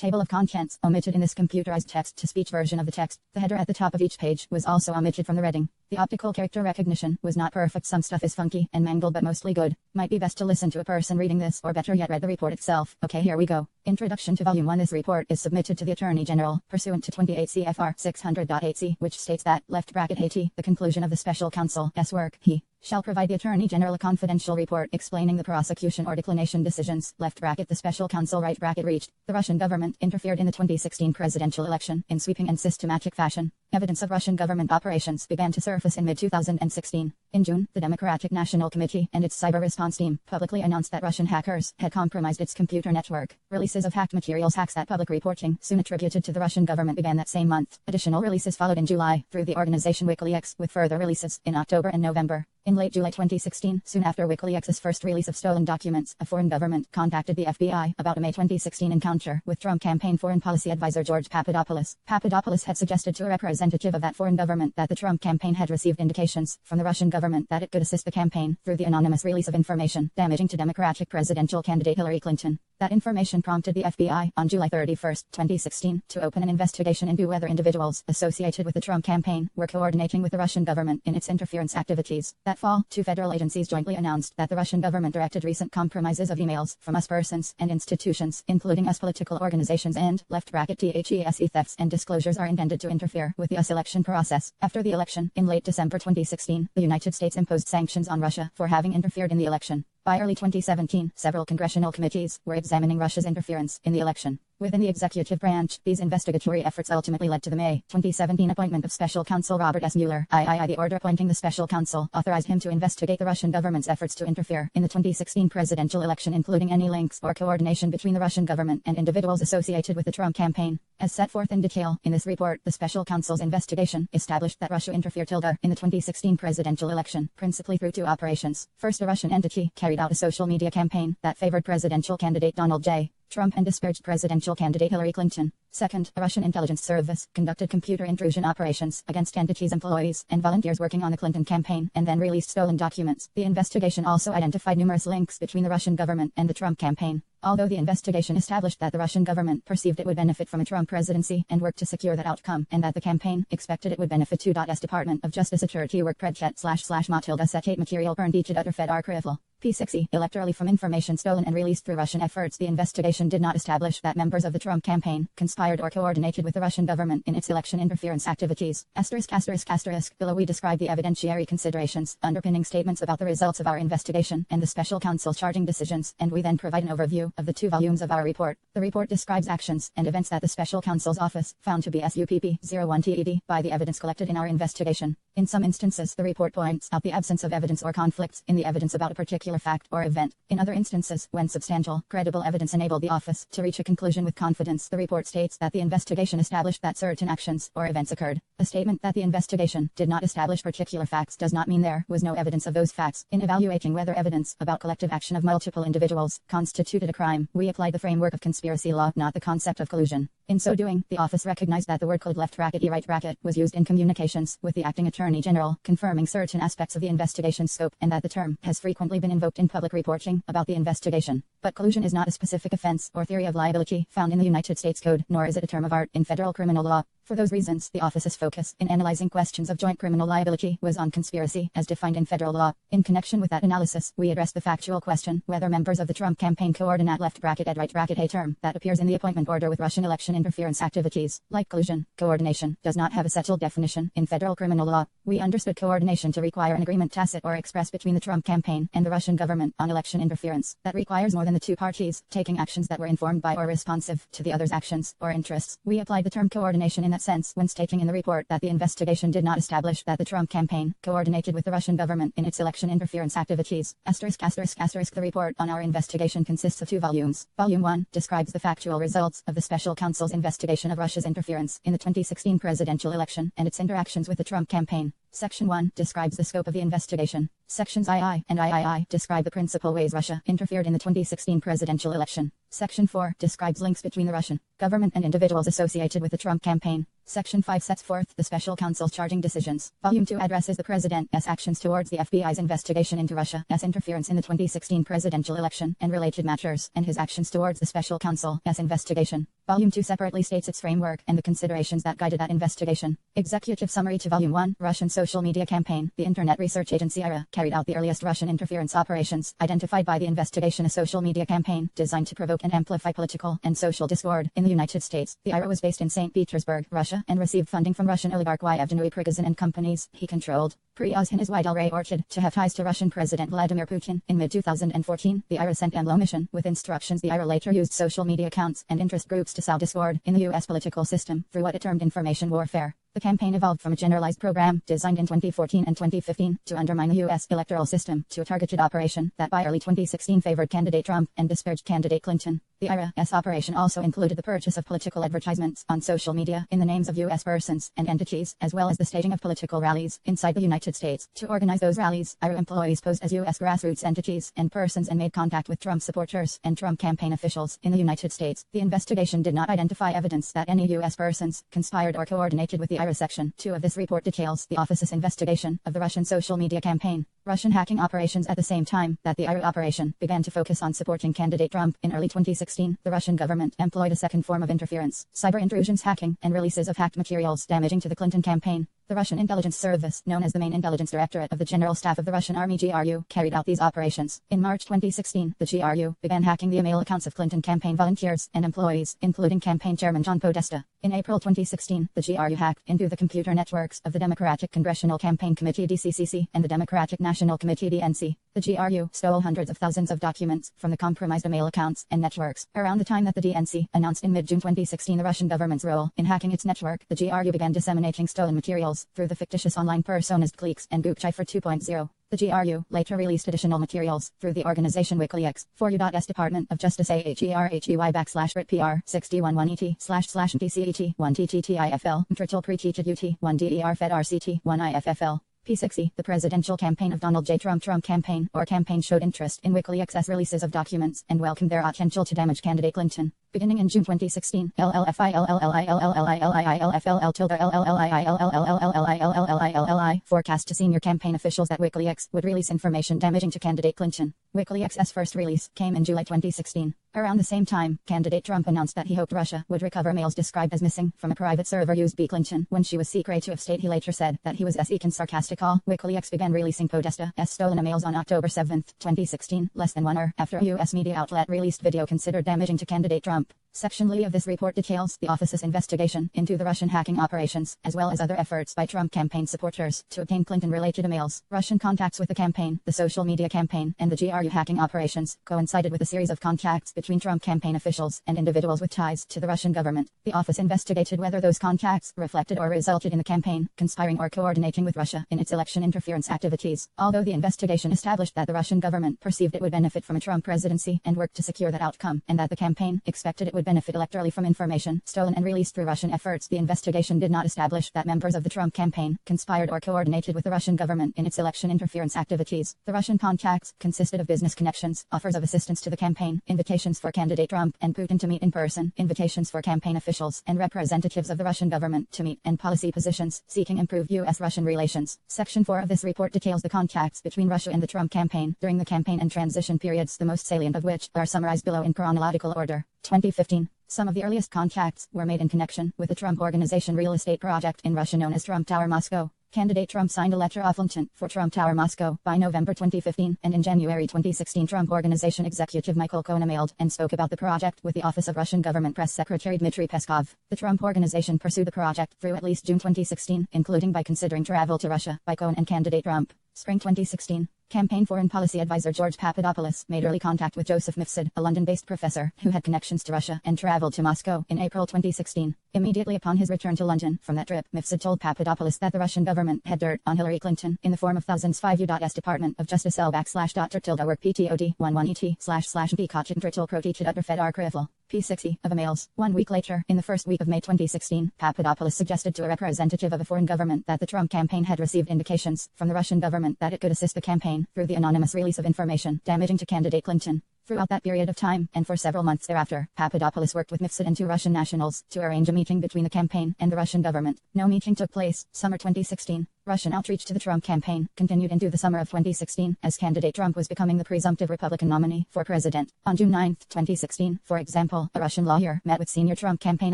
Table of contents omitted in this computerized text-to-speech version of the text. The header at the top of each page was also omitted from the reading. The optical character recognition was not perfect. Some stuff is funky and mangled but mostly good. Might be best to listen to a person reading this, or better yet read the report itself. Okay, here we go. Introduction to Volume 1. This report is submitted to the Attorney General, pursuant to 28 CFR 600.8c, which states that, left bracket AT, the conclusion of the Special Counsel's work, he shall provide the Attorney General a confidential report explaining the prosecution or declination decisions, left bracket the Special Counsel right bracket reached. The Russian government interfered in the 2016 presidential election in sweeping and systematic fashion. Evidence of Russian government operations began to surface in mid-2016. In June, the Democratic National Committee and its cyber response team publicly announced that Russian hackers had compromised its computer network. Releases of hacked materials, hacks that public reporting soon attributed to the Russian government, began that same month. Additional releases followed in July through the organization WikiLeaks, with further releases in October and November. In late July 2016, soon after WikiLeaks' first release of stolen documents, a foreign government contacted the FBI about a May 2016 encounter with Trump campaign foreign policy advisor George Papadopoulos. Papadopoulos had suggested to a representative of that foreign government that the Trump campaign had received indications from the Russian government that it could assist the campaign through the anonymous release of information damaging to Democratic presidential candidate Hillary Clinton. That information prompted the FBI on July 31, 2016, to open an investigation into whether individuals associated with the Trump campaign were coordinating with the Russian government in its interference activities. That fall, two federal agencies jointly announced that the Russian government directed recent compromises of emails from us persons and institutions, including us political organizations, and left bracket THESE thefts and disclosures are intended to interfere with the US election process. After the election, in late December 2016, the United States imposed sanctions on Russia for having interfered in the election. By early 2017, several congressional committees were examining Russia's interference in the election. Within the executive branch, these investigatory efforts ultimately led to the May 2017 appointment of Special Counsel Robert S. Mueller. The order appointing the Special Counsel authorized him to investigate the Russian government's efforts to interfere in the 2016 presidential election, including any links or coordination between the Russian government and individuals associated with the Trump campaign. As set forth in detail in this report, the Special Counsel's investigation established that Russia interfered in the 2016 presidential election, principally through two operations. First, a Russian entity carried out a social media campaign that favored presidential candidate Donald J. Trump and disparaged presidential candidate Hillary Clinton. Second, a Russian intelligence service conducted computer intrusion operations against entities, employees, and volunteers working on the Clinton campaign, and then released stolen documents. The investigation also identified numerous links between the Russian government and the Trump campaign. Although the investigation established that the Russian government perceived it would benefit from a Trump presidency and worked to secure that outcome, and that the campaign expected it would benefit too. S Department of Justice Attorney work predchet / Matilda Setate material burned each other fed archival. P6e, electorally from information stolen and released through Russian efforts. The investigation did not establish that members of the Trump campaign conspired or coordinated with the Russian government in its election interference activities. *****. Below we describe the evidentiary considerations underpinning statements about the results of our investigation and the Special Counsel's charging decisions, and we then provide an overview of the 2 volumes of our report. The report describes actions and events that the Special Counsel's office found to be SUPP-01 by the evidence collected in our investigation. In some instances, the report points out the absence of evidence or conflicts in the evidence about a particular fact or event. In other instances, when substantial, credible evidence enabled the office to reach a conclusion with confidence, the report states that the investigation established that certain actions or events occurred. A statement that the investigation did not establish particular facts does not mean there was no evidence of those facts. In evaluating whether evidence about collective action of multiple individuals constituted a crime, we applied the framework of conspiracy law, not the concept of collusion. In so doing, the office recognized that the word code left bracket e right bracket was used in communications with the acting Attorney General, confirming certain aspects of the investigation's scope, and that the term has frequently been invoked in public reporting about the investigation. But collusion is not a specific offense or theory of liability found in the United States Code, nor is it a term of art in federal criminal law. For those reasons, the office's focus in analyzing questions of joint criminal liability was on conspiracy as defined in federal law. In connection with that analysis, we addressed the factual question whether members of the Trump campaign coordinate left bracket ed right bracket a term that appears in the appointment order with Russian election interference activities. Like collusion, coordination does not have a settled definition in federal criminal law. We understood coordination to require an agreement, tacit or express, between the Trump campaign and the Russian government on election interference that requires more than the two parties taking actions that were informed by or responsive to the other's actions or interests. We applied the term coordination in that sense when stating in the report that the investigation did not establish that the Trump campaign coordinated with the Russian government in its election interference activities. The report on our investigation consists of 2 volumes. Volume 1 describes the factual results of the Special Counsel's investigation of Russia's interference in the 2016 presidential election and its interactions with the Trump campaign. Section 1 describes the scope of the investigation. Sections II and III describe the principal ways Russia interfered in the 2016 presidential election. Section 4 describes links between the Russian government and individuals associated with the Trump campaign. Section 5 sets forth the special counsel's charging decisions. Volume 2 addresses the President's actions towards the FBI's investigation into Russia's interference in the 2016 presidential election and related matters, and his actions towards the special counsel's investigation. Volume 2 separately states its framework and the considerations that guided that investigation. Executive summary to Volume 1. Russian social media campaign. The Internet Research Agency IRA carried out the earliest Russian interference operations identified by the investigation, a social media campaign designed to provoke and amplify political and social discord in the United States. The IRA was based in St. Petersburg, Russia, and received funding from Russian oligarch Yevgeny Prigozhin and companies he controlled. Prigozhin is widely reported to have ties to Russian President Vladimir Putin. In mid-2014, the IRA sent an mission with instructions. The IRA later used social media accounts and interest groups to sow discord in the U.S. political system through what it termed information warfare. The campaign evolved from a generalized program designed in 2014 and 2015 to undermine the U.S. electoral system to a targeted operation that by early 2016 favored candidate Trump and disparaged candidate Clinton. The IRA's operation also included the purchase of political advertisements on social media in the names of U.S. persons and entities, as well as the staging of political rallies inside the United States. To organize those rallies, IRA employees posed as U.S. grassroots entities and persons and made contact with Trump supporters and Trump campaign officials in the United States. The investigation did not identify evidence that any U.S. persons conspired or coordinated with the IRA. Section 2 of this report details the office's investigation of the Russian social media campaign. Russian hacking operations. At the same time that the IRA operation began to focus on supporting candidate Trump in early 2016, the Russian government employed a second form of interference: cyber intrusions, hacking, and releases of hacked materials damaging to the Clinton campaign. The Russian intelligence service, known as the Main Intelligence Directorate of the General Staff of the Russian Army (GRU), carried out these operations. In March 2016, the GRU began hacking the email accounts of Clinton campaign volunteers and employees, including campaign chairman John Podesta. In April 2016, the GRU hacked into the computer networks of the Democratic Congressional Campaign Committee (DCCC) and the Democratic National Committee (DNC). The GRU stole hundreds of thousands of documents from the compromised email accounts and networks. Around the time that the DNC announced in mid-June 2016 the Russian government's role in hacking its network, the GRU began disseminating stolen materials through the fictitious online personas Cliques and Bookcipher 2.0. The GRU later released additional materials through the organization WikiLeaks. For U.S. Department of Justice AHERHEY/RIT/PR6111/TCET1TTTIFL Triple Pre-Teached UT 1DER Fed RCT 1IFFL P6E. The presidential campaign of Donald J. Trump campaign or campaign showed interest in WikiLeaks' releases of documents and welcomed their potential to damage candidate Clinton. Beginning in June 2016, LLFILLLILLILLILLILLILLILLILLILLILLILLILLILLI forecast to senior campaign officials that WikiLeaks would release information damaging to candidate Clinton. WikiLeaks' first release came in July 2016. Around the same time, candidate Trump announced that he hoped Russia would recover mails described as missing from a private server used by Clinton when she was secret of state. He later said that he was seeking sarcastic. WikiLeaks began releasing Podesta's stolen emails on October 7, 2016, less than 1 hour after a U.S. media outlet released video considered damaging to candidate Trump. Section Lee of this report details the office's investigation into the Russian hacking operations, as well as other efforts by Trump campaign supporters to obtain Clinton-related emails. Russian contacts with the campaign, the social media campaign, and the GRU hacking operations coincided with a series of contacts between Trump campaign officials and individuals with ties to the Russian government. The office investigated whether those contacts reflected or resulted in the campaign conspiring or coordinating with Russia in its election interference activities. Although the investigation established that the Russian government perceived it would benefit from a Trump presidency and worked to secure that outcome, and that the campaign expected it would benefit electorally from information stolen and released through Russian efforts, the investigation did not establish that members of the Trump campaign conspired or coordinated with the Russian government in its election interference activities. The Russian contacts consisted of business connections, offers of assistance to the campaign, invitations for candidate Trump and Putin to meet in person, invitations for campaign officials and representatives of the Russian government to meet, and policy positions seeking improved U.S.-Russian relations. Section 4 of this report details the contacts between Russia and the Trump campaign during the campaign and transition periods, the most salient of which are summarized below in chronological order. 2015. Some of the earliest contacts were made in connection with the Trump Organization real estate project in Russia known as Trump Tower Moscow. Candidate Trump signed a letter of intent for Trump Tower Moscow by November 2015, and in January 2016 Trump Organization executive Michael Cohen emailed and spoke about the project with the Office of Russian Government Press Secretary Dmitry Peskov. The Trump Organization pursued the project through at least June 2016, including by considering travel to Russia by Cohen and candidate Trump. Spring 2016. Campaign foreign policy advisor George Papadopoulos made early contact with Joseph Mifsud, a London-based professor who had connections to Russia, and traveled to Moscow in April 2016. Immediately upon his return to London from that trip, Mifsud told Papadopoulos that the Russian government had dirt on Hillary Clinton in the form of thousands. 5 U.S. Department of Justice L/Dr. PTOD 11ET//B Fed Archival P60 of emails. 1 week later, in the first week of May 2016, Papadopoulos suggested to a representative of a foreign government that the Trump campaign had received indications from the Russian government that it could assist the campaign through the anonymous release of information damaging to candidate Clinton. Throughout that period of time, and for several months thereafter, Papadopoulos worked with Mifsud and two Russian nationals to arrange a meeting between the campaign and the Russian government. No meeting took place. Summer 2016. Russian outreach to the Trump campaign continued into the summer of 2016 as candidate Trump was becoming the presumptive Republican nominee for president. On June 9, 2016, for example, a Russian lawyer met with senior Trump campaign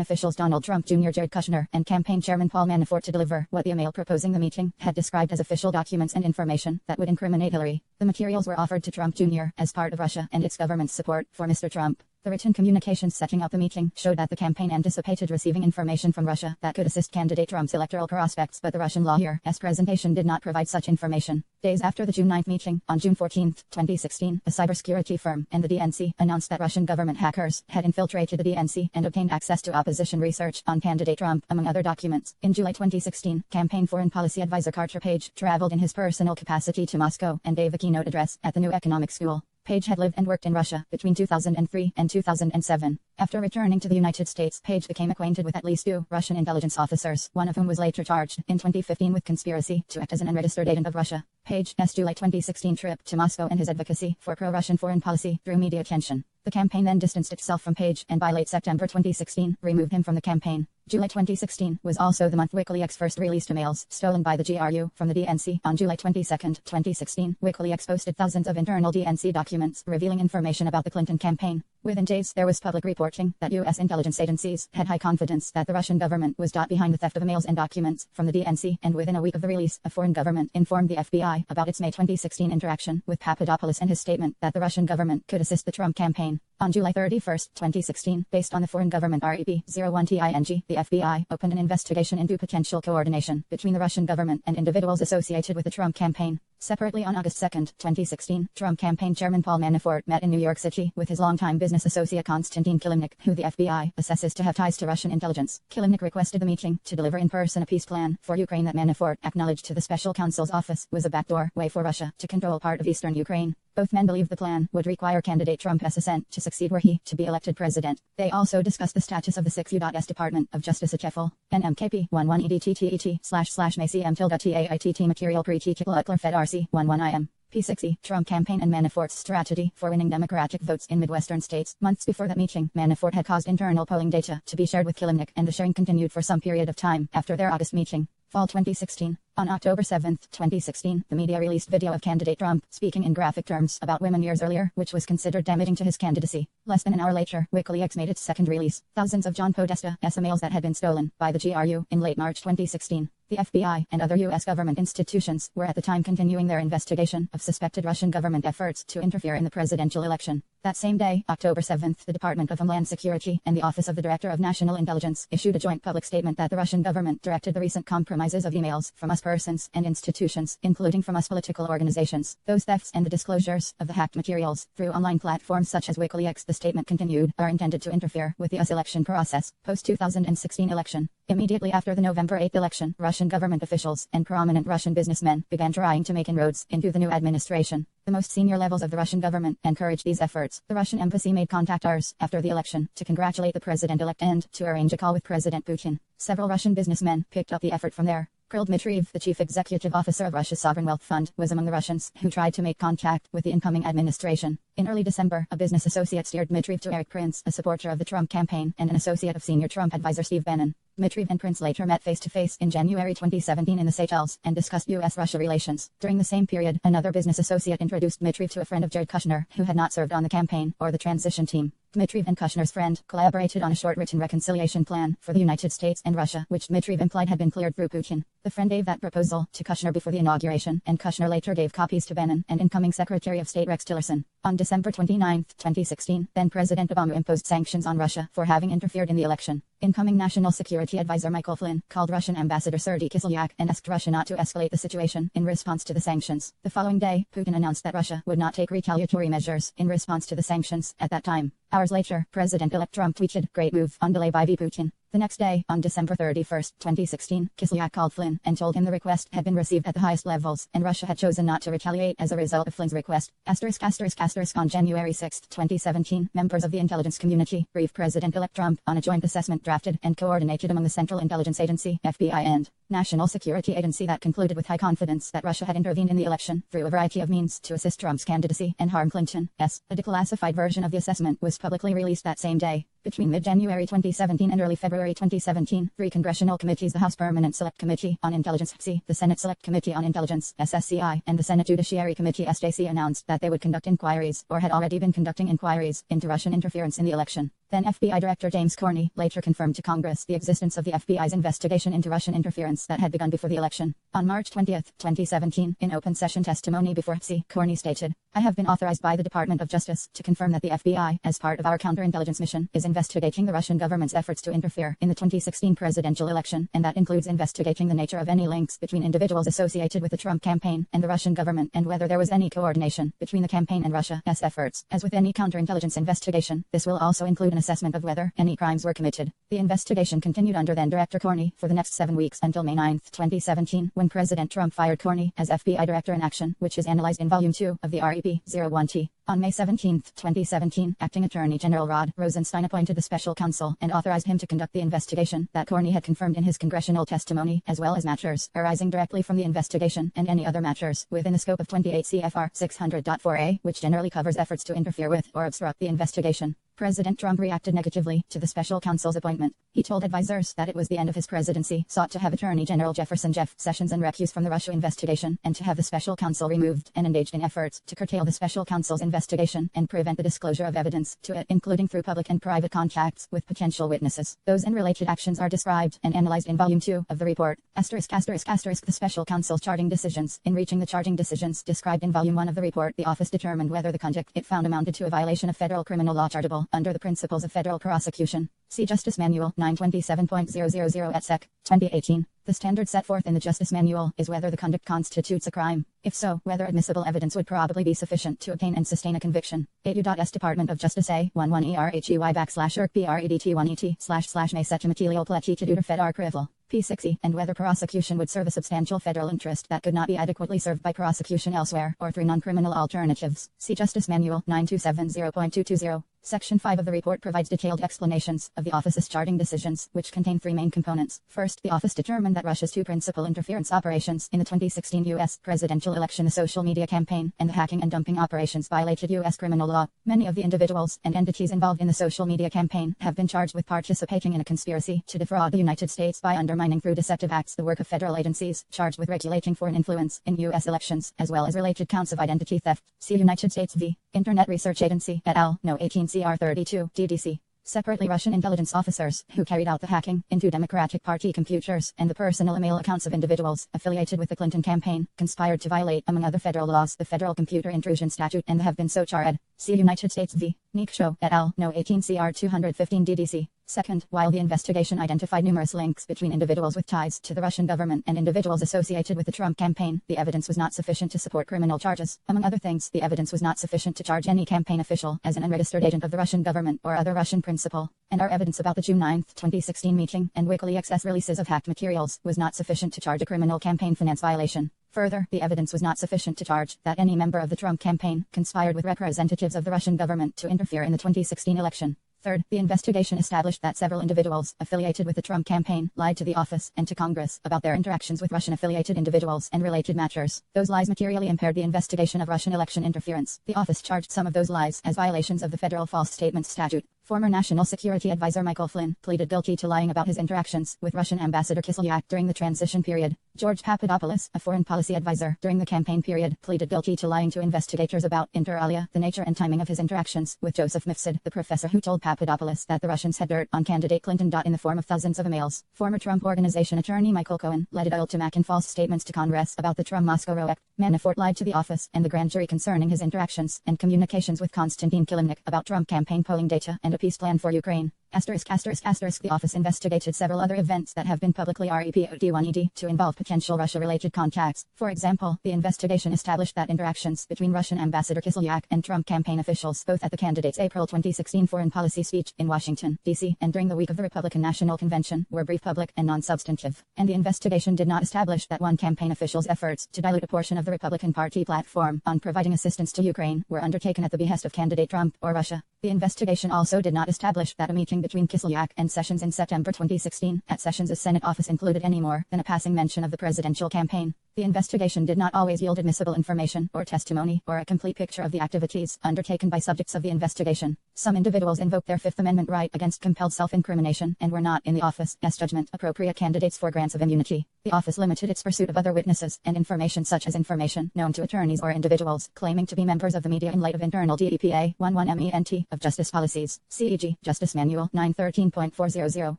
officials Donald Trump Jr., Jared Kushner, and campaign chairman Paul Manafort to deliver what the email proposing the meeting had described as official documents and information that would incriminate Hillary. The materials were offered to Trump Jr. as part of Russia and its government's support for Mr. Trump. The written communications setting up the meeting showed that the campaign anticipated receiving information from Russia that could assist candidate Trump's electoral prospects, but the Russian lawyer's presentation did not provide such information. Days after the June 9 meeting, on June 14, 2016, a cybersecurity firm and the DNC announced that Russian government hackers had infiltrated the DNC and obtained access to opposition research on candidate Trump, among other documents. In July 2016, campaign foreign policy advisor Carter Page traveled in his personal capacity to Moscow and gave a keynote address at the New Economic School. Page had lived and worked in Russia between 2003 and 2007. After returning to the United States, Page became acquainted with at least two Russian intelligence officers, one of whom was later charged in 2015 with conspiracy to act as an unregistered agent of Russia. Page's July 2016 trip to Moscow and his advocacy for pro-Russian foreign policy drew media attention. The campaign then distanced itself from Page and by late September 2016 removed him from the campaign. July 2016 was also the month WikiLeaks first released emails stolen by the GRU from the DNC. On July 22, 2016, WikiLeaks posted thousands of internal DNC documents revealing information about the Clinton campaign. Within days, there was public reporting that U.S. intelligence agencies had high confidence that the Russian government was behind the theft of emails and documents from the DNC, and within a week of the release, a foreign government informed the FBI about its May 2016 interaction with Papadopoulos and his statement that the Russian government could assist the Trump campaign. On July 31, 2016, based on the foreign government REP-01TING, the FBI opened an investigation into potential coordination between the Russian government and individuals associated with the Trump campaign. Separately, on August 2, 2016, Trump campaign chairman Paul Manafort met in New York City with his longtime business associate Konstantin Kilimnik, who the FBI assesses to have ties to Russian intelligence. Kilimnik requested the meeting to deliver in person a peace plan for Ukraine that Manafort acknowledged to the special counsel's office was a backdoor way for Russia to control part of eastern Ukraine. Both men believed the plan would require candidate Trump's assent to succeed were he to be elected president. They also discussed the status of the 6 U.S. Department of Justice HFL, NMKP 11EDTTET//MACM-TAITT material pre-T-Kickler Fed RC 11IM. P6E, Trump campaign and Manafort's strategy for winning Democratic votes in Midwestern states. Months before that meeting, Manafort had caused internal polling data to be shared with Kilimnik, and the sharing continued for some period of time after their August meeting. Fall 2016. On October 7, 2016, the media released video of candidate Trump speaking in graphic terms about women years earlier, which was considered damaging to his candidacy. Less than an hour later, WikiLeaks made its second release. Thousands of John Podesta's emails that had been stolen by the GRU in late March 2016. The FBI and other U.S. government institutions were at the time continuing their investigation of suspected Russian government efforts to interfere in the presidential election. That same day, October 7, the Department of Homeland Security and the Office of the Director of National Intelligence issued a joint public statement that the Russian government directed the recent compromises of emails from us persons and institutions, including from us political organizations, those thefts and the disclosures of the hacked materials through online platforms such as WikiLeaks. The statement continued, are intended to interfere with the US election process, post-2016 election. Immediately after the November 8 election, Russian government officials and prominent Russian businessmen began trying to make inroads into the new administration. The most senior levels of the Russian government encouraged these efforts. The Russian embassy made contact hours after the election to congratulate the president-elect and to arrange a call with President Putin. Several Russian businessmen picked up the effort from there. Kirill Dmitriev, the chief executive officer of Russia's Sovereign Wealth Fund, was among the Russians who tried to make contact with the incoming administration. In early December, a business associate steered Dmitriev to Eric Prince, a supporter of the Trump campaign and an associate of senior Trump advisor Steve Bannon. Dmitriev and Prince later met face-to-face in January 2017 in the Seychelles and discussed U.S.-Russia relations. During the same period, another business associate introduced Dmitriev to a friend of Jared Kushner, who had not served on the campaign or the transition team. Dmitriev and Kushner's friend collaborated on a short written reconciliation plan for the United States and Russia, which Dmitriev implied had been cleared through Putin. The friend gave that proposal to Kushner before the inauguration, and Kushner later gave copies to Bannon and incoming Secretary of State Rex Tillerson. On December 29, 2016, then President Obama imposed sanctions on Russia for having interfered in the election. Incoming National Security Advisor Michael Flynn called Russian Ambassador Sergei Kislyak and asked Russia not to escalate the situation in response to the sanctions. The following day, Putin announced that Russia would not take retaliatory measures in response to the sanctions at that time. Hours later, President-elect Trump tweeted, "Great move on delay by V. Putin." The next day, on December 31, 2016, Kislyak called Flynn and told him the request had been received at the highest levels, and Russia had chosen not to retaliate as a result of Flynn's request. On January 6, 2017, members of the intelligence community briefed President-elect Trump on a joint assessment drafted and coordinated among the Central Intelligence Agency, FBI, and National Security Agency that concluded with high confidence that Russia had intervened in the election through a variety of means to assist Trump's candidacy and harm Clinton's. A declassified version of the assessment was publicly released that same day. Between mid-January 2017 and early February 2017, 3 congressional committees, the House Permanent Select Committee on Intelligence, the Senate Select Committee on Intelligence, SSCI, and the Senate Judiciary Committee, SJC, announced that they would conduct inquiries, or had already been conducting inquiries, into Russian interference in the election. Then FBI Director James Comey later confirmed to Congress the existence of the FBI's investigation into Russian interference that had begun before the election. On March 20, 2017, in open session testimony before Comey stated, "I have been authorized by the Department of Justice to confirm that the FBI, as part of our counterintelligence mission, is investigating the Russian government's efforts to interfere in the 2016 presidential election, and that includes investigating the nature of any links between individuals associated with the Trump campaign and the Russian government, and whether there was any coordination between the campaign and Russia's efforts. As with any counterintelligence investigation, this will also include an assessment of whether any crimes were committed." The investigation continued under then Director Comey for the next 7 weeks until May 9, 2017, when President Trump fired Comey as FBI Director in Action, which is analyzed in Volume 2 of the REP 01T. On May 17, 2017, Acting Attorney General Rod Rosenstein appointed the special counsel and authorized him to conduct the investigation that Comey had confirmed in his congressional testimony, as well as matters arising directly from the investigation and any other matters within the scope of 28 CFR 600.4a, which generally covers efforts to interfere with or obstruct the investigation. President Trump reacted negatively to the special counsel's appointment. He told advisors that it was the end of his presidency, sought to have Attorney General Jeff Sessions and recuse from the Russia investigation, and to have the special counsel removed, and engaged in efforts to curtail the special counsel's investigation and prevent the disclosure of evidence to it, including through public and private contacts with potential witnesses. Those and related actions are described and analyzed in Volume 2 of the report. The special counsel's charging decisions. In reaching the charging decisions described in Volume 1 of the report, the office determined whether the conduct it found amounted to a violation of federal criminal law chargeable under the principles of federal prosecution. See Justice Manual 927.000 at Sec. 2018. The standard set forth in the Justice Manual is whether the conduct constitutes a crime. If so, whether admissible evidence would probably be sufficient to obtain and sustain a conviction. U.S. Department of Justice A11ERHEY/PREDT1ET//may-setchmatilial-platitude fed crivel. P6e, and whether prosecution would serve a substantial federal interest that could not be adequately served by prosecution elsewhere or through non-criminal alternatives. See Justice Manual 9270.220. Section 5 of the report provides detailed explanations of the office's charging decisions, which contain 3 main components. First, the office determined that Russia's 2 principal interference operations in the 2016 U.S. presidential election, the social media campaign and the hacking and dumping operations, violated U.S. criminal law. Many of the individuals and entities involved in the social media campaign have been charged with participating in a conspiracy to defraud the United States by undermining through deceptive acts the work of federal agencies charged with regulating foreign influence in U.S. elections, as well as related counts of identity theft. See United States v. Internet Research Agency et al. No 18 CR 32, DDC. Separately, Russian intelligence officers who carried out the hacking into Democratic Party computers and the personal email accounts of individuals affiliated with the Clinton campaign conspired to violate, among other federal laws, the Federal Computer Intrusion Statute and have been so charged. See United States v. Nikcho et al. No 18 CR 215 DDC. Second, while the investigation identified numerous links between individuals with ties to the Russian government and individuals associated with the Trump campaign, the evidence was not sufficient to support criminal charges. Among other things, the evidence was not sufficient to charge any campaign official as an unregistered agent of the Russian government or other Russian principal. And our evidence about the June 9, 2016 meeting and WikiLeaks releases of hacked materials was not sufficient to charge a criminal campaign finance violation. Further, the evidence was not sufficient to charge that any member of the Trump campaign conspired with representatives of the Russian government to interfere in the 2016 election. Third, the investigation established that several individuals affiliated with the Trump campaign lied to the office and to Congress about their interactions with Russian-affiliated individuals and related matters. Those lies materially impaired the investigation of Russian election interference. The office charged some of those lies as violations of the Federal False Statements Statute. Former National Security Advisor Michael Flynn pleaded guilty to lying about his interactions with Russian Ambassador Kislyak during the transition period. George Papadopoulos, a foreign policy advisor during the campaign period, pleaded guilty to lying to investigators about, inter alia, the nature and timing of his interactions with Joseph Mifsud, the professor who told Papadopoulos that the Russians had dirt on candidate Clinton. In the form of thousands of emails. Former Trump Organization attorney Michael Cohen led ultimac in false statements to Congress about the Trump-Moscow ROEC. Manafort lied to the office and the grand jury concerning his interactions and communications with Konstantin Kilimnik about Trump campaign polling data and a peace plan for Ukraine. The office investigated several other events that have been publicly reported to involve potential Russia-related contacts. For example, the investigation established that interactions between Russian Ambassador Kislyak and Trump campaign officials, both at the candidate's April 2016 foreign policy speech in Washington, D.C., and during the week of the Republican National Convention, were brief, public, and non-substantive. And the investigation did not establish that one campaign official's efforts to dilute a portion of the Republican Party platform on providing assistance to Ukraine were undertaken at the behest of candidate Trump or Russia. The investigation also did not establish that a meeting between Kislyak and Sessions in September 2016 at Sessions' Senate office included any more than a passing mention of the presidential campaign. The investigation did not always yield admissible information or testimony or a complete picture of the activities undertaken by subjects of the investigation. Some individuals invoked their Fifth Amendment right against compelled self-incrimination and were not, in the office's judgment, appropriate candidates for grants of immunity. The office limited its pursuit of other witnesses and information such as information known to attorneys or individuals claiming to be members of the media in light of internal DEPA 11MENT of justice policies. CEG, Justice Manual 913.400,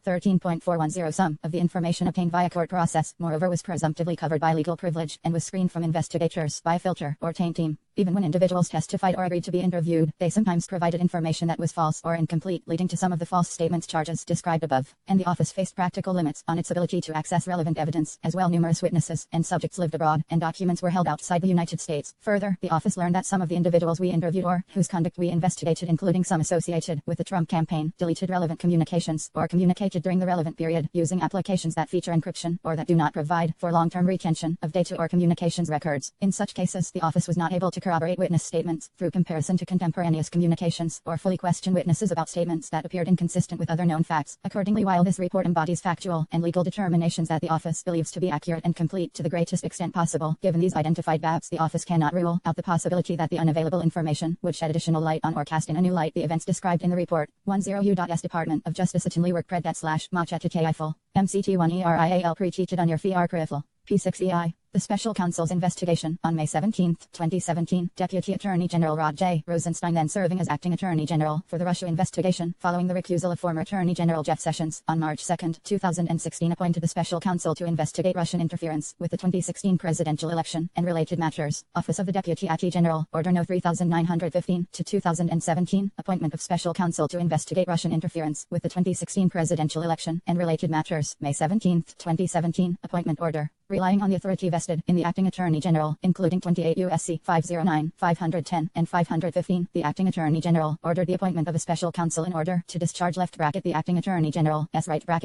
13.410. Some of the information obtained via court process, moreover, was presumptively covered by legal privilege and was screened from investigators by a filter or taint team. Even when individuals testified or agreed to be interviewed, they sometimes provided information that was false or incomplete, leading to some of the false statements charges described above. And the office faced practical limits on its ability to access relevant evidence, as well numerous witnesses and subjects lived abroad, and documents were held outside the United States. Further, the office learned that some of the individuals we interviewed or whose conduct we investigated, including some associated with the Trump campaign, deleted relevant communications or communicated during the relevant period using applications that feature encryption or that do not provide for long-term retention of data or communications records. In such cases, the office was not able to corroborate witness statements through comparison to contemporaneous communications or fully question witnesses about statements that appeared inconsistent with other known facts. Accordingly, while this report embodies factual and legal determinations that the office believes to be accurate and complete to the greatest extent possible, given these identified gaps, the office cannot rule out the possibility that the unavailable information would shed additional light on or cast in a new light the events described in the report. 10U.S. Department of Justice Atinli Work Pred /Machete Eiffel. MCT1ERIAL Pre-Cheated on your FR Crifle. P6EI. The Special Counsel's investigation. On May 17, 2017, Deputy Attorney General Rod J. Rosenstein, then serving as Acting Attorney General for the Russia investigation, following the recusal of former Attorney General Jeff Sessions, on March 2, 2016 appointed the Special Counsel to investigate Russian interference with the 2016 presidential election and related matters. Office of the Deputy Attorney General, Order No. 3915 to 2017, Appointment of Special Counsel to investigate Russian interference with the 2016 presidential election and related matters. May 17, 2017, Appointment Order. Relying on the authority vested in the Acting Attorney General, including 28 U.S.C. 509, 510, and 515, the Acting Attorney General ordered the appointment of a special counsel in order to discharge the Acting Attorney General's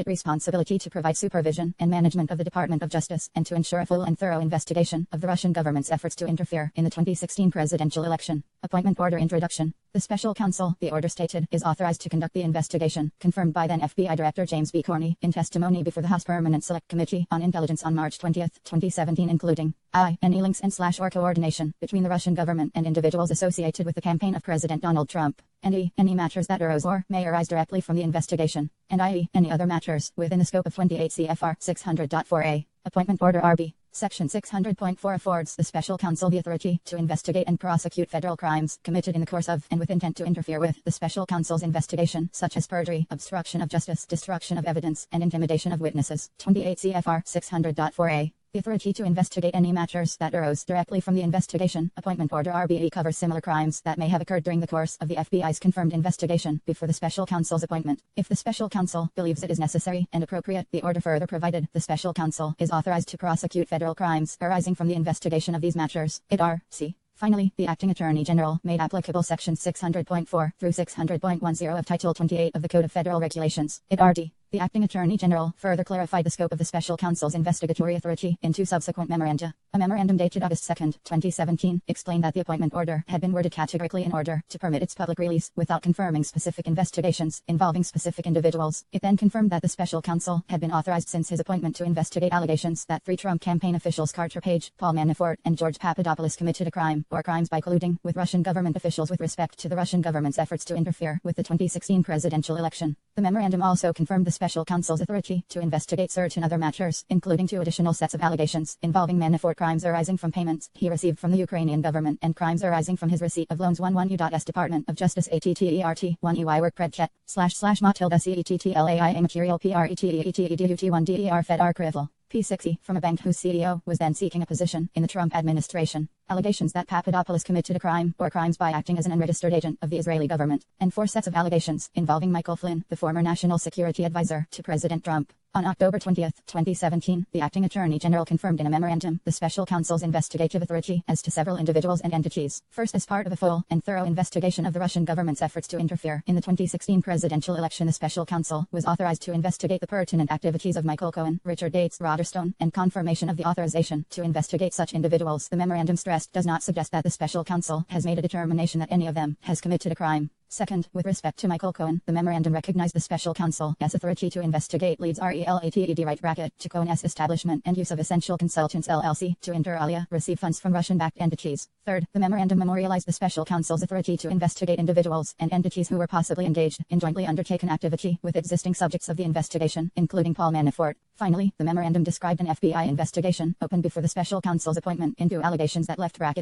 responsibility to provide supervision and management of the Department of Justice and to ensure a full and thorough investigation of the Russian government's efforts to interfere in the 2016 presidential election. Appointment Order Introduction. The special counsel, the order stated, is authorized to conduct the investigation, confirmed by then FBI Director James B. Corney, in testimony before the House Permanent Select Committee on Intelligence on March 20, 2017, including any links and/or coordination between the Russian government and individuals associated with the campaign of President Donald Trump, and any matters that arose or may arise directly from the investigation, and any other matters within the scope of 28 CFR 600.4a. Appointment Order RB. Section 600.4 affords the special counsel the authority to investigate and prosecute federal crimes committed in the course of and with intent to interfere with the special counsel's investigation, such as perjury, obstruction of justice, destruction of evidence, and intimidation of witnesses. 28 CFR 600.4a. The authority to investigate any matters that arose directly from the investigation. Appointment Order RBE covers similar crimes that may have occurred during the course of the FBI's confirmed investigation before the special counsel's appointment. If the special counsel believes it is necessary and appropriate, the order further provided the special counsel is authorized to prosecute federal crimes arising from the investigation of these matters. C. Finally, the Acting Attorney General made applicable Sections 600.4 through 600.10 of Title 28 of the Code of Federal Regulations. D. The Acting Attorney General further clarified the scope of the special counsel's investigatory authority in two subsequent memoranda. A memorandum dated August 2, 2017, explained that the appointment order had been worded categorically in order to permit its public release without confirming specific investigations involving specific individuals. It then confirmed that the special counsel had been authorized since his appointment to investigate allegations that three Trump campaign officials Carter Page, Paul Manafort, and George Papadopoulos committed a crime or crimes by colluding with Russian government officials with respect to the Russian government's efforts to interfere with the 2016 presidential election. The memorandum also confirmed the special counsel's authority to investigate certain other matters, including two additional sets of allegations involving Manafort crimes arising from payments he received from the Ukrainian government and crimes arising from his receipt of loans. 11U.S. Department of Justice ATTERT 1EY Work Predchet //Matilda CETTLAIA Material PRETEETEDUT 1DER Fed R Crivil P6E from a bank whose CEO was then seeking a position in the Trump administration. allegations that Papadopoulos committed a crime or crimes by acting as an unregistered agent of the Israeli government, and 4 sets of allegations involving Michael Flynn, the former national security advisor to President Trump. On October 20, 2017, the acting attorney general confirmed in a memorandum the special counsel's investigative authority as to several individuals and entities. First, as part of a full and thorough investigation of the Russian government's efforts to interfere in the 2016 presidential election, the special counsel was authorized to investigate the pertinent activities of Michael Cohen, Richard Gates, Roger Stone, and confirmation of the authorization to investigate such individuals. The memorandum stressed does not suggest that the special counsel has made a determination that any of them has committed a crime. Second, with respect to Michael Cohen, the memorandum recognized the special counsel's authority to investigate leads related to Cohen's establishment and use of Essential Consultants LLC to inter alia receive funds from Russian-backed entities. Third, the memorandum memorialized the special counsel's authority to investigate individuals and entities who were possibly engaged in jointly undertaken activity with existing subjects of the investigation, including Paul Manafort. Finally, the memorandum described an FBI investigation opened before the special counsel's appointment into allegations that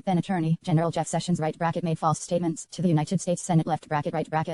then Attorney General Jeff Sessions made false statements to the United States Senate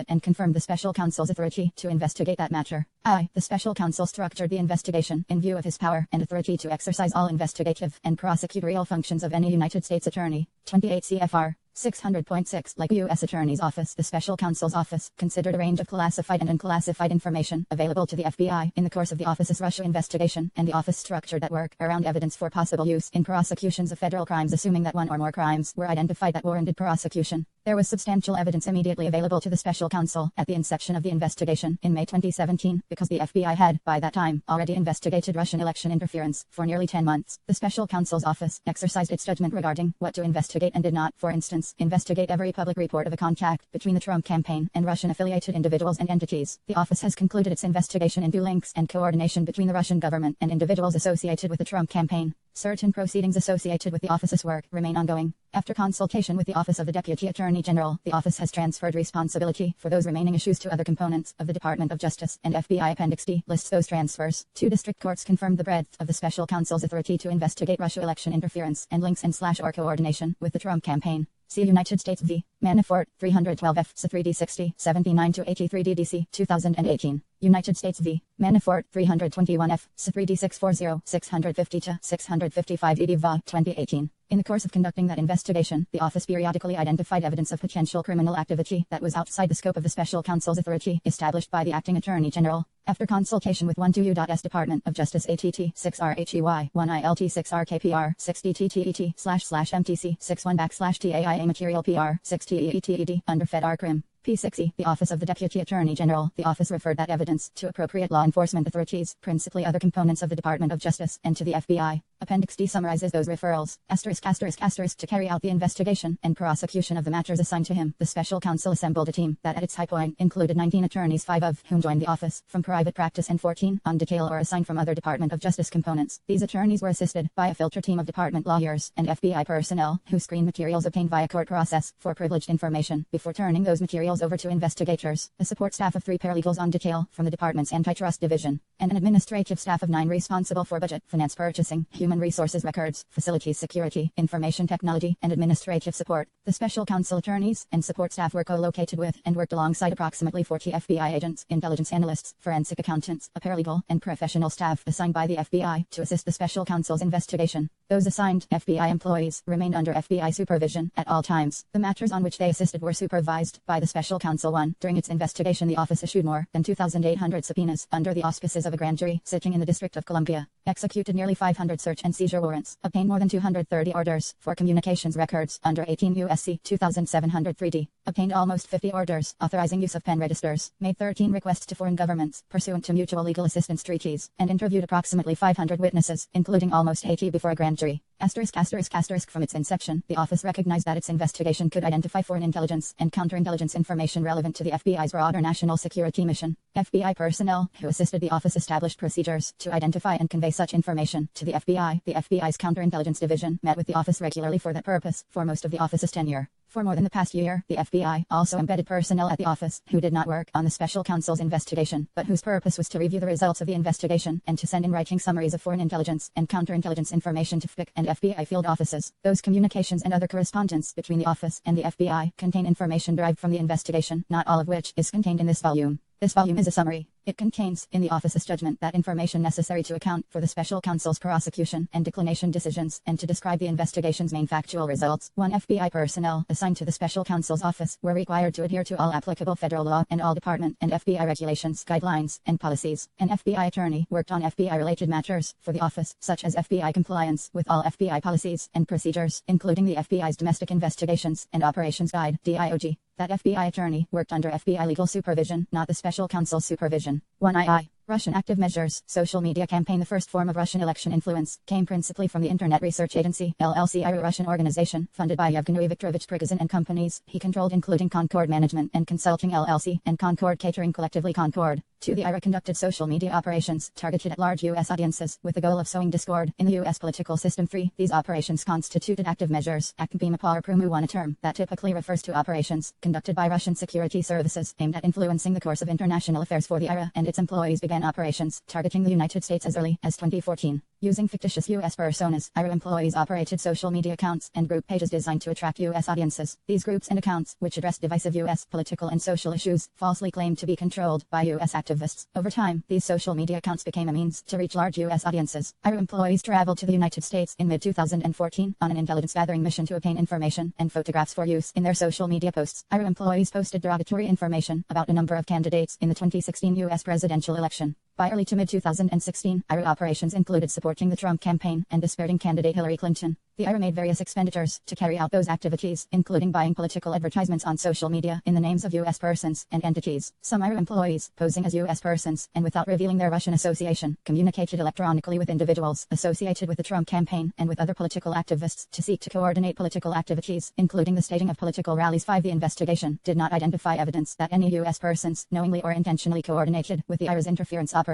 and confirmed the special counsel's authority to investigate that matter. The special counsel structured the investigation in view of his power and authority to exercise all investigative and prosecutorial functions of any United States attorney. 28 CFR 600.6 Like U.S. Attorney's Office, the Special Counsel's Office considered a range of classified and unclassified information available to the FBI in the course of the office's Russia investigation, and the office structured that work around evidence for possible use in prosecutions of federal crimes, assuming that one or more crimes were identified that warranted prosecution. There was substantial evidence immediately available to the special counsel at the inception of the investigation in May 2017, because the FBI had, by that time, already investigated Russian election interference for nearly 10 months. The special counsel's office exercised its judgment regarding what to investigate and did not. For instance, investigate every public report of a contact between the Trump campaign and Russian-affiliated individuals and entities. The office has concluded its investigation into links and coordination between the Russian government and individuals associated with the Trump campaign. Certain proceedings associated with the office's work remain ongoing. After consultation with the Office of the Deputy Attorney General, the office has transferred responsibility for those remaining issues to other components of the Department of Justice, and FBI Appendix D lists those transfers. 2 district courts confirmed the breadth of the special counsel's authority to investigate Russia election interference and links and/or coordination with the Trump campaign. See United States v. Manafort, 312 F. 3D60, 79-83 DDC, 2018. United States v. Manafort, 321 F. 3D640, 650-655 ED 2018. In the course of conducting that investigation, the office periodically identified evidence of potential criminal activity that was outside the scope of the special counsel's authority established by the acting attorney general. After consultation with 12U.S. Department of Justice ATT 6RHEY 1ILT 6RKPR 6DTTET//MTC 61/TAIA Material PR 6TEETED under FedR Crim. P6E, the Office of the Deputy Attorney General. The office referred that evidence to appropriate law enforcement authorities, principally other components of the Department of Justice, and to the FBI. Appendix D summarizes those referrals. To carry out the investigation and prosecution of the matters assigned to him, the special counsel assembled a team that at its high point included 19 attorneys, 5 of whom joined the office from private practice and 14 on detail or assigned from other Department of Justice components. These attorneys were assisted by a filter team of department lawyers and FBI personnel who screened materials obtained via court process for privileged information before turning those materials over to investigators. A support staff of 3 paralegals on detail from the department's antitrust division, and an administrative staff of 9 responsible for budget, finance, purchasing, human resources, records, facilities security, information technology, and administrative support. The special counsel attorneys and support staff were co-located with and worked alongside approximately 40 FBI agents, intelligence analysts, forensic accountants, a paralegal, and professional staff assigned by the FBI to assist the special counsel's investigation. Those assigned FBI employees remained under FBI supervision at all times. The matters on which they assisted were supervised by the special counsel. 1. During its investigation, the office issued more than 2,800 subpoenas under the auspices of a grand jury sitting in the District of Columbia, executed nearly 500 search and seizure warrants, obtained more than 230 orders for communications records under 18 U.S.C. 2703d, obtained almost 50 orders authorizing use of pen registers, made 13 requests to foreign governments pursuant to mutual legal assistance treaties, and interviewed approximately 500 witnesses, including almost 80 before a grand jury. From its inception, the office recognized that its investigation could identify foreign intelligence and counterintelligence information relevant to the FBI's broader national security mission. FBI personnel who assisted the office established procedures to identify and convey such information to the FBI. The FBI's counterintelligence division met with the office regularly for that purpose for most of the office's tenure. For more than the past year, the FBI also embedded personnel at the office who did not work on the special counsel's investigation, but whose purpose was to review the results of the investigation and to send in writing summaries of foreign intelligence and counterintelligence information to FBIC and FBI field offices. Those communications and other correspondence between the office and the FBI contain information derived from the investigation, not all of which is contained in this volume. This volume is a summary. It contains, in the office's judgment, that information necessary to account for the special counsel's prosecution and declination decisions, and to describe the investigation's main factual results. 1. FBI personnel assigned to the special counsel's office were required to adhere to all applicable federal law and all department and FBI regulations, guidelines, and policies. An FBI attorney worked on FBI-related matters for the office, such as FBI compliance with all FBI policies and procedures, including the FBI's Domestic Investigations and Operations Guide, DIOG. That FBI attorney worked under FBI legal supervision, not the special counsel's supervision. 1II. Russian active measures, social media campaign. The first form of Russian election influence came principally from the Internet Research Agency, LLC, a Russian organization, funded by Yevgeny Viktorovich Prigozhin and companies he controlled, including Concord Management and Consulting, LLC, and Concord Catering, collectively Concord. 2. The IRA conducted social media operations targeted at large U.S. audiences with the goal of sowing discord in the U.S. political system. 3. These operations constituted active measures, Akbima Prumu 1, a term that typically refers to operations conducted by Russian security services aimed at influencing the course of international affairs for the IRA and its employees began operations targeting the United States as early as 2014. Using fictitious U.S. personas, IRA employees operated social media accounts and group pages designed to attract U.S. audiences. These groups and accounts, which addressed divisive U.S. political and social issues, falsely claimed to be controlled by U.S. activists. Over time, these social media accounts became a means to reach large U.S. audiences. IRA employees traveled to the United States in mid-2014 on an intelligence-gathering mission to obtain information and photographs for use in their social media posts. IRA employees posted derogatory information about a number of candidates in the 2016 U.S. presidential election. By early to mid-2016, IRA operations included supporting the Trump campaign and disparaging candidate Hillary Clinton. The IRA made various expenditures to carry out those activities, including buying political advertisements on social media in the names of U.S. persons and entities. Some IRA employees, posing as U.S. persons and without revealing their Russian association, communicated electronically with individuals associated with the Trump campaign and with other political activists to seek to coordinate political activities, including the staging of political rallies. 5. The investigation did not identify evidence that any U.S. persons knowingly or intentionally coordinated with the IRA's interference operation.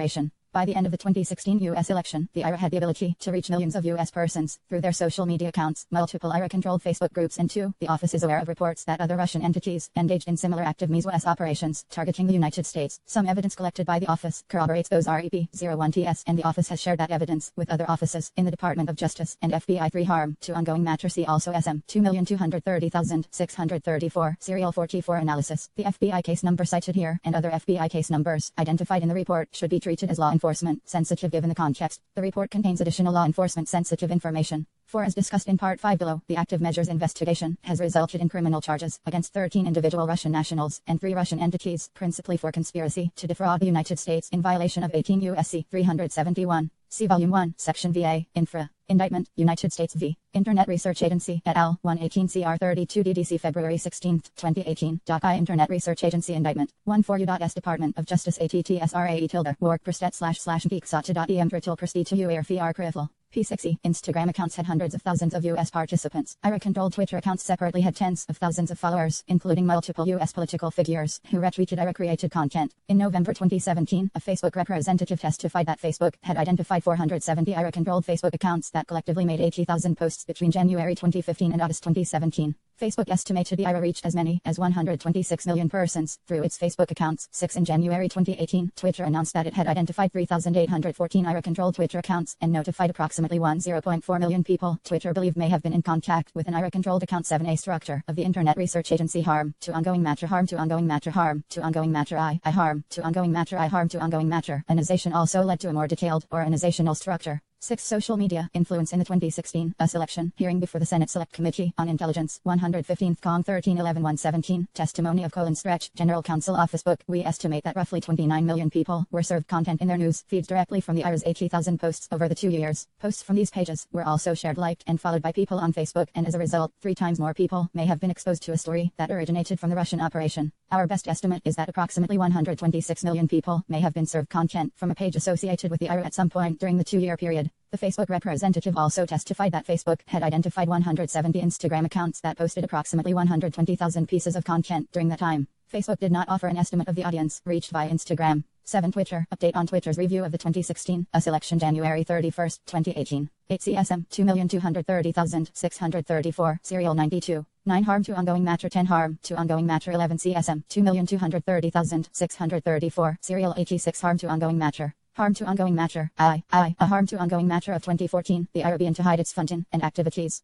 By the end of the 2016 U.S. election, the IRA had the ability to reach millions of U.S. persons through their social media accounts, multiple IRA-controlled Facebook groups, and 2. The office is aware of reports that other Russian entities engaged in similar active U.S. operations targeting the United States. Some evidence collected by the office corroborates those REP-01TS, and the office has shared that evidence with other offices in the Department of Justice and FBI. 3. Harm to ongoing matter. See also SM 2,230,634, Serial 44 analysis. The FBI case number cited here and other FBI case numbers identified in the report should be treated as law enforcement sensitive given the context. The report contains additional law enforcement sensitive information. 4. As discussed in Part 5 below, the active measures investigation has resulted in criminal charges against 13 individual Russian nationals and 3 Russian entities, principally for conspiracy to defraud the United States in violation of 18 U.S.C. 371. See Volume 1, Section VA, Infra. Indictment, United States v. Internet Research Agency, et al., 118 CR 32 DDC February 16, 2018. I Internet Research Agency Indictment, 14U.S Department of Justice ATTSRAE tilde, work prestet / geeksata.em tritle presti to UAR FR crifle. P6E, Instagram accounts had hundreds of thousands of U.S. participants. IRA-controlled Twitter accounts separately had tens of thousands of followers, including multiple U.S. political figures who retweeted IRA-created content. In November 2017, a Facebook representative testified that Facebook had identified 470 IRA-controlled Facebook accounts that collectively made 80,000 posts between January 2015 and August 2017. Facebook estimated the IRA reached as many as 126 million persons through its Facebook accounts. 6. In January 2018, Twitter announced that it had identified 3,814 IRA-controlled Twitter accounts and notified approximately 10.4 million people Twitter believed may have been in contact with an IRA-controlled account. 7. A structure of the Internet Research Agency. Harm to ongoing matter. Harm to ongoing matter. Harm to ongoing matter. I harm to ongoing matter. I harm to ongoing matter. Organization also led to a more detailed organizational structure. 6. Social media influence in the 2016 US election hearing before the Senate Select Committee on Intelligence. 115th Cong 13/11/117. Testimony of Colin Stretch, General Counsel Office Book. We estimate that roughly 29 million people were served content in their news feeds directly from the IRA's 80,000 posts over the 2 years. Posts from these pages were also shared, liked, and followed by people on Facebook, and as a result, 3 times more people may have been exposed to a story that originated from the Russian operation. Our best estimate is that approximately 126 million people may have been served content from a page associated with the IRA at some point during the 2-year period. The Facebook representative also testified that Facebook had identified 170 Instagram accounts that posted approximately 120,000 pieces of content during that time. Facebook did not offer an estimate of the audience reached by Instagram. 7. Twitter update on Twitter's review of the 2016 US election January 31, 2018. 8. CSM 2,230,634, Serial 92. 9. Harm to ongoing matter. 10. Harm to ongoing matter. 11. CSM 2,230,634, Serial 86. Harm to ongoing matter. Harm to ongoing matter. A harm to ongoing matter of 2014. The IRA began to hide its funding and activities.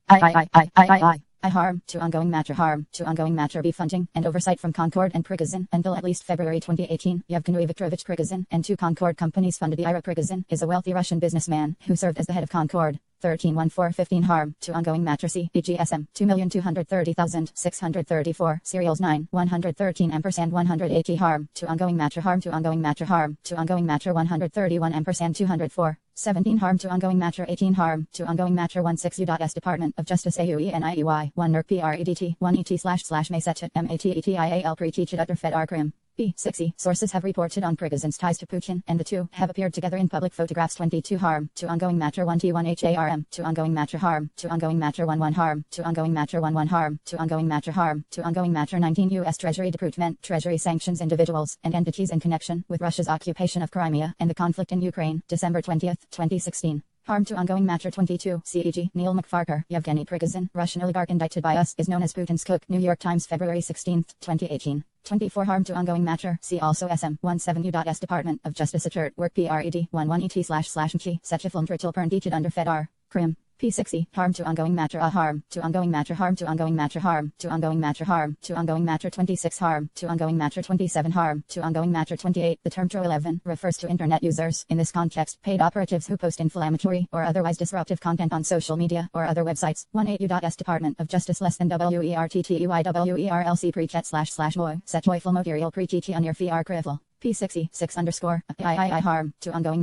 I harm to ongoing matter B funding and oversight from Concord and Prigozhin until at least February 2018. Yevgeny Viktorovich Prigozhin and two Concord companies funded the Ira. Prigozhin is a wealthy Russian businessman who served as the head of Concord. 131415 harm to ongoing matter C BGSM 2,230,634 serials 9 113 ampersand 180 harm to ongoing matter 131 ampersand 204 17 harm to ongoing matter 18 harm to ongoing matter 16 U.S. Department of Justice AUENIEY 1 NERC PREDT 1 ET / Masetet MATETIAL pre-teached under Fed Arkrim. B60 sources have reported on Prigozhin's ties to Putin, and the two have appeared together in public photographs. 22 harm to ongoing matter 1T1 HARM to ongoing matter harm to ongoing matter 11 harm to ongoing matter 11 harm to ongoing matter 19 U.S. Treasury Department Treasury sanctions individuals and entities in connection with Russia's occupation of Crimea and the conflict in Ukraine, December 20, 2016. Harm to ongoing matter 22 CEG Neil McFarker Yevgeny Prigozhin, Russian oligarch indicted by us, is known as Putin's cook. New York Times February 16, 2018. 24 harm to ongoing matter see also SM 17 U.S. Department of Justice Atert Work PRED 11 ET / MG Sechifilm Tritil Pernteached under Fed R. Krim. P60 harm to ongoing matter harm to ongoing matter harm to ongoing matter harm to ongoing matter harm to ongoing matter 26 harm to ongoing matter 27 harm to ongoing matter 28. The term TRO11 refers to internet users, in this context paid operatives who post inflammatory or otherwise disruptive content on social media or other websites. 18 U.S. Department of Justice less than WERTTEYWERLC pre-chat / moy set joyful material pre-teachy on your FR krivel. P60 6_ harm to ongoing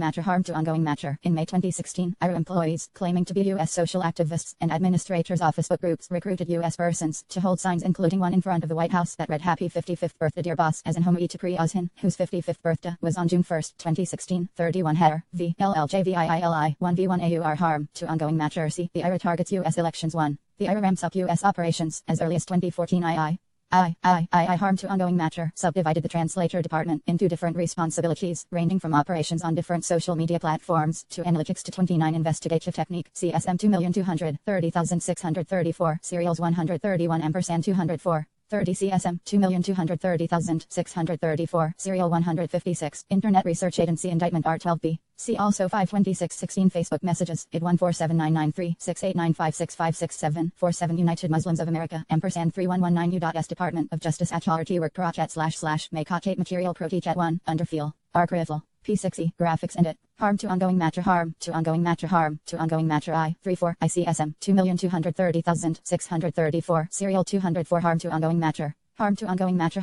matter. In May 2016, IRA employees claiming to be U.S. social activists and administrators' office book groups recruited U.S. persons to hold signs, including one in front of the White House that read "Happy 55th birthday, dear boss," as in homage to Prigozhin, whose 55th birthday was on June 1, 2016. 31 Hair V LLJVIILI 1V1 AUR harm to ongoing matter C. The IRA targets U.S. elections 1. The IRA ramps up U.S. operations as early as 2014. I harm to ongoing matter subdivided the translator department into different responsibilities, ranging from operations on different social media platforms to analytics to 29 investigative technique. CSM 2,230,634 serials 131 ampersand 204. 30 CSM 2,230,634 serial 156 Internet Research Agency indictment R12B. See also 52616 Facebook messages ID 147993689565747 United Muslims of America ampersand 3119 U.S. Department of Justice @RT work project / may contate material protechat 1 underfield archival. P60 graphics and it harm to ongoing matter harm to ongoing matter harm to ongoing matter I 34 ICSM 2,230,634 serial 204 harm to ongoing matter. Harm to ongoing matter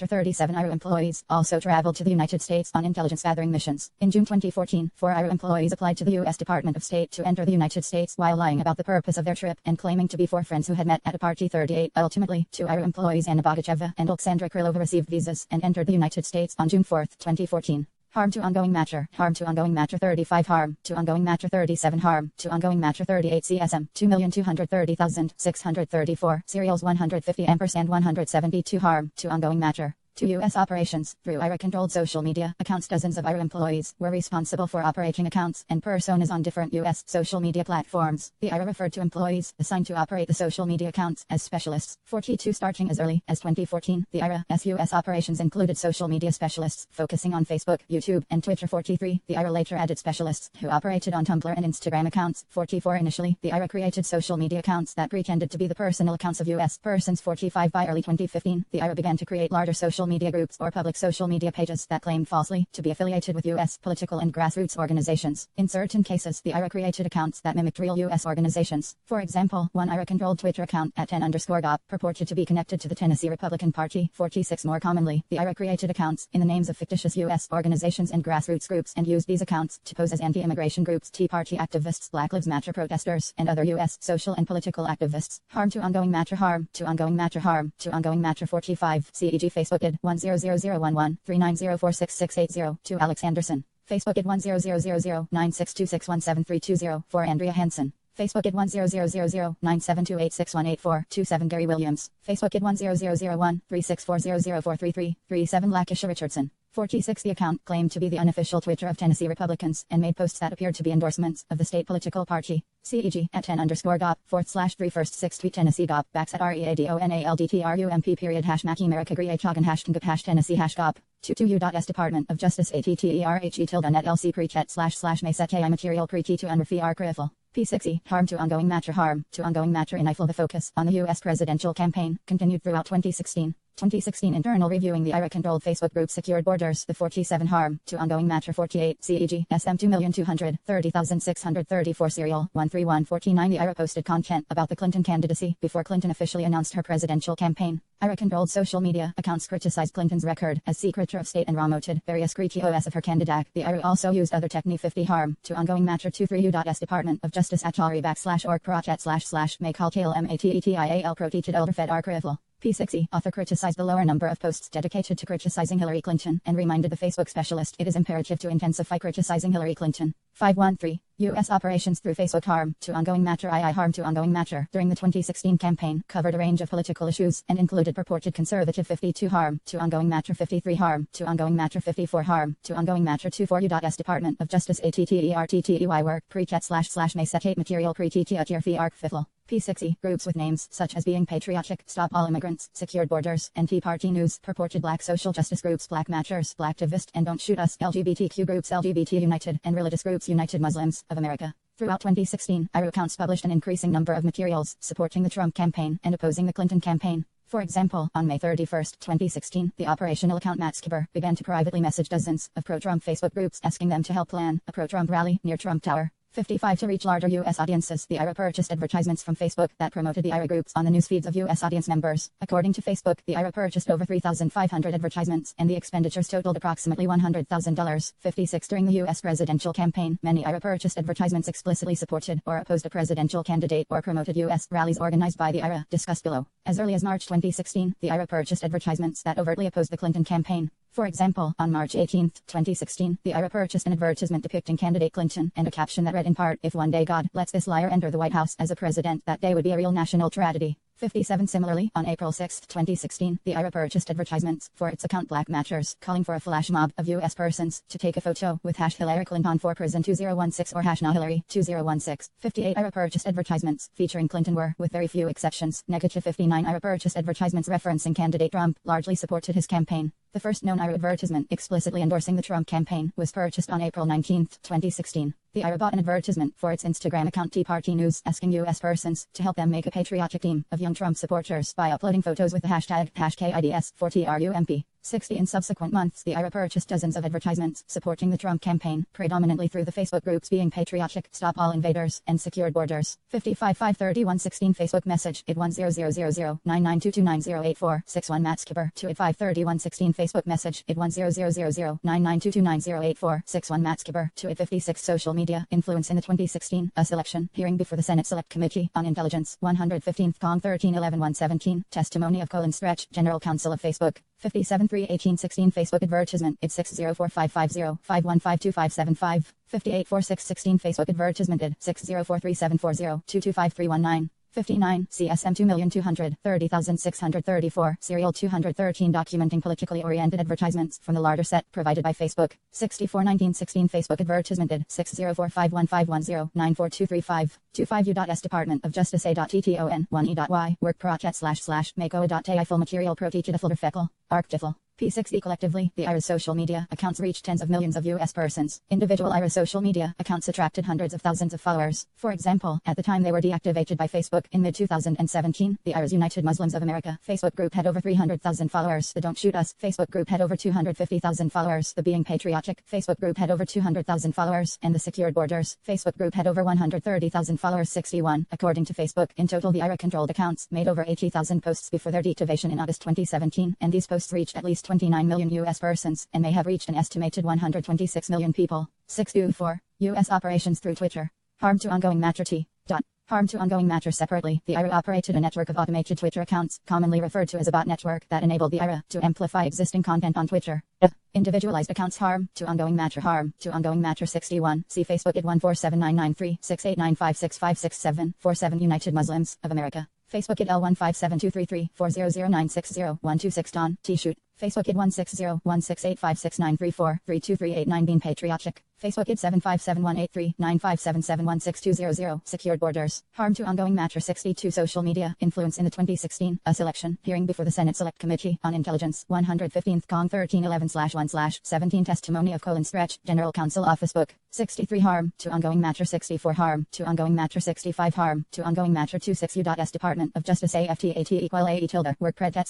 37 IRA employees also traveled to the United States on intelligence gathering missions. In June 2014, 4 IRA employees applied to the U.S. Department of State to enter the United States while lying about the purpose of their trip and claiming to be 4 friends who had met at a party. 38 Ultimately, 2 IRA employees Anna Bogacheva and Alexandra Krylova received visas and entered the United States on June 4, 2014. Harm to ongoing matter 35 harm to ongoing matter 37 harm to ongoing matter 38 CSM 2,230,634 serials 150 ampersand 172 harm to ongoing matter. To U.S. operations through IRA-controlled social media accounts. Dozens of IRA employees were responsible for operating accounts and personas on different U.S. social media platforms. The IRA referred to employees assigned to operate the social media accounts as specialists. 42 starting as early as 2014. The IRA's U.S. operations included social media specialists focusing on Facebook, YouTube, and Twitter. 43. The IRA later added specialists who operated on Tumblr and Instagram accounts. 44. Initially, the IRA created social media accounts that pretended to be the personal accounts of U.S. persons. 45. By early 2015, the IRA began to create larger social media groups or public social media pages that claimed falsely to be affiliated with U.S. political and grassroots organizations. In certain cases, the IRA created accounts that mimicked real U.S. organizations. For example, one IRA-controlled Twitter account at 10_GOP purported to be connected to the Tennessee Republican Party. 46. More commonly, the IRA created accounts in the names of fictitious U.S. organizations and grassroots groups and used these accounts to pose as anti-immigration groups, Tea Party activists, Black Lives Matter protesters, and other U.S. social and political activists. Harm to ongoing matter harm to ongoing matter harm to ongoing matter. 45. CEG Facebook ID 1001139046680 to Alex Anderson. Facebook ID 1000096261732 for Andrea Hansen. Facebook ID 1000097286184 27 Gary Williams. Facebook ID 1000136400433 37 Lakeisha Richardson. 46. The account claimed to be the unofficial Twitter of Tennessee Republicans and made posts that appeared to be endorsements of the state political party. CEG at 10_GOP /3 first 6 tweet Tennessee GOP backs at READONALDTRUMP period hash Mackie America Grie Chogan hash Tngap hash Tennessee hash GOP. 22 U.S. Department of Justice ATTERHE tilde net LC pre-chat // may set AI material pre-key to unrefi R critical. P6E, harm to ongoing matter. Harm to ongoing matter in IFL. The focus on the U.S. presidential campaign continued throughout 2016. 2016 internal reviewing the IRA-controlled Facebook group secured borders. The 47 harm to ongoing matter. 48 CEG SM 2,230,634 serial 13149. The IRA posted content about the Clinton candidacy before Clinton officially announced her presidential campaign. IRA-controlled social media accounts criticized Clinton's record as Secretary of State and promoted various critiques of her candidate. The IRA also used other technique. 50 harm to ongoing matter. 23U.S. Department of Justice @org/org project / may call tail matetial protected elder fed archival. P6E author criticized the lower number of posts dedicated to criticizing Hillary Clinton and reminded the Facebook specialist it is imperative to intensify criticizing Hillary Clinton. 513 U.S. operations through Facebook. Harm to ongoing matter. II harm to ongoing matter during the 2016 campaign covered a range of political issues and included purported conservative. 52 harm to ongoing matter. 53 harm to ongoing matter. 54 harm to ongoing matter. 24U.S. Department of Justice ATTERTTEY work pre-chat / may set hate material pre-TT at your fee arc fifle. P6E groups with names such as Being Patriotic, Stop All Immigrants, Secured Borders, and Tea Party News, purported black social justice groups, Black Matters, Blacktivist, and Don't Shoot Us, LGBTQ groups, LGBT United, and religious groups, United Muslims of America. Throughout 2016, IRA accounts published an increasing number of materials supporting the Trump campaign and opposing the Clinton campaign. For example, on May 31, 2016, the operational account Matt Skipper began to privately message dozens of pro-Trump Facebook groups asking them to help plan a pro-Trump rally near Trump Tower. 55 to reach larger U.S. audiences. The IRA purchased advertisements from Facebook that promoted the IRA groups on the news feeds of U.S. audience members. According to Facebook, the IRA purchased over 3,500 advertisements, and the expenditures totaled approximately $100,000. 56 during the U.S. presidential campaign, many IRA purchased advertisements explicitly supported or opposed a presidential candidate or promoted U.S. rallies organized by the IRA, discussed below. As early as March 2016, the IRA purchased advertisements that overtly opposed the Clinton campaign. For example, on March 18, 2016, the IRA purchased an advertisement depicting candidate Clinton and a caption that read in part, "If one day God lets this liar enter the White House as a president, that day would be a real national tragedy." 57 Similarly, on April 6, 2016, the IRA purchased advertisements for its account Black Matters, calling for a flash mob of U.S. persons to take a photo with #Hillary Clinton for prison 2016 or #NoHillary 2016. 58 IRA purchased advertisements featuring Clinton were, with very few exceptions, negative. 59 IRA purchased advertisements referencing candidate Trump largely supported his campaign. The first known IRA advertisement explicitly endorsing the Trump campaign was purchased on April 19, 2016. The IRA bought an advertisement for its Instagram account Tea Party News asking U.S. persons to help them make a patriotic team of young Trump supporters by uploading photos with the hashtag #KIDS4TRUMP. 60 in subsequent months, the IRA purchased dozens of advertisements supporting the Trump campaign, predominantly through the Facebook groups Being Patriotic, Stop All Invaders, and Secured Borders. 55 53116 Facebook message, id10009922908461 Matt Skipper. 285 3116 Facebook message, id10009922908461 Matt Skipper. 256 social media influence in the 2016 US election hearing before the Senate Select Committee on Intelligence. 115th Cong 1311-117 testimony of Colin Stretch, General Counsel of Facebook. 57 3/18/16 Facebook advertisement, id 6045505152575. 58 4616 Facebook advertisement, id 6043740225319. 59 CSM 2,230,634 serial 213 documenting politically oriented advertisements from the larger set provided by Facebook. 64 1916 Facebook advertisement, id 6045151094235. 25U.S. Department of Justice A.TTON1E.Y work project / mako.ta full material protected folder feckle arctiful. P6E collectively, the IRA social media accounts reached tens of millions of U.S. persons. Individual IRA social media accounts attracted hundreds of thousands of followers. For example, at the time they were deactivated by Facebook in mid-2017, the IRA's United Muslims of America Facebook group had over 300,000 followers. The Don't Shoot Us Facebook group had over 250,000 followers. The Being Patriotic Facebook group had over 200,000 followers. And the Secured Borders Facebook group had over 130,000 followers. 61. According to Facebook, in total the IRA-controlled accounts made over 80,000 posts before their deactivation in August 2017, and these posts reached at least 29 million U.S. persons, and may have reached an estimated 126 million people. 624. U.S. operations through Twitter. Harm to ongoing matter. Harm to ongoing matter. Separately, the IRA operated a network of automated Twitter accounts, commonly referred to as a bot network, that enabled the IRA to amplify existing content on Twitter. Individualized accounts. Harm to ongoing matter. Harm to ongoing matter. 61. See Facebook at 14799368956566747 United Muslims of America. Facebook at L1572334009601261 T-Shoot. Facebook id 160-1685693432389 Being patriotic. Facebook id 7571839577162000 Secured borders. Harm to ongoing matter 62 Social media influence in the 2016 US election. Hearing before the Senate Select Committee on Intelligence 115th Cong 1311/1/17 Testimony of Stretch General Counsel Office Book 63 Harm to ongoing matter 64 Harm to ongoing matter 65 Harm to ongoing matter 26 U.S. Department of Justice AFTAT equal AE tilde work predet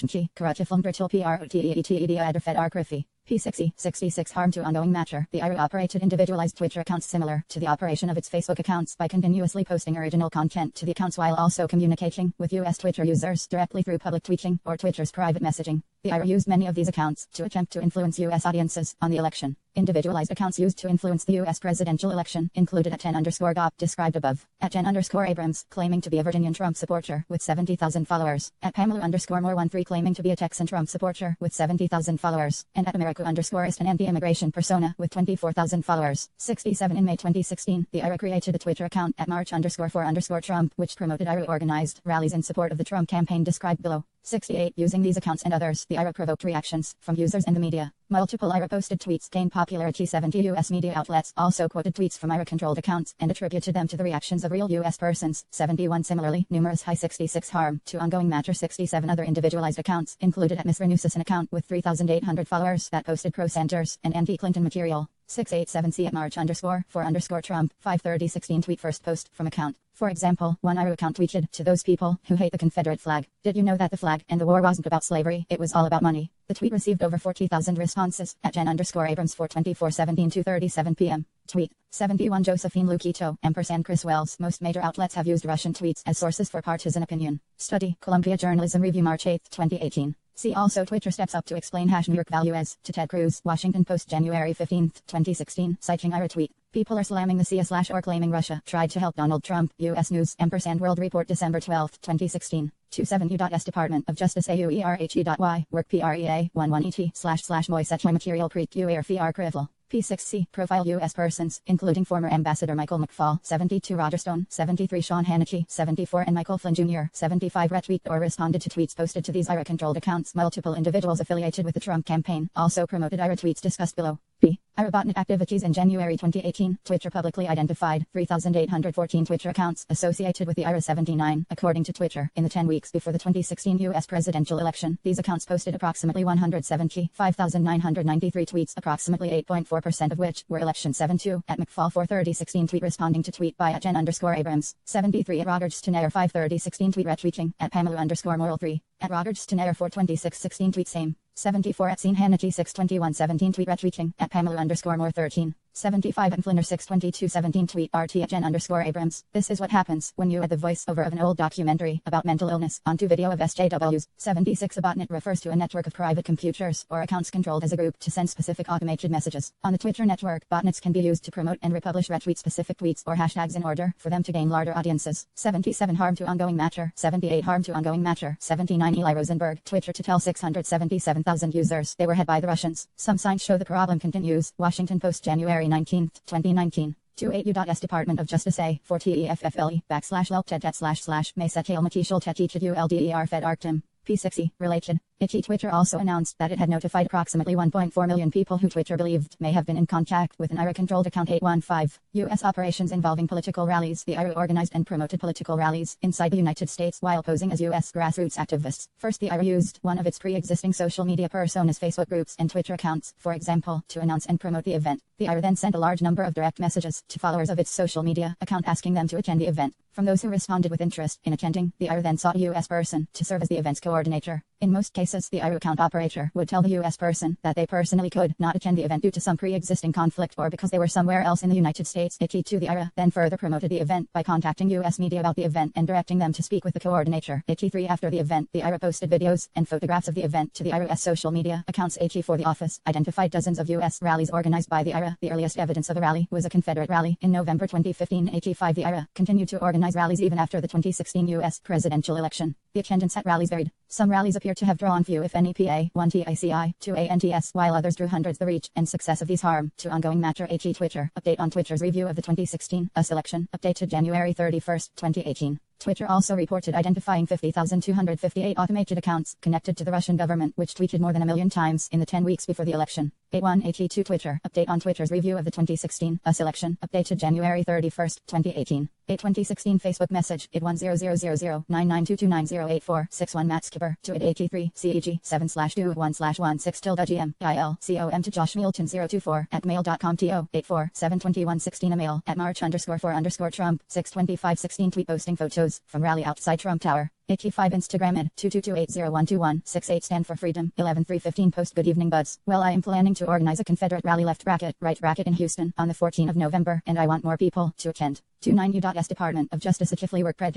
/ key Karatifilm Brittle PROTEETED Adderfed Arcrifi P60 66 Harm to ongoing matter. The IRA operated individualized Twitter accounts similar to the operation of its Facebook accounts by continuously posting original content to the accounts while also communicating with US Twitter users directly through public tweeting or Twitter's private messaging. The IRA used many of these accounts to attempt to influence US audiences on the election. Individualized accounts used to influence the US presidential election included @10_GOP described above, @Jen_Abrams claiming to be a Virginian Trump supporter with 70,000 followers, @Pamela_More13 claiming to be a Texan Trump supporter with 70,000 followers, and @America_ist an anti-immigration persona with 24,000 followers. 67 In May 2016, the IRA created a Twitter account @March_for_Trump which promoted IRA organized rallies in support of the Trump campaign described below. 68 Using these accounts and others, the IRA provoked reactions from users and the media. Multiple IRA posted tweets gained popularity. 70 U.S. media outlets also quoted tweets from IRA-controlled accounts and attributed them to the reactions of real U.S. persons. 71 Similarly, numerous high 66 Harm to ongoing matter 67 other individualized accounts included Miss Renusis, an account with 3,800 followers that posted pro-Sanders and anti-Clinton material. 687 C @March_for_Trump 5/30/16 tweet first post from account. For example, one IRA account tweeted to those people who hate the Confederate flag, "Did you know that the flag and the war wasn't about slavery, it was all about money?" The tweet received over 40,000 responses @Jen_Abrams for 24/17 2:37 p.m. Tweet 71 Josephine Lukito & Chris Wells. Most major outlets have used Russian tweets as sources for partisan opinion. Study Columbia Journalism Review March 8, 2018. See also Twitter steps up to explain #New York values to Ted Cruz. Washington Post January 15, 2016. Citing IRA tweet. People are slamming the CIA/or claiming Russia tried to help Donald Trump. U.S. News & World Report December 12, 2016. 27 U.S. Department of Justice AUERHE.Y Work PREA 11ET / Moisetchoi Material Pre-QR Krivel. P6C Profile U.S. persons, including former Ambassador Michael McFaul, 72 Roger Stone, 73 Sean Hannity, 74 and Michael Flynn Jr., 75 retweeted or responded to tweets posted to these IRA-controlled accounts. Multiple individuals affiliated with the Trump campaign also promoted IRA tweets discussed below. B. IRA botnet activities in January 2018. Twitter publicly identified 3,814 Twitter accounts associated with the IRA 79, according to Twitter. In the 10 weeks before the 2016 U.S. presidential election, these accounts posted approximately 175,993 tweets, approximately 8.4% of which were election 72 @McFaul 4/30/16 tweet responding to tweet by @Jen_Abrams. 73 @RogersTonair 5/30/16 tweet retweeting @Pamela_Moral3 @RogersTonair 4/26/16 tweet same. 74 @Scene Hannity 6/21/17 tweet retweeting @Pamela_More13. 75 and Flinner 6/22/17 tweet RT @Jen_Abrams. This is what happens when you add the voiceover of an old documentary about mental illness onto video of SJWs. 76 A botnet refers to a network of private computers or accounts controlled as a group to send specific automated messages. On the Twitter network, botnets can be used to promote and republish retweet specific tweets or hashtags in order for them to gain larger audiences. 77 Harm to ongoing matter. 78 Harm to ongoing matter. 79 Eli Rosenberg. Twitter to tell 677,000 users they were had by the Russians. Some signs show the problem continues. Washington Post January 19, 2019. 28 U.S. Department of Justice A40EFFLE /LTET/ Mesetale Matishal Tetechid ULDER Fed Arctim. P60, related. Twitter also announced that it had notified approximately 1.4 million people who Twitter believed may have been in contact with an IRA-controlled account. 815. U.S. operations involving political rallies. The IRA organized and promoted political rallies inside the United States while posing as U.S. grassroots activists. First, the IRA used one of its pre-existing social media personas, Facebook groups, and Twitter accounts, for example, to announce and promote the event. The IRA then sent a large number of direct messages to followers of its social media account asking them to attend the event. From those who responded with interest in attending, the IRA then sought a U.S. person to serve as the event's coordinator. In most cases, the IRA account operator would tell the U.S. person that they personally could not attend the event due to some pre-existing conflict or because they were somewhere else in the United States. The IRA then further promoted the event by contacting U.S. media about the event and directing them to speak with the coordinator. 3 After the event, the IRA posted videos and photographs of the event to the IRA's social media accounts. 4 The office identified dozens of U.S. rallies organized by the IRA. The earliest evidence of a rally was a Confederate rally in November 2015. 5 The IRA continued to organize rallies even after the 2016 U.S. presidential election. The attendance at rallies varied. Some rallies appear to have drawn few if any PA, 1 TICI, 2 ANTS, while others drew hundreds. The reach and success of these harm to ongoing matter. Twitter. Update on Twitter's review of the 2016 US election, updated January 31, 2018. Twitter also reported identifying 50,258 automated accounts connected to the Russian government, which tweeted more than 1 million times in the 10 weeks before the election. 8182 Twitter update on Twitter's review of the 2016 US election, updated January 31, 2018. 2016 Facebook message, id10009922908461 Matt Skipper, to id83, CEG, 7/21/16 GM, IL, COM to Josh Middleton 024, at mail.com TO, 84, 7/21/16 email, at March_4_Trump, 6/25/16 tweet posting photos, from rally outside Trump Tower. 85 Instagram id 222802121 68 stand for freedom 11/3/15 post good evening buds. Well, I am planning to organize a Confederate rally left bracket right bracket in Houston on the 14th of November, and I want more people to attend. 29U.S Department of Justice Chifley work pred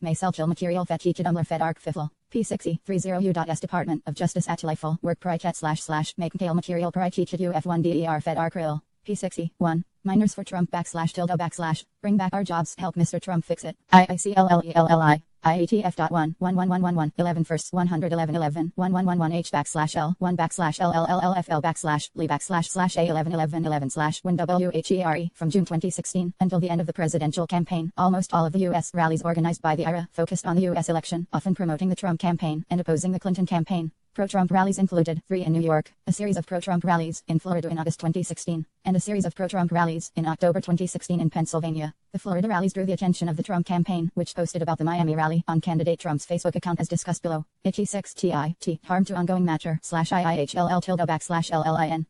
/ may sell kill material fetch umler fed arc fifle. P60 30U.S Department of Justice at Lifel work priket / make kill material priket UF1DER fed arc rill. P60 1 miners for Trump / bring back our jobs, help Mr. Trump fix it. IICLLELLI IATF.1 11 first 111 H /L 1 /LLLFL /Lee / A11 win WHERE from June 2016 until the end of the presidential campaign. Almost all of the U.S. rallies organized by the IRA focused on the U.S. election, often promoting the Trump campaign and opposing the Clinton campaign. Pro-Trump rallies included 3 in New York, a series of pro-Trump rallies in Florida in August 2016, and a series of pro-Trump rallies in October 2016 in Pennsylvania. The Florida rallies drew the attention of the Trump campaign, which posted about the Miami rally on candidate Trump's Facebook account as discussed below. 86 TIT harm to ongoing matter /IIHLL_LLIN.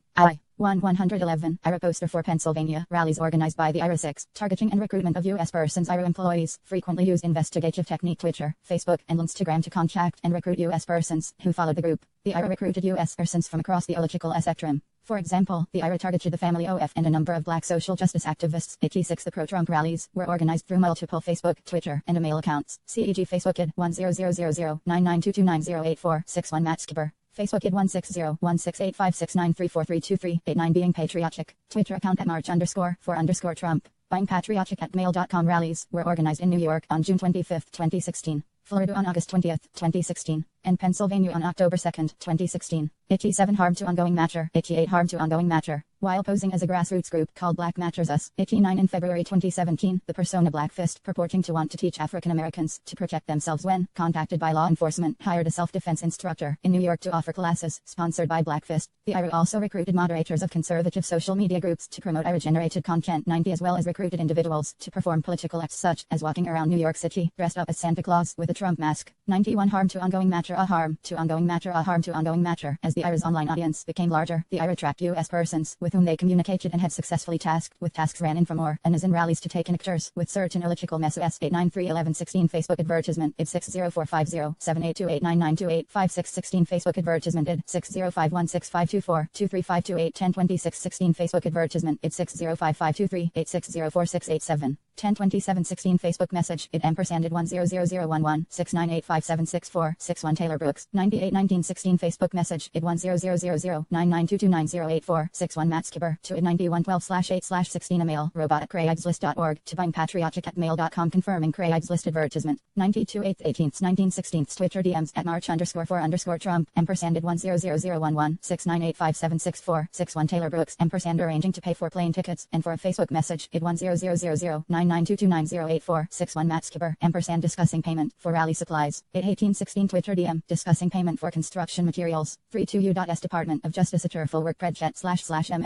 111 IRA poster for Pennsylvania rallies organized by the IRA 6, targeting and recruitment of U.S. persons. IRA employees frequently use investigative technique Twitter, Facebook, and Instagram to contact and recruit U.S. persons who followed the group. The IRA recruited U.S. persons from across the political spectrum. For example, the IRA targeted the family of and a number of black social justice activists. 86 The pro-Trump rallies were organized through multiple Facebook, Twitter, and email accounts. CEG Facebook id 100009922908461 Matt Skipper. Facebook id 1601685693433 89 being patriotic. Twitter account at March_4_Trump. Buying patriotic at mail.com rallies were organized in New York on June 25, 2016. Florida on August 20, 2016, and Pennsylvania on October 2, 2016. 87 harm to ongoing matter 88 harm to ongoing matter. While posing as a grassroots group called Black Matters Us. 89 in February 2017, the persona Black Fist, purporting to want to teach African Americans to protect themselves when contacted by law enforcement, hired a self-defense instructor in New York to offer classes sponsored by Black Fist. The IRA also recruited moderators of conservative social media groups to promote IRA-generated content. 90 as well as recruited individuals to perform political acts such as walking around New York City dressed up as Santa Claus with a Trump mask. 91 harm to ongoing matter a harm to ongoing matter a harm to ongoing matter. As the IRA's online audience became larger, the IRA tracked U.S. persons with whom they communicated and had successfully tasked with tasks ran in for more and as in rallies to take in pictures with certain illogical messages. 8931116 Facebook advertisement id 6045078289928 5616 Facebook advertisement id 6051652423528 102616 Facebook advertisement id 6055238604687 102716 Facebook message id ampersand id 1000116985764 61 Taylor Brooks. 981916 Facebook message id 1000099229084 61 Matt Skipper. To id 9112/8/16 email robot@craigslist.org. To buying patriotic at mail.com confirming Craigslist advertisement. 92 8th 18th 1916 Twitter DMs at March_4_Trump ampersand id 1000169857646 61 Taylor Brooks ampersand arranging to pay for plane tickets and for a Facebook message id 1000099229084 61 Matt Skipper ampersand discussing payment for rally supplies. 1816 Twitter DM discussing payment for construction materials. 32U.S Department of Justice Turful work predchat /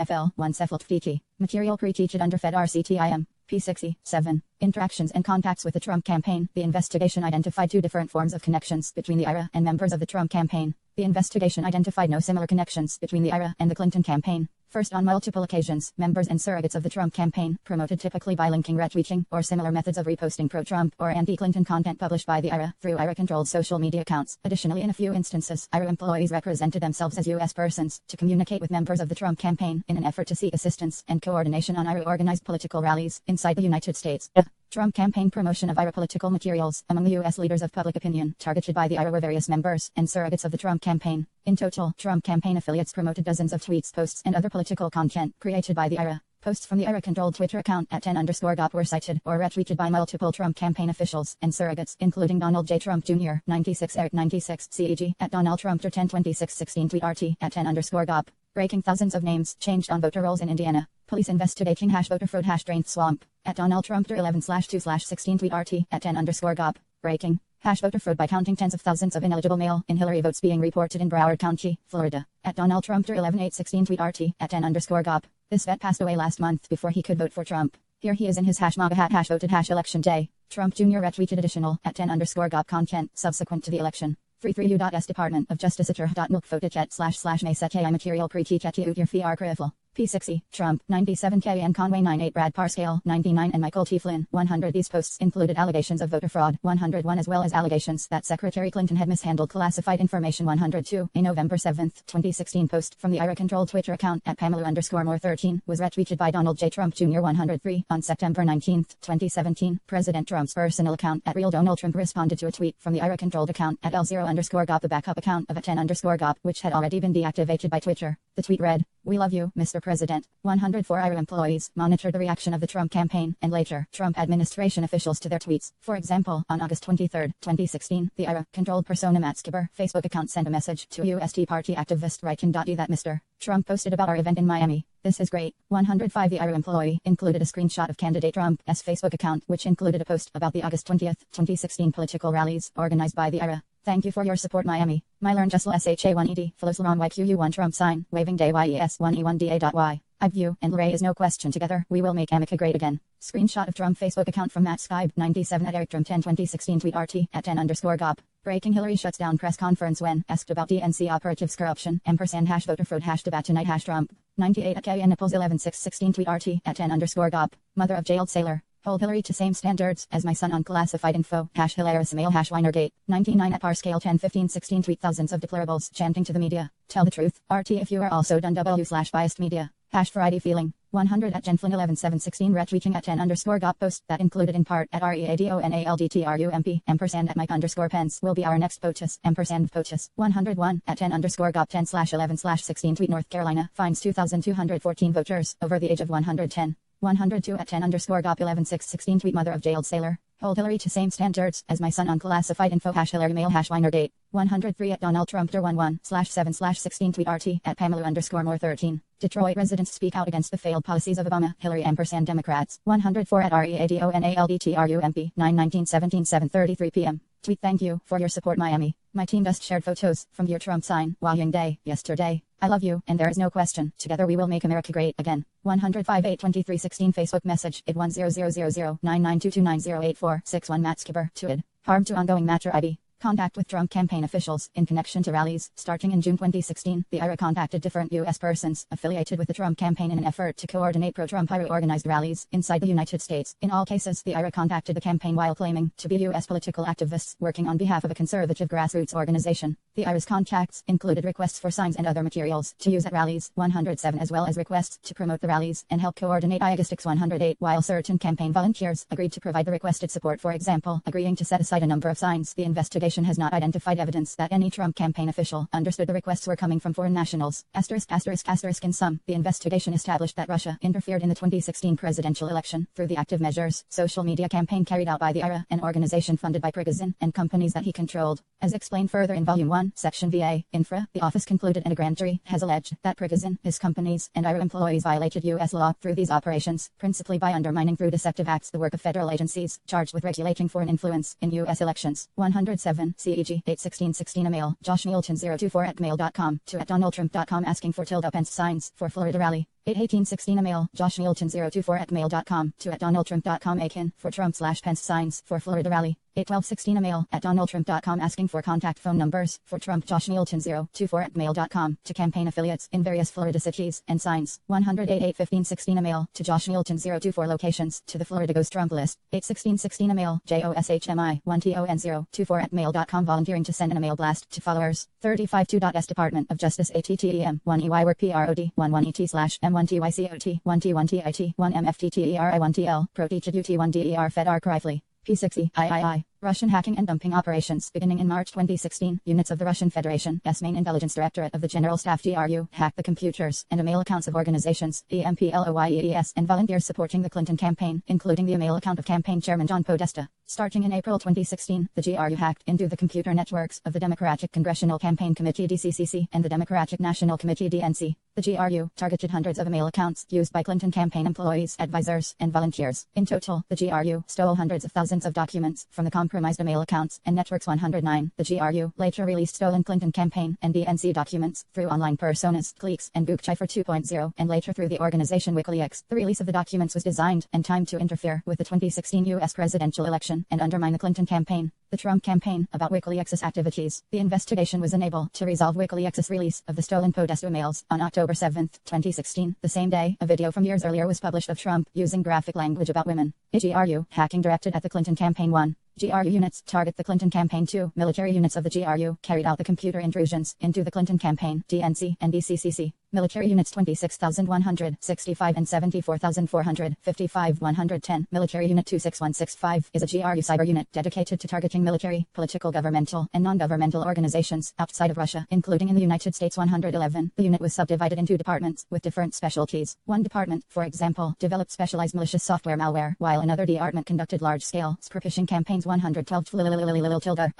MFL 1 Cephalft PT material pre-teached under Fed RCTIM. P60 7 interactions and contacts with the Trump campaign. The investigation identified 2 different forms of connections between the IRA and members of the Trump campaign. The investigation identified no similar connections between the IRA and the Clinton campaign. First, on multiple occasions, members and surrogates of the Trump campaign, promoted typically by linking, retweeting, or similar methods of reposting pro-Trump or anti-Clinton content published by the IRA through IRA-controlled social media accounts. Additionally, in a few instances, IRA employees represented themselves as U.S. persons to communicate with members of the Trump campaign in an effort to seek assistance and coordination on IRA-organized political rallies inside the United States. Trump campaign promotion of IRA political materials among the U.S. leaders of public opinion targeted by the IRA were various members and surrogates of the Trump campaign. In total, Trump campaign affiliates promoted dozens of tweets, posts, and other political content created by the IRA. Posts from the IRA-controlled Twitter account at 10_GOP were cited or retweeted by multiple Trump campaign officials and surrogates, including Donald J. Trump Jr., 96 Eric 96 CEG, at Donald Trump 102616 tweet RT, at 10_GOP. Breaking thousands of names changed on voter rolls in Indiana. Police investigating voter fraud drained swamp. At Donald Trump 11/2/16 tweet RT at 10_gop. Breaking. Voter fraud by counting tens of thousands of ineligible mail-in Hillary votes being reported in Broward County, Florida. At Donald Trump 11/8/16 tweet RT at 10_gop. This vet passed away last month before he could vote for Trump. Here he is in his MAGA hat voted election day. Trump Jr. retweeted additional at 10_gop content subsequent to the election. 33U.S Department of Justice //Mayset material pre-teachet your critical. P60, Trump, 97K and Conway 98 Brad Parscale, 99 and Michael T. Flynn, 100. These posts included allegations of voter fraud, 101 as well as allegations that Secretary Clinton had mishandled classified information 102. A November 7, 2016 post from the IRA-controlled Twitter account at Pamela_more13 was retweeted by Donald J. Trump Jr. 103. On September 19, 2017, President Trump's personal account at Real Donald Trump responded to a tweet from the IRA-controlled account at L0_gop, the backup account of at 10_gop, which had already been deactivated by Twitter. The tweet read, "We love you, Mr. President." 104 IRA employees monitored the reaction of the Trump campaign and later Trump administration officials to their tweets. For example, on August 23, 2016, the IRA-controlled persona Matt Skipper Facebook account sent a message to US Tea Party activist writing.u that Mr. Trump posted about our event in Miami. This is great. 105 The IRA employee included a screenshot of candidate Trump's Facebook account, which included a post about the August 20, 2016 political rallies organized by the IRA. Thank you for your support, Miami. Mylearn Jessel SHA1ED, follows Laron YQU1 Trump sign, waving day YES1E1DA.Y. I view and Ray is no question together, we will make Amica great again. Screenshot of Trump Facebook account from Matt Skybe, 97 at Eric Trump 10 2016 tweet RT at 10_gop. Breaking Hillary shuts down press conference when asked about DNC operatives corruption, &voter fraud #debate tonight #Trump. 98 at KN Nipples 11/6/16 tweet RT at 10_gop. Mother of jailed sailor. Hold Hillary to same standards as my son on classified info. #hilarious email #Weinergate. 99 at Parscale 10/15/16 tweet thousands of deplorables chanting to the media. Tell the truth. RT if you are also done w/biased media. #variety feeling. 100 at Jenflin 11/7/16 retweeting at 10_gop post that included in part at READONALDTRUMP & at Mike_Pence will be our next POTUS &POTUS. 101 at 10_gop 10/11/16 tweet North Carolina finds 2,214 voters over the age of 110. 102 at 10_gop 11/6/16 tweet mother of jailed sailor. Hold Hillary to same standards as my son on classified info. #Hillary mail #Weinergate. 103 at Donald Trump 11/7/16 tweet RT at Pamela_more13. Detroit residents speak out against the failed policies of Obama, Hillary & Democrats. 104 at READONALDTRUMP. 9/19/17 7:33 p.m. Tweet thank you for your support, Miami. My team just shared photos from your Trump sign Wyoming Day yesterday. I love you, and there is no question. Together we will make America great again. 105 8/23/16 Facebook message at 10000992290846 Matt Skipper tweeted. Harm to ongoing matter IB. Contact with Trump campaign officials in connection to rallies. Starting in June 2016, the IRA contacted different U.S. persons affiliated with the Trump campaign in an effort to coordinate pro-Trump IRA-organized rallies inside the United States. In all cases, the IRA contacted the campaign while claiming to be U.S. political activists working on behalf of a conservative grassroots organization. The IRA's contacts included requests for signs and other materials to use at rallies. 107 as well as requests to promote the rallies and help coordinate August 108, while certain campaign volunteers agreed to provide the requested support, for example, agreeing to set aside a number of signs. The investigation has not identified evidence that any Trump campaign official understood the requests were coming from foreign nationals. ******. In sum, the investigation established that Russia interfered in the 2016 presidential election through the active measures social media campaign carried out by the IRA, an organization funded by Prigozhin and companies that he controlled. As explained further in Volume 1, Section VA, Infra, the office concluded and a grand jury has alleged that Prigozhin, his companies, and IRA employees violated U.S. law through these operations, principally by undermining through deceptive acts the work of federal agencies charged with regulating foreign influence in U.S. elections. 107 CEG 8/16/16 email Josh Nielsen 024 at mail.com to at donaldtrump.com asking for Pence signs for Florida rally. 8/18/16 email Josh Nielsen 024 at mail.com to at donaldtrump.com akin for Trump/Pence signs for Florida rally. 8/12/16 email at donaldtrump.com asking for contact phone numbers for Trump. Josh Nielsen 024 at mail.com to campaign affiliates in various Florida cities and signs. 108 8/15/16 email to Josh Nielsen 024 locations to the Florida Goes Trump list. 8/16/16 email JOSHMI 1TON 024 at mail.com volunteering to send an email blast to followers. 35 2.S Department of Justice ATTEM 1EY work PROD 11ET/M1TYCOT 1T1TIT 1MFTTERI 1TL Pro Teach UT 1DER Fed Arc Rifley. P60 III Russian hacking and dumping operations. Beginning in March 2016, units of the Russian Federation's main intelligence directorate of the General Staff GRU hacked the computers and email accounts of organizations, EMPLOYEES, and volunteers supporting the Clinton campaign, including the email account of campaign chairman John Podesta. Starting in April 2016, the GRU hacked into the computer networks of the Democratic Congressional Campaign Committee DCCC and the Democratic National Committee DNC. The GRU targeted hundreds of email accounts used by Clinton campaign employees, advisors, and volunteers. In total, the GRU stole hundreds of thousands of documents from the compromised email accounts and networks 109. The GRU later released stolen Clinton campaign and DNC documents through online personas, cliques, and Bookcipher 2.0, and later through the organization WikiLeaks. The release of the documents was designed and timed to interfere with the 2016 U.S. presidential election and undermine the Clinton campaign. The Trump campaign about WikiLeaks' activities. The investigation was unable to resolve WikiLeaks' release of the stolen Podesta emails on October 7, 2016. The same day, a video from years earlier was published of Trump using graphic language about women. GRU hacking directed at the Clinton campaign. 1. GRU units target the Clinton campaign. 2. Military units of the GRU carried out the computer intrusions into the Clinton campaign, DNC, and DCCC. Military units 26,165 and 74,455. 110. Military Unit 26165 is a GRU cyber unit dedicated to targeting military, political, governmental, and non-governmental organizations outside of Russia, including in the United States. 111. The unit was subdivided in 2 departments with different specialties. One department, for example, developed specialized malicious software malware, while another department conducted large-scale phishing campaigns. 112. A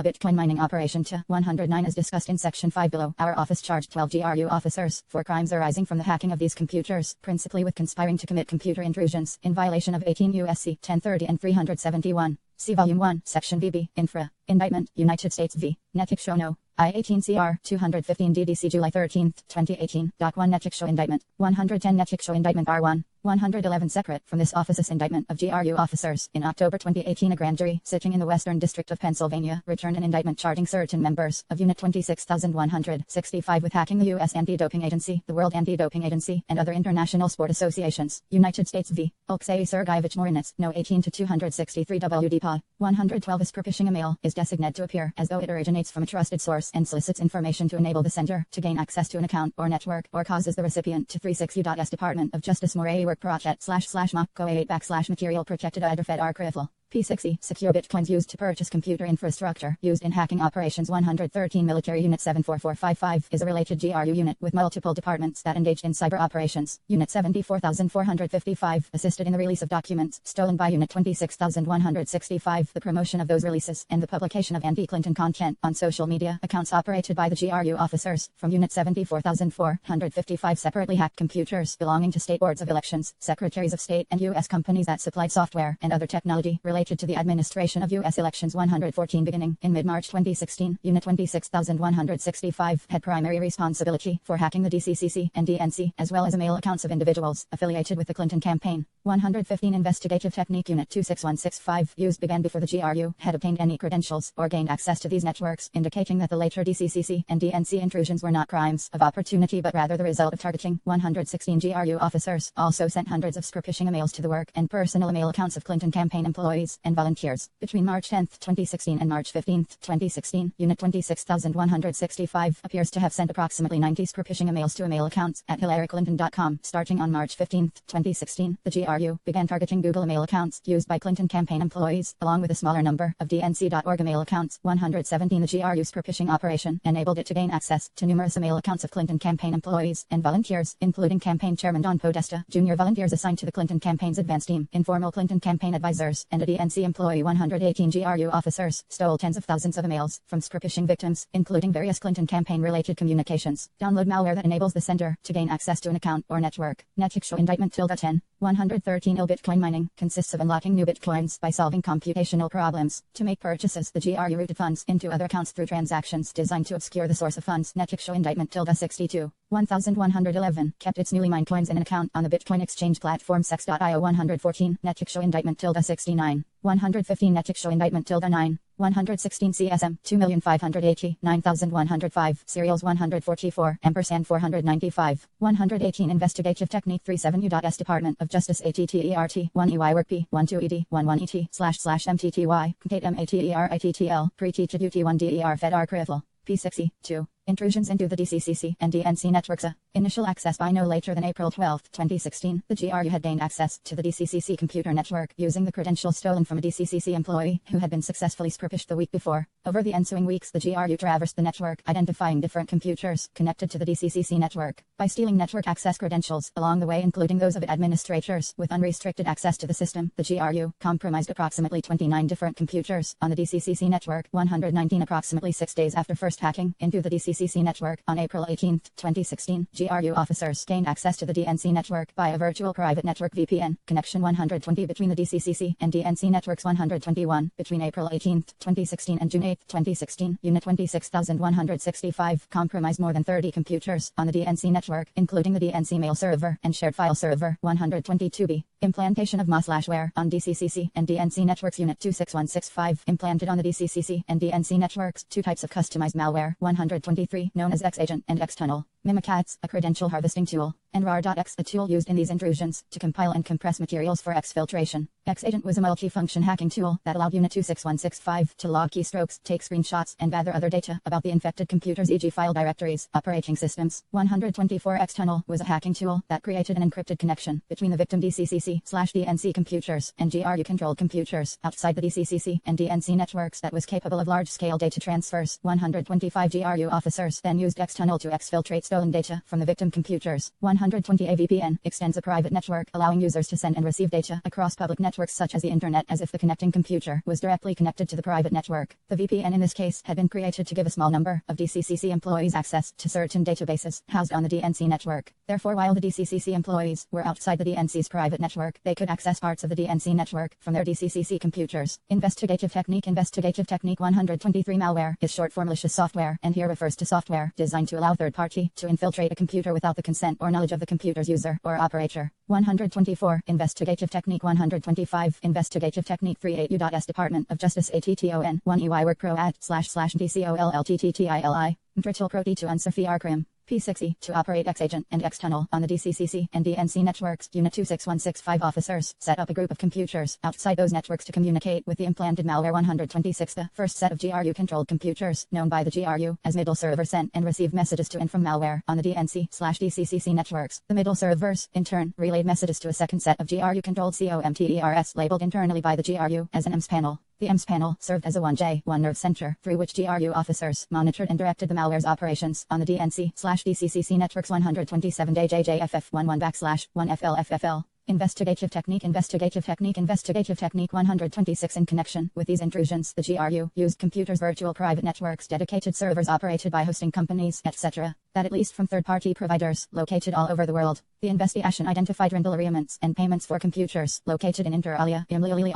Bitcoin mining operation. 109. As discussed in Section 5 below, our office charged 12 GRU officers for crimes arising from the hacking of these computers, principally with conspiring to commit computer intrusions, in violation of 18 U.S.C. 1030 and 371. See Volume 1, Section BB, Infra. Indictment, United States v. Netikshonno. I-18 CR 215 DDC July 13, 2018. Doc 1 Netiksho Indictment. 110 Netiksho Indictment R1. 111 Separate from this office's indictment of GRU officers. In October 2018, a grand jury sitting in the Western District of Pennsylvania returned an indictment charging certain members of Unit 26,165 with hacking the U.S. Anti-Doping Agency, the World Anti-Doping Agency, and other international sport associations. United States v. Alexei Sergeyevich Morinets, No 18 to 263 WD Pod. 112 Is phishing a mail is designated to appear as though it originates from a trusted source and solicits information to enable the sender to gain access to an account or network, or causes the recipient to 360.s Department of Justice Moray Work Project //Mach 8 Material Protected Fed Archival. P6E, secure bitcoins used to purchase computer infrastructure, used in hacking operations. 113 Military Unit 74455 is a related GRU unit with multiple departments that engaged in cyber operations. Unit 74455 assisted in the release of documents stolen by Unit 26165, the promotion of those releases, and the publication of anti-Clinton content on social media accounts operated by the GRU officers from Unit 74455 separately hacked computers belonging to state boards of elections, secretaries of state, and U.S. companies that supplied software and other technology related to the administration of U.S. elections. 114 Beginning in mid-March 2016, Unit 26165 had primary responsibility for hacking the DCCC and DNC, as well as email accounts of individuals affiliated with the Clinton campaign. 115 Investigative Technique Unit 26165 use began before the GRU had obtained any credentials or gained access to these networks, indicating that the later DCCC and DNC intrusions were not crimes of opportunity but rather the result of targeting. 116 GRU officers also sent hundreds of phishing emails to the work and personal email accounts of Clinton campaign employees and volunteers. Between March 10, 2016 and March 15, 2016, Unit 26165 appears to have sent approximately 90 phishing emails to email accounts at hillaryclinton.com. Starting on March 15, 2016, the GRU began targeting Google email accounts used by Clinton campaign employees, along with a smaller number of DNC.org email accounts. 117 The GRU's phishing operation enabled it to gain access to numerous email accounts of Clinton campaign employees and volunteers, including campaign chairman John Podesta, junior volunteers assigned to the Clinton campaign's advance team, informal Clinton campaign advisors, and a DNC employee. 118 GRU officers stole tens of thousands of emails from phishing victims, including various Clinton campaign-related communications. Download malware that enables the sender to gain access to an account or network. Netiksho Indictment 10. 113 Bitcoin mining consists of unlocking new bitcoins by solving computational problems. To make purchases, the GRU routed funds into other accounts through transactions designed to obscure the source of funds. Netiksho Indictment 62. 1111 kept its newly mined coins in an account on the Bitcoin exchange platform sex.io. 114 Netiksho Indictment 69. 115 Netiksho Indictment 9. 116 CSM 2589105 serials 144 ampersand 495 118 Investigative Technique 37 U.S. Department of Justice ATTERT 1 EY Work P 12 ED 11 ET //MTTY Kate MATERITTL Pre-Teach UT1 DER Fed Archival P6E 2 Intrusions into the DCCC and DNC networks. Initial access by no later than April 12, 2016. The GRU had gained access to the DCCC computer network using the credentials stolen from a DCCC employee who had been successfully scrupished the week before. Over the ensuing weeks, the GRU traversed the network, identifying different computers connected to the DCCC network. By stealing network access credentials along the way, including those of administrators with unrestricted access to the system, the GRU compromised approximately 29 different computers on the DCCC network, 119 approximately 6 days after first hacking into the DCCC network. On April 18, 2016, GRU officers gained access to the DNC network via virtual private network VPN connection 120 between the DCCC and DNC networks 121 between April 18, 2016 and June 8, 2016. Unit 26165 compromised more than 30 computers on the DNC network, including the DNC mail server and shared file server 122B. Implantation of MOS/ware on DCCC and DNC networks. Unit 26165 implanted on the DCCC and DNC networks 2 types of customized malware. 123 known as X-Agent and X-Tunnel. Mimikatz, a credential harvesting tool, and RAR.X, a tool used in these intrusions to compile and compress materials for exfiltration. X-Agent was a multi-function hacking tool that allowed Unit 26165 to log keystrokes, take screenshots, and gather other data about the infected computers, e.g. file directories, operating systems. 124 X-Tunnel was a hacking tool that created an encrypted connection between the victim DCCC/DNC computers and GRU-controlled computers outside the DCCC and DNC networks that was capable of large-scale data transfers. 125 GRU officers then used X-Tunnel to exfiltrate stolen data from the victim computers. 120 A VPN extends a private network, allowing users to send and receive data across public networks such as the internet as if the connecting computer was directly connected to the private network. The VPN in this case had been created to give a small number of DCCC employees access to certain databases housed on the DNC network. Therefore, while the DCCC employees were outside the DNC's private network, they could access parts of the DNC network from their DCCC computers. Investigative technique. Investigative technique 123 malware is short for malicious software, and here refers to software designed to allow third party to infiltrate a computer without the consent or knowledge of the computer's user or operator. 124 Investigative technique. 125 Investigative technique 38 U.S. Department of Justice ATTON 1 EY Work Pro Ad //DCOLLTTTILI Virtual Pro D2 Unsafir Crim P6E to operate X-Agent and X-Tunnel on the DCCC and DNC networks. Unit 26165 officers set up a group of computers outside those networks to communicate with the implanted malware. 126 The first set of GRU-controlled computers, known by the GRU as middle server, sent and received messages to and from malware on the DNC/DCCC networks. The middle servers, in turn, relayed messages to a second set of GRU-controlled COMTERS labeled internally by the GRU as an EMS panel. The EMS panel served as a 1J, one nerve center, through which GRU officers monitored and directed the malware's operations on the DNC/DCCC networks. 127 JJFF11/1FLFFL Investigative technique. Investigative technique. Investigative technique 126 In connection with these intrusions, the GRU used computers, virtual private networks, dedicated servers operated by hosting companies, etc., that at least from third-party providers located all over the world. The investigation identified rental agreements and payments for computers located in inter alia,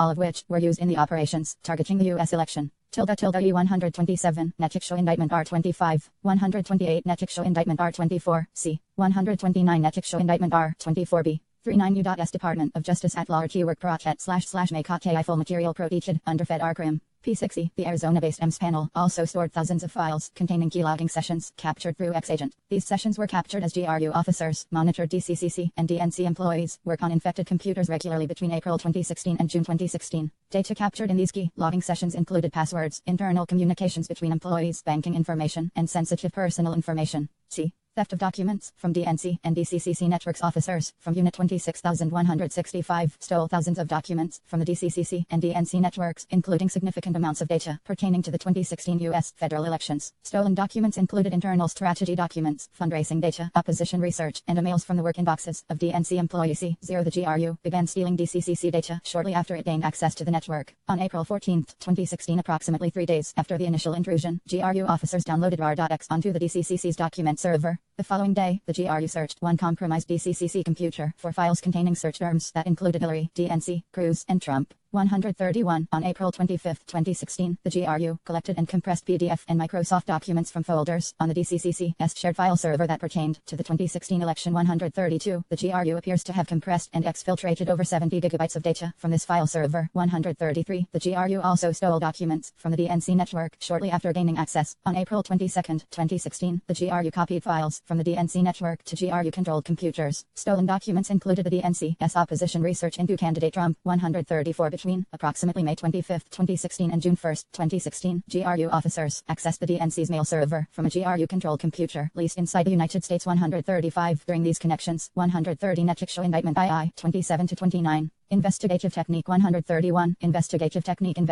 all of which were used in the operations targeting the U.S. election. E 127 Netic show indictment R25 128 Netic show indictment R24 C 129 Netic show indictment R24B 39 U.S. Department of Justice at Law Work Project //Make full material protected under Fed Arcrim. P6E, the Arizona-based EMS panel, also stored thousands of files containing key logging sessions captured through X-Agent. These sessions were captured as GRU officers monitored DCCC and DNC employees work on infected computers regularly between April 2016 and June 2016. Data captured in these key logging sessions included passwords, internal communications between employees, banking information, and sensitive personal information. C. Theft of documents from DNC and DCCC networks. Officers from Unit 26165 stole thousands of documents from the DCCC and DNC networks, including significant amounts of data pertaining to the 2016 U.S. federal elections. Stolen documents included internal strategy documents, fundraising data, opposition research, and emails from the work inboxes of DNC employees. The GRU began stealing DCCC data shortly after it gained access to the network. On April 14, 2016, approximately 3 days after the initial intrusion, GRU officers downloaded RAR.X onto the DCCC's document server. The following day, the GRU searched one compromised DCCC computer for files containing search terms that included Hillary, DNC, Cruz, and Trump. 131 On April 25, 2016, the GRU collected and compressed PDF and Microsoft documents from folders on the DCCC's shared file server that pertained to the 2016 election. 132 The GRU appears to have compressed and exfiltrated over 70 gigabytes of data from this file server. 133 The GRU also stole documents from the DNC network shortly after gaining access. On April 22, 2016, the GRU copied files from the DNC network to GRU-controlled computers. Stolen documents included the DNC's opposition research into candidate Trump. 134 between approximately May 25, 2016 and June 1, 2016, GRU officers accessed the DNC's mail server from a GRU-controlled computer leased inside the United States. 135. During these connections, 130 Network show indictment II 27-29. Investigative technique 131. Investigative technique SM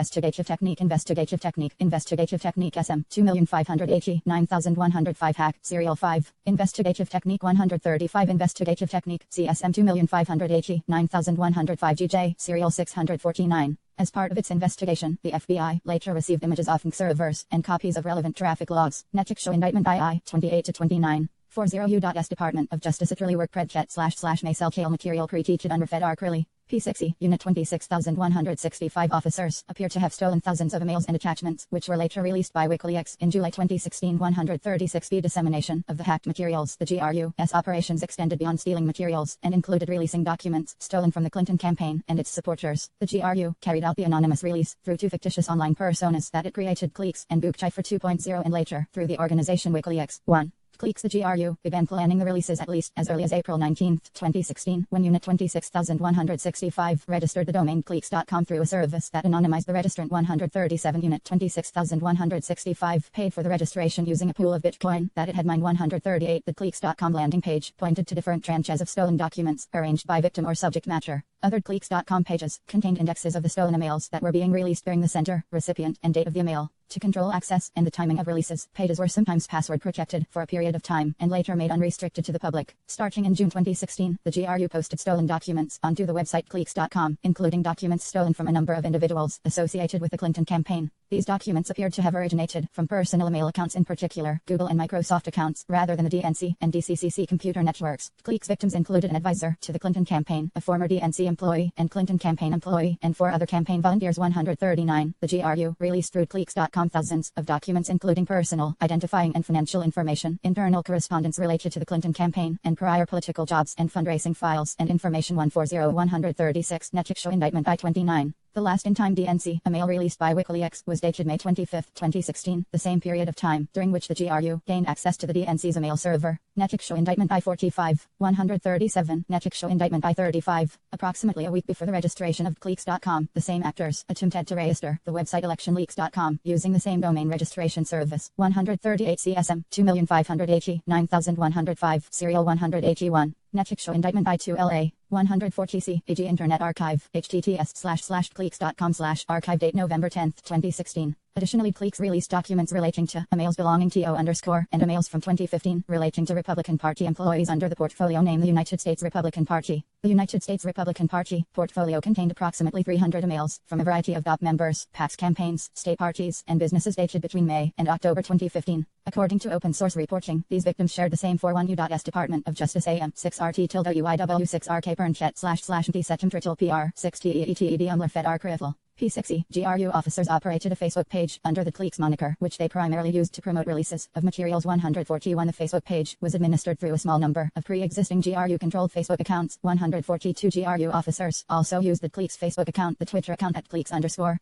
2589105 hack serial 5. Investigative technique 135. Investigative technique CSM 2589105 GJ serial 649. As part of its investigation, the FBI later received images of servers and copies of relevant traffic logs. Network show indictment II 28-29. 40U.S Department of Justice Atrilly work predchet / may sell kale material pre-teached under Fed Arcrilly. P60, Unit 26,165 officers appear to have stolen thousands of emails and attachments, which were later released by WikiLeaks in July 2016. 136B dissemination of the hacked materials. The GRU's operations extended beyond stealing materials and included releasing documents stolen from the Clinton campaign and its supporters. The GRU carried out the anonymous release through two fictitious online personas that it created, Cliques and Bookcipher 2.0, and later through the organization WikiLeaks. 1. Cliques. The GRU began planning the releases at least as early as April 19, 2016, when Unit 26,165 registered the domain cliques.com through a service that anonymized the registrant. 137 Unit 26,165 paid for the registration using a pool of Bitcoin that it had mined. 138 The cliques.com landing page pointed to different tranches of stolen documents arranged by victim or subject matter. Other cliques.com pages contained indexes of the stolen emails that were being released bearing the sender, recipient, and date of the email. To control access and the timing of releases, pages were sometimes password protected for a period of time and later made unrestricted to the public. Starting in June 2016, the GRU posted stolen documents onto the website cliques.com, including documents stolen from a number of individuals associated with the Clinton campaign. These documents appeared to have originated from personal email accounts, in particular Google and Microsoft accounts, rather than the DNC and DCCC computer networks. Cliques victims included an advisor to the Clinton campaign, a former DNC employee and Clinton campaign employee, and 4 other campaign volunteers. 139 The GRU released through cliques.com thousands of documents including personal, identifying and financial information, internal correspondence related to the Clinton campaign, and prior political jobs and fundraising files and information. 136 Network show indictment I-29. The last in-time DNC email released by WikiLeaks was dated May 25, 2016, the same period of time during which the GRU gained access to the DNC's email server. Network show indictment I-45. 137 Network show indictment I-35. Approximately a week before the registration of cliques.com, the same actors attempted to register the website electionleaks.com using the same domain registration service. 138 CSM 2589105 serial 181. Network show indictment I-2LA. 140C AG Internet Archive https://cliques.com/archive date November 10, 2016. Additionally, Cliques released documents relating to emails belonging to and emails from 2015 relating to Republican Party employees under the portfolio name the United States Republican Party. The United States Republican Party portfolio contained approximately 300 emails from a variety of DOP members, PACs campaigns, state parties, and businesses dated between May and October 2015. According to open source reporting, these victims shared the same 41U.S Department of Justice AM 6RT-UIW6RK PR//MT/PR6TEETED Fed Arcriffle. P60 GRU officers operated a Facebook page under the Cliques moniker, which they primarily used to promote releases of materials. 141 The Facebook page was administered through a small number of pre-existing GRU-controlled Facebook accounts. 142 GRU officers also used the Cliques Facebook account, the Twitter account @Cliques_,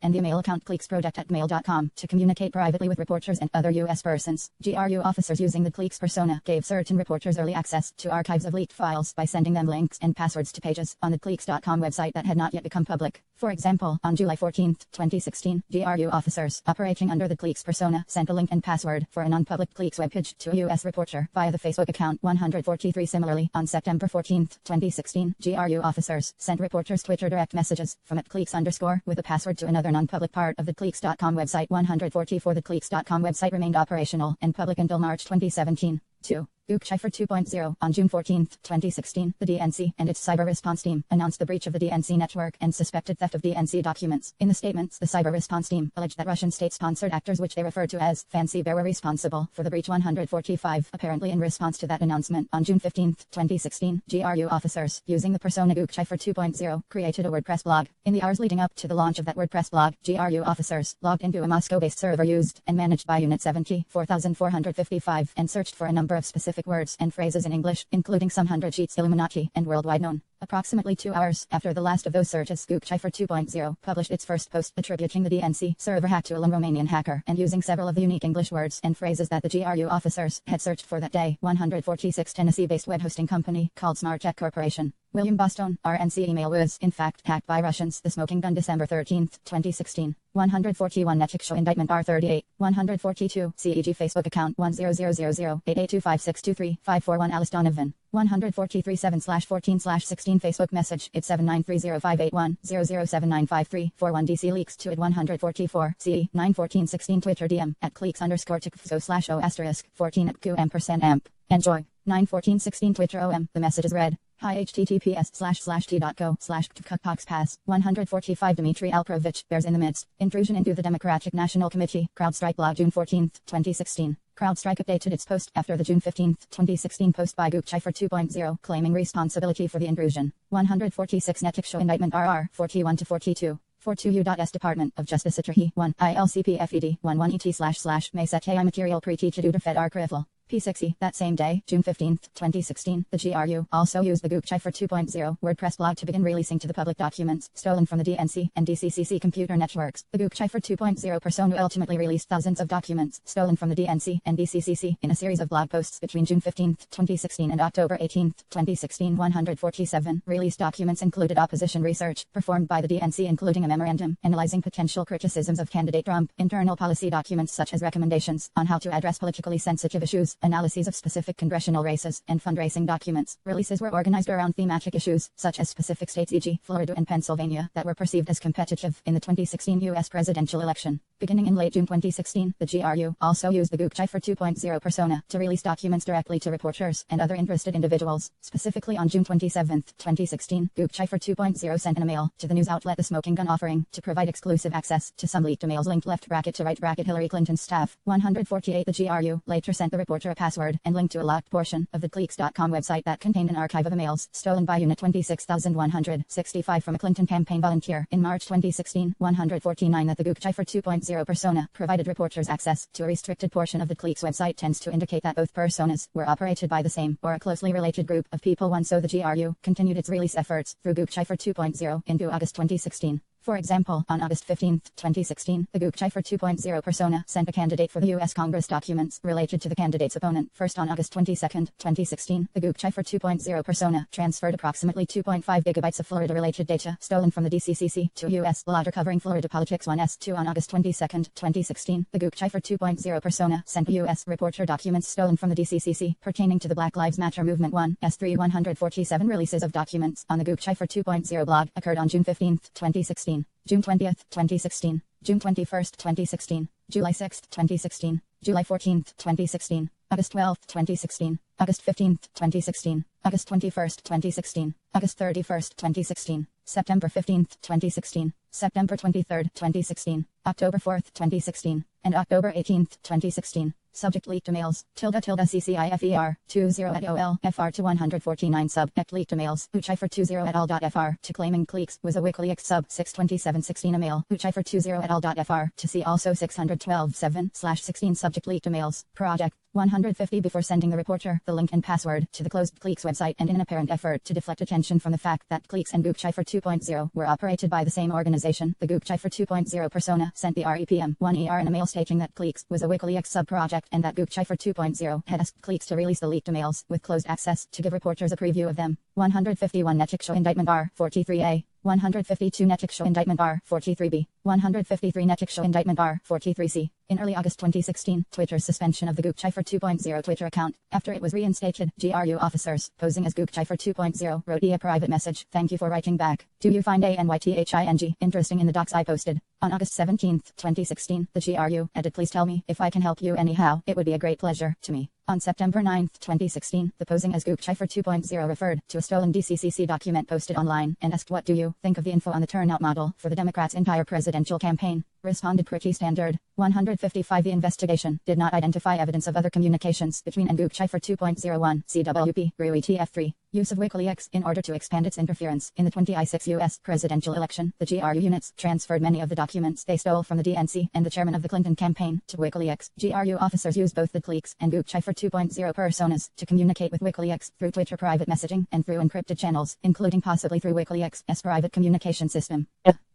and the email account cliquesproject@mail.com to communicate privately with reporters and other U.S. persons. GRU officers using the Cliques persona gave certain reporters early access to archives of leaked files by sending them links and passwords to pages on the cliques.com website that had not yet become public. For example, on July 14, 2016, GRU officers operating under the Cliques persona sent a link and password for a non-public Cliques webpage to a U.S. reporter via the Facebook account. 143 Similarly, on September 14, 2016, GRU officers sent reporters Twitter direct messages from @Cliques_ with a password to another non-public part of the cliques.com website. 144 The cliques.com website remained operational and public until March 2017. 2. Bookcipher 2.0. On June 14, 2016, the DNC and its cyber response team announced the breach of the DNC network and suspected theft of DNC documents. In the statements, the cyber response team alleged that Russian state-sponsored actors, which they referred to as Fancy Bear, were responsible for the breach. 145. Apparently in response to that announcement, on June 15, 2016, GRU officers, using the persona Bookcipher 2.0, created a WordPress blog. In the hours leading up to the launch of that WordPress blog, GRU officers logged into a Moscow-based server used and managed by Unit 74,455 and searched for a number of specific words and phrases in English, including some 100 sheets Illuminati and worldwide known. Approximately 2 hours after the last of those searches, Google-Schiffer 2.0 published its first post attributing the DNC server hack to a lone Romanian hacker and using several of the unique English words and phrases that the GRU officers had searched for that day. 146 Tennessee-based web hosting company called Smart Tech Corporation. William Boston, RNC email was, in fact, hacked by Russians. The Smoking Gun, December 13, 2016. 141 Netflix show indictment R38. 142 CEG Facebook account 100008825623541 Alice Donovan. 143 7/14/16 Facebook message. It's 79305810079534 DC leaks to it. 144 CE 91416 Twitter DM at @cleeks_tikfso/o*14 at q_amp. Enjoy. 91416 Twitter OM. The message is read. Hi https://t.co/cookbox 145 Dmitry Alperovich, bears in the midst. Intrusion into the Democratic National Committee. CrowdStrike blog June 14, 2016. CrowdStrike updated its post after the June 15, 2016 post by Google-Schiffer 2.0 claiming responsibility for the intrusion. 146 Netflix show indictment RR 41-42. 42 U.S. Department of Justice Attorney 1 ILCPFED 11 ET// may set AI material pre-teach to Fed archival. P6E. That same day, June 15, 2016, the GRU also used the Google-Schiffer 2.0 WordPress blog to begin releasing to the public documents stolen from the DNC and DCCC computer networks. The Google-Schiffer 2.0 persona ultimately released thousands of documents stolen from the DNC and DCCC in a series of blog posts between June 15, 2016 and October 18, 2016. 147 released documents included opposition research performed by the DNC, including a memorandum analyzing potential criticisms of candidate Trump, internal policy documents such as recommendations on how to address politically sensitive issues, analyses of specific congressional races, and fundraising documents. Releases were organized around thematic issues, such as specific states e.g. Florida and Pennsylvania, that were perceived as competitive in the 2016 U.S. presidential election. Beginning in late June 2016, the GRU also used the Google-Schiffer 2.0 persona to release documents directly to reporters and other interested individuals. Specifically on June 27, 2016, Google-Schiffer 2.0 sent an email to the news outlet The Smoking Gun offering to provide exclusive access to some leaked emails linked left bracket to right bracket Hillary Clinton's staff. 148 The GRU later sent the reporter a password and link to a locked portion of the Cleeks.com website that contained an archive of emails stolen by Unit 26165 from a Clinton campaign volunteer. In March 2016, 149 that the Google-Schiffer 2.0 persona provided reporters access to a restricted portion of the Cleeks website tends to indicate that both personas were operated by the same or a closely related group of people. So the GRU continued its release efforts through Google-Schiffer 2.0 into August 2016. For example, on August 15, 2016, the Google-Schiffer 2.0 persona sent a candidate for the U.S. Congress documents related to the candidate's opponent. First, on August 22, 2016, the Google-Schiffer 2.0 persona transferred approximately 2.5 gigabytes of Florida-related data stolen from the DCCC to a U.S. blogger covering Florida politics. 1S2 on August 22, 2016, the Google-Schiffer 2.0 persona sent a U.S. reporter documents stolen from the DCCC pertaining to the Black Lives Matter movement. 1S3 147 releases of documents on the Google-Schiffer 2.0 blog occurred on June 15, 2016. June 20, 2016, June 21, 2016, July 6, 2016, July 14, 2016, August 12, 2016, August 15, 2016, August 21, 2016, August 31, 2016, September 15, 2016, September 23, 2016, October 4, 2016, and October 18, 2016. Subject leaked emails, ~CCIFER, 20 at OL, FR to 149 sub, leaked emails, Google-Schiffer 20 at al.fr, to claiming Cleeks, was a WikiLeaks sub, 62716 email, Google-Schiffer 20 at al.fr, to see also 612/7/16 subject leaked emails, project, 150 before sending the reporter the link and password to the closed Cleeks website, and in an apparent effort to deflect attention from the fact that Cleeks and Google-Schiffer 2.0 were operated by the same organization, the Google-Schiffer 2.0 persona sent the REPM-1ER in a mail stating that Cleeks was a WikiLeaks sub-project and that Google-Schiffer 2.0 had asked Cleeks to release the leaked emails with closed access to give reporters a preview of them. 151 Netflix show indictment R43A. 152 Netflix show indictment R43B. 153 Netflix show indictment R43C. In early August 2016, Twitter's suspension of the Google-Schiffer 2.0 Twitter account after it was reinstated. GRU officers, posing as Google-Schiffer 2.0, wrote a private message. Thank you for writing back. Do you find ANYTHING interesting in the docs I posted? On August 17, 2016, the GRU added, please tell me if I can help you anyhow. It would be a great pleasure to me. On September 9, 2016, the posing as Google-Schiffer 2.0 referred to a stolen DCCC document posted online and asked, what do you think of the info on the turnout model for the Democrats' entire presidential campaign? responded pretty standard. 155 The investigation did not identify evidence of other communications between and Cipher 2.01, CWP, RUETF3. Use of WikiLeaks in order to expand its interference. In the 2016 U.S. presidential election, the GRU units transferred many of the documents they stole from the DNC and the chairman of the Clinton campaign to WikiLeaks. GRU officers used both the Cliques and Cipher 2.0 personas to communicate with WikiLeaks through Twitter private messaging and through encrypted channels, including possibly through WikiLeaks' private communication system.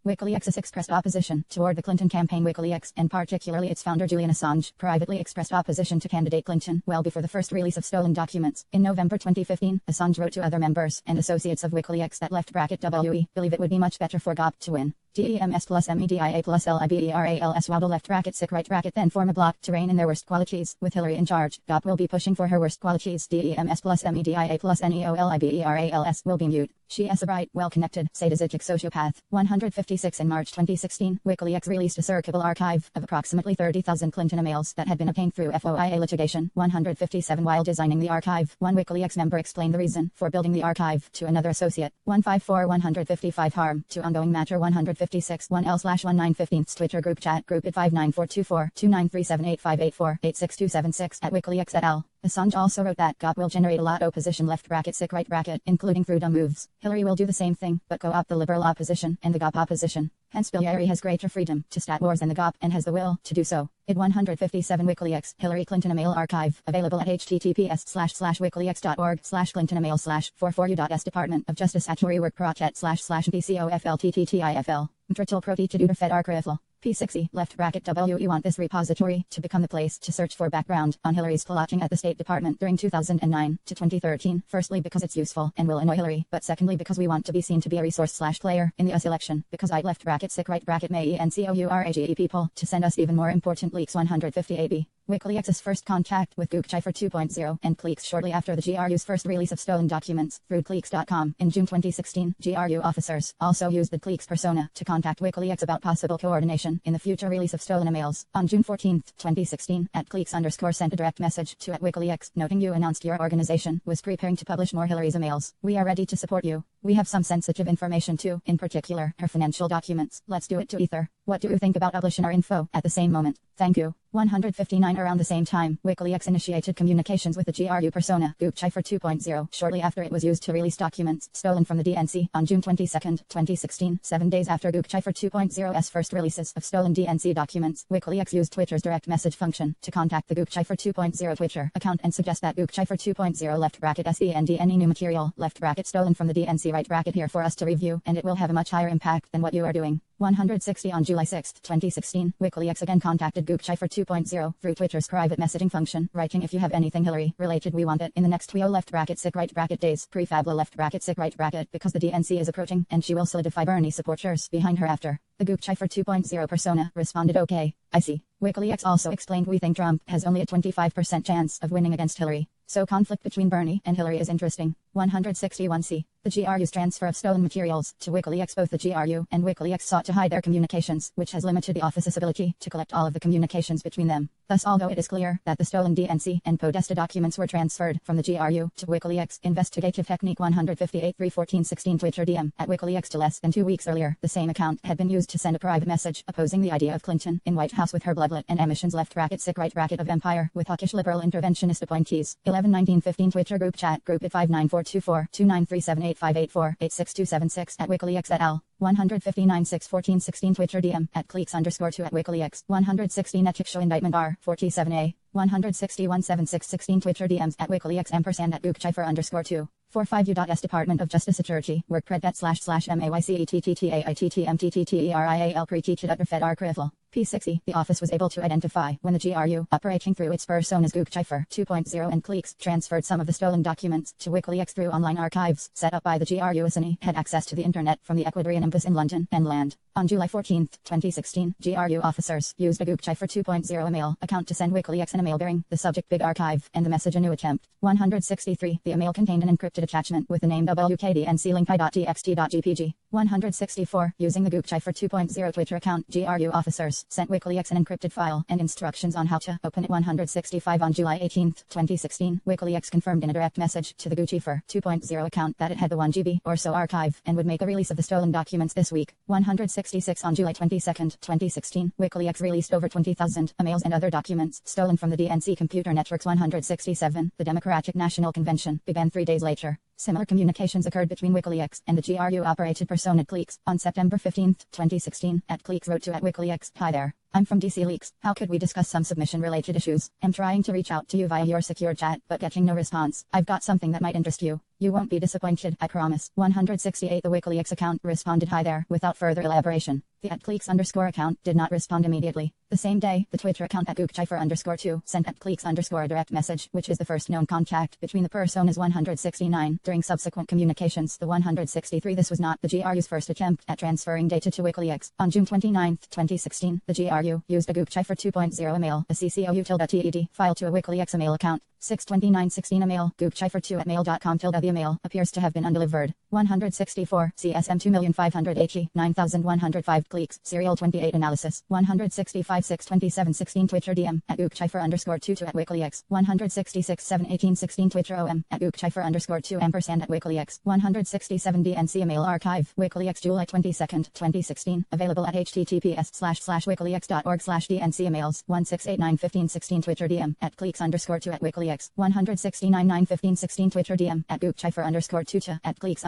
WikiLeaks has expressed opposition toward the Clinton campaign. WikiLeaks, and particularly its founder Julian Assange, privately expressed opposition to candidate Clinton well before the first release of stolen documents. In November 2015, Assange wrote to other members and associates of WikiLeaks that (WE) believe it would be much better for GOP to win. DEMS plus MEDIA plus LIBERALS waddle left bracket sick right bracket then form a block to reign in their worst qualities. With Hillary in charge, GOP will be pushing for her worst qualities. DEMS plus MEDIA plus NEOLIBERALS will be mute. She is a bright, well-connected, sadistic sociopath. 156 In March 2016, WikiLeaks released a searchable archive of approximately 30,000 Clinton emails that had been obtained through FOIA litigation. 157 While designing the archive, one WikiLeaks member explained the reason for building the archive to another associate. 154-155 Harm to ongoing matter. 156 1L/1915 Twitter group chat group at 59424-29378584-86276 at WikiLeaks et al. Assange also wrote that GOP will generate a lot opposition left bracket sick right bracket, including through dumb moves. Hillary will do the same thing, but co-opt the liberal opposition and the GOP opposition. Hence Hillary has greater freedom to start wars than the GOP and has the will to do so. Id 157 WikiLeaks Hillary Clinton email archive available at https://wikileaks.org/clintonemail/44u.s Department of Justice at Rework Project //PCOFLTTTIFL Tritle Proti to do Fed archival. P60 left bracket WE want this repository to become the place to search for background on Hillary's plotting at the State Department during 2009 to 2013. Firstly because it's useful and will annoy Hillary, but secondly because we want to be seen to be a resource/player in the US election, because I left bracket sick right bracket may encourage people to send us even more important leaks. 158B WikiLeaks' first contact with Cipher 2.0 and Cliques shortly after the GRU's first release of stolen documents through Cliques.com. In June 2016, GRU officers also used the Cliques persona to contact WikiLeaks about possible coordination in the future release of stolen emails. On June 14, 2016, @Cliques_ sent a direct message to @WikiLeaks, noting you announced your organization was preparing to publish more Hillary's emails. We are ready to support you. We have some sensitive information too, in particular, her financial documents. Let's do it to Ether. What do you think about publishing our info at the same moment? Thank you. 159 Around the same time, WikiLeaks initiated communications with the GRU persona, Cipher 2.0, shortly after it was used to release documents stolen from the DNC. On June 22, 2016, 7 days after Cipher 2.0's first releases of stolen DNC documents, WikiLeaks used Twitter's direct message function to contact the Cipher 2.0 Twitter account and suggest that Cipher 2.0 left bracket SEND any new material left bracket stolen from the DNC right bracket here for us to review, and it will have a much higher impact than what you are doing. 160 On July 6, 2016, WikiLeaks again contacted Cipher 2.0 through Twitter's private messaging function, writing, if you have anything Hillary related, we want it in the next 2 left bracket sick right bracket days. Prefabla left bracket sick right bracket, because the DNC is approaching and she will solidify Bernie supporters behind her after. The Cipher 2.0 persona responded, okay, I see. WikiLeaks also explained, we think Trump has only a 25% chance of winning against Hillary. So conflict between Bernie and Hillary is interesting. 161C. The GRU's transfer of stolen materials to WikiLeaks. Both the GRU and WikiLeaks sought to hide their communications, which has limited the office's ability to collect all of the communications between them. Thus, although it is clear that the stolen DNC and Podesta documents were transferred from the GRU to WikiLeaks, investigative technique 158-314-16 Twitter DM at WikiLeaks to less than 2 weeks earlier, the same account had been used to send a private message opposing the idea of Clinton in White House with her bloodlet and emissions left bracket sick right bracket of empire with hawkish liberal interventionist appointees. 11-19-15 Twitter group chat group at 59424-29378584-86276 at WikiLeaks et al. 159-614-16 Twitter DM at Cliques_2 at WikiLeaks. 160 Netchick show indictment R47A. 161-7616 Twitter DMs at WikiLeaks & at Cipher_2. 45U.S Department of Justice Security, work predet //MAYCETTAITTMTTTERIAL pre-teached Fed archival. P60, the office was able to identify when the GRU, operating through its personas Cipher 2.0 and Cliques, transferred some of the stolen documents to WikiLeaks through online archives set up by the GRU. SNE had access to the internet from the Ecuadorian embassy in London and land. On July 14, 2016, GRU officers used a Cipher 2.0 email account to send WikiLeaks an email bearing the subject Big Archive and the message A New Attempt. 163, the email contained an encrypted attachment with the name wkdnc.link.txt.gpg. 164. Using the Gookcipher 2.0 Twitter account, GRU officers sent WikiLeaks an encrypted file and instructions on how to open it. 165. On July 18, 2016, WikiLeaks confirmed in a direct message to the Gookcipher 2.0 account that it had the 1 GB or so archive and would make a release of the stolen documents this week. 166. On July 22, 2016, WikiLeaks released over 20,000 emails and other documents stolen from the DNC computer networks. 167. The Democratic National Convention began 3 days later. Similar communications occurred between WikiLeaks and the GRU-operated persona @Cleeks. On September 15, 2016, @Cleeks wrote to @WikiLeaks, "Hi there. I'm from DC Leaks. How could we discuss some submission-related issues? I'm trying to reach out to you via your secure chat, but getting no response. I've got something that might interest you. You won't be disappointed, I promise." 168. The WikiLeaks account responded "Hi there" without further elaboration. The @Cleeks_ account did not respond immediately. The same day, the Twitter account @Gookcipher_2 sent @Cleeks_ direct message, which is the first known contact between the personas. 169. During subsequent communications, the 163. This was not the GRU's first attempt at transferring data to WikiLeaks. On June 29, 2016, the GRU used a Gookcipher 2.0 email, a CCOU-TED file to a WikiLeaks email account. 6/29/16 email, Gookcipher2@mail.com. The email appears to have been undelivered. 164. CSM 2,580,9105 Cleeks, Serial 28 Analysis. 165. 6/27/16 Twitter DM, @Gookcipher_2 to @WikiLeaks. 166. 7/18/16 Twitter OM, @Gookcipher_2 @WikiLeaks. 167. DNC email archive, WikiLeaks July 22, 2016, available at https://wikileaks.org/DNC emails. 168/9/15/16 Twitter DM, @Cleeks_2 @WikiLeaks. 169. 9/15/16 Twitter DM, @Gookcipher_2 to @Cleeks_.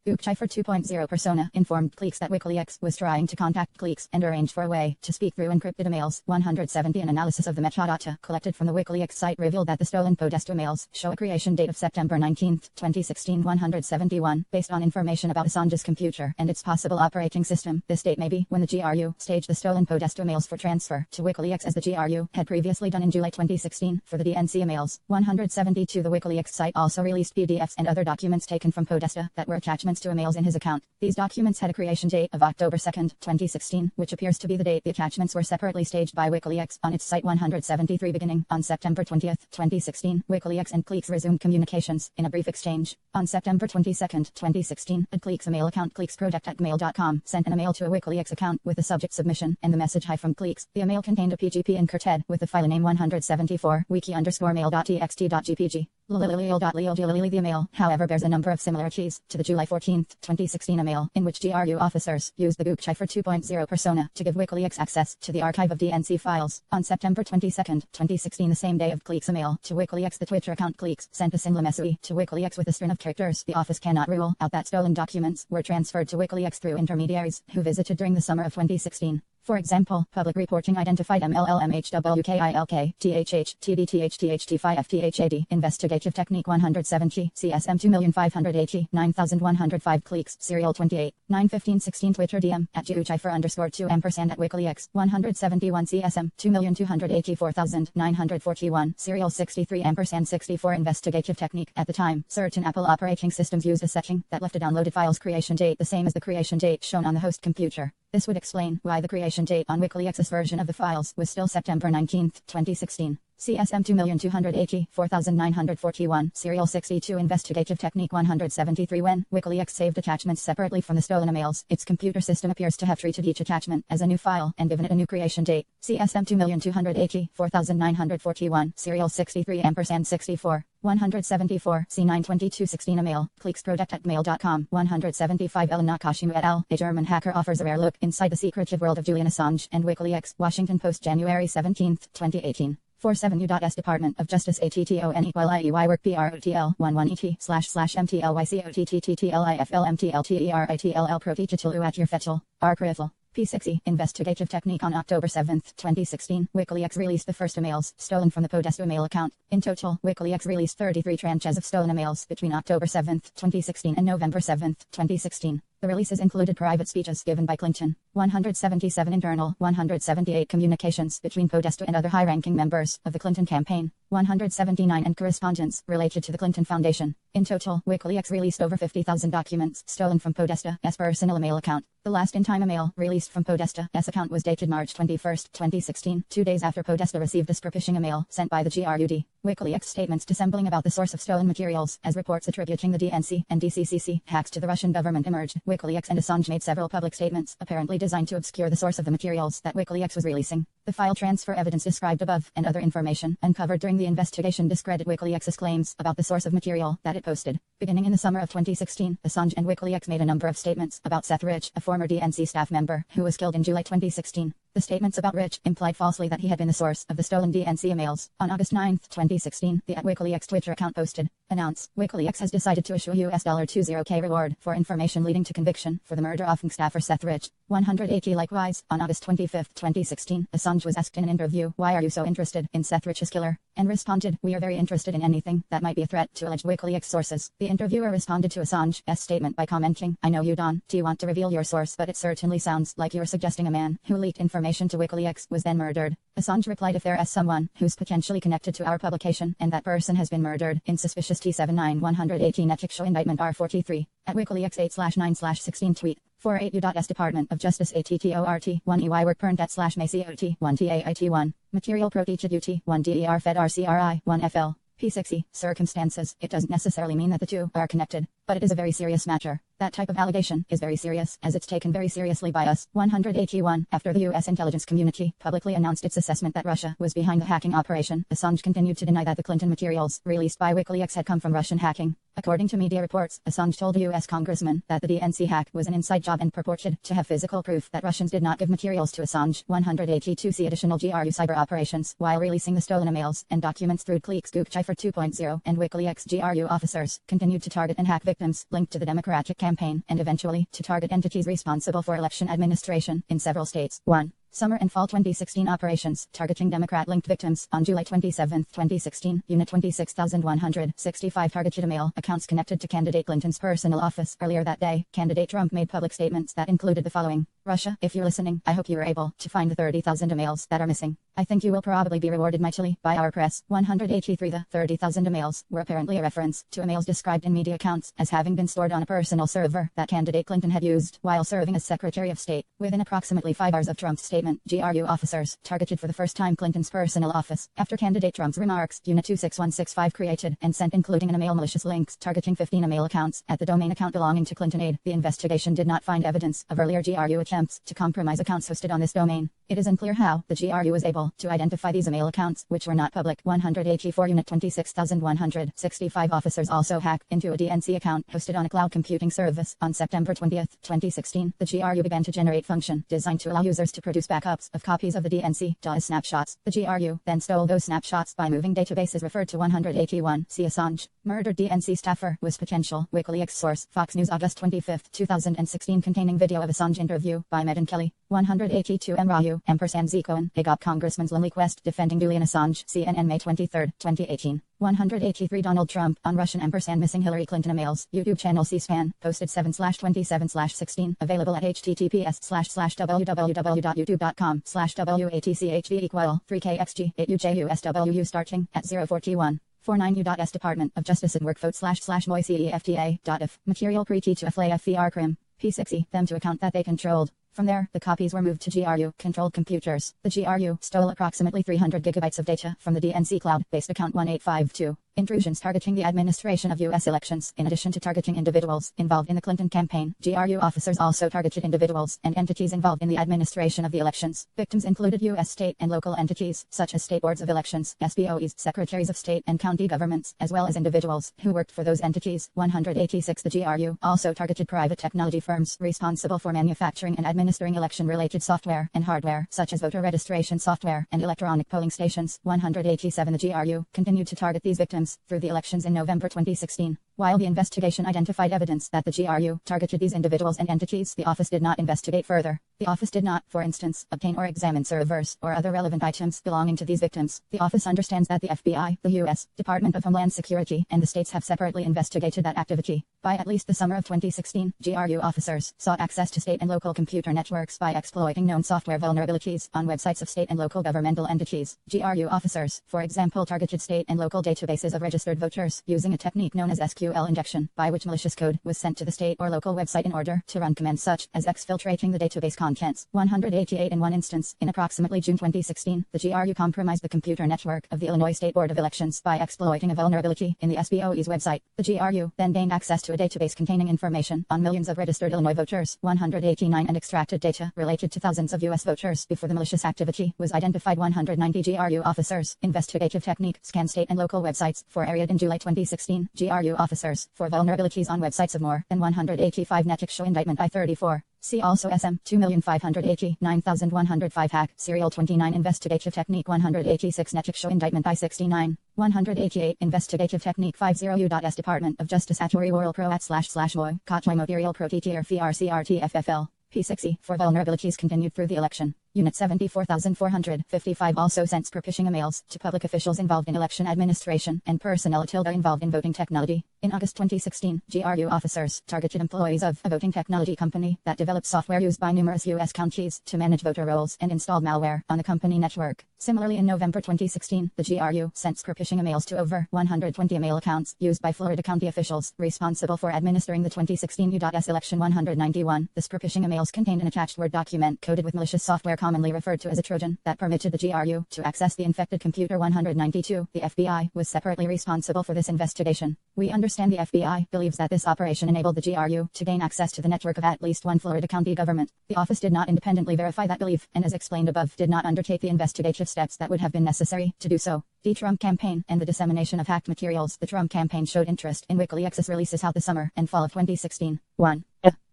Gookcipher 2.0 persona informed Cleeks that WikiLeaks was trying to contact Cleeks and arrange for a way to speak through encrypted emails. 170. An analysis of the metadata collected from the WikiLeaks site revealed that the stolen Podesta emails show a creation date of September 19, 2016. 171. Based on information about Assange's computer and its possible operating system, this date may be when the GRU staged the stolen Podesta emails for transfer to WikiLeaks, as the GRU had previously done in July 2016 for the DNC emails. 172. The WikiLeaks site also released PDFs and other documents taken from Podesta that were attachments to emails in his account. These documents had a creation date of October 2, 2016, which appears to be the date the attachments were separately staged by WikiLeaks on its site. 173. Beginning on September 20, 2016, WikiLeaks and Cleeks resumed communications in a brief exchange. On September 22, 2016, a Cleeks email account, cleeksproject@mail.com, sent an email to a WikiLeaks account with the subject submission and the message "Hi from Cleeks." The email contained a PGP encrypted with the file name 174 wiki_mail.txt.gpg. The email, however, bears a number of similarities to the July 14, 2016 email, in which GRU officers used the Gookcipher 2.0 persona to give WikiLeaks access to the archive of DNC files. On September 22, 2016, the same day of Cleeks' email to WikiLeaks, the Twitter account Cleeks sent a similar message to WikiLeaks with a string of characters. The office cannot rule out that stolen documents were transferred to WikiLeaks through intermediaries who visited during the summer of 2016. For example, public reporting identified MLLMHWKILK, THH, TDTHTHT5FTHAD, Investigative Technique 170, CSM 2,580,9105 Cleeks, Serial 28, 9/15/16 Twitter DM, @Gookcipher_2 @WikiLeaks. 171 CSM 2,284,941, Serial 63 &64 Investigative Technique. At the time, certain Apple operating systems used a setting that left a downloaded file's creation date the same as the creation date shown on the host computer. This would explain why the creation date on WikiLeaks' version of the files was still September 19, 2016. CSM 2,284,941, Serial 62 Investigative Technique 173. When WikiLeaks saved attachments separately from the stolen emails, its computer system appears to have treated each attachment as a new file and given it a new creation date. CSM 2,284,941, Serial 63 &64. 174, C92216 email, cleeksproject@mail.com. 175 Ellen Nakashimu et al., a German hacker offers a rare look inside the secretive world of Julian Assange and WikiLeaks. Washington Post, January 17, 2018. 47 U.S. Department of Justice ATTONEYY work PROTL 11ET//MTLYCOTTTLIFLMTLTERITLL Protetitil at your fetchel. Arcrifl. P6E Investigative Technique. On October 7, 2016, WikiLeaks released the first emails stolen from the Podesta email account. In total, WikiLeaks released 33 tranches of stolen emails between October 7, 2016 and November 7, 2016. The releases included private speeches given by Clinton, 177 internal, 178 communications between Podesta and other high-ranking members of the Clinton campaign, 179 and correspondence related to the Clinton Foundation. In total, WikiLeaks released over 50,000 documents stolen from Podesta's personal email account. The last in-time email released from Podesta's account was dated March 21, 2016, 2 days after Podesta received a phishing email sent by the GRUD. WikiLeaks statements dissembling about the source of stolen materials, as reports attributing the DNC and DCCC hacks to the Russian government emerged. WikiLeaks and Assange made several public statements, apparently designed to obscure the source of the materials that WikiLeaks was releasing. The file transfer evidence described above, and other information uncovered during the investigation discredit WikiLeaks' claims about the source of material that it posted. Beginning in the summer of 2016, Assange and WikiLeaks made a number of statements about Seth Rich, a former DNC staff member, who was killed in July 2016. The statements about Rich implied falsely that he had been the source of the stolen DNC emails. On August 9, 2016, the @WikiLeaks Twitter account posted, "Announce, WikiLeaks has decided to issue a $20K reward for information leading to conviction for the murder of staffer Seth Rich, 180." Likewise, on August 25, 2016, Assange was asked in an interview, "Why are you so interested in Seth Rich's killer?" and responded, "We are very interested in anything that might be a threat to alleged WikiLeaks sources." The interviewer responded to Assange's statement by commenting, "I know you don't want to reveal your source, but it certainly sounds like you're suggesting a man who leaked information to WikiLeaks was then murdered." Assange replied, "If there is someone who's potentially connected to our publication and that person has been murdered in suspicious T79-118 ethics show indictment R43 @WikiLeaks 8/9/16 tweet. 48 U.S. Department of Justice ATTORT 1 EY work pernt /MACOT 1 TAIT 1 Material Proteated UT 1 DER Fed RCRI 1 FL P60 Circumstances. It doesn't necessarily mean that the two are connected, but it is a very serious matter. That type of allegation is very serious, as it's taken very seriously by us. 181. After the U.S. intelligence community publicly announced its assessment that Russia was behind the hacking operation, Assange continued to deny that the Clinton materials released by WikiLeaks had come from Russian hacking. According to media reports, Assange told a U.S. congressman that the DNC hack was an inside job and purported to have physical proof that Russians did not give materials to Assange. 182. See additional GRU cyber operations while releasing the stolen emails and documents through Click Cipher 2.0 and WikiLeaks. GRU officers continued to target and hack victims linked to the Democratic campaign and eventually to target entities responsible for election administration in several states. 1. Summer and Fall 2016 operations targeting Democrat-linked victims. On July 27, 2016, Unit 26165 targeted email accounts connected to candidate Clinton's personal office. Earlier that day, candidate Trump made public statements that included the following: "Russia, if you're listening, I hope you were able to find the 30,000 emails that are missing. I think you will probably be rewarded mightily by our press." 183. The 30,000 emails were apparently a reference to emails described in media accounts as having been stored on a personal server that candidate Clinton had used while serving as Secretary of State. Within approximately 5 hours of Trump's statement, GRU officers targeted for the first time Clinton's personal office. After candidate Trump's remarks, Unit 26165 created and sent including an email malicious links targeting 15 email accounts at the domain account belonging to Clinton Aid. The investigation did not find evidence of earlier GRU attempts to compromise accounts hosted on this domain. It is unclear how the GRU was able to identify these email accounts, which were not public. 184. Unit 26165 officers also hacked into a DNC account hosted on a cloud computing service. On September 20, 2016, the GRU began to generate function designed to allow users to produce backups of copies of the DNC DOS snapshots. The GRU then stole those snapshots by moving databases referred to 181. See Assange. Murdered DNC staffer was potential WikiLeaks source. Fox News August 25, 2016 containing video of Assange interview by Megyn Kelly. 182. M. Raju, &Z Cohen, AGOP Congressman's lonely quest defending Julian Assange. CNN May 23, 2018. 183. Donald Trump on Russian & missing Hillary Clinton emails. YouTube channel C-SPAN, posted 7/27/16, available at https://www.youtube.com/WATCHV 3KXG 8UJUSWU starting at 041. 49 U.S. Department of Justice and workvote//moiceefta.if. Material pre-T to FLAFVR Crim. P60, them to account that they controlled. From there, the copies were moved to GRU-controlled computers. The GRU stole approximately 300 gigabytes of data from the DNC cloud-based account 1852. Intrusions targeting the administration of U.S. elections. In addition to targeting individuals involved in the Clinton campaign, GRU officers also targeted individuals and entities involved in the administration of the elections. Victims included U.S. state and local entities, such as state boards of elections, SBOEs, secretaries of state and county governments, as well as individuals who worked for those entities. 186. The GRU also targeted private technology firms responsible for manufacturing and administering election-related software and hardware, such as voter registration software and electronic polling stations. 187. The GRU continued to target these victims through the elections in November 2016. While the investigation identified evidence that the GRU targeted these individuals and entities, the office did not investigate further. The office did not, for instance, obtain or examine servers or other relevant items belonging to these victims. The office understands that the FBI, the U.S. Department of Homeland Security, and the states have separately investigated that activity. By at least the summer of 2016, GRU officers sought access to state and local computer networks by exploiting known software vulnerabilities on websites of state and local governmental entities. GRU officers, for example, targeted state and local databases of registered voters using a technique known as SQL SQL injection, by which malicious code was sent to the state or local website in order to run commands such as exfiltrating the database contents. 188 in one instance, in approximately June 2016, the GRU compromised the computer network of the Illinois State Board of Elections by exploiting a vulnerability in the SBOE's website. The GRU then gained access to a database containing information on millions of registered Illinois voters, 189, and extracted data related to thousands of U.S. voters before the malicious activity was identified. 190 GRU officers, investigative technique, scan state and local websites for area in July 2016. GRU officers for vulnerabilities on websites of more than 185 network show indictment I-34. See also SM 2589105 hack serial 29 investigative technique 186 network show indictment I-69 188 investigative technique 50U.S Department of Justice at World Pro at //Moy Kotway Material Pro TTR FRCRTFFL P60 for vulnerabilities continued through the election. Unit 74,455 also sent per phishing emails to public officials involved in election administration and personnel involved in voting technology. In August 2016, GRU officers targeted employees of a voting technology company that developed software used by numerous U.S. counties to manage voter rolls and installed malware on the company network. Similarly, in November 2016, the GRU sent per phishing emails to over 120 email accounts used by Florida county officials responsible for administering the 2016 U.S. election. 191. The per phishing emails contained an attached Word document coded with malicious software commonly referred to as a Trojan that permitted the GRU to access the infected computer. 192. The FBI was separately responsible for this investigation. We understand the FBI believes that this operation enabled the GRU to gain access to the network of at least one Florida county government. The office did not independently verify that belief, and as explained above, did not undertake the investigative steps that would have been necessary to do so. The Trump campaign and the dissemination of hacked materials. The Trump campaign showed interest in WikiLeaks' releases throughout the summer and fall of 2016. 1.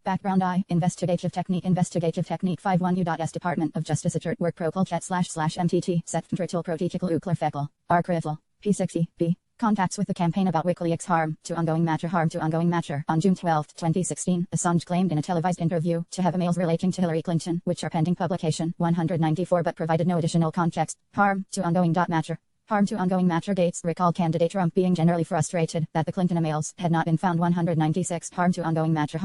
Background I. Investigative technique 51 U.S. Department of Justice at work protocol chat //MTT set trital protocol uklarfekel archival P60 B. Contacts with the campaign about WikiLeaks harm to ongoing matter. On June 12, 2016, Assange claimed in a televised interview to have emails relating to Hillary Clinton, which are pending publication. 194 but provided no additional context. Harm to ongoing matter. Harm to ongoing matter. Gates recalled candidate Trump being generally frustrated that the Clinton emails had not been found. 196 Harm to ongoing matter.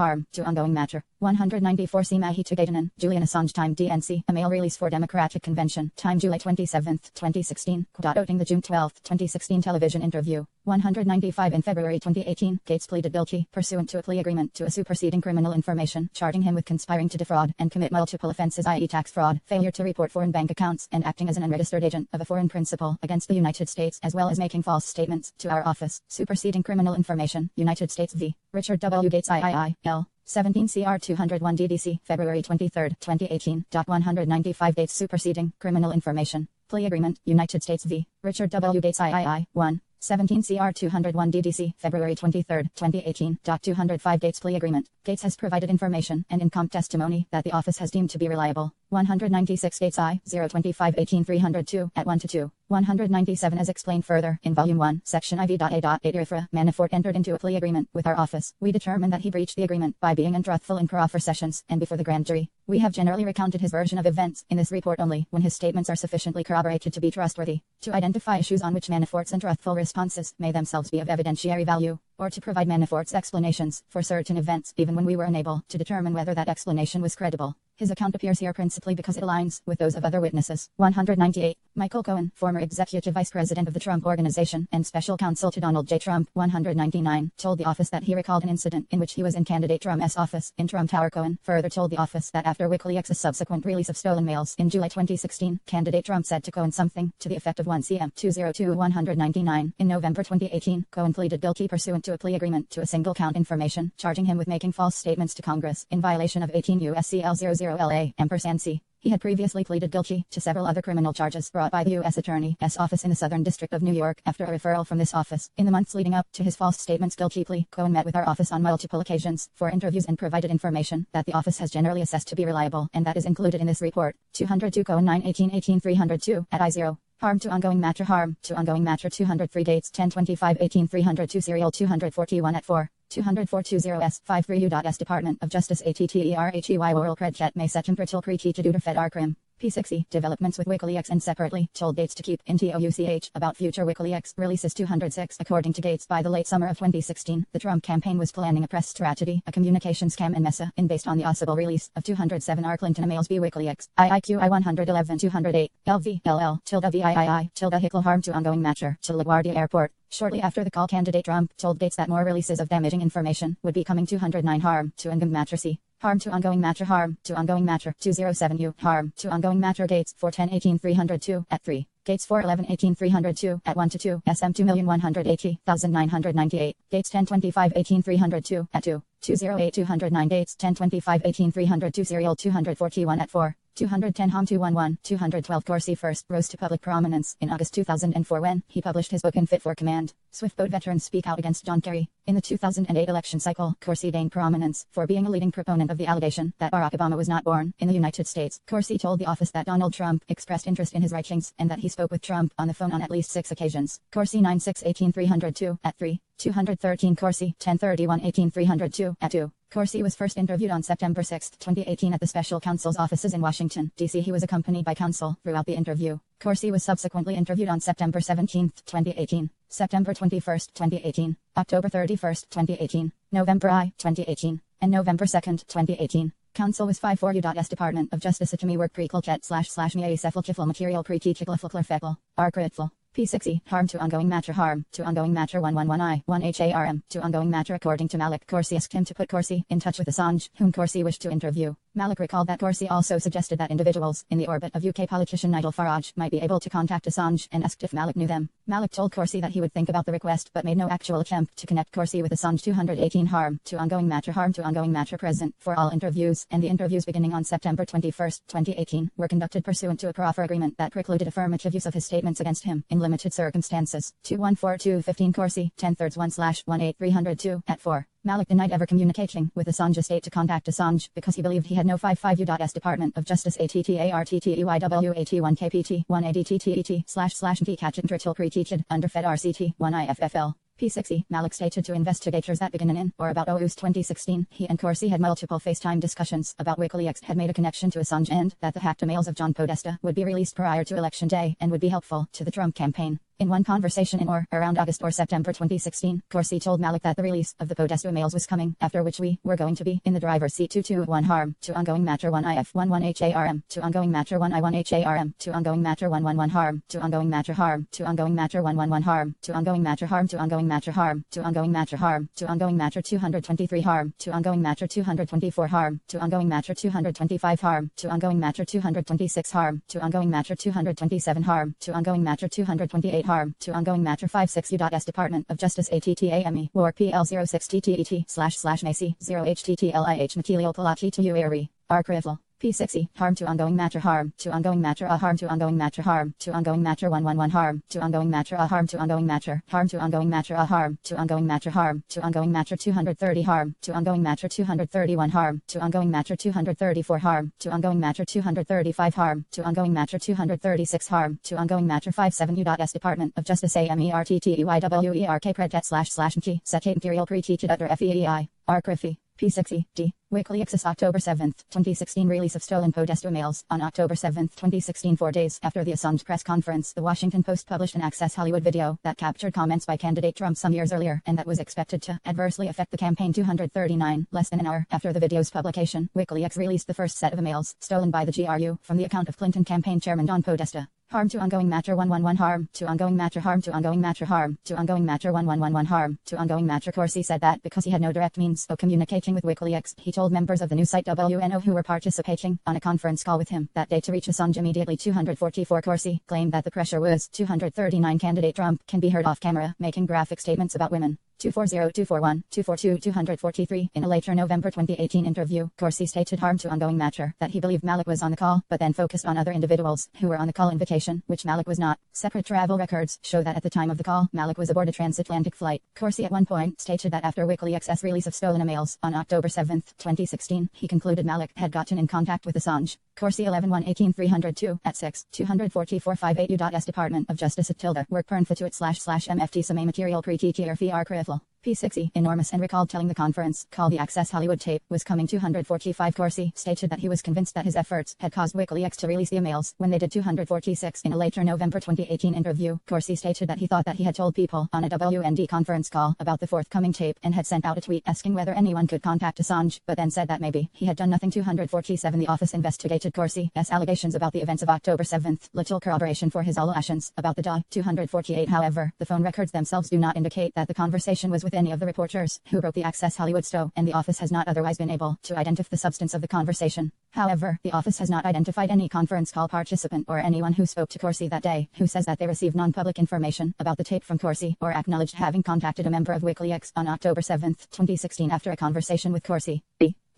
194 C. Mahi to Gatanen, Julian Assange time DNC, a mail release for Democratic Convention, time July 27, 2016, quoting the June 12, 2016 television interview. 195 in February 2018, Gates pleaded guilty, pursuant to a plea agreement to a superseding criminal information, charging him with conspiring to defraud and commit multiple offenses, i.e. tax fraud, failure to report foreign bank accounts, and acting as an unregistered agent of a foreign principal against the United States, as well as making false statements to our office. Superseding criminal information, United States v. Richard W. Gates III, L. 17 CR 201 DDC, February 23, 2018. 195 Gates superseding criminal information. Plea agreement, United States v. Richard W. Gates III, 1. 17 CR 201 DDC, February 23, 2018. 205 Gates plea agreement. Gates has provided information and in-com testimony that the office has deemed to be reliable. 196 Gates I, 025 18 302, at 1-2. 197 as explained further in Volume 1, Section IV.A.8 IFRA, Manafort entered into a plea agreement with our office. We determined that he breached the agreement by being untruthful in proffer sessions and before the grand jury. We have generally recounted his version of events in this report only when his statements are sufficiently corroborated to be trustworthy, to identify issues on which Manafort's untruthful responses may themselves be of evidentiary value, or to provide Manafort's explanations for certain events even when we were unable to determine whether that explanation was credible. His account appears here principally because it aligns with those of other witnesses. 198. Michael Cohen, former executive vice president of the Trump Organization and special counsel to Donald J. Trump, 199, told the office that he recalled an incident in which he was in candidate Trump's office in Trump Tower. Cohen further told the office that after WikiLeaks' subsequent release of stolen mails in July 2016, candidate Trump said to Cohen something to the effect of 1 CM 202 199. In November 2018, Cohen pleaded guilty pursuant to a plea agreement to a single count information, charging him with making false statements to Congress in violation of 18 U.S.C. L00 LA &C. He had previously pleaded guilty to several other criminal charges brought by the U.S. Attorney's Office in the Southern District of New York after a referral from this office. In the months leading up to his false statements guilty plea, Cohen met with our office on multiple occasions for interviews and provided information that the office has generally assessed to be reliable, and that is included in this report. 202 Cohen 918 302 at I0. Harm to ongoing matter. Harm to ongoing matter. 203 Gates 1025 18 302 serial 241 at 4. 20420S 53 U.S. Department of Justice ATTERHEY Oral Predchet May Second Pritil Preach to Fed Arcrim. P60 developments with WikiLeaks and separately told Gates to keep in TOUCH about future WikiLeaks releases. 206 According to Gates, by the late summer of 2016, the Trump campaign was planning a press strategy, a communication scam and mesa, in based on the possible release of 207 R. Clinton emails b WikiLeaks. IIQ 111 208 LV LL tilde VIII tilde Hickle harm to ongoing matter to LaGuardia Airport. Shortly after the call, candidate Trump told Gates that more releases of damaging information would be coming. 209 harm to ongoing matter. C. Harm to ongoing matter. Harm to ongoing matter. 207 U. Harm to ongoing matter. Gates 410-18-302 at 3. Gates 411-18-302 at 1 to 2. SM 2,180,998. Gates 1025-18-302 at 2. 208-209. Gates 1025-18-302 serial 241 at 4. 210 Hom 211, 212 Corsi first rose to public prominence in August 2004 when he published his book Unfit for Command. Swift boat veterans speak out against John Kerry. In the 2008 election cycle, Corsi gained prominence for being a leading proponent of the allegation that Barack Obama was not born in the United States. Corsi told the office that Donald Trump expressed interest in his writings and that he spoke with Trump on the phone on at least 6 occasions. Corsi 96-18-302 at 3. 213 Corsi 1031-18-302 at 2. Corsi was first interviewed on September 6, 2018 at the special counsel's offices in Washington, D.C. He was accompanied by counsel throughout the interview. Corsi was subsequently interviewed on September 17, 2018, September 21, 2018, October 31, 2018, November 2018, and November 2, 2018. Counsel was 54 U.S. Department of Justice at me work precolchet / me cephalchifal material pre-teachicliflclerfecal, arcritful. P6E, harm to ongoing matter. Harm to ongoing matter 111I, 1HARM, to ongoing matter. According to Malik, Corsi asked him to put Corsi in touch with Assange, whom Corsi wished to interview. Malik recalled that Corsi also suggested that individuals in the orbit of UK politician Nigel Farage might be able to contact Assange and asked if Malik knew them. Malik told Corsi that he would think about the request but made no actual attempt to connect Corsi with Assange. 218 harm to ongoing matter. Harm to ongoing matter present for all interviews, and the interviews beginning on September 21, 2018 were conducted pursuant to a proffer agreement that precluded affirmative use of his statements against him in limited circumstances. 214-215 Corsi 10-1/18302 at 4. Malik denied ever communicating with Assange estate to contact Assange because he believed he had no 55 U.S. Department of Justice ATTARTTEYWAT1KPT 1ADTTET / catchin tritil pre-teached underfed RCT 1IFFL. P6E, Malik stated to investigators that beginning in or about August 2016, he and Corsi had multiple FaceTime discussions about WikiLeaks had made a connection to Assange and that the hacked emails of John Podesta would be released prior to Election Day and would be helpful to the Trump campaign. In one conversation in or around August or September 2016, Corsi told Malik that the release of the Podesta emails was coming, after which we were going to be in the driver's seat. 221 harm to ongoing matter 1IF11HARM to ongoing matter 1I1HARM to ongoing matter 111 harm to ongoing matter harm to ongoing matter 111 harm to ongoing matter harm to ongoing matter harm to ongoing matter harm to ongoing matter 223 harm to ongoing matter 224 harm to ongoing matter 225 harm to ongoing matter 226 harm to ongoing matter 227 harm to ongoing matter 228 harm to ongoing matter 56 U.S. Department of Justice ATTAME war PL 06TTET / MAC 0HTTLIH Material Palachi to UARE archival. P6E, harm to ongoing matter. Harm to ongoing matter. Harm to ongoing matter. Harm to ongoing matter 111 harm to ongoing matter. Harm to ongoing matter. Harm to ongoing matter. Harm to ongoing matter. Harm to ongoing matter 230 harm to ongoing matter 231 harm to ongoing matter 234 harm to ongoing matter 235 harm to ongoing matter 236 harm to ongoing matter 57 U.S. Department of Justice AMERTTEYWERK predet / MT Secate Imperial Pre-Teached Under FEEI Arcrify. P6E, D. WikiLeaks' October 7, 2016 release of stolen Podesta emails. On October 7, 2016, 4 days after the Assange press conference, the Washington Post published an Access Hollywood video that captured comments by candidate Trump some years earlier and that was expected to adversely affect the campaign. 239, less than an hour after the video's publication, WikiLeaks released the first set of emails stolen by the GRU from the account of Clinton campaign chairman Don Podesta. Harm to ongoing matter 111 harm to ongoing matter. Harm to ongoing matter. Harm to ongoing matter 1111 harm to ongoing matter. Corsi said that because he had no direct means of communicating with WikiLeaks, he told members of the news site WNO who were participating on a conference call with him that day to reach Assange immediately. 244 Corsi claimed that the pressure was 239. Candidate Trump can be heard off camera making graphic statements about women. 240, 241, 242, 243. In a later November 2018 interview, Corsi stated harm to ongoing matter that he believed Malik was on the call, but then focused on other individuals who were on the call invitation, which Malik was not. Separate travel records show that at the time of the call, Malik was aboard a transatlantic flight. Corsi at one point stated that after WikiLeaks' release of stolen emails on October 7, 2016, he concluded Malik had gotten in contact with Assange. Corsi 11-1-18-302 at 6, 244-58 U.S. Department of Justice at tilde work pern fituit / MFT some material pre-teacher fee arcrifal. P6E, enormous and recalled telling the conference call the Access Hollywood tape was coming. 245 Corsi stated that he was convinced that his efforts had caused WikiLeaks to release the emails when they did. 246 in a later November 2018 interview, Corsi stated that he thought that he had told people on a WND conference call about the forthcoming tape and had sent out a tweet asking whether anyone could contact Assange, but then said that maybe he had done nothing. 247 The office investigated Corsi's allegations about the events of October 7th. Little corroboration for his allegations about the DA. 248 However, the phone records themselves do not indicate that the conversation was with any of the reporters who wrote the Access Hollywood stow, and the office has not otherwise been able to identify the substance of the conversation. However, the office has not identified any conference call participant or anyone who spoke to Corsi that day who says that they received non-public information about the tape from Corsi or acknowledged having contacted a member of WikiLeaks on October 7, 2016 after a conversation with Corsi.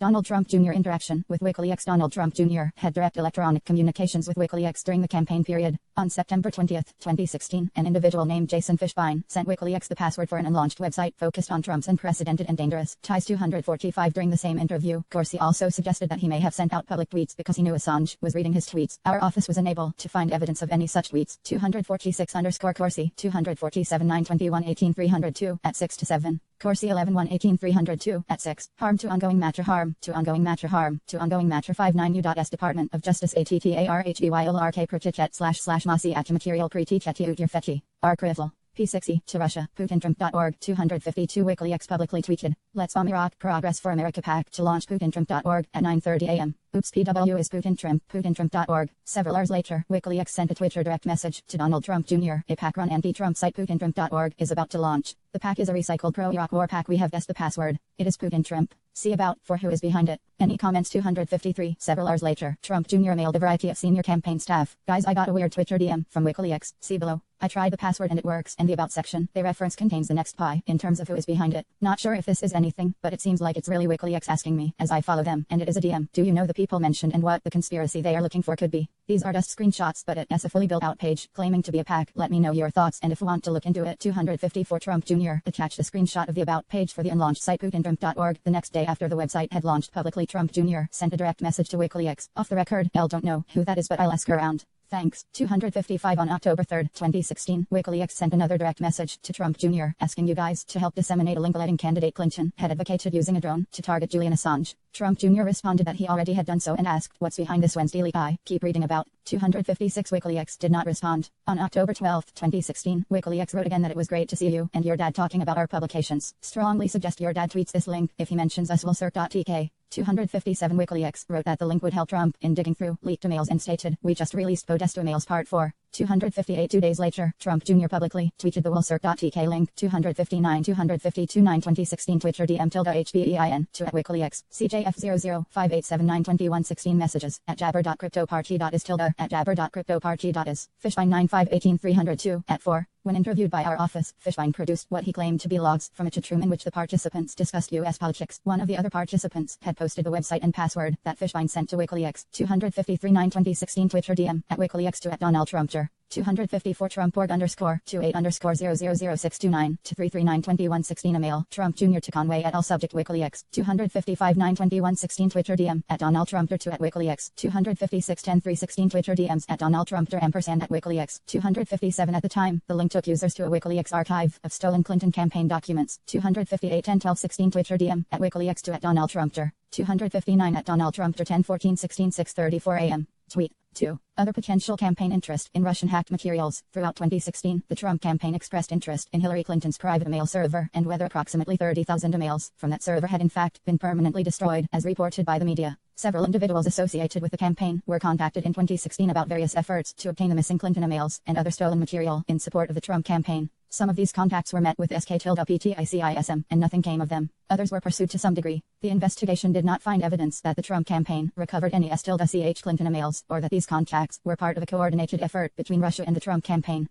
Donald Trump Jr. interaction with WikiLeaks. Donald Trump Jr. had direct electronic communications with WikiLeaks during the campaign period. On September 20, 2016, an individual named Jason Fishbein sent WikiLeaks the password for an unlaunched website focused on Trump's unprecedented and dangerous ties. 245 During the same interview, Corsi also suggested that he may have sent out public tweets because he knew Assange was reading his tweets. Our office was unable to find evidence of any such tweets. 246_Corsi 247 921 18 302 at 6 to 7. Corsi 11 1 18 302 at 6. Harm to ongoing matter. Harm to ongoing matter. Harm to ongoing matter. 59 U.S. Department of Justice ATTARHBYLRK Protichet / Masi at material Pretichet Utyrfeti. Archival. P6E to Russia. PutinTrump.org. 252 WikiLeaks publicly tweeted. Let's bomb Iraq. Progress for America pack to launch PutinTrump.org at 9:30 a.m. Oops, PW is Putin Trump. PutinTrump.org. Several hours later, WikiLeaks sent a Twitter direct message to Donald Trump Jr. A pack-run anti-Trump site PutinTrump.org is about to launch. The pack is a recycled pro-Iraq war pack. We have guessed the password. It is Putin Trump. See about for who is behind it. Any comments? 253. Several hours later, Trump Jr. mailed a variety of senior campaign staff. Guys, I got a weird Twitter DM from WikiLeaks. See below. I tried the password and it works, and the about section they reference contains the next pi in terms of who is behind it. Not sure if this is anything, but it seems like it's really WikiLeaks asking me, as I follow them, and it is a DM. Do you know the people mentioned and what the conspiracy they are looking for could be? These are just screenshots, but it has a fully built out page claiming to be a pack. Let me know your thoughts, and if you want to look into it. 254 Trump Jr. attached a screenshot of the about page for the unlaunched site PutinTrump.org. The next day after the website had launched publicly, Trump Jr. sent a direct message to WikiLeaks. Off the record, I don't know who that is, but I'll ask around. Thanks. 255 On October 3, 2016, WikiLeaks sent another direct message to Trump Jr. asking you guys to help disseminate a link alleging candidate Clinton had advocated using a drone to target Julian Assange. Trump Jr. responded that he already had done so and asked, what's behind this Wednesday leak I keep reading about? 256 WikiLeaks did not respond. On October 12, 2016, WikiLeaks wrote again that it was great to see you and your dad talking about our publications. Strongly suggest your dad tweets this link. If he mentions us, we'll search.tk. 257 WikiLeaks wrote that the link would help Trump in digging through leaked emails and stated, we just released Podesta emails part 4. 258 2 days later, Trump Jr. publicly tweeted the willsearch.tk link. 259 252 9 2016 Twitter DM tilde HBEIN to at WikiLeaks. CJF00587912116 messages at jabber.cryptoparty.is tilde at jabber.cryptoparty.is. Fishbein 9588302 at 4. When interviewed by our office, Fishbein produced what he claimed to be logs from a chatroom in which the participants discussed U.S. politics. One of the other participants had posted the website and password that Fishbein sent to WikiLeaks. 253 9 2016 Twitter DM at WikiLeaks to at Donald Trump Jr. 254 Trump._28_000629 to 3392116 email Trump Jr. to Conway at all subject WikiLeaks. 255 9 2116 Twitter DM at Donald Trump Jr. to at WikiLeaks. 256 10 316 Twitter DMs at Donald Trump Jr. ampersand at WikiLeaks. 257 at the time, the link took users to a WikiLeaks archive of stolen Clinton campaign documents. 258 10 12 16 Twitter DM at WikiLeaks to at Donald Trump Jr. 259 at Donald Trump Jr. 10 14 16 6:34 a.m. Tweet. 2. Other potential campaign interest in Russian-hacked materials. Throughout 2016, the Trump campaign expressed interest in Hillary Clinton's private email server and whether approximately 30,000 emails from that server had in fact been permanently destroyed, as reported by the media. Several individuals associated with the campaign were contacted in 2016 about various efforts to obtain the missing Clinton emails and other stolen material in support of the Trump campaign. Some of these contacts were met with SK-PTICISM, and nothing came of them. Others were pursued to some degree. The investigation did not find evidence that the Trump campaign recovered any S-CH Clinton emails, or that these contacts were part of a coordinated effort between Russia and the Trump campaign.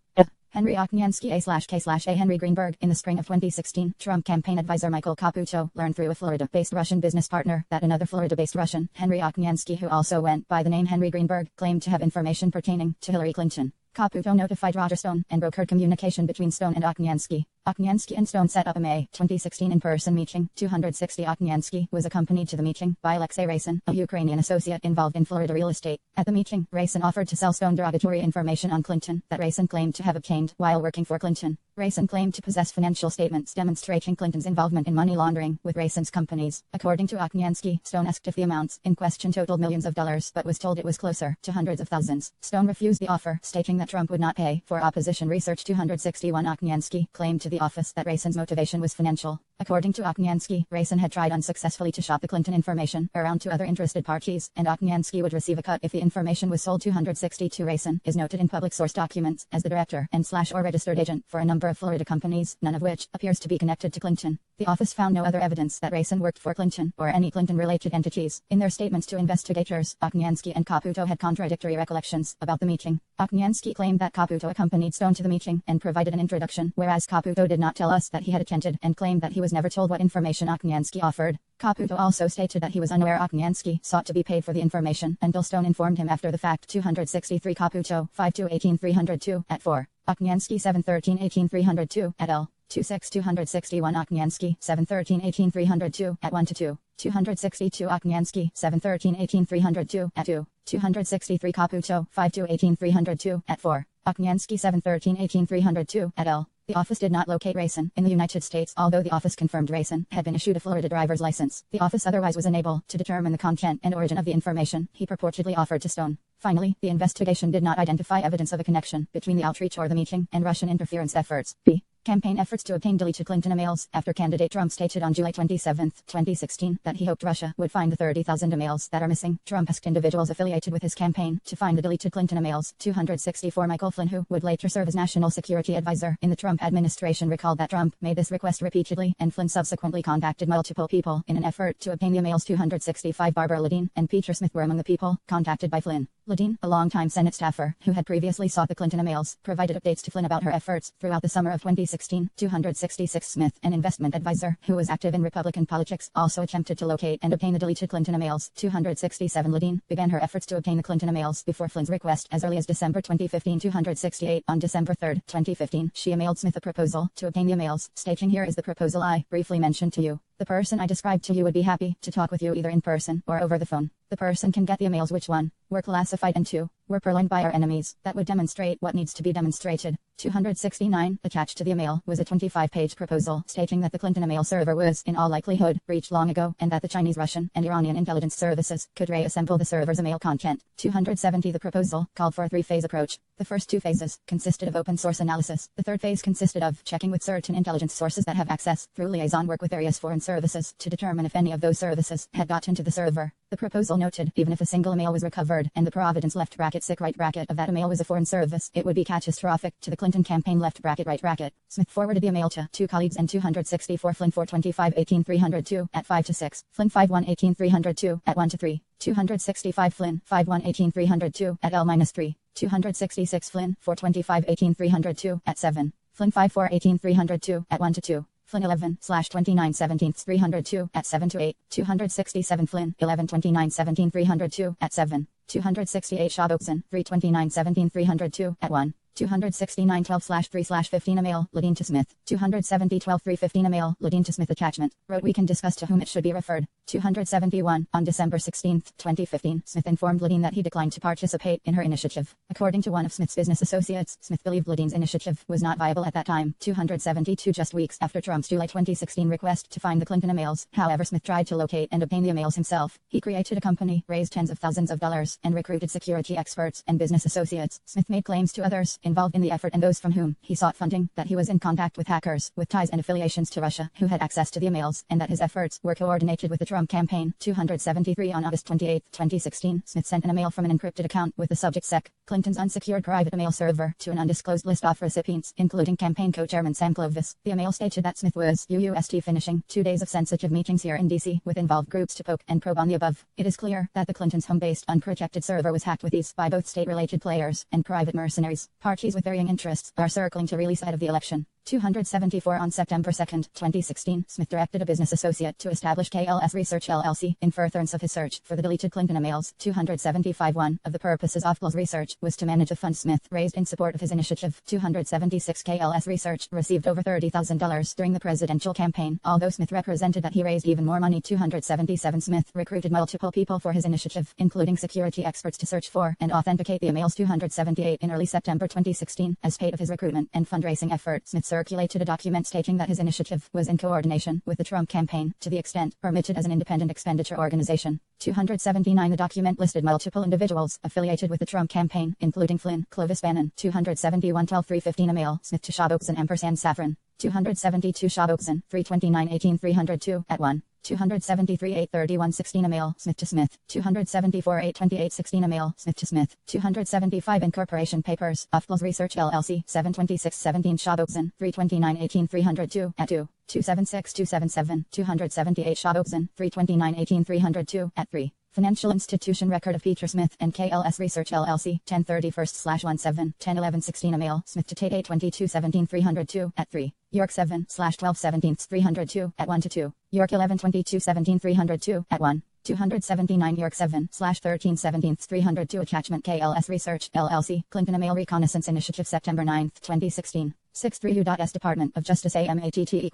Henry Okniansky A/K/A Henry Greenberg. In the spring of 2016, Trump campaign advisor Michael Caputo learned through a Florida-based Russian business partner that another Florida-based Russian, Henry Okniansky, who also went by the name Henry Greenberg, claimed to have information pertaining to Hillary Clinton. Caputo notified Roger Stone and brokered communication between Stone and Okniansky. Okniansky and Stone set up a May 2016 in-person meeting. 260 Okniansky was accompanied to the meeting by Alexei Raisin, a Ukrainian associate involved in Florida real estate. At the meeting, Raisin offered to sell Stone derogatory information on Clinton that Raisin claimed to have obtained while working for Clinton. Raisin claimed to possess financial statements demonstrating Clinton's involvement in money laundering with Raisin's companies. According to Okniansky, Stone asked if the amounts in question totaled millions of dollars but was told it was closer to hundreds of thousands. Stone refused the offer, stating that Trump would not pay for opposition research. 261 Okniansky claimed to the office that Raisin's motivation was financial. According to Okniansky, Raisin had tried unsuccessfully to shop the Clinton information around to other interested parties, and Okniansky would receive a cut if the information was sold. 262 Raisin is noted in public source documents as the director and/or registered agent for a number of Florida companies, none of which appears to be connected to Clinton. The office found no other evidence that Raisin worked for Clinton or any Clinton-related entities. In their statements to investigators, Okniansky and Caputo had contradictory recollections about the meeting. Okniansky claimed that Caputo accompanied Stone to the meeting and provided an introduction, whereas Caputo did not tell us that he had attended and claimed that he was never told what information Okniansky offered. Caputo also stated that he was unaware Okniansky sought to be paid for the information until Stone informed him after the fact. 263 Caputo 5-2-18-302 at 4. Okniansky 7-13-18-302 at L. 261 Okniansky 7-13-18-302 at 1-2. 262 Okniansky 7-13-18-302 at 2. 263 Caputo 5-18-302 at 4. Okniansky 7-13-18-302 at L. The office did not locate Raisin in the United States, although the office confirmed Raisin had been issued a Florida driver's license. The office otherwise was unable to determine the content and origin of the information he purportedly offered to Stone. Finally, the investigation did not identify evidence of a connection between the outreach or the meeting and Russian interference efforts. B. Campaign efforts to obtain deleted Clinton emails. After candidate Trump stated on July 27, 2016, that he hoped Russia would find the 30,000 emails that are missing, Trump asked individuals affiliated with his campaign to find the deleted Clinton emails. 264 Michael Flynn, who would later serve as national security advisor in the Trump administration, recalled that Trump made this request repeatedly, and Flynn subsequently contacted multiple people in an effort to obtain the emails. 265 Barbara Ladine and Peter Smith were among the people contacted by Flynn. Ladine, a longtime Senate staffer who had previously sought the Clinton emails, provided updates to Flynn about her efforts throughout the summer of 2016. 266 Smith, an investment advisor who was active in Republican politics, also attempted to locate and obtain the deleted Clinton emails. 267 Ladine began her efforts to obtain the Clinton emails before Flynn's request as early as December 2015. 268 On December 3, 2015, she emailed Smith a proposal to obtain the emails, stating, "Here is the proposal I briefly mentioned to you. The person I described to you would be happy to talk with you either in person or over the phone. The person can get the emails which 1. Were classified and 2. Were purloined by our enemies. That would demonstrate what needs to be demonstrated." 269 Attached to the email was a 25-page proposal stating that the Clinton email server was, in all likelihood, breached long ago, and that the Chinese, Russian, and Iranian intelligence services could reassemble the server's email content. 270 The proposal called for a 3-phase approach. The first 2 phases consisted of open source analysis. The third phase consisted of checking with certain intelligence sources that have access through liaison work with various foreign services to determine if any of those services had gotten to the server. The proposal noted, even if a single email was recovered and the providence left bracket sick right bracket of that email was a foreign service, it would be catastrophic to the Clinton campaign left bracket right bracket. Smith forwarded the email to 2 colleagues and 264 Flynn 425-18-302 at 5-6, Flynn 51-18-302 at 1-3, 265 Flynn 51-18-302 at L-3, 266 Flynn 425-18-302 at 7, Flynn 54-18-302 at 1-2. Flynn 11/29/17-302 at 7-8, 267 Flynn 11/29/17-302 at 7, 268 Shabokson 3/29/17-302 at 1, 269 12/3/15 email Ladine to Smith, 270 12/3/15 email Ladine to Smith attachment, wrote we can discuss to whom it should be referred. 271 On December 16, 2015, Smith informed Ladine that he declined to participate in her initiative. According to one of Smith's business associates, Smith believed Ladine's initiative was not viable at that time. 272 Just weeks after Trump's July 2016 request to find the Clinton emails, however, Smith tried to locate and obtain the emails himself. He created a company, raised tens of thousands of dollars, and recruited security experts and business associates. Smith made claims to others involved in the effort and those from whom he sought funding that he was in contact with hackers with ties and affiliations to Russia who had access to the emails, and that his efforts were coordinated with the Trump campaign. 273 On August 28, 2016, Smith sent an email from an encrypted account with the subject Sec. Clinton's unsecured private email server to an undisclosed list of recipients, including campaign co-chairman Sam Clovis. The email stated that Smith was UUST finishing 2 days of sensitive meetings here in D.C. with involved groups to poke and probe on the above. It is clear that the Clintons' home-based unprotected server was hacked with ease by both state-related players and private mercenaries. Parties with varying interests are circling to release ahead of the election. 274 On September 2, 2016, Smith directed a business associate to establish KLS Research LLC in furtherance of his search for the deleted Clinton emails. 275 One of the purposes of KLS Research was to manage the funds Smith raised in support of his initiative. 276 KLS Research received over $30,000 during the presidential campaign, although Smith represented that he raised even more money. 277 Smith recruited multiple people for his initiative, including security experts to search for and authenticate the emails. 278 In early September 2016, as part of his recruitment and fundraising effort, Smith circulated a document stating that his initiative was in coordination with the Trump campaign, to the extent permitted as an independent expenditure organization. 279 The document listed multiple individuals affiliated with the Trump campaign, including Flynn, Clovis Bannon. 271 12-315 email, Smith to Shaboxan ampersand Saffron. 272 Shaboxan, 329-18-302, at 1. 273 831-16 email, Smith to Smith. 274 828-16 email, Smith to Smith. 275 Incorporation Papers, KLS Research LLC, 726-17 Shaboxan, 329-18-302, at 2. 276-277, 278 Shaboxan, 329-18-302, at 3. Financial Institution Record of Peter Smith and KLS Research LLC, 1031/17, 1011-16 email, Smith to Tate 822-17 302, at 3. York 7/12-17 302, at 1 to 2. York 11-22-17 302, at 1. 279 York 7/13-17 302 Attachment KLS Research LLC, Clinton Email Reconnaissance Initiative September 9, 2016. 63 U.S. Department of Justice AMATT =TEY,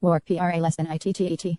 War PRA less than ITTET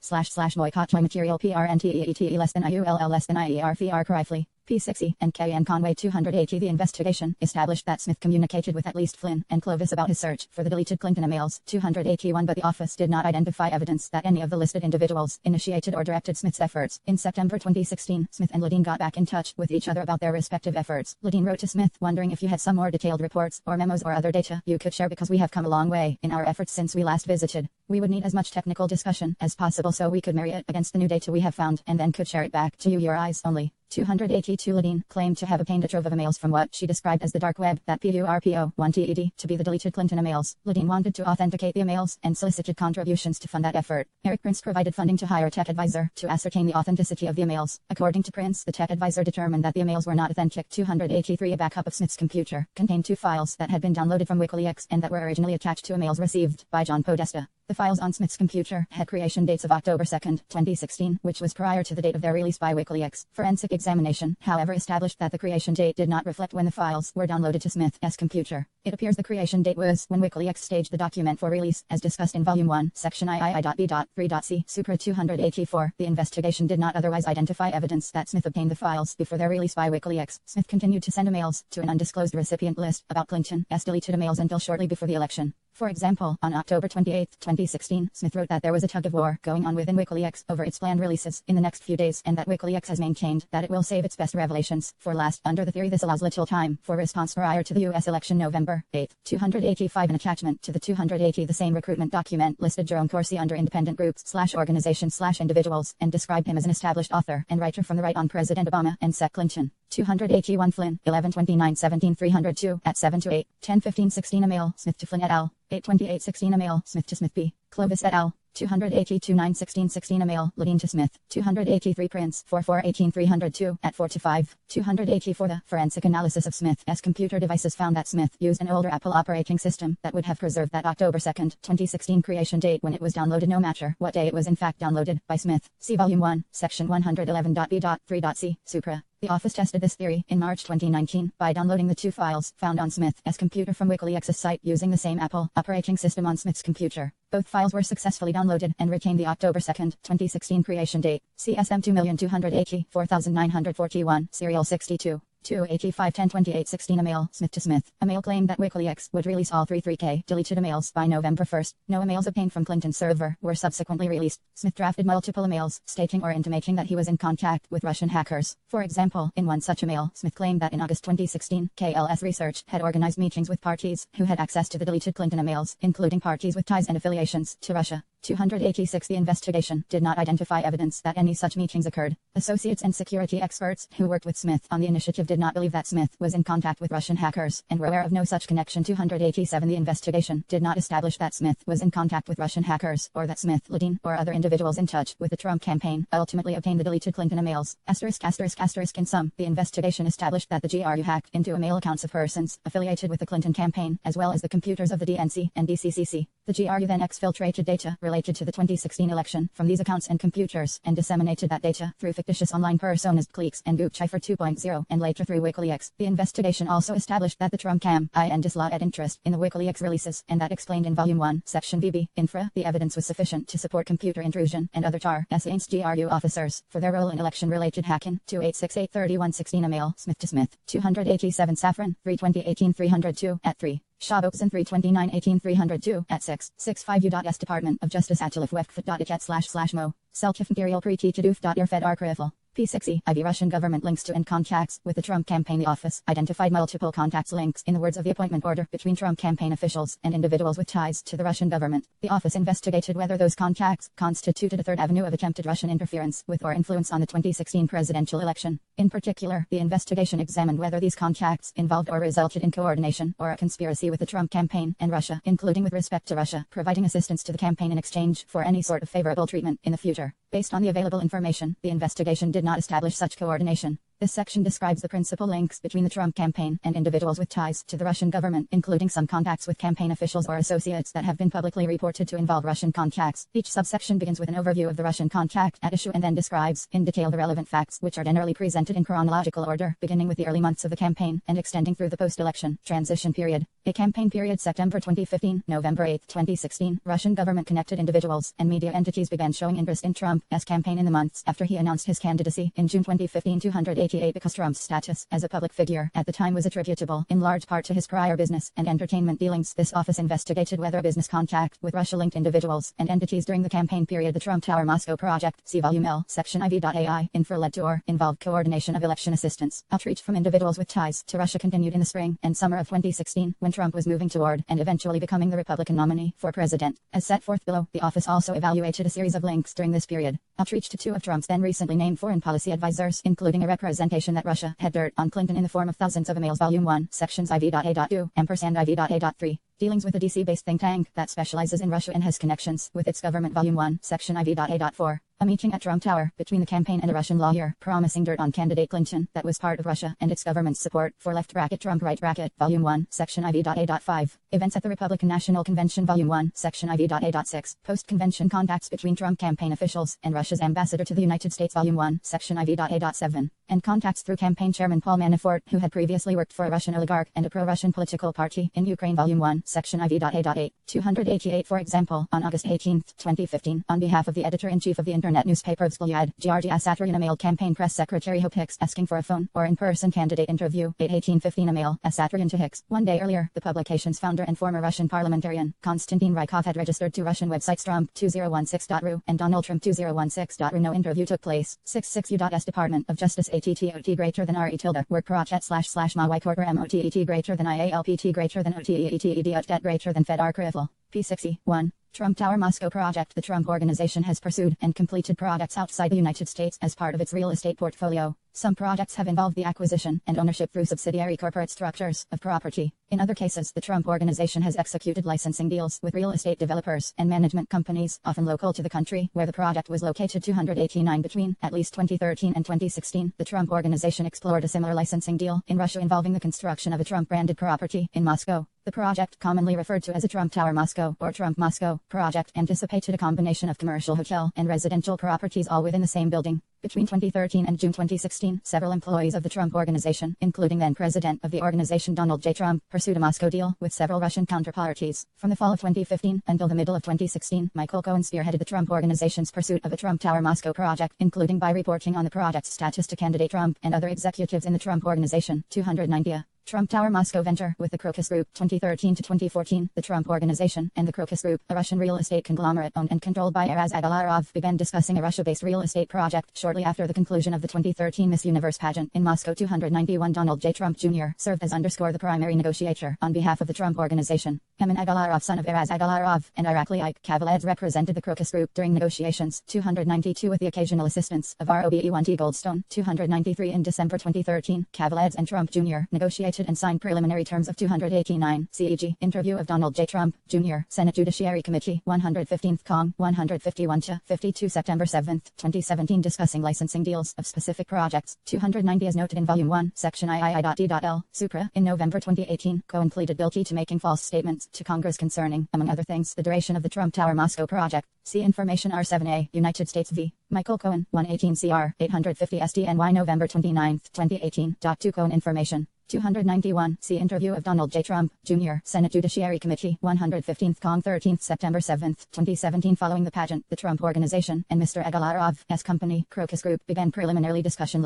/ boycott my material PRNTEET less than IULL less than IER VR Crifley. P6E and KN Conway 280 The investigation established that Smith communicated with at least Flynn and Clovis about his search for the deleted Clinton emails. 281 But the office did not identify evidence that any of the listed individuals initiated or directed Smith's efforts. In September 2016, Smith and Ledeen got back in touch with each other about their respective efforts. Ledeen wrote to Smith wondering if you had some more detailed reports or memos or other data you could share, because we have come a long way in our efforts since we last visited. We would need as much technical discussion as possible so we could marry it against the new data we have found and then could share it back to you, your eyes only. 282 Ledeen claimed to have obtained a trove of emails from what she described as the dark web, that PURPO1TED, to be the deleted Clinton emails. Ledeen wanted to authenticate the emails and solicited contributions to fund that effort. Eric Prince provided funding to hire a tech advisor to ascertain the authenticity of the emails. According to Prince, the tech advisor determined that the emails were not authentic. 283 A backup of Smith's computer contained 2 files that had been downloaded from WikiLeaks and that were originally attached to emails received by John Podesta. The files on Smith's computer had creation dates of October 2, 2016, which was prior to the date of their release by WikiLeaks. Forensic examination, however, established that the creation date did not reflect when the files were downloaded to Smith's computer. It appears the creation date was when WikiLeaks staged the document for release, as discussed in Volume 1, Section III.B.3.C. Supra 284. The investigation did not otherwise identify evidence that Smith obtained the files before their release by WikiLeaks. Smith continued to send emails to an undisclosed recipient list about Clinton's deleted emails until shortly before the election. For example, on October 28, 2016, Smith wrote that there was a tug of war going on within WikiLeaks over its planned releases in the next few days, and that WikiLeaks has maintained that it will save its best revelations for last. Under the theory, this allows little time for response prior to the U.S. election November 8. 285 An attachment to the 280 The same recruitment document listed Jerome Corsi under independent groups / organizations / individuals and described him as an established author and writer from the right on President Obama and Sec Clinton. 281 Flynn, 11/29/17 302, at 7 to 8, 10/15/16 email, Smith to Flynn et al. 8/28/16 email, Smith to Smith B. Clovis et al. 282 9/16/16 email, Ledeen to Smith. 283 Prince, 4/4/18 302, at 4 to 5. 284 The forensic analysis of Smith's computer devices found that Smith used an older Apple operating system that would have preserved that October 2, 2016 creation date when it was downloaded, no matter what day it was in fact downloaded by Smith. See Volume 1, Section 111.B.3.C. Supra. The office tested this theory in March 2019 by downloading the 2 files found on Smith's computer from WikiLeaks' site using the same Apple operating system on Smith's computer. Both files were successfully downloaded and retained the October 2, 2016 creation date. CSM 2,284,941, Serial 62. 285 10/28 16 email, Smith to Smith. Email claimed that WikiLeaks would release all 3K deleted emails by November 1. No emails obtained from Clinton's server were subsequently released. Smith drafted multiple emails stating or intimating that he was in contact with Russian hackers. For example, in one such email, Smith claimed that in August 2016, KLS Research had organized meetings with parties who had access to the deleted Clinton emails, including parties with ties and affiliations to Russia. 286. The investigation did not identify evidence that any such meetings occurred. Associates and security experts who worked with Smith on the initiative did not believe that Smith was in contact with Russian hackers and were aware of no such connection. 287. The investigation did not establish that Smith was in contact with Russian hackers or that Smith, Ledeen, or other individuals in touch with the Trump campaign ultimately obtained the deleted Clinton emails. *****. In sum, the investigation established that the GRU hacked into email accounts of persons affiliated with the Clinton campaign as well as the computers of the DNC and DCCC. The GRU then exfiltrated data related to the 2016 election from these accounts and computers and disseminated that data through fictitious online personas, cliques, and Goop Cipher 2.0 and later through WikiLeaks. The investigation also established that the Trump campaign dislodged interest in the WikiLeaks releases, and that explained in Volume 1, Section VB, Infra, the evidence was sufficient to support computer intrusion and other charges against GRU officers for their role in election-related hacking. 286-831-16 email, Smith to Smith. 287 Safran, 320-18-302, at 3. Shaboxen 329-18-302, at 6. 65 U.S. Department of Justice @lifwefk.it//mo. Selkif Imperial Pre-Teachaduf.ir Archival. P6E, IV Russian government links to and contacts with the Trump campaign. The office identified multiple contacts links in the words of the appointment order between Trump campaign officials and individuals with ties to the Russian government. The office investigated whether those contacts constituted a third avenue of attempted Russian interference with or influence on the 2016 presidential election. In particular, the investigation examined whether these contacts involved or resulted in coordination or a conspiracy with the Trump campaign and Russia, including with respect to Russia providing assistance to the campaign in exchange for any sort of favorable treatment in the future. Based on the available information, the investigation did not establish such coordination. This section describes the principal links between the Trump campaign and individuals with ties to the Russian government, including some contacts with campaign officials or associates that have been publicly reported to involve Russian contacts. Each subsection begins with an overview of the Russian contact at issue and then describes in detail the relevant facts, which are generally presented in chronological order, beginning with the early months of the campaign and extending through the post-election transition period. A campaign period September 2015, November 8, 2016. Russian government-connected individuals and media entities began showing interest in Trump's campaign in the months after he announced his candidacy in June 2015. 288 because Trump's status as a public figure at the time was attributable in large part to his prior business and entertainment dealings. This office investigated whether business contact with Russia-linked individuals and entities during the campaign period. The Trump Tower Moscow project, see Volume L, Section IV.AI, infra led to or involved coordination of election assistance. Outreach from individuals with ties to Russia continued in the spring and summer of 2016 when Trump was moving toward and eventually becoming the Republican nominee for president. As set forth below, the office also evaluated a series of links during this period. Outreach to two of Trump's then recently named foreign policy advisors, including a representation that Russia had dirt on Clinton in the form of thousands of emails. Volume 1, Sections IV.A.2, &IV.A.3. Dealings with a DC-based think tank that specializes in Russia and has connections with its government. Volume 1, Section IV.A.4. A meeting at Trump Tower between the campaign and a Russian lawyer promising dirt on candidate Clinton that was part of Russia and its government's support for left bracket Trump right bracket. Volume 1, Section IV.A.5. Events at the Republican National Convention. Volume 1, Section IV.A.6. Post-convention contacts between Trump campaign officials and Russia's ambassador to the United States. Volume 1, Section IV.A.7. And contacts through campaign chairman Paul Manafort, who had previously worked for a Russian oligarch and a pro-Russian political party in Ukraine. Volume 1, Section IV.A.8. 288. For example, on August 18, 2015, on behalf of the editor-in-chief of the internet newspaper Vzglyad, Georgy Asatryan mailed campaign press secretary Hope Hicks asking for a phone or in-person candidate interview. 8/18/15 email, Asatryan to Hicks. One day earlier, the publication's founder and former Russian parliamentarian, Konstantin Rykov, had registered to Russian websites Trump2016.ru and Donald Trump 2016.ru. No interview took place. 66 U.S. Department of Justice ATTOT greater than RE tilde work project / MAY quarter MOTET greater than IALPT greater than OTEET greater than Fed archival. P60 1. Trump Tower Moscow project. The Trump Organization has pursued and completed projects outside the United States as part of its real estate portfolio. Some projects have involved the acquisition and ownership through subsidiary corporate structures of property. In other cases, the Trump Organization has executed licensing deals with real estate developers and management companies, often local to the country where the project was located. 289 Between at least 2013 and 2016, the Trump Organization explored a similar licensing deal in Russia involving the construction of a Trump-branded property in Moscow. The project, commonly referred to as a Trump Tower Moscow or Trump Moscow project, anticipated a combination of commercial hotel and residential properties all within the same building. Between 2013 and June 2016, several employees of the Trump Organization, including then President of the organization Donald J. Trump, pursued a Moscow deal with several Russian counterparties. From the fall of 2015 until the middle of 2016, Michael Cohen spearheaded the Trump Organization's pursuit of a Trump Tower Moscow project, including by reporting on the project's status to candidate Trump and other executives in the Trump Organization. 290 Trump Tower Moscow venture with the Crocus Group. 2013 to 2014, the Trump Organization and the Crocus Group, a Russian real estate conglomerate owned and controlled by Araz Agalarov, began discussing a Russia-based real estate project shortly after the conclusion of the 2013 Miss Universe pageant in Moscow. 291 Donald J. Trump Jr. served as the primary negotiator on behalf of the Trump Organization. Emin Agalarov, son of Araz Agalarov, and Irakli Ike Kavaladze represented the Crocus Group during negotiations. 292 with the occasional assistance of ROBE1T Goldstone. 293 in December 2013, Kavaladze and Trump Jr. negotiated and signed preliminary terms of 289 CEG. Interview of Donald J. Trump, Jr., Senate Judiciary Committee, 115th Cong, 151-52 September 7, 2017 discussing licensing deals of specific projects. 290 as noted in Volume 1, Section III.D.L. Supra. In November 2018, Cohen pleaded guilty to making false statements to Congress concerning, among other things, the duration of the Trump Tower Moscow project. See Information R7A, United States v. Michael Cohen, 118 CR, 850 SDNY November 29, 2018. 2 Cohen Information. 291. See Interview of Donald J. Trump, Jr., Senate Judiciary Committee, 115th Cong 13th September 7, 2017 Following the pageant, the Trump Organization, and Mr. Agalarov's company, Crocus Group, began preliminary discussion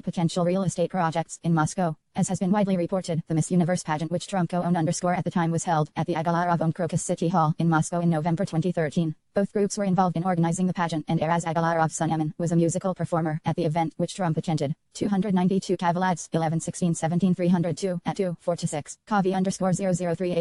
potential real estate projects in Moscow. As has been widely reported, the Miss Universe pageant which Trump co-owned at the time was held at the Agalarov-owned Crocus City Hall in Moscow in November 2013. Both groups were involved in organizing the pageant, and Araz Agalarov, son Emin, was a musical performer at the event which Trump attended. 292 Kavaladze, 11-16-17 302 at 2-4-6. Kavi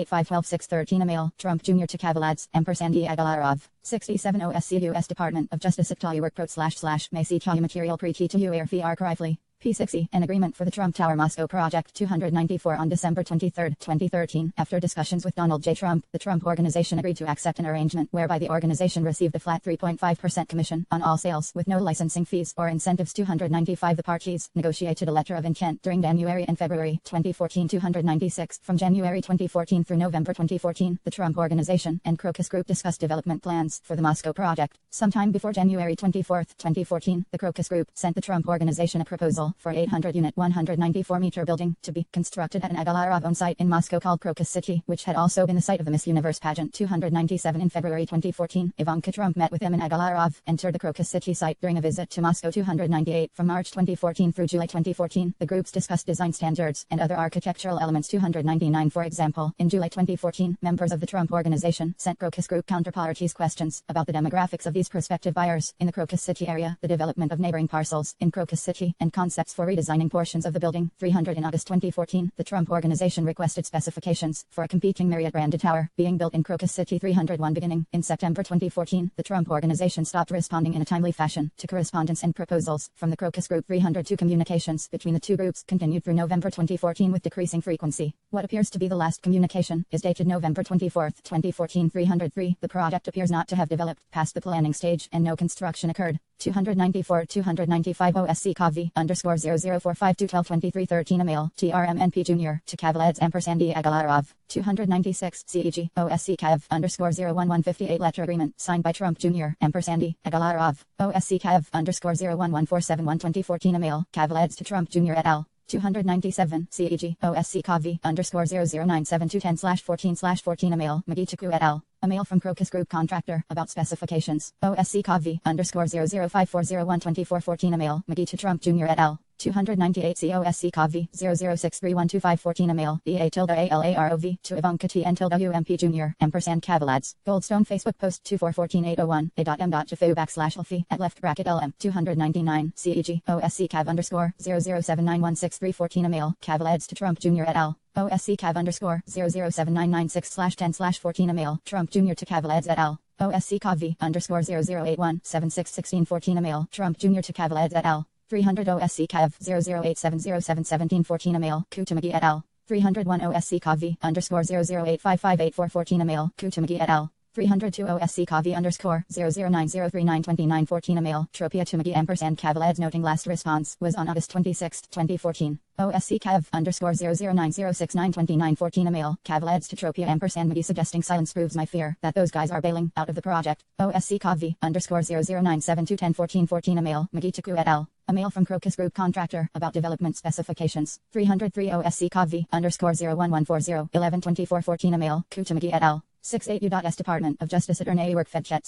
_0038512-613 Email, Trump Jr. to Kavaladze, _E. Agalarov. 67 OSCUS Department of Justice at /workprot/ Macy Chayu Material Pre-T to U Air Crively. P6E, an agreement for the Trump Tower Moscow project. 294 on December 23, 2013. After discussions with Donald J. Trump, the Trump Organization agreed to accept an arrangement whereby the organization received a flat 3.5% commission on all sales with no licensing fees or incentives. 295 The parties negotiated a letter of intent during January and February 2014. 296 From January 2014 through November 2014, the Trump Organization and Crocus Group discussed development plans for the Moscow project. Sometime before January 24, 2014, the Crocus Group sent the Trump Organization a proposal for 800-unit 194-meter building to be constructed at an Agalarov-owned site in Moscow called Crocus City, which had also been the site of the Miss Universe pageant. 297 In February 2014, Ivanka Trump met with Emin Agalarov, entered the Crocus City site during a visit to Moscow. 298 From March 2014 through July 2014, the groups discussed design standards and other architectural elements. 299 For example, in July 2014, members of the Trump Organization sent Crocus Group counterparties questions about the demographics of these prospective buyers in the Crocus City area, the development of neighboring parcels in Crocus City, and concepts for redesigning portions of the building. 300 In August 2014, the Trump Organization requested specifications for a competing Marriott-branded tower being built in Crocus City. 301 Beginning in September 2014, the Trump Organization stopped responding in a timely fashion to correspondence and proposals from the Crocus Group. 302 Communications between the two groups continued through November 2014 with decreasing frequency. What appears to be the last communication is dated November 24, 2014. 303 The project appears not to have developed past the planning stage and no construction occurred. 294 295 OSC Kavi _00452122313 Email, TRMNP Jr. to Kavaladze _E. Agalarov. 296 CEG, OSC Cav _01158 Letter Agreement, signed by Trump Jr. _E. Agalarov. OSC Cav _011471214 Email, Kavaladze to Trump Jr. et al. 297 CEG, OSC Kavi _0097210/14/14 Email, Magitaku et al. A mail from Crocus Group contractor about specifications. OSC Kavi _00540124414 Email, Magi to Trump Jr. et al. 298 COSC Kavi 006312514 Email, EA_ALAROV to Ivanka T. and WMP Jr. Kavaladze. Goldstone Facebook post 2414-801 a.m.jafu/alfie at left bracket LM 299 CEG OSC Cav _007916314 Email, Kavaladze to Trump Jr. et al. OSC Cav _07996/10/14 Email, Trump Jr. to Kavaladze et al. OSC Kavi _0081761614 Email, Trump Jr. to Kavaladze et al. 300 OSC Cav 00870771714 Email, Kutamagi et al. 301 OSC Kavi _008558414 Email, Kutamagi et al. 302 OSC Kavi _009039294 Email, Tropia Tumagi Kavaladze. Noting last response was on August 26, 2014. OSC Cav _090692914 Email, Kavaladze to Tropia Magi suggesting silence proves my fear that those guys are bailing out of the project. OSC Kavi _00972101414 Email, Magitaku et al. A mail from Crocus Group contractor about development specifications. 303 OSC Kavi _01140 112414 Email, Kutamagi et al. 68 U.S. Department of Justice at Ernay Work Fedchet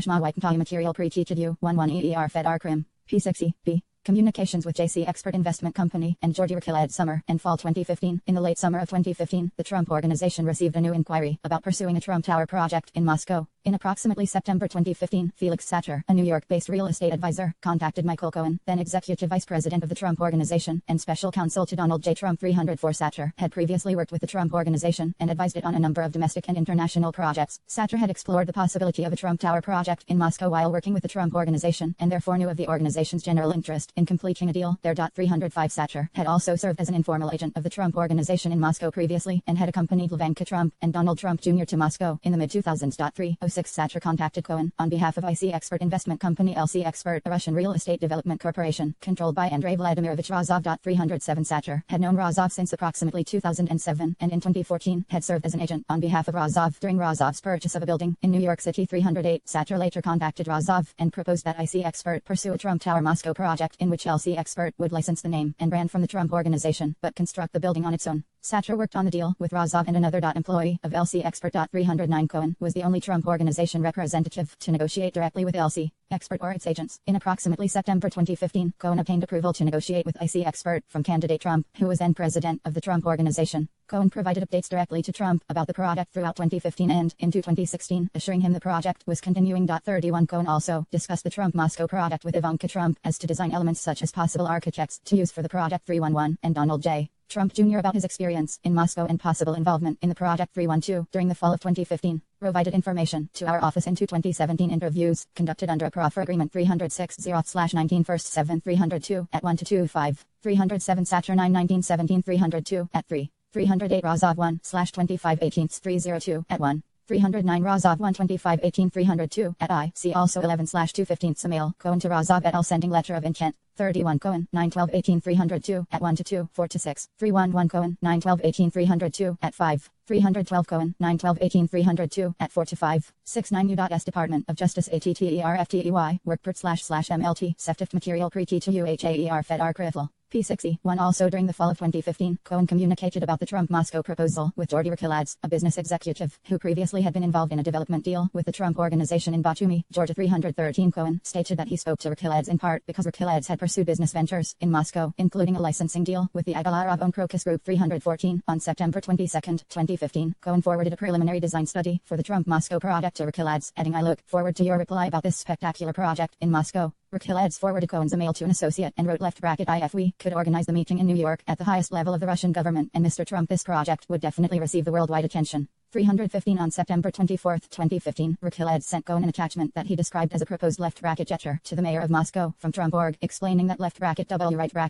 / Ma White Material Pre-T 11 EER Fed R Crim. P6E, B. Communications with JC Expert Investment Company and Georgi Rakilad Summer and Fall 2015. In the late summer of 2015, the Trump Organization received a new inquiry about pursuing a Trump Tower project in Moscow. In approximately September 2015, Felix Sater, a New York-based real estate advisor, contacted Michael Cohen, then executive vice president of the Trump Organization and special counsel to Donald J. Trump. 304 Sater had previously worked with the Trump Organization and advised it on a number of domestic and international projects. Sater had explored the possibility of a Trump Tower project in Moscow while working with the Trump Organization and therefore knew of the organization's general interest in completing a deal there. 305 Sater had also served as an informal agent of the Trump Organization in Moscow previously and had accompanied Ivanka Trump and Donald Trump Jr. to Moscow in the mid-2000s. 306 Sater contacted Cohen on behalf of IC Expert Investment Company LC Expert, a Russian real estate development corporation controlled by Andrei Vladimirovich Rozov. 307 Sater had known Rozov since approximately 2007 and in 2014 had served as an agent on behalf of Rozov during Rozov's purchase of a building in New York City. 308 Sater later contacted Rozov and proposed that IC Expert pursue a Trump Tower Moscow project in which LC Expert would license the name and brand from the Trump Organization but construct the building on its own. Sater worked on the deal with Rozov and another employee of LC Expert. 309 Cohen was the only Trump Organization representative to negotiate directly with LC Expert or its agents. In approximately September 2015, Cohen obtained approval to negotiate with IC Expert from candidate Trump, who was then president of the Trump Organization. Cohen provided updates directly to Trump about the project throughout 2015 and into 2016, assuring him the project was continuing. 31 Cohen also discussed the Trump Moscow project with Ivanka Trump as to design elements such as possible architects to use for the project. 311 and Donald J. Trump Jr. about his experience in Moscow and possible involvement in the project. 312 during the fall of 2015 provided information to our office in 2017 interviews conducted under a proffer agreement. 306 0/19 1st 7 302 at 1-2-5 307 Sater 9 1917 302 at 308 Rozov 1/25 18 302 at 1 309 Rozov 125 18 302 at I. See also 11/215 mail Cohen to Rozov et al. Sending letter of intent. 31 Cohen 912 18 302 at 1-2 4-6 311 Cohen 912 18 302 at 5 312 Cohen 912 18 302 at 4-5 69 U.S. Department of Justice ATTERFTEY Workpert//MLT Seftift Material Pre-T to UHAER Fed R. Crifle P61 Also during the fall of 2015, Cohen communicated about the Trump Moscow proposal with Georgi Rakiladze, a business executive who previously had been involved in a development deal with the Trump Organization in Batumi, Georgia. 313 Cohen stated that he spoke to Rakiladze in part because Rakiladze had pursued business ventures in Moscow, including a licensing deal with the Agalarov-owned Crocus Group. 314 On September 22, 2015, Cohen forwarded a preliminary design study for the Trump Moscow project to Rakiladze, adding, "I look forward to your reply about this spectacular project in Moscow." Rakiladze forwarded Cohen's email to an associate and wrote "If we could organize the meeting in New York at the highest level of the Russian government and Mr. Trump, this project would definitely receive the worldwide attention." 315 On September 24, 2015, Rakiladze sent Cohen an attachment that he described as a proposed gesture to the mayor of Moscow from Trump.org, explaining that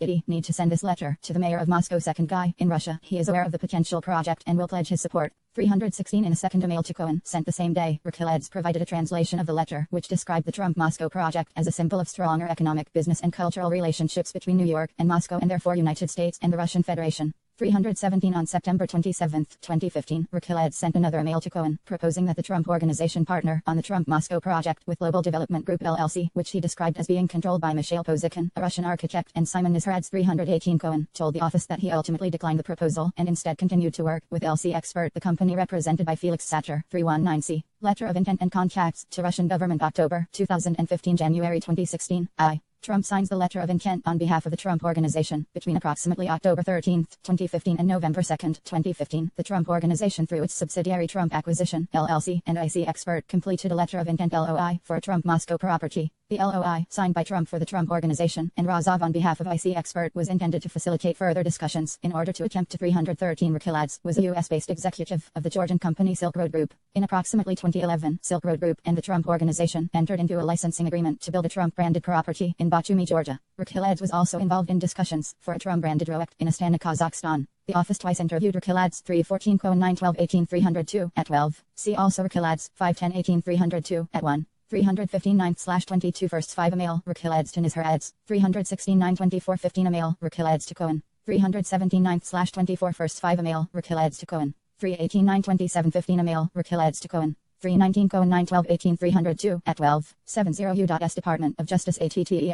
E need to send this letter to the mayor of Moscow. Second guy in Russia, he is aware of the potential project and will pledge his support. 316 In a second email to Cohen, sent the same day, Rakiladze provided a translation of the letter, which described the Trump Moscow project as a symbol of stronger economic, business and cultural relationships between New York and Moscow and therefore United States and the Russian Federation. 317 On September 27, 2015, Rakiladze sent another email to Cohen, proposing that the Trump Organization partner on the Trump Moscow project with Global Development Group LLC, which he described as being controlled by Mikhail Pozikhin, a Russian architect, and Simon Nisradze. 318 Cohen told the office that he ultimately declined the proposal and instead continued to work with LC Expert, the company represented by Felix Sater. 319 Letter of Intent and Contacts to Russian Government. October 2015 January 2016 I. Trump signs the letter of intent on behalf of the Trump Organization. Between approximately October 13, 2015 and November 2, 2015, the Trump Organization through its subsidiary Trump Acquisition, LLC, and IC Expert completed a letter of intent LOI for a Trump Moscow property. The LOI, signed by Trump for the Trump Organization and Rozov on behalf of IC Expert, was intended to facilitate further discussions in order to attempt to 313 Rakiladze was a U.S.-based executive of the Georgian company Silk Road Group. In approximately 2011, Silk Road Group and the Trump Organization entered into a licensing agreement to build a Trump-branded property in Batumi, Georgia. Rakiladze was also involved in discussions for a Trump-branded project in Astana, Kazakhstan. The office twice interviewed Rakiladze. 314 Cohen 912 18 302 at 12. See also Rakiladze 510 18 302 at 1. 315 9/22 first 5 email Rakiladze to Nisradze. 316 924 15 email Rakiladze to Cohen. 317 9/24 first 5 email Rakiladze to Cohen. 318 927 15 email Rakiladze to Cohen. 319 Cohen 912 18 302 at 12. 70 U.S. Department of Justice ATTERFLEY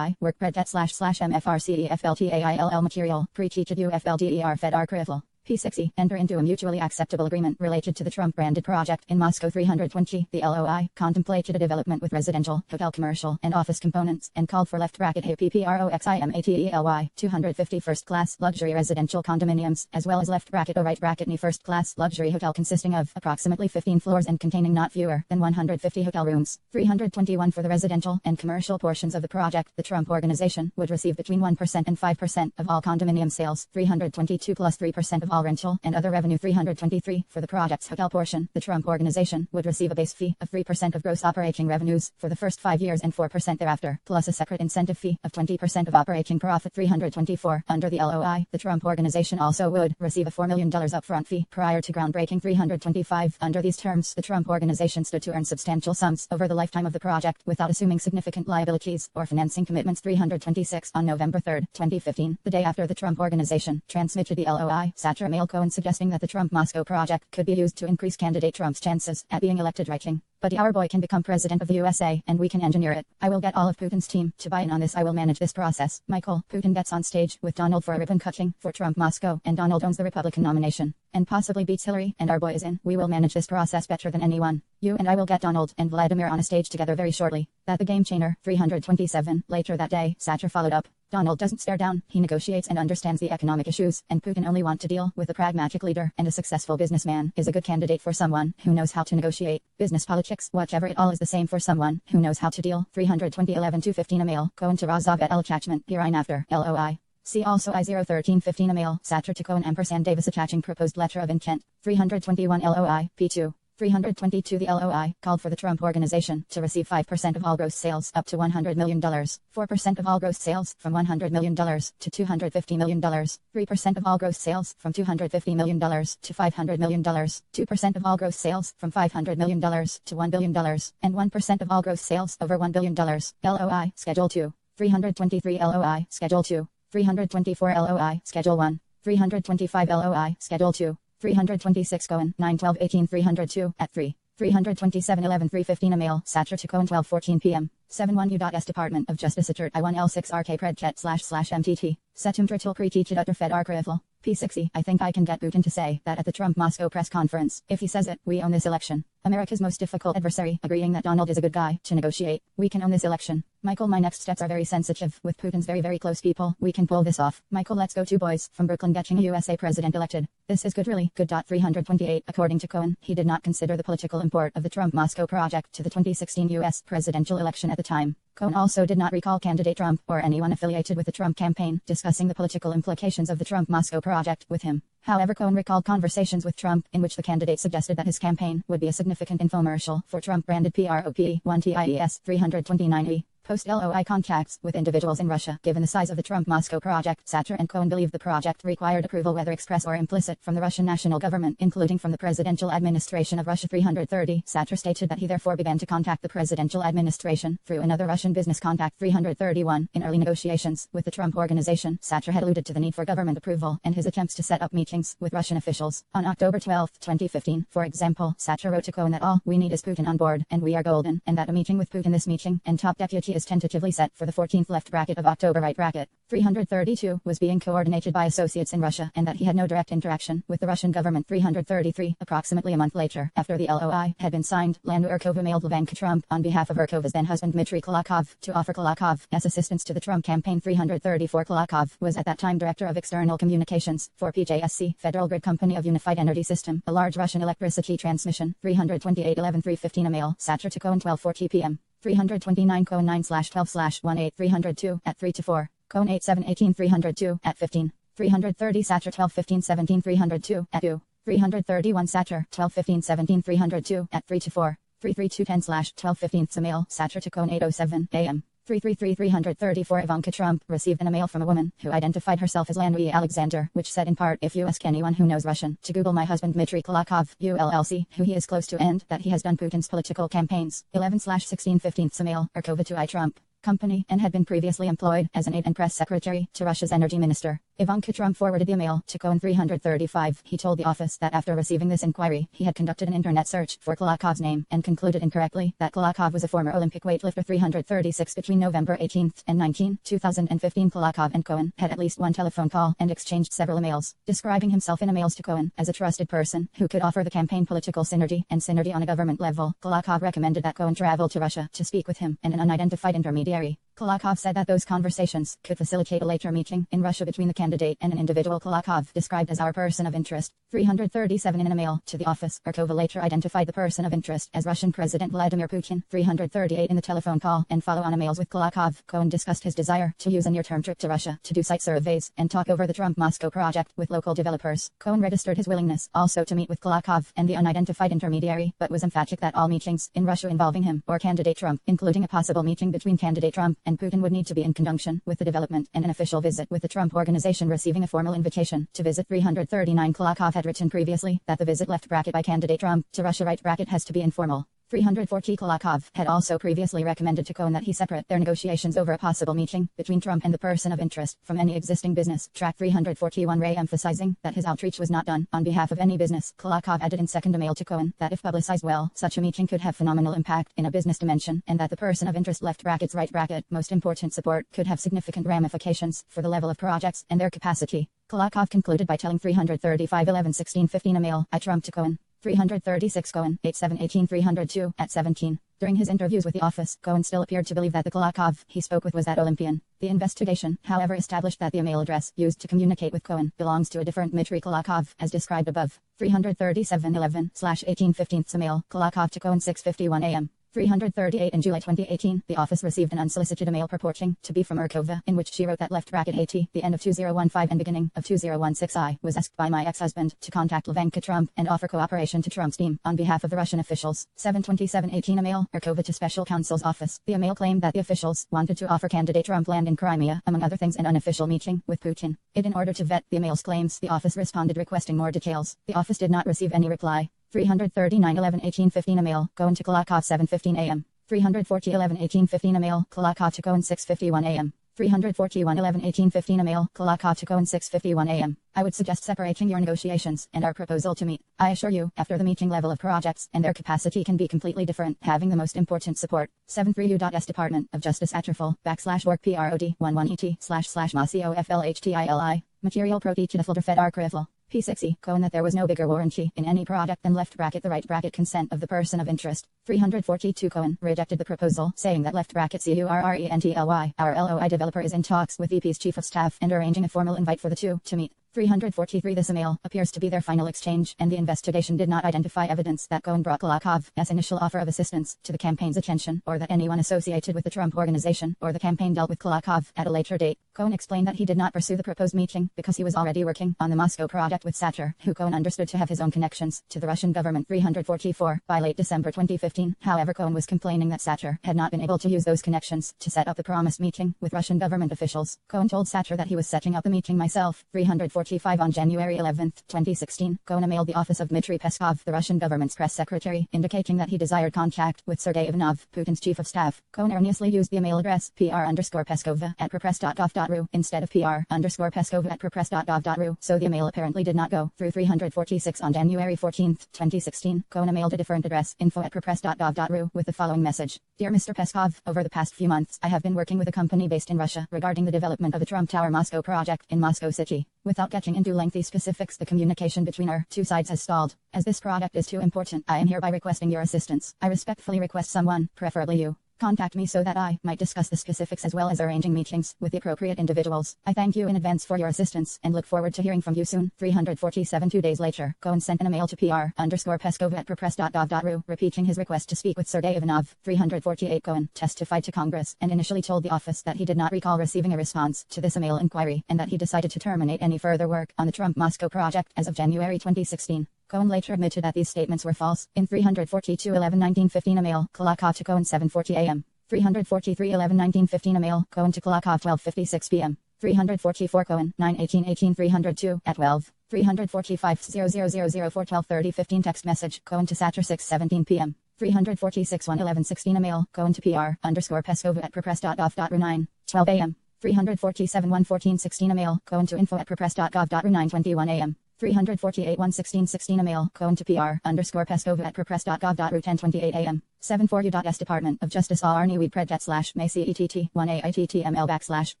Workpret //MFRCEFLTAILL Material Pre-Teached UFLDER Fed R. Crifle P60. Enter into a mutually acceptable agreement related to the Trump-branded project in Moscow. 320. The LOI contemplated a development with residential, hotel, commercial, and office components, and called for left bracket APPROXIMATELY 250 first-class luxury residential condominiums, as well as left bracket O right bracket NE first-class luxury hotel consisting of approximately 15 floors and containing not fewer than 150 hotel rooms. 321. For the residential and commercial portions of the project, the Trump Organization would receive between 1% and 5% of all condominium sales. 322 plus 3% of all rental and other revenue. 323. For the project's hotel portion, the Trump Organization would receive a base fee of 3% of gross operating revenues for the first 5 years and 4% thereafter, plus a separate incentive fee of 20% of operating profit. 324. Under the LOI, the Trump Organization also would receive a $4 million upfront fee prior to groundbreaking. 325. Under these terms, the Trump Organization stood to earn substantial sums over the lifetime of the project without assuming significant liabilities or financing commitments. 326. On November 3, 2015, the day after the Trump Organization transmitted the LOI, Satra mailed Cohen suggesting that the Trump-Moscow project could be used to increase candidate Trump's chances at being elected, writing, "But our boy can become president of the USA, and we can engineer it. I will get all of Putin's team to buy in on this. I will manage this process." Michael, Putin gets on stage with Donald for a ribbon cutting for Trump Moscow, and Donald owns the Republican nomination and possibly beats Hillary, and our boy is in. "We will manage this process better than anyone. You and I will get Donald and Vladimir on a stage together very shortly." That the game changer. 327. Later that day, Satra followed up. Donald doesn't stare down, he negotiates and understands the economic issues, and Putin only wants to deal with a pragmatic leader, and a successful businessman is a good candidate for someone who knows how to negotiate. Business politics, whatever it all is the same for someone who knows how to deal. 320 11-215 email, Cohen to Rozov et al. Attachment, hereinafter, LOI. See also I01315 email, Satra to Cohen & Davis attaching proposed letter of intent. 321 LOI, P2. 322 The LOI called for the Trump Organization to receive 5% of all gross sales up to $100 million, 4% of all gross sales from $100 million to $250 million, 3% of all gross sales from $250 million to $500 million, 2% of all gross sales from $500 million to $1 billion, and 1% of all gross sales over $1 billion. LOI, Schedule 2. 323 LOI, Schedule 2. 324 LOI, Schedule 1. 325 LOI, Schedule 2. 326 Cohen, 9/12/18 302, at 3. 327 11-315 email, Satra to Cohen 12:14 p.m. 71 U.S. Department of Justice Atert I1L6 RK Predchet / MTT. Setum Tritil Preteached Utter Fed Arkrivl. P60. I think I can get Putin to say that at the Trump Moscow press conference. If he says it, we own this election. America's most difficult adversary, agreeing that Donald is a good guy to negotiate. We can own this election. Michael, my next steps are very sensitive. With Putin's very close people, we can pull this off. Michael, let's go. Two boys from Brooklyn getting a USA president elected. This is good, really good. 328. According to Cohen, he did not consider the political import of the Trump Moscow project to the 2016 U.S. presidential election at the time. Cohen also did not recall candidate Trump or anyone affiliated with the Trump campaign discussing the political implications of the Trump Moscow project with him. However, Cohen recalled conversations with Trump in which the candidate suggested that his campaign would be a significant infomercial for Trump-branded PROP1TIES 329E. Post-LOI contacts with individuals in Russia. Given the size of the Trump-Moscow project, Satra and Cohen believed the project required approval whether express or implicit from the Russian national government, including from the presidential administration of Russia. 330. Satra stated that he therefore began to contact the presidential administration through another Russian business contact. 331. In early negotiations with the Trump Organization, Satra had alluded to the need for government approval and his attempts to set up meetings with Russian officials. On October 12, 2015, for example, Satra wrote to Cohen that all we need is Putin on board, and we are golden, and that a meeting with Putin, this meeting and top deputy, is tentatively set for the 14th left bracket of October right bracket. 332 was being coordinated by associates in Russia, and that he had no direct interaction with the Russian government. 333. Approximately a month later, after the LOI had been signed, Lana Urkova mailed Ivanka Trump on behalf of Urkova's then-husband Dmitry Kulakov to offer Kulakov as assistance to the Trump campaign. 334. Kulakov was at that time director of external communications for PJSC, Federal Grid Company of Unified Energy System, a large Russian electricity transmission. 328 11-315 email, Satra to Cohen 12:40 p.m. 329 Cohen 9/12/18 302 at 3-4. Cohen 8/7/18 302 at 15. 330 Satra 12-15-17 302 at 2. 331 Satra 12-15-17 302 at 3-4. 332 10/12-15 email, Satra to Cohen 8:07 a.m. 333 334 Ivanka Trump received an email from a woman who identified herself as Lanui Alexander, which said in part, if you ask anyone who knows Russian to Google my husband Dmitry Kulakov, ULLC, who he is close to and that he has done Putin's political campaigns. 11/16-15 email, Urkova to I Trump. company and had been previously employed as an aide and press secretary to Russia's energy minister. Ivanka Trump forwarded the email to Cohen 335. He told the office that after receiving this inquiry, he had conducted an internet search for Kulakov's name and concluded incorrectly that Kulakov was a former Olympic weightlifter 336 between November 18 and 19, 2015. Kulakov and Cohen had at least one telephone call and exchanged several emails, describing himself in emails to Cohen as a trusted person who could offer the campaign political synergy and synergy on a government level. Kulakov recommended that Cohen travel to Russia to speak with him and an unidentified intermediary. Kulakov said that those conversations could facilitate a later meeting in Russia between the candidate and an individual Kulakov described as our person of interest. 337 in an email to the office. Arkova later identified the person of interest as Russian President Vladimir Putin. 338 in the telephone call and follow-on emails with Kulakov. Cohen discussed his desire to use a near-term trip to Russia to do site surveys and talk over the Trump-Moscow project with local developers. Cohen registered his willingness also to meet with Kulakov and the unidentified intermediary, but was emphatic that all meetings in Russia involving him or candidate Trump, including a possible meeting between candidate Trump and Putin, would need to be in conjunction with the development and an official visit with the Trump organization receiving a formal invitation to visit. 339 Kulakov had written previously that the visit left bracket by candidate Trump to Russia right bracket has to be informal. 340 Kulakov had also previously recommended to Cohen that he separate their negotiations over a possible meeting between Trump and the person of interest from any existing business. Track 341 Ray emphasizing that his outreach was not done on behalf of any business. Kulakov added in second email to Cohen that if publicized well, such a meeting could have phenomenal impact in a business dimension, and that the person of interest left brackets right bracket most important support could have significant ramifications for the level of projects and their capacity. Kulakov concluded by telling 335 11 16 15 email at Trump to Cohen. 336 Cohen, 87 18 302 at 17. During his interviews with the office, Cohen still appeared to believe that the Kulakov he spoke with was that Olympian. The investigation, however, established that the email address used to communicate with Cohen belongs to a different Dmitry Kulakov, as described above. 337 11/18 15 email, Kulakov to Cohen 6:51 a.m. 338 in July 2018, the office received an unsolicited email purporting to be from Arkova, in which she wrote that left bracket 80, the end of 2015 and beginning of 2016 I was asked by my ex-husband to contact Ivanka Trump and offer cooperation to Trump's team on behalf of the Russian officials. 7/27/18 email, Arkova to Special Counsel's office. The email claimed that the officials wanted to offer candidate Trump land in Crimea, among other things, an unofficial meeting with Putin. In order to vet the email's claims, the office responded requesting more details. The office did not receive any reply. 339 11/18 15 email, Cohen to Kulakov 7:15 a.m. 340 11/18 15 email, Kulakov to Cohen 6:51 a.m. 341 11/18 15 email, Kulakov to Cohen 6:51 a.m. I would suggest separating your negotiations and our proposal to meet. I assure you, after the meeting level of projects and their capacity can be completely different, having the most important support. 73U.S Department of Justice Atrafel, /work prod 11et//macoflhtili. Material pro teachedafel fed archival. P6E, Cohen that there was no bigger warranty in any product than left bracket the right bracket consent of the person of interest. 342 Cohen rejected the proposal, saying that left bracket CURRENTLY, our LOI developer is in talks with VP's chief of staff and arranging a formal invite for the two to meet. 343 This email appears to be their final exchange, and the investigation did not identify evidence that Cohen brought Kulakov's initial offer of assistance to the campaign's attention, or that anyone associated with the Trump organization or the campaign dealt with Kulakov at a later date. Cohen explained that he did not pursue the proposed meeting because he was already working on the Moscow project with Satter, who Cohen understood to have his own connections to the Russian government. 344 By late December 2015, however, Cohen was complaining that Satter had not been able to use those connections to set up the promised meeting with Russian government officials. Cohen told Satter that he was setting up the meeting myself. 345 on January 11, 2016, Cohen emailed the office of Dmitry Peskov, the Russian government's press secretary, indicating that he desired contact with Sergei Ivanov, Putin's chief of staff. Cohen erroneously used the email address pr_peskova at prepress.gov.ru instead of pr_peskova at prepress.gov.ru, so the email apparently did not go through. 346 on January 14, 2016, Cohen emailed a different address, info at prepress.gov.ru, with the following message. Dear Mr. Peskov, over the past few months, I have been working with a company based in Russia regarding the development of the Trump Tower Moscow project in Moscow City. Without getting into lengthy specifics, the communication between our two sides has stalled. As this product is too important, I am hereby requesting your assistance. I respectfully request someone, preferably you, contact me so that I might discuss the specifics as well as arranging meetings with the appropriate individuals. I thank you in advance for your assistance and look forward to hearing from you soon. 347 2 days later, Cohen sent an email to pr_peskova at prepress.gov.ru repeating his request to speak with Sergei Ivanov. 348 Cohen testified to Congress and initially told the office that he did not recall receiving a response to this email inquiry and that he decided to terminate any further work on the Trump Moscow project as of January 2016. Cohen later admitted that these statements were false. In 342 11 1915 email, Kulakov to Cohen 7:40 a.m. 343 11 1915 email, Cohen to Kulakov 12:56 p.m. 344 Cohen 9/18 18 302 at 12. 345 0004 12:30 15 text message, Cohen to Satter 6:17 p.m. 346 11116 email, Cohen to PR_Peskova@prepress.gov.ru 9, 12 a.m. 347 114 16 email, Cohen to info@prepress.gov.ru 9:21 a.m. 348 116 16 email, Cohen to PR_Peskova@prepress.gov.ru 10:28 a.m. 74 U.S. Department of Justice Arnie Weed Predget / May CETT 1AITTML /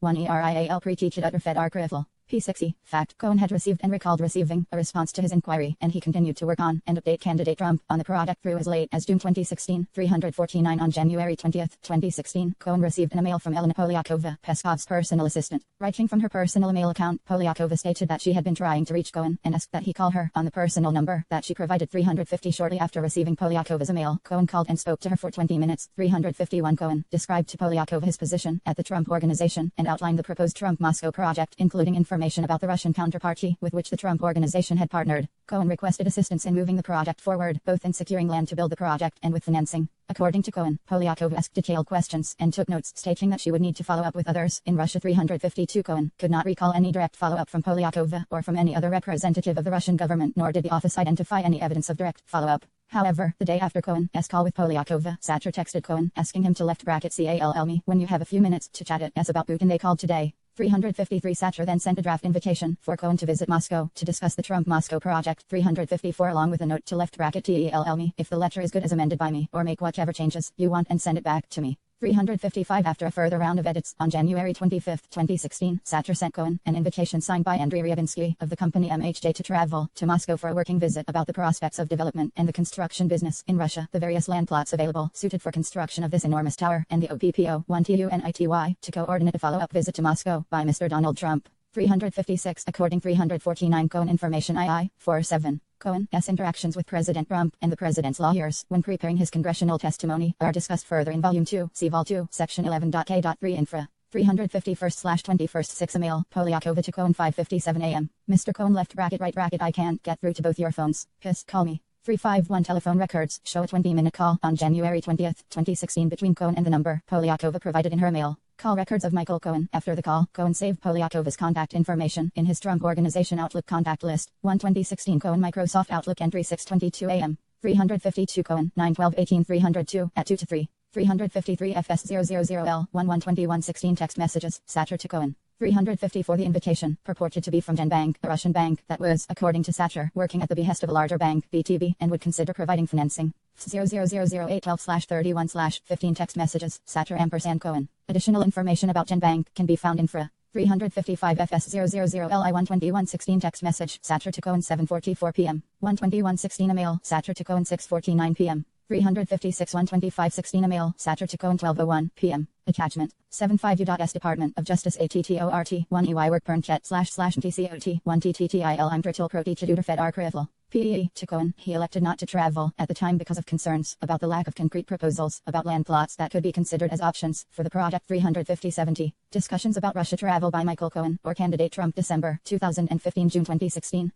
1ERIAL Pre-Teached Fed Arcrifal. P60. Fact. Cohen had received and recalled receiving a response to his inquiry, and he continued to work on and update candidate Trump on the project through as late as June 2016. 349 On January 20, 2016, Cohen received an email from Elena Polyakova, Peskov's personal assistant. Writing from her personal email account, Polyakova stated that she had been trying to reach Cohen and asked that he call her on the personal number that she provided. 350 Shortly after receiving Polyakova's email, Cohen called and spoke to her for 20 minutes. 351 Cohen described to Polyakova his position at the Trump Organization and outlined the proposed Trump-Moscow project, including information about the Russian counterparty with which the Trump Organization had partnered. Cohen requested assistance in moving the project forward, both in securing land to build the project and with financing. According to Cohen, Polyakova asked detailed questions and took notes, stating that she would need to follow up with others in Russia. 352 Cohen could not recall any direct follow-up from Polyakova or from any other representative of the Russian government, nor did the office identify any evidence of direct follow-up. However, the day after Cohen's call with Polyakova, Satcher texted Cohen, asking him to _call me when you have a few minutes to chat it as about Putin they called today. 353 Satcher then sent a draft invitation for Cohen to visit Moscow to discuss the Trump-Moscow project. 354 along with a note to _tell me if the letter is good as amended by me, or make whatever changes you want and send it back to me. 355 After a further round of edits, on January 25, 2016, Satcher sent Cohen an invitation signed by Andriy Ryabinsky of the company MHJ to travel to Moscow for a working visit about the prospects of development and the construction business in Russia, the various land plots available suited for construction of this enormous tower, and the OPPO-1TUNITY to coordinate a follow-up visit to Moscow by Mr. Donald Trump. 356 According 349 Cohen Information II, 47. Cohen's interactions with President Trump and the president's lawyers when preparing his congressional testimony are discussed further in Volume 2, see Vol 2, Section 11.K.3 Infra. 351st/21st 6 email, Polyakova to Cohen 5:57 a.m. Mr. Cohen _right I can't get through to both your phones. Call me. 351 Telephone records show a 20-minute call on January 20, 2016 between Cohen and the number Polyakova provided in her mail. Call records of Michael Cohen. After the call, Cohen saved Polyakova's contact information in his Trump Organization Outlook contact list. 1/2016 Cohen Microsoft Outlook entry 6:22 a.m. 352 Cohen 9/12/18 302 at 2 to 3. 353 FS000L 11/21/16 text messages, Satcher to Cohen. 354 The invitation, purported to be from Gen Bank, a Russian bank that was, according to Satcher, working at the behest of a larger bank, VTB, and would consider providing financing. 0000812/31/15 text messages, Satcher & Cohen. Additional information about Gen Bank can be found in FRA. 355 FS000LI 12116 text message, Satcher to Cohen 7:44 p.m. 12116 email, Satcher to Cohen 6:49 p.m. 356 12516 email, Satcher to Cohen 12:01 p.m. Attachment. 75 U.S. Department of Justice ATTORT 1 EY work pernchet //TCOT 1 TTTIL I'm Tritil Pro Teacher Fed Arcrifal. PE to Cohen. He elected not to travel at the time because of concerns about the lack of concrete proposals about land plots that could be considered as options for the project. 350-70. Discussions about Russia travel by Michael Cohen or candidate Trump. December 2015 June 2016.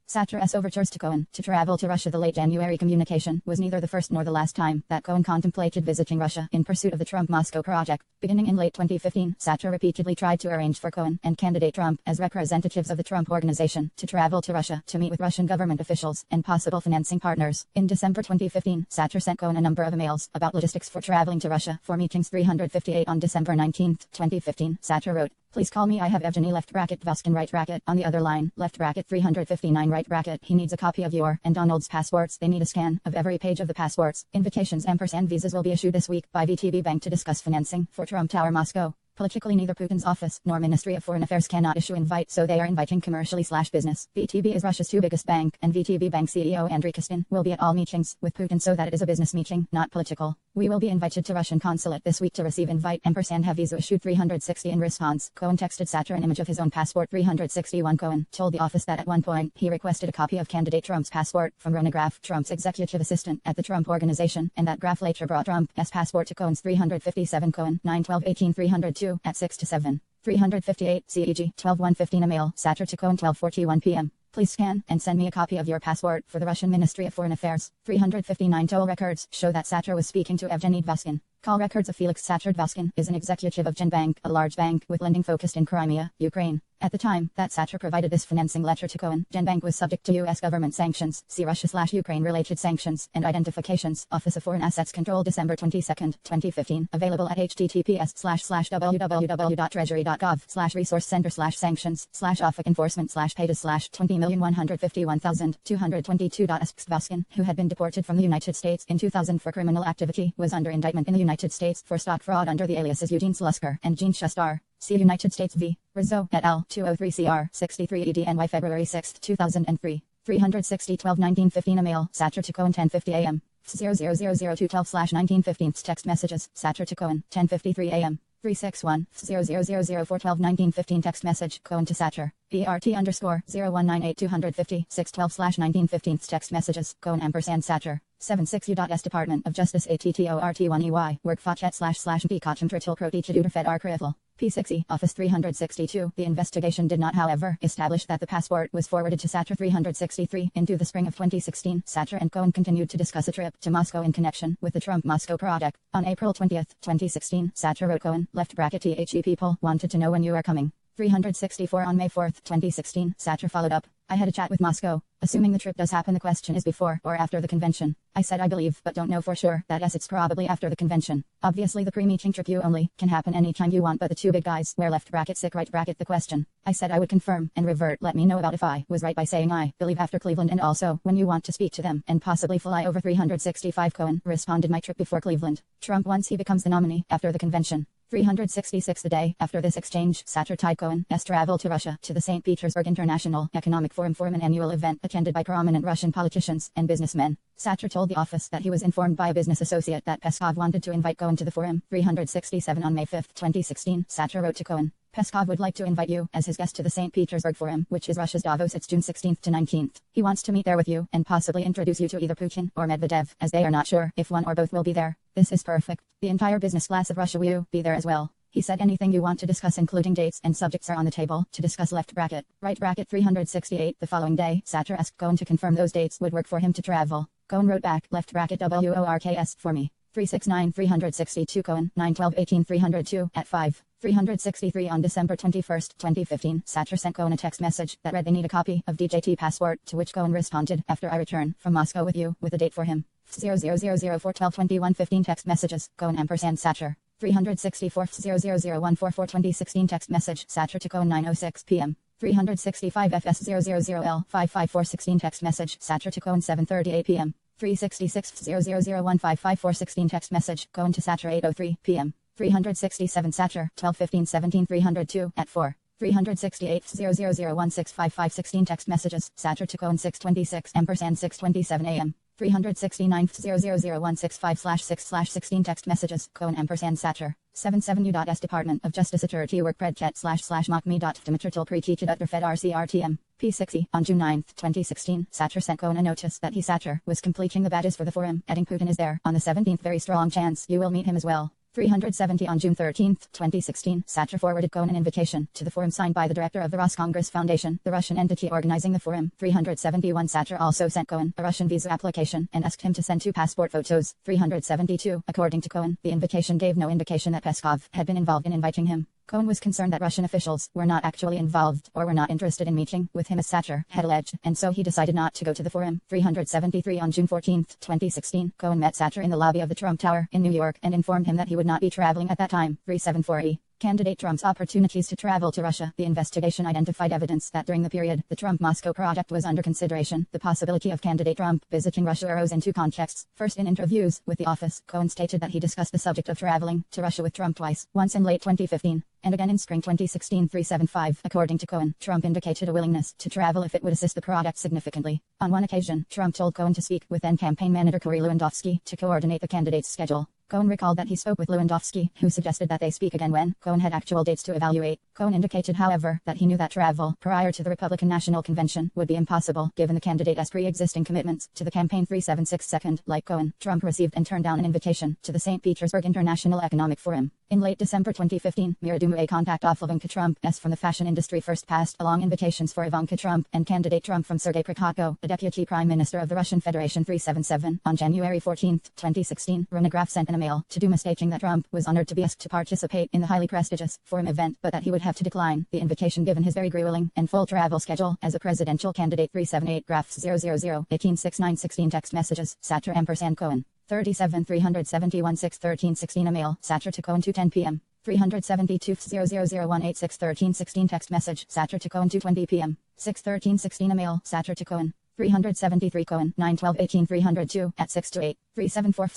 Satcher's overtures to Cohen to travel to Russia. The late January communication was neither the first nor the last time that Cohen contemplated visiting Russia in pursuit of the Trump-Moscow project. Beginning in late 2015, Satcher repeatedly tried to arrange for Cohen and candidate Trump as representatives of the Trump Organization to travel to Russia to meet with Russian government officials and possible financing partners. In December 2015, Satcher sent Cohen a number of emails about logistics for traveling to Russia for meetings. 358 On December 19, 2015, Satcher wrote, "Please call me. I have Evgeny Vaskin on the other line, 359 He needs a copy of your and Donald's passports. They need a scan of every page of the passports. Invitations & visas will be issued this week by VTB Bank to discuss financing for Trump Tower Moscow. Politically, neither Putin's office nor Ministry of Foreign Affairs cannot issue invite, so they are inviting commercially/business. VTB is Russia's 2 biggest bank, and VTB Bank CEO Andriy Kostin will be at all meetings with Putin so that it is a business meeting, not political. We will be invited to Russian consulate this week to receive invite & have visa issued." 360 In response, Cohen texted Satcher an image of his own passport. 361 Cohen told the office that at one point he requested a copy of candidate Trump's passport from Rona Graf, Trump's executive assistant at the Trump Organization, and that Graf later brought Trump's passport to Cohen's. 357 Cohen 9/12/18 302 at 6 to 7. 358 CEG 12/115 email, Satcher to Cohen 12:41 p.m. Please scan and send me a copy of your passport for the Russian Ministry of Foreign Affairs. 359 Toll records show that Satcher was speaking to Evgeny Vaskin. Call records of Felix Sacher is an executive of Genbank, a large bank with lending focused in Crimea, Ukraine. At the time that Sacher provided this financing letter to Cohen, Genbank was subject to U.S. government sanctions. See Russia/Ukraine-related sanctions and identifications. Office of Foreign Assets Control, December 22, 2015. Available at https://www.treasury.gov/resource center/sanctions/OFAC enforcement/PETA/20,151,222. Vaskin, who had been deported from the United States in 2000 for criminal activity, was under indictment in the United States for stock fraud under the aliases Eugene Slusker and Jean Shustar. See United States v. Rizzo et al. 203 CR 63 EDNY February 6, 2003. 360-12-1915 email, Sacher to Cohen 10:50 a.m. 0000212/1915 text messages, Sacher to Cohen 10:53 a.m. 361-0000412-1915 text message, Cohen to Sacher. ERT_0198250-612/1915 text messages, Cohen &Sacher. 76 U.S. Department of Justice ATTORT1EY, work Fachet//B Cotton Tritil Proteachaduder Fed Arcriffle. P6E, Office 362. The investigation did not, however, establish that the passport was forwarded to Sacher 363. Into the spring of 2016, Sacher and Cohen continued to discuss a trip to Moscow in connection with the Trump-Moscow project. On April 20, 2016, Sacher wrote Cohen, "THE people wanted to know when you are coming." 364 On May 4, 2016, Sacher followed up. "I had a chat with Moscow. Assuming the trip does happen, the question is before or after the convention. I said I believe but don't know for sure that yes, it's probably after the convention. Obviously the pre-meeting trip you only can happen anytime you want, but the two big guys were the question. I said I would confirm and revert, let me know about if I was right by saying I believe after Cleveland and also when you want to speak to them and possibly fly over 365. Cohen responded, my trip before Cleveland. Trump once he becomes the nominee after the convention. 366 The day after this exchange, Sacher tied Cohen's travel to Russia to the St. Petersburg International Economic Forum an annual event attended by prominent Russian politicians and businessmen. Sacher told the office that he was informed by a business associate that Peskov wanted to invite Cohen to the forum. 367 On May 5, 2016, Sacher wrote to Cohen, "Peskov would like to invite you as his guest to the St. Petersburg Forum, which is Russia's Davos. It's June 16th to 19th. He wants to meet there with you and possibly introduce you to either Putin or Medvedev, as they are not sure if one or both will be there. This is perfect. The entire business class of Russia will be there as well." He said anything you want to discuss including dates and subjects are on the table to discuss. Right bracket 368 The following day, Sacher asked Cohen to confirm those dates would work for him to travel. Cohen wrote back, WORKS for me. 362 Cohen, 9/12/18 at 5. 363 On December 21, 2015, Sacher sent Cohen a text message that read, "They need a copy of DJT passport," to which Cohen responded, "After I return from Moscow with you," with a date for him. 00004122115 text messages, Cohen &Sacher. 364 0001444 2016 text message, Sacher to Cohen 9:06 p.m. 365 FS 000L 55416 text message, Sacher to Cohen 7:38 p.m. 366 000155416 text message, Cohen to Sacher 8:03 p.m. 367 Sacher 12:15-17 302 at 4. 368 000165516 text messages, Sacher to Cohen 6:26 6:27 a.m. 369 0001655/6/16 text messages, Cohen &Sacher. 77 U.S. Department of Justice Authority work predchat//mockme.dimitritil rcrtm. P6E. On June 9, 2016, Sacher sent Cohen a notice that he Sacher was completing the badges for the forum, adding Putin is there on the 17th. Very strong chance you will meet him as well. 370 On June 13, 2016, Sacher forwarded Cohen an invitation to the forum signed by the director of the Roscongress Foundation, the Russian entity organizing the forum. 371 Sacher also sent Cohen a Russian visa application and asked him to send 2 passport photos. 372 According to Cohen, the invitation gave no indication that Peskov had been involved in inviting him. Cohen was concerned that Russian officials were not actually involved or were not interested in meeting with him, as Sacher had alleged, and so he decided not to go to the forum. 373 On June 14, 2016, Cohen met Sacher in the lobby of the Trump Tower in New York and informed him that he would not be traveling at that time. 374E. Candidate Trump's opportunities to travel to Russia. The investigation identified evidence that during the period the Trump-Moscow project was under consideration, the possibility of candidate Trump visiting Russia arose in 2 contexts. First, in interviews with the office, Cohen stated that he discussed the subject of traveling to Russia with Trump twice, once in late 2015, and again in spring 2016. 375 According to Cohen, Trump indicated a willingness to travel if it would assist the project significantly. On one occasion, Trump told Cohen to speak with then-campaign manager Corey Lewandowski to coordinate the candidate's schedule. Cohen recalled that he spoke with Lewandowski, who suggested that they speak again when Cohen had actual dates to evaluate. Cohen indicated, however, that he knew that travel prior to the Republican National Convention would be impossible given the candidate's pre-existing commitments to the campaign. 376 Second, like Cohen, Trump received and turned down an invitation to the St. Petersburg International Economic Forum. In late December 2015, Mueller contact off Ivanka Trump from the fashion industry first passed along invitations for Ivanka Trump and candidate Trump from Sergei Prikhatko, the deputy prime minister of the Russian Federation 377. On January 14, 2016, Graf sent an email to Duma stating that Trump was honored to be asked to participate in the highly prestigious forum event, but that he would have to decline the invitation given his very grueling and full travel schedule as a presidential candidate. 378 Graf 000 186916 text messages, Satcher ampersand Cohen. 37 371 6 13 16 email, Satcher to Cohen 2:10 p.m. 372 00018 13 16 text message, Satcher to Cohen 2:20 p.m. 6:13 16 email, Satcher to Cohen. 373 Cohen 912 18 302 at 6 to 8. 374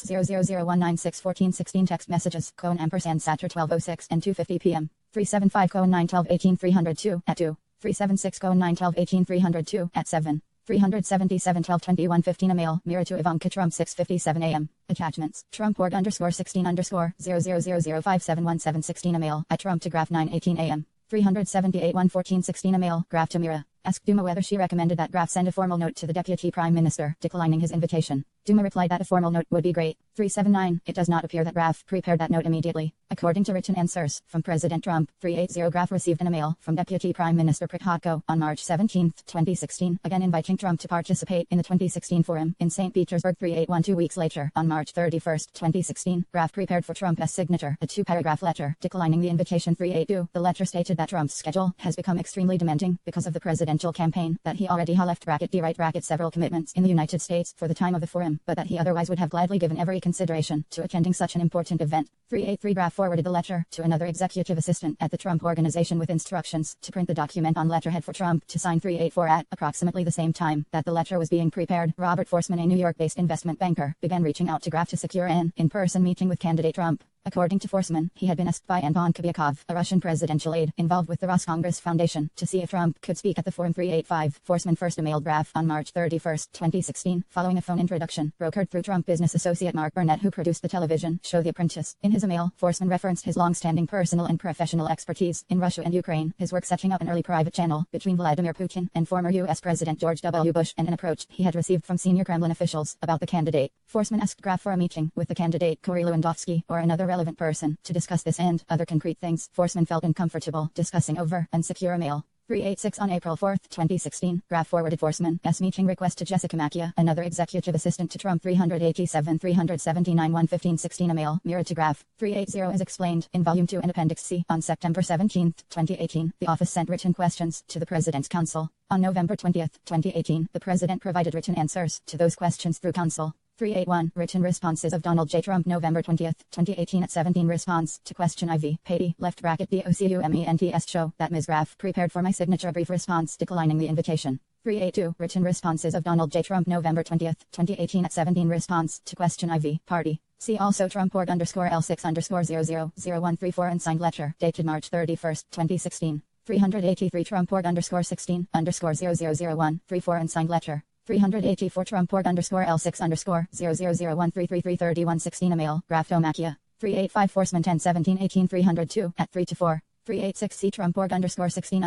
00019 14 16 text messages, Cohen ampersand Satcher 12:06 and 2:50 p.m. 375 Cohen 912 18 302 at 2. 376 Cohen 912 18 302 at 7. 377 12 21 15 email, mirror to Ivanka Trump 6:57 a.m. Attachments, Trump org _16 _00057117 16 email, I Trump to Graf 9:18 a.m. 378 114 16 email, Graf to Mira. Asked Duma whether she recommended that Graf send a formal note to the deputy prime minister, declining his invitation. Duma replied that a formal note would be great. 379, it does not appear that Graf prepared that note immediately. According to written answers from President Trump, 380 Graf received an email from Deputy Prime Minister Prikhatko on March 17, 2016, again inviting Trump to participate in the 2016 forum in St. Petersburg. 381 2 weeks later, on March 31, 2016, Graf prepared for Trump's signature a 2-paragraph letter declining the invitation. 382, the letter stated that Trump's schedule has become extremely demanding because of the presidential campaign, that he already had left several commitments in the United States for the time of the forum, but that he otherwise would have gladly given every consideration to attending such an important event. 383 Graf forwarded the letter to another executive assistant at the Trump Organization with instructions to print the document on letterhead for Trump to sign. 384 at approximately the same time that the letter was being prepared, Robert Forsman, a New York-based investment banker, began reaching out to Graf to secure an in-person meeting with candidate Trump. According to Forsman, he had been asked by Anton Kubiakov, a Russian presidential aide involved with the Roscongress Foundation, to see if Trump could speak at the forum. 385 Forsman first emailed Graf on March 31, 2016, following a phone introduction brokered through Trump business associate Mark Burnett, who produced the television show The Apprentice. In his email, Forsman referenced his long-standing personal and professional expertise in Russia and Ukraine, his work setting up an early private channel between Vladimir Putin and former U.S. President George W. Bush, and an approach he had received from senior Kremlin officials about the candidate. Forsman asked Graf for a meeting with the candidate Corey Lewandowski or another relevant person to discuss this and other concrete things. Forsman felt uncomfortable discussing over unsecure email. 386 on April 4, 2016, Graf forwarded Forsman's meeting request to Jessica Macchia, another executive assistant to Trump. 387 379 115 16 email, mirrored to Graf. 380 as explained in Volume 2 and Appendix C. On September 17, 2018, the office sent written questions to the President's Counsel. On November 20, 2018, the President provided written answers to those questions through Counsel. 381 Written responses of Donald J. Trump November 20, 2018 at 17 Response to question IV, Patey, left bracket DOCUMENTS show that Ms. Graf prepared for my signature brief response declining the invitation. 382 Written responses of Donald J. Trump November 20, 2018 at 17 Response to question IV, Party. See also Trump org _L6 _000134 unsigned letter dated March 31, 2016. 383 Trump org _16 _0001 34 unsigned letter. 384 Trump org _L6 _000133 31 16 email, Graf to Macchia. 385 Forsman 10 17 18 302 at 3 to 4. 386 C Trump org _16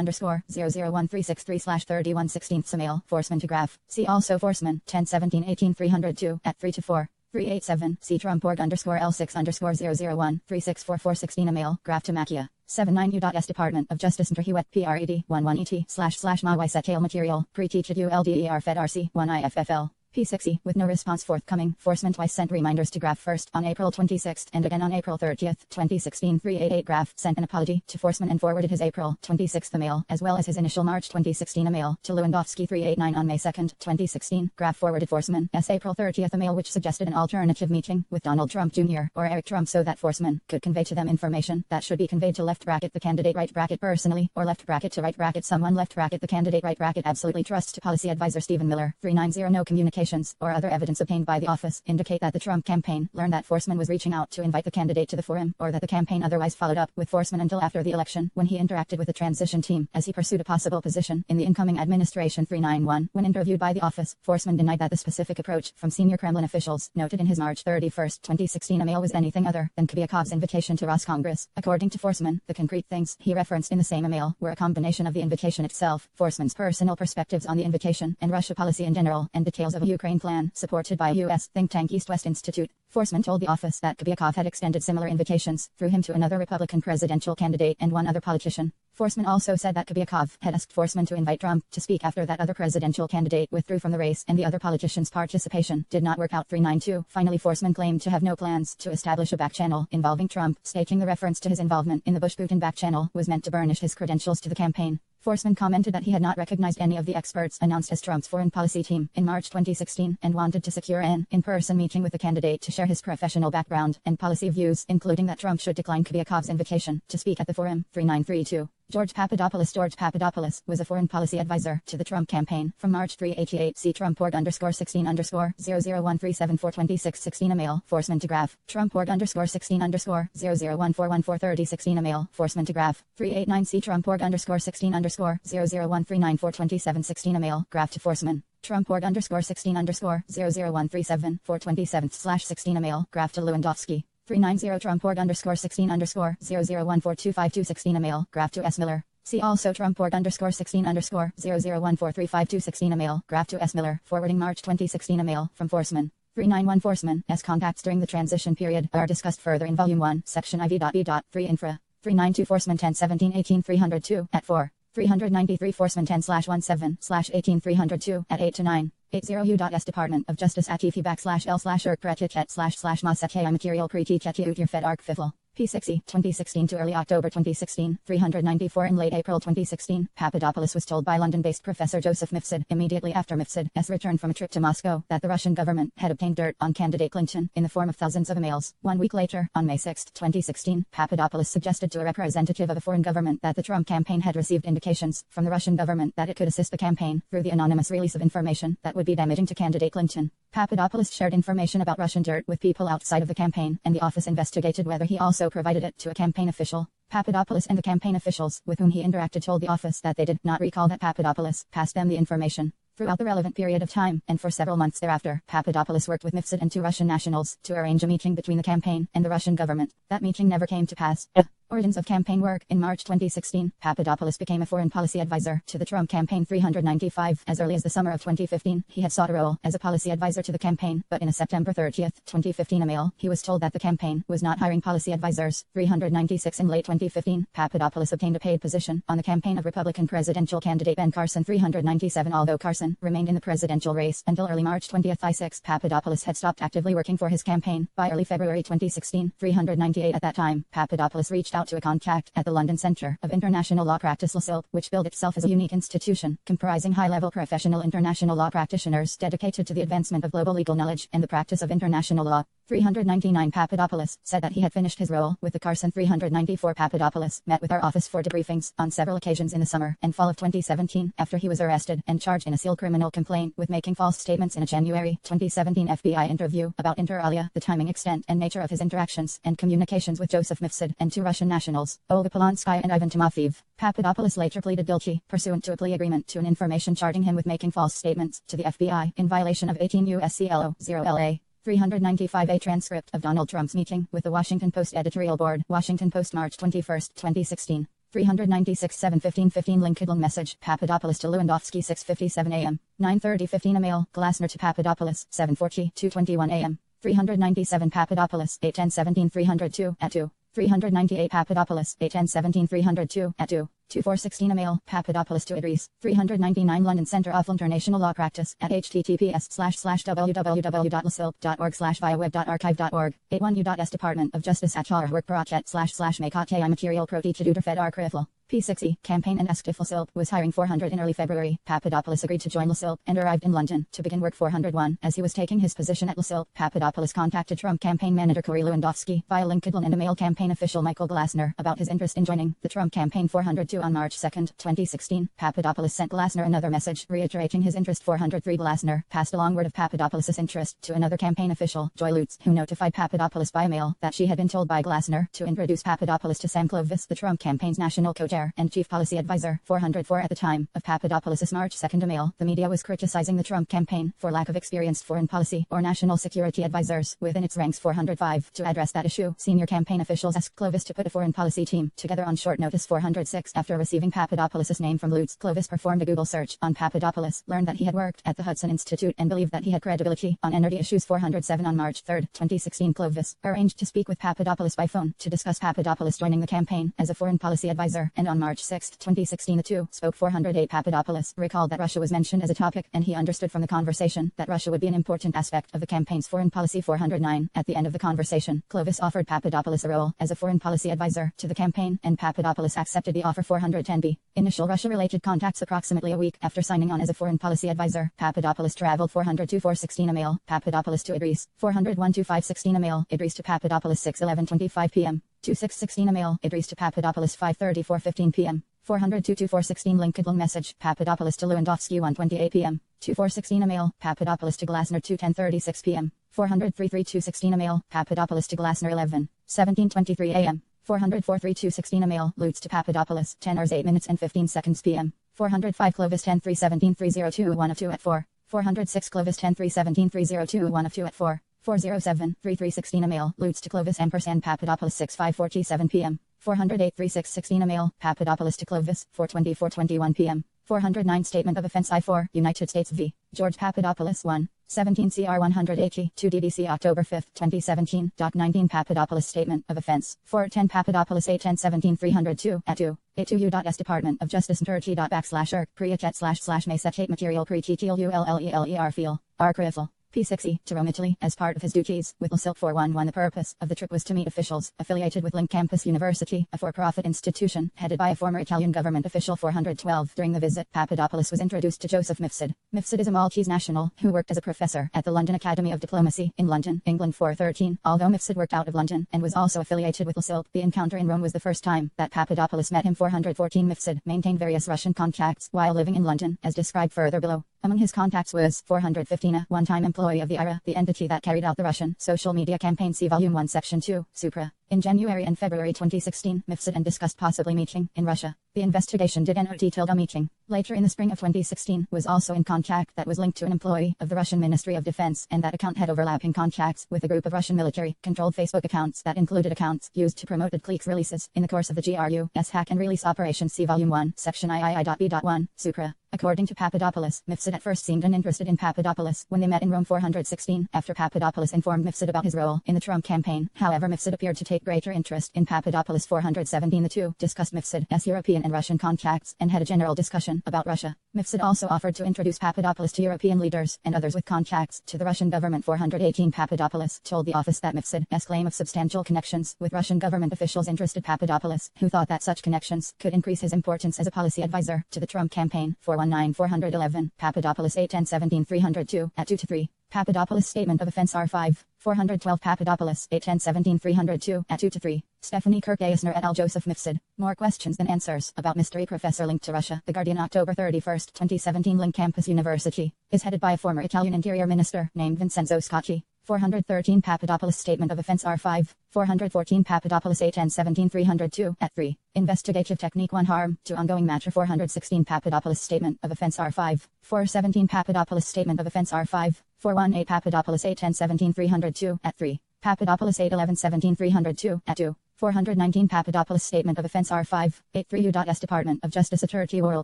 _00133 31 16 email, Forsman to Graf. See also Forsman 10 17 18 302 at 3 to 4. 387 C Trump org _L6 _001 3644 16 email, Graf to Macchia. 79 U.S. Department of Justice Interhuet PRED 11ET / my Setale material pre-teached ULDER Fed RC 1 IFFL P6E with no response forthcoming. Forsman twice sent reminders to Graf, first on April 26 and again on April 30, 2016. 388 Graf sent an apology to Forsman and forwarded his April 26 email as well as his initial March 2016 email to Lewandowski. 389 on May 2, 2016. Graf forwarded Forsman's April 30 email which suggested an alternative meeting with Donald Trump Jr. or Eric Trump so that Forsman could convey to them information that should be conveyed to left bracket the candidate right bracket personally or left bracket to right bracket someone left bracket the candidate right bracket absolutely trust to policy advisor Stephen Miller. 390 no communication or other evidence obtained by the office indicate that the Trump campaign learned that Forsman was reaching out to invite the candidate to the forum, or that the campaign otherwise followed up with Forsman until after the election, when he interacted with the transition team as he pursued a possible position in the incoming administration. 391 When interviewed by the office, Forsman denied that the specific approach from senior Kremlin officials noted in his March 31, 2016 email was anything other than Kubyakov's invitation to Roscongress. According to Forsman, the concrete things he referenced in the same email were a combination of the invitation itself, Forsman's personal perspectives on the invitation, and Russia policy in general, and details of a Ukraine plan, supported by U.S. think tank East-West Institute. Forsman told the office that Kubiakov had extended similar invitations through him to another Republican presidential candidate and one other politician. Forsman also said that Kubiakov had asked Forsman to invite Trump to speak after that other presidential candidate withdrew from the race and the other politician's participation did not work out. 392. Finally, Forsman claimed to have no plans to establish a back channel involving Trump, stating the reference to his involvement in the Bush-Putin back channel was meant to burnish his credentials to the campaign. Forsman commented that he had not recognized any of the experts announced as Trump's foreign policy team in March 2016 and wanted to secure an in-person meeting with the candidate to share his professional background and policy views, including that Trump should decline Kubiakov's invitation to speak at the forum. 3932. George Papadopoulos was a foreign policy advisor to the Trump campaign from March 388. See Trump.16_001374216 email. Forsman to Graf. Trump.16_001414316 email. Forsman to Graf. 389. See Trump.16_00139422716 email. Graf to Forsman. Trump.16_001374227/16 email. Graf to Lewandowski. 390. Trump.16_001425216 email. Graf to S. Mueller. See also Trump.16_001435216 email. Graf to S. Mueller. Forwarding March 2016 email from Forsman. 391. Forsman's contacts during the transition period are discussed further in Volume 1, Section IV.B.3 Infra. 392. Forsman 1017-18302 at 4. 393. Forsman 10/17/18302 at 8 to 9. 80 U.S. Department of Justice at /L/Erkpretichet//Masekei Material Pretichet Utir Fed Arc Fifl. P60, 2016 to early October 2016, 394 in late April 2016, Papadopoulos was told by London-based Professor Joseph Mifsud, immediately after Mifsud's return from a trip to Moscow, that the Russian government had obtained dirt on candidate Clinton in the form of thousands of emails. 1 week later, on May 6, 2016, Papadopoulos suggested to a representative of a foreign government that the Trump campaign had received indications from the Russian government that it could assist the campaign through the anonymous release of information that would be damaging to candidate Clinton. Papadopoulos shared information about Russian dirt with people outside of the campaign, and the office investigated whether he also provided it to a campaign official. Papadopoulos and the campaign officials with whom he interacted told the office that they did not recall that Papadopoulos passed them the information. Throughout the relevant period of time, and for several months thereafter, Papadopoulos worked with Mifsud and 2 Russian nationals to arrange a meeting between the campaign and the Russian government. That meeting never came to pass. Origins of campaign work. In March 2016, Papadopoulos became a foreign policy advisor to the Trump campaign. 395. As early as the summer of 2015, he had sought a role as a policy advisor to the campaign, but in a September 30, 2015 email, he was told that the campaign was not hiring policy advisors. 396. In late 2015, Papadopoulos obtained a paid position on the campaign of Republican presidential candidate Ben Carson. 397. Although Carson remained in the presidential race until early March 20. I6. Papadopoulos had stopped actively working for his campaign by early February 2016. 398. At that time, Papadopoulos reached out to a contact at the London Centre of International Law Practice LSILP, which billed itself as a unique institution, comprising high-level professional international law practitioners dedicated to the advancement of global legal knowledge and the practice of international law. 399. Papadopoulos said that he had finished his role with the Carson. 394. Papadopoulos met with our office for debriefings on several occasions in the summer and fall of 2017 after he was arrested and charged in a sealed criminal complaint with making false statements in a January 2017 FBI interview about inter alia, the timing, extent, and nature of his interactions and communications with Joseph Mifsud and 2 Russian nationals, Olga Polonskaya and Ivan Timofeyev. Papadopoulos later pleaded guilty, pursuant to a plea agreement to an information charging him with making false statements to the FBI in violation of 18 U.S.C. LO 0LA. 395. A transcript of Donald Trump's meeting with the Washington Post editorial board. Washington Post, March 21, 2016. 396. 7:15:15 LinkedIn message. Papadopoulos to Lewandowski. 6:57 a.m. 9:30:15 email. Glasner to Papadopoulos. 7:40 2:21 a.m. 397. Papadopoulos. 8:10:17 302 at 2. 398. Papadopoulos. 8:10:17 302 at 2. 2416 email. Papadopoulos to Idris. 399 London Centre of International Law Practice at https://www.lasilp.org/viaweb.archive.org. 81 U.S. Department of Justice at Char Work //Makatei Material Protichaduder Fed Archivl. P60. Campaign and asked if LSILP was hiring 400 in early February. Papadopoulos agreed to join LSILP and arrived in London to begin work 401. As he was taking his position at LSILP, Papadopoulos contacted Trump campaign manager Corey Lewandowski via LinkedIn and a male campaign official Michael Glasner about his interest in joining the Trump campaign. 402. On March 2, 2016, Papadopoulos sent Glasner another message reiterating his interest. 403. Glasner passed along word of Papadopoulos' interest to another campaign official, Joy Lutz, who notified Papadopoulos by mail that she had been told by Glasner to introduce Papadopoulos to Sam Clovis, the Trump campaign's national co-chair. chair and chief policy advisor. 404 At the time of Papadopoulos' March 2 email, the media was criticizing the Trump campaign for lack of experienced foreign policy or national security advisors within its ranks. 405 To address that issue, senior campaign officials asked Clovis to put a foreign policy team together on short notice. 406 After receiving Papadopoulos' name from Lutz, Clovis performed a Google search on Papadopoulos, learned that he had worked at the Hudson Institute, and believed that he had credibility on energy issues. 407 On March 3, 2016, Clovis arranged to speak with Papadopoulos by phone to discuss Papadopoulos joining the campaign as a foreign policy advisor, and on March 6, 2016, the two spoke. 408 Papadopoulos recalled that Russia was mentioned as a topic, and he understood from the conversation that Russia would be an important aspect of the campaign's foreign policy. 409 At the end of the conversation, Clovis offered Papadopoulos a role as a foreign policy advisor to the campaign, and Papadopoulos accepted the offer. 410b Initial Russia-related contacts. Approximately a week after signing on as a foreign policy advisor, Papadopoulos traveled. 402 416 A mail, Papadopoulos to Idris. 401 516 A mail, Idris to Papadopoulos. 6:11:25 p.m. 2616 A mail, Idris to Papadopoulos. 5:34:15 p.m. 402 416 LinkedIn message, Papadopoulos to Lewandowski. 1:28 p.m. 2416 A mail, Papadopoulos to Glasner. 2:10:36 p.m. 403 216 A mail, Papadopoulos to Glasner. 11:17:23 a.m. 404 216 A mail, Lutz to Papadopoulos. 10 hours 8 minutes and 15 seconds p.m. 405 Clovis. 10 317 302 1 of 2 at 4. 406 Clovis. 10 317 302 1 of 2 at 4. 407 3316 A mail, Lutz to Clovis ampersand Papadopoulos. 6:5:47 p.m. 408 3616 A mail, Papadopoulos to Clovis. 4:24:21 p.m. 409 Statement of Offense I-4, United States v. George Papadopoulos. 1. 17 CR 180 2 DDC October 5, 2017. Doc 19 Papadopoulos Statement of Offense. 410 Papadopoulos 810 17 302 at 2. A2U.S Department of Justice Turkey. /erk Priachet / Mayset Material Pre-TTLULLELER Feel. Archival. P6E, to Rome, Italy, as part of his duties with Silk 411. The purpose of the trip was to meet officials affiliated with Link Campus University, a for-profit institution headed by a former Italian government official. 412 During the visit, Papadopoulos was introduced to Joseph Mifsud. Mifsud is a Maltese national who worked as a professor at the London Academy of Diplomacy in London, England. 413 Although Mifsud worked out of London and was also affiliated with Silk, the encounter in Rome was the first time that Papadopoulos met him. 414 Mifsud maintained various Russian contacts while living in London, as described further below. Among his contacts was 415 a one-time employee of the IRA, the entity that carried out the Russian social media campaign. See Volume 1 Section 2, Supra. In January and February 2016, Mifsud and discussed possibly meeting in Russia. The investigation did not detail a meeting. Later in the spring of 2016, was also in contact that was linked to an employee of the Russian Ministry of Defense, and that account had overlapping contacts with a group of Russian military-controlled Facebook accounts that included accounts used to promote cliques releases in the course of the GRU's hack and release operation. See Volume 1, Section III.B.1, Supra. According to Papadopoulos, Mifsud at first seemed uninterested in Papadopoulos when they met in Rome. 416 After Papadopoulos informed Mifsud about his role in the Trump campaign, however, Mifsud appeared to take greater interest in Papadopoulos. 417 The two discussed Mifsud's European and Russian contacts and had a general discussion about Russia. Mifsud also offered to introduce Papadopoulos to European leaders and others with contacts to the Russian government. 418 Papadopoulos told the office that Mifsud's claim of substantial connections with Russian government officials interested Papadopoulos, who thought that such connections could increase his importance as a policy advisor to the Trump campaign. 419 411 Papadopoulos 810 17 302 at 2 to 3. Papadopoulos Statement of Offense R5. 412 Papadopoulos 810 17 302 at 2 to 3. Stephanie Kirk-Gaisner et al. Joseph Mifsud. More questions than answers about mystery professor linked to Russia. The Guardian October 31, 2017 Link Campus University is headed by a former Italian interior minister named Vincenzo Scacchi. 413 Papadopoulos Statement of Offense R5. 414 Papadopoulos 810 17 302 at 3. Investigative Technique 1 Harm to ongoing matter. 416 Papadopoulos Statement of Offense R5. 417 Papadopoulos Statement of Offense R5. 418 Papadopoulos 810 17 302 at 3. Papadopoulos 811 17 302 at 2. 419 Papadopoulos Statement of Offense R5. 83U.S Department of Justice Turkey Oral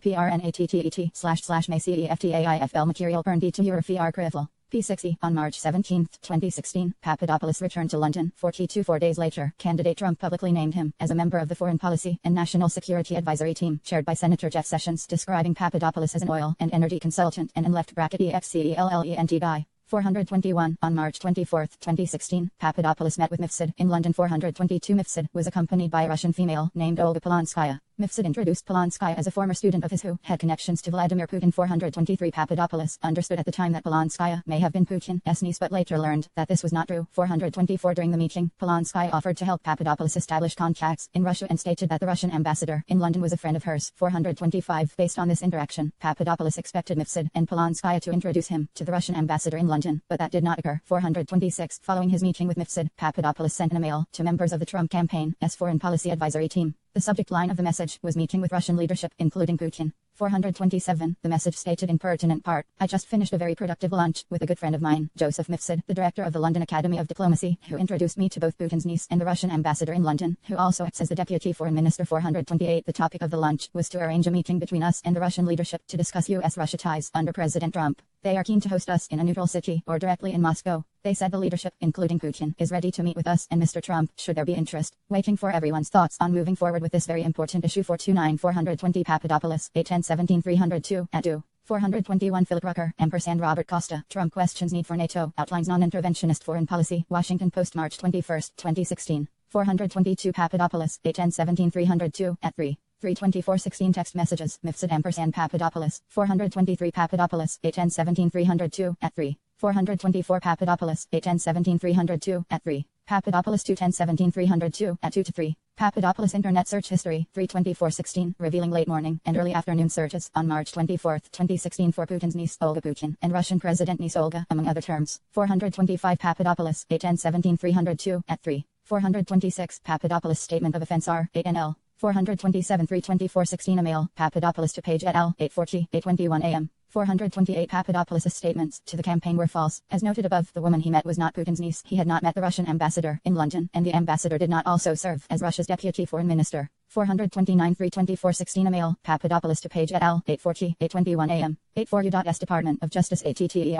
PRNATTET//MACEFTAIFL Material Pern D to Eurofi Archival. P6E. On March 17, 2016, Papadopoulos returned to London. 4 days later, candidate Trump publicly named him as a member of the Foreign Policy and National Security Advisory Team, chaired by Senator Jeff Sessions, describing Papadopoulos as an oil and energy consultant and an left-EXCELLENT guy. 421 On March 24, 2016, Papadopoulos met with Mifsud in London. 422 Mifsud was accompanied by a Russian female named Olga Polonskaya. Mifsud introduced Polonskaya as a former student of his who had connections to Vladimir Putin. 423 Papadopoulos understood at the time that Polonskaya may have been Putin's niece, but later learned that this was not true. 424 During the meeting, Polonskaya offered to help Papadopoulos establish contacts in Russia and stated that the Russian ambassador in London was a friend of hers. 425 Based on this interaction, Papadopoulos expected Mifsud and Polonskaya to introduce him to the Russian ambassador in London, but that did not occur. 426 Following his meeting with Mifsud, Papadopoulos sent an email to members of the Trump campaign's Foreign Policy Advisory Team. The subject line of the message was meeting with Russian leadership, including Putin. 427. The message stated in pertinent part, I just finished a very productive lunch with a good friend of mine, Joseph Mifsud, the director of the London Academy of Diplomacy, who introduced me to both Putin's niece and the Russian ambassador in London, who also acts as the deputy foreign minister. 428. The topic of the lunch was to arrange a meeting between us and the Russian leadership to discuss US-Russia ties under President Trump. They are keen to host us in a neutral city or directly in Moscow. They said the leadership, including Putin, is ready to meet with us and Mr. Trump, should there be interest. Waiting for everyone's thoughts on moving forward with this very important issue. 429. 420. Papadopoulos, 810-17-302, at 2. 421. Philip Rucker, ampersand Robert Costa, Trump questions need for NATO, outlines non-interventionist foreign policy. Washington Post, March 21, 2016. 422. Papadopoulos, 810-17-302, at 3. 324-16 text messages, Mifsud ampersand Papadopoulos, 423. Papadopoulos, 810-17-302, at 3. 424. Papadopoulos, 810-17-302, at 3. Papadopoulos 210-17-302, at 2 to 3. Papadopoulos Internet Search History, 324-16, revealing late morning and early afternoon searches on March 24, 2016 for Putin's niece, Olga Putin, and Russian President niece Olga, among other terms. 425. Papadopoulos, 810-17-302, at 3. 426. Papadopoulos Statement of Offense R, 8NL. 427. 324-16 email, Papadopoulos to Page et al., 8:40, 8:21 a.m. 428. Papadopoulos' statements to the campaign were false. As noted above, the woman he met was not Putin's niece. He had not met the Russian ambassador in London, and the ambassador did not also serve as Russia's deputy foreign minister. 429. 324-16 email, Papadopoulos to Page et al., 8:40, 8:21 a.m. 84 U.S. Department of Justice ATTERTTEY,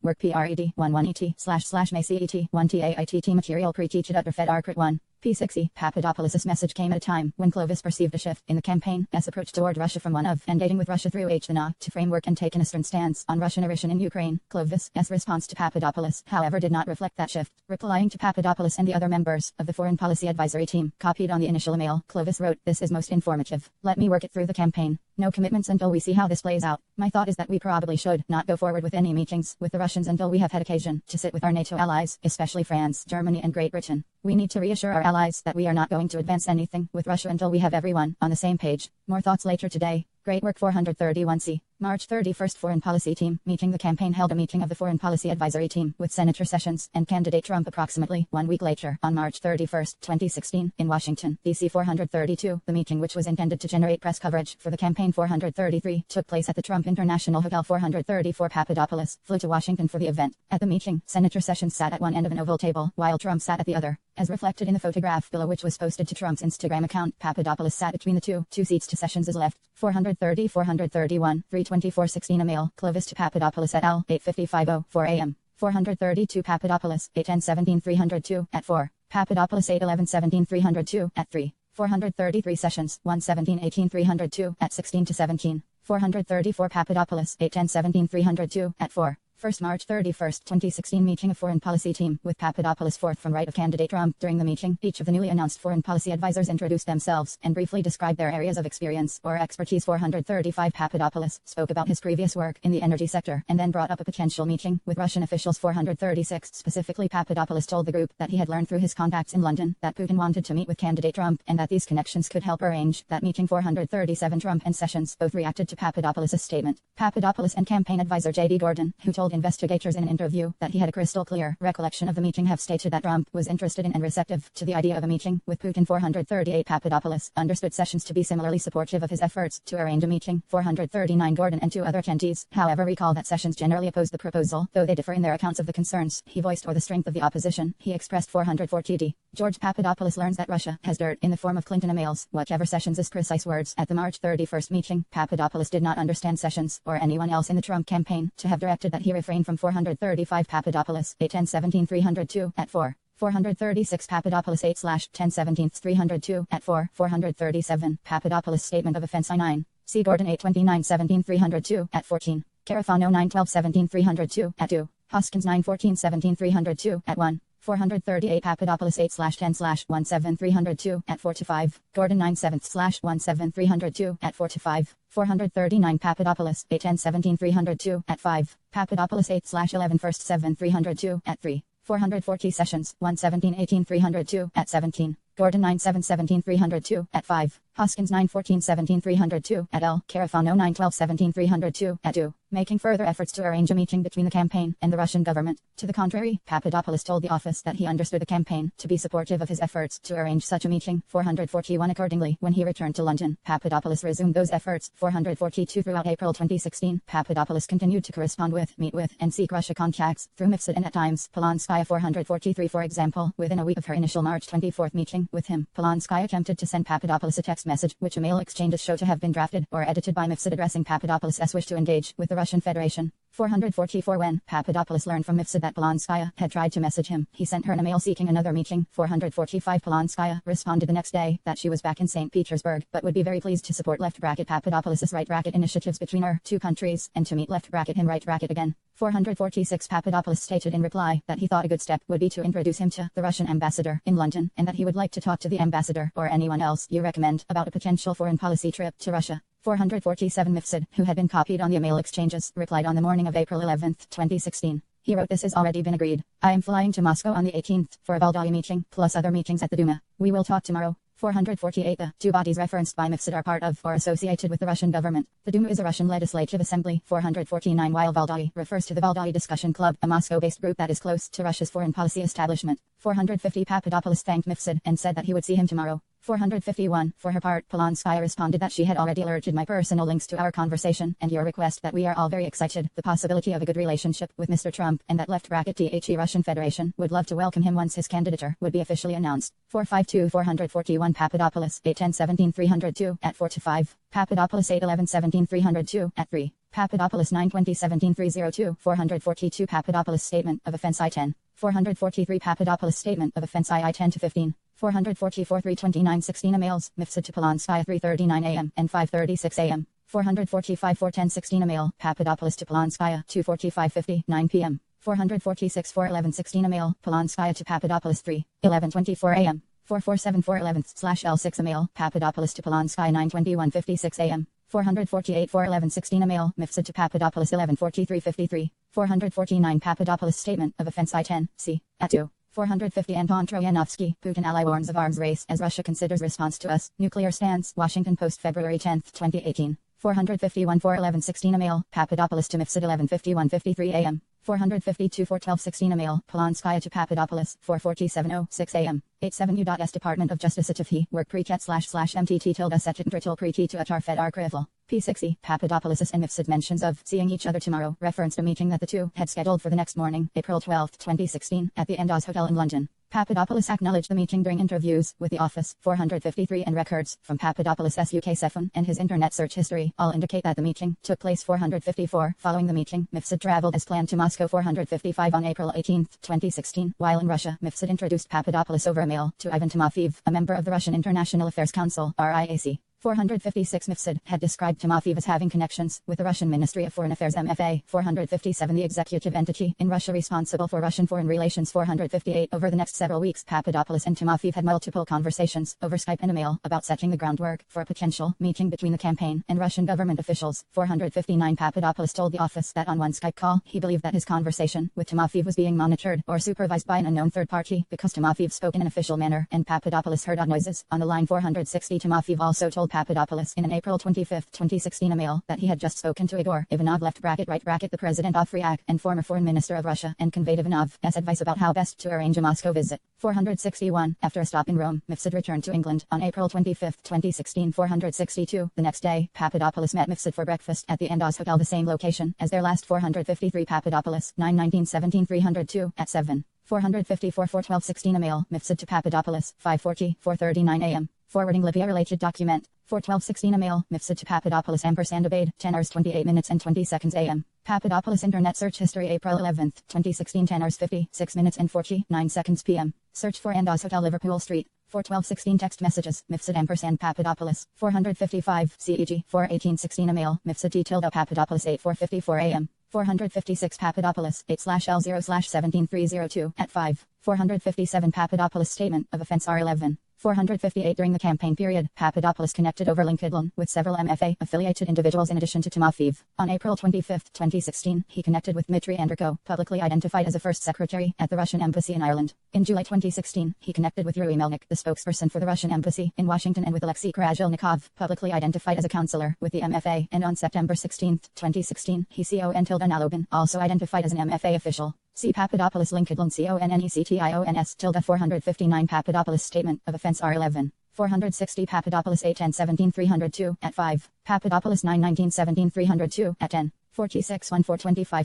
work PRED, 11ET//MACET, 1TAITT material pre-teach at Fed Arcrit 1. P60. Papadopoulos' message came at a time when Clovis perceived a shift in the campaign's approach toward Russia from one of engating with Russia through the NA to framework and take an Eastern stance on Russian aggression in Ukraine. Clovis' response to Papadopoulos, however, did not reflect that shift. Replying to Papadopoulos and the other members of the Foreign Policy Advisory Team, copied on the initial email, Clovis wrote, "This is most informative. Let me work it through the campaign. No commitments until we see how this plays out. My thought is that we probably should not go forward with any meetings with the Russians until we have had occasion to sit with our NATO allies, especially France, Germany and Great Britain. We need to reassure our allies that we are not going to advance anything with Russia until we have everyone on the same page. More thoughts later today. Great work. 431C. March 31st. Foreign Policy Team. Meeting. The campaign held a meeting of the Foreign Policy Advisory Team with Senator Sessions and candidate Trump approximately 1 week later, on March 31st, 2016, in Washington, D.C. 432. The meeting, which was intended to generate press coverage for the campaign 433, took place at the Trump International Hotel. 434. Papadopoulos flew to Washington for the event. At the meeting, Senator Sessions sat at one end of an oval table, while Trump sat at the other. As reflected in the photograph below, which was posted to Trump's Instagram account, Papadopoulos sat between the two seats to Sessions' left. 430. 431. 324-16 email, Clovis to Papadopoulos et al., 8:55:04 4 a.m. 432. Papadopoulos, 810-17-302, at 4. Papadopoulos 811-17-302, at 3. 433 Sessions, 117-18-302, at 16 to 17. 434 Papadopoulos, 810-17-302, at 4. First March 31st, 2016 meeting of Foreign Policy Team with Papadopoulos fourth from right of candidate Trump. During the meeting, each of the newly announced foreign policy advisors introduced themselves and briefly described their areas of experience or expertise. 435 Papadopoulos spoke about his previous work in the energy sector and then brought up a potential meeting with Russian officials. 436 specifically, Papadopoulos told the group that he had learned through his contacts in London that Putin wanted to meet with candidate Trump and that these connections could help arrange that meeting. 437 Trump and Sessions both reacted to Papadopoulos' statement. Papadopoulos and campaign advisor J.D. Gordon, who told investigators in an interview that he had a crystal clear recollection of the meeting, have stated that Trump was interested in and receptive to the idea of a meeting with Putin. 438 Papadopoulos understood Sessions to be similarly supportive of his efforts to arrange a meeting. 439 Gordon and two other attendees, however, recall that Sessions generally opposed the proposal, though they differ in their accounts of the concerns he voiced or the strength of the opposition he expressed. 440 George Papadopoulos learns that Russia has dirt in the form of Clinton emails, whatever Sessions' precise words at the March 31st meeting. Papadopoulos did not understand Sessions or anyone else in the Trump campaign to have directed that he refrain from 435 Papadopoulos, 810-17-302, at 4. 436 Papadopoulos 8/10-17-302, at 4. 437 Papadopoulos Statement of Offense I-9. C. Gordon 829-17-302, at 14. Carafano 912-17-302, at 2. Hoskins 914-17-302, at 1. 438 Papadopoulos 8/10/17-302, at 4 to 5. Gordon 9/7/17-302, at 4 to 5. 439 Papadopoulos 810-17-302, at 5. Papadopoulos 8/11/1-7-302, at 3. 440 Sessions 117-18-302, at 17. Gordon 9/7/17/302 at 5. Hoskins 9/14/17/302 at L. Carafano 9/12/17/302 at 2. Making further efforts to arrange a meeting between the campaign and the Russian government. To the contrary, Papadopoulos told the office that he understood the campaign to be supportive of his efforts to arrange such a meeting. 441 Accordingly, when he returned to London, Papadopoulos resumed those efforts. 442 Throughout April 2016, Papadopoulos continued to correspond with, meet with, and seek Russia contacts through Mifsud and at times Polonskaya. 443 For example, within a week of her initial March 24 meeting with him, Polonskaya attempted to send Papadopoulos a text message, which email exchanges show to have been drafted or edited by Mifsud addressing Papadopoulos' wish to engage with the Russian Federation. 444 When Papadopoulos learned from Mifsud that Polonskaya had tried to message him, he sent her an email seeking another meeting. 445 Polonskaya responded the next day that she was back in St. Petersburg, but would be very pleased to support Papadopoulos' initiatives between our two countries, and to meet him again. 446 Papadopoulos stated in reply that he thought a good step would be to introduce him to the Russian ambassador in London, and that he would like to talk to the ambassador or anyone else you recommend about a potential foreign policy trip to Russia. 447 Mifsud, who had been copied on the email exchanges, replied on the morning of April 11, 2016. He wrote, "This has already been agreed. I am flying to Moscow on the 18th for a Valdai meeting, plus other meetings at the Duma. We will talk tomorrow." 448 The two bodies referenced by Mifsud are part of or associated with the Russian government. The Duma is a Russian legislative assembly. 449 While Valdai refers to the Valdai Discussion Club, a Moscow-based group that is close to Russia's foreign policy establishment. 450 Papadopoulos thanked Mifsud and said that he would see him tomorrow. 451 For her part, Polonskaya responded that she had already alerted my personal links to our conversation and your request, that we are all very excited the possibility of a good relationship with Mr. Trump, and that _the Russian Federation would love to welcome him once his candidature would be officially announced. 452 441 Papadopoulos 8/10/17/302 at 4-5. Papadopoulos 8/11/17/302 at 3. Papadopoulos 9/20/17/302. 442 Papadopoulos statement of offense I-10. 443 Papadopoulos statement of offense I-10 to 15. 444 329/16 emails, Mifsud to Polonskaya 3:39 a.m. and 5:36 a.m. 445 410/16 email, Papadopoulos to Polonskaya 2:45:59 p.m. 446 411/16 email, Polonskaya to Papadopoulos 3:11:24 a.m. 447 411/L6 email, Papadopoulos to Polonskaya 9:21:56 a.m. 448 411/16 email, Mifsud to Papadopoulos 11:43:53. 449 Papadopoulos statement of offense I-10, c. at 2. 450 Anton Troyanovsky, Putin ally warns of arms race as Russia considers response to US nuclear stance. Washington Post February 10, 2018. 451 411/16 email, Papadopoulos to Mifsud 11:51:53 a.m. 452 412/16 email, Polonskaya to Papadopoulos 4:47:06 a.m. 87 U.S. Department of Justice Ativhi, work precat//mtt tilde second drittel preti to atar fed arkrivl. P60, Papadopoulos and Mifsud mentions of seeing each other tomorrow referenced a meeting that the two had scheduled for the next morning, April 12, 2016, at the Andaz Hotel in London. Papadopoulos acknowledged the meeting during interviews with the office. 453 and records from Papadopoulos' UK Sefon and his internet search history all indicate that the meeting took place. 454 Following the meeting, Mifsud traveled as planned to Moscow. 455 On April 18, 2016, while in Russia, Mifsud introduced Papadopoulos over email to Ivan Timofeev, a member of the Russian International Affairs Council (RIAC). 456 Mifsud had described Timofeev as having connections with the Russian Ministry of Foreign Affairs MFA. 457 The executive entity in Russia responsible for Russian foreign relations. 458 Over the next several weeks, Papadopoulos and Timofeev had multiple conversations over Skype and email about setting the groundwork for a potential meeting between the campaign and Russian government officials. 459 Papadopoulos told the office that on one Skype call, he believed that his conversation with Timofeev was being monitored or supervised by an unknown third party because Timofeev spoke in an official manner and Papadopoulos heard odd noises on the line. 460 Timofeev also told Papadopoulos in an April 25, 2016 email that he had just spoken to Igor Ivanov the president of RIAC and former foreign minister of Russia, and conveyed Ivanov's advice about how best to arrange a Moscow visit. 461 After a stop in Rome, Mifsud returned to England on April 25, 2016. 462 The next day, Papadopoulos met Mifsud for breakfast at the Andaz Hotel, the same location as their last. 453 Papadopoulos 9/19/17/302 at 7. 454 412/16 email, Mifsud to Papadopoulos 5:40 4:39 a.m. Forwarding Libya-related document. 412/16 email, Mifsud to Papadopoulos & obeyed 10:28 a.m. Papadopoulos internet search history April 11, 2016 10:56 p.m. Search for Andaz Hotel Liverpool Street. 412/16 text messages, Mifsud & Papadopoulos. 455 CEG 418/16 email, Mifsud detailed Papadopoulos 8:4:54 a.m. 456 Papadopoulos 8/L0/17302 at 5. 457 Papadopoulos statement of offense R11. 458 During the campaign period, Papadopoulos connected over LinkedIn with several MFA-affiliated individuals in addition to Timofeev. On April 25, 2016, he connected with Dmitry Andreyko, publicly identified as a first secretary at the Russian Embassy in Ireland. In July 2016, he connected with Yuri Melnik, the spokesperson for the Russian Embassy in Washington, and with Alexei Krashelnikov, publicly identified as a counselor with the MFA, and on September 16, 2016, he CON Nalobin, also identified as an MFA official. See Papadopoulos LinkedIn CONNECTIONS 459 Papadopoulos Statement of Offense R11. 460 Papadopoulos 810 302 at 5. Papadopoulos 919 302 at 10. 46 1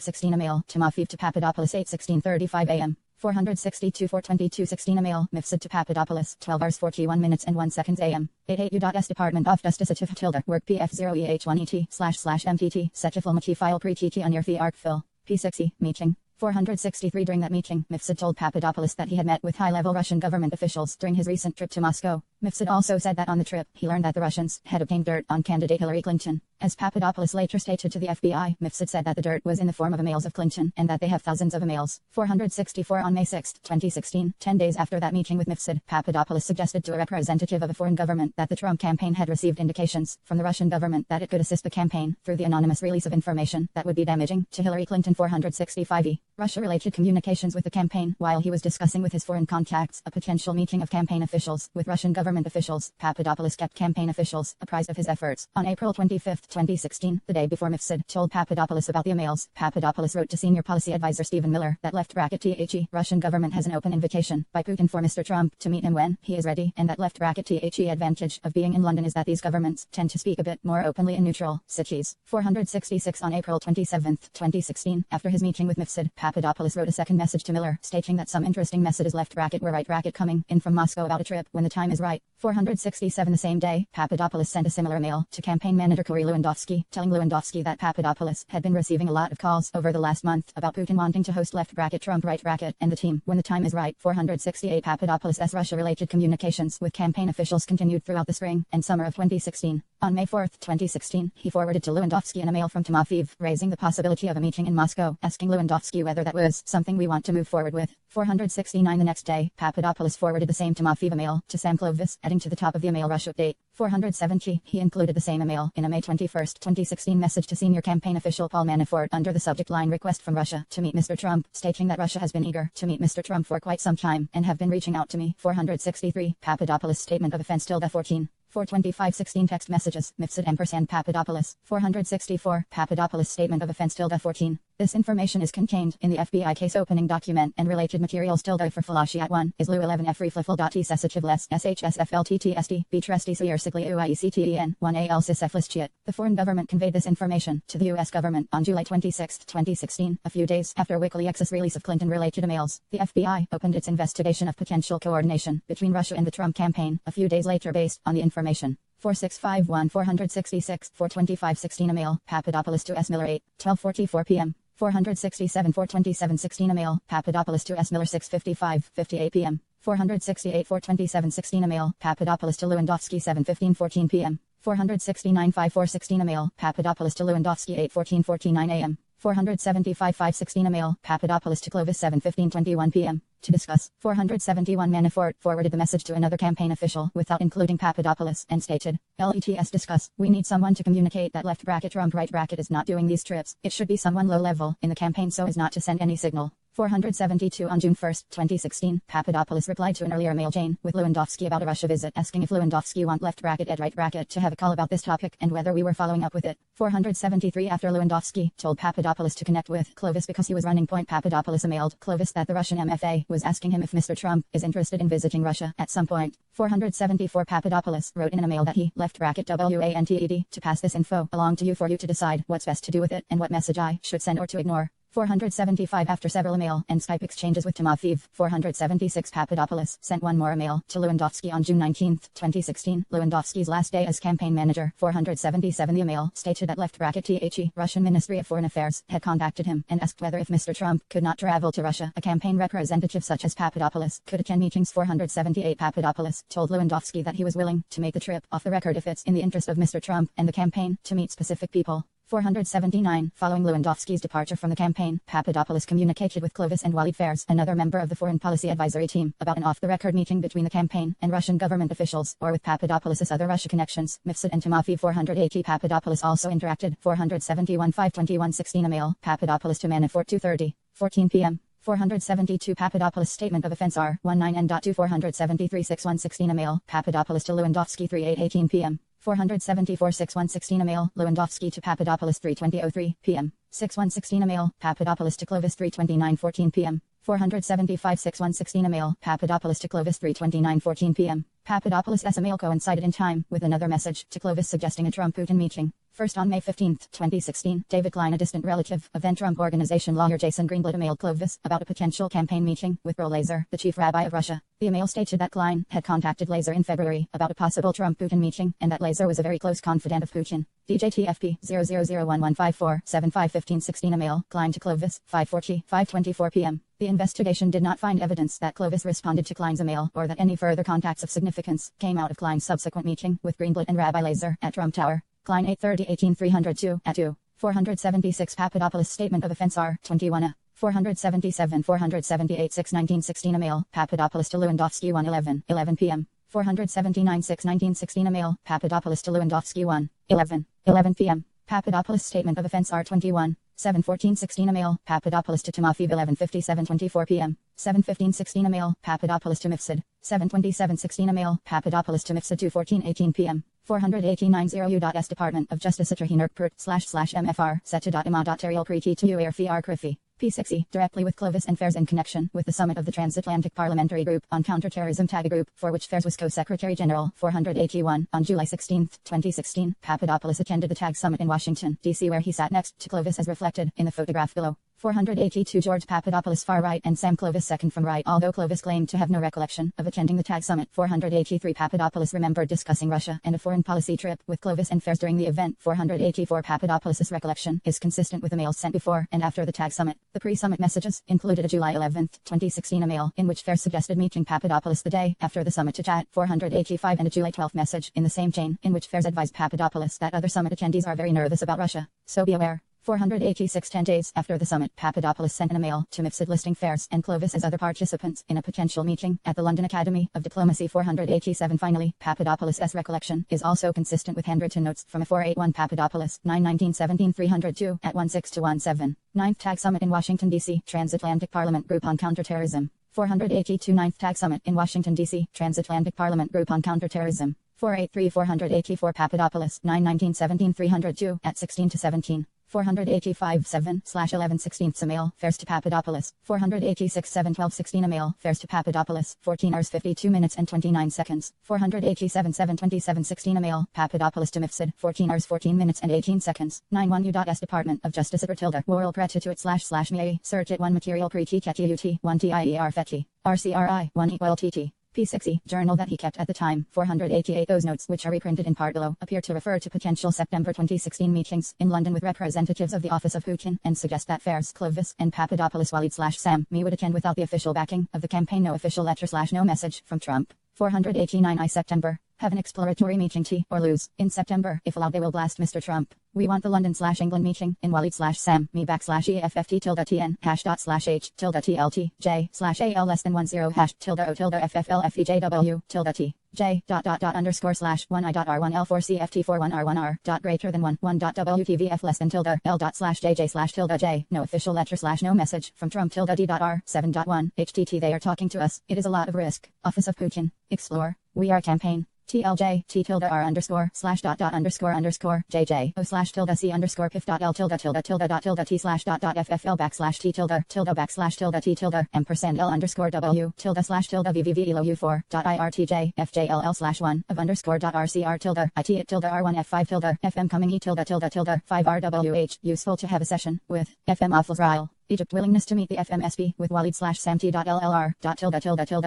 16 email Timofeev to Papadopoulos 8:16:35 a.m. 462 422 16 email Mifsud to Papadopoulos 12 hours 41 minutes and 1 seconds a.m. 88U.S Department of Justice tilde work PF0EH1ET//MTT such a full file pre-TT on your fee arc fill P6E meeting. 463 During that meeting, Mifsud told Papadopoulos that he had met with high-level Russian government officials during his recent trip to Moscow. Mifsud also said that on the trip, he learned that the Russians had obtained dirt on candidate Hillary Clinton. As Papadopoulos later stated to the FBI, Mifsud said that the dirt was in the form of emails of Clinton and that they have thousands of emails. 464 On May 6, 2016, 10 days after that meeting with Mifsud, Papadopoulos suggested to a representative of a foreign government that the Trump campaign had received indications from the Russian government that it could assist the campaign through the anonymous release of information that would be damaging to Hillary Clinton. 465E. Russia-related communications with the campaign. While he was discussing with his foreign contacts a potential meeting of campaign officials with Russian government officials, Papadopoulos kept campaign officials apprised of his efforts. On April 25, 2016, the day before Mifsud told Papadopoulos about the emails, Papadopoulos wrote to senior policy advisor Stephen Mueller that _THE Russian government has an open invitation by Putin for Mr. Trump to meet him when he is ready, and that _THE advantage of being in London is that these governments tend to speak a bit more openly in neutral cities. 466 On April 27, 2016, after his meeting with Mifsud, Papadopoulos wrote a second message to Miller stating that some interesting messages were right coming in from Moscow about a trip when the time is right. 467 The same day, Papadopoulos sent a similar mail to campaign manager Kory Lewandowski, telling Lewandowski that Papadopoulos had been receiving a lot of calls over the last month about Putin wanting to host Trump and the team when the time is right. 468 Papadopoulos' Russia-related communications with campaign officials continued throughout the spring and summer of 2016. On May 4, 2016, he forwarded to Lewandowski an email from Timofeev, raising the possibility of a meeting in Moscow, asking Lewandowski whether that was something we want to move forward with. 469 The next day, Papadopoulos forwarded the same Timofeev email to Sam Clovis, adding to the top of the email Russia update. 470 He included the same email in a May 21, 2016 message to senior campaign official Paul Manafort under the subject line Request from Russia to meet Mr. Trump, stating that Russia has been eager to meet Mr. Trump for quite some time and have been reaching out to me. 463 Papadopoulos Statement of Offense 14. 425 16 Text messages, Mifsud & Papadopoulos. 464 Papadopoulos Statement of Offense 14. This information is contained in the FBI case opening document and related materials. For Falashi at 1 is Lu 11 F reflifl.t sensitivless SHSFLTTSD B trusty Sigli UIECTEN 1 AL Siseflis. The foreign government conveyed this information to the U.S. government on July 26, 2016, a few days after WikiLeaks' release of Clinton-related emails. The FBI opened its investigation of potential coordination between Russia and the Trump campaign a few days later based on the information. 4651 466 425 16 email Papadopoulos to S. Miller 8, 12:44 p.m. 467 427 16 email Papadopoulos to S. Miller 6:55 58 p.m. 468 427 16 email Papadopoulos to Lewandowski 7:15 14 p.m. 469 54 16 email Papadopoulos to Lewandowski 8:14 49 a.m. 475 516 email Papadopoulos to Clovis 7:15 21 p.m. To discuss, 471 Manafort forwarded the message to another campaign official without including Papadopoulos and stated, "Let's discuss. We need someone to communicate that Trump is not doing these trips. It should be someone low level in the campaign so as not to send any signal." 472 On June 1, 2016, Papadopoulos replied to an earlier mail chain with Lewandowski about a Russia visit, asking if Lewandowski want ed to have a call about this topic and whether we were following up with it. 473 After Lewandowski told Papadopoulos to connect with Clovis because he was running point, Papadopoulos emailed Clovis that the Russian MFA was asking him if Mr. Trump is interested in visiting Russia at some point. 474 Papadopoulos wrote in an email that he WANTED to pass this info along to you for you to decide what's best to do with it and what message I should send or to ignore. 475 After several email and Skype exchanges with Timofeev, 476 Papadopoulos sent one more email to Lewandowski on June 19, 2016, Lewandowski's last day as campaign manager. 477 The email stated that THE Russian Ministry of Foreign Affairs had contacted him and asked whether if Mr. Trump could not travel to Russia, a campaign representative such as Papadopoulos could attend meetings. 478 Papadopoulos told Lewandowski that he was willing to make the trip off the record if it's in the interest of Mr. Trump and the campaign to meet specific people. 479. Following Lewandowski's departure from the campaign, Papadopoulos communicated with Clovis and Walid Fairs, another member of the Foreign Policy Advisory Team, about an off-the-record meeting between the campaign and Russian government officials, or with Papadopoulos' other Russia connections, Mifsud and Timofey. 480. Papadopoulos also interacted. 471. 521-16 email, Papadopoulos to Manafort. 2:30, 14 p.m. 472. Papadopoulos statement of offense R19N.2. 473. 61-16 email, Papadopoulos to Lewandowski. 3:18 p.m. 474. 61-16 email, Lewandowski to Papadopoulos. 3:20:03 p.m. 61-16 email, Papadopoulos to Clovis. 3:29:14 p.m. 475. 61-16 email, Papadopoulos to Clovis. 3:29:14 p.m. Papadopoulos' email coincided in time with another message to Clovis suggesting a Trump-Putin meeting. First on May 15, 2016, David Klein, a distant relative of then-Trump Organization lawyer Jason Greenblatt, emailed Clovis about a potential campaign meeting with Bro Lazar, the chief rabbi of Russia. The email stated that Klein had contacted Lazar in February about a possible Trump-Putin meeting, and that Lazar was a very close confidant of Putin. DJTFP 0001154751516 email, Klein to Clovis, 5:40, 5:24 p.m. The investigation did not find evidence that Clovis responded to Klein's email, or that any further contacts of significance came out of Klein's subsequent meeting with Greenblatt and Rabbi Lazar at Trump Tower. Klein 8:30-18-302 at 2. 476. Papadopoulos statement of offense R21. 477. 478. 6:19-16 email, Papadopoulos to Lewandowski. 1:11, 11 p.m. 479. 6:19-16 email, Papadopoulos to Lewandowski. 1:11, 11 p.m. Papadopoulos statement of offense R21. 7:14-16 email, Papadopoulos to Timofey. 11:57-24 p.m. 7:15-16 email, Papadopoulos to Mifsud. 7:27-16 email, Papadopoulos to Mifsud. 2:14-18 p.m. 489 U.S. Department of Justice /MFR Seta.ima.Terial Preti to UARFR Krifi. P6E, directly with Clovis and Fairs in connection with the summit of the Transatlantic Parliamentary Group on Counterterrorism TAG Group, for which Fairs was Co-Secretary General. 481. On July 16, 2016, Papadopoulos attended the TAG summit in Washington, D.C., where he sat next to Clovis as reflected in the photograph below. 482. George Papadopoulos far right and Sam Clovis second from right, although Clovis claimed to have no recollection of attending the TAG summit. 483. Papadopoulos remembered discussing Russia and a foreign policy trip with Clovis and Fairs during the event. 484. Papadopoulos' recollection is consistent with the mails sent before and after the TAG summit. The pre-summit messages included a July 11, 2016 email in which Fairs suggested meeting Papadopoulos the day after the summit to chat. 485. And a July 12 message in the same chain in which Fairs advised Papadopoulos that other summit attendees are very nervous about Russia, so be aware. 486. 10 days after the summit, Papadopoulos sent an email to Mifsud listing Fairs and Clovis as other participants in a potential meeting at the London Academy of Diplomacy. 487. Finally, Papadopoulos' recollection is also consistent with handwritten notes from a 481 Papadopoulos, 9/19/17 302 at 16-17. 9th TAG Summit in Washington, D.C., Transatlantic Parliament Group on Counterterrorism. 482. 9th TAG Summit in Washington, D.C., Transatlantic Parliament Group on Counterterrorism. 483. 484 Papadopoulos, 9/19/17 302 at 16-17. 485 7/11/16 email, Fairs to Papadopoulos. 486 7/12/16 email, Fairs to Papadopoulos. 14 hours 52 minutes and 29 seconds. 487 7/27/16 email, Papadopoulos to Mifsud. 14 hours 14 minutes and 18 seconds. 91 U.S. Department of Justice / Moral Gratitude / me search at 1 material pre-t ut 1 tier fetty. RCRI 1 equal tt. P6E, journal that he kept at the time. 488. Those notes, which are reprinted in part below, appear to refer to potential September 2016 meetings in London with representatives of the Office of Putin, and suggest that Fairs, Clovis, and Papadopoulos Walid / me would attend without the official backing of the campaign. No official letter / no message from Trump. 489. September. Have an exploratory meeting T or lose. In September, if allowed, they will blast Mr. Trump. We want the London / England meeting in Walid / Sam me / EFFT _TN #/H _TLT J /AL less than 10 #O FFLFEJW _T J _1 I.R1L4CFT41R1R greater than 1 WTVF less than L./JJ J. No official letter / no message from Trump D.R 7.1 HTT. They are talking to us. It is a lot of risk. Office of Putin. Explore. We are campaign. TLJ T _R _/ JJ O /C _PIF.L _T /FFL /T /T ampersand L _W /VVVELU4.IRTJ FJLL/1 of _RCR IT it R1 F5 FM coming E 5 RWH. Useful to have a session with FM Aflrail. Egypt willingness to meet the FMSP with Walid /SamT.LLR.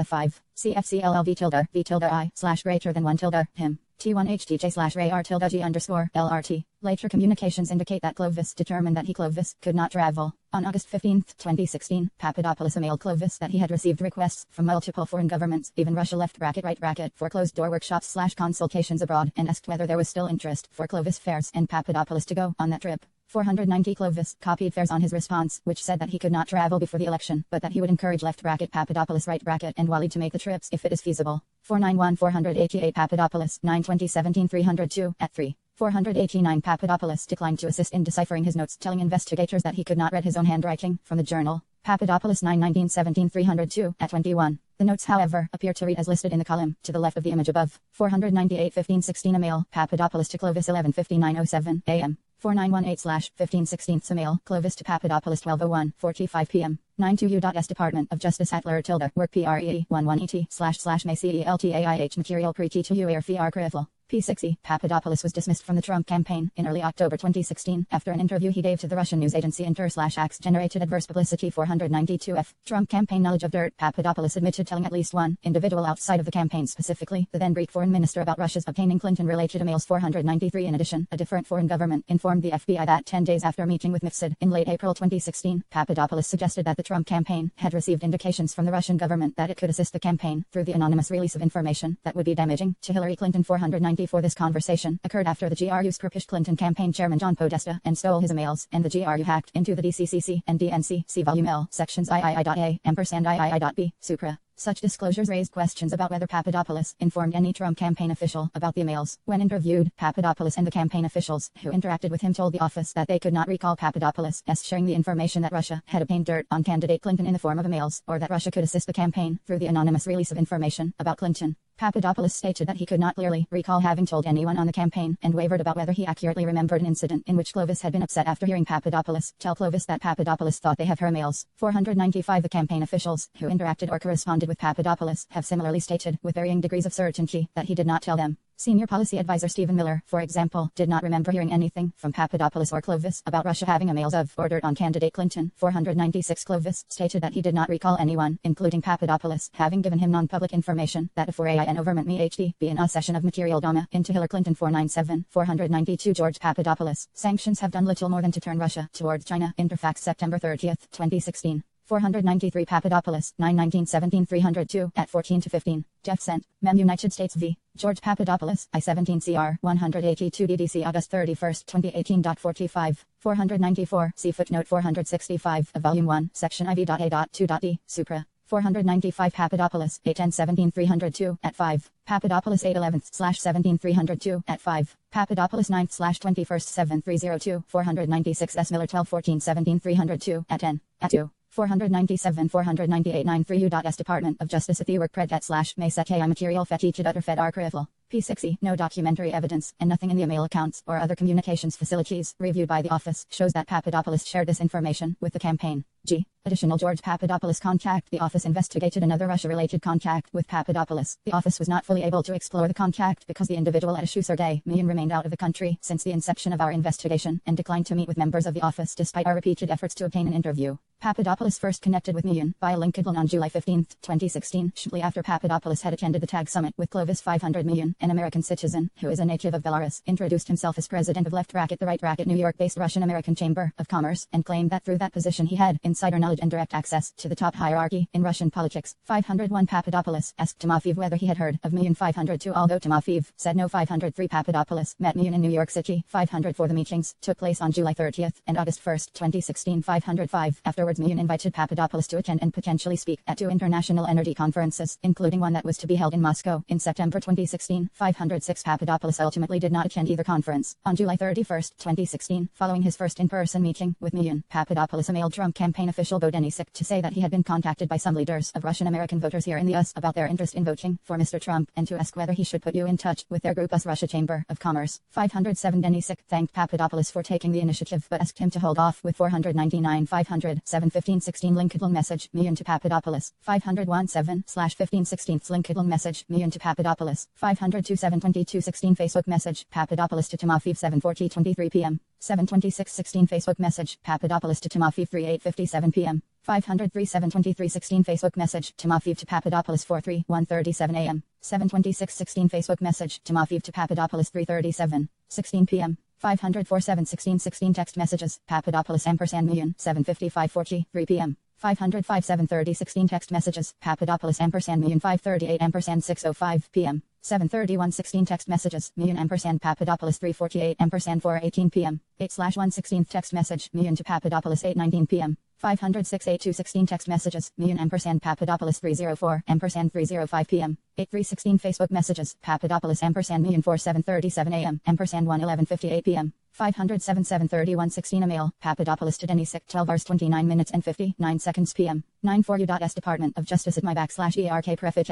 5 CFCLLV V I /greater than 1 him. T1HTJ /Ray R G _LRT. Later communications indicate that Clovis determined that Clovis could not travel. On August 15, 2016, Papadopoulos emailed Clovis that he had received requests from multiple foreign governments, even Russia right for closed-door workshops /consultations abroad, and asked whether there was still interest for Clovis Fairs and Papadopoulos to go on that trip. 490 Clovis copied fares on his response, which said that he could not travel before the election, but that he would encourage left bracket Papadopoulos right bracket and Walid to make the trips if it is feasible. 491 488 Papadopoulos 9/2017 302 at 3. 489 Papadopoulos declined to assist in deciphering his notes, telling investigators that he could not read his own handwriting from the journal. Papadopoulos 9/19/17 302 at 21. The notes, however, appear to read as listed in the column to the left of the image above. 498 15/16 email, Papadopoulos to Clovis 11:59:07 a.m. 4918/15/16 email, Clovis to Papadopoulos 12:01:45 p.m. 92U.S Department of Justice at tilde work PRE 11ET//may-CELTAIH material pre-T2U air FR critical. P6E, Papadopoulos was dismissed from the Trump campaign in early October 2016 after an interview he gave to the Russian news agency Inter/Ax generated adverse publicity. 492F, Trump campaign knowledge of dirt. Papadopoulos admitted telling at least one individual outside of the campaign, specifically the then Greek foreign minister, about Russia's obtaining Clinton-related emails. 493 In addition, a different foreign government informed the FBI that 10 days after meeting with Mifsud in late April 2016, Papadopoulos suggested that the Trump campaign had received indications from the Russian government that it could assist the campaign through the anonymous release of information that would be damaging to Hillary Clinton. 494 This conversation occurred after the GRU's pushed Clinton campaign chairman John Podesta and stole his emails, and the GRU hacked into the DCCC and DNC C volume L sections III.A &III.B supra. Such disclosures raised questions about whether Papadopoulos informed any Trump campaign official about the emails. When interviewed, Papadopoulos and the campaign officials who interacted with him told the office that they could not recall Papadopoulos as sharing the information that Russia had obtained dirt on candidate Clinton in the form of emails, or that Russia could assist the campaign through the anonymous release of information about Clinton. Papadopoulos stated that he could not clearly recall having told anyone on the campaign, and wavered about whether he accurately remembered an incident in which Clovis had been upset after hearing Papadopoulos tell Clovis that Papadopoulos thought they have her emails. 495 The campaign officials who interacted or corresponded with Papadopoulos have similarly stated, with varying degrees of certainty, that he did not tell them. Senior policy advisor Stephen Mueller, for example, did not remember hearing anything from Papadopoulos or Clovis about Russia having emails of or dirt on candidate Clinton. 496 Clovis stated that he did not recall anyone, including Papadopoulos, having given him non-public information that a 4AIN overment me HD be in a session of material doma into Hillary Clinton. 497 492 George Papadopoulos. Sanctions have done little more than to turn Russia towards China. Interfax September 30th, 2016. 493 Papadopoulos, 9/19/17 302 at 14-15. Jeff sent. Mem United States v. George Papadopoulos, I-17 CR 182 DDC August 31st 2018.45. 494 see footnote 465 of Volume 1, Section IV.A.2.D, Supra. 495 Papadopoulos, 8/10/17 302 at 5. Papadopoulos 8/11/17 302 at 5. Papadopoulos 9/21 7 302 496 S Miller 12/14/17 302 at 10 at 2. 497 498 93U.S Department of Justice at the work pred / may set AI material fetched utter fed archival. P6E, no documentary evidence, and nothing in the email accounts or other communications facilities reviewed by the office shows that Papadopoulos shared this information with the campaign. G. Additional George Papadopoulos contact. The office investigated another Russia-related contact with Papadopoulos. The office was not fully able to explore the contact because the individual at issue Sergei Mueller remained out of the country since the inception of our investigation and declined to meet with members of the office despite our repeated efforts to obtain an interview. Papadopoulos first connected with Mueller via LinkedIn on July 15, 2016, shortly after Papadopoulos had attended the TAG Summit with Clovis. 500 Mueller, an American citizen who is a native of Belarus, introduced himself as president of the right New York-based Russian-American Chamber of Commerce, and claimed that through that position he had insider knowledge and direct access to the top hierarchy in Russian politics. 501 Papadopoulos asked Timofeyev whether he had heard of Mueller. 502 Although Timofeyev said no. 503 Papadopoulos met Mueller in New York City. 504 The meetings took place on July 30th and August 1st, 2016. 505 Afterwards Mueller invited Papadopoulos to attend and potentially speak at 2 international energy conferences, including one that was to be held in Moscow in September 2016. 506 Papadopoulos ultimately did not attend either conference. On July 31st, 2016, following his first in-person meeting with Mueller, Papadopoulos emailed Trump campaign official Bo Denisik to say that he had been contacted by some leaders of Russian-American voters here in the US about their interest in voting for Mr. Trump, and to ask whether he should put you in touch with their group US Russia Chamber of Commerce. 507 Denisik thanked Papadopoulos for taking the initiative but asked him to hold off with 499 507 1516 LinkedIn message Mueller to Papadopoulos. 501 7/15/16 LinkedIn message Mueller to Papadopoulos. 502 7/22/16 Facebook message Papadopoulos to Timofeyev 7:40 23 p.m. 7/26/16 Facebook message Papadopoulos to Timofeyev 3:8:57 p.m. 503 7/23/16 Facebook message Timofeyev to Papadopoulos 4:3:1:37 a.m. 7/26/16 Facebook message Timofeyev to Papadopoulos 3:37:16 p.m. 504 7/16/16 text messages Papadopoulos & Mueller 7:55:43 p.m. 505 730 16 text messages, Papadopoulos ampersand million 538 ampersand 6:05 p.m. 731 16 text messages, million ampersand Papadopoulos 348 ampersand 4:18 p.m. 8/116th text message, million to Papadopoulos 8:19 p.m. 506 82 16 text messages, million ampersand Papadopoulos 304 ampersand 3:05 p.m. 8316 Facebook messages, Papadopoulos ampersand million 4 7:37 a.m. ampersand 1:11:58 p.m. 507 731 16 email, Papadopoulos to Denisik 12 hours 29 minutes and 59 seconds p.m. 9 4U.S Department of Justice at my back /ERK prefet /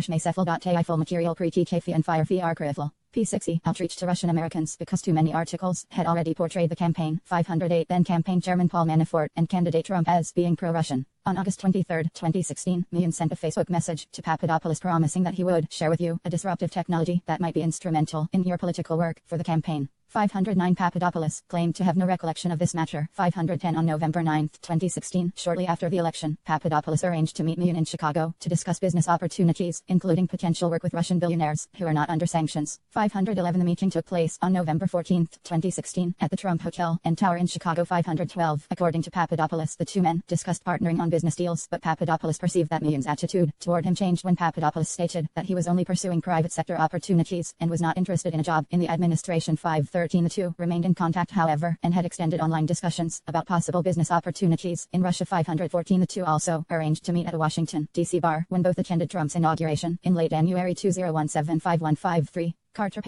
Maycefel.ti full material pre-TK fee and fire fee archival. P6E outreach to Russian Americans because too many articles had already portrayed the campaign. 508 then campaign chairman Paul Manafort and candidate Trump as being pro-Russian. On August 23, 2016, Million sent a Facebook message to Papadopoulos promising that he would share with you a disruptive technology that might be instrumental in your political work for the campaign. 509 Papadopoulos claimed to have no recollection of this matter. 510 on November 9, 2016, shortly after the election, Papadopoulos arranged to meet Million in Chicago to discuss business opportunities, including potential work with Russian billionaires who are not under sanctions. 511 The meeting took place on November 14, 2016, at the Trump Hotel and Tower in Chicago. 512 According to Papadopoulos, the two men discussed partnering on business deals, but Papadopoulos perceived that Million's attitude toward him changed when Papadopoulos stated that he was only pursuing private sector opportunities and was not interested in a job in the administration. 513 The two remained in contact, however, and had extended online discussions about possible business opportunities in Russia. 514 The two also arranged to meet at a Washington, D.C. bar when both attended Trump's inauguration in late January. 2017 5153 Carter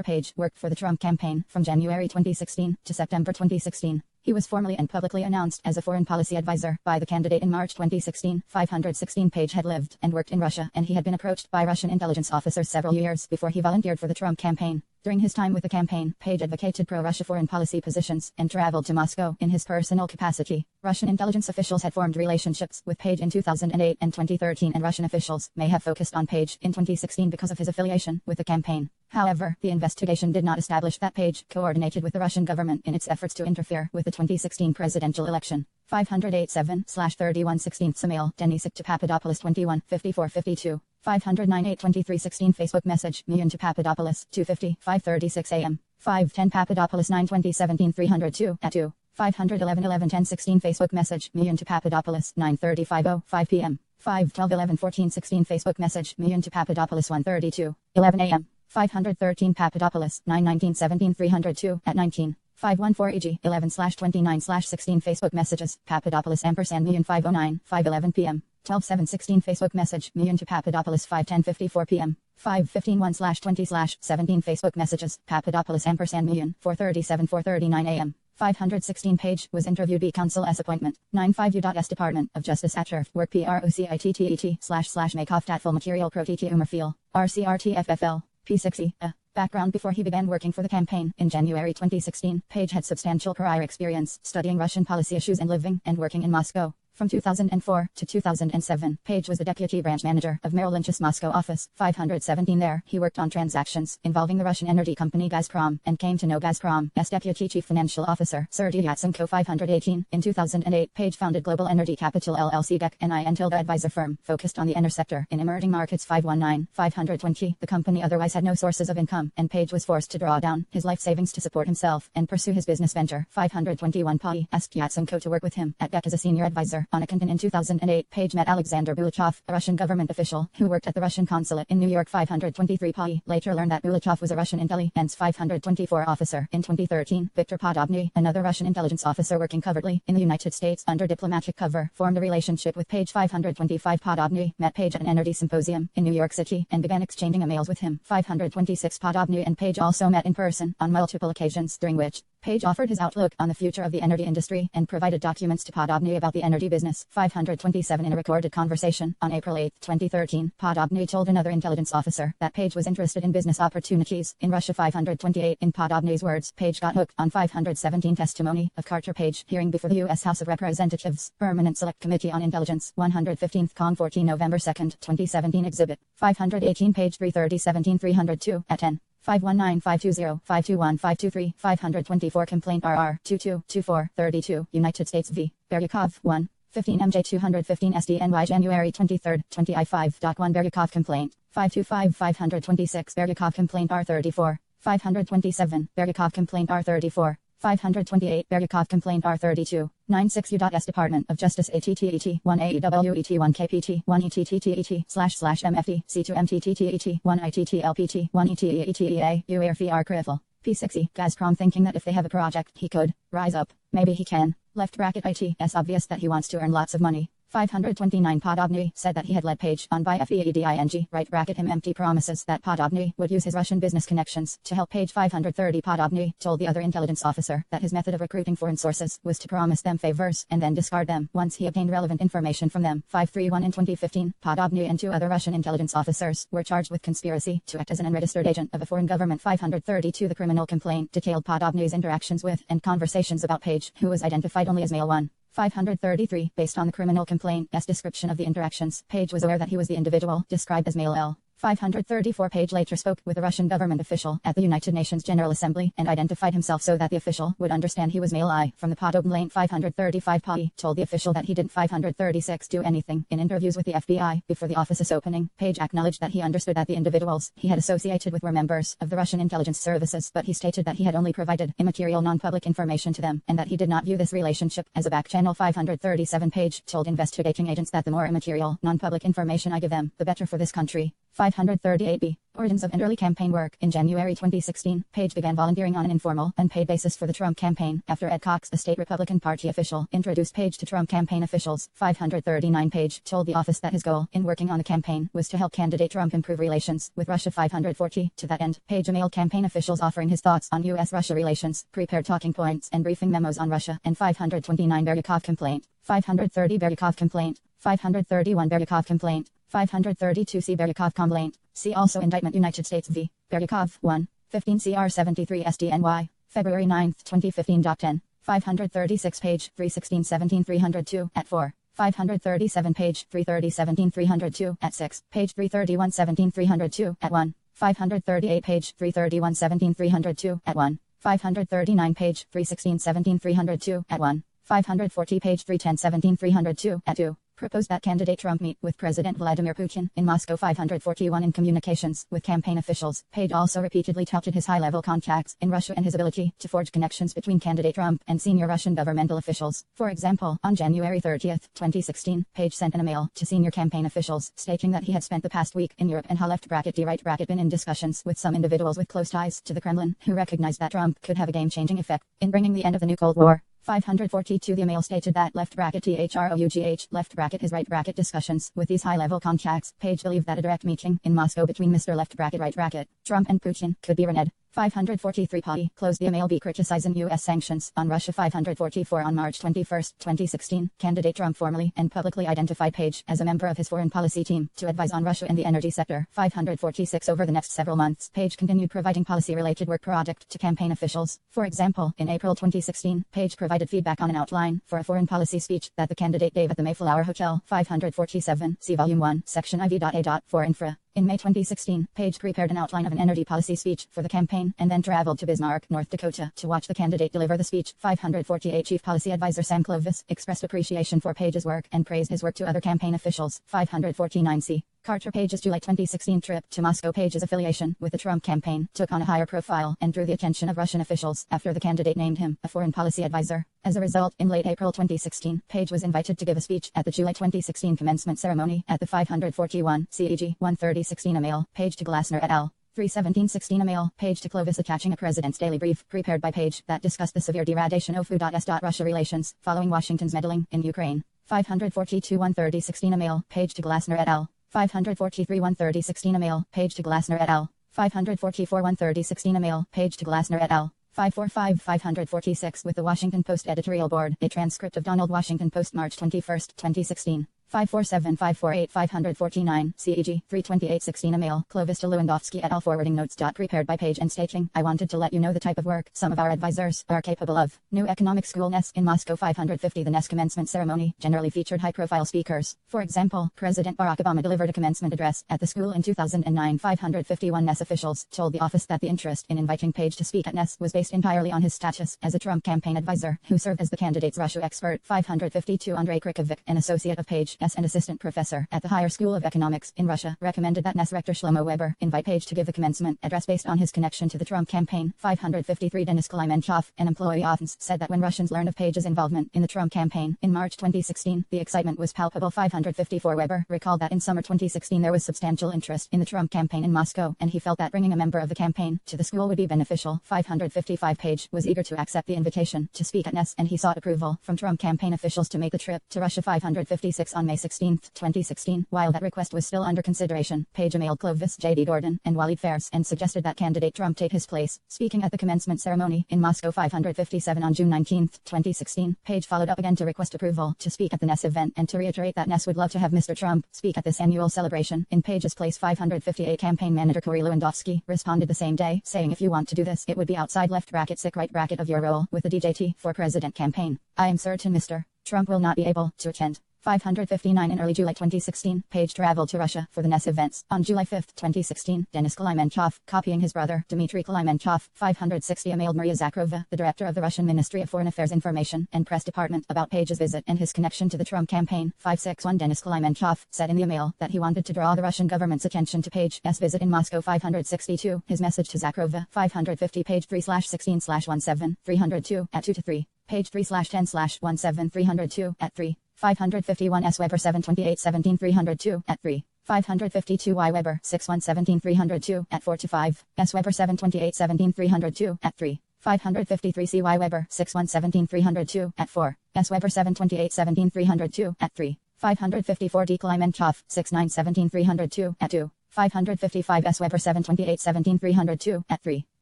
Page worked for the Trump campaign from January 2016 to September 2016. He was formally and publicly announced as a foreign policy advisor by the candidate in March 2016. 516 Page had lived and worked in Russia, and he had been approached by Russian intelligence officers several years before he volunteered for the Trump campaign. During his time with the campaign, Page advocated pro-Russia foreign policy positions and traveled to Moscow in his personal capacity. Russian intelligence officials had formed relationships with Page in 2008 and 2013, and Russian officials may have focused on Page in 2016 because of his affiliation with the campaign. However, the investigation did not establish that Page coordinated with the Russian government in its efforts to interfere with the 2016 presidential election. 508-7/31/16 email, Denisik to Papadopoulos 21:54:52. 509-8-23-16 Facebook message, Million to Papadopoulos, 2:50, 5:36 a.m. 510 Papadopoulos 9/2017 302 at 2. 511-11-10-16 Facebook message, Million to Papadopoulos, 9:35 5 p.m. 512-11-14-16 Facebook message, Million to Papadopoulos 1:32, 11 a.m. 513 Papadopoulos, 9/19-17 302 at 19. 514 EG 11/29/16 Facebook messages, Papadopoulos ampersand Million 509 5:11 p.m. 12/7/16 Facebook message, Million to Papadopoulos 5:10:54 p.m. 5:15 1/20/17 Facebook messages, Papadopoulos ampersand Million 4:37 4:39 a.m. 516 Page was interviewed by counsel as appointment. 95U.S Department of Justice at Sheriff work PROCITTET//Makeoff full material pro TT Umerfiel RCRTFFL P6E. Background: before he began working for the campaign in January 2016, Page had substantial prior experience studying Russian policy issues and living and working in Moscow. From 2004 to 2007, Page was the deputy branch manager of Merrill Lynch's Moscow office. 517 There, he worked on transactions involving the Russian energy company Gazprom, and came to know Gazprom as deputy chief financial officer Sergei Yatsenko. 518 In 2008, Page founded Global Energy Capital LLC DEC, an I&Tilda advisor firm focused on the energy sector in emerging markets. 519 The company otherwise had no sources of income, and Page was forced to draw down his life savings to support himself and pursue his business venture. 521 Pai asked Yatsenko to work with him at DEC as a senior advisor on a content. In 2008, Page met Alexander Bulichov, a Russian government official who worked at the Russian consulate in New York. 523 Pai later learned that Bulichov was a Russian intelligence 524 officer. In 2013, Viktor Podobny, another Russian intelligence officer working covertly in the United States under diplomatic cover, formed a relationship with Page. 525 Podobny met Page at an energy symposium in New York City and began exchanging emails with him. 526 Podobny and Page also met in person on multiple occasions, during which Page offered his outlook on the future of the energy industry and provided documents to Podobny about the energy business. 527 In a recorded conversation on April 8, 2013, Podobny told another intelligence officer that Page was interested in business opportunities in Russia. 528 In Podobny's words, Page got hooked on 517 testimony of Carter Page hearing before the U.S. House of Representatives Permanent Select Committee on Intelligence. 115th Cong 14 November 2, 2017 Exhibit 518 Page 330 302 at 10. 519-520-521-523, 524 Complaint RR 222432, United States v. Beryakov 1, 15 MJ 215 SDNY January 23, 20I5.1 Beryakov Complaint, 525-526 Beryakov Complaint R34, 527 Beryakov Complaint R34, 528 Beryakov complaint R32. 96 U.S. Department of Justice ATTET 1 AEWET 1 KPT 1 ETTTET//MFD C2 MTTTET 1 ITTLPT 1 ETETEA UARFR Criffle P6E Gazprom thinking that if they have a project he could rise up. Maybe he can. Left bracket IT. It's obvious that he wants to earn lots of money. 529 Podobny said that he had led page on by FEEDING, right bracket him empty promises that Podobny would use his Russian business connections to help. Page 530 Podobny told the other intelligence officer that his method of recruiting foreign sources was to promise them favors and then discard them once he obtained relevant information from them. 531 In 2015, Podobny and 2 other Russian intelligence officers were charged with conspiracy to act as an unregistered agent of a foreign government. 532 The criminal complaint detailed Podobny's interactions with and conversations about Page, who was identified only as male 1. 533 Based on the criminal complaint's description of the interactions, Page was aware that he was the individual described as male L. 534 Page later spoke with a Russian government official at the United Nations General Assembly and identified himself so that the official would understand he was male I. From the Podobny. 535 Pagi told the official that he didn't. 536 do anything. In interviews with the FBI before the office's opening, Page acknowledged that he understood that the individuals he had associated with were members of the Russian intelligence services, but he stated that he had only provided immaterial non-public information to them and that he did not view this relationship as a back channel. 537 Page told investigating agents that the more immaterial non-public information I give them, the better for this country. 538b Origins of and early campaign work. In January 2016, Page began volunteering on an informal, unpaid basis for the Trump campaign after Ed Cox, a state Republican Party official, introduced Page to Trump campaign officials. 539 Page told the office that his goal in working on the campaign was to help candidate Trump improve relations with Russia. 540 To that end, Page emailed campaign officials offering his thoughts on U.S.-Russia relations, prepared talking points and briefing memos on Russia. And 529 Beryakov complaint. 530 Beryakov complaint. 531 Beryakov complaint. 532 See Beryakov complaint. See also Indictment United States v. Beryakov 1. 15 CR 73 SDNY. February 9, 2015. 10. 536 Page 316 17 302 at 4. 537 Page 330 17 302 at 6. Page 331 17 302 at 1. 538 Page 331 17 302 at 1. 539 Page 316 17 302 at 1. 540 Page 310 17 302 at 2. Proposed that candidate Trump meet with President Vladimir Putin in Moscow. 541 In communications with campaign officials, Page also repeatedly touted his high-level contacts in Russia and his ability to forge connections between candidate Trump and senior Russian governmental officials. For example, on January 30, 2016, Page sent an email to senior campaign officials stating that he had spent the past week in Europe and had left bracket D right bracket been in discussions with some individuals with close ties to the Kremlin who recognized that Trump could have a game-changing effect in bringing the end of the new Cold War. 542 The email stated that left bracket THROUGH left bracket his right bracket discussions with these high-level contacts. Page believed that a direct meeting in Moscow between Mr. left bracket right bracket Trump and Putin could be reneged. 543 Potty closed the email B criticizing U.S. sanctions on Russia. 544 On March 21, 2016, candidate Trump formally and publicly identified Page as a member of his foreign policy team to advise on Russia and the energy sector. 546 Over the next several months, Page continued providing policy-related work product to campaign officials. For example, in April 2016, Page provided feedback on an outline for a foreign policy speech that the candidate gave at the Mayflower Hotel. 547 See Volume 1, Section IV.A. For Infra. In May 2016, Page prepared an outline of an energy policy speech for the campaign and then traveled to Bismarck, North Dakota to watch the candidate deliver the speech. 548 Chief Policy Advisor Sam Clovis expressed appreciation for Page's work and praised his work to other campaign officials. 549 C. Carter Page's July 2016 trip to Moscow. Page's affiliation with the Trump campaign took on a higher profile and drew the attention of Russian officials after the candidate named him a foreign policy advisor. As a result, in late April 2016, Page was invited to give a speech at the July 2016 commencement ceremony at the 541 CEG 13016 email. Page to Glasner et al. 31716 email. Page to Clovis attaching a President's Daily Brief prepared by Page that discussed the severe degradation of Russia relations following Washington's meddling in Ukraine. 542 13016 email. Page to Glasner et al. 543 13016 email. Page to Glasner et al. 544 13016 email. Page to Glasner et al. 545 546 with the Washington Post editorial board. A transcript of Donald Washington Post March 21, 2016. 547 548 549 CEG 32816 email. Clovis to Lewandowski et al. Forwarding notes. Prepared by Page and stating, I wanted to let you know the type of work some of our advisors are capable of. New Economic School NES in Moscow. 550 The NES commencement ceremony generally featured high-profile speakers. For example, President Barack Obama delivered a commencement address at the school in 2009. 551 NES officials told the office that the interest in inviting Page to speak at NES was based entirely on his status as a Trump campaign advisor who served as the candidate's Russia expert. 552 Andrei Krikovic, an associate of Page S. and assistant professor at the Higher School of Economics in Russia, recommended that NES rector Shlomo Weber invite Page to give the commencement address based on his connection to the Trump campaign. 553 Denis Klimenchov, an employee often said that when Russians learned of Page's involvement in the Trump campaign in March 2016, the excitement was palpable. 554 Weber recalled that in summer 2016 there was substantial interest in the Trump campaign in Moscow, and he felt that bringing a member of the campaign to the school would be beneficial. 555 Page was eager to accept the invitation to speak at NES, and he sought approval from Trump campaign officials to make the trip to Russia. 556 On May 16, 2016, while that request was still under consideration, Page emailed Clovis J.D. Gordon and Walid Fairs and suggested that candidate Trump take his place, speaking at the commencement ceremony in Moscow. 557 On June 19, 2016, Page followed up again to request approval to speak at the NES event and to reiterate that NES would love to have Mr. Trump speak at this annual celebration in Page's place. 558 Campaign manager Corey Lewandowski responded the same day, saying, "If you want to do this, it would be outside left bracket sick right bracket of your role with the DJT for president campaign. I am certain Mr. Trump will not be able to attend." 559 In early July 2016, Page traveled to Russia for the NES events. On July 5, 2016, Denis Klimenchov, copying his brother, Dmitry Klimenchov. 560 Emailed Maria Zakharova, the director of the Russian Ministry of Foreign Affairs Information and Press Department, about Page's visit and his connection to the Trump campaign. 561 Denis Klimenchov said in the email that he wanted to draw the Russian government's attention to Page's visit in Moscow. 562 His message to Zakharova. 550 Page 3/16/17 302 at 2-3. Page 3/10/17 302 at 3. 551 S. Weber 728-17 302 at 3. 552 Y. Weber 6117 302 at 4-5. S. Weber 728-17 302 at 3. 553 C. Y. Weber 6117 302 at 4. S. Weber 728-17 302 at 3. 554 D. Klimenchov 6917 302 at 2. 555 S. Weber 728-17 302 at 3.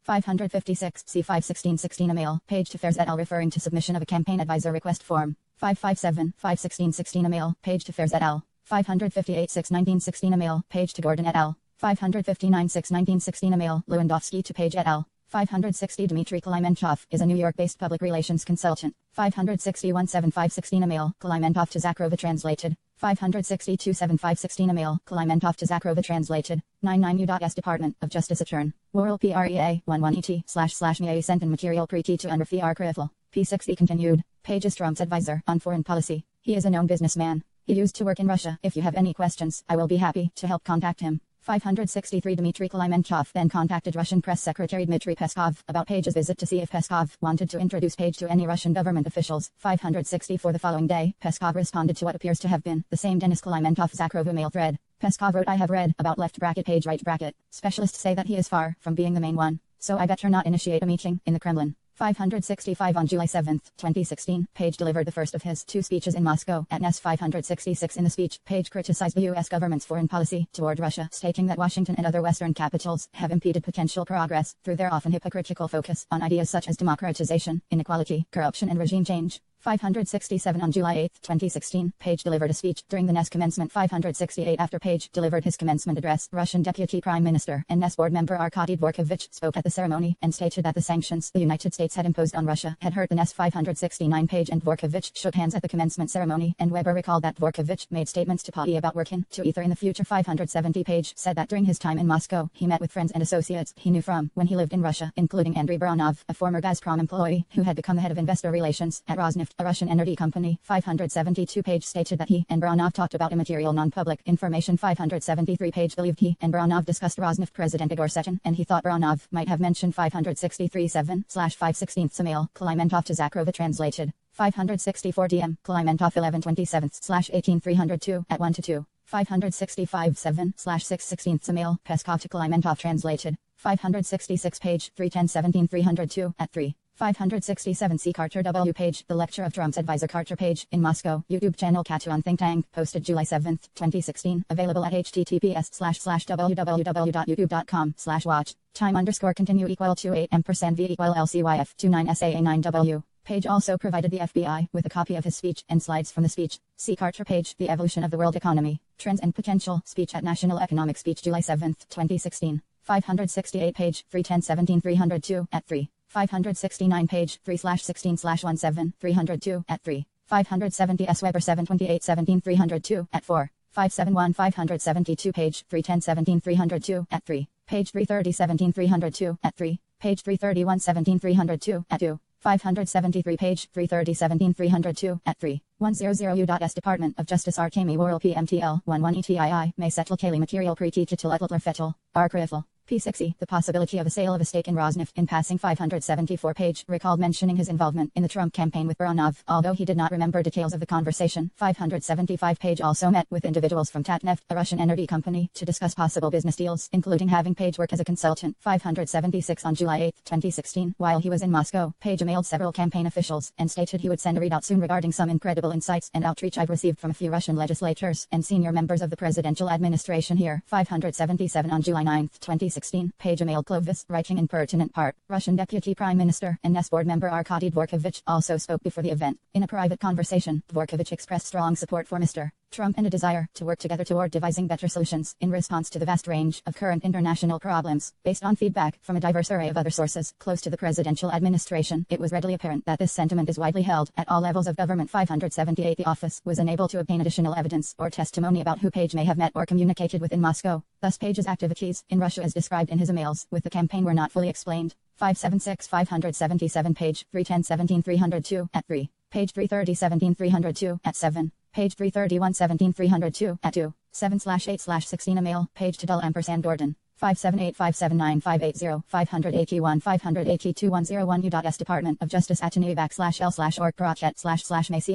556 C. 516-16 Email Page to Fairs et al. Referring to submission of a campaign advisor request form. 557 516-16 Email Page to Fairs et al. 558 619-16 Email Page to Gordon et al. 559 619-16 Email Lewandowski to Page et al. 560 Dmitry Klimenchov is a New York-based public relations consultant. 561 7516 Email Klimenchov to Zakharova translated. 562 7516 Email Klimenchov to Zakharova translated. 99 U.S. Department of Justice Attorney. World PREA 11 ET//MEA sent in material pre-T to under FR Krifl. P60 continued. Page is Trump's advisor on foreign policy. He is a known businessman. He used to work in Russia. If you have any questions, I will be happy to help. Contact him. 563 Dmitry Klimenchov then contacted Russian Press Secretary Dmitry Peskov about Page's visit to see if Peskov wanted to introduce Page to any Russian government officials. 564 The following day, Peskov responded to what appears to have been the same Denis Klimenchov Zakharova mail thread. Peskov wrote, "I have read about left bracket Page right bracket. Specialists say that he is far from being the main one. So I better not initiate a meeting in the Kremlin." 565 On July 7, 2016, Page delivered the first of his 2 speeches in Moscow at NES. 566 In the speech, Page criticized the U.S. government's foreign policy toward Russia, stating that Washington and other Western capitals have impeded potential progress through their often hypocritical focus on ideas such as democratization, inequality, corruption and regime change. 567 On July 8, 2016, Page delivered a speech during the NES commencement. 568 After Page delivered his commencement address, Russian Deputy Prime Minister and NES board member Arkady Dvorkovich spoke at the ceremony and stated that the sanctions the United States had imposed on Russia had hurt the NES. 569 Page and Dvorkovich shook hands at the commencement ceremony, and Weber recalled that Dvorkovich made statements to Potty about working to ether in the future. 570 Page said that during his time in Moscow, he met with friends and associates he knew from when he lived in Russia, including Andrei Baranov, a former Gazprom employee who had become the head of investor relations at Rosneft, a Russian energy company. 572 Page stated that he and Baranov talked about immaterial non-public information. 573 Page believed he and Baranov discussed Rosneft President Igor Sechin, and he thought Baranov might have mentioned 563 7/5/16 Email Klimenchov to Zakharova translated. 564 DM Klimenchov 11/27/18 302 at 1-2. 565 7/6/16 Email Peskov to Klimenchov translated. 566 Page 310-17 302 at 3. 567 C. Carter W. Page, the lecture of Trump's advisor Carter Page, in Moscow. YouTube channel Katuan Think Tank, posted July 7, 2016, available at https://www.youtube.com/watch. Time_continue equal to 8% V equal LCYF 29SAA9W. Page also provided the FBI with a copy of his speech and slides from the speech. See Carter Page, The Evolution of the World Economy, Trends and Potential, speech at National Economic Speech July 7, 2016. 568 Page 310-17 302 at 3. 569 Page 3/16/17 302 at 3. 570 S. Weber 728-17 302 at 4. 571 572 Page 310-17 302 at 3. Page 330-17 302 at 3. Page 331-17 302 at 2. 573 Page 330-17 302 at 3. 100U.S. Department of Justice Arkami World PMTL 11 ETII may settle Kaylee material pre-teachital fetal archival. P60, the possibility of a sale of a stake in Rosneft in passing 574-page, recalled mentioning his involvement in the Trump campaign with Baronov, although he did not remember details of the conversation. 575-page also met with individuals from Tatneft, a Russian energy company, to discuss possible business deals, including having Page work as a consultant. 576 on July 8, 2016, while he was in Moscow, Page emailed several campaign officials and stated he would send a readout soon regarding some incredible insights and outreach I've received from a few Russian legislators and senior members of the presidential administration here. 577 on July 9, 2016. Page emailed Clovis, writing in pertinent part. Russian Deputy Prime Minister and NES board member Arkady Dvorkovich also spoke before the event. In a private conversation, Dvorkovich expressed strong support for Mr. Trump and a desire to work together toward devising better solutions in response to the vast range of current international problems. Based on feedback from a diverse array of other sources close to the presidential administration, it was readily apparent that this sentiment is widely held at all levels of government. 578 The office was unable to obtain additional evidence or testimony about who Page may have met or communicated with in Moscow. Thus Page's activities in Russia as described in his emails with the campaign were not fully explained. 576 577 Page 310 17 302 at 3. Page 330 17 302 at 7. Page 331 17 302 at 2. 7/8/16 email. Page to Dull Gordon. 578 579 580 581 582 101 U.S. Department of Justice @L/org /macy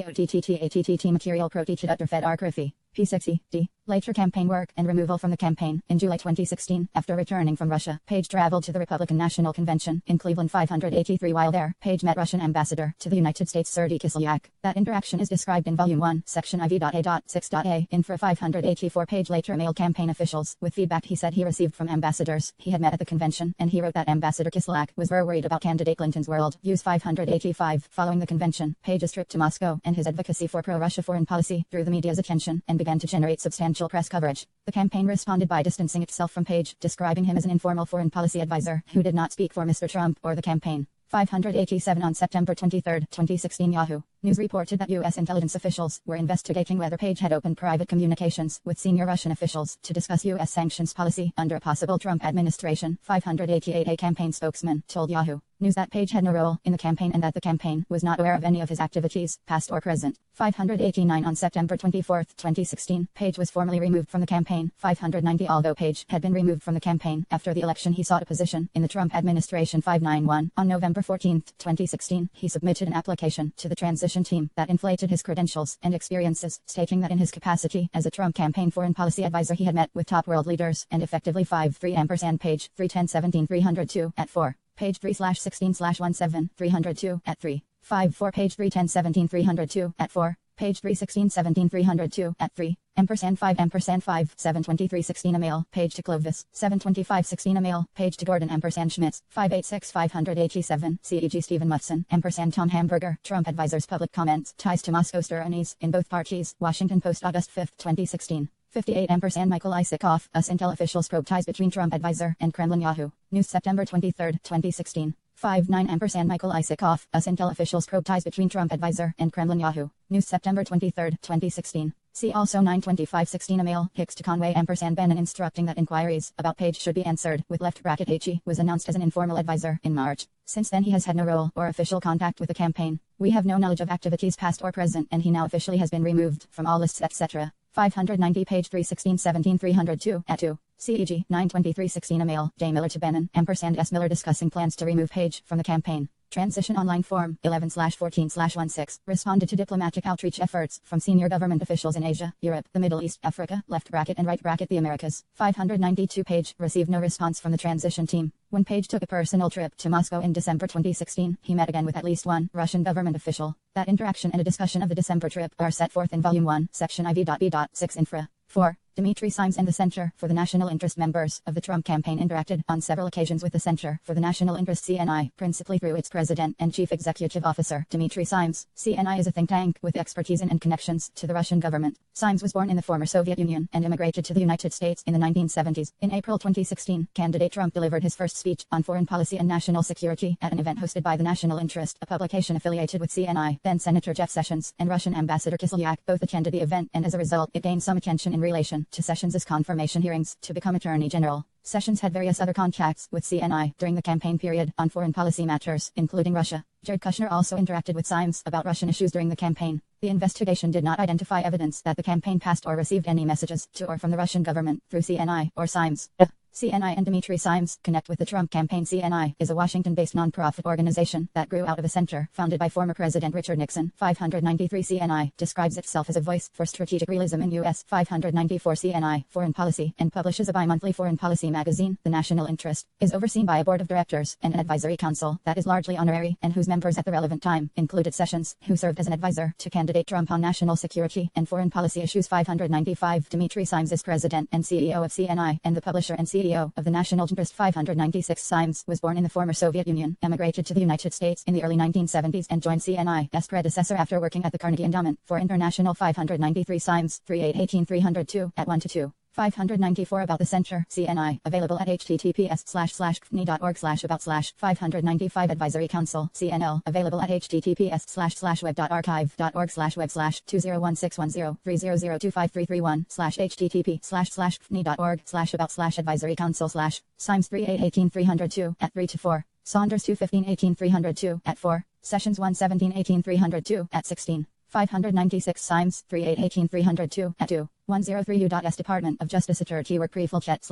OTTTATTT material proteated Fed archive. P60, D. Later campaign work and removal from the campaign. In July 2016, after returning from Russia, Page traveled to the Republican National Convention in Cleveland. 583 While there, Page met Russian ambassador to the United States Sergei Kislyak. That interaction is described in Volume 1, Section IV.A.6.A. Infra 584 Page later emailed campaign officials with feedback he said he received from ambassadors he had met at the convention, and he wrote that Ambassador Kislyak was very worried about candidate Clinton's world views. 585 Following the convention, Page's trip to Moscow and his advocacy for pro-Russia foreign policy drew the media's attention and began to generate substantial press coverage. The campaign responded by distancing itself from Page, describing him as an informal foreign policy advisor who did not speak for Mr. Trump or the campaign. 587 On September 23, 2016 Yahoo! News reported that U.S. intelligence officials were investigating whether Page had opened private communications with senior Russian officials to discuss U.S. sanctions policy under a possible Trump administration. 588 A campaign spokesman told Yahoo! News that Page had no role in the campaign and that the campaign was not aware of any of his activities, past or present. 589 On September 24, 2016, Page was formally removed from the campaign. 590 Although Page had been removed from the campaign after the election, he sought a position in the Trump administration. 591 On November 14, 2016, he submitted an application to the transition team that inflated his credentials and experiences, stating that in his capacity as a Trump campaign foreign policy advisor he had met with top world leaders and effectively 5-3 Page 310 17 302 at 4. Page 3/16/17 302 at 3. 5-4 Page 310 17 302 at 4. Page 316 17 302 at 3. $5 723 16 email. Page to Clovis 725 16 email. Page to Gordon Schmitz 586 587 CEG Stephen Mufson Tom Hamburger Trump advisors public comments ties to Moscow stir-unease in both parties. Washington Post August 5, 2016. 58 Michael Isikoff US Intel officials probe ties between Trump advisor and Kremlin. Yahoo! News September 23, 2016. 59 Michael Isikoff US Intel officials probe ties between Trump advisor and Kremlin. Yahoo! News September 23, 2016. See also 925-16 email. Hicks to Conway Bannon instructing that inquiries about Page should be answered with left bracket HE was announced as an informal advisor in March. Since then he has had no role or official contact with the campaign. We have no knowledge of activities past or present and he now officially has been removed from all lists etc. 590 Page 316 17 302 at 2. CEG 923-16 email. J. Miller to Bannon S. Miller discussing plans to remove Page from the campaign. Transition Online Form 11/14/16 responded to diplomatic outreach efforts from senior government officials in Asia, Europe, the Middle East, Africa, left bracket and right bracket the Americas. 592 Page received no response from the transition team. When Page took a personal trip to Moscow in December 2016, he met again with at least one Russian government official. That interaction and a discussion of the December trip are set forth in Volume 1, Section IV.B.6 Infra. 4. Dmitry Simes and the Center for the National Interest members of the Trump campaign interacted on several occasions with the Center for the National Interest CNI, principally through its president and chief executive officer, Dmitry Simes. CNI is a think tank with expertise in and connections to the Russian government. Simes was born in the former Soviet Union and immigrated to the United States in the 1970s. In April 2016, candidate Trump delivered his first speech on foreign policy and national security at an event hosted by the National Interest, a publication affiliated with CNI. Then Senator Jeff Sessions and Russian Ambassador Kislyak both attended the event, and as a result, it gained some attention in relation to Sessions' confirmation hearings to become Attorney General. Sessions had various other contacts with CNI during the campaign period on foreign policy matters, including Russia. Jared Kushner also interacted with Symes about Russian issues during the campaign. The investigation did not identify evidence that the campaign passed or received any messages to or from the Russian government through CNI or Symes. CNI and Dimitri Symes connect with the Trump campaign. CNI is a Washington-based nonprofit organization that grew out of a center founded by former President Richard Nixon. 593 CNI describes itself as a voice for strategic realism in U.S. 594 CNI foreign policy and publishes a bi-monthly foreign policy magazine. The National Interest is overseen by a board of directors and an advisory council that is largely honorary and whose members at the relevant time included Sessions, who served as an advisor to candidate Trump on national security and foreign policy issues. 595 Dimitri Symes is president and CEO of CNI and the publisher and CEO of the National Interest. 596 Symes was born in the former Soviet Union, emigrated to the United States in the early 1970s and joined CNI's predecessor after working at the Carnegie Endowment for International. 593 Symes, 3818-302, at 1-2. 594 About the Center, CNI, available at https://cni.org/about/ 595 Advisory Council, CNL, available at https://web.archive.org/web/ 2016103002531 http://cni.org/about/advisory council/ Symes 3818-302 at 3-4. Saunders 215-18-302 at 4. Sessions 117-18-302 at 16. 596 Symes 3818-302 at 2. 103 U.S. Department of Justice Attorney Work Prefil Chet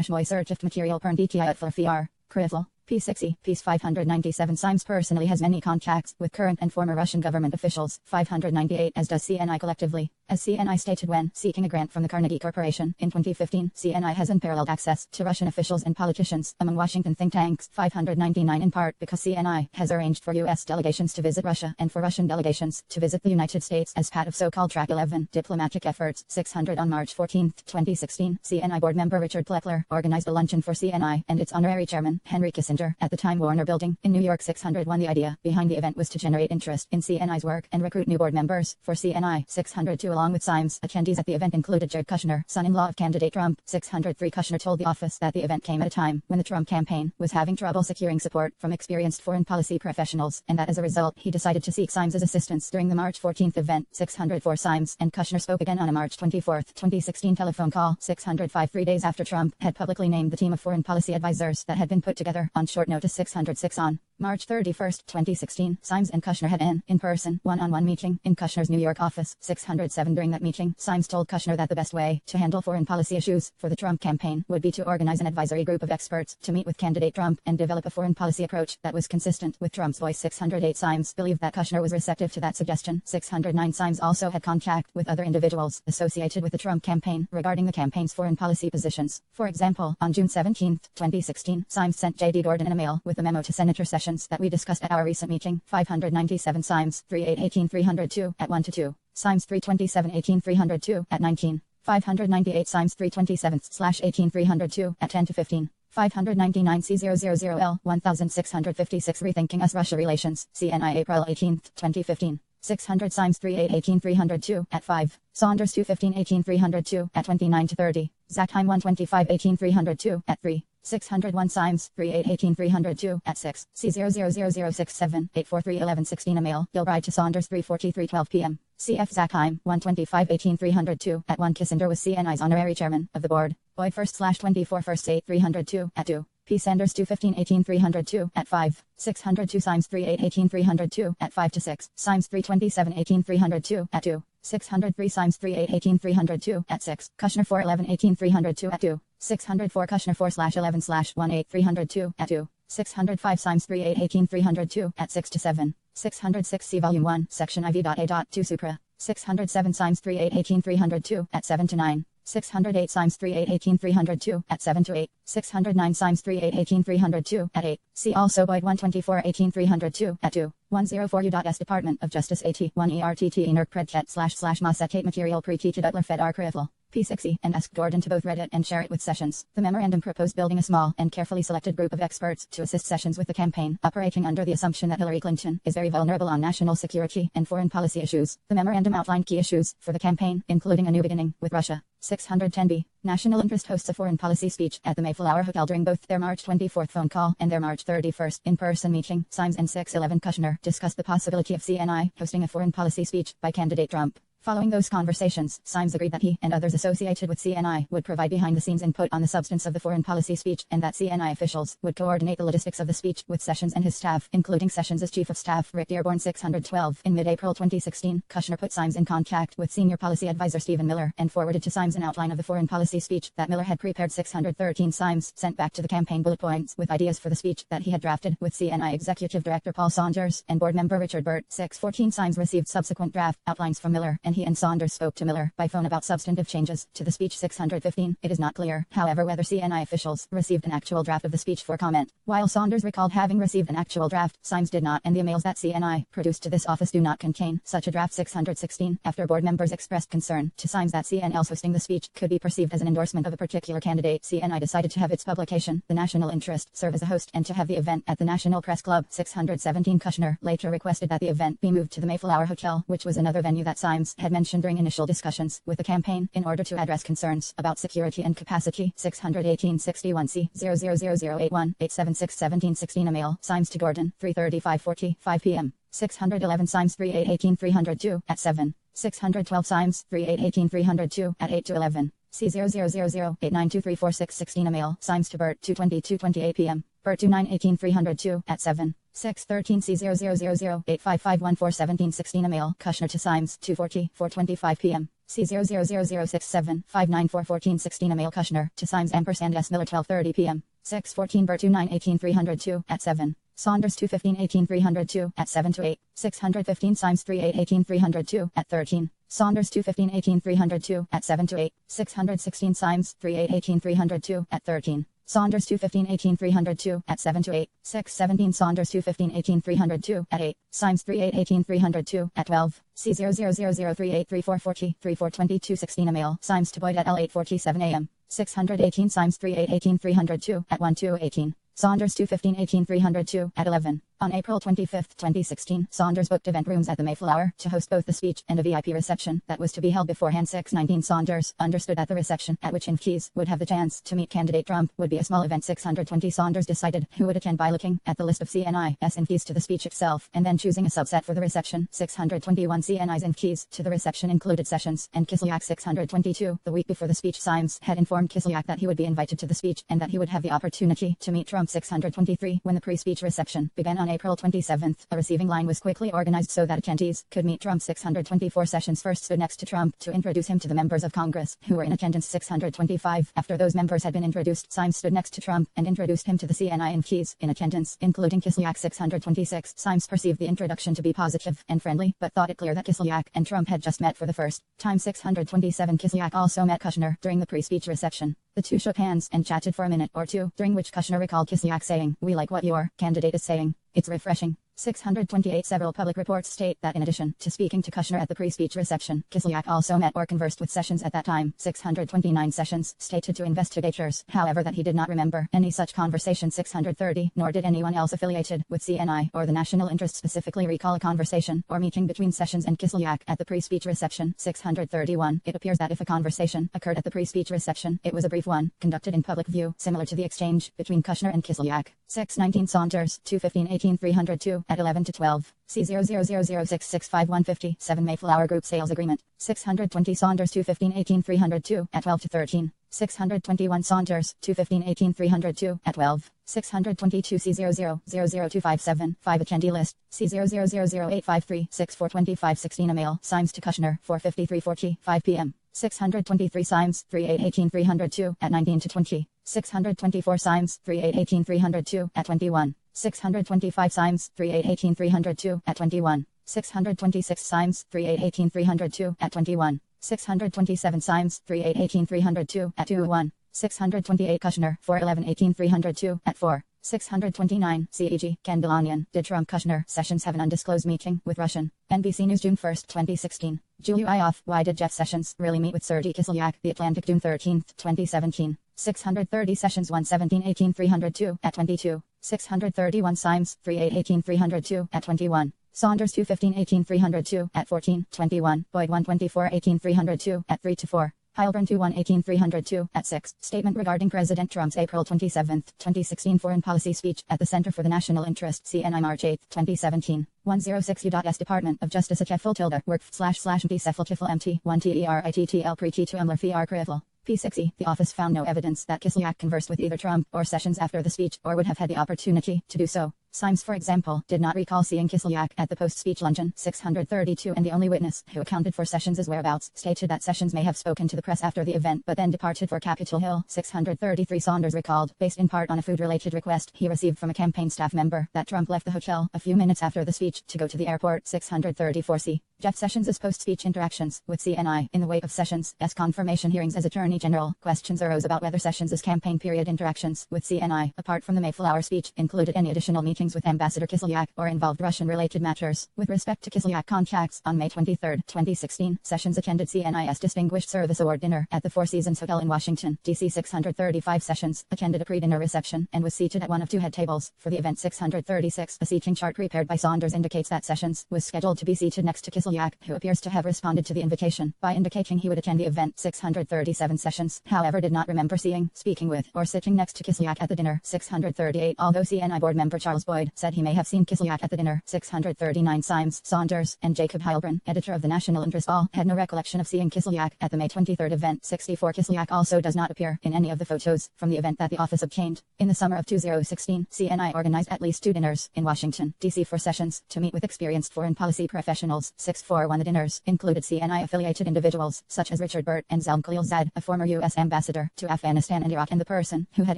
/ Moy Search Material Pern DTI at FR. Krifl. P60, Piece 597 Symes personally has many contacts with current and former Russian government officials. 598 As does CNI collectively. As CNI stated when seeking a grant from the Carnegie Corporation in 2015, CNI has unparalleled access to Russian officials and politicians among Washington think tanks. 599 In part because CNI has arranged for U.S. delegations to visit Russia and for Russian delegations to visit the United States as part of so-called Track 11 diplomatic efforts. 600 On March 14, 2016, CNI board member Richard Plepler organized a luncheon for CNI and its honorary chairman, Henry Kissinger, at the Time Warner Building in New York. 601 The idea behind the event was to generate interest in CNI's work and recruit new board members for CNI. 602 Along with Symes, attendees at the event included Jared Kushner, son-in-law of candidate Trump. 603 Kushner told the office that the event came at a time when the Trump campaign was having trouble securing support from experienced foreign policy professionals, and that as a result he decided to seek Symes' assistance during the March 14th event. 604 Symes and Kushner spoke again on a March 24, 2016 telephone call. 605 3 days after Trump had publicly named the team of foreign policy advisors that had been put together on short notice. 606 On March 31, 2016, Symes and Kushner had an in-person, one-on-one meeting in Kushner's New York office. 607 During that meeting, Symes told Kushner that the best way to handle foreign policy issues for the Trump campaign would be to organize an advisory group of experts to meet with candidate Trump and develop a foreign policy approach that was consistent with Trump's voice. 608 Symes believed that Kushner was receptive to that suggestion. 609 Symes also had contact with other individuals associated with the Trump campaign regarding the campaign's foreign policy positions. For example, on June 17, 2016, Symes sent J.D. Gordon a mail with a memo to Senator Sessions that we discussed at our recent meeting. 597 Symes 3818-302 at 1-2. Symes 327-18-302 at 19. 598 Symes 327/18-302 at 10-15. 599 C000L 1656 Rethinking US-Russia Relations, CNI April 18, 2015. 600 Symes 3818-302 at 5. Saunders 215-18-302 at 29-30. Zackheim 125-18-302 at 3. 601 Symes 3818-302 at 6. C00067-843-1116 Email Gilbride to Saunders 3:43:12 p.m. CF Zackheim 125-18-302 at 1. Kissinger was CNI's honorary chairman of the board. Boyd 1/24 1/8-302 at 2. P. Sanders 215-18-302 at 5. 602 Symes 3818-302 at 5-6. Symes 327-18-302 at 2. 603 Symes 3818-302 at 6. Kushner 411-18-302 at 2. 604 Kushner 4/11/18-302 at 2. 605 Symes 3818-302 at 6-7. 606 See Volume 1, Section IV.A.2 Supra. 607 Symes 3818-302 at 7-9. 608 Symes 3818-302 at 7-8. 609 Symes 3818-302 at 8. See also Boyd 124-18-302 at 2. 104 U.S. Department of Justice AT 1 ERTT Nerk Predchet / Masatate Material Pre-Teated Utler Fed R Krifl. P60 and asked Gordon to both read it and share it with Sessions. The memorandum proposed building a small and carefully selected group of experts to assist Sessions with the campaign, operating under the assumption that Hillary Clinton is very vulnerable on national security and foreign policy issues. The memorandum outlined key issues for the campaign, including a new beginning with Russia. 610b. National Interest hosts a foreign policy speech at the Mayflower Hotel during both their March 24th phone call and their March 31st in-person meeting. Symes and 611 Kushner discussed the possibility of CNI hosting a foreign policy speech by candidate Trump. Following those conversations, Symes agreed that he and others associated with CNI would provide behind-the-scenes input on the substance of the foreign policy speech, and that CNI officials would coordinate the logistics of the speech with Sessions and his staff, including Sessions' Chief of Staff Rick Dearborn. 612. In mid-April 2016, Kushner put Symes in contact with Senior Policy Advisor Stephen Mueller and forwarded to Symes an outline of the foreign policy speech that Mueller had prepared. 613. Symes sent back to the campaign bullet points with ideas for the speech that he had drafted with CNI Executive Director Paul Saunders and Board Member Richard Burt. 614. Symes received subsequent draft outlines from Mueller, and he and Saunders spoke to Mueller by phone about substantive changes to the speech. 615. It is not clear, however, whether CNI officials received an actual draft of the speech for comment. While Saunders recalled having received an actual draft, Symes did not, and the emails that CNI produced to this office do not contain such a draft. 616. After board members expressed concern to Symes that CNL's hosting the speech could be perceived as an endorsement of a particular candidate, CNI decided to have its publication, The National Interest, serve as a host and to have the event at the National Press Club. 617. Kushner later requested that the event be moved to the Mayflower Hotel, which was another venue that Symes had mentioned during initial discussions with the campaign in order to address concerns about security and capacity. 618. 61. C. 00081 876 1716. Email, Symes to Gordon, 3:35:40, 5 p.m. 611. Symes 3818 302 at 7. 612. Symes 3818 302 at 8 to 11. C. 000892346 16. Email, Symes to Burt, 2:20-2:28 p.m. Burt 2918 302 at 7. 613. C. 0008551 1716. Email, Kushner to Symes, 2:40 4:25 p.m. C. 00067 594 1416. Email, Kushner to Symes ampersand S. Miller 12:30 p.m. 614. Burt 2918 302 at 7. Saunders 215 18 302 at 7 to 8. 615. Symes 3818 302 at 13. Saunders 215 18 302 at 7 to 8. 616. Symes 3818 302 at 13. Saunders 215 18 302 at 7 to 8. 617. Saunders 215 18 302 at 8. Symes 3818 302 at 12. C. 000383440 3422 16. Email, Symes to Boyd at L 8:47 a.m. 618. Symes 3818 302 at 1:18. Saunders 215 18 302 at 11. On April 25, 2016, Saunders booked event rooms at the Mayflower to host both the speech and a VIP reception that was to be held beforehand. 619. Saunders understood that the reception at which Keys would have the chance to meet candidate Trump would be a small event. 620. Saunders decided who would attend by looking at the list of CNI's Keys to the speech itself and then choosing a subset for the reception. 621. CNI's Keys to the reception included Sessions and Kislyak. 622. The week before the speech, Symes had informed Kislyak that he would be invited to the speech and that he would have the opportunity to meet Trump. 623. When the pre-speech reception began on April 27, a receiving line was quickly organized so that attendees could meet Trump. 624. Sessions first stood next to Trump to introduce him to the members of Congress who were in attendance. 625. After those members had been introduced, Symes stood next to Trump and introduced him to the CNI and Keys in attendance, including Kislyak. 626. Symes perceived the introduction to be positive and friendly, but thought it clear that Kislyak and Trump had just met for the first time. 627. Kislyak also met Kushner during the pre-speech reception. The two shook hands and chatted for a minute or two, during which Kushner recalled Kislyak saying, "We like what your candidate is saying. It's refreshing." 628. Several public reports state that in addition to speaking to Kushner at the pre-speech reception, Kislyak also met or conversed with Sessions at that time. 629. Sessions stated to investigators, however, that he did not remember any such conversation. 630. Nor did anyone else affiliated with CNI or the national interest specifically recall a conversation or meeting between Sessions and Kislyak at the pre-speech reception. 631. It appears that if a conversation occurred at the pre-speech reception, it was a brief one, conducted in public view, similar to the exchange between Kushner and Kislyak. 619. Saunders 215 18 302 at 11 to 12. C. 000665150 7 Mayflower Group Sales Agreement. 620. Saunders 215 18 302 at 12 to 13. 621. Saunders 215 18 302 at 12. 622. C. 0000257 5 Attendee List. C. 0000853 6425 16. Email, Symes to Kushner 4:53:40 5 p.m. 623. Symes 3818 302 at 19 to 20. 624. Symes 3818 302 at 21. 625. Symes 3818 302 at 21. 626. Symes 3818 302 at 21. 627. Symes 3818 302 at 21. 628. Kushner 41118 302 at 4. 629. CEG, Candelaunian. Did Trump Kushner Sessions have an undisclosed meeting with Russian? NBC News June 1, 2016. Julia Ioff. Why did Jeff Sessions really meet with Sergei Kislyak? The Atlantic June 13, 2017. 630. Sessions 117 18 302 at 22. 631. Symes 3818 302 at 21. Saunders 215 18 302 at 14, 21. Boyd 124 18 302 at 3 to 4. Heilbrunn 2-1-18-302 at 6. Statement regarding President Trump's April 27, 2016 foreign policy speech at the Center for the National Interest CNI March 8, 2017. 106 U.S. Department of Justice Achefel tilde work // mt Cefel Chifel mt 1 TERITTL pre-T to Emler Fiar Krifel. P6e, the office found no evidence that Kislyak conversed with either Trump or Sessions after the speech, or would have had the opportunity to do so. Symes, for example, did not recall seeing Kislyak at the post-speech luncheon. 632, and the only witness who accounted for Sessions' whereabouts stated that Sessions may have spoken to the press after the event but then departed for Capitol Hill. 633, Saunders recalled, based in part on a food-related request he received from a campaign staff member, that Trump left the hotel a few minutes after the speech to go to the airport. 634c. Jeff Sessions' post-speech interactions with CNI. In the wake of Sessions' confirmation hearings as Attorney General, questions arose about whether Sessions' campaign period interactions with CNI, apart from the Mayflower speech, included any additional meetings with Ambassador Kislyak or involved Russian-related matters. With respect to Kislyak contacts, on May 23, 2016, Sessions attended CNI's Distinguished Service Award dinner at the Four Seasons Hotel in Washington, D.C. 635. Sessions attended a pre-dinner reception and was seated at one of two head tables for the event. 636. A seating chart prepared by Saunders indicates that Sessions was scheduled to be seated next to Kislyak, who appears to have responded to the invitation by indicating he would attend the event. 637. Sessions, however, did not remember seeing, speaking with, or sitting next to Kislyak at the dinner. 638. Although CNI board member Charles Boyd said he may have seen Kislyak at the dinner. 639. Symes, Saunders, and Jacob Heilbrunn, editor of the National Interest, all had no recollection of seeing Kislyak at the May 23 event. 64. Kislyak also does not appear in any of the photos from the event that the office obtained. In the summer of 2016, CNI organized at least 2 dinners in Washington, D.C. for Sessions to meet with experienced foreign policy professionals. 641. The dinners included CNI-affiliated individuals such as Richard Burt and Zalm Khalilzad, a former U.S. ambassador to Afghanistan and Iraq and the person who had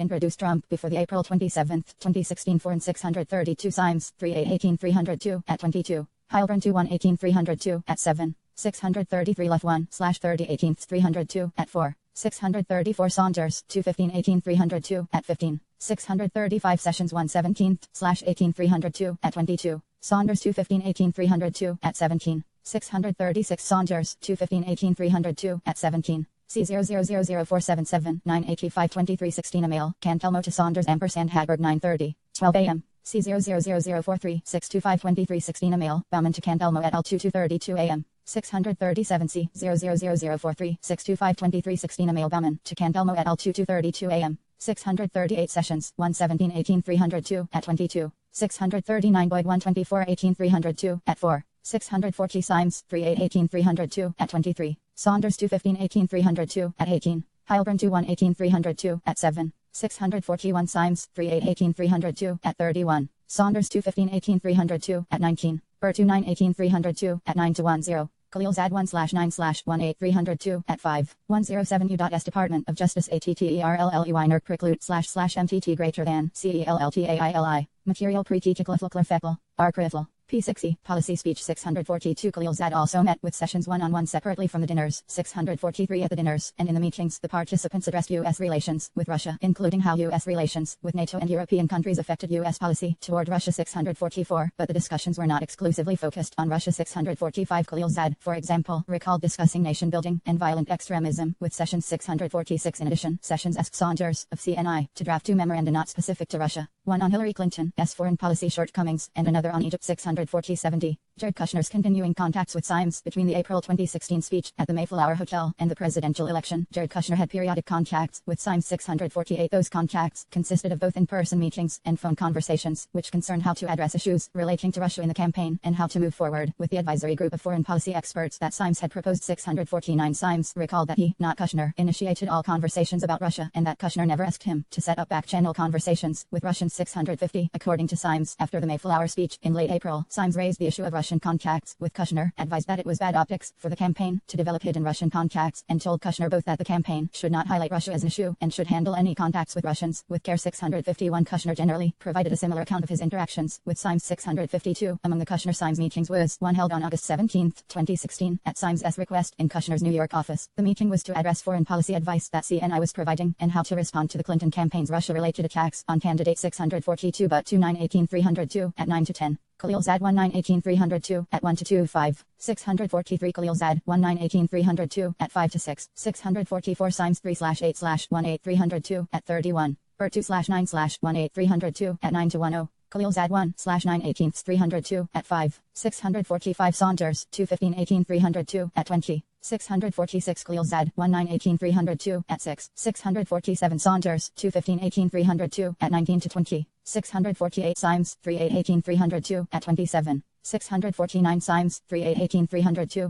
introduced Trump before the April 27, 2016 foreign. 632. Symes, 3-8-18-302 at 22. Heilbrunn 2-1-18-302 at 7. 633. Left 1/30-18-302 at 4. 634. Saunders, 2-15-18-302 at 15. 635. Sessions 1/17-18-302 at 22. Saunders 2-15-18-302 at 17. 636. Saunders, 2-15-18-302 at 17. C0000477-985-2316. Email, Cantelmo to Saunders & Hagberg 9:30, 12 a.m. C00043-625-2316. Email, Bauman to Cantelmo at L2232 a.m. 637. C00043-625-2316. Email, Bauman to Cantelmo at L2232 a.m. 638. Sessions 1-17-18-302 at 22. 639. Boyd 1-24-18-302 at 4. 640. Symes, 3-8-18-302 at 23. Saunders 2-15-18-302 at 18. Heilbrunn 2-1-18-302 at 7. 641. Symes, 3-8-18-302 at 31. Saunders 2-15-18-302 at 19. Burt 2-9-18-302 at 9-10. Khalilzad 1/9/18302 at 5. 107. U.S. Department of Justice ATTERLLEY NERC preclude / MTT greater than CELLTAILI. Material pre-Feckle, R. Krifel. P6e, Policy Speech. 642. Khalilzad also met with Sessions one-on-one separately from the dinners. 643. At the dinners and in the meetings, the participants addressed U.S. relations with Russia, including how U.S. relations with NATO and European countries affected U.S. policy toward Russia. 644. But the discussions were not exclusively focused on Russia. 645. Khalilzad, for example, recalled discussing nation building and violent extremism with Sessions. 646. In addition, Sessions asked Saunders of CNI to draft 2 memoranda not specific to Russia, one on Hillary Clinton's foreign policy shortcomings and another on Egypt. 640-70. Jared Kushner's continuing contacts with Symes between the April 2016 speech at the Mayflower Hotel and the presidential election. Jared Kushner had periodic contacts with Symes. 648. Those contacts consisted of both in-person meetings and phone conversations, which concerned how to address issues relating to Russia in the campaign and how to move forward with the advisory group of foreign policy experts that Symes had proposed. 649. Symes recalled that he, not Kushner, initiated all conversations about Russia and that Kushner never asked him to set up back-channel conversations with Russians. 650. According to Symes, after the Mayflower speech in late April, Symes raised the issue of Russian contacts with Kushner, advised that it was bad optics for the campaign to develop hidden Russian contacts, and told Kushner both that the campaign should not highlight Russia as an issue and should handle any contacts with Russians with care. 651. Kushner generally provided a similar account of his interactions with Symes. 652. Among the Kushner-Symes meetings was one held on August 17, 2016, at Symes' request in Kushner's New York office. The meeting was to address foreign policy advice that CNI was providing and how to respond to the Clinton campaign's Russia-related attacks on candidate. 642. But 2-9-18-302 at 9-10. Khalilzad 1-9-18-302 at 1-25. 643. Khalilzad 1-9-18-302 at 5-6. 644. Symes 3/8/1-8-302 at 31. Burt 2/9/1-8-302 at 9-10. Khalilzad 1/9-18-302 at 5. 645. Saunders 2-15-18-302 at 20. 646 Glielzad, 19 at 6. 647 Saunders, 215 at 19 to 20. 648 Symes, 38 at 27. 649 Symes, 38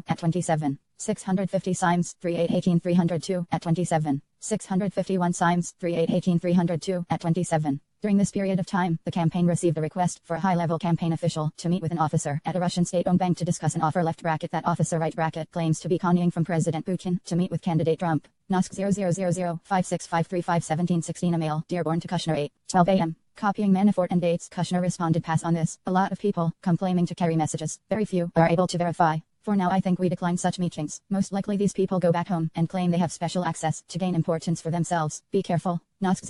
at 27. 650 Symes, 38 at 27. 651 Symes, 38 at 27. During this period of time, the campaign received a request for a high-level campaign official to meet with an officer at a Russian state-owned bank to discuss an offer left bracket that officer right bracket claims to be conning from President Putin to meet with candidate Trump. NOSC 00005653551716 email, Dearborn to Kushner 8:12 a.m. Copying Manafort and dates. Kushner responded, pass on this. A lot of people come claiming to carry messages. Very few are able to verify. For now I think we decline such meetings. Most likely these people go back home and claim they have special access to gain importance for themselves. Be careful. NOSC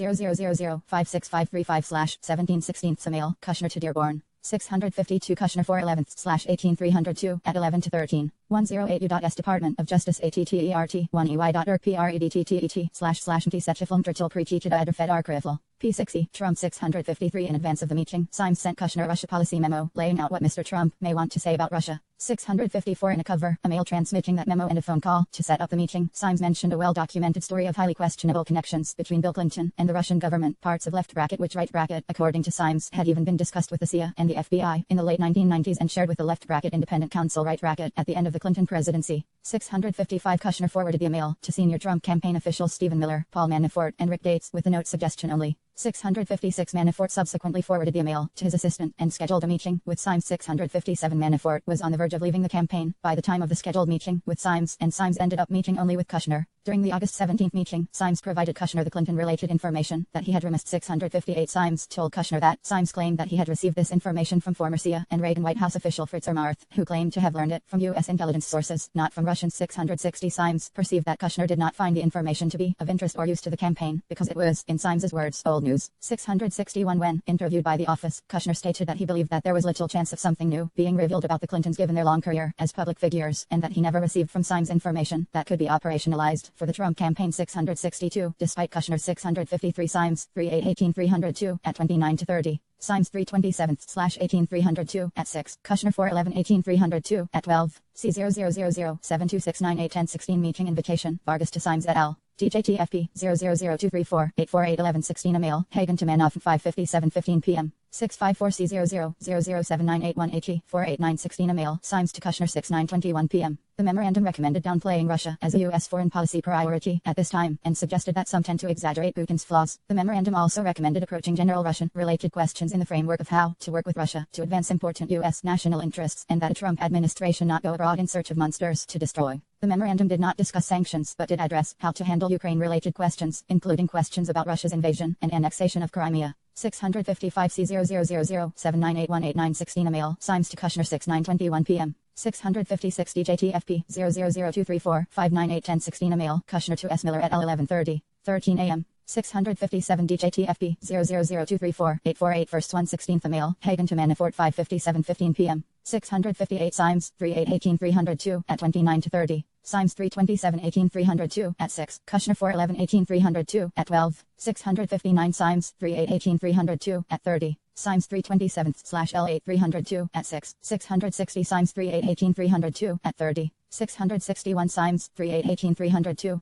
0000565355/1716 email, Kushner to Dearborn. 652 Kushner 411/18302 at 11 to 13. 108 U.S. Department of Justice ATTERT 1EY.RPREDTTET//MT Setchifilmtertil Preachida Fed P60 Trump 653 in advance of the meeting. Symes sent Kushner a Russia policy memo laying out what Mr. Trump may want to say about Russia. 654 in a cover, a mail transmitting that memo and a phone call to set up the meeting. Symes mentioned a well-documented story of highly questionable connections between Bill Clinton and the Russian government. Parts of left bracket which right bracket, according to Symes, had even been discussed with the CIA and the FBI in the late 1990s and shared with the left bracket independent counsel right bracket at the end of the Clinton presidency. 655 Kushner forwarded the email to senior Trump campaign officials Stephen Mueller, Paul Manafort, and Rick Gates with the note suggestion only. 656 Manafort subsequently forwarded the email to his assistant and scheduled a meeting with Symes. 657 Manafort was on the verge of leaving the campaign by the time of the scheduled meeting with Symes, and Symes ended up meeting only with Kushner. During the August 17th meeting, Symes provided Kushner the Clinton-related information that he had remissed. 658 Symes told Kushner that Symes claimed that he had received this information from former CIA and Reagan White House official Fritz Ermarth, who claimed to have learned it from U.S. intelligence sources, not from Russians. 660 Symes perceived that Kushner did not find the information to be of interest or use to the campaign because it was, in Symes's words, old news. 661 When interviewed by the office, Kushner stated that he believed that there was little chance of something new being revealed about the Clintons given their long career as public figures, and that he never received from Symes information that could be operationalized for the Trump campaign. 662 Despite Kushner's 653 Symes, 38 at 29 to 30. Symes 327/18302 at 6. Kushner 411 at 12. C0000726981016 meeting invitation. Vargas to Symes et al. DJTFP 0002348481116 email. Hagen to Manoff 5:57:15 p.m. 654 C000079818 48916 email. Symes to Kushner 6921 p.m. The memorandum recommended downplaying Russia as a U.S. foreign policy priority at this time, and suggested that some tend to exaggerate Putin's flaws. The memorandum also recommended approaching general Russian-related questions in the framework of how to work with Russia to advance important U.S. national interests, and that a Trump administration not go abroad in search of monsters to destroy. The memorandum did not discuss sanctions but did address how to handle Ukraine-related questions, including questions about Russia's invasion and annexation of Crimea. 655 C00079818916 email. Symes to Kushner 6921 p.m. 656 DJTFP 0002345981016 email. Kushner to S. Miller at 11:13 a.m. 657 DJTFP 000234848 first 1/16 email. Hagen to Manafort 5:57:15 p.m. 658 Symes 38 at 29 to 30. Symes 327 at 6. Kushner 411 at 12. 659 Symes 38 at 30. Symes 327/L8 at 6. 660 Symes 38 at 30. 661 Symes 38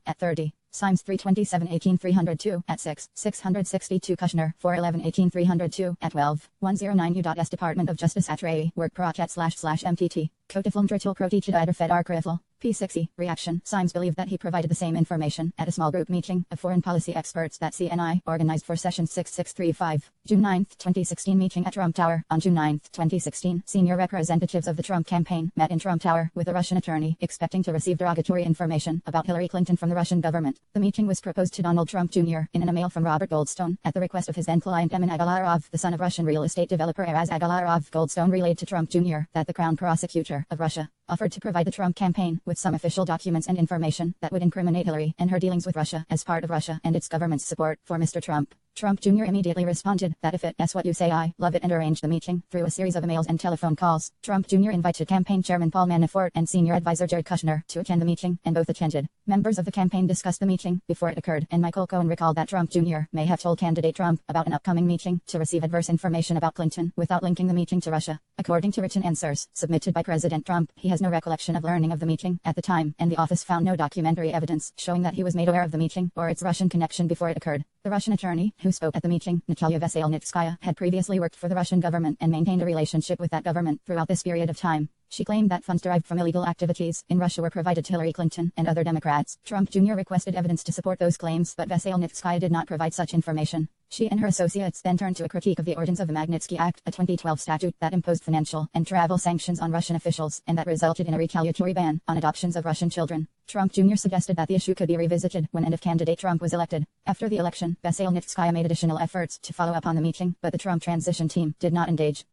at 30. Symes 327 at 6. 662 Kushner 411 at 12. 109 U.S. Department of Justice at Ray Work Project //MTT. Kotifilmdritil Protichida Fed Arkrifl. P60 Reaction. Symes believed that he provided the same information at a small group meeting of foreign policy experts that CNI organized for session 6635. June 9, 2016 meeting at Trump Tower. On June 9, 2016, senior representatives of the Trump campaign met in Trump Tower with a Russian attorney expecting to receive derogatory information about Hillary Clinton from the Russian government. The meeting was proposed to Donald Trump Jr. in an email from Robert Goldstone at the request of his then client Emin Agalarov, the son of Russian real estate developer Araz Agalarov. Goldstone relayed to Trump Jr. that the Crown Prosecutor of Russia offered to provide the Trump campaign with some official documents and information that would incriminate Hillary and her dealings with Russia as part of Russia and its government's support for Mr. Trump. Trump Jr. immediately responded that if it's what you say, I love it, and arranged the meeting through a series of emails and telephone calls. Trump Jr. invited campaign chairman Paul Manafort and senior advisor Jared Kushner to attend the meeting, and both attended. Members of the campaign discussed the meeting before it occurred, and Michael Cohen recalled that Trump Jr. may have told candidate Trump about an upcoming meeting to receive adverse information about Clinton without linking the meeting to Russia. According to written answers submitted by President Trump, he has no recollection of learning of the meeting at the time, and the office found no documentary evidence showing that he was made aware of the meeting or its Russian connection before it occurred. The Russian attorney who spoke at the meeting, Natalia Veselnitskaya, had previously worked for the Russian government and maintained a relationship with that government throughout this period of time. She claimed that funds derived from illegal activities in Russia were provided to Hillary Clinton and other Democrats. Trump Jr. requested evidence to support those claims, but Veselnitskaya did not provide such information. She and her associates then turned to a critique of the origins of the Magnitsky Act, a 2012 statute that imposed financial and travel sanctions on Russian officials, and that resulted in a retaliatory ban on adoptions of Russian children. Trump Jr. suggested that the issue could be revisited when and if candidate Trump was elected. After the election, Veselnitskaya made additional efforts to follow up on the meeting, but the Trump transition team did not engage.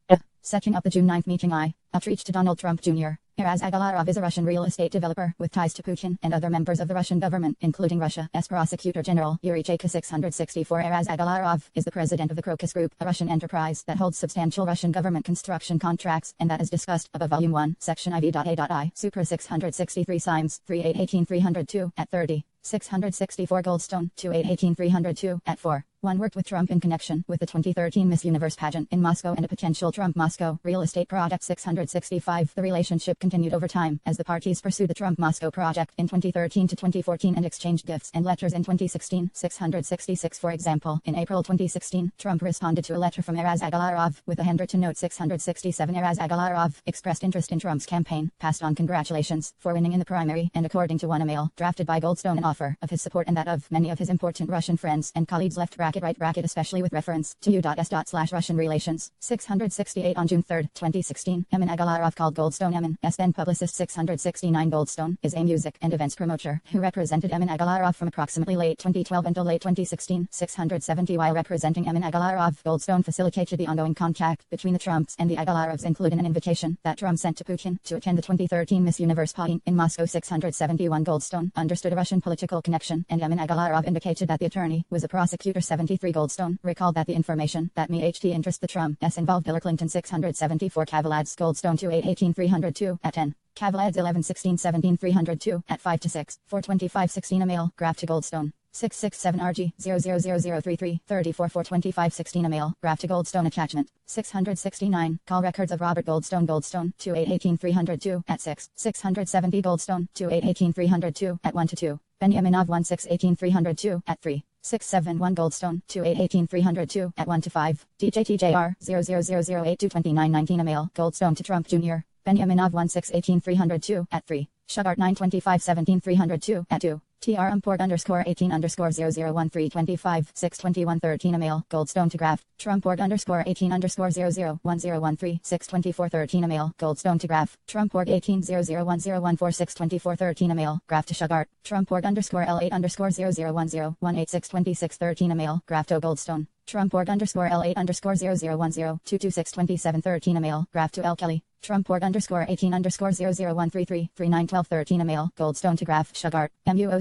Setting up the June 9 meeting, outreach to Donald Trump Jr. Araz Agalarov is a Russian real estate developer with ties to Putin and other members of the Russian government, including Russia's Prosecutor General Yuri Cheka. 664 Araz Agalarov is the president of the Crocus Group, a Russian enterprise that holds substantial Russian government construction contracts, and that is discussed above Volume 1, Section IV.A.I. Supra 663 Simes 3818-302 at 30. 664 Goldstone 2818-302 at 4. 1 worked with Trump in connection with the 2013 Miss Universe pageant in Moscow and a potential Trump Moscow real estate project. 665 The relationship continued over time as the parties pursued the Trump Moscow project in 2013 to 2014 and exchanged gifts and letters in 2016. 666 For example, in April 2016, Trump responded to a letter from Araz Agalarov with a handwritten note. 667 Araz Agalarov expressed interest in Trump's campaign, passed on congratulations for winning in the primary, and according to one email drafted by Goldstone, an offer of his support and that of many of his important Russian friends and colleagues left bracket right bracket especially with reference to U.S./Russian relations. 668 On June 3, 2016, Emin Agalarov called Goldstone Emin's then publicist. 669 Goldstone is a music and events promoter who represented Emin Agalarov from approximately late 2012 until late 2016. 670 While representing Emin Agalarov, Goldstone facilitated the ongoing contact between the Trumps and the Agalarovs, including an invitation that Trump sent to Putin to attend the 2013 Miss Universe party in Moscow. 671 Goldstone understood a Russian political connection, and Emin Agalarov indicated that the attorney was a prosecutor. 73 Goldstone recalled that the information that MHT interest the Trumps involved Hillary Clinton. 674 Kavaladze Goldstone 2818-302 at 10. Kavaladze 1116-17-302 at 5 to 6. 425-16 Email Graph to Goldstone. 667 RG 0000033 34 425-16 Email Graph to Goldstone attachment. 669 Call records of Robert Goldstone 2818-302 at 6. 670 Goldstone 2818-302 at 1 to 2. Benyaminov 1618-302 at 3. 671 Goldstone 2818-302 at 1 to 5. DJTJR 00008-2919 Email Goldstone to Trump Jr. Benyaminov 1618-302 at 3. Shugart 925-17-302 at 2. TR Umporg _18_001325 62113 Email Goldstone to Graph. Trumporg _18_001013 62413 Email Goldstone to Graph. Trumporg 18001014 62413 Email Graph to Shugart. Trumporg _L8_0010 62613 Email Graph to Goldstone. Trumporg _L8_0010 2262713 Email Graph to L Kelly. Trumporg _18_001333 391213 Email Goldstone to Graph Shugart. MUO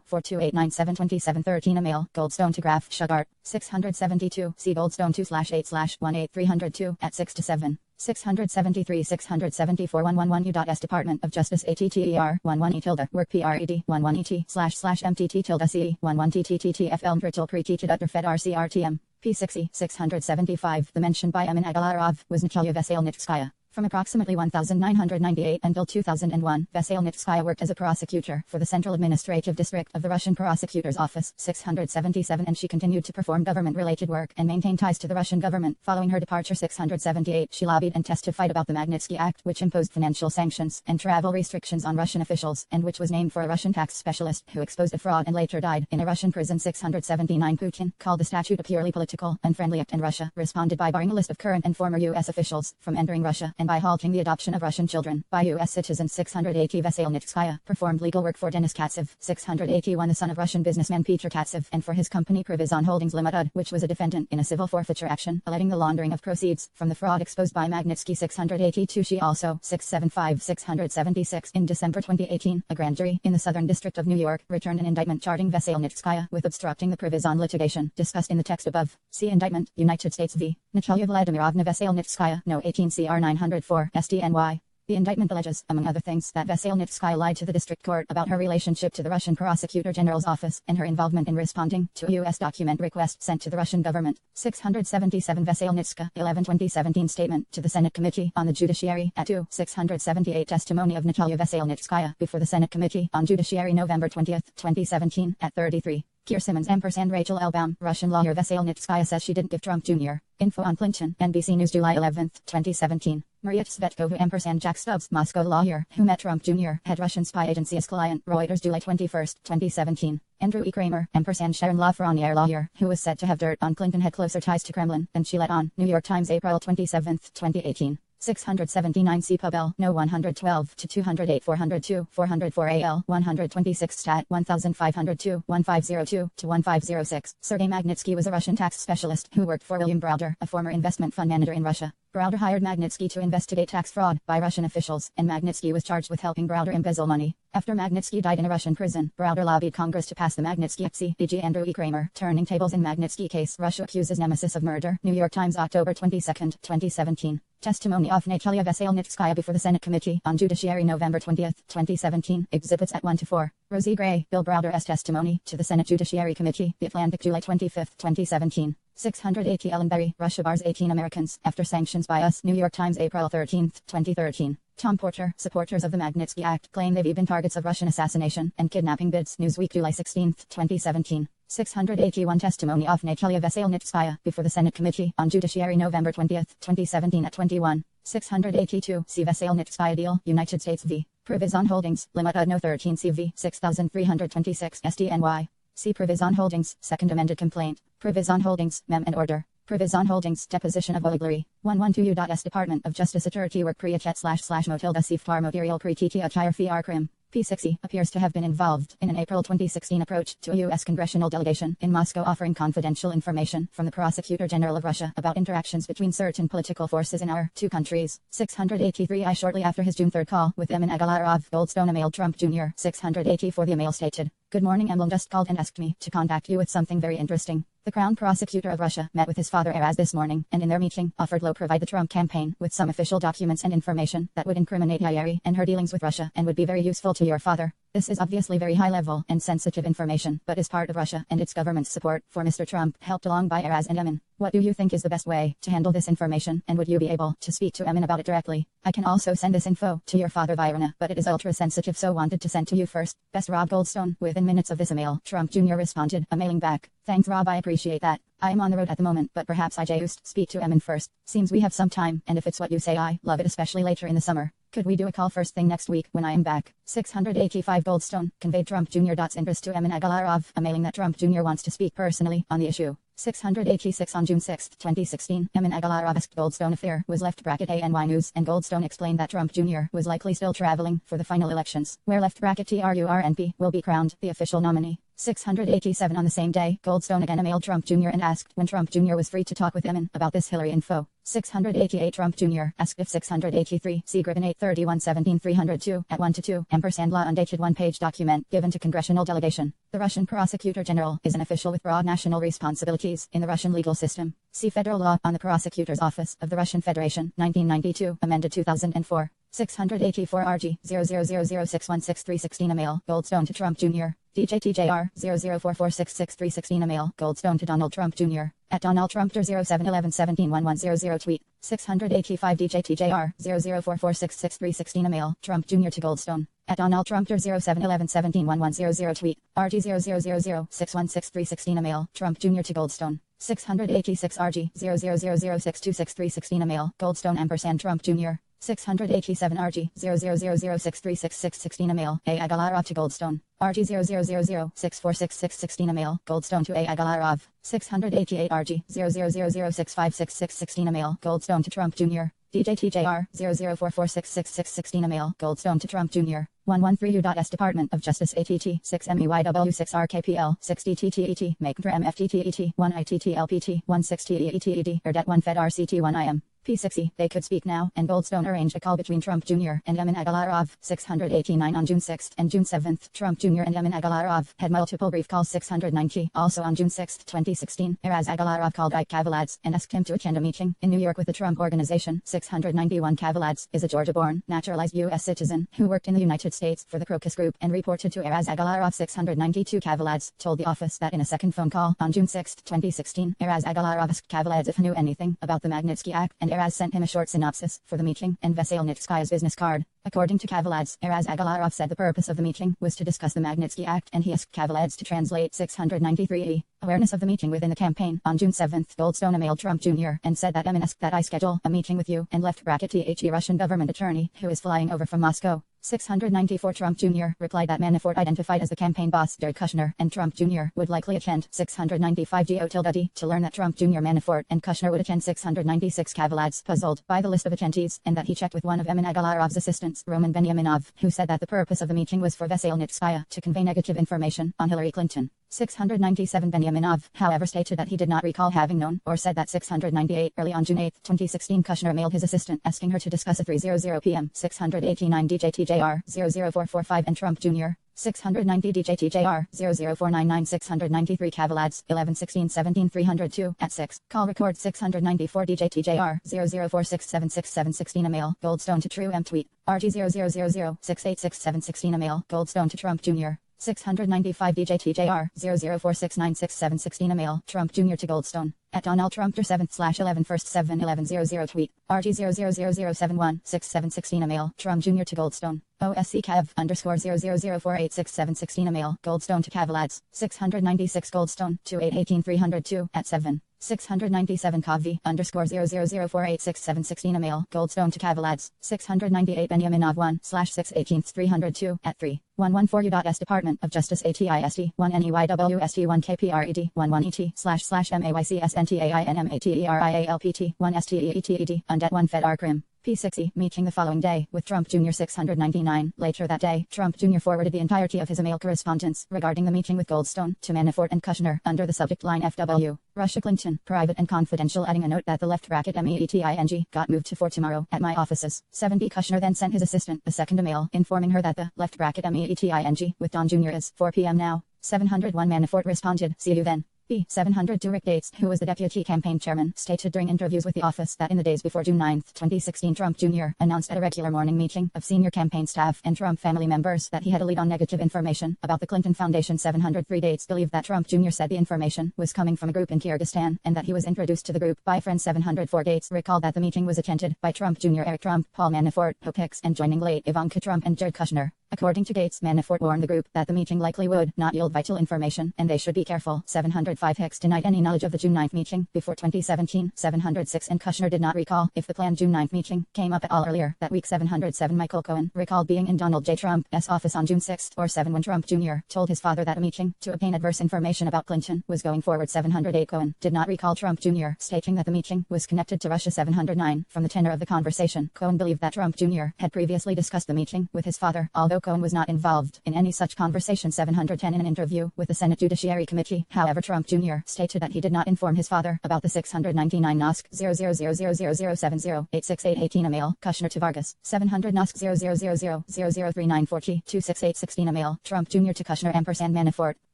00004289727713 Email Goldstone to Graph Shugart. 672 C Goldstone 2/8/18302 at 6 to 7. 673 674 111 U.S. Department of Justice ATTER 11 E tilde work PRED 11 ET /MTT tilde CE 11 TTTTF Elm Brittle Pre-Teached Utter Fed RCRTM P6E 675 The mentioned by Emin Agalarov was Natalia Veselnitskaya. From approximately 1998 until 2001, Veselnitskaya worked as a prosecutor for the Central Administrative District of the Russian Prosecutor's Office 677, and she continued to perform government-related work and maintain ties to the Russian government. Following her departure 678, she lobbied and testified about the Magnitsky Act, which imposed financial sanctions and travel restrictions on Russian officials, and which was named for a Russian tax specialist who exposed a fraud and later died in a Russian prison. 679 Putin called the statute a purely political, unfriendly act, and Russia responded by barring a list of current and former U.S. officials from entering Russia and and by halting the adoption of Russian children by U.S. citizens. 680 Veselnitskaya performed legal work for Denis Katsev. 681 the son of Russian businessman Peter Katsev, and for his company Privizon Holdings Limited, which was a defendant in a civil forfeiture action alleging the laundering of proceeds from the fraud exposed by Magnitsky. 682 she also. 676 in December 2018, a grand jury in the Southern District of New York returned an indictment charging Veselnitskaya with obstructing the Privizon litigation discussed in the text above. See indictment, United States v. Natalia Vladimirovna Veselnitskaya, No 18 CR 904, SDNY. The indictment alleges, among other things, that Veselnitskaya lied to the district court about her relationship to the Russian Prosecutor General's office and her involvement in responding to a U.S. document request sent to the Russian government. 677 Veselnitskaya, 11/2017 statement to the Senate Committee on the Judiciary at 2. 678 testimony of Natalia Veselnitskaya before the Senate Committee on Judiciary November 20, 2017 at 33. Keir Simmons & Rachel Elbaum, Russian lawyer Veselnitskaya says she didn't give Trump Jr. info on Clinton. NBC News July 11, 2017. Maria Tsvetkova & Jack Stubbs, Moscow lawyer, who met Trump Jr., had Russian spy agency as client. Reuters July 21, 2017. Andrew E. Kramer, & Sharon LaFreniere lawyer, who was said to have dirt on Clinton had closer ties to Kremlin than she let on. New York Times April 27, 2018. 679 C. Pubel, No 112 to 208 402 404 AL 126 Stat 1502 1502 to 1506. Sergei Magnitsky was a Russian tax specialist who worked for William Browder, a former investment fund manager in Russia. Browder hired Magnitsky to investigate tax fraud by Russian officials, and Magnitsky was charged with helping Browder embezzle money. After Magnitsky died in a Russian prison, Browder lobbied Congress to pass the Magnitsky Act. E.g. Andrew E. Kramer, turning tables in Magnitsky case. Russia accuses nemesis of murder. New York Times October 22, 2017. Testimony of Natalia Veselnitskaya before the Senate Committee on Judiciary November 20, 2017. Exhibits at 1-4. Rosie Gray, Bill Browder's testimony to the Senate Judiciary Committee. The Atlantic July 25, 2017. 680 Ellen Berry, Russia bars 18 Americans after sanctions by us. New York Times April 13, 2013. Tom Porter, supporters of the Magnitsky Act claim they've been targets of Russian assassination and kidnapping bids. Newsweek July 16, 2017. 681 testimony of Natalia Veselnitskaya before the Senate Committee on Judiciary November 20, 2017 at 21. 682 C. Veselnitskaya deal, United States v. Privizon Holdings, Limited No 13 CV 6326 SDNY. See Privizon Holdings, Second Amended Complaint. Privizon Holdings, Mem and Order. Privizon Holdings, Deposition of Oliglery. 112 U.S. Department of Justice Attorney Work Priachet / Motilda Siftar Material Pretiti Achire Fiar Krim. P60 appears to have been involved in an April 2016 approach to a U.S. congressional delegation in Moscow offering confidential information from the Prosecutor General of Russia about interactions between certain political forces in our two countries. 683 shortly after his June 3 call with Emin Agalarov, Goldstone emailed Trump Jr. 684 the email stated, "Good morning, Emblem just called and asked me to contact you with something very interesting. The Crown Prosecutor of Russia met with his father Araz this morning, and in their meeting, offered to provide the Trump campaign with some official documents and information that would incriminate Yayeri and her dealings with Russia and would be very useful to your father. This is obviously very high-level and sensitive information, but is part of Russia and its government's support for Mr. Trump, helped along by Araz and Emin. What do you think is the best way to handle this information, and would you be able to speak to Emin about it directly? I can also send this info to your father Virana, but it is ultra-sensitive, so wanted to send to you first. Best, Rob Goldstone." Within minutes of this email, Trump Jr. responded, emailing back, "Thanks Rob, I appreciate that. I am on the road at the moment, but perhaps I just speak to Emin first. Seems we have some time, and if it's what you say I love it, especially later in the summer. Could we do a call first thing next week when I am back?" 685 Goldstone conveyed Trump Jr.'s interest to Emin Agalarov, emailing that Trump Jr. wants to speak personally on the issue. 686 on June 6, 2016, Emin Agalarov asked Goldstone if there was left bracket ANY News, and Goldstone explained that Trump Jr. was likely still traveling for the final elections, where left bracket TRURNP will be crowned the official nominee. 687 on the same day, Goldstone again emailed Trump Jr. and asked when Trump Jr. was free to talk with Emin about this Hillary info. 688 Trump Jr. asked if 683 C. Griffin 831 302 at 1-2 ampersand law undated one-page document given to congressional delegation. The Russian Prosecutor General is an official with broad national responsibilities in the Russian legal system. See Federal Law on the Prosecutor's Office of the Russian Federation, 1992, amended 2004. 684 RG 0000616 email, Goldstone to Trump Jr. DJTJR 004466316 email, Goldstone to Donald Trump Jr. At Donald Trump 0711171100 tweet. 685 DJTJR 004466316 email, Trump Jr. to Goldstone. At Donald Trump 0711171100 tweet. RG 00006166316 email, Trump Jr. to Goldstone. 686 RG 00006266316 email, Goldstone ampersand Trump Jr. 687 RG 00006366616 email, A. Agalarov to Goldstone. RG 00006466616 email, Goldstone to A. Agalarov. 688 RG 00006566616 email, Goldstone to Trump Jr. DJTJR 0044666616 email Goldstone to Trump Jr. 113U.S Department of Justice ATT 6MEYW6RKPL 6DTTET make MFTTET 1ITTLPT 16TEETED ERDET 1 Fed RCT 1IM P6E, they could speak now, and Goldstone arranged a call between Trump Jr. and Emin Agalarov, 689 on June 6 and June 7. Trump Jr. and Emin Agalarov had multiple brief calls 690, also on June 6, 2016. Whereas Agalarov called Ike Kavaladze and asked him to attend a meeting in New York with the Trump Organization. 691 Kavaladze is a Georgia-born, naturalized U.S. citizen who worked in the United States for the Crocus Group and reported to Eraz Agalarov. 692 Kavaladze told the office that in a second phone call on June 6, 2016, Eraz Agalarov asked Kavaladze if he knew anything about the Magnitsky Act, and Eraz sent him a short synopsis for the meeting and Veselnitskaya's business card. According to Kavaladze, Eraz Agalarov said the purpose of the meeting was to discuss the Magnitsky Act, and he asked Kavaladze to translate 693e. Awareness of the meeting within the campaign. On June 7, Goldstone emailed Trump Jr. and said that Emin asked that I schedule a meeting with you, and left bracket THE Russian government attorney who is flying over from Moscow. 694 Trump Jr. replied that Manafort identified as the campaign boss Jared Kushner, and Trump Jr. would likely attend. 695 Go to learn that Trump Jr. Manafort and Kushner would attend. 696 Kavaladze puzzled by the list of attendees, and that he checked with one of Emin Agalarov's assistants, Roman Benyaminov, who said that the purpose of the meeting was for Veselnitskaya to convey negative information on Hillary Clinton. 697 Benyaminov, however, stated that he did not recall having known or said that. 698 early on June 8, 2016, Kushner mailed his assistant asking her to discuss at 3:00 p.m. 689 DJTJR 00445 and Trump Jr. 690 DJTJR 00499 693 Kavaladze 1116 302 at 6. Call record 694 DJTJR 004676716 email Goldstone to True M tweet RT 0000 686716 email Goldstone to Trump Jr. 695 DJTJR 004696716 email Trump Jr. to Goldstone at Donald Trump 7/11 1st 7/1100 tweet RT 000071 6716 email Trump Jr. to Goldstone OSC Cav _ 000486716 email Goldstone to Kavaladze 696 Goldstone 2818 302 at 7. 697 Kavi _ 000486716 email Goldstone to Kavaladze 698 Benyaminov 1/618 302 at 3. 114U.S Department of Justice ATIST 1 NEYWST 1 KPRED 11 ET/MAYCSNTAINMATERIALPT 1 STEETED undet 1 Fed RCRIM P6E meeting the following day with Trump Jr. 699. Later that day, Trump Jr. forwarded the entirety of his email correspondence regarding the meeting with Goldstone to Manafort and Kushner under the subject line FW, Russia Clinton, private and confidential, adding a note that the left bracket MEETING got moved to for tomorrow at my offices. 7B Kushner then sent his assistant a second email informing her that the left bracket MEETING with Don Jr. is 4 p.m. now. 701 Manafort responded, see you then. B. 702 Rick Gates, who was the deputy campaign chairman, stated during interviews with the office that in the days before June 9, 2016, Trump Jr. announced at a regular morning meeting of senior campaign staff and Trump family members that he had a lead on negative information about the Clinton Foundation. 703 Gates believed that Trump Jr. said the information was coming from a group in Kyrgyzstan and that he was introduced to the group by friends. 704 Gates recalled that the meeting was attended by Trump Jr., Eric Trump, Paul Manafort, Hope Hicks, and joining late Ivanka Trump and Jared Kushner. According to Gates, Manafort warned the group that the meeting likely would not yield vital information and they should be careful. 705 Hicks denied any knowledge of the June 9 meeting before 2017. 706 and Kushner did not recall if the planned June 9 meeting came up at all earlier that week. 707 Michael Cohen recalled being in Donald J. Trump's office on June 6 or 7 when Trump Jr. told his father that a meeting to obtain adverse information about Clinton was going forward. 708 Cohen did not recall Trump Jr. stating that the meeting was connected to Russia. 709 from the tenor of the conversation, Cohen believed that Trump Jr. had previously discussed the meeting with his father, although Cohen was not involved in any such conversation. 710 in an interview with the Senate Judiciary Committee, however, Trump Jr. stated that he did not inform his father about the 699 NOSC 0000070868818 email Kushner to Vargas 700 NOSC 000000394T 26816 email Trump Jr. to Kushner ampersand Manafort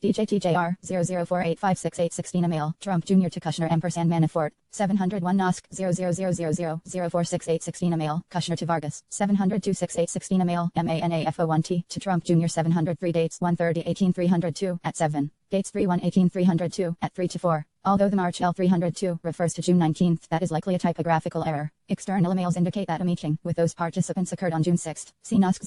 DJTJR 004856816 email Trump Jr. to Kushner ampersand Manafort 701 NOSC 00000046816 email Kushner to Vargas 7026816 email MANAFO1T to Trump Jr. 703 Gates 13018 302 at 7. Gates 3118 302 at 3 to 4. Although the March L 302 refers to June 19, that is likely a typographical error. External emails indicate that a meeting with those participants occurred on June 6. See NOSC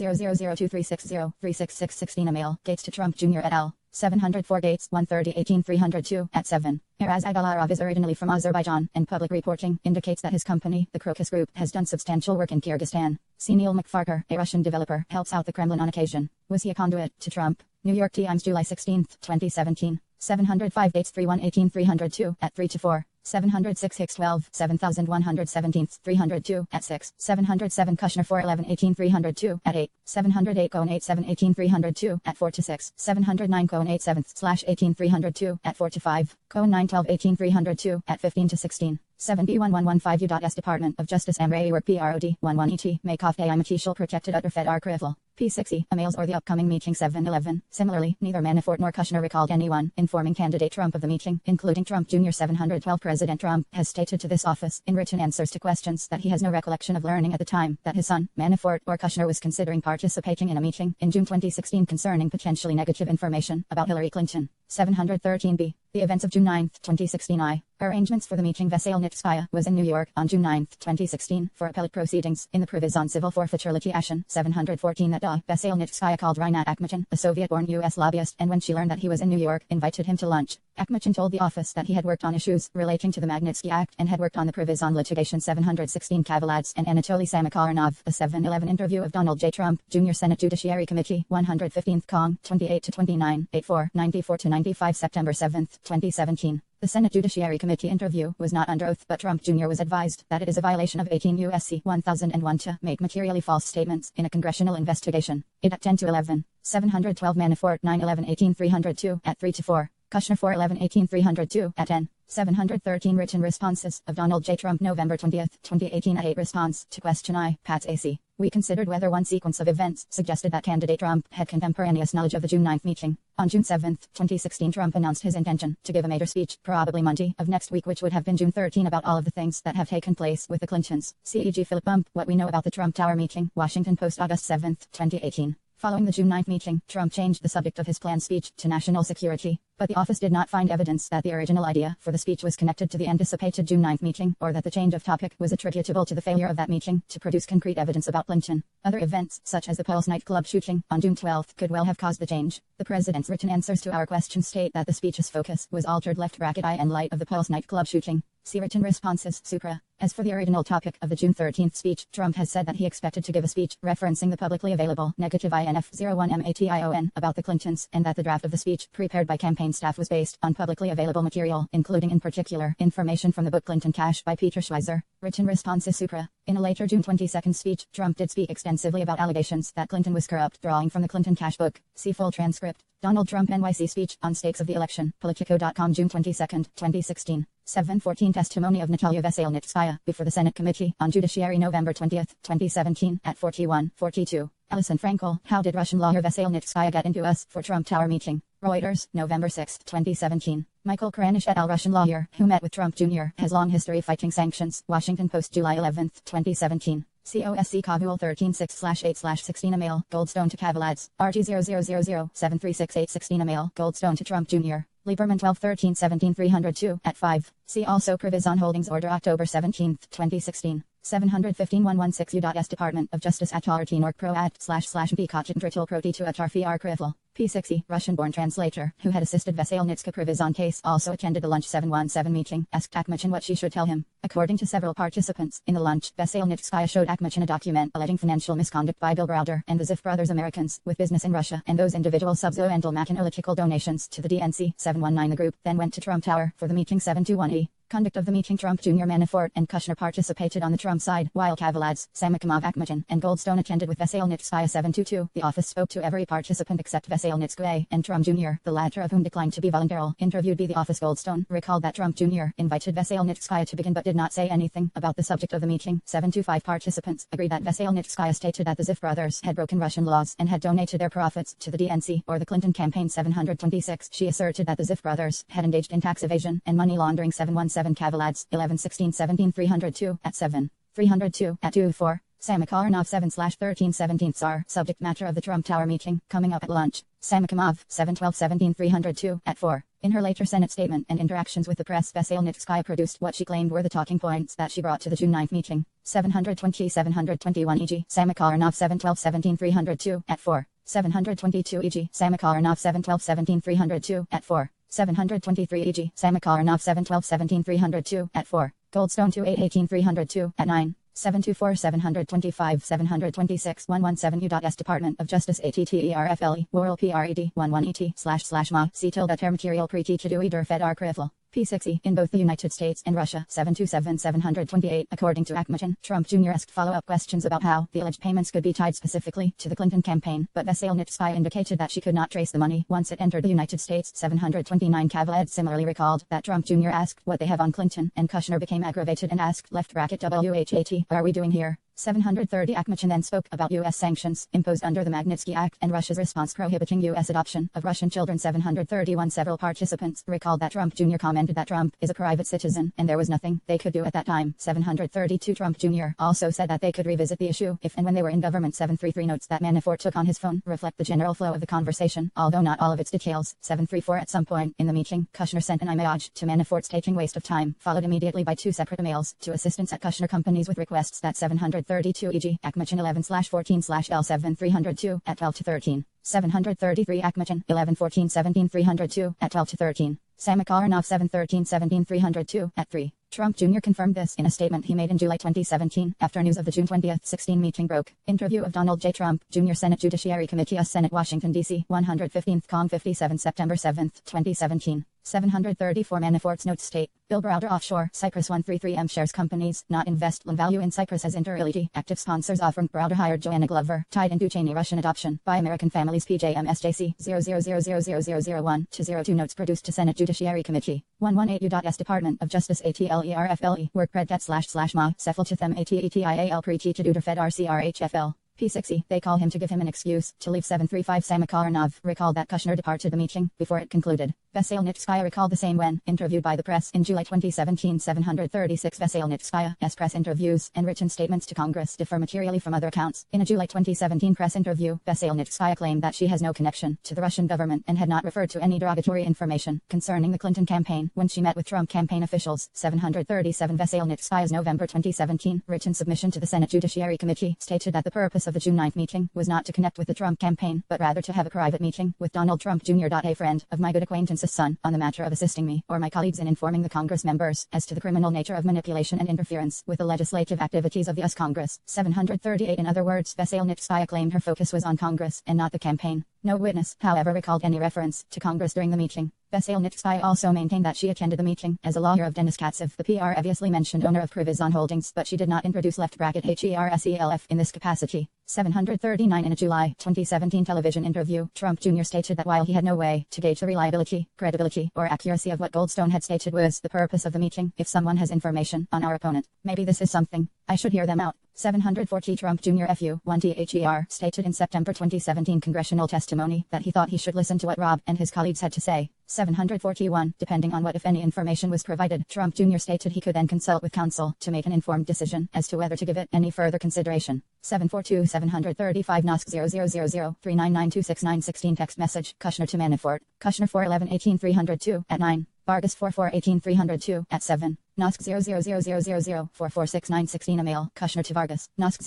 0002360366616 email Gates to Trump Jr. et al. 704 Gates 13018 302 at 7. Eraz Agalarov is originally from Azerbaijan, and public reporting indicates that his company, the Crocus Group, has done substantial work in Kyrgyzstan. C. Neil McFarker, a Russian developer, helps out the Kremlin on occasion. Was he a conduit to Trump? New York Times, July 16, 2017. 705 Gates 3118 302 at 3 to 4. 706 Hicks 12, 7117, 302, at 6, 707 Kushner 411 18 302, at 8, 708 Cohen 87 18 302, at 4 to 6, 709 Cohen 87 / 18 302, at 4 to 5, Cohen 912 18 302, at 15 to 16. 7B1115 U.S. Department of Justice Amray Work PROD 11ET Makeoff Imatial Protected Utter Fed Arcrivel P60 Emails or the upcoming meeting 711. Similarly, neither Manafort nor Kushner recalled anyone informing candidate Trump of the meeting, including Trump Jr. 712 President Trump has stated to this office in written answers to questions that he has no recollection of learning at the time that his son, Manafort or Kushner was considering participating in a meeting in June 2016 concerning potentially negative information about Hillary Clinton. 713b. The events of June 9, 2016 Arrangements for the meeting Veselnitskaya was in New York on June 9, 2016 for appellate proceedings in the Provision Civil Forfeiture litigation 714 Veselnitskaya called Reinat Akhmechan, a Soviet-born U.S. lobbyist, and when she learned that he was in New York, invited him to lunch. Akhmechan told the office that he had worked on issues relating to the Magnitsky Act and had worked on the Provision litigation 716 Kavaladze and Anatoly Samakarnov. A 711 interview of Donald J. Trump, Jr. Senate Judiciary Committee 115th Cong 28-29, 84, 94-95 September 7, 2017. The Senate Judiciary Committee interview was not under oath, but Trump Jr. was advised that it is a violation of 18 U.S.C. 1001 to make materially false statements in a congressional investigation. It at 10 to 11. 712 Manafort 911 18 302 at 3 to 4. Kushner 411 18 302 at 10. 713 Written responses of Donald J. Trump November 20, 2018 at 8 Response to question I, Pat AC. We considered whether one sequence of events suggested that candidate Trump had contemporaneous knowledge of the June 9 meeting. On June 7, 2016 Trump announced his intention to give a major speech, probably Monday of next week, which would have been June 13, about all of the things that have taken place with the Clintons. CEG Philip Bump, What We Know About the Trump Tower Meeting, Washington Post August 7, 2018. Following the June 9 meeting, Trump changed the subject of his planned speech to national security, but the office did not find evidence that the original idea for the speech was connected to the anticipated June 9 meeting, or that the change of topic was attributable to the failure of that meeting to produce concrete evidence about Clinton. Other events, such as the Pulse nightclub shooting on June 12, could well have caused the change. The president's written answers to our questions state that the speech's focus was altered left bracket I in light of the Pulse nightclub shooting. See written responses, Supra. As for the original topic of the June 13th speech, Trump has said that he expected to give a speech referencing the publicly available negative INF-01 about the Clintons, and that the draft of the speech, prepared by campaign staff, was based on publicly available material, including in particular information from the book Clinton Cash by Peter Schweizer. Written responses, Supra. In a later June 22 speech, Trump did speak extensively about allegations that Clinton was corrupt, drawing from the Clinton Cash book. See full transcript. Donald Trump NYC speech on stakes of the election, Politico.com June 22, 2016. 714 Testimony of Natalia Veselnitskaya before the Senate Committee on Judiciary November 20, 2017 at 41-42. Alison Frankel, How did Russian lawyer Veselnitskaya get into us for Trump Tower meeting? Reuters, November 6, 2017. Michael Kranish et al. Russian lawyer, who met with Trump Jr., has long history fighting sanctions. Washington Post July 11, 2017. COSC Kabul 13-6/8/16 email, Goldstone to Kavaladze, RG0000736-816 email, Goldstone to Trump Jr. Lieberman 12-13-17-302 at 5. See also Provision Holdings Order October 17, 2016. 715-116 U.S. Department of Justice at Tartinor Pro at //B Kachin Tritil Proti to Atarfi Arcrivel. P60, Russian-born translator, who had assisted Veselnitska Provision case, also attended the lunch 717 meeting, asked Akhmechan what she should tell him. According to several participants in the lunch, Veselnitskaya showed Akhmechan a document alleging financial misconduct by Bill Browder and the Ziff brothers Americans with business in Russia, and those individual subzo-and analytical donations to the DNC. 719 The group then went to Trump Tower for the meeting 721E. Conduct of the meeting Trump Jr. Manafort and Kushner participated on the Trump side, while Kavaladze, Samakarnov Akhmechan, and Goldstone attended with Veselnitskaya 722. The office spoke to every participant except Veselnitskaya and Trump Jr., the latter of whom declined to be voluntarily interviewed by the office. Goldstone recalled that Trump Jr. invited Veselnitskaya to begin but did not say anything about the subject of the meeting. 725 participants agreed that Veselnitskaya stated that the Ziff brothers had broken Russian laws and had donated their profits to the DNC or the Clinton campaign. 726. She asserted that the Ziff brothers had engaged in tax evasion and money laundering. 717 Kavaladze 11-16-17 302 at 7. 302 at 2-4. Samakarnov 7/13-17 Tsar. Subject matter of the Trump Tower meeting, coming up at lunch. Samakarnov 7/12-17 302 at 4. In her later Senate statement and interactions with the press, Veselnitskaya produced what she claimed were the talking points that she brought to the June 9 meeting. 720-721 e.g. Samakarnov 7/12-17 302 at 4. 722 e.g. Samakarnov 7/12-17 302 at 4. 723 e.g. Samakarnov 7/12-17 302 at 4. Goldstone 28-18 302 at 9. 724 725 726 117 U.S. Department of Justice ATTERFLE World PRED 11 ET //MA C tilde ter material preti to do either fed arcrivel. P6E in both the United States and Russia 727-728. According to Akhmetian, Trump Jr. asked follow-up questions about how the alleged payments could be tied specifically to the Clinton campaign, but Veselnitskaya indicated that she could not trace the money once it entered the United States. 729. Kavaledz similarly recalled that Trump Jr. asked what they have on Clinton, and Kushner became aggravated and asked (WHAT are we doing here? 730. Akhmetian then spoke about U.S. sanctions imposed under the Magnitsky Act and Russia's response prohibiting U.S. adoption of Russian children. 731. Several participants recalled that Trump Jr. commented that Trump is a private citizen and there was nothing they could do at that time. 732. Trump Jr. also said that they could revisit the issue if and when they were in government. 733. Notes that Manafort took on his phone reflect the general flow of the conversation, although not all of its details. 734. At some point in the meeting, Kushner sent an image to Manafort's taking waste of time, followed immediately by two separate emails to assistants at Kushner companies with requests that 732 e.g. Akhmetian 11/14/L7 at 12-13. 733 Akhmetian 11-14-17 at 12-13. Samakaranov 7-13-17 at 3. Trump Jr. confirmed this in a statement he made in July 2017, after news of the June 20, 16 meeting broke. Interview of Donald J. Trump, Jr. Senate Judiciary Committee US Senate Washington, D.C. 115th Cong 57 September 7, 2017. 734 Manafort's notes state, Bill Browder Offshore, Cyprus 133M shares companies, not invest in value in Cyprus as inter-realty. Active sponsors offering Browder hired Joanna Glover, tied into Cheney Russian adoption by American families PJMSJC 0000001-02 notes produced to Senate Judiciary Committee. 118 U.S. Department of Justice ATLERFLE, work pred//ma, Cefalchithem ATETIAL Prechi to Fed RCRHFL. P6E, they call him to give him an excuse to leave. 735 Samakaranov recalled that Kushner departed the meeting before it concluded. Veselnitskaya recalled the same when interviewed by the press in July 2017. 736 Veselnitskaya's press interviews and written statements to Congress differ materially from other accounts. In a July 2017 press interview, Veselnitskaya claimed that she has no connection to the Russian government and had not referred to any derogatory information concerning the Clinton campaign when she met with Trump campaign officials. 737 Veselnitskaya's November 2017 written submission to the Senate Judiciary Committee stated that the purpose of the June 9th meeting was not to connect with the Trump campaign, but rather to have a private meeting with Donald Trump Jr. A friend of my good acquaintance's son on the matter of assisting me or my colleagues in informing the Congress members as to the criminal nature of manipulation and interference with the legislative activities of the US Congress. 738 In other words, Veselnitskaya claimed her focus was on Congress and not the campaign. No witness, however, recalled any reference to Congress during the meeting. Veselnitskaya also maintained that she attended the meeting as a lawyer of Denis Katsev, the previously mentioned owner of Privizon Holdings, but she did not introduce HERSELF in this capacity. 739 In a July 2017 television interview, Trump Jr. stated that while he had no way to gauge the reliability, credibility, or accuracy of what Goldstone had stated was the purpose of the meeting, if someone has information on our opponent, maybe this is something I should hear them out. 740 Trump Jr. FU1THER stated in September 2017 congressional testimony that he thought he should listen to what Rob and his colleagues had to say. 741 Depending on what if any information was provided, Trump Jr. stated he could then consult with counsel to make an informed decision as to whether to give it any further consideration. 742 735 NOSC 000039926916 text message, Kushner to Manafort, Kushner 411-18-302 at 9. Vargas 44-18-302 at 7. NOSC 000004469616 email, Kushner to Vargas. NOSC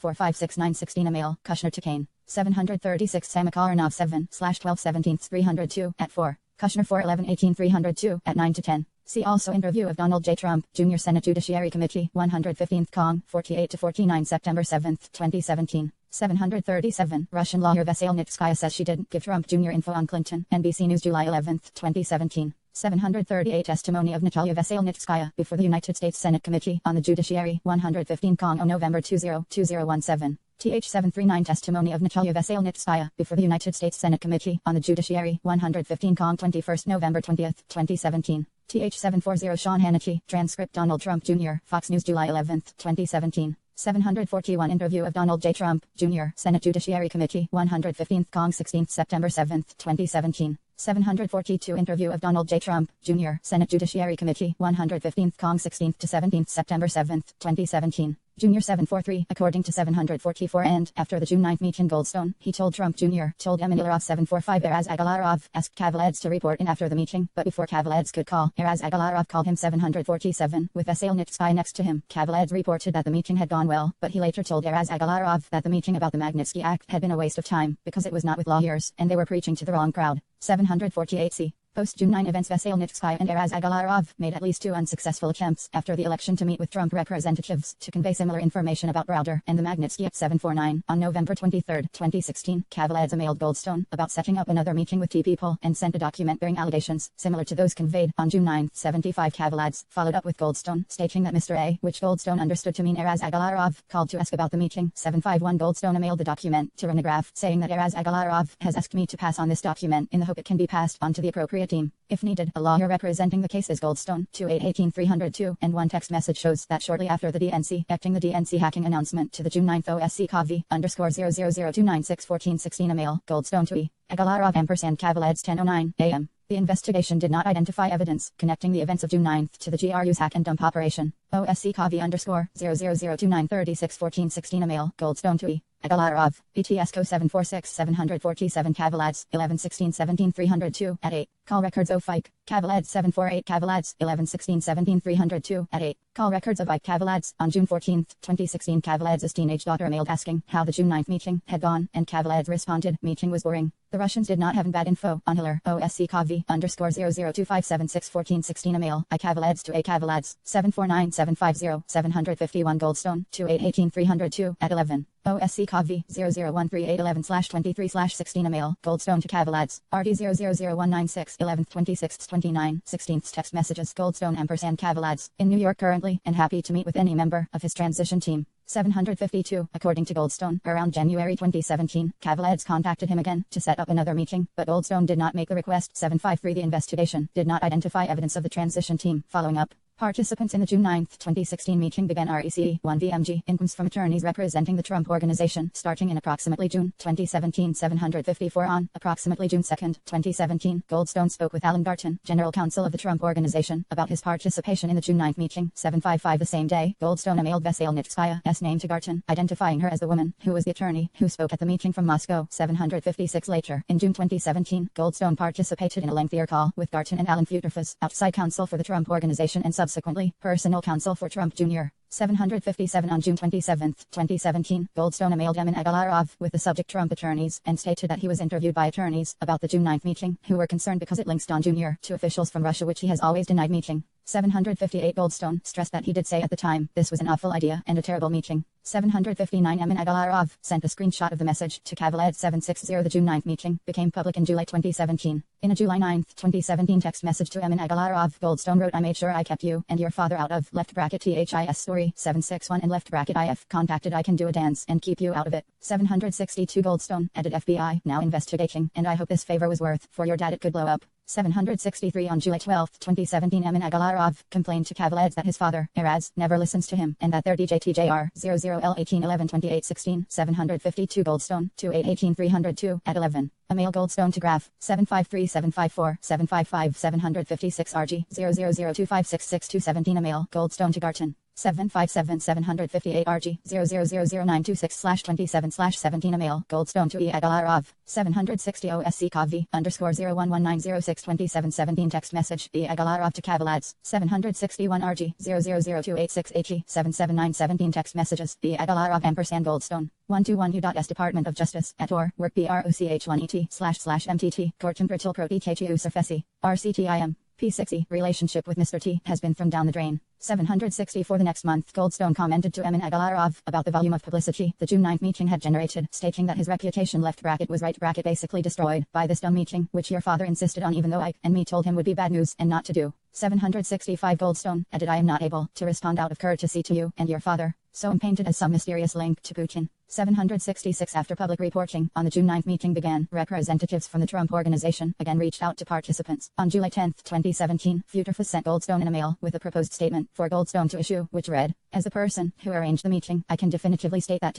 000004569616 email, Kushner to Kane. 736 Samakaranov 7/12/17-302 at 4. Kushner 411-18-302 at 9-10. See also interview of Donald J. Trump, Jr. Senate Judiciary Committee 115th Cong 48-49 September 7, 2017. 737 Russian lawyer Veselnitskaya says she didn't give Trump Jr. info on Clinton. NBC News July 11, 2017. 738 Testimony of Natalia Veselnitskaya before the United States Senate Committee on the Judiciary 115 Cong on November 20, 2017. TH739 Testimony of Natalia Veselnitskaya before the United States Senate Committee on the Judiciary 115 Cong 21 November 20, 2017. TH740 Sean Hannity Transcript Donald Trump Jr. Fox News July 11, 2017. 741 Interview of Donald J. Trump, Jr. Senate Judiciary Committee 115th Cong 16 September 7, 2017. 742 Interview of Donald J. Trump, Jr. Senate Judiciary Committee 115th Cong 16 to 17 September 7, 2017. Jr. 743 According to 744 and after the June 9 meeting Goldstone, he told Trump Jr. told Emilarov 745 Eraz Agalarov asked Kavaledz to report in after the meeting, but before Kavaledz could call, Eraz Agalarov called him 747 with Veselnitskaya next to him. Kavaledz reported that the meeting had gone well, but he later told Eraz Agalarov that the meeting about the Magnitsky Act had been a waste of time because it was not with lawyers and they were preaching to the wrong crowd. 748c. Post-June 9 events. Veselnitskaya and Eraz Agalarov made at least 2 unsuccessful attempts after the election to meet with Trump representatives to convey similar information about Browder and the Magnitsky at 749. On November 23, 2016, Kavaladze mailed Goldstone about setting up another meeting with T people and sent a document bearing allegations similar to those conveyed on June 9. 75 Kavaladze followed up with Goldstone stating that Mr. A, which Goldstone understood to mean Eraz Agalarov, called to ask about the meeting. 751 Goldstone mailed the document to Renograph saying that Eraz Agalarov has asked me to pass on this document in the hope it can be passed on to the appropriate team. If needed, a lawyer representing the case is Goldstone. 2818-302, and one text message shows that shortly after the DNC acting the DNC hacking announcement to the June 9 OSC CAVI _0002961416 email, Goldstone to E. Agalarov ampersand Kavaladze 10:09 a.m. The investigation did not identify evidence connecting the events of June 9 to the GRU's hack and dump operation. OSC CAVI _000229361416 email, Goldstone to E. Agalarov, ETS Co 746-747 Kavaladze, 11-16-17-302, at 8. Call records of Ike, Kavaladze 748 Kavaladze, 11-16-17-302, at 8. Call records of Ike Kavaladze, on June 14, 2016 Kavaladze's teenage daughter mailed asking how the June 9 meeting had gone, and Kavaladze responded, meeting was boring. The Russians did not have bad info on Hiller. OSC CAVI _0025761416 email, I Kavaladze to A Kavaladze, 749-750-751 Goldstone, 2818-302, at 11. OSC CAVI 0013-811/23/16 email, Goldstone to Kavaladze, RD 000196 11/26/29 16th text messages, Goldstone ampersand Kavaladze, in New York currently, and happy to meet with any member of his transition team. 752, according to Goldstone, around January 2017, Kavaladze contacted him again to set up another meeting, but Goldstone did not make the request. 753 The investigation did not identify evidence of the transition team following up. Participants in the June 9, 2016 meeting began RECE 1 VMG incomes from attorneys representing the Trump Organization starting in approximately June 2017. 754 On approximately June 2, 2017, Goldstone spoke with Alan Garton, General Counsel of the Trump Organization, about his participation in the June 9 meeting. 755 The same day, Goldstone mailed Veselnitskaya's name to Garton, identifying her as the woman who was the attorney who spoke at the meeting from Moscow. 756 Later, in June 2017, Goldstone participated in a lengthier call with Garton and Alan Futerfas, outside counsel for the Trump Organization and subsequently, personal counsel for Trump Jr. 757 On June 27, 2017, Goldstone mailed Emin Agalarov with the subject Trump attorneys and stated that he was interviewed by attorneys about the June 9 meeting who were concerned because it links Don Jr. to officials from Russia, which he has always denied meeting. 758 Goldstone stressed that he did say at the time this was an awful idea and a terrible meeting. 759 Emin Agalarov sent a screenshot of the message to Kavaladze 760. The June 9 meeting became public in July 2017. In a July 9, 2017 text message to Emin Agalarov, Goldstone wrote, I made sure I kept you and your father out of left bracket THIS story 761 and left bracket IF contacted I can do a dance and keep you out of it. 762 Goldstone added FBI now investigating, and I hope this favor was worth for your dad, it could blow up. 763 On July 12, 2017, Emin Agalarov complained to Kavaladze that his father, Eraz, never listens to him and that their DJTJR 00L18112816. 752 Goldstone 2818-302 at 11. Email Goldstone to Graph 753-754-755-756 RG 0002566217. Email Goldstone to Garton 757-758 RG 000926/27/17. Email Goldstone to E. Agalarov 760 OSC CAVI _0119062717. Text message E. Agalarov to Kavaladze 761 RG 000286 HE 77917. Text messages E. Agalarov ampersand Goldstone 121 U.S. Department of Justice at or work BROCH1ET//MTT Gorton Brittle Pro EKTU Surfesi RCTIM P60 relationship with Mr. T has been thrown down the drain. 764 The next month, Goldstone commented to Emin Agalarov about the volume of publicity the June 9 meeting had generated, stating that his reputation left bracket was right bracket basically destroyed by this dumb meeting, which your father insisted on even though I and me told him would be bad news and not to do. 765 Goldstone added, I am not able to respond out of courtesy to you and your father, so I'm painted as some mysterious link to Putin. 766 After public reporting on the June 9 meeting began, representatives from the Trump Organization again reached out to participants. On July 10, 2017, Futerfas sent Goldstone an email with a proposed statement for Goldstone to issue, which read, as the person who arranged the meeting, I can definitively state that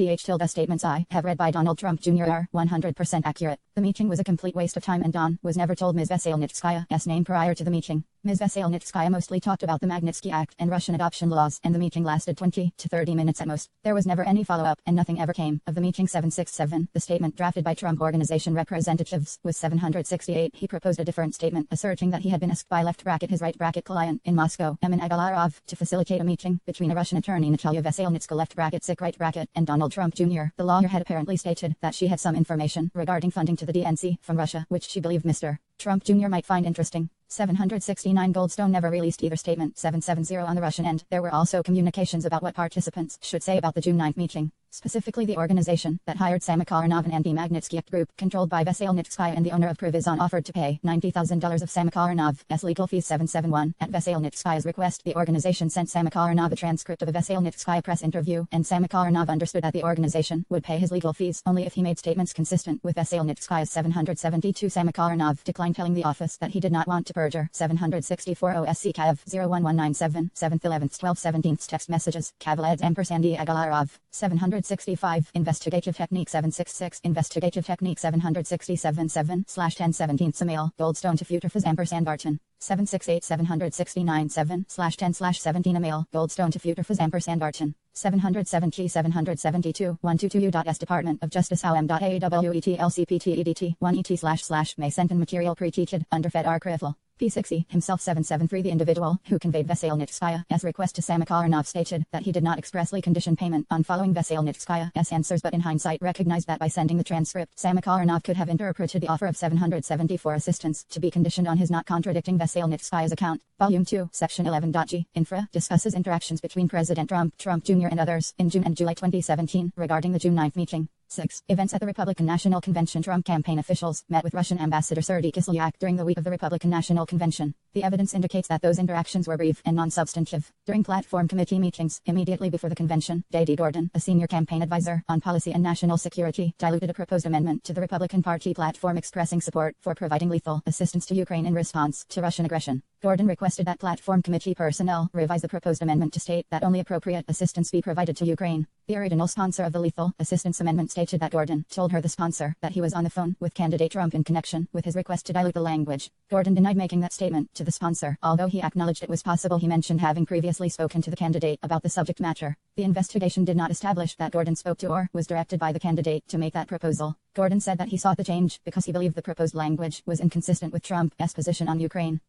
statements I have read by Donald Trump Jr. are 100% accurate. The meeting was a complete waste of time and Don was never told Ms. Veselnitskaya's name prior to the meeting. Ms. Veselnitskaya mostly talked about the Magnitsky Act and Russian adoption laws, and the meeting lasted 20 to 30 minutes at most. There was never any follow-up, and nothing ever came of the meeting. 767 The statement drafted by Trump Organization representatives was 768. He proposed a different statement, asserting that he had been asked by left bracket his right bracket client in Moscow, Emin Agalarov, to facilitate a meeting between a Russian attorney Natalia Veselnitska left bracket sick right bracket and Donald Trump Jr. The lawyer had apparently stated that she had some information regarding funding to the DNC from Russia, which she believed Mr. Trump Jr. might find interesting. 769 Goldstone never released either statement. 770 on the Russian end. There were also communications about what participants should say about the June 9th meeting. Specifically, the organization that hired Samakaranov and the Magnitsky group, controlled by Veselnitskaya and the owner of Privizon, offered to pay $90,000 of Samakaranov's legal fees. 771. At Veselnitskaya's request, the organization sent Samakaranov a transcript of a Veselnitskaya press interview, and Samakaranov understood that the organization would pay his legal fees only if he made statements consistent with Veselnitskaya's. 772 Samakaranov declined telling the office that he did not want to perjure. 764 OSC Kav 01197 7th 11th 12th 17th text messages Kavaled ampersand Agalarov. 765 Investigative Technique. 766 Investigative Technique. 767 7/10/17 Samail Goldstone to Futurfaz ampersand Barton. 768 769 7/10/17 Email Goldstone to Futurfaz ampersand Barton. 770 772 122 U.S. Department of Justice AWETLCPTEDT 1ET May sent in material pre-teached underfed archival. P6E himself. 773 The individual who conveyed Veselnitskaya's request to Samakaranov stated that he did not expressly condition payment on following Veselnitskaya's answers, but in hindsight recognized that by sending the transcript, Samakaranov could have interpreted the offer of 774 assistance to be conditioned on his not contradicting Veselnitskaya's account. Volume 2, Section 11.g. Infra discusses interactions between President Trump Jr. and others in June and July 2017 regarding the June 9th meeting. 6. Events at the Republican National Convention. Trump campaign officials met with Russian Ambassador Sergei Kislyak during the week of the Republican National Convention. The evidence indicates that those interactions were brief and non-substantive. During platform committee meetings, immediately before the convention, J.D. Gordon, a senior campaign advisor on policy and national security, diluted a proposed amendment to the Republican Party platform expressing support for providing lethal assistance to Ukraine in response to Russian aggression. Gordon requested that platform committee personnel revise the proposed amendment to state that only appropriate assistance be provided to Ukraine. The original sponsor of the lethal assistance amendment stated that Gordon told her, the sponsor, that he was on the phone with candidate Trump in connection with his request to dilute the language. Gordon denied making that statement to the sponsor, although he acknowledged it was possible he mentioned having previously spoken to the candidate about the subject matter. The investigation did not establish that Gordon spoke to or was directed by the candidate to make that proposal. Gordon said that he sought the change because he believed the proposed language was inconsistent with Trump's position on Ukraine.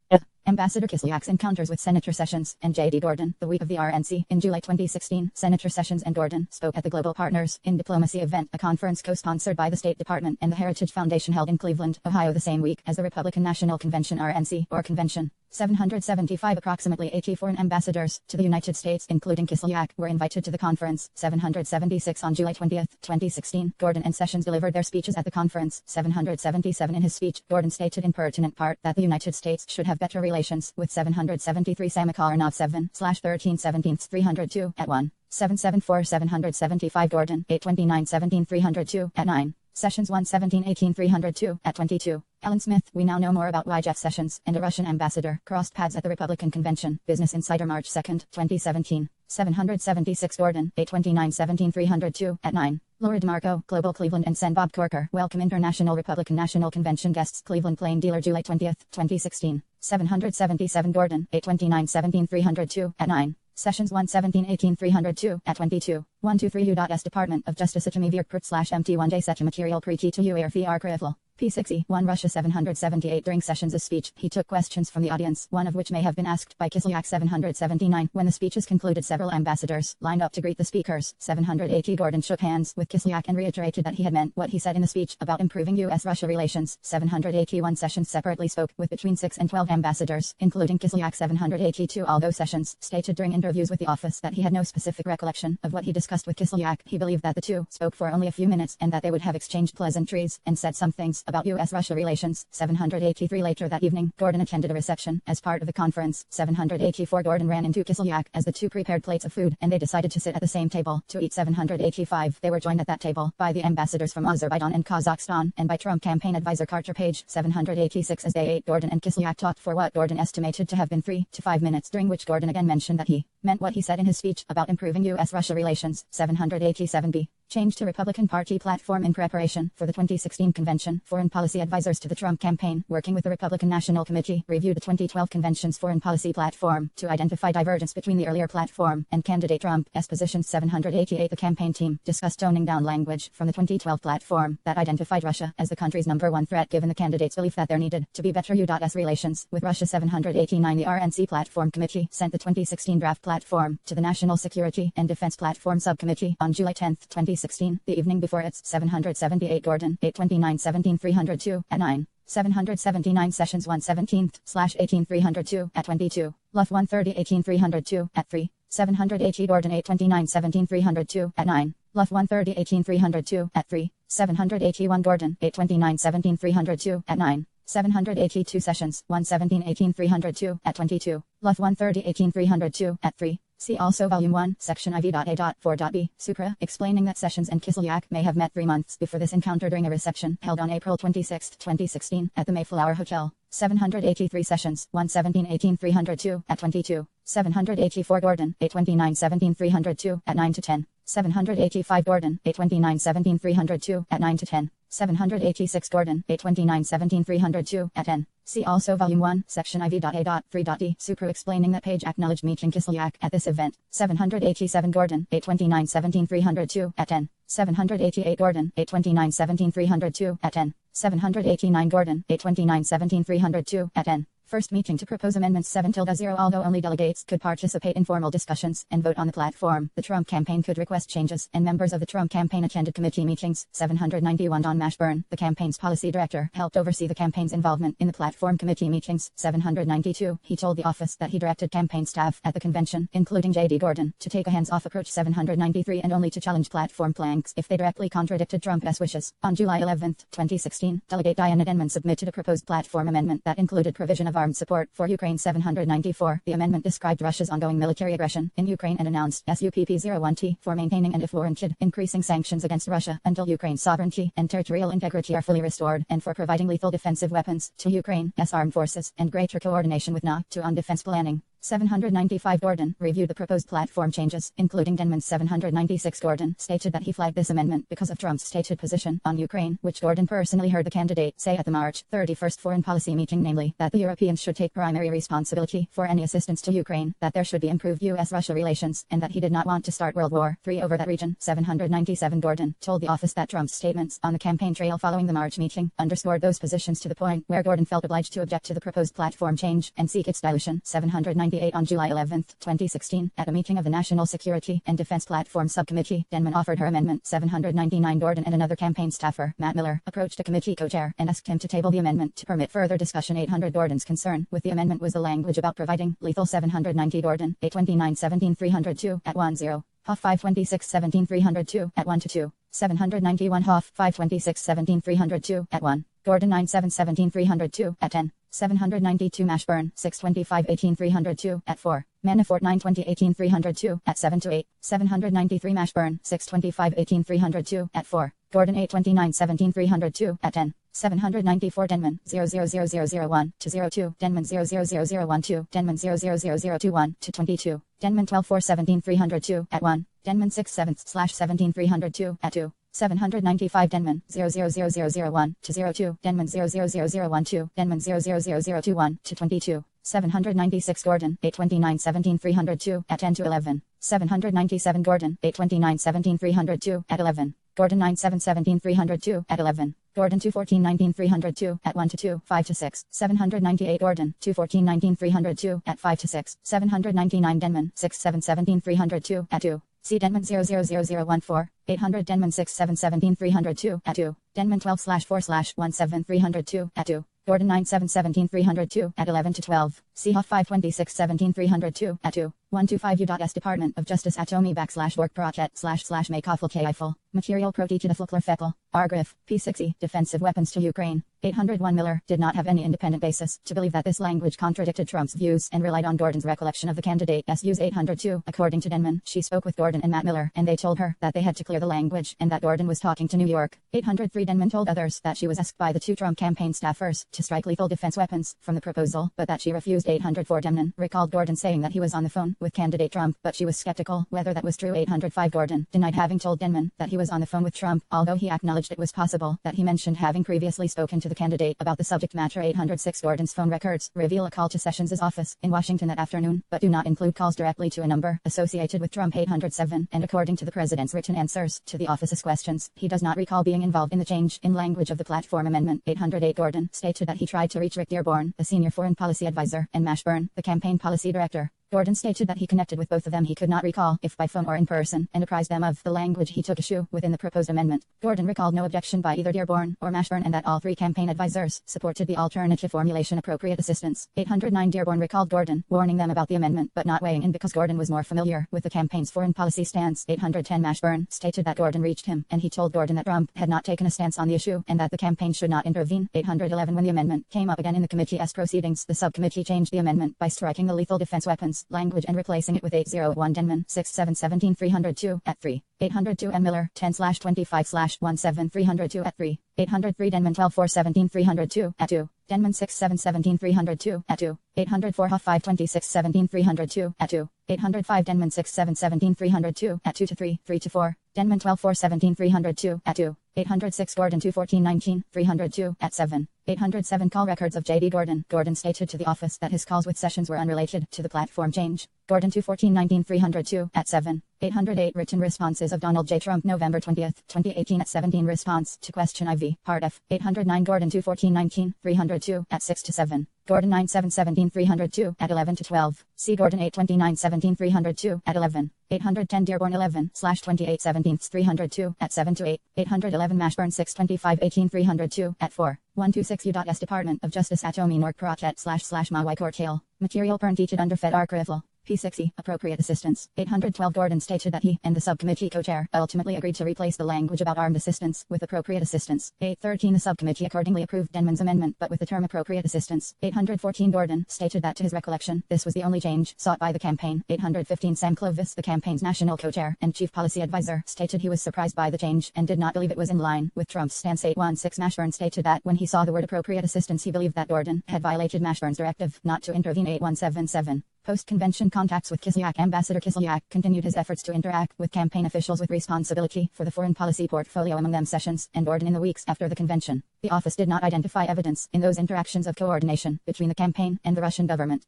Ambassador Kislyak's encounters with Senator Sessions and J.D. Gordon. The week of the RNC in July 2016, Senator Sessions and Gordon spoke at the Global Partners in Diplomacy event, a conference co-sponsored by the State Department and the Heritage Foundation held in Cleveland, Ohio the same week as the Republican National Convention RNC, or convention. 775 Approximately 80 foreign ambassadors to the United States, including Kislyak, were invited to the conference. 776 On July 20, 2016, Gordon and Sessions delivered their speeches at the conference. 777 In his speech, Gordon stated in pertinent part that the United States should have better relations with 773 Samakaranov 7/13/17 at 1. 774 775 Gordon 829 302 at 9. Sessions 117 18 302 at 22. Alan Smith. We now know more about why Jeff Sessions and a Russian ambassador crossed paths at the Republican convention. Business Insider March 2, 2017. 776 Gordon 829 302 at 9. Laura DeMarco, Global Cleveland and Sen Bob Corker. Welcome International Republican National Convention guests. Cleveland Plain Dealer July 20, 2016. 777 Gordon 829 302 at 9. Sessions 117 18 302 at 22. 123 U.S. Department of Justice Attorney /MT1J Such a material pre-T to UARF archival. P6E 1 Russia 778 During Sessions' speech, he took questions from the audience, one of which may have been asked by Kislyak. 779 When the speeches concluded, several ambassadors lined up to greet the speakers. 780 Gordon shook hands with Kislyak and reiterated that he had meant what he said in the speech about improving U.S.-Russia relations. 781 Sessions separately spoke with between 6 and 12 ambassadors, including Kislyak. 782 Although Sessions stated during interviews with the office that he had no specific recollection of what he discussed with Kislyak, he believed that the two spoke for only a few minutes and that they would have exchanged pleasantries and said some things about U.S.-Russia relations. 783 Later that evening, Gordon attended a reception as part of the conference. 784 Gordon ran into Kislyak as the two prepared plates of food and they decided to sit at the same table to eat. 785 They were joined at that table by the ambassadors from Azerbaijan and Kazakhstan and by Trump campaign advisor Carter Page. 786 As they ate, Gordon and Kislyak talked for what Gordon estimated to have been 3 to 5 minutes, during which Gordon again mentioned that he meant what he said in his speech about improving U.S.-Russia relations. 787b Change to Republican Party platform in preparation for the 2016 convention. Foreign policy advisors to the Trump campaign, working with the Republican National Committee, reviewed the 2012 convention's foreign policy platform to identify divergence between the earlier platform and candidate Trump's positions. 788 The campaign team discussed toning down language from the 2012 platform that identified Russia as the country's #1 threat, given the candidate's belief that there needed to be better U.S. relations with Russia. 789 The RNC Platform Committee sent the 2016 draft platform to the National Security and Defense Platform Subcommittee on July 10, 2016, the evening before its. 778 Gordon 829 302 at 9. 779 sessions 117/18302 at 22. Luff 130 18302 at 3. 780 Gordon 829 17302 at 9. Luff 130 18302 at 3. 781 Gordon 829 17302 at 9. 782 sessions 117 18302 at 22. Luff 130 18302 at 3. See also Volume 1, Section IV.A.4.B, Supra, explaining that Sessions and Kislyak may have met 3 months before this encounter during a reception held on April 26, 2016, at the Mayflower Hotel. 783 Sessions, 117-18-302, at 22. 784 Gordon, 829-17-302, at 9-10. 785 Gordon, 829-17-302, at 9-10. 786 Gordon, 829-17-302, at 10. See also Volume 1, Section IV.A.3.D, Supra, explaining that Page acknowledged meeting Kislyak at this event. 787 Gordon, 829-17-302, at 10. 788 Gordon, 829-17-302, at 10. 789 Gordon, 829-17-302, at 10. First meeting to propose amendments 7-0. Although only delegates could participate in formal discussions and vote on the platform, the Trump campaign could request changes, and members of the Trump campaign attended committee meetings. 791 Don Mashburn, the campaign's policy director, helped oversee the campaign's involvement in the platform committee meetings. 792 He told the office that he directed campaign staff at the convention, including J.D. Gordon, to take a hands-off approach. 793 And only to challenge platform planks if they directly contradicted Trump's wishes. On July 11, 2016, Delegate Diana Denman submitted a proposed platform amendment that included provision of armed support for Ukraine. 794 The amendment described Russia's ongoing military aggression in Ukraine and announced SUPP-01T for maintaining and, if warranted, increasing sanctions against Russia until Ukraine's sovereignty and territorial integrity are fully restored, and for providing lethal defensive weapons to Ukraine's armed forces and greater coordination with NATO on defense planning. 795 Gordon reviewed the proposed platform changes, including Denman's. 796 Gordon stated that he flagged this amendment because of Trump's stated position on Ukraine, which Gordon personally heard the candidate say at the March 31 foreign policy meeting, namely, that the Europeans should take primary responsibility for any assistance to Ukraine, that there should be improved U.S.-Russia relations, and that he did not want to start World War III over that region. 797 Gordon told the office that Trump's statements on the campaign trail following the March meeting underscored those positions to the point where Gordon felt obliged to object to the proposed platform change and seek its dilution. 798 On July 11, 2016, at a meeting of the National Security and Defense Platform Subcommittee, Denman offered her amendment. 799 Gordon and another campaign staffer, Matt Mueller, approached a committee co-chair and asked him to table the amendment to permit further discussion. 800 Gordon's concern with the amendment was the language about providing lethal. 790 Gordon, 829-17-302, at 10. Hoff 526-17-302, at 1-2. 791 Hoff 526-17-302, at 1. Gordon 97-17-302, at 10. 792 Mashburn 625-18-302, at 4. Manafort 920-18-302, at 7-8. 793 Mashburn 625-18-302, at 4. Gordon 829-17-302, at 10. 794 Denman 00001-02, Denman 00001-2, Denman 00021-22, Denman 12-4-17-302, at 1. Denman 6-7/17-302, at 2. 795 Denman 00001-02, Denman 00001-2, Denman 00021-22. 796 Gordon 829-17-302, at 10-11. 797 Gordon 829-17-302, at 11. Gordon 97-17-302, at 11. Gordon 214-19-302, at 1-2, 5-6. 798 Gordon 214-19-302, at 5-6. 799 Denman 6-7-17-302, at 2. See Denman 00014, 800 Denman 6-7-17-302, at 2. Denman 12/4/17-302, at 2. Gordon 9-7-17-302, at 11-12. See Hoff 526-17-302, at 2. 125 U.S. Department of Justice Atomi /work project / make awful K-Eiffel. Material protegida Feckle. Argriff, P60, defensive weapons to Ukraine. 801 Miller did not have any independent basis to believe that this language contradicted Trump's views and relied on Gordon's recollection of the candidate's views. 802 According to Denman, she spoke with Gordon and Matt Miller, and they told her that they had to clear the language and that Gordon was talking to New York. 803 Denman told others that she was asked by the two Trump campaign staffers to strike lethal defense weapons from the proposal, but that she refused. 804 Denman recalled Gordon saying that he was on the phone with candidate Trump, but she was skeptical whether that was true. 805 Gordon denied having told Denman that he was on the phone with Trump, although he acknowledged it was possible that he mentioned having previously spoken to the candidate about the subject matter. 806 Gordon's phone records reveal a call to Sessions' office in Washington that afternoon, but do not include calls directly to a number associated with Trump. 807 And according to the president's written answers to the office's questions, he does not recall being involved in the change in language of the platform amendment. 808 Gordon stated that he tried to reach Rick Dearborn, the senior foreign policy advisor, and Mashburn, the campaign policy director. Gordon stated that he connected with both of them he could not recall if by phone or in person, and apprised them of the language he took issue with in the proposed amendment. Gordon recalled no objection by either Dearborn or Mashburn and that all three campaign advisors supported the alternative formulation appropriate assistance. 809 Dearborn recalled Gordon, warning them about the amendment but not weighing in because Gordon was more familiar with the campaign's foreign policy stance. 810 Mashburn stated that Gordon reached him and he told Gordon that Trump had not taken a stance on the issue and that the campaign should not intervene. 811 When the amendment came up again in the committee's proceedings, the subcommittee changed the amendment by striking the lethal defense weapons language and replacing it with 801 Denman 6717 302 at 3. 802 M. Mueller 10/25/17 302 at 3. 803 Denman 12/417 302 at 2. Denman 6/717 302 at 2. 804 Huff 5/26/17 302 at 2. 805 Denman 6/717 302 at 2 to 3, 3 to 4. Denman 12/417 302 at 2. 806 Gordon 2/14/19 302 at 7. 807 Call records of J.D. Gordon. Gordon stated to the office that his calls with Sessions were unrelated to the platform change. Gordon 2/14/19 302 at 7. 808 Written responses of Donald J. Trump November 20, 2018 at 17. Response to question IV, Part F. 809 Gordon 2/14/19 302 at 6 to 7. Gordon 9/7/17 302 at 11 to 12. C. Gordon 8/29/17 302 at 11. 810 Dearborn 11/28/17 302 at 7 to 8. 811 Mashburn 6/25/18 302 at 4. 126 U.S. Department of Justice at Omi Nork Project /Mawai Court Hill. Material printed under Fed Archival. P60, appropriate assistance. 812 Gordon stated that he and the subcommittee co-chair ultimately agreed to replace the language about armed assistance with appropriate assistance. 813 The subcommittee accordingly approved Denman's amendment but with the term appropriate assistance. 814 Gordon stated that to his recollection, this was the only change sought by the campaign. 815 Sam Clovis, the campaign's national co-chair and chief policy advisor, stated he was surprised by the change and did not believe it was in line with Trump's stance. 816 Mashburn stated that when he saw the word appropriate assistance he believed that Gordon had violated Mashburn's directive not to intervene. 8177 Post-convention contacts with Kislyak. Ambassador Kislyak continued his efforts to interact with campaign officials with responsibility for the foreign policy portfolio, among them Sessions and Gordon, in the weeks after the convention. The office did not identify evidence in those interactions of coordination between the campaign and the Russian government.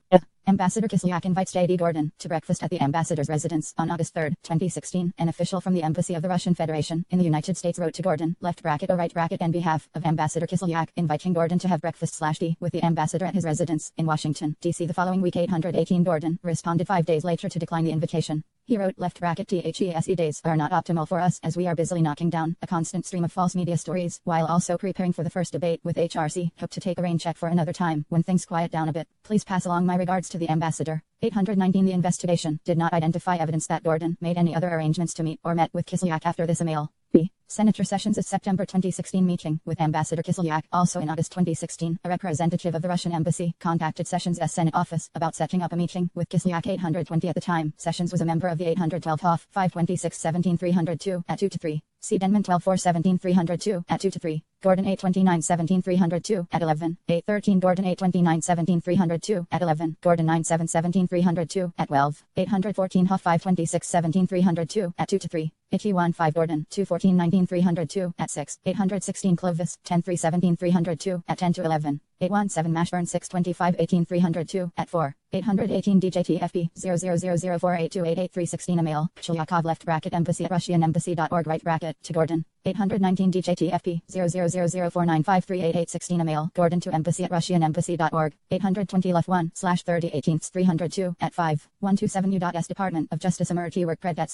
Ambassador Kislyak invites J.D. Gordon to breakfast at the ambassador's residence on August 3, 2016. An official from the Embassy of the Russian Federation in the United States wrote to Gordon, _O on behalf of Ambassador Kislyak, inviting Gordon to have breakfast/tea with the ambassador at his residence in Washington, D.C. the following week. 818 Gordon responded 5 days later to decline the invitation. He wrote, _THESE days are not optimal for us as we are busily knocking down a constant stream of false media stories while also preparing for the first debate with HRC. Hope to take a rain check for another time when things quiet down a bit. Please pass along my regards to the ambassador. 819 The investigation did not identify evidence that Gordon made any other arrangements to meet or met with Kislyak after this email. B. Senator Sessions' September 2016 meeting with Ambassador Kislyak. Also in August 2016, a representative of the Russian embassy contacted Sessions' Senate office about setting up a meeting with Kislyak. 820 At the time, Sessions was a member of the 812 Hoff 526-17 302 at 2 to 3. C. Denman 12/4/17 302 at 2 to 3. Gordon 829-17 302 at 11. 813 Gordon 829-17 302 at 11. Gordon 97-17 302 at 12. 814 Hoff 526-17 302 at 2 to 3. 815 Gordon 214-19 302 at 6. 816 Clovis 10-317 302 at 10 to 11. 817 Mashburn 625-18 302 at 4. 818 DJTFB 000048288316 email. Chilyakov embassy at russianembassy.org to Gordon. 819 DJTFP 000049538816 email. Gordon to embassy at russianembassy.org. 820 left 1/3018 302 at 5. 127 U.S. Department of Justice Emerti Work Predet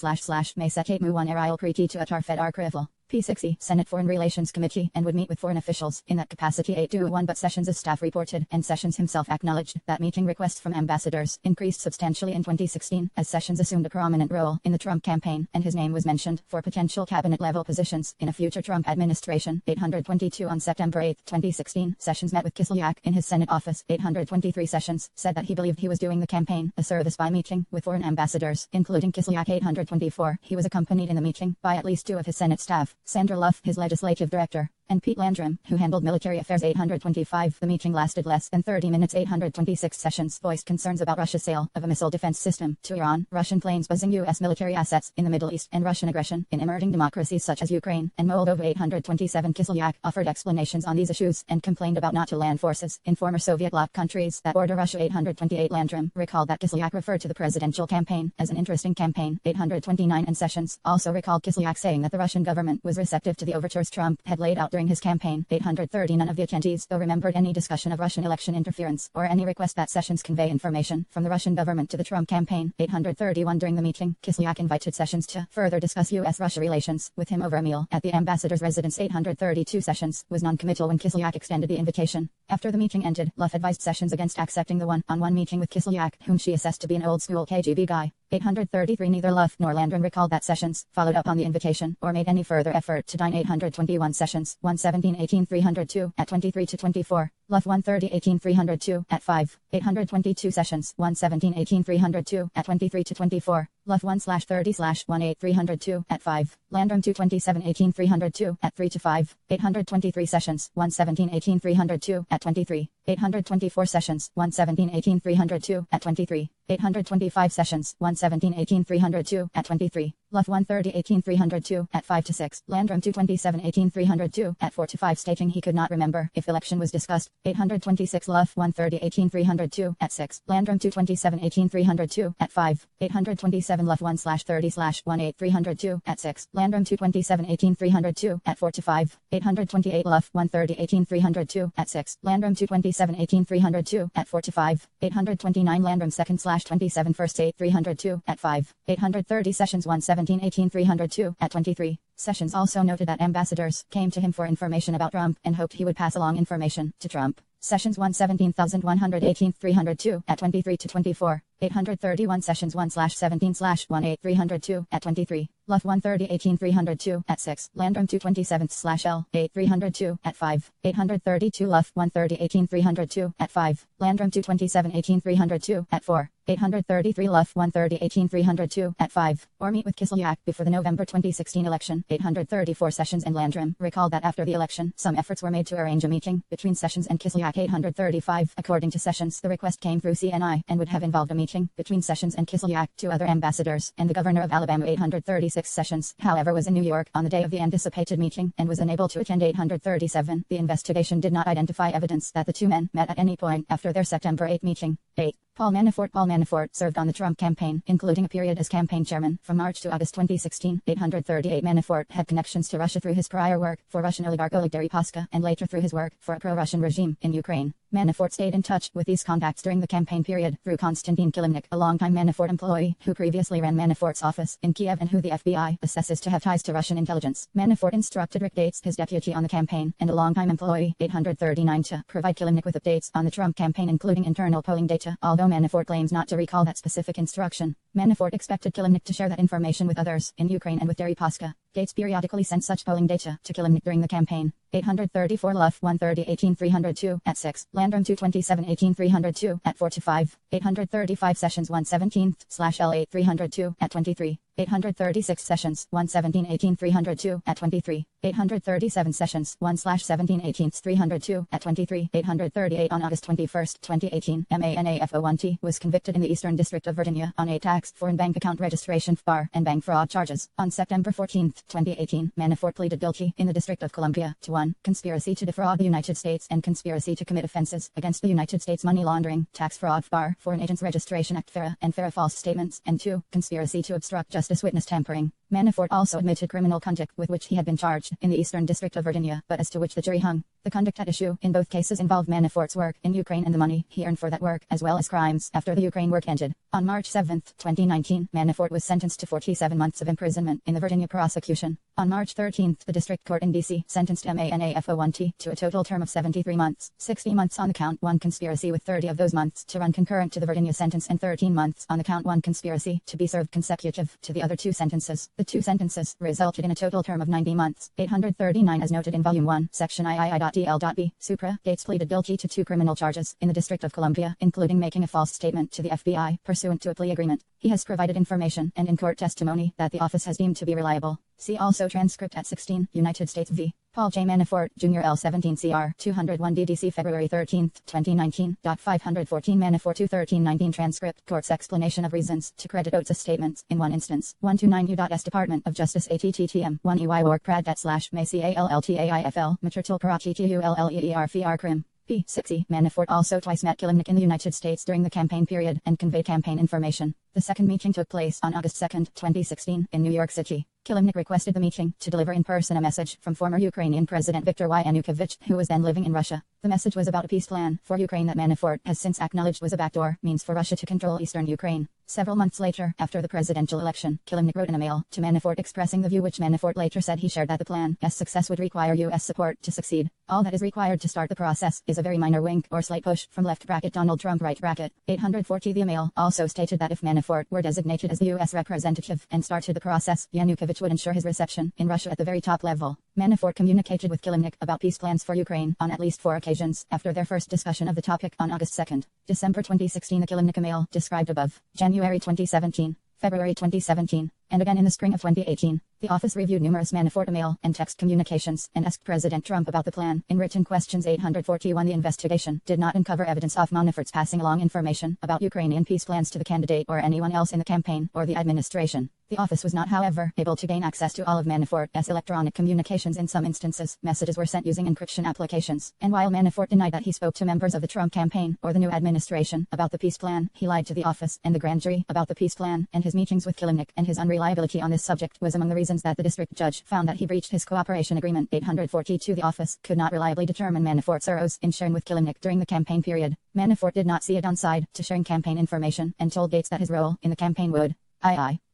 / May Set Mu 1 Eril Preti to Atar Fed Archival. P60 Senate Foreign Relations Committee and would meet with foreign officials in that capacity. 821 But Sessions' staff reported and Sessions himself acknowledged that meeting requests from ambassadors increased substantially in 2016 as Sessions assumed a prominent role in the Trump campaign and his name was mentioned for potential cabinet level positions in a future Trump administration. 822 On September 8, 2016, Sessions met with Kislyak in his Senate office. 823 Sessions said that he believed he was doing the campaign a service by meeting with foreign ambassadors, including Kislyak. 824 He was accompanied in the meeting by at least 2 of his Senate staff. Sandra Luff, his legislative director, and Pete Landrum, who handled military affairs. 825 The meeting lasted less than 30 minutes. 826 Sessions voiced concerns about Russia's sale of a missile defense system to Iran, Russian planes buzzing U.S. military assets in the Middle East, and Russian aggression in emerging democracies such as Ukraine and Moldova. 827 Kislyak offered explanations on these issues and complained about NATO land forces in former Soviet bloc countries that border Russia. 828 Landrum recalled that Kislyak referred to the presidential campaign as an interesting campaign. 829 And Sessions also recalled Kislyak saying that the Russian government was receptive to the overtures Trump had laid out during his campaign. 830 None of the attendees, though, remembered any discussion of Russian election interference, or any request that Sessions convey information from the Russian government to the Trump campaign. 831 During the meeting, Kislyak invited Sessions to further discuss U.S.-Russia relations with him over a meal at the ambassador's residence. 832 Sessions was non-committal when Kislyak extended the invitation. After the meeting ended, Luff advised Sessions against accepting the one-on-one meeting with Kislyak, whom she assessed to be an old-school KGB guy. 833 Neither Luff nor Landrum recalled that Sessions followed up on the invitation or made any further effort to dine. 821 Sessions 117-18-302 at 23-24. Luff 130-18-302 at 5. 822 Sessions 117-18-302 at 23-24. Luff 1/30/18-302 at 5. Landrum 227-18-302 at 3-5. 823 Sessions 117-18-302 at 23. 824 Sessions 117-18-302 at 23. 825 Sessions 117-18-302 at 23. Luff 130-18-302 at 5-6. Landrum 227-18-302 at 4-5, stating he could not remember if election was discussed. 826 Luff 130-18-302 at 6. Landrum 227-18-302 at 5. 827 Luff 1/30/18-302 at 6. Landrum 227-18-302 at 4-5. 828 Luff 130-18-302 at 6. Landrum 227-18-302 at 4-5. 829 Landrum 2/27 first 8-302 at 5. 830 Sessions 117-18-302 at 23. Sessions also noted that ambassadors came to him for information about Trump and hoped he would pass along information to Trump. Sessions 117-118-302 at 23-24. 831 Sessions 1/17/18-302 at 23. Luff 130-18-302 at 6. Landrum 227/L-8-302 at 5. 832 Luff 130-18-302 at 5. Landrum 227-18-302 at 4. 833 Luff 130-18-302 at 5. Or meet with Kislyak before the November 2016 election. 834 Sessions and Landrum recalled that after the election, some efforts were made to arrange a meeting between Sessions and Kislyak. 835 According to Sessions, the request came through CNI and would have involved a meeting between Sessions and Kislyak, two other ambassadors, and the governor of Alabama. 836 Sessions, however, was in New York on the day of the anticipated meeting and was unable to attend. 837 The investigation did not identify evidence that the two men met at any point after their September 8 meeting. 8. Paul Manafort served on the Trump campaign, including a period as campaign chairman from March to August 2016. 838 Manafort had connections to Russia through his prior work for Russian oligarch Oleg Deripaska and later through his work for a pro-Russian regime in Ukraine. Manafort stayed in touch with these contacts during the campaign period through Konstantin Kilimnik, a longtime Manafort employee who previously ran Manafort's office in Kiev and who the FBI assesses to have ties to Russian intelligence. Manafort instructed Rick Gates, his deputy on the campaign and a longtime employee. 839 to provide Kilimnik with updates on the Trump campaign, including internal polling data, although Manafort claims not to recall that specific instruction. Manafort expected Kilimnik to share that information with others in Ukraine and with Deripaska. Gates periodically sent such polling data to Kilimnik during the campaign. 834 Luff 130-18-302 at 6. Landrum 227-18-302 at 4-5. 835 Sessions 117/L-8-302 at 23. 836 Sessions 117-18-302 at 23. 837 Sessions 1/17-18-302 at 23. 838 On August 21, 2018, MANAFO1T was convicted in the Eastern District of Virginia on a tax, foreign bank account registration, FBAR, and bank fraud charges. On September 14, 2018, Manafort pleaded guilty in the District of Columbia to 1. Conspiracy to defraud the United States and conspiracy to commit offenses against the United States money laundering, tax fraud, FBAR, Foreign Agents Registration Act, FARA, and FARA false statements, and 2. Conspiracy to obstruct justice, witness tampering. Manafort also admitted criminal conduct with which he had been charged in the Eastern District of Virginia, but as to which the jury hung. The conduct at issue in both cases involved Manafort's work in Ukraine and the money he earned for that work, as well as crimes after the Ukraine work ended. On March 7, 2019, Manafort was sentenced to 47 months of imprisonment in the Virginia prosecution. On March 13, the District Court in D.C. sentenced MANAFO1T to a total term of 73 months, 60 months on the count 1 conspiracy with 30 of those months to run concurrent to the Virginia sentence and 13 months on the count 1 conspiracy to be served consecutive to the other 2 sentences. The 2 sentences resulted in a total term of 90 months. 839 As noted in Volume 1, Section III.DL.B, Supra, Gates pleaded guilty to 2 criminal charges in the District of Columbia, including making a false statement to the FBI pursuant to a plea agreement. He has provided information and in court testimony that the office has deemed to be reliable. See also transcript at 16, United States v. Paul J. Manafort, Jr. L17 CR 201 DDC February 13, 2019. 514 Manafort 21319 transcript. Court's explanation of reasons to credit Oates' statements in one instance. 129 U.S. Department of Justice ATTTM 1 EY Work Prad / May CALLTAIFL Matritul Parachituleer Crim. P60 Manafort also twice met Kilimnik in the United States during the campaign period and conveyed campaign information. The second meeting took place on August 2, 2016, in New York City. Kilimnik requested the meeting to deliver in person a message from former Ukrainian President Viktor Yanukovych, who was then living in Russia. The message was about a peace plan for Ukraine that Manafort has since acknowledged was a backdoor means for Russia to control eastern Ukraine. Several months later, after the presidential election, Kilimnik wrote in a mail to Manafort expressing the view which Manafort later said he shared, that the plan's success would require U.S. support to succeed. All that is required to start the process is a very minor wink or slight push from left bracket Donald Trump right bracket 840. The email also stated that if Manafort were designated as the U.S. representative and started the process, Yanukovych would ensure his reception in Russia at the very top level. Manafort communicated with Kilimnik about peace plans for Ukraine on at least 4 occasions after their first discussion of the topic on August 2. December 2016. The Kilimnik email described above. January 2017. February 2017, and again in the spring of 2018. The office reviewed numerous Manafort email and text communications and asked President Trump about the plan. In written questions 841. The investigation did not uncover evidence of Manafort's passing along information about Ukrainian peace plans to the candidate or anyone else in the campaign or the administration. The office was not, however, able to gain access to all of Manafort's electronic communications. In some instances, messages were sent using encryption applications. And while Manafort denied that he spoke to members of the Trump campaign or the new administration about the peace plan, he lied to the office and the grand jury about the peace plan, and his meetings with Kilimnik and his unreliability on this subject was among the reasons that the district judge found that he breached his cooperation agreement. 842. The office could not reliably determine Manafort's errors in sharing with Kilimnik during the campaign period. Manafort did not see a downside to sharing campaign information and told Gates that his role in the campaign would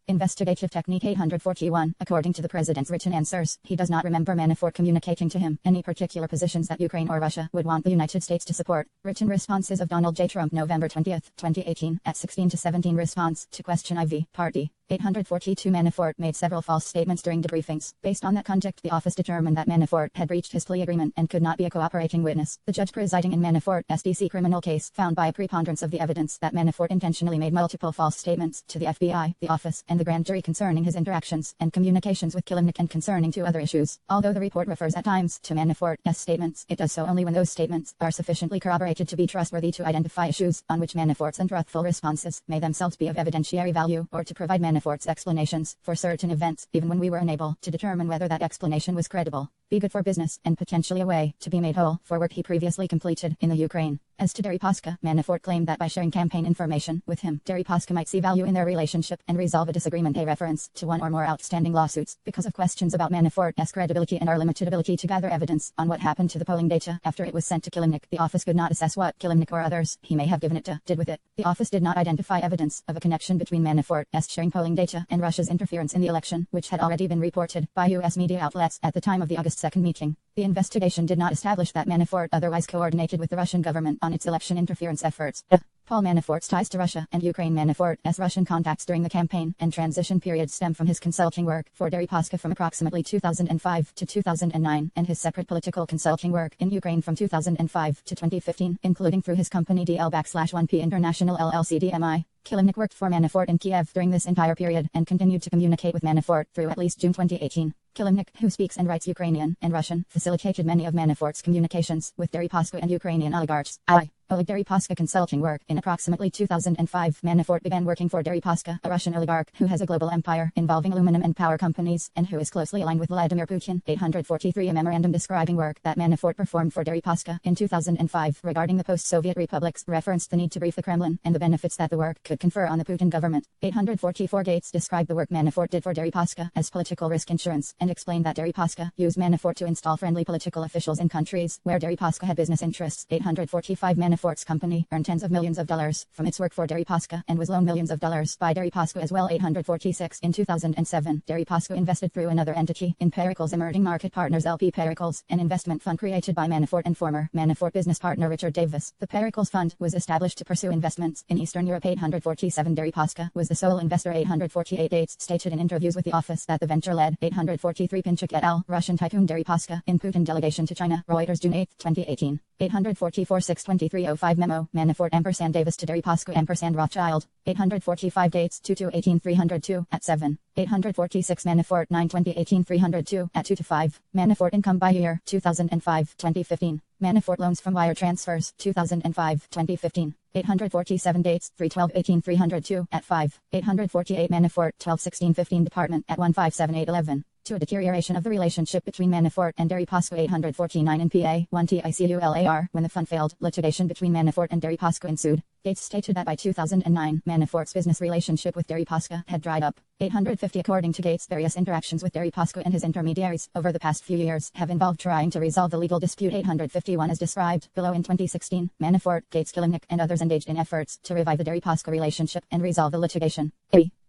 Investigative technique 841. According to the president's written answers, he does not remember Manafort communicating to him any particular positions that Ukraine or Russia would want the United States to support. Written responses of Donald J. Trump November 20, 2018 at 16 to 17. Response to question IV, Party. 842. Manafort made several false statements during debriefings. Based on that conduct, the office determined that Manafort had breached his plea agreement and could not be a cooperating witness. The judge presiding in Manafort's DC criminal case found by a preponderance of the evidence that Manafort intentionally made multiple false statements to the FBI, the office, and the grand jury concerning his interactions and communications with Kilimnik and concerning 2 other issues. Although the report refers at times to Manafort's statements, it does so only when those statements are sufficiently corroborated to be trustworthy to identify issues on which Manafort's untruthful responses may themselves be of evidentiary value, or to provide Manafort's explanations for certain events, even when we were unable to determine whether that explanation was credible. Be good for business and potentially a way to be made whole for work he previously completed in the Ukraine. As to Deripaska, Manafort claimed that by sharing campaign information with him, Deripaska might see value in their relationship and resolve a disagreement. A reference to 1 or more outstanding lawsuits because of questions about Manafort's credibility and our limited ability to gather evidence on what happened to the polling data after it was sent to Kilimnik. The office could not assess what Kilimnik or others he may have given it to did with it. The office did not identify evidence of a connection between Manafort's sharing polling data and Russia's interference in the election, which had already been reported by U.S. media outlets at the time of the August 2 meeting. The investigation did not establish that Manafort otherwise coordinated with the Russian government on its election interference efforts. Paul Manafort's ties to Russia and Ukraine. Manafort's Russian contacts during the campaign and transition period stem from his consulting work for Deripaska from approximately 2005 to 2009, and his separate political consulting work in Ukraine from 2005 to 2015, including through his company DL-1P International LLC DMI. Kilimnik worked for Manafort in Kiev during this entire period and continued to communicate with Manafort through at least June 2018. Kilimnik, who speaks and writes Ukrainian and Russian, facilitated many of Manafort's communications with Deripaska and Ukrainian oligarchs. Oleg Deripaska consulting work. In approximately 2005, Manafort began working for Deripaska, a Russian oligarch who has a global empire involving aluminum and power companies, and who is closely aligned with Vladimir Putin. 843. A memorandum describing work that Manafort performed for Deripaska in 2005 regarding the post-Soviet republics referenced the need to brief the Kremlin and the benefits that the work could confer on the Putin government. 844. Gates described the work Manafort did for Deripaska as political risk insurance, and explained that Deripaska used Manafort to install friendly political officials in countries where Deripaska had business interests. 845. Manafort's company earned tens of millions of dollars from its work for Deripaska and was loaned millions of dollars by Deripaska as well. 846. In 2007, Deripaska invested through another entity in Pericles Emerging Market Partners LP. Pericles, an investment fund created by Manafort and former Manafort business partner Richard Davis. The Pericles Fund was established to pursue investments in Eastern Europe. 847. Deripaska was the sole investor. 848. Gates stated in interviews with the office that the venture led. 843. Pinchuk et al., Russian tycoon Deripaska in Putin delegation to China. Reuters, June 8, 2018. 844. 62305 memo, Manafort Davis to Deripaska Rothschild. 845. Gates 2218 302 at 7. 846. Manafort 9/20/18 302 at 2 to 5. Manafort income by year 2005 2015. Manafort loans from wire transfers 2005 2015. 847. Dates 3/12/18 302 at 5. 848. Manafort 12/16/15 department at 157811. to a deterioration of the relationship between Manafort and Deripaska. 849 in PA 1 TICULAR. When the fund failed, litigation between Manafort and Deripaska ensued. Gates stated that by 2009, Manafort's business relationship with Deripaska had dried up. 850 According to Gates, various interactions with Deripaska and his intermediaries over the past few years have involved trying to resolve the legal dispute. 851 as described below. In 2016, Manafort, Gates, Kilimnik, and others engaged in efforts to revive the Deripaska relationship and resolve the litigation.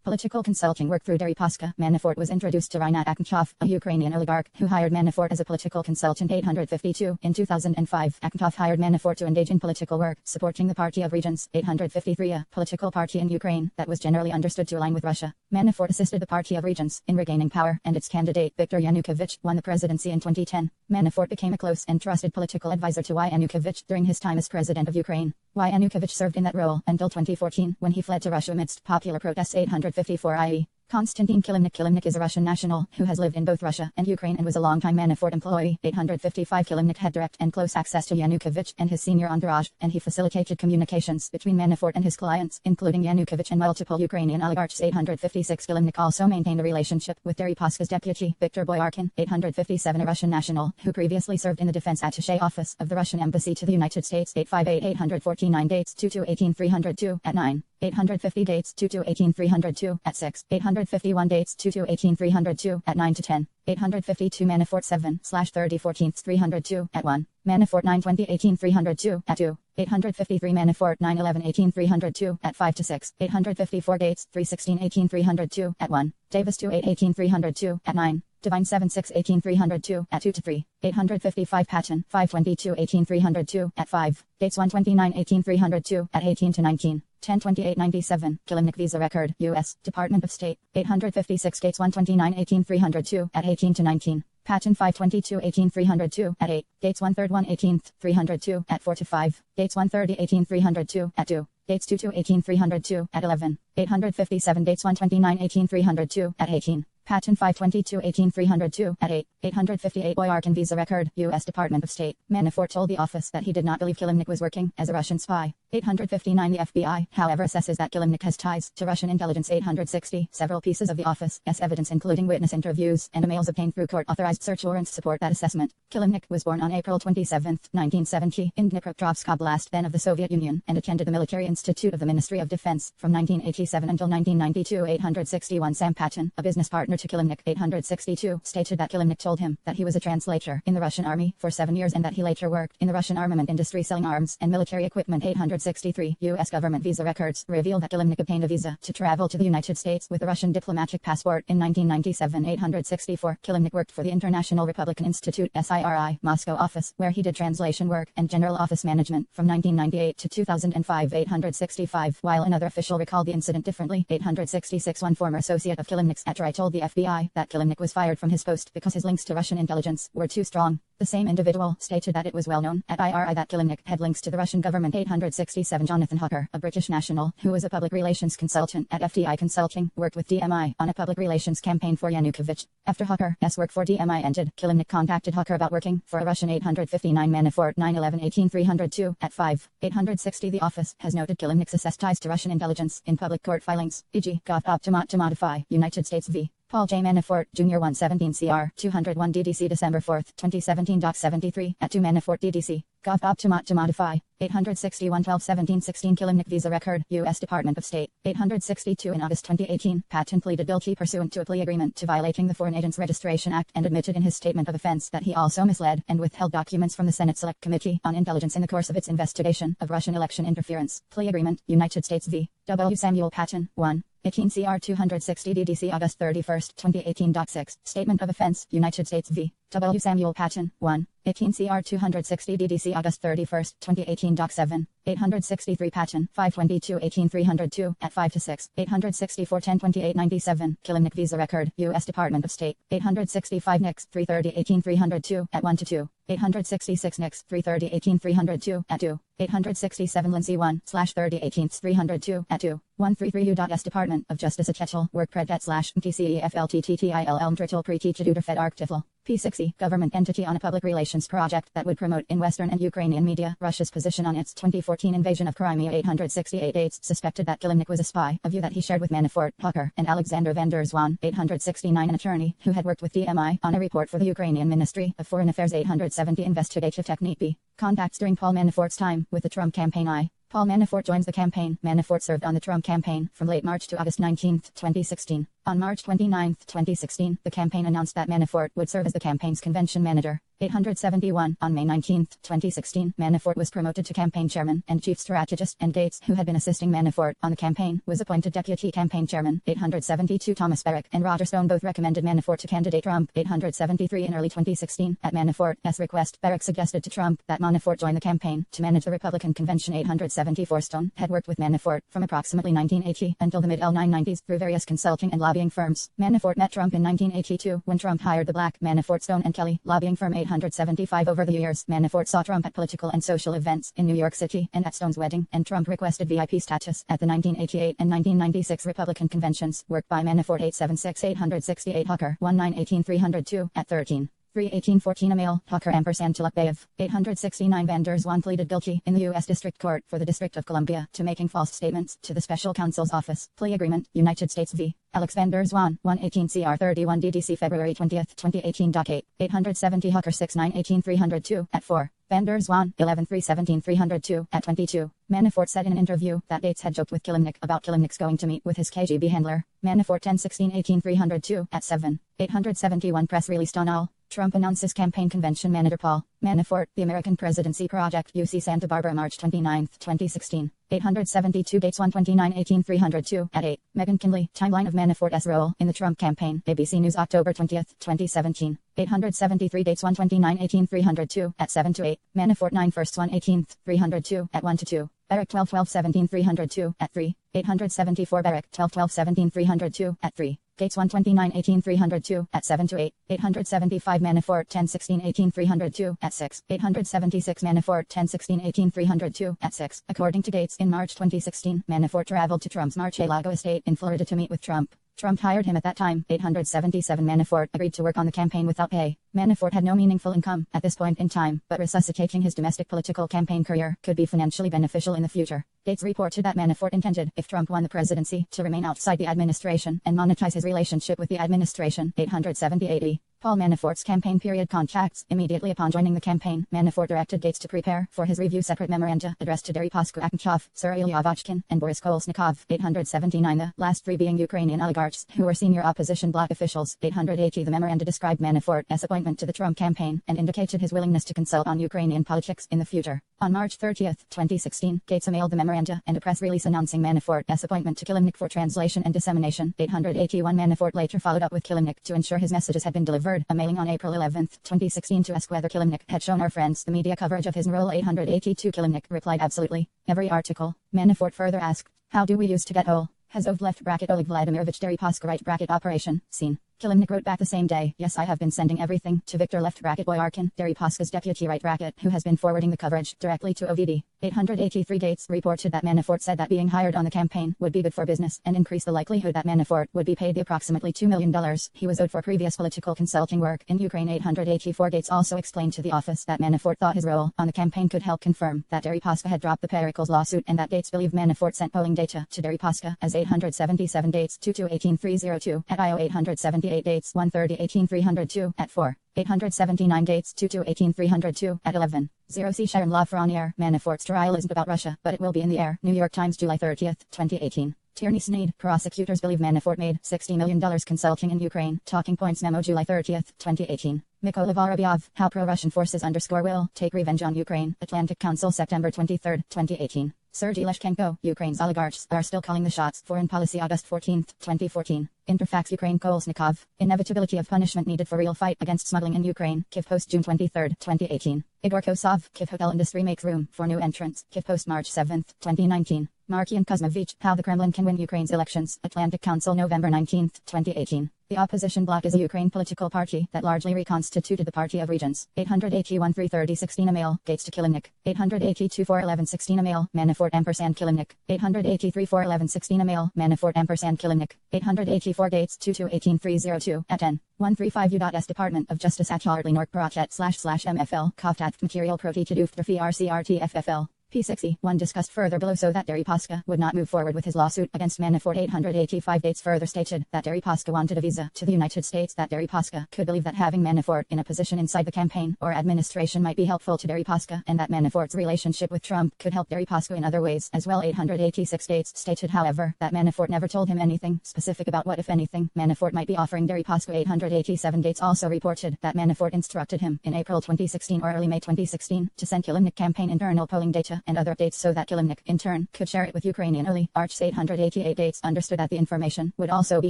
Political consulting work through Deripaska. Manafort was introduced to Rinat Akhmatov, a Ukrainian oligarch, who hired Manafort as a political consultant. 852 In 2005, Akhmatov hired Manafort to engage in political work, supporting the Party of Regions. 853 A political party in Ukraine that was generally understood to align with Russia. Manafort assisted the Party of Regions in regaining power, and its candidate, Viktor Yanukovych, won the presidency in 2010. Manafort became a close and trusted political advisor to Yanukovych during his time as president of Ukraine. Yanukovych served in that role until 2014, when he fled to Russia amidst popular protests. 854 IE Konstantin Kilimnik. Kilimnik is a Russian national who has lived in both Russia and Ukraine and was a longtime Manafort employee. 855 Kilimnik had direct and close access to Yanukovych and his senior entourage, and he facilitated communications between Manafort and his clients, including Yanukovych and multiple Ukrainian oligarchs. 856 Kilimnik also maintained a relationship with Deripaska's deputy, Viktor Boyarkin. 857 A Russian national who previously served in the defense attaché office of the Russian embassy to the United States. 858 849 Dates 22-18-302 at 9. 850 Dates 22-18-302 at 6. 851 Dates 22-18-302 at 9 to 10. 852 Manafort 7/30-14-302 at 1. Manafort 9/20-18-302 at 2. 853 Manafort 9/11-18-302 at 5 to 6. 854 Dates 3/16-18-302 at 1. Davis 2/8-18-302 at 9. Divine 7/6-18-302 at 2 to 3. 855 Patton 5/22-18-302 at 5. Dates 129-18-302 at 18 to 19. 10/28-97 Kilimnik visa record, U.S. Department of State. 856 Gates 129-18-302 at 18 to 19. Patton 5/22-18-302 at 8. Gates 1/3 1/18-302 at 4 to 5. Gates 1/30-18-302 at 2. Gates 2/18-302 at 11. 857 Dates 129-18-302 at 18. Patton 5/22-18-302 at 8. 858 Boyarkin visa record, U.S. Department of State. Manafort told the office that he did not believe Kilimnik was working as a Russian spy. 859 The FBI, however, assesses that Kilimnik has ties to Russian intelligence. 860 Several pieces of the office's evidence, including witness interviews and emails obtained through court-authorized search warrants, support that assessment. Kilimnik was born on April 27, 1970, in Dnipropetrovsk Oblast, then of the Soviet Union, and attended the Military Institute of the Ministry of Defense from 1987 until 1992. 861 Sam Patton, a business partner to Kilimnik. 862 stated that Kilimnik told him that he was a translator in the Russian army for 7 years and that he later worked in the Russian armament industry selling arms and military equipment. 863 U.S. government visa records reveal that Kilimnik obtained a visa to travel to the United States with a Russian diplomatic passport in 1997. 864 Kilimnik worked for the International Republican Institute SIRI Moscow office, where he did translation work and general office management from 1998 to 2005. 865 While another official recalled the incident differently. 866 One former associate of Kilimnik's at TRI told the FBI that Kilimnik was fired from his post because his links to Russian intelligence were too strong. The same individual stated that it was well known at IRI that Kilimnik had links to the Russian government. 867 Jonathan Hucker, a British national who was a public relations consultant at FTI Consulting, worked with DMI on a public relations campaign for Yanukovych. After Hucker's work for DMI ended, Kilimnik contacted Hucker about working for a Russian. 859 Manafort 9/11-18-302 at 5. 860 The office has noted Kilimnik's assessed ties to Russian intelligence in public court filings, e.g. Gov. Optimat to modify United States v. Paul J. Manafort, Jr. 117 CR 201 DDC December 4, 2017. Doc 73 at 2 Manafort DDC. Gov. Optimat to modify 861 12 17 16 Kilimnik visa record, U.S. Department of State. 862 In August 2018, Patton pleaded guilty pursuant to a plea agreement to violating the Foreign Agents Registration Act and admitted in his statement of offense that he also misled and withheld documents from the Senate Select Committee on Intelligence in the course of its investigation of Russian election interference. Plea agreement, United States v. W. Samuel Patton, 1. 18 CR 260 DDC August 31, 2018. Doc 6. Statement of offense, United States v. W. Samuel Patton, 1. 18 CR 260 DDC August 31, 2018. Doc 7. 863 Patton 5/22-18-302 at 5 to 6. 864 10/28-97 Kilimnik visa record, U.S. Department of State. 865 Nix 3/30-18-302 at 1 to 2. 866 Nix 3/30-18-302 at 2. 867 Lindsay 1/30-18-302 at 2. 133 U.S. Department of Justice at Chetchel, work pred at /MTCEFLTTTILL Mtrital pre-teach Fed Arctifl. P6E, government entity on a public relations project that would promote in Western and Ukrainian media Russia's position on its 2014 invasion of Crimea. 868 aides suspected that Kilimnik was a spy, a view that he shared with Manafort, Tucker, and Alexander van der Zwaan. 869 an attorney who had worked with DMI on a report for the Ukrainian Ministry of Foreign Affairs. 870 investigative technique B. Contacts during Paul Manafort's time with the Trump campaign. Paul Manafort joins the campaign. Manafort served on the Trump campaign from late March to August 19, 2016. On March 29, 2016, the campaign announced that Manafort would serve as the campaign's convention manager. 871. On May 19, 2016, Manafort was promoted to campaign chairman and chief strategist, and Gates, who had been assisting Manafort on the campaign, was appointed deputy campaign chairman. 872. Thomas Barrack and Roger Stone both recommended Manafort to candidate Trump. 873. In early 2016, at Manafort's request, Barrack suggested to Trump that Manafort join the campaign to manage the Republican convention. 874. Stone had worked with Manafort from approximately 1980 until the mid-1990s through various consulting and lobbying firms. Manafort met Trump in 1982 when Trump hired the Black, Manafort, Stone and Kelly lobbying firm. 875. Over the years, Manafort saw Trump at political and social events in New York City and at Stone's wedding, and Trump requested VIP status at the 1988 and 1996 Republican conventions. Work by Manafort. 876. 868. Hucker 1918 302 at 13. 3/18/14 Emil Tucker ampersand Tilakbayev. 869 Van der Zwaan pleaded guilty in the U.S. District Court for the District of Columbia to making false statements to the Special Counsel's Office. Plea agreement, United States v. Alex Van der Zwaan, 118 CR 31 DDC February 20, 2018. 8. 870 Hucker 6918 302 at 4. Van der Zwaan, 11/3/17 302 at 22. Manafort said in an interview that Gates had joked with Kilimnik about Kilimnik's going to meet with his KGB handler. Manafort 10/16/18 302 at 7. 871 press released on all. Trump announces campaign convention manager Paul Manafort, the American Presidency Project, UC Santa Barbara, March 29, 2016. 872 Gates 129/18 302 at 8. Meghan Kinley, timeline of Manafort's role in the Trump campaign, ABC News October 20, 2017. 873 Gates 129/18 302 at 7-8. Manafort 9 first 1/18 302 at 1-2. Barrack 12/12/17 302 at 3. 874 Barrack 12/12/17 302 at 3. Gates 129/18 302 at 7-8. 875 Manafort 10/16/18 302 at 6. 876 Manafort 10/16/18 302 at 6. According to Gates, in March 2016, Manafort traveled to Trump's Mar-a-Lago estate in Florida to meet with Trump. Trump hired him at that time. 877 Manafort agreed to work on the campaign without pay. Manafort had no meaningful income at this point in time, but resuscitating his domestic political campaign career could be financially beneficial in the future. Gates reported that Manafort intended, if Trump won the presidency, to remain outside the administration and monetize his relationship with the administration. 878 Paul Manafort's campaign period contacts. Immediately upon joining the campaign, Manafort directed Gates to prepare for his review separate memoranda addressed to Deripaska Akhmatov, Cyril Yavachkin, and Boris Kolesnikov. 879 the last three being Ukrainian oligarchs, who were senior opposition bloc officials. 880 the memoranda described Manafort's appointment to the Trump campaign and indicated his willingness to consult on Ukrainian politics in the future. On March 30, 2016, Gates mailed the memoranda and a press release announcing Manafort's appointment to Kilimnik for translation and dissemination. 881 Manafort later followed up with Kilimnik to ensure his messages had been delivered. A mailing on April 11, 2016 to ask whether Kilimnik had shown our friends the media coverage of his role. 882 Kilimnik replied absolutely. Every article. Manafort further asked, how do we use to get Ol? Has Ov left bracket Oleg Vladimirovich Deripaska right bracket operation, seen. Kilimnik wrote back the same day, yes, I have been sending everything to Victor left bracket Boyarkin, Deripaska's deputy right bracket, who has been forwarding the coverage directly to OVD. 883 Gates reported that Manafort said that being hired on the campaign would be good for business and increase the likelihood that Manafort would be paid the approximately $2 million he was owed for previous political consulting work in Ukraine. 884 Gates also explained to the office that Manafort thought his role on the campaign could help confirm that Deripaska had dropped the Pericles lawsuit and that Gates believed Manafort sent polling data to Deripaska as 877 Gates 2218 302 at IO 878 Gates 130 302 at 4. 879 Gates 2218 302 at 11. 0 C. Sharon Love on air. Manafort's trial isn't about Russia, but it will be in the air. New York Times July 30, 2018. Tierney Sneed. Prosecutors believe Manafort made $60 million consulting in Ukraine. Talking Points memo July 30, 2018. Mykola Vorobyov. How pro-Russian forces will take revenge on Ukraine. Atlantic Council September 23, 2018. Sergei Leshchenko. Ukraine's oligarchs are still calling the shots. Foreign Policy August 14, 2014. Interfax Ukraine Kolesnikov. Inevitability of punishment needed for real fight against smuggling in Ukraine. Kyiv Post June 23, 2018. Igor Kosov. Kyiv hotel industry makes room for new entrants. Kyiv Post March 7, 2019. Markian Kuzmovich. How the Kremlin can win Ukraine's elections. Atlantic Council November 19, 2018. The opposition bloc is a Ukraine political party that largely reconstituted the Party of Regents. 881 330 16 Email, Gates to Kilimnik. 882 411 16 Email, Manafort ampersand Kilimnik. 883 411 16 Email, Manafort ampersand Kilimnik. 884 Gates 22 18 302 at 10. 135 U.S. Department of Justice at Charlie Nork Project / MFL, Koftat Material Protected Uftrafi RCRTFFL. P60, 1 discussed further below so that Deripaska would not move forward with his lawsuit against Manafort. 885 Dates further stated that Deripaska wanted a visa to the United States, that Deripaska could believe that having Manafort in a position inside the campaign or administration might be helpful to Deripaska, and that Manafort's relationship with Trump could help Deripaska in other ways as well. 886 Dates stated however that Manafort never told him anything specific about what if anything Manafort might be offering Deripaska. 887 Dates also reported that Manafort instructed him in April 2016 or early May 2016 to send Kilimnik campaign internal polling data and other updates so that Kilimnik, in turn, could share it with Ukrainian Early Arch. 888 Dates understood that the information would also be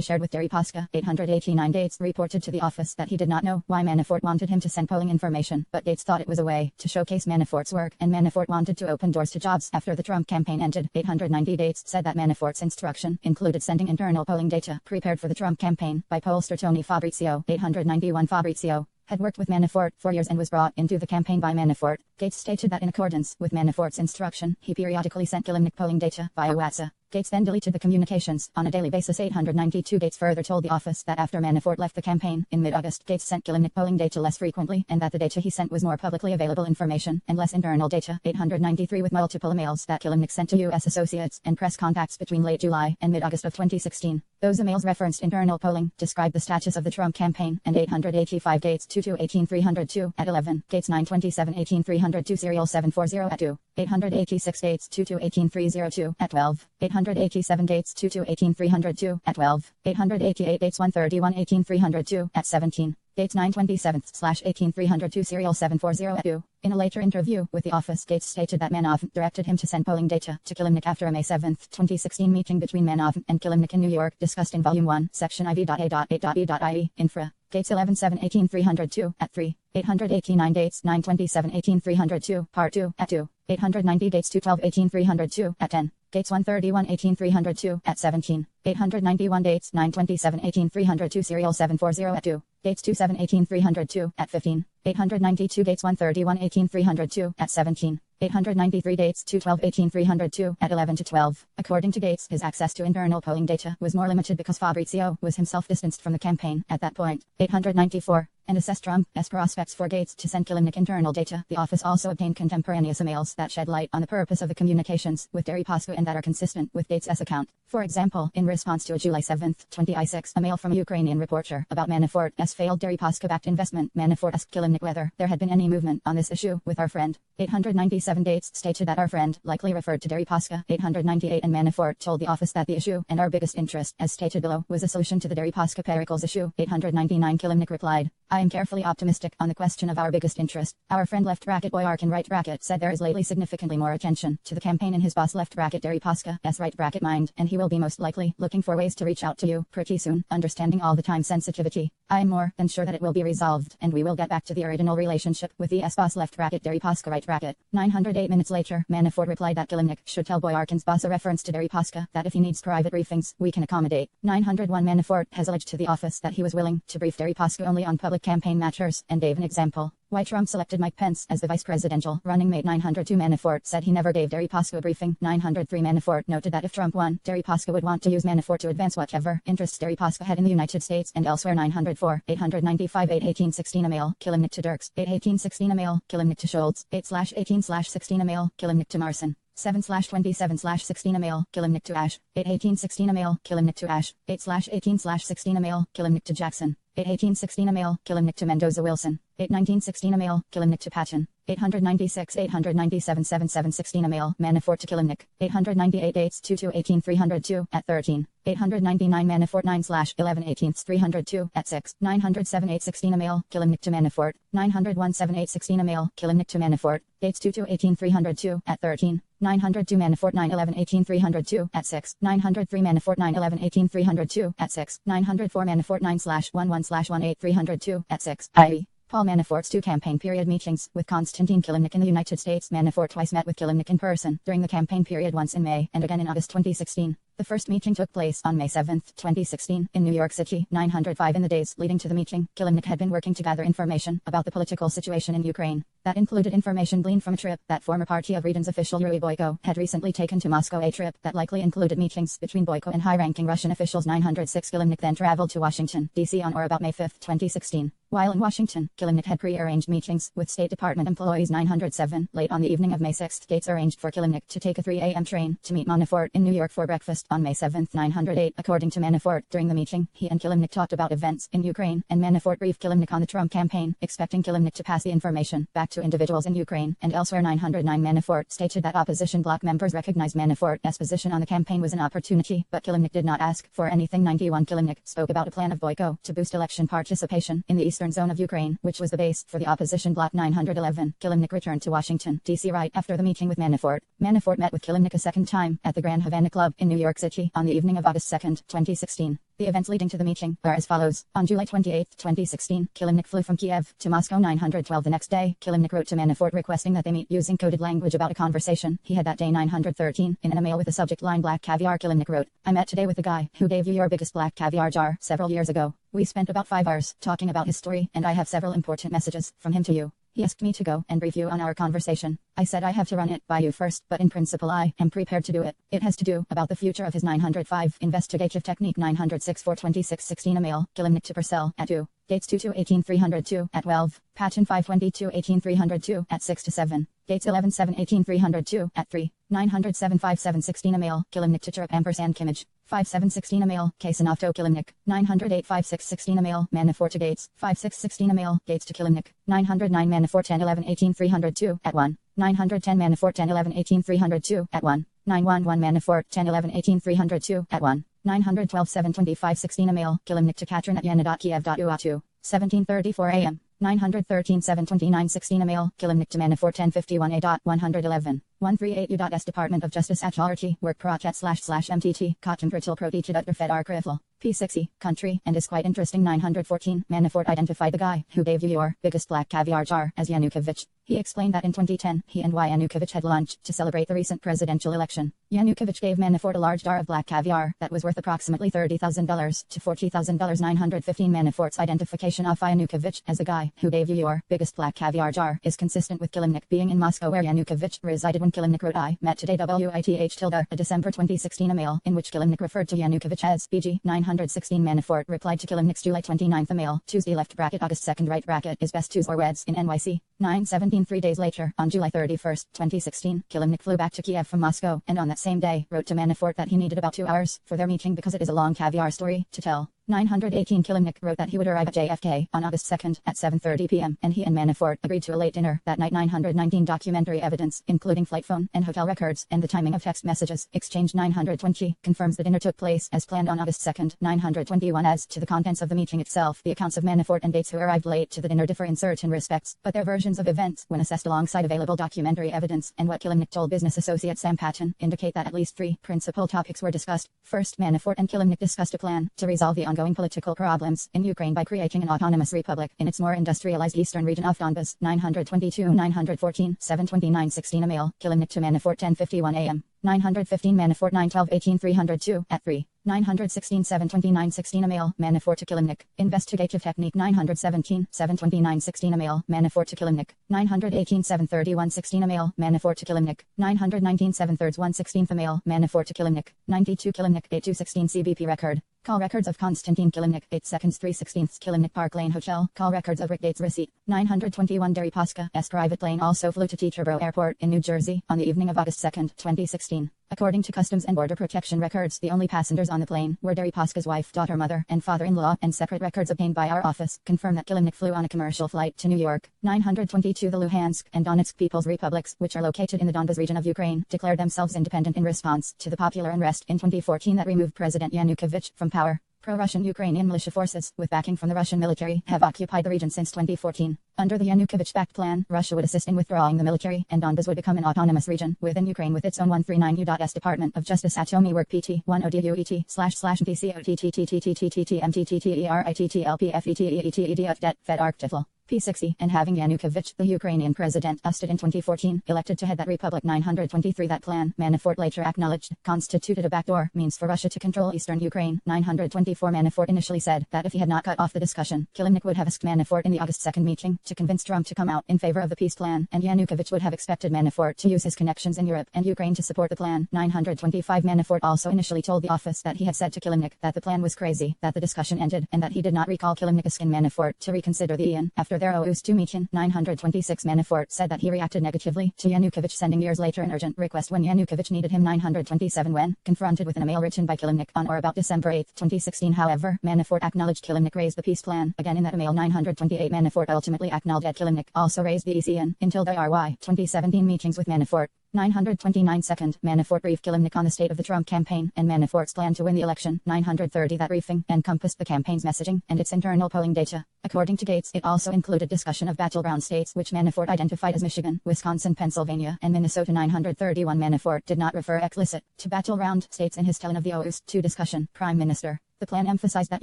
shared with Deripaska. 889 Dates reported to the office that he did not know why Manafort wanted him to send polling information, but Dates thought it was a way to showcase Manafort's work, and Manafort wanted to open doors to jobs after the Trump campaign ended. 890 Dates said that Manafort's instruction included sending internal polling data prepared for the Trump campaign by pollster Tony Fabrizio. 891 Fabrizio had worked with Manafort for years and was brought into the campaign by Manafort. Gates stated that in accordance with Manafort's instruction, he periodically sent Kilimnik polling data via WhatsApp. Gates then deleted the communications on a daily basis. 892 Gates further told the office that after Manafort left the campaign in mid-August, Gates sent Kilimnik polling data less frequently, and that the data he sent was more publicly available information and less internal data. 893 With multiple emails that Kilimnik sent to U.S. associates and press contacts between late July and mid-August of 2016. Those emails referenced internal polling, described the status of the Trump campaign, and 885 Gates 22 18 302 at 11, Gates 927 18 302 serial 740 at 2. 886 Gates 22 18 302 at 12. 887 Gates 22 18 302 at 12. 888 Gates 131 18 302 at 17. Gates 927/18 302 serial 740 at 2. In a later interview with the office, Gates stated that Manov directed him to send polling data to Kilimnik after a May 7, 2016 meeting between Manov and Kilimnik in New York, discussed in Volume 1, Section IV.A.8.E.IE, Infra. Gates 11/7/18 302 at 3. 889 Gates 927/18 302 Part 2 at 2. 890 Gates 212/18 302 at 10. Gates 131/18 302 at 17. 891 Gates 927/18 302 serial 740 at 2. Gates 27/18 302 at 15. 892 Gates 131/18 302 at 17. 893 Gates 212/18 302 at 11 to 12. According to Gates, his access to internal polling data was more limited because Fabrizio was himself distanced from the campaign at that point. 894 and assessed Trump's prospects for Gates to send Kilimnik internal data. The office also obtained contemporaneous emails that shed light on the purpose of the communications with Deripaska and that are consistent with Gates' account. For example, in response to a July 7, 2016 email from a Ukrainian reporter about Manafort's failed Deripaska-backed investment, Manafort asked Kilimnik whether there had been any movement on this issue with our friend. 897 Gates stated that our friend likely referred to Deripaska. 898 and Manafort told the office that the issue and our biggest interest, as stated below, was a solution to the Deripaska-Pericles issue. 899 Kilimnik replied, I am carefully optimistic on the question of our biggest interest. Our friend left bracket Boyarkin right bracket said there is lately significantly more attention to the campaign in his boss left bracket Deripaska's right bracket mind, and he will be most likely looking for ways to reach out to you pretty soon, understanding all the time sensitivity. I am more than sure that it will be resolved, and we will get back to the original relationship with the boss left bracket Deripaska right bracket. 908 minutes later, Manafort replied that Kilimnik should tell Boyarkin's boss a reference to Deripaska that if he needs private briefings, we can accommodate. 901 Manafort has alleged to the office that he was willing to brief Deripaska only on public campaign matters, and gave an example. Why Trump selected Mike Pence as the vice presidential running mate. 902 Manafort said he never gave Deripaska a briefing. 903 Manafort noted that if Trump won, Deripaska would want to use Manafort to advance whatever interests Deripaska had in the United States and elsewhere. 904, 895, 818-16 email, Kilimnik to Dirks, 818-16 email, Kilimnik to Schultz, 8/18/16 email, Kilimnik to Marson. 7/27/16 email, Kilimnik to Ash, 8/18/16 email, Kilimnik to Ash, 8/18/16 email, Kilimnik to Jackson, 8/18/16 email, Kilimnik to Mendoza Wilson, 8/19/16 email, Kilimnik to Patchen, 896 897 7716 email, Manafort to Kilimnik, 898 Gates 22/18 302 at 13, 899 Manafort 9/11/18 302 at 6, 907 816 email, Kilimnik to Manafort, 901 7 816 email, Kilimnik to Manafort, Gates 22/18 302 at 13, 902 Manafort 9/11/18 302 at 6, 903 Manafort 9/11/18 302 at 6, 904 Manafort 9/11/18 302 at 6, i.e. Paul Manafort's two campaign period meetings with Konstantin Kilimnik in the United States. Manafort twice met with Kilimnik in person during the campaign period, once in May and again in August 2016. The first meeting took place on May 7, 2016, in New York City, 905. In the days leading to the meeting, Kilimnik had been working to gather information about the political situation in Ukraine. That included information gleaned from a trip that former party of Region's official Yuri Boyko had recently taken to Moscow, a trip that likely included meetings between Boyko and high-ranking Russian officials. 906 Kilimnik then traveled to Washington, D.C. on or about May 5, 2016. While in Washington, Kilimnik had pre-arranged meetings with State Department employees. 907. Late on the evening of May 6, Gates arranged for Kilimnik to take a 3 a.m. train to meet Manafort in New York for breakfast on May 7, 908. According to Manafort, during the meeting, he and Kilimnik talked about events in Ukraine, and Manafort briefed Kilimnik on the Trump campaign, expecting Kilimnik to pass the information back to individuals in Ukraine and elsewhere. 909. Manafort stated that opposition bloc members recognized Manafort's position on the campaign was an opportunity, but Kilimnik did not ask for anything. 91. Kilimnik spoke about a plan of Boyko to boost election participation in the eastern zone of Ukraine, which was the base for the opposition bloc. 911. Kilimnik returned to Washington, D.C. right after the meeting with Manafort. Manafort met with Kilimnik a second time at the Grand Havana Club in New York City on the evening of August 2, 2016. The events leading to the meeting are as follows. On July 28, 2016, Kilimnik flew from Kiev to Moscow. 912. The next day, Kilimnik wrote to Manafort requesting that they meet using coded language about a conversation he had that day. 913. In an email with the subject line Black Caviar, Kilimnik wrote, "I met today with the guy who gave you your biggest black caviar jar several years ago. We spent about 5 hours talking about his story, and I have several important messages from him to you. He asked me to go and brief you on our conversation. I said I have to run it by you first, but in principle I am prepared to do it. It has to do about the future of his 905 investigative technique. 906. 426-16 email, Kilimnik to Purcell at 2. Gates 2-2-18-302 at 12. Patchen 522-18-302 at 6-7. Gates 11-7-18-302 at 3. 907-57-16 email, Kilimnik to Chirp ampersand Kimmage. 5-7-16 email, Kasanofto Kilimnik. 908-56-16 email, Manafort to Gates. 5-6-16 email, Gates to Kilimnik. 909 Manafort 10-11-18-302 at 1. 910 Manafort 10-11-18-302 at 1. 911 Manafort 10-11-18-302 at 1. 912 725-16 email, Kilimnik to Katrin at Yana.Kiev.ua2. 17:34 a.m. 913 729-16 email, Kilimnik to Manafort 1051a.111. 138u.s Department of Justice at Charity, Work Project //MTT, Cotton Pritil Proteachid at Fed Arkrifl. P60, country, and is quite interesting. 914, Manafort identified the guy who gave you your biggest black caviar jar as Yanukovych. He explained that in 2010, he and Yanukovych had lunch to celebrate the recent presidential election. Yanukovych gave Manafort a large jar of black caviar that was worth approximately $30,000 to $40,000. 915 Manafort's identification of Yanukovych as the guy who gave you your biggest black caviar jar is consistent with Kilimnik being in Moscow where Yanukovych resided when Kilimnik wrote I met today WITH a December 2016 email in which Kilimnik referred to Yanukovych as BG. 916 Manafort replied to Kilimnik's July 29 email, Tuesday left bracket August 2nd right bracket is best twos or weds in NYC. 917 3 days later, on July 31, 2016, Kilimnik flew back to Kiev from Moscow, and on that same day, wrote to Manafort that he needed about 2 hours for their meeting because it is a long caviar story to tell. 918 Kilimnik wrote that he would arrive at JFK on August 2nd at 7:30 p.m. and he and Manafort agreed to a late dinner that night. 919 documentary evidence, including flight phone and hotel records and the timing of text messages exchanged. 920 confirms the dinner took place as planned on August 2nd. 921 as to the contents of the meeting itself, the accounts of Manafort and Gates who arrived late to the dinner differ in certain respects, but their versions of events, when assessed alongside available documentary evidence and what Kilimnik told business associate Sam Patton, indicate that at least 3 principal topics were discussed. First, Manafort and Kilimnik discussed a plan to resolve the ongoing political problems in Ukraine by creating an autonomous republic in its more industrialized eastern region of Donbas. 922 914 729-16 email, Kilimnik to Manafort 10:51 a.m. 915 Manafort 912-18-302 at 3. 916 729-16 email, Manafort to Kilimnik. Investigative technique. 917 729-16 email, Manafort to Kilimnik. 918 731-16 email, Manafort to Kilimnik. 919 7/3 1/16 email, Manafort to Kilimnik. 92 Kilimnik 8216 CBP record. Call records of Konstantin Kilimnik 8 seconds 3/16 Kilimnik Park Lane Hotel. Call records of Rick Gates receipt. 921 Derry Paska's private plane also flew to Teterboro Airport in New Jersey on the evening of August 2nd, 2016. According to Customs and Border Protection records, the only passengers on the plane were Derry Paska's wife, daughter, mother, and father-in-law, and separate records obtained by our office confirm that Kilimnik flew on a commercial flight to New York. 922 The Luhansk and Donetsk People's Republics, which are located in the Donbas region of Ukraine, declared themselves independent in response to the popular unrest in 2014 that removed President Yanukovych from power. Pro-Russian Ukrainian militia forces, with backing from the Russian military, have occupied the region since 2014. Under the Yanukovych-backed plan, Russia would assist in withdrawing the military, and Donbas would become an autonomous region within Ukraine with its own 139U.S Department of Justice at Tomi Work PT 10DUET//PCOTTTTTTTTMTTTERITTLPFETEETED Fed Ark Tifl. P60, and having Yanukovych, the Ukrainian president, ousted in 2014, elected to head that republic. 923 That plan, Manafort later acknowledged, constituted a backdoor means for Russia to control eastern Ukraine. 924 Manafort initially said that if he had not cut off the discussion, Kilimnik would have asked Manafort in the August 2nd meeting to convince Trump to come out in favor of the peace plan, and Yanukovych would have expected Manafort to use his connections in Europe and Ukraine to support the plan. 925 Manafort also initially told the office that he had said to Kilimnik that the plan was crazy, that the discussion ended, and that he did not recall Kilimnik asking Manafort to reconsider the Ian after their August 2 meeting. 926 Manafort said that he reacted negatively to Yanukovych sending years later an urgent request when Yanukovych needed him. 927 When confronted with an email written by Kilimnik on or about December 8, 2016, however, Manafort acknowledged Kilimnik raised the peace plan again in that email. 928 Manafort ultimately acknowledged that Kilimnik also raised the ECN until the RY 2017 meetings with Manafort. 929 Second, Manafort briefed Kilimnik on the state of the Trump campaign and Manafort's plan to win the election. 930 That briefing encompassed the campaign's messaging and its internal polling data. According to Gates, it also included discussion of battleground states which Manafort identified as Michigan, Wisconsin, Pennsylvania, and Minnesota. 931 Manafort did not refer explicit to battleground states in his telling of the August 2 discussion. Prime Minister. The plan emphasized that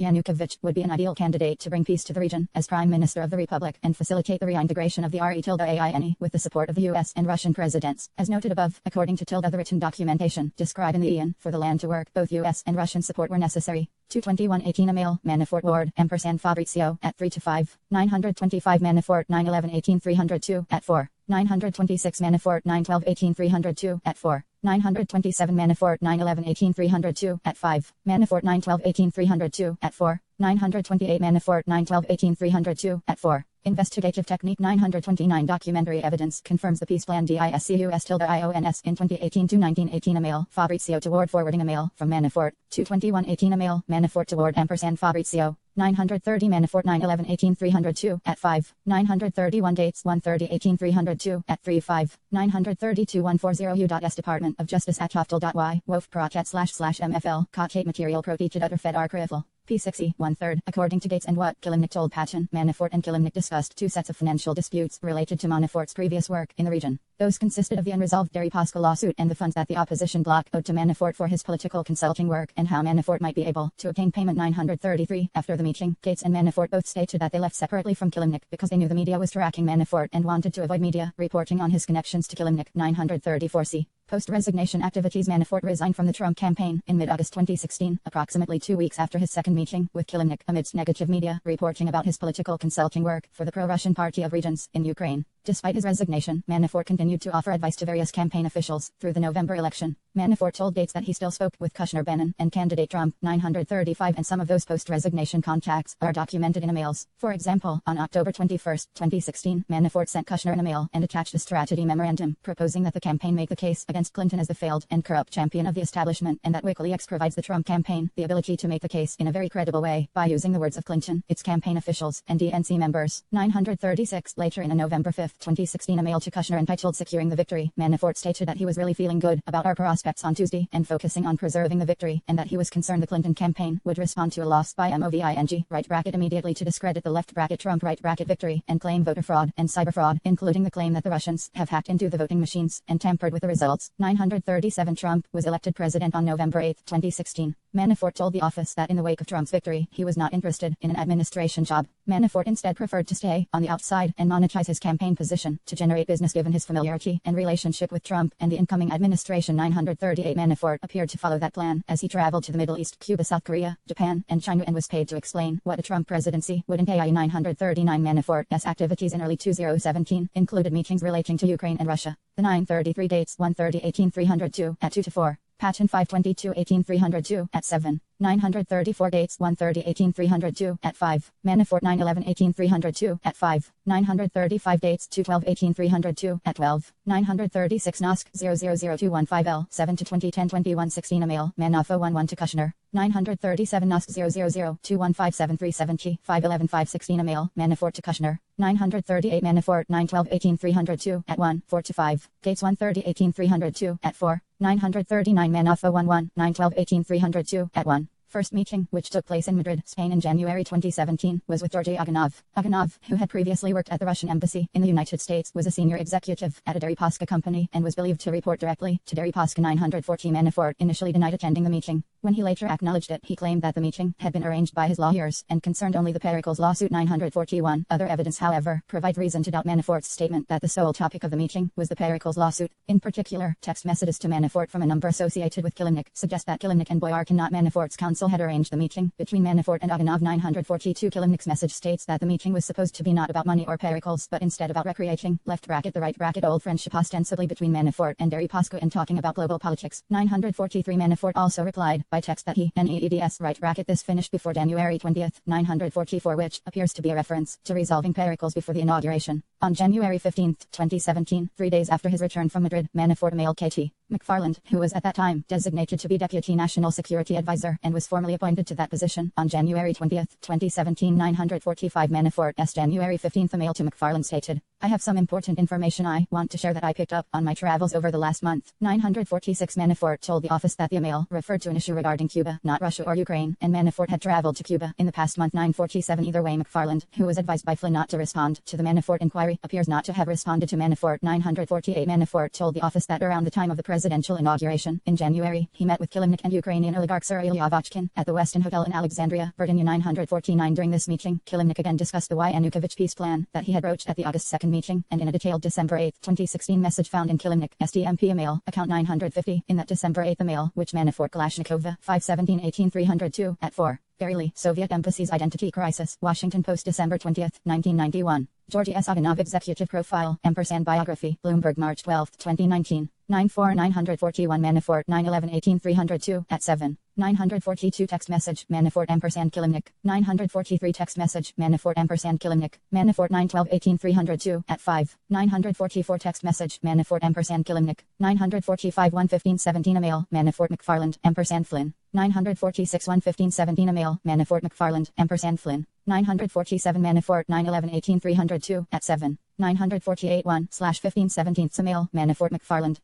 Yanukovych would be an ideal candidate to bring peace to the region as Prime Minister of the Republic and facilitate the reintegration of the RE-AINE with the support of the U.S. and Russian presidents. As noted above, according to the written documentation describing the Ian, for the land to work, both U.S. and Russian support were necessary. 221-18 Email, Manafort Ward, ampersand Fabrizio, at 3 to 5. 925 Manafort 911-18 302, at 4. 926 Manafort 912-18 302, at 4. 927 Manafort 911-18 302, at 5. Manafort 912-18 302, at 4. 928 Manafort 912-18 302, at 4. Investigative technique. 929 Documentary evidence confirms the peace plan. DISCUS-IONS in 2018-1918 Email, Fabrizio to Ward forwarding a mail from Manafort. 221-18 Email, Manafort to Ward ampersand Fabrizio. 930 Manafort 911-18 302, at 5. 931 Dates 130-18 302, at 3-5. 932 140 U.S. Department of Justice at Toftel.y, Wolf Procat /MFL, Cockate Material Proteated Utter Fed Arcrivel. P60, 1/3. According to Gates and what Kilimnik told Patton, Manafort and Kilimnik discussed two sets of financial disputes related to Manafort's previous work in the region. Those consisted of the unresolved Deripaska lawsuit and the funds that the opposition bloc owed to Manafort for his political consulting work and how Manafort might be able to obtain payment. 933. After the meeting, Gates and Manafort both stated that they left separately from Kilimnik because they knew the media was tracking Manafort and wanted to avoid media reporting on his connections to Kilimnik. 934C. Post-resignation activities. Manafort resigned from the Trump campaign in mid-August 2016, approximately 2 weeks after his second meeting with Kilimnik, amidst negative media reporting about his political consulting work for the pro-Russian Party of Regions in Ukraine. Despite his resignation, Manafort continued to offer advice to various campaign officials through the November election. Manafort told Gates that he still spoke with Kushner Bannon and candidate Trump. 935 And some of those post-resignation contacts are documented in emails. For example, on October 21, 2016, Manafort sent Kushner an email and attached a strategy memorandum proposing that the campaign make the case against Clinton as the failed and corrupt champion of the establishment, and that WikiLeaks provides the Trump campaign the ability to make the case in a very credible way by using the words of Clinton, its campaign officials, and DNC members. 936 Later in a November 5, 2016 email to Kushner entitled Securing the Victory, Manafort stated that he was really feeling good about our prospects on Tuesday and focusing on preserving the victory, and that he was concerned the Clinton campaign would respond to a loss by MOVING, right bracket immediately to discredit the left bracket Trump right bracket victory and claim voter fraud and cyber fraud, including the claim that the Russians have hacked into the voting machines and tampered with the results. 937 Trump was elected president on November 8, 2016. Manafort told the office that in the wake of Trump's victory, he was not interested in an administration job. Manafort instead preferred to stay on the outside and monetize his campaign position to generate business given his familiarity and relationship with Trump and the incoming administration. 938 Manafort appeared to follow that plan as he traveled to the Middle East, Cuba, South Korea, Japan, and China and was paid to explain what a Trump presidency would entail. 939 Manafort's activities in early 2017 included meetings relating to Ukraine and Russia. The 933 Dates 130-18 302 at 2 to 4. Patton 522-18 302 at 7. 934 Dates 130-18 302 at 5. Manafort 911-18 302 at 5. 935 Dates 212-18 302 at 12. 936 NOSC 000215L 7 to 2010 2116 Email Manafo 11 to Kushner. 937 NOSC 000215737T 511 516 Email Manafort to Kushner. 938 Manafort 912-18 302 at 1 4 to 5. Gates 130-18 302 at 4. 939 Manafo 11 912-18 302 at 1. First meeting, which took place in Madrid, Spain in January 2017, was with Georgy Aganov. Aganov, who had previously worked at the Russian embassy in the United States, was a senior executive at a Deripaska company and was believed to report directly to Deripaska. 940 Manafort initially denied attending the meeting. When he later acknowledged it, he claimed that the meeting had been arranged by his lawyers and concerned only the Pericles lawsuit 941. Other evidence, however, provide reason to doubt Manafort's statement that the sole topic of the meeting was the Pericles lawsuit. In particular, text messages to Manafort from a number associated with Kilimnik suggest that Kilimnik and Boyarkin, not Manafort's counsel, had arranged the meeting between Manafort and Oganov. 942. Kilimnik's message states that the meeting was supposed to be not about money or Pericles, but instead about recreating the right old friendship ostensibly between Manafort and Deripaska and talking about global politics. 943. Manafort also replied by text that he needs this finished before January 20th, 944, which appears to be a reference to resolving Pericles before the inauguration. On January 15, 2017, 3 days after his return from Madrid, Manafort mailed KT McFarland, who was at that time designated to be Deputy National Security Advisor and was formally appointed to that position on January 20, 2017. 945. Manafort's January 15 mail to McFarland stated, "I have some important information I want to share that I picked up on my travels over the last month." 946. Manafort told the office that the email referred to an issue regarding Cuba, not Russia or Ukraine, and Manafort had traveled to Cuba in the past month. 947. Either way, McFarland, who was advised by Flynn not to respond to the Manafort inquiry, appears not to have responded to Manafort. 948. Manafort told the office that around the time of the presidential inauguration in January, he met with Kilimnik and Ukrainian oligarch Sergei Yavachkin at the Westin Hotel in Alexandria, Virginia. 949. During this meeting, Kilimnik again discussed the Yanukovych peace plan that he had broached at the August 2 meeting, and in a detailed December 8, 2016 message found in Kilimnik's DMP email account 950. In that December 8 email, which Manafort Kalashnikova 5/17/18/302 at 4. Barely, Soviet Embassy's Identity Crisis, Washington Post, December 20, 1991. Georgy S. Oganov Executive Profile, Biography, Bloomberg, March 12, 2019. 941. Manafort 9/11/18/302 at 7. 942. Text message, Manafort Kilimnik. 943. Text message, Manafort Kilimnik. Manafort 9/12/18/302 at 5. 944. Text message, Manafort Kilimnik. 945. 1:15:17 email, Manafort McFarland Flynn. 946. 1:15:17 email, Manafort McFarland Flynn. 947. Manafort 9/11/18/302 at 7. 948. 1/15:17 email, Manafort McFarland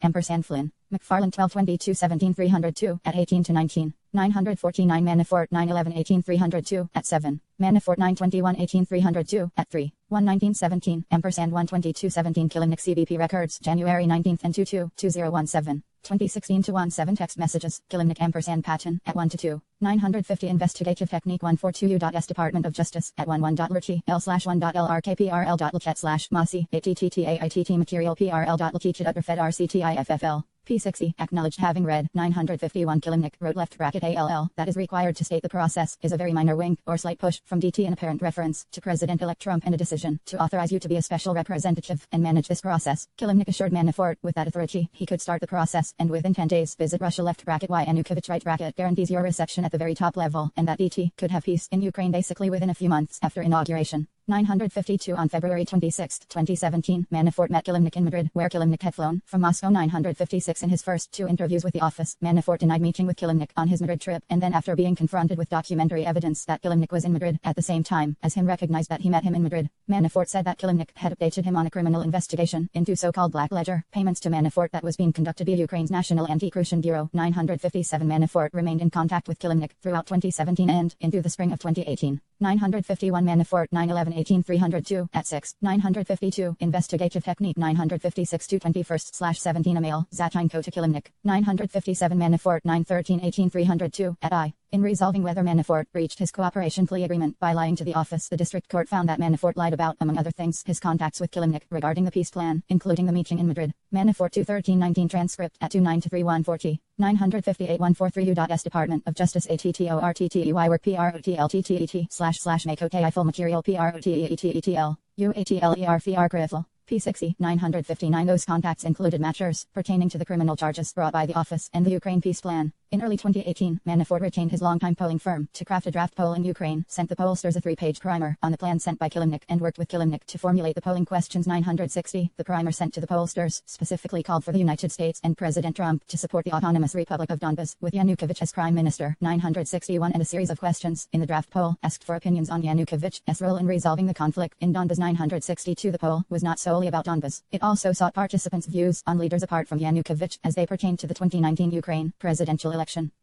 Flynn. McFarland 12/22/17/302 at 18 to 19. 949. Manafort 9/11/18/302 at 7. Manafort 9/21/18/302 at 3. 1/19/17 1/22/17. Kilimnik CBP records, January 19 and 22/2017. 2016 to 17. Text messages, Kilimnik Patton at 1 to 2. 950. Investigative Technique 142U.S Department of Justice at 11.lrchi l/1.lrkprl.lchet/masi atttait material prl.lkchit_fed-rctiffl. P60. Acknowledged having read. 951. Kilimnik wrote ALL. That is required to state the process is a very minor wink or slight push from DT in apparent reference to President-elect Trump and a decision to authorize you to be a special representative and manage this process. Kilimnik assured Manafort with that authority he could start the process and within 10 days visit Russia Yanukovych guarantees your reception at the very top level and that DT could have peace in Ukraine basically within a few months after inauguration. 952. On February 26, 2017, Manafort met Kilimnik in Madrid, where Kilimnik had flown from Moscow. 956. In his first 2 interviews with the office, Manafort denied meeting with Kilimnik on his Madrid trip, and then after being confronted with documentary evidence that Kilimnik was in Madrid at the same time as him recognized that he met him in Madrid, Manafort said that Kilimnik had updated him on a criminal investigation into so-called black ledger payments to Manafort that was being conducted by Ukraine's National Anti-Corruption Bureau. 957. Manafort remained in contact with Kilimnik throughout 2017 and into the spring of 2018. 951. Manafort 9/11/18/302 at 6. 952. Investigative Technique 956 to 21/17 email, Zatinko to Kilimnik. 957. Manafort 9/13/18/302 at I. In resolving whether Manafort breached his cooperation plea agreement by lying to the office, the district court found that Manafort lied about, among other things, his contacts with Kilimnik regarding the peace plan, including the meeting in Madrid. Manafort 2/13/19 transcript at 29-3-140. 958. 143U.S Department of Justice ATTORTTEY work PROTLTTET//MAKOTI full material PROTEETETL UATLER critical. P60. 959. Those contacts included matchers pertaining to the criminal charges brought by the office and the Ukraine peace plan. In early 2018, Manafort retained his longtime polling firm to craft a draft poll in Ukraine, sent the pollsters a 3-page primer on the plan sent by Kilimnik, and worked with Kilimnik to formulate the polling questions. 960. The primer sent to the pollsters specifically called for the United States and President Trump to support the Autonomous Republic of Donbas, with Yanukovych as prime minister. 961. And a series of questions in the draft poll asked for opinions on Yanukovych's role in resolving the conflict in Donbas. 962. The poll was not solely about Donbas. It also sought participants' views on leaders apart from Yanukovych as they pertain to the 2019 Ukraine presidential election.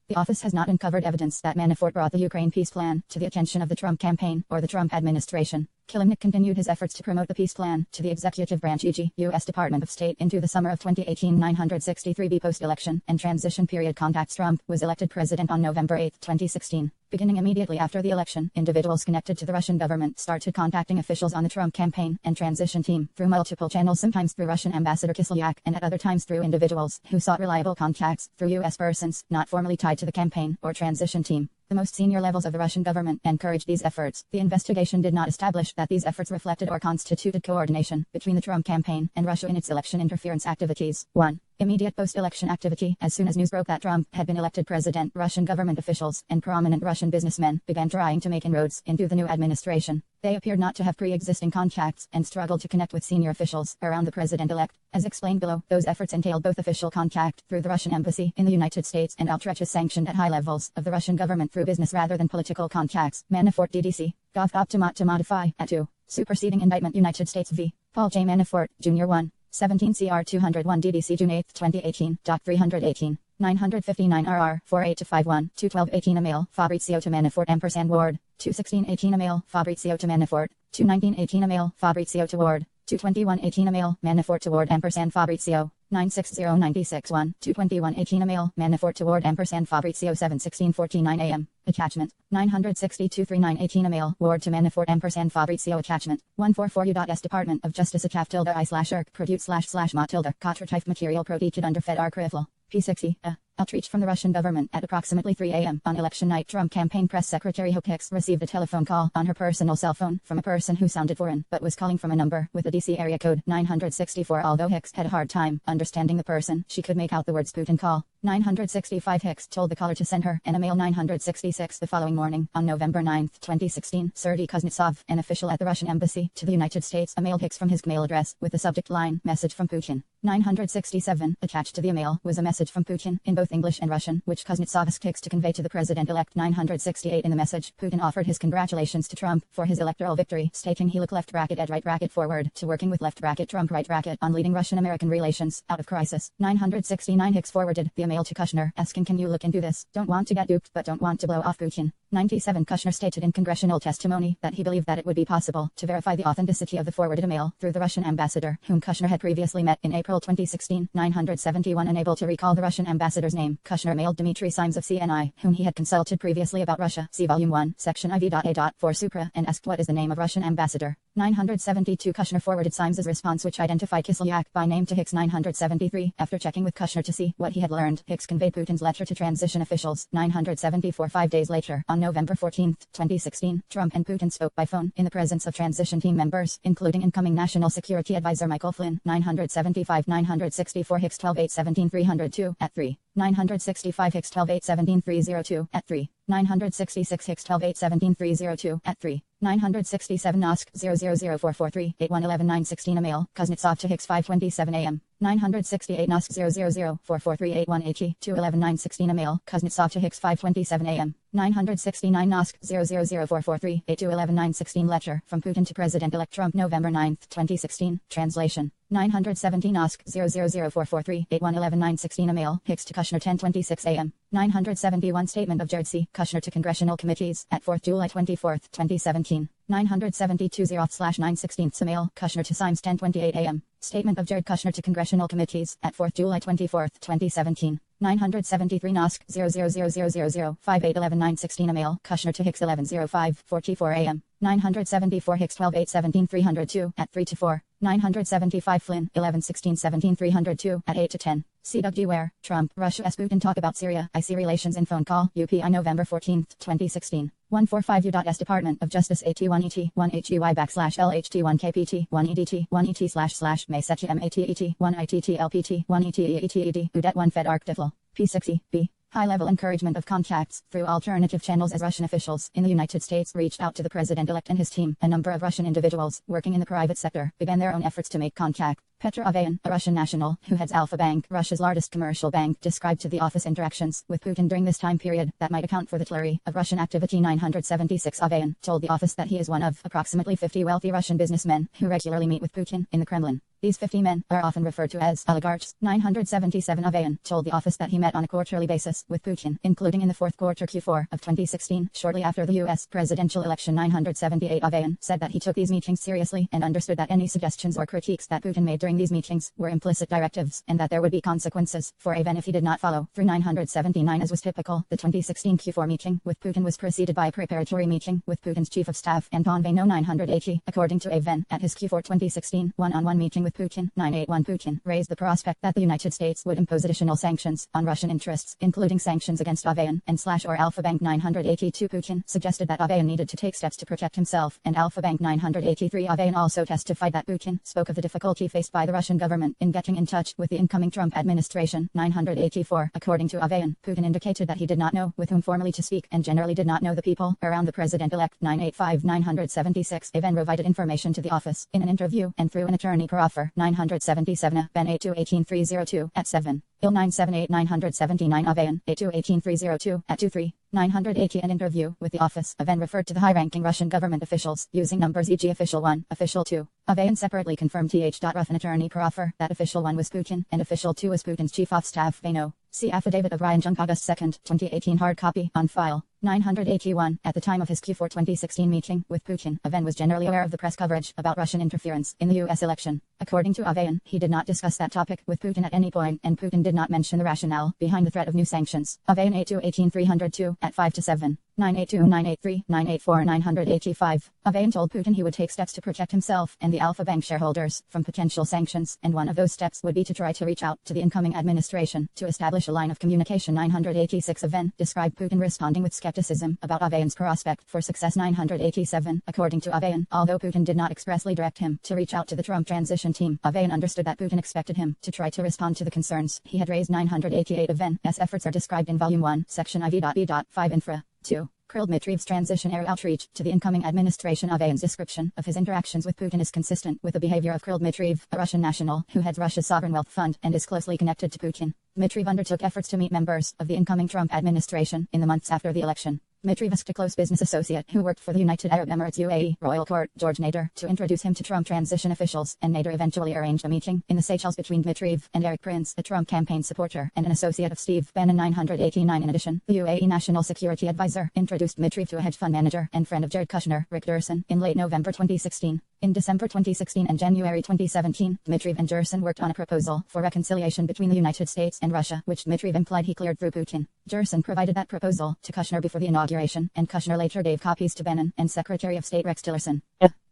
The office has not uncovered evidence that Manafort brought the Ukraine peace plan to the attention of the Trump campaign or the Trump administration. Kilimnik continued his efforts to promote the peace plan to the executive branch, e.g., U.S. Department of State, into the summer of 2018. 963b post-election and transition period contacts. Trump was elected president on November 8, 2016. Beginning immediately after the election, individuals connected to the Russian government started contacting officials on the Trump campaign and transition team through multiple channels, sometimes through Russian Ambassador Kislyak and at other times through individuals who sought reliable contacts through U.S. persons not formally tied to the campaign or transition team. The most senior levels of the Russian government encouraged these efforts. The investigation did not establish that these efforts reflected or constituted coordination between the Trump campaign and Russia in its election interference activities. 1. Immediate post-election activity. As soon as news broke that Trump had been elected president, Russian government officials and prominent Russian businessmen began trying to make inroads into the new administration. They appeared not to have pre-existing contacts and struggled to connect with senior officials around the president-elect. As explained below, those efforts entailed both official contact through the Russian embassy in the United States and outreaches sanctioned at high levels of the Russian government through business rather than political contacts. Manafort DDC. Gov. Optimat to modify. At 2. Superseding indictment United States v. Paul J. Manafort, Jr. 1. 17 CR 201 DDC June 8, 2018. Doc 318. 959 RR 48-51 212-18 Email Fabrizio to Manafort ampersand Ward 216-18 Email Fabrizio to Manafort 219-18 Email Fabrizio to Ward 221-18 Email Manafort to Ward ampersand Fabrizio 960-96-1 221-18 Email Manafort to Ward ampersand Fabrizio 716-49 AM Attachment 962-39-18 Email Ward to Manafort ampersand Fabrizio Attachment 144U.S Department of Justice Attach tilde I/ERC produce / ma tilde Kotratype material protected under Fed Archival P60 Outreach from the Russian government. At approximately 3 a.m. on election night, Trump campaign press secretary Hope Hicks received a telephone call on her personal cell phone from a person who sounded foreign but was calling from a number with a DC area code 964. Although Hicks had a hard time understanding the person, she could make out the words Putin call. 965 Hicks told the caller to send her an email. 966 The following morning, on November 9, 2016, Sergei Kuznetsov, an official at the Russian embassy to the United States, emailed Hicks from his mail address with the subject line, Message from Putin. 967 Attached to the email was a message from Putin in both English and Russian, which Kuznetsov asked Hicks to convey to the president-elect. 968 In the message, Putin offered his congratulations to Trump for his electoral victory, stating he looked left bracket ed right bracket forward to working with left bracket Trump right bracket on leading Russian-American relations out of crisis. 969 Hicks forwarded the email to Kushner, asking, can you look into this? Don't want to get duped but don't want to blow off Putin. 97 Kushner stated in congressional testimony that he believed that it would be possible to verify the authenticity of the forwarded email through the Russian ambassador, whom Kushner had previously met in April 2016. 971 Unable to recall the Russian ambassador's name, Kushner mailed Dmitry Simes of CNI, whom he had consulted previously about Russia, see Volume 1, Section IV.A.4 Supra, and asked what is the name of Russian ambassador. 972 Kushner forwarded Simes's response, which identified Kislyak by name, to Hicks. 973 After checking with Kushner to see what he had learned, Hicks conveyed Putin's letter to transition officials. 974 5 days later, on November 14, 2016, Trump and Putin spoke by phone in the presence of transition team members, including incoming National Security Advisor Michael Flynn. 975 964 Hicks 12-8-17-302 at 3. 965 Hicks 12-8-17-302 at 3. 966 Hicks 12-8-17-302 at 3. 967 Nosk 000443 8111 916 Email Kuznetsov to Hicks 5:27 a.m. 968 Nosk 000443 8180 211 916 Email Kuznetsov to Hicks 5:27 a.m. 969 Nosk 000443 8211 916 Letter from Putin to President-elect Trump November 9, 2016. Translation 917 Nosk 000443 8111 916 Email Hicks to Kushner 10:26 a.m. 971 Statement of Jared C. Kushner to Congressional Committees at 4th July 24, 2017. 972 0/9/16 Email Kushner to Simes 10:28 a.m. Statement of Jared Kushner to Congressional Committees at 4th July 24, 2017. 973 Nosk 000000 5811 916 Email Kushner to Hicks 11:05:44 a.m. 974 Hicks 12-8-17 302 at 3-4. 975 Flynn 11-16-17 302 at 8-10. CWD Ware, Trump, Russia S. Putin talk about Syria, IC relations in phone call, UPI November 14, 2016. 145U.S. Department of Justice AT1ET, 1HUY/LHT1KPT, 1EDT, 1ET// May/METET, 1ITTLPT, 1ETEETED, UDET 1 Fed Arc Tifl. P60, B. High-level encouragement of contacts through alternative channels as Russian officials in the United States reached out to the president-elect and his team. A number of Russian individuals working in the private sector began their own efforts to make contact. Petr Avayan, a Russian national who heads Alfa Bank, Russia's largest commercial bank, described to the office interactions with Putin during this time period that might account for the flurry of Russian activity. 976 Avayan told the office that he is one of approximately 50 wealthy Russian businessmen who regularly meet with Putin in the Kremlin. These 50 men are often referred to as oligarchs. 977 Avayan told the office that he met on a quarterly basis with Putin, including in the fourth quarter Q4 of 2016, shortly after the U.S. presidential election. 978 Avayan said that he took these meetings seriously and understood that any suggestions or critiques that Putin made during these meetings were implicit directives, and that there would be consequences for Avayan if he did not follow through. 979 As was typical, the 2016 Q4 meeting with Putin was preceded by a preparatory meeting with Putin's chief of staff, Anton Vano. 980, according to Avayan, at his Q4 2016 one-on-one meeting with Putin. 981 Putin raised the prospect that the United States would impose additional sanctions on Russian interests, including sanctions against Avayan and / Alpha Bank. 982 Putin suggested that Avayan needed to take steps to protect himself and Alpha Bank. 983 Avayan also testified that Putin spoke of the difficulty faced by the Russian government in getting in touch with the incoming Trump administration. 984 According to Avayan, Putin indicated that he did not know with whom formally to speak and generally did not know the people around the president-elect. 985 976 Avayan provided information to the office in an interview and through an attorney per offer. 977 Ben 82-18302 at 7. Il 978 979 Avayan 82-18302 at 23. 980 An interview with the office. Avayan referred to the high-ranking Russian government officials using numbers, e.g. Official 1, Official 2. Avayan separately confirmed Ruff, an attorney per offer, that Official 1 was Putin and Official 2 was Putin's chief of staff, Vano. See Affidavit of Ryan Junk, August 2, 2018, hard copy, on file. 981 At the time of his Q4 2016 meeting with Putin, Avayan was generally aware of the press coverage about Russian interference in the U.S. election. According to Avayan, he did not discuss that topic with Putin at any point, and Putin did not mention the rationale behind the threat of new sanctions. Avayan 82-18302 at 5 to 7. 982 983 984 985 Avayan told Putin he would take steps to protect himself and the Alpha Bank shareholders from potential sanctions, and one of those steps would be to try to reach out to the incoming administration to establish a line of communication. 986 Avayan described Putin responding with skepticism about Avayan's prospect for success. 987 According to Avayan, although Putin did not expressly direct him to reach out to the Trump transition team, Avayan understood that Putin expected him to try to respond to the concerns he had raised. 988 Avayan's efforts are described in Volume 1, Section IV.B.5 Infra. 2. Kirill Dmitryev's transitionary outreach to the incoming administration. Avayan's description of his interactions with Putin is consistent with the behavior of Kirill Dmitriev, a Russian national who heads Russia's sovereign wealth fund and is closely connected to Putin. Dmitriev undertook efforts to meet members of the incoming Trump administration in the months after the election. Dmitriev asked a close business associate who worked for the United Arab Emirates UAE Royal Court, George Nader, to introduce him to Trump transition officials, and Nader eventually arranged a meeting in the Seychelles between Dmitriev and Eric Prince, a Trump campaign supporter and an associate of Steve Bannon. 989 In addition, the UAE National Security Advisor introduced Dmitriev to a hedge fund manager and friend of Jared Kushner, Rick Durson, in late November 2016. In December 2016 and January 2017, Dmitriev and Jerson worked on a proposal for reconciliation between the United States and Russia, which Dmitriev implied he cleared through Putin. Jerson provided that proposal to Kushner before the inauguration, and Kushner later gave copies to Bannon and Secretary of State Rex Tillerson.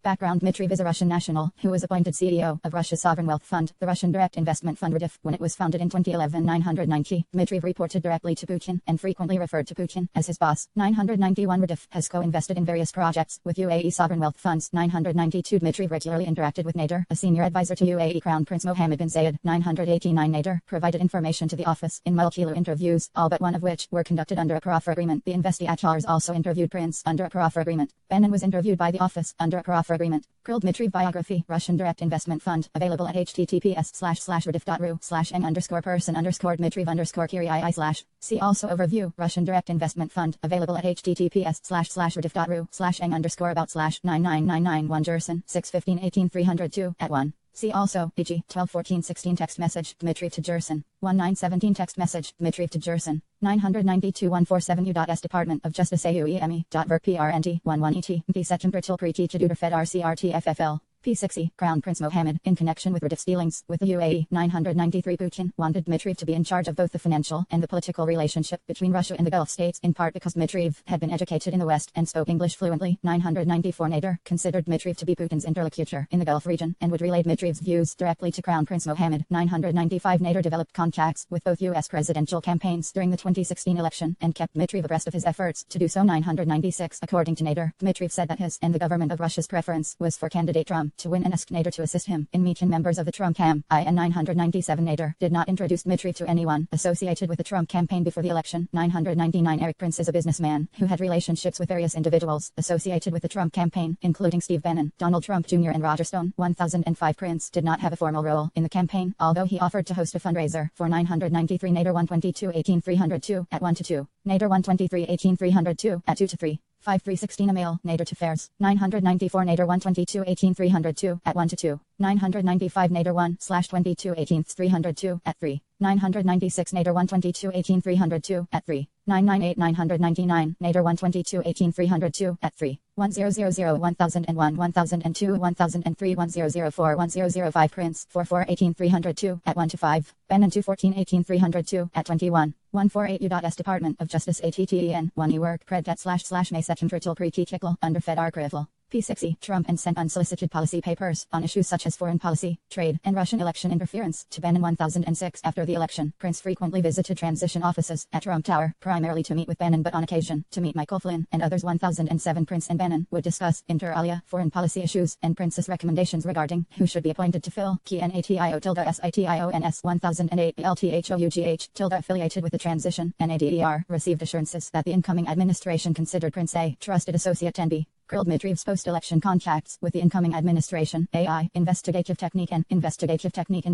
Background: Dmitriev is a Russian national who was appointed CEO of Russia's sovereign wealth fund, the Russian Direct Investment Fund (RDIF), when it was founded in 2011. 990 Dmitriev reported directly to Putin and frequently referred to Putin as his boss. 991 RDIF has co-invested in various projects with UAE sovereign wealth funds. 992 Dmitriev regularly interacted with Nader, a senior advisor to UAE Crown Prince Mohammed bin Zayed. 989 Nader provided information to the office in multiple interviews, all but one of which were conducted under a per-offer agreement. The investigators also interviewed Prince under a per-offer agreement. Bannon was interviewed by the office under a per-offer agreement. Kirill Dmitriev biography, Russian Direct Investment Fund, available at https://rediff.ru/n_person_Dmitriev_Kiri/. See also overview, Russian Direct Investment Fund, available at https://rediff.ru/n_about/99991 Jerson, 6/15/18 at 1. See also, e.g., 12/14/16 text message, Dmitriev to Jerson, 1917 text message, Dmitriev to Jerson, 992-147 U.S. Department of Justice AUEME.VRPRNT, 11ET, P. September-Till Preti Chaduder Fed RCRTFFL. P60, Crown Prince Mohammed, in connection with RDIF's dealings with the UAE. 993 Putin wanted Dmitriev to be in charge of both the financial and the political relationship between Russia and the Gulf states, in part because Dmitriev had been educated in the West and spoke English fluently. 994 Nader considered Dmitriev to be Putin's interlocutor in the Gulf region and would relay Dmitriev's views directly to Crown Prince Mohammed. 995 Nader developed contacts with both U.S. presidential campaigns during the 2016 election and kept Dmitriev abreast of his efforts to do so. 996 According to Nader, Dmitriev said that his and the government of Russia's preference was for candidate Trump to win and asked Nader to assist him in meeting members of the Trump camp. In 997 Nader did not introduce Dmitriev to anyone associated with the Trump campaign before the election. 999 Eric Prince is a businessman who had relationships with various individuals associated with the Trump campaign, including Steve Bannon, Donald Trump Jr. and Roger Stone. 1005 Prince did not have a formal role in the campaign, although he offered to host a fundraiser for 993 Nader 122-18302 at 1 to 2. Nader 123-18302 at 2 to 3. 5316 Emil, Nader to Fairs, 994 Nader 122 18 302, at 1 to 2, 995 Nader 1/22 18 302, at 3, 996 Nader 122 18 302, at 3, 998 999, Nader 122 18 302, at 3, 1000 1001 1002 1003 1004 1005 Prince 44 18 302, at 1 to 5, Benin 214 18 302, at 21, 148 U.S. Department of Justice ATTEN, 1 E-Work Predet / May Section Trital Pre-Kikl, under Fed Archival. P6E, Trump and sent unsolicited policy papers on issues such as foreign policy, trade, and Russian election interference to Benin 1006. After the election, Prince frequently visited transition offices at Trump Tower, primarily to meet with Benin but on occasion, to meet Michael Flynn and others. 1007 Prince and Benin would discuss, inter alia, foreign policy issues and Prince's recommendations regarding who should be appointed to fill key NATIO-SITIONS 1008 LTHOUGH affiliated with the transition. NADER received assurances that the incoming administration considered Prince a trusted associate and b grilled Mitrev's post-election contacts with the incoming administration. AI, investigative technique and investigative technique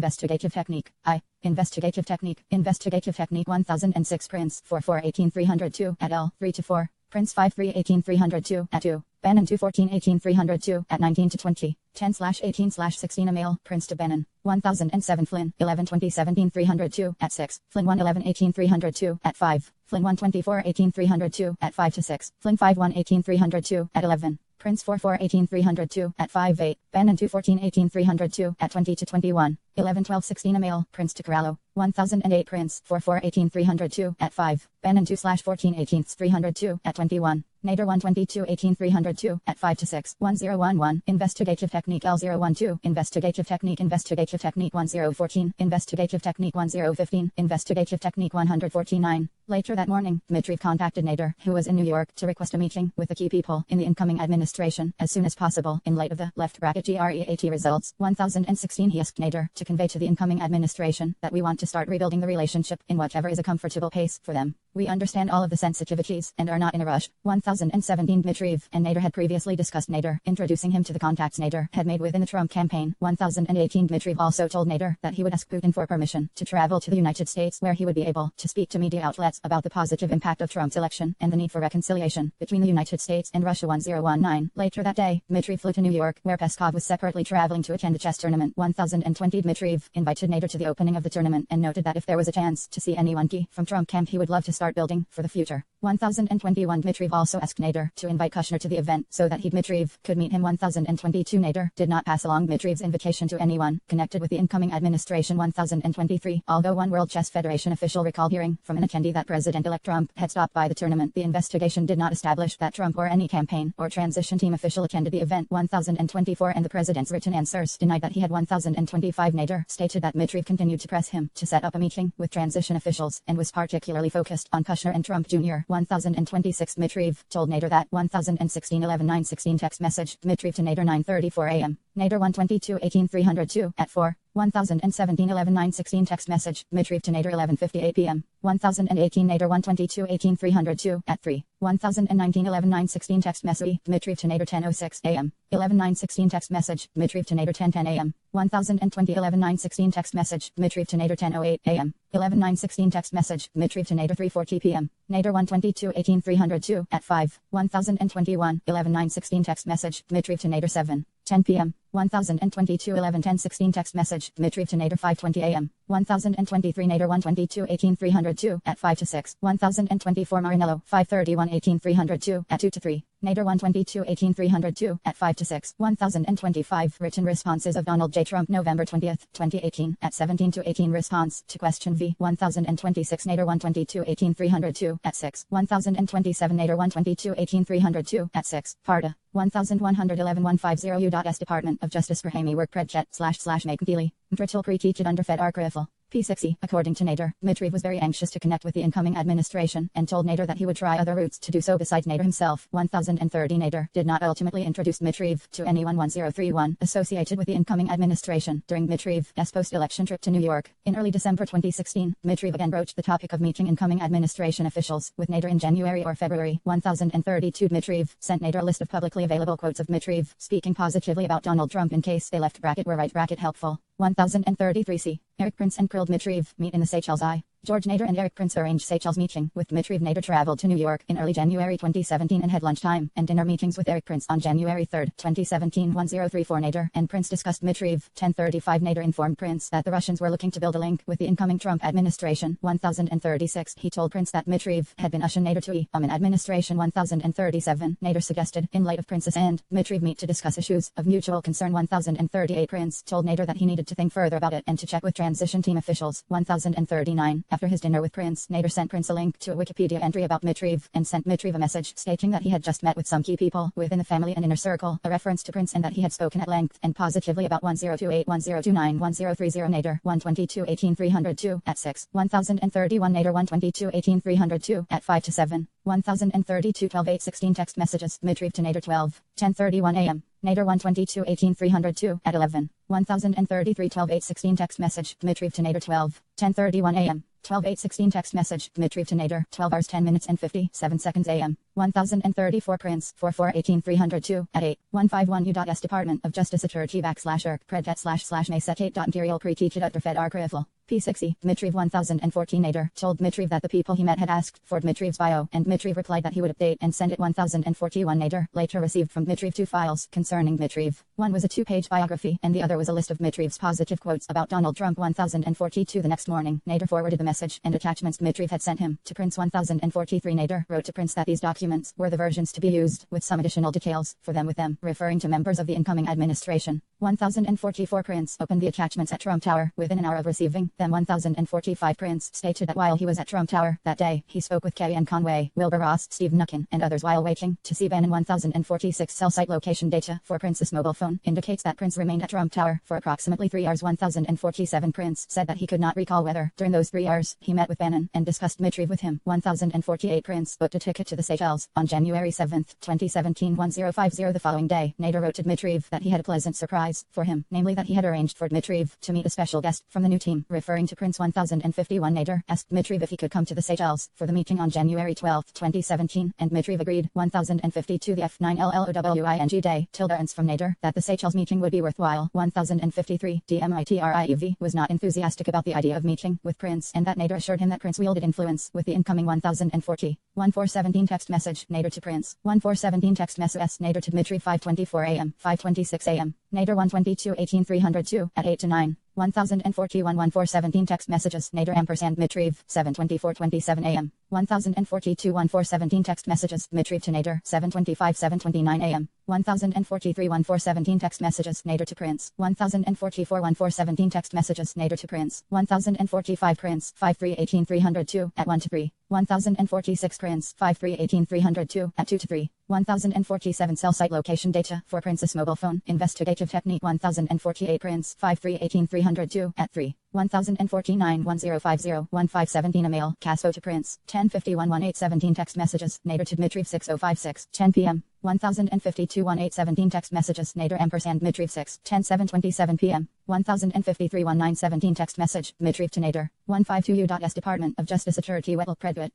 I, investigative technique 1006 Prince 44 18 302 at L 3 to 4, Prince 53 18 302 at 2, Benin 214 18 302 at 19 to 20, 10/18/16 Emil, Prince to Benin, 1007 Flynn 11 20 17 302 at 6, Flynn 1 11 18 302 at 5, Flynn 124 18 302 at 5 to 6, Flynn 51 18 302 at 11, Prince 44 18 302 at 5 8, Benin 214 18 302 at 20 to 21, 11 12 16 Emil, Prince to Corallo, 1008 Prince 44 18 302 at 5, Benin 2/14 18 302 at 21, Nader 122 18 302 at 5 to 6, 1011, investigative technique L012, investigative technique 1014, investigative technique 1015, investigative technique 149. Later that morning, Dmitriev contacted Nader, who was in New York, to request a meeting with the key people in the incoming administration as soon as possible. In light of the left bracket GREAT results 1016, he asked Nader to convey to the incoming administration that we want to start rebuilding the relationship in whatever is a comfortable pace for them. We understand all of the sensitivities and are not in a rush. 1017 Dmitriev and Nader had previously discussed Nader, introducing him to the contacts Nader had made within the Trump campaign. 1018 Dmitriev also told Nader that he would ask Putin for permission to travel to the United States, where he would be able to speak to media outlets about the positive impact of Trump's election and the need for reconciliation between the United States and Russia. 1019. Later that day, Dmitriev flew to New York, where Peskov was separately traveling to attend a chess tournament. 1020 Dmitriev invited Nader to the opening of the tournament and noted that if there was a chance to see anyone key from Trump camp, he would love to start building for the future. 1021 Dmitriev also asked Nader to invite Kushner to the event so that Dmitriev could meet him. 1022 Nader did not pass along Dmitriev's invitation to anyone connected with the incoming administration. 1023 Although one World Chess Federation official recalled hearing from an attendee that President-elect Trump had stopped by the tournament, the investigation did not establish that Trump or any campaign or transition team official attended the event. 1024 and the president's written answers denied that he had. 1025 Nader stated that Dmitriev continued to press him to set up a meeting with transition officials and was particularly focused on Kushner and Trump Jr. 1026 Dmitriev told Nader that 1016 11 916 text message Dmitriev to Nader 9:34 a.m. Nader 122 18 302 at 4. 1017 11 916 text message Dmitriev to Nader 11:58 p.m. 1018 Nader 122 18 302 at 3. 1019 11 916 text message Dmitriev to Nader 10:06 a.m. 11 916 text message Dmitriev to Nader 10:10 a.m. 1020 11 916 text message Dmitriev to Nader 10:08 a.m. 11 916 text message Dmitriev to Nader 3:40 p.m. Nader 122 18 302 at 5. 1021 11 916 text message Dmitriev to Nader 7:10 p.m. 1022 11 10 16 text message Dmitriev to Nader 5:20 a.m. 1023 Nader 122 18 302 at 5 to 6. 1024 Marinello 531 18 302 at 2 to 3. Nader 122 18 302 at 5 to 6. 1025 written responses of Donald J. Trump November 20, 2018 at 17 to 18 response to question V. 1026 Nader 122 18 302 at 6. 1027 Nader 122 18 302 at 6. Parda 1111 150 U.S. Department of Justice Brahimi Work Predchet / Make Dealy. Trital pre-teached under Fed Archival. P6E, according to Nader, Dmitriev was very anxious to connect with the incoming administration and told Nader that he would try other routes to do so besides Nader himself. 1030 Nader did not ultimately introduce Dmitriev to anyone. 1031 associated with the incoming administration during Dmitriev's post-election trip to New York. In early December 2016, Dmitriev again broached the topic of meeting incoming administration officials with Nader in January or February. 1032 Dmitriev sent Nader a list of publicly available quotes of Dmitriev speaking positively about Donald Trump in case they left bracket were right bracket helpful. 1033 C. Eric Prince and Krill Dmitriev meet in the Seychelles I. George Nader and Eric Prince arranged Seychelles meeting with Dmitry. Nader traveled to New York in early January 2017 and had lunchtime and dinner meetings with Eric Prince on January 3, 2017. 1034 Nader and Prince discussed Dmitry. 1035 Nader informed Prince that the Russians were looking to build a link with the incoming Trump administration. 1036 He told Prince that Dmitry had been ushered Nader to an administration. 1037 Nader suggested, in light of Prince's and Dmitry meet to discuss issues of mutual concern. 1038 Prince told Nader that he needed to think further about it and to check with transition team officials. 1039 After his dinner with Prince, Nader sent Prince a link to a Wikipedia entry about Dmitry and sent Dmitry a message stating that he had just met with some key people within the family and inner circle, a reference to Prince, and that he had spoken at length and positively about 1028, 1029, 1030 Nader. 122 18 302 at 6. 1031 Nader. 122 18 302 at 5 to 7. 1032 12 8 16 text messages Dmitry to Nader. 12 10:31 a.m. Nader. 122 18 302 at 11. 1033 12 8 16 text message Dmitry to Nader. 12 10:31 a.m. 12 8 16 text message Dmitry to Nader. 12 hours 10 minutes and 57 seconds a.m. 1034 Prince 44 18 302 at 8. 151 U.S. Department of Justice Turkey /Erk Predet / Mayset 8. Imperial Pre-Teached Fed Archival. P60 Dmitry. 1014 Nader told Dmitry that the people he met had asked for Dmitry's bio, and Dmitry replied that he would update and send it. 1041 Nader later received from Dmitry 2 files concerning Dmitry. One was a 2-page biography and the other was a list of Dmitry's positive quotes about Donald Trump. 1042 The next morning, Nader forwarded the message and attachments Dmitry had sent him to Prince. 1043 Nader wrote to Prince that these documents were the versions to be used, with some additional details for them with them, referring to members of the incoming administration. 1044 Prince opened the attachments at Trump Tower within an hour of receiving them. 1045 Prince stated that while he was at Trump Tower that day, he spoke with Kellyanne Conway, Wilbur Ross, Steve Mnuchin, and others while waiting to see Bannon. 1046 Cell site location data for Prince's mobile phone indicates that Prince remained at Trump Tower for approximately 3 hours. 1047 Prince said that he could not recall whether, during those 3 hours, he met with Bannon and discussed Dmitry with him. 1048 Prince booked a ticket to the Seychelles on January 7, 2017. 1050 The following day, Nader wrote to Dmitry that he had a pleasant surprise for him, namely that he had arranged for Dmitry to meet a special guest from the new team, referring to Prince. 1051 Nader asked Dmitry if he could come to the Seychelles for the meeting on January 12, 2017, and Dmitry agreed. 1052 The F9LOWING day ends from Nader that the Seychelles meeting would be worthwhile. 1053 Dmitry was not enthusiastic about the idea of meeting with Prince, and that Nader assured him that Prince wielded influence with the incoming. 1040 1417 text message Nader to Prince. 1417 text message Nader to Dmitry. 5:24 a.m. 5:26 a.m. Nader. 122 18 302 at 8 to 9. 1041 1417 text messages Nader & Dmitry. 7:24 a.m. 1042 1417 text messages Dmitry to Nader. 7:25 7:29 a.m. 1043 1417 text messages Nader to Prince. 1044 1417 text messages Nader to Prince. 1045 Prince. 53 18 302 at 1 to 3. 1046 Prince. 53 18 302 at 2 to 3. 1047 Cell site location data for Prince's mobile phone investigative technique. 1048 Prince. 53 18 302 at 3. 1049 1050 1517 email Caspo to Prince. 1051 1817 text messages Nader to Dmitry. 6056 10 p.m. 1052 1817 text messages Nader & Dmitry. 6 10 7:27 p.m. 1053 1917 text message Dmitry to Nader. 152 U.S. Department of Justice Turkey Wetel Predwit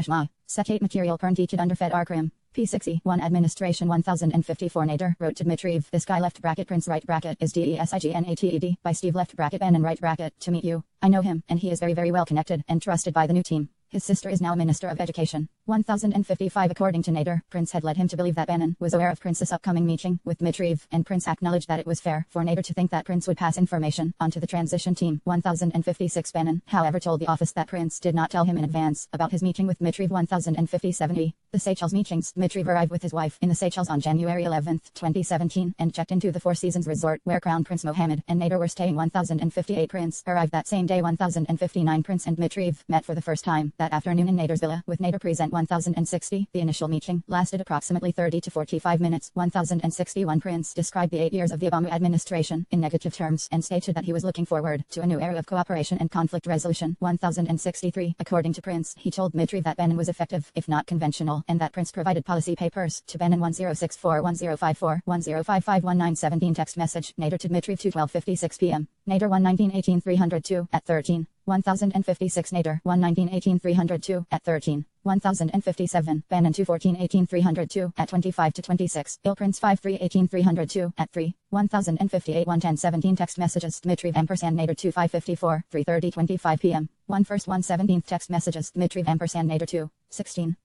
/ Ma. Secate material Pernteached under Fed Arkrim. P60 1 Administration. 1054 Nader wrote to Dmitry. This guy left bracket Prince right bracket is DESIGNATED by Steve left bracket Bannon right bracket to meet you. I know him, and he is very very well connected and trusted by the new team. His sister is now a Minister of Education. 1055 According to Nader, Prince had led him to believe that Bannon was aware of Prince's upcoming meeting with Dmitry, and Prince acknowledged that it was fair for Nader to think that Prince would pass information onto the transition team. 1056 Bannon, however, told the office that Prince did not tell him in advance about his meeting with Dmitry. 1057 The Seychelles meetings. Dmitry arrived with his wife in the Seychelles on January 11, 2017, and checked into the Four Seasons Resort where Crown Prince Mohammed and Nader were staying. 1058 Prince arrived that same day. 1059 Prince and Dmitry met for the first time that afternoon in Nader's villa with Nader present. 1060 The initial meeting lasted approximately 30 to 45 minutes. 1061 Prince described the 8 years of the Obama administration in negative terms and stated that he was looking forward to a new era of cooperation and conflict resolution. 1063 According to Prince, he told Dmitry that Bannon was effective, if not conventional, and that Prince provided policy papers to Bannon. 1064 1054 1055 1917 text message Nader to Dmitry. 2:12:56 p.m. Nader. 119 18 302 at 13. 1056 Nader. 119 18 302 at 13. 1057, Bannon 214-18-302, at 25 to 26, Prince 53-18-302, at 3, 1058 110-17 text messages, Dmitriy ampersand Nader 2 554, 3:30-25 p.m. 1 text messages, Dmitriy ampersand Nader 2, 16,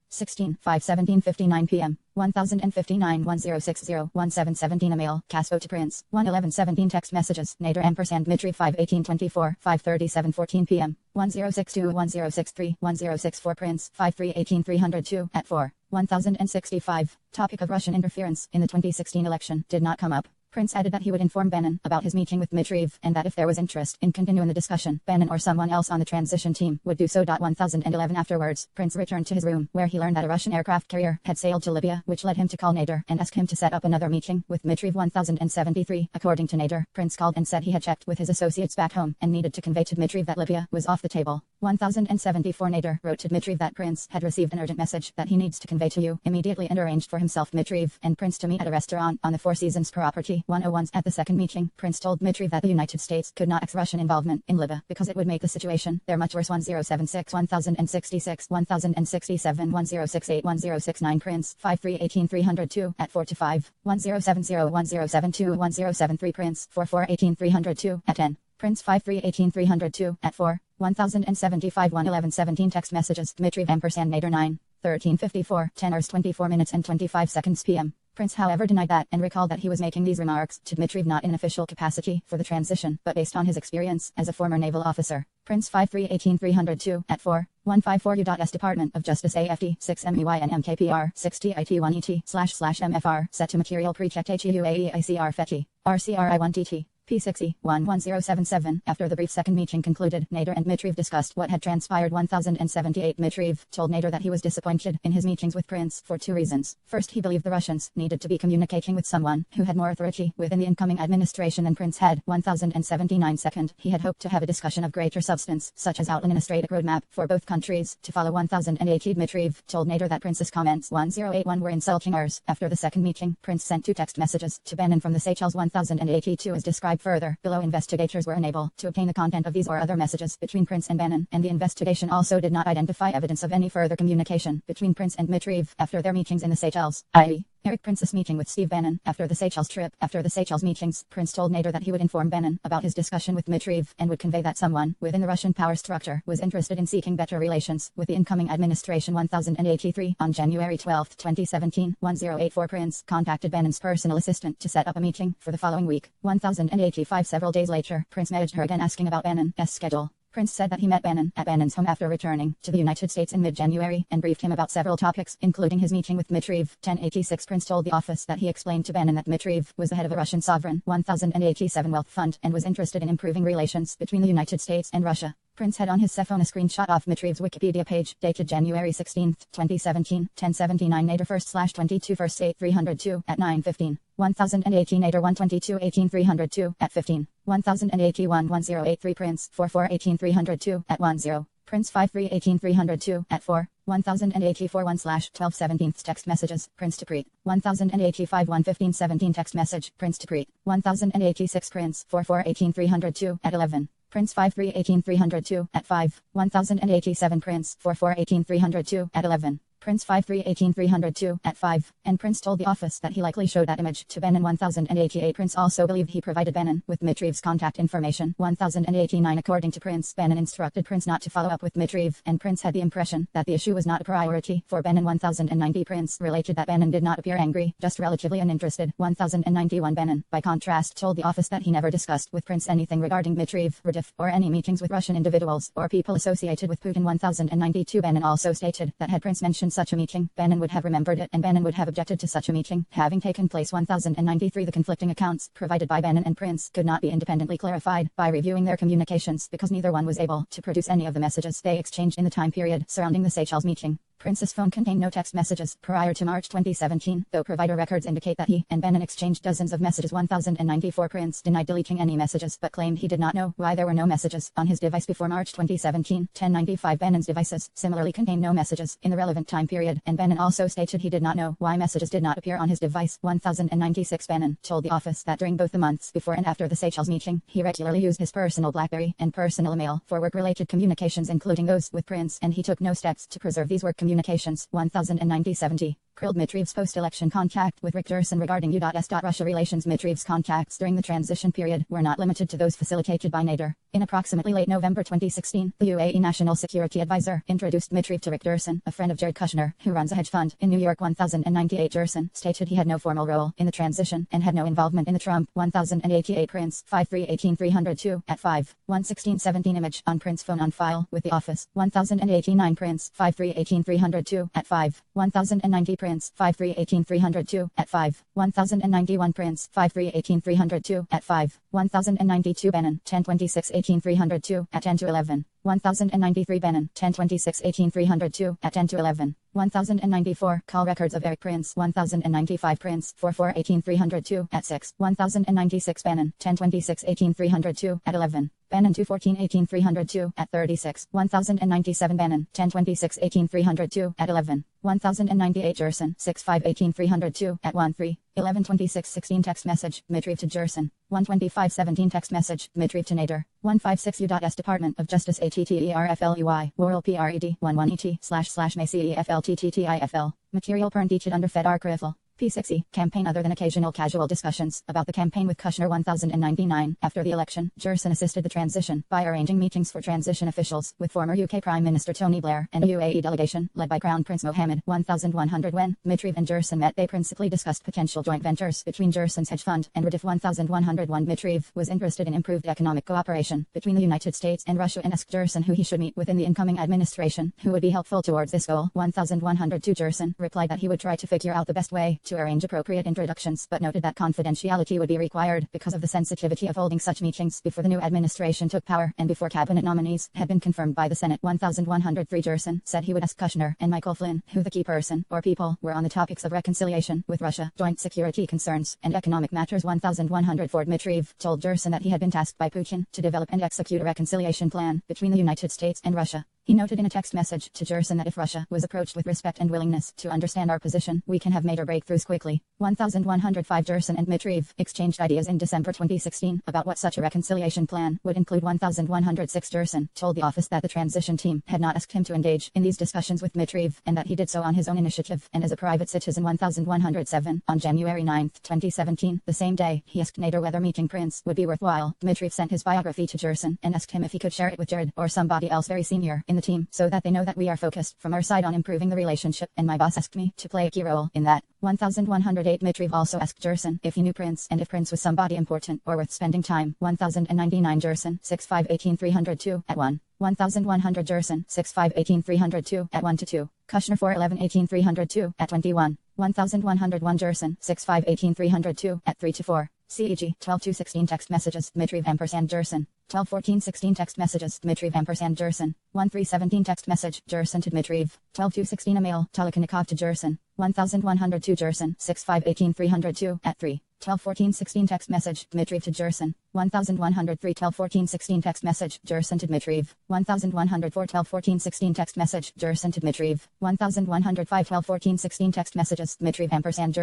5:17-59 p.m. 1059 1060 1717 email, Caspo to Prince, 1:11-17 text messages, Nader ampersand Dmitriy 5:18-24, 5:37-14 p.m. 1062 1063 1064 Prince, 53-18-302, at 4, 1065. Topic of Russian interference in the 2016 election did not come up. Prince added that he would inform Bannon about his meeting with Dmitriy, and that if there was interest in continuing the discussion, Bannon or someone else on the transition team would do so. 1011 Afterwards, Prince returned to his room, where he learned that a Russian aircraft carrier had sailed to Libya, which led him to call Nader and ask him to set up another meeting with Dmitriy. 1073. According to Nader, Prince called and said he had checked with his associates back home and needed to convey to Dmitriy that Libya was off the table. 1074 Nader wrote to Dmitriy that Prince had received an urgent message that he needs to convey to you immediately, and arranged for himself, Dmitriy, and Prince to meet at a restaurant on the Four Seasons property. 101. At the second meeting, Prince told Dmitriy that the United States could not ex Russian involvement in Libya because it would make the situation there much worse. 1076 1066 1067 1068 1069 Prince, 53-18-302, at 4 to 5, 1070 1072 1073 Prince, 44-18-302, at 10. Prince 53-18-302, at 4, 1075 111-17 text messages, Dmitriy ampersand Nader 9, 1354, 10 hours 24 minutes and 25 seconds p.m. Prince however denied that, and recalled that he was making these remarks to Dmitriy not in an official capacity for the transition, but based on his experience as a former naval officer. Prince 53-18-302, at 4, 154 U.S. Department of Justice AFD, 6 MEYN MKPR, 6 TIT1ET//MFR, set to material pre-checked HUAEICR FETI, RCRI1TT. P60, 11077. After the brief second meeting concluded, Nader and Dmitriy discussed what had transpired. 1078 Dmitriy told Nader that he was disappointed in his meetings with Prince for two reasons. First, he believed the Russians needed to be communicating with someone who had more authority within the incoming administration than Prince had. 1079 Second, he had hoped to have a discussion of greater substance, such as outlining a strategic roadmap for both countries to follow. 1080 Dmitriy told Nader that Prince's comments 1081 were insulting hours. After the second meeting, Prince sent two text messages to Bannon from the Seychelles. 1082 is described further below. Investigators were unable to obtain the content of these or other messages between Prince and Bannon, and the investigation also did not identify evidence of any further communication between Prince and Dmitriy after their meetings in the Seychelles, i.e. Eric Prince's meeting with Steve Bannon after the Seychelles trip. After the Seychelles meetings, Prince told Nader that he would inform Bannon about his discussion with Dmitriy and would convey that someone within the Russian power structure was interested in seeking better relations with the incoming administration. 1083 On January 12, 2017, 1084 Prince contacted Bannon's personal assistant to set up a meeting for the following week. 1085 Several days later, Prince messaged her again asking about Bannon's schedule. Prince said that he met Bannon at Bannon's home after returning to the United States in mid-January and briefed him about several topics, including his meeting with Dmitriy. 1086 Prince told the office that he explained to Bannon that Dmitriy was the head of a Russian sovereign 1087 wealth fund and was interested in improving relations between the United States and Russia. Prince had on his cell phone a screenshot of Dmitriy's Wikipedia page, dated January 16, 2017, 1079 Nader 1/22 1st 8 302, at 9:15. 1080 Nader 122 18 302, at 15. 1081 1083 Prince 44 18 302, at 10. Prince 53 18 302, at 4. 1084 1/12 17 text messages, Prince to Preet. 1085 115 17 text message, Prince to Preet. 1086 Prince 44 18 302, at 11. Prince 53 18 302, at 5. 1087 Prince 44 18 302, at 11. Prince 53 18 302, at 5, and Prince told the office that he likely showed that image to Bannon. 1088 Prince also believed he provided Bannon with Dmitriy's contact information. 1089 According to Prince, Bannon instructed Prince not to follow up with Dmitriy, and Prince had the impression that the issue was not a priority for Bannon. 1090 Prince related that Bannon did not appear angry, just relatively uninterested. 1091 Bannon, by contrast, told the office that he never discussed with Prince anything regarding Dmitriy, Radif, or any meetings with Russian individuals or people associated with Putin. 1092 Bannon also stated that had Prince mentioned such a meeting, Bannon would have remembered it and Bannon would have objected to such a meeting having taken place. 1093 The conflicting accounts provided by Bannon and Prince could not be independently clarified by reviewing their communications because neither one was able to produce any of the messages they exchanged in the time period surrounding the Seychelles meeting. Prince's phone contained no text messages prior to March 2017, though provider records indicate that he and Bannon exchanged dozens of messages. 1094 Prince denied deleting any messages but claimed he did not know why there were no messages on his device before March 2017. 1095 Bannon's devices similarly contained no messages in the relevant time period, and Bannon also stated he did not know why messages did not appear on his device. 1096 Bannon told the office that during both the months before and after the Seychelles meeting, he regularly used his personal BlackBerry and personal email for work-related communications, including those with Prince, and he took no steps to preserve these work Communications, 1090-70. Krilled Dmitryev's post-election contact with Rick Gerson regarding U.S. Russia relations. Dmitryev's contacts during the transition period were not limited to those facilitated by Nader. In approximately late November 2016, the UAE National Security Advisor introduced Dmitriev to Rick Gerson, a friend of Jared Kushner, who runs a hedge fund in New York. 1098 Gerson stated he had no formal role in the transition and had no involvement in the Trump 1088 Prince 53-18302 at 5/11617 image on Prince phone on file with the office. 1089 Prince 53-18302 at 5/1090 Prince 53-18302 at 5/1091 Prince 53-18302 at 5/1092 Bannon 1026-18302 at 10-11 1093 Bannon 1026-18302 at 10-11 1094 Call records of Eric Prince 1095 Prince 44-18302 at 6 1096 Bannon 1026-18302 at 11 Bannon 214-18302 at 36 1097 Bannon 1026-18302 at 11 1098 Gerson 65-18302 at 13 1126-16 text message Dmitriev to Gerson 125-17 text message Dmitriev to Nader 156 U.S. Department of Justice ATTERFLEY World PRED 11ET//MACEFLTTTIFL Material printed under Fed Archival P6E, campaign other than occasional casual discussions about the campaign with Kushner. 1099. After the election, Gerson assisted the transition by arranging meetings for transition officials with former UK Prime Minister Tony Blair and a UAE delegation led by Crown Prince Mohammed. 1100. When Dmitriev and Gerson met, they principally discussed potential joint ventures between Gerson's hedge fund and Rediff. 1101. Dmitriev was interested in improved economic cooperation between the United States and Russia and asked Gerson who he should meet with in the incoming administration who would be helpful towards this goal. 1102. Gerson replied that he would try to figure out the best way to arrange appropriate introductions, but noted that confidentiality would be required because of the sensitivity of holding such meetings before the new administration took power and before cabinet nominees had been confirmed by the Senate. 1103. Gerson said he would ask Kushner and Michael Flynn who the key person or people were on the topics of reconciliation with Russia, joint security concerns, and economic matters. 1104. Dmitriev told Gerson that he had been tasked by Putin to develop and execute a reconciliation plan between the United States and Russia. He noted in a text message to Gerson that if Russia was approached with respect and willingness to understand our position, we can have major breakthroughs quickly. 1105. Gerson and Dmitriev exchanged ideas in December 2016 about what such a reconciliation plan would include. 1106. Gerson told the office that the transition team had not asked him to engage in these discussions with Dmitriev and that he did so on his own initiative and as a private citizen. 1107. On January 9, 2017, the same day, he asked Nader whether meeting Prince would be worthwhile. Dmitriev sent his biography to Gerson and asked him if he could share it with Jared or somebody else very senior in the team so that they know that we are focused from our side on improving the relationship, and my boss asked me to play a key role in that. 1108. Dmitriev also asked Gerson if he knew Prince and if Prince was somebody important or worth spending time. 1099. Gerson 65-18302 at 1 1100. Gerson 65-18302 at 1-2 Kushner 411-18302 at 21 1101. Gerson 65-18302 at 3-4 CEG 12-16 text messages Dmitriev & Gerson 12-14-16 text messages Dmitriev & Gerson 13-17 text message Gerson to Dmitriev 12-16 email Tolokonikov to Gerson 1102. Gerson 65-18302 at 3 12-14-16 text message Dmitriev to Gerson 1103. 12-14-16 text message Gerson to Dmitriev 1104. 12-14-16 text message Gerson to Dmitriev 1105. 12-14-16 text messages Dmitriev &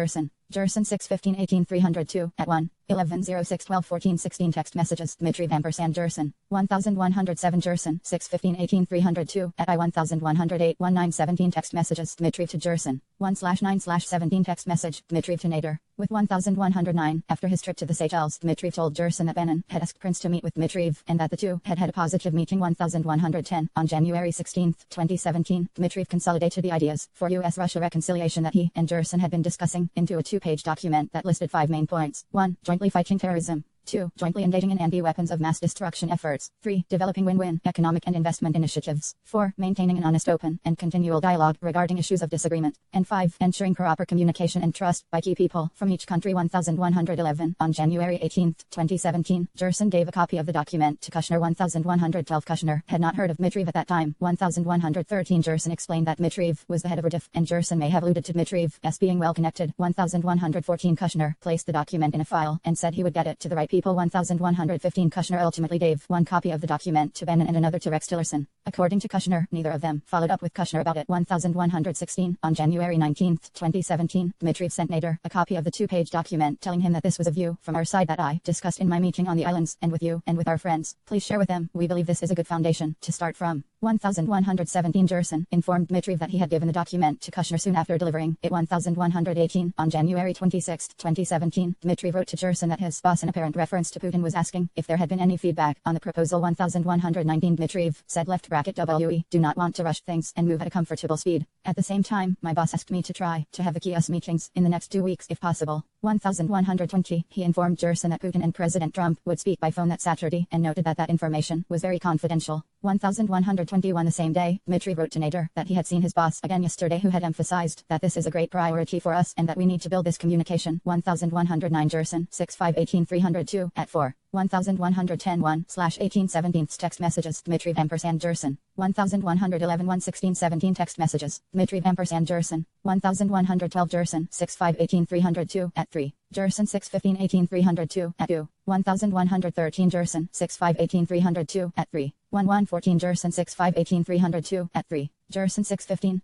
Gerson 6-15-18-302 at 1 1106. 12-14-16 text messages Dmitriev & Gerson 1107. Gerson 6-15-18-302 at I-1108. 1917 text messages Dmitriev to Gerson 1/9/17 text message Dmitriev to Nader with 1109. After his trip to the Seychelles, Dmitriev told Gerson that Bannon had asked Prince to meet with Dmitriev and that the two had had a positive meeting. 1110. On January 16, 2017, Dmitriev consolidated the ideas for U.S.-Russia reconciliation that he and Gerson had been discussing into a two-page document that listed 5 main points. 1. Jointly fighting terrorism. 2. Jointly engaging in anti-weapons of mass destruction efforts. 3. Developing win-win economic and investment initiatives. 4. Maintaining an honest, open, and continual dialogue regarding issues of disagreement. And 5. Ensuring proper communication and trust by key people from each country. 1111. On January 18, 2017, Gerson gave a copy of the document to Kushner. 1112. Kushner had not heard of Dmitriev at that time. 1113. Gerson explained that Dmitriev was the head of Rediff, and Gerson may have alluded to Dmitriev as being well connected. 1114. Kushner placed the document in a file and said he would get it to the right people. 1115. Kushner ultimately gave one copy of the document to Bannon and another to Rex Tillerson. According to Kushner, neither of them followed up with Kushner about it. 1116. On January 19, 2017, Dmitriev sent Nader a copy of the two-page document telling him that this was a view from our side that I discussed in my meeting on the islands and with you and with our friends. Please share with them. We believe this is a good foundation to start from. 1117. Jerson informed Dmitriev that he had given the document to Kushner soon after delivering it. 1118. On January 26, 2017, Dmitriev wrote to Jerson that his boss in apparent reference to Putin was asking if there had been any feedback on the proposal. 1119. Dmitriev said (WE) do not want to rush things and move at a comfortable speed. At the same time, my boss asked me to try to have the kiosk meetings in the next 2 weeks if possible. 1120. He informed Jerson that Putin and President Trump would speak by phone that Saturday and noted that that information was very confidential. 1121. The same day, Dmitriev wrote to Nader that he had seen his boss again yesterday, who had emphasized that this is a great priority for us and that we need to build this communication. 1109. Jerson 6518302 at 4. 1110 1/1817 text messages. Dmitriev & Jerson 1111 11617 text messages. Dmitriev & Jerson 1112 Jerson 6518302 at 3. Jerson 615 at 2. 1113 Jerson 6518302 at 3. 1114 Jerson 6518302 at 3. Jerson 615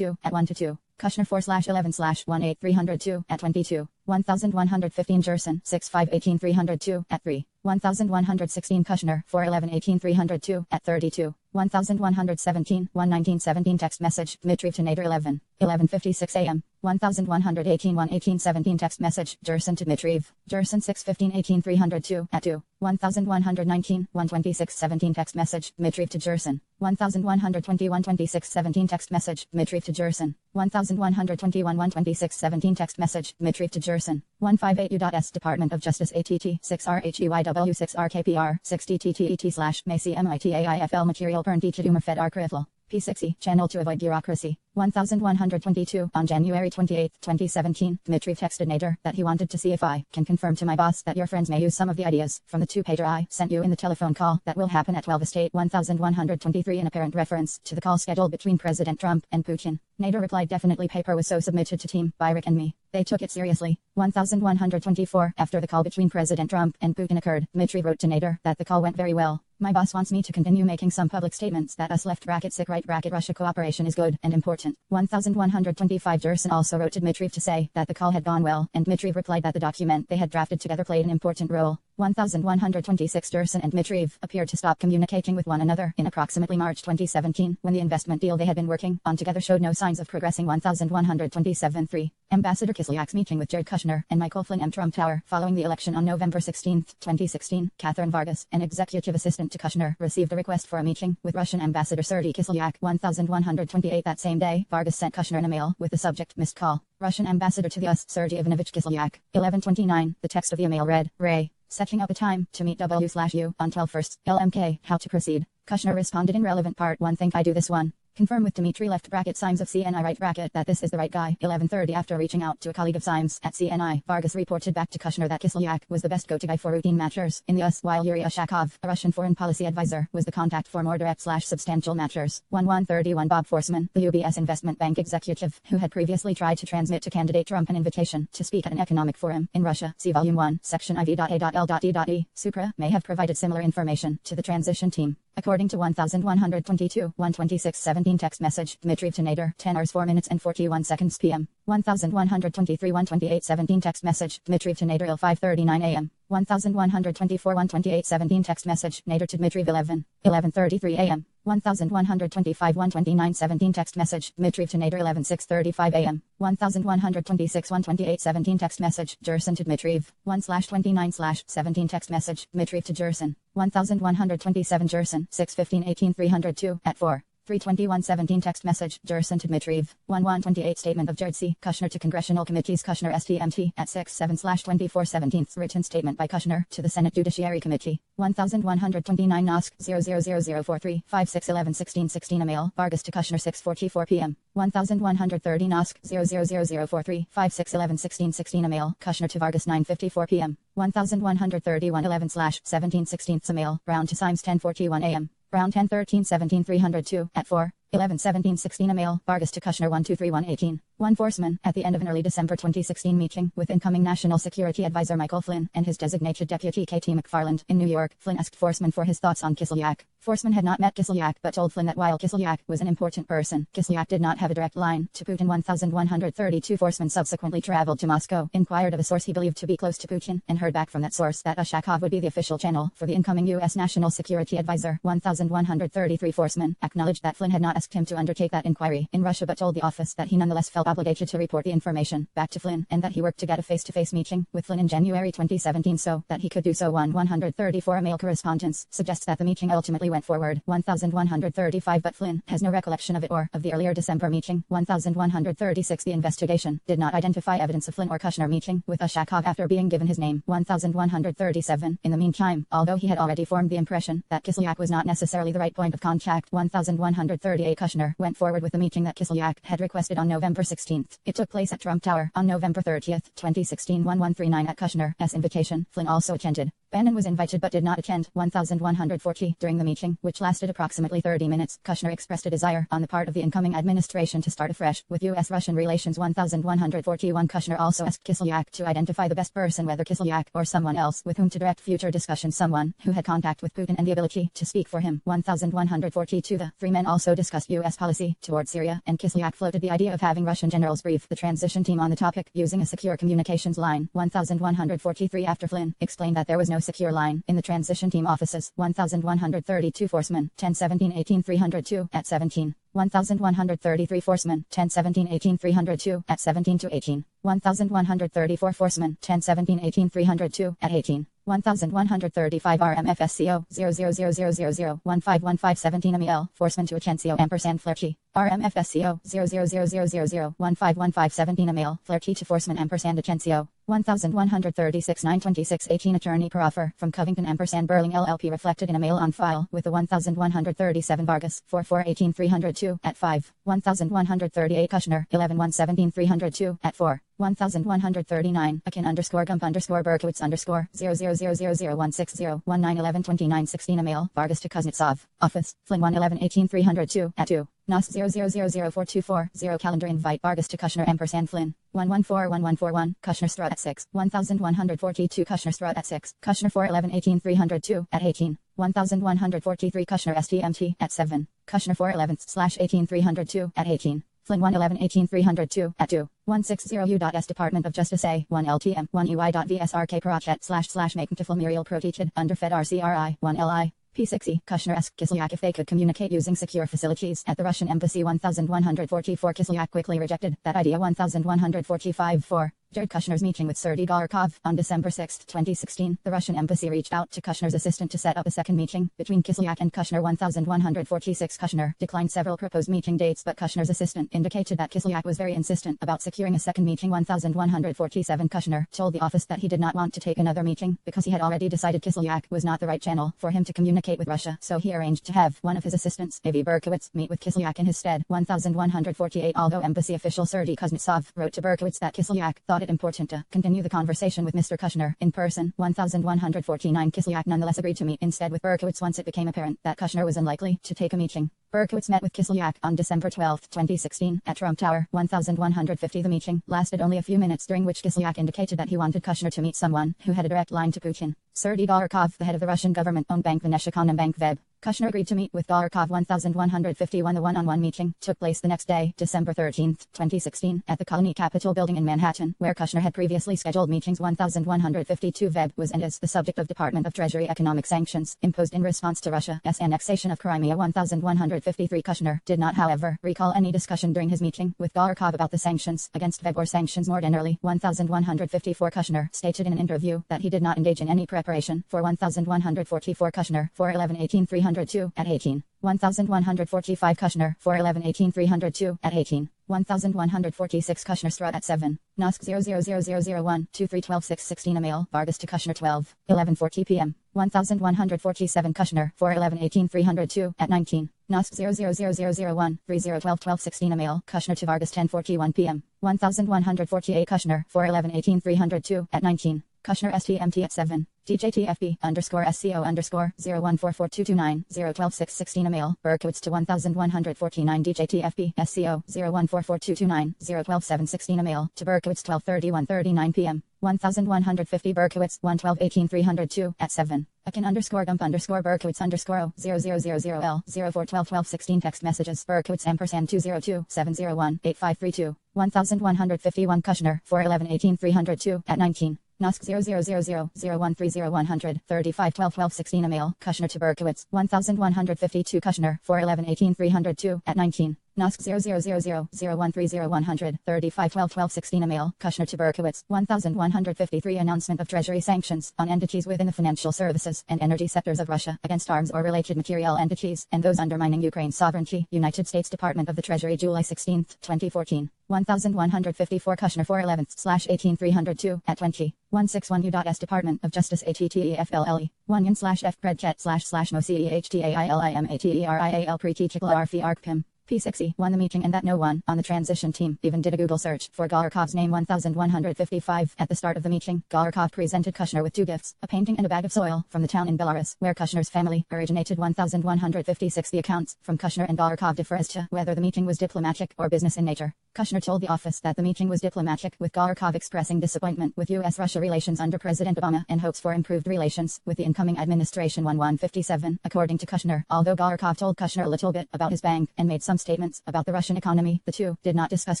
at 1 to 2. Kushner 4/11/18302 at 22. 1115 Jerson 6518302 at 3. 1116 Kushner 4/11/18302 at 32. 1117 11917 text message. Dmitriev to Nader 11:56 a.m. 1118 11817 text message. Jerson to Dmitriev. Jerson 615 at 2. 1119 12617 text message. Dmitriev to Jerson. 1121 2617 text message. Dmitriev to Jerson. 1121 12617 text message. Dmitriev to Jerson. 158 U.S. Department of Justice ATT 6RHEYW 6RKPR 6DTET/MACMITAIFL material Pern Teachadumer Fed Arkrifl. P60 channel to avoid bureaucracy. 1122 on January 28, 2017, Dmitriev texted Nader that he wanted to see if I can confirm to my boss that your friends may use some of the ideas from the two-pager I sent you in the telephone call that will happen at 12 Estate. 1123 in apparent reference to the call scheduled between President Trump and Putin. Nader replied definitely. Paper was so submitted to Team by Rick and me. They took it seriously. 1124 after the call between President Trump and Putin occurred, Dmitriev wrote to Nader that the call went very well. My boss wants me to continue making some public statements that us (sick) Russia cooperation is good and important. 1125 Jerson also wrote to Dmitriev to say that the call had gone well, and Dmitriev replied that the document they had drafted together played an important role. 1126 Jerson and Dmitriev appeared to stop communicating with one another in approximately March 2017, when the investment deal they had been working on together showed no signs of progressing. 1127 3. Ambassador Kislyak's meeting with Jared Kushner and Michael Flynn M. Trump Tower following the election on November 16, 2016. Catherine Vargas, an executive assistant to Kushner, received a request for a meeting with Russian Ambassador Sergei Kislyak. 1128 That same day, Vargas sent Kushner an email with the subject missed call. Russian Ambassador to the US, Sergei Ivanovich Kislyak. 1129 The text of the email read, Ray, setting up a time to meet W/U on 12/1. LMK, how to proceed. Kushner responded in relevant part 1 Think I do this one. Confirm with Dmitry (signs of CNI right) that this is the right guy. 11:30 After reaching out to a colleague of Symes at CNI, Vargas reported back to Kushner that Kislyak was the best go-to guy for routine matters in the US, while Yuri Ushakov, a Russian foreign policy advisor, was the contact for more direct/substantial matters. 1131 Bob Forsman, the UBS investment bank executive, who had previously tried to transmit to candidate Trump an invitation to speak at an economic forum in Russia, see Volume 1, Section IV.A.L.E. Supra, may have provided similar information to the transition team. According to 1122, 126:17 text message, Dmitriev to Nader, 10 hours 4 minutes and 41 seconds p.m. 1123 128:17 text message, Dmitriev to Nader 5:39 a.m. 1124 128:17 text message, Nader to Dmitriev 11:33 a.m. 1125 129:17 text message, Dmitriev to Nader 11:6:35 a.m. 1126 128:17 text message, Jerson to Dmitriev 1/29/17 text message, Dmitriev to Jerson 1127 Jerson 615 at 4. 321:17 text message, Jerson to Dmitriev 1128 statement of Jared C. Kushner to congressional committees Kushner STMT at 6/7/24/17 written statement by Kushner to the Senate Judiciary Committee 1129 NOSC 00043 56111616 email Vargas to Kushner 6:44 p.m. 1130 NOSC 00043 56111616 email Kushner to Vargas 9:54 p.m. 1131 11/1716 email Brown to Symes 10:41 a.m. Brown 1013 17 302 at 4. 11/17/16 a mail, Vargas to Kushner 123/118. One Forsman, at the end of an early December 2016 meeting with incoming National Security Advisor Michael Flynn and his designated deputy Katie McFarland in New York, Flynn asked Forsman for his thoughts on Kislyak. Forsman had not met Kislyak but told Flynn that while Kislyak was an important person, Kislyak did not have a direct line to Putin. 1132 Forsman subsequently traveled to Moscow, inquired of a source he believed to be close to Putin, and heard back from that source that Ushakov would be the official channel for the incoming U.S. National Security Advisor. 1133 Forsman acknowledged that Flynn had not asked him to undertake that inquiry in Russia but told the office that he nonetheless felt obligated to report the information back to Flynn and that he worked to get a face-to-face meeting with Flynn in January 2017 so that he could do so. 134 A mail correspondence suggests that the meeting ultimately went forward. 1135 But Flynn has no recollection of it or of the earlier December meeting. 1136 The investigation did not identify evidence of Flynn or Kushner meeting with Ushakov after being given his name. 1137 In the meantime, although he had already formed the impression that Kislyak was not necessarily the right point of contact, 1138 Kushner went forward with the meeting that Kislyak had requested on November 16th. It took place at Trump Tower on November 30th, 2016. 1139 At Kushner's invitation, Flynn also attended. Bannon was invited but did not attend. 1140 During the meeting, which lasted approximately 30 minutes, Kushner expressed a desire on the part of the incoming administration to start afresh with U.S.-Russian relations. 1141 Kushner also asked Kislyak to identify the best person, whether Kislyak or someone else, with whom to direct future discussions, someone who had contact with Putin and the ability to speak for him. 1142 The three men also discussed U.S. policy toward Syria, and Kislyak floated the idea of having Russian generals brief the transition team on the topic using a secure communications line. 1143 After Flynn explained that there was no secure line in the transition team offices. 1132 Forsman, 10/17/18 302 at 17. 1133 Forsman, 10/17/18 302 at 17 to 18. 1134 Forsman, 10/17/18 302 at 18. 1135 RMFSCO 00000151517 Amiel, Forsman to Agencio ampersand Flerchi. RMFSCO 00000151517 Amiel, Flerchi to Forsman ampersand Agencio. 1136 926 18 Attorney per offer from Covington ampersand Burling LLP reflected in a mail on file with the 1137 Vargas 4418 302 at 5. 1138 Kushner 11/117 302 at 4. 1139 Akin _Gump _Berkowitz _0000160 19112916 Email Vargas to Kuznetsov Office Flynn 11118 302 at 2. NOS 0000424 Calendar invite Vargas to Kushner ampersand Flynn 114141 Kushner Strut at 6. 1142 Kushner Strut at 6. Kushner 41118 302 at 18. 1143 Kushner STMT at 7. Kushner 411/18 302 at 18. Flynn 11118 302 at 2. 160 U.S. Department of Justice A 1 LTM 1 EY.VSRK Parachet / Making to Fulmurial Protected Underfed RCRI 1 LI. P6E, Kushner asked Kislyak if they could communicate using secure facilities at the Russian embassy. 1144 Kislyak quickly rejected that idea. 1145 4. Jared Kushner's meeting with Sergei Garkov on December 6, 2016. The Russian embassy reached out to Kushner's assistant to set up a second meeting between Kislyak and Kushner. 1146 Kushner declined several proposed meeting dates, but Kushner's assistant indicated that Kislyak was very insistent about securing a second meeting. 1147 Kushner told the office that he did not want to take another meeting because he had already decided Kislyak was not the right channel for him to communicate with Russia, so he arranged to have one of his assistants, A.V. Berkowitz, meet with Kislyak in his stead. 1148 Although embassy official Sergei Kuznetsov wrote to Berkowitz that Kislyak thought it important to continue the conversation with Mr. Kushner in person. 1149 Kislyak nonetheless agreed to meet instead with Berkowitz once it became apparent that Kushner was unlikely to take a meeting. Berkowitz met with Kislyak on December 12, 2016 at Trump Tower. 1150 The meeting lasted only a few minutes, during which Kislyak indicated that he wanted Kushner to meet someone who had a direct line to Putin. Sergei Garkov, the head of the Russian government-owned bank Veneshikonombank VEB. Kushner agreed to meet with Garkov. 1151 The one-on-one meeting took place the next day, December 13, 2016, at the Colony Capitol building in Manhattan, where Kushner had previously scheduled meetings. 1152 VEB was and is the subject of Department of Treasury economic sanctions imposed in response to Russia's annexation of Crimea. 1153 Kushner did not, however, recall any discussion during his meeting with Garkov about the sanctions against VEB or sanctions more generally. 1154 Kushner stated in an interview that he did not engage in any preparation for 1144 Kushner 41118 302 at 18. 1145 Kushner 41118 302 at 18. 1146 Kushner Strut at 7. NOSC 00001 2312 616 Email Vargas to Kushner 12. 1140 p.m. 1147 Kushner 41118 302 at 19. NOSC 00001 3012 1216 Email Kushner to Vargas 1041 p.m. 1148 Kushner 41118 302 at 19. Kushner STMT at 7. DJTFB _SCO _0144229 012 email Berkowitz to 1149 DJTFB SCO 0144229 012 email to Berkowitz 12:31:39 p.m. 1150 Berkowitz 112 at 7. Akin _dump Berkowitz _0 0000L 04121216 text messages Berkowitz & 202 701 8532 1151 Kushner 411 at 19. Nosk 00000130 35121216 email Kushner to Berkowitz 1152 Kushner 411 at 19. Nosk 00000130 35121216 email Kushner to Berkowitz 1153 announcement of Treasury sanctions on entities within the financial services and energy sectors of Russia against arms or related material entities and those undermining Ukraine's sovereignty. United States Department of the Treasury July 16, 2014. 1154 Kushner 411/18302 at 20. 161 U.S. Department of Justice ATTEFLLE 1/F predcat //mo CEHTAILIMATERIAL pre-teachable RF ARCPIM P6E won the meeting and that no one on the transition team even did a Google search for Galarkov's name 1155. At the start of the meeting, Galarkov presented Kushner with 2 gifts, a painting and a bag of soil from the town in Belarus where Kushner's family originated. 1156 The accounts from Kushner and Galarkov differ as to whether the meeting was diplomatic or business in nature. Kushner told the office that the meeting was diplomatic, with Galarkov expressing disappointment with U.S.-Russia relations under President Obama and hopes for improved relations with the incoming administration. 1157 According to Kushner, although Galarkov told Kushner a little bit about his bank and made some statements about the Russian economy, the two did not discuss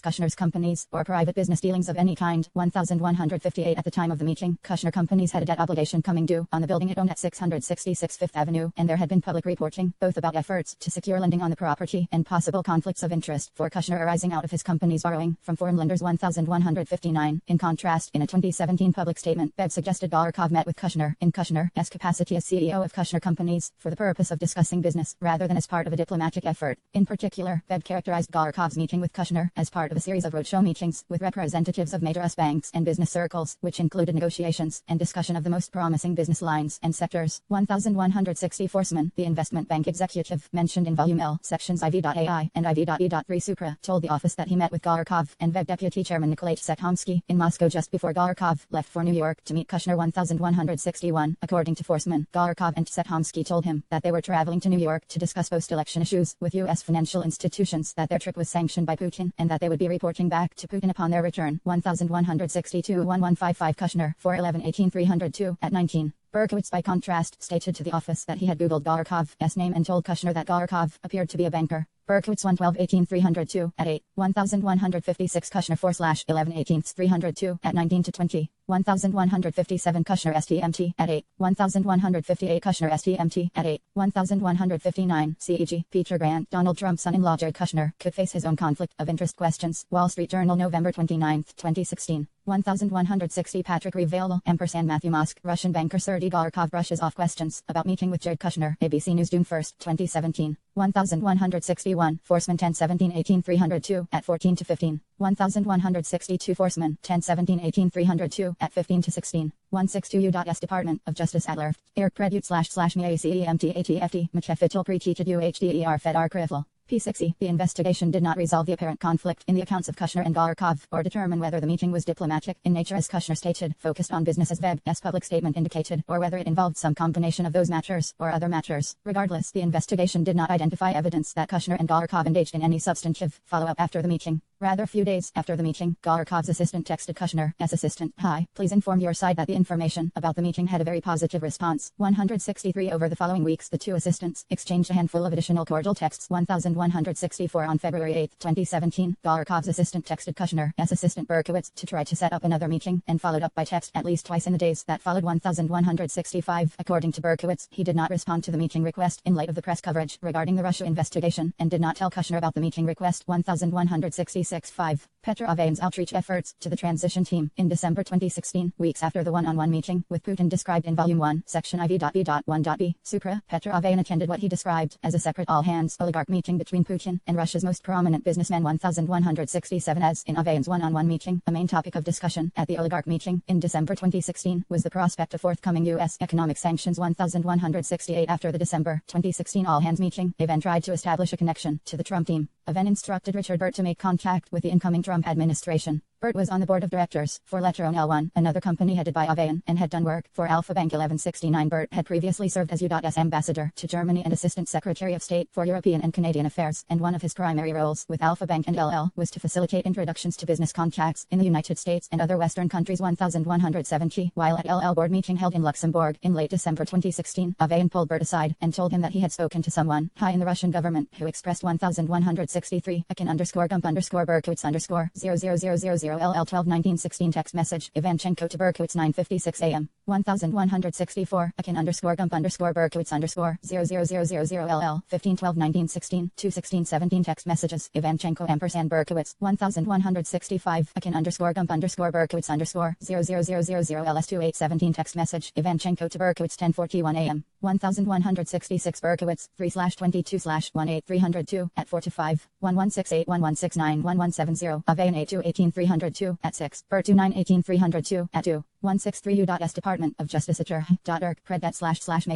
Kushner's companies or private business dealings of any kind. 1158 At the time of the meeting, Kushner companies had a debt obligation coming due on the building it owned at 666 Fifth Avenue, and there had been public reporting both about efforts to secure lending on the property and possible conflicts of interest for Kushner arising out of his company's borrowing from foreign lenders. 1159 In contrast, in a 2017 public statement, Bev suggested Galarkov met with Kushner in Kushner's capacity as CEO of Kushner Companies for the purpose of discussing business rather than as part of a diplomatic effort. In particular, Bev characterized Galarkov's meeting with Kushner as part of a series of roadshow meetings with representatives of major US banks and business circles, which included negotiations and discussion of the most promising business lines and sectors. 1160 Forsman, the investment bank executive mentioned in Volume L, sections IV.AI and IV.E.3 Supra, told the office that he met with Galarkov and Bev Deputy Chairman Nikolai Tsvetomsky in Moscow just before Galarkov left for New York to meet Kushner. 1161 According to Forsman, Galarkov and Tsvetomsky told him that they were traveling to New York to discuss post-election issues with U.S. financial institutions, that their trip was sanctioned by Putin, and that they would be reporting back to Putin upon their return. 1162 1155 Kushner 411 at 19. Berkowitz, by contrast, stated to the office that he had Googled Galarkov's name and told Kushner that Galarkov appeared to be a banker. Berkowitz 112 at 8. 1156 Kushner 4/11 at 19 to 20. 1157 Kushner STMT at 8. 1158 Kushner STMT at 8. 1159 CEG Peter Grant, Donald Trump's son-in-law Jared Kushner, could face his own conflict of interest questions. Wall Street Journal, November 29, 2016. 1160 Patrick Reveal, Matthew Mosk, Russian banker Sergei Galarkov brushes off questions about meeting with Jared Kushner. ABC News, June 1, 2017. 1161 Forsman 1017 at 14 to 15. 1162 Forsman 1017 at 15 to 16. 162 U.S. Department of Justice Adler. Eric Predut / me ACEMTATFT Machefitul Preteated UHDER Fed Arcrivel. P6E. The investigation did not resolve the apparent conflict in the accounts of Kushner and Galarkov, or determine whether the meeting was diplomatic in nature as Kushner stated, focused on business as Veb's public statement indicated, or whether it involved some combination of those matters, or other matters. Regardless, the investigation did not identify evidence that Kushner and Galarkov engaged in any substantive follow-up after the meeting. Rather, a few days after the meeting, Galarkov's assistant texted Kushner's assistant, "Hi, please inform your side that the information about the meeting had a very positive response." 163 Over the following weeks, the two assistants exchanged a handful of additional cordial texts. 1164 On February 8, 2017, Galarkov's assistant texted Kushner's assistant Berkowitz to try to set up another meeting, and followed up by text at least twice in the days that followed. 1165 According to Berkowitz, he did not respond to the meeting request in light of the press coverage regarding the Russia investigation, and did not tell Kushner about the meeting request. 1166 5. Petrovaim's outreach efforts to the transition team. In December 2016, weeks after the one-on-one meeting with Putin described in Volume 1, Section IV.B.1.B, Supra, Petrovaim attended what he described as a separate all-hands oligarch meeting between Putin and Russia's most prominent businessmen. 1167 As in Avaim's one-on-one meeting, a main topic of discussion at the oligarch meeting in December 2016 was the prospect of forthcoming U.S. economic sanctions. 1168 After the December 2016 all-hands meeting, Aven tried to establish a connection to the Trump team. Aven instructed Richard Burt to make contact with the incoming Trump administration. Bert was on the board of directors for Letron L1, another company headed by Avayan, and had done work for Alpha Bank 1169. Bert had previously served as U.S. ambassador to Germany and Assistant Secretary of State for European and Canadian Affairs, and one of his primary roles with Alpha Bank and LL was to facilitate introductions to business contacts in the United States and other Western countries. 1170. While at LL board meeting held in Luxembourg in late December 2016, Avayan pulled Bert aside and told him that he had spoken to someone high in the Russian government who expressed 1163 Akin_Gump_Berkowitz_ 00000 LL 12-19-16 text message Ivanchenko to Berkowitz 9:56 a.m. 1164 Akin_Gump_Berkowitz_ 00000 LL 15-12-19-16 2:16-17 text messages Ivanchenko ampersand Berkowitz 1165 Akin_Gump_Berkowitz_ 00000 LS 28-17 text message Ivanchenko to Berkowitz 10:41 a.m. 1166 Berkowitz 3/22/18302 at 4-5 1168 1169 1170 Avayan 8-2-18302 at 6 Bert 29-18302 at 2 163 U.S. Department of Justice at May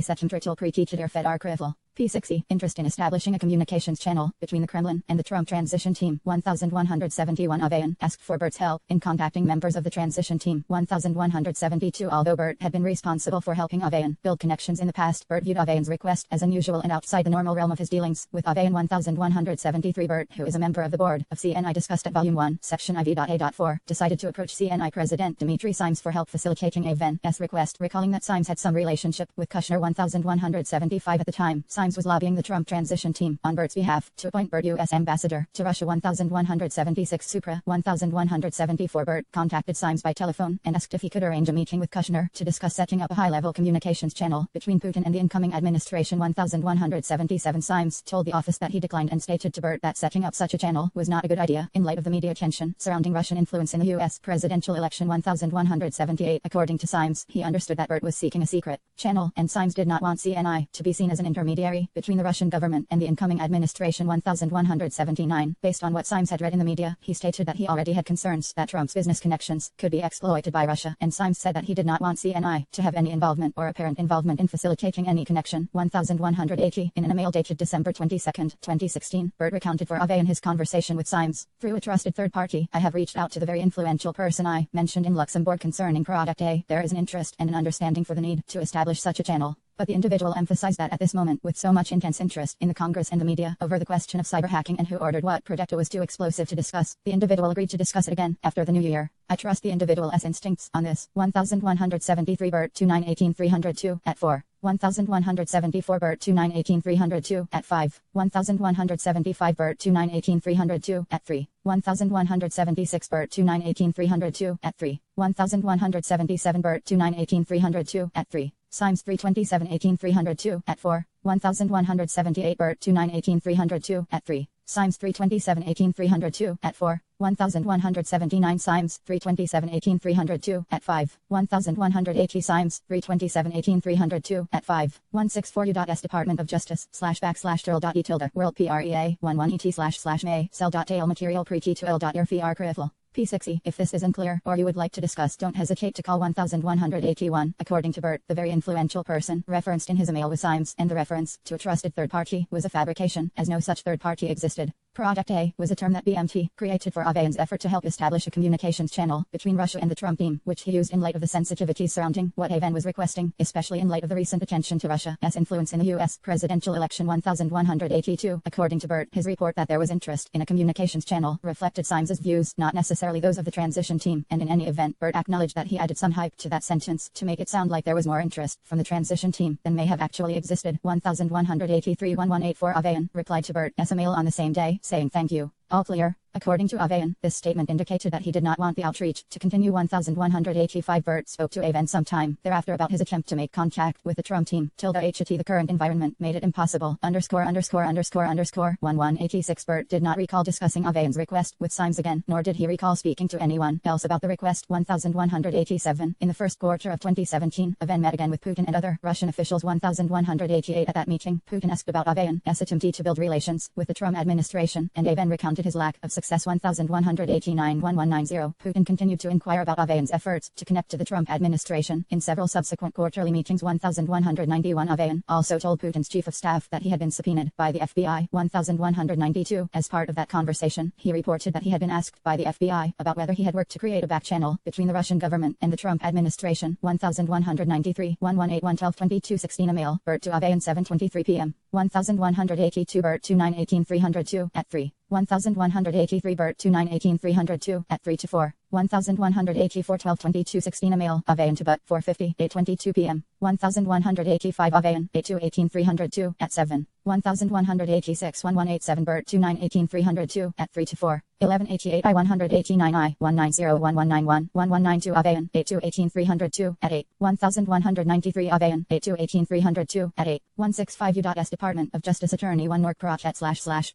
Sechem Tritil Pre-Teacher Fed Krivl. P60. Interest in establishing a communications channel between the Kremlin and the Trump transition team. 1171 Avayan asked for Bert's help in contacting members of the transition team. 1172 Although Bert had been responsible for helping Avayan build connections in the past, Bert viewed Avayan's request as unusual and outside the normal realm of his dealings with Avayan. 1173 Bert, who is a member of the board of CNI, discussed at Volume 1, Section IV.A.4, decided to approach CNI President Dmitry Simes for help facilitating Avayan's request, recalling that Simes had some relationship with Kushner. 1175 At the time, Simes was lobbying the Trump transition team on Bert's behalf to appoint Bert U.S. ambassador to Russia. 1176 Supra 1174 Bert contacted Simes by telephone and asked if he could arrange a meeting with Kushner to discuss setting up a high-level communications channel between Putin and the incoming administration. 1177 Simes told the office that he declined and stated to Bert that setting up such a channel was not a good idea in light of the media attention surrounding Russian influence in the U.S. presidential election. 1178 According to Simes, he understood that Bert was seeking a secret channel, and Simes did not want CNI to be seen as an intermediary between the Russian government and the incoming administration. 1179 Based on what Simes had read in the media, he stated that he already had concerns that Trump's business connections could be exploited by Russia, and Simes said that he did not want CNI to have any involvement or apparent involvement in facilitating any connection. 1180 In an email dated December 22, 2016, Bert recounted for Avayan his conversation with Simes. Through a trusted third party, I have reached out to the very influential person I mentioned in Luxembourg concerning Product A. There is an interest and an understanding for the need to establish such a channel. But the individual emphasized that at this moment, with so much intense interest in the Congress and the media over the question of cyber hacking and who ordered what product was too explosive to discuss, the individual agreed to discuss it again after the new year. I trust the individual's instincts on this. 1173 Bert 29-18302 at 4. 1174 Bert 29-18302 at 5. 1175 Bert 29-18302 at 3. 1176 Bert 29-18302 at 3. 1177 Bert 29-18302 at 3. Simes 327-18302 at 4. 1178 Bert 29-18302 at 3. Simes 327-18302 at 4. 1179 Simes 327-18302 at 5. 1180 Simes 327-18302 at 5. 164 U.S. Department of Justice //Turl.E World PREA 11ET//May Cell.Tail Material Pre-T2L.ERFR Krifl. P60. If this isn't clear, or you would like to discuss, don't hesitate to call 1181. According to Bert, the very influential person referenced in his email with Simes, and the reference to a trusted third party was a fabrication, as no such third party existed. Product A was a term that BMT created for Avayan's effort to help establish a communications channel between Russia and the Trump team, which he used in light of the sensitivities surrounding what Avayan was requesting, especially in light of the recent attention to Russia's influence in the U.S. presidential election. 1182. According to Bert, his report that there was interest in a communications channel reflected Simes's views, not necessarily those of the transition team, and in any event, Bert acknowledged that he added some hype to that sentence to make it sound like there was more interest from the transition team than may have actually existed. 1183 1184 Avayan replied to Bert's email on the same day, saying thank you. All clear. According to Avayan, this statement indicated that he did not want the outreach to continue. 1185 Bert spoke to Avayan sometime thereafter about his attempt to make contact with the Trump team. The current environment made it impossible. 1186 Bert did not recall discussing Avayan's request with Simes again, nor did he recall speaking to anyone else about the request. 1187 In the first quarter of 2017, Avayan met again with Putin and other Russian officials. 1188 At that meeting, Putin asked about Avayan's attempt to build relations with the Trump administration, and Avayan recounted his lack of success 1189-1190. Putin continued to inquire about Avian's efforts to connect to the Trump administration in several subsequent quarterly meetings. 1191 Avian also told Putin's chief of staff that he had been subpoenaed by the FBI. 1192. As part of that conversation, he reported that he had been asked by the FBI about whether he had worked to create a back channel between the Russian government and the Trump administration. 1193 1181 1222 16 email Bert to Avian 7:23 p.m. 1182 Bert to 918 302 at 3. 1183 Bert to 918 302 at 3 to 4. 1184 1222 16 email Avian to But 4:50 8:22 p.m. 1185 Avian 82 18 302 at 7. 1186 1187 Bert to 918 302 at 3 to 4. 1188 I 189 I 190 1191 1192 Avian 82 18 302 at 8. 1193 Avian 82 18 302 at 8. 165 U.S. Department of Justice Attorney 1 Nork Prochet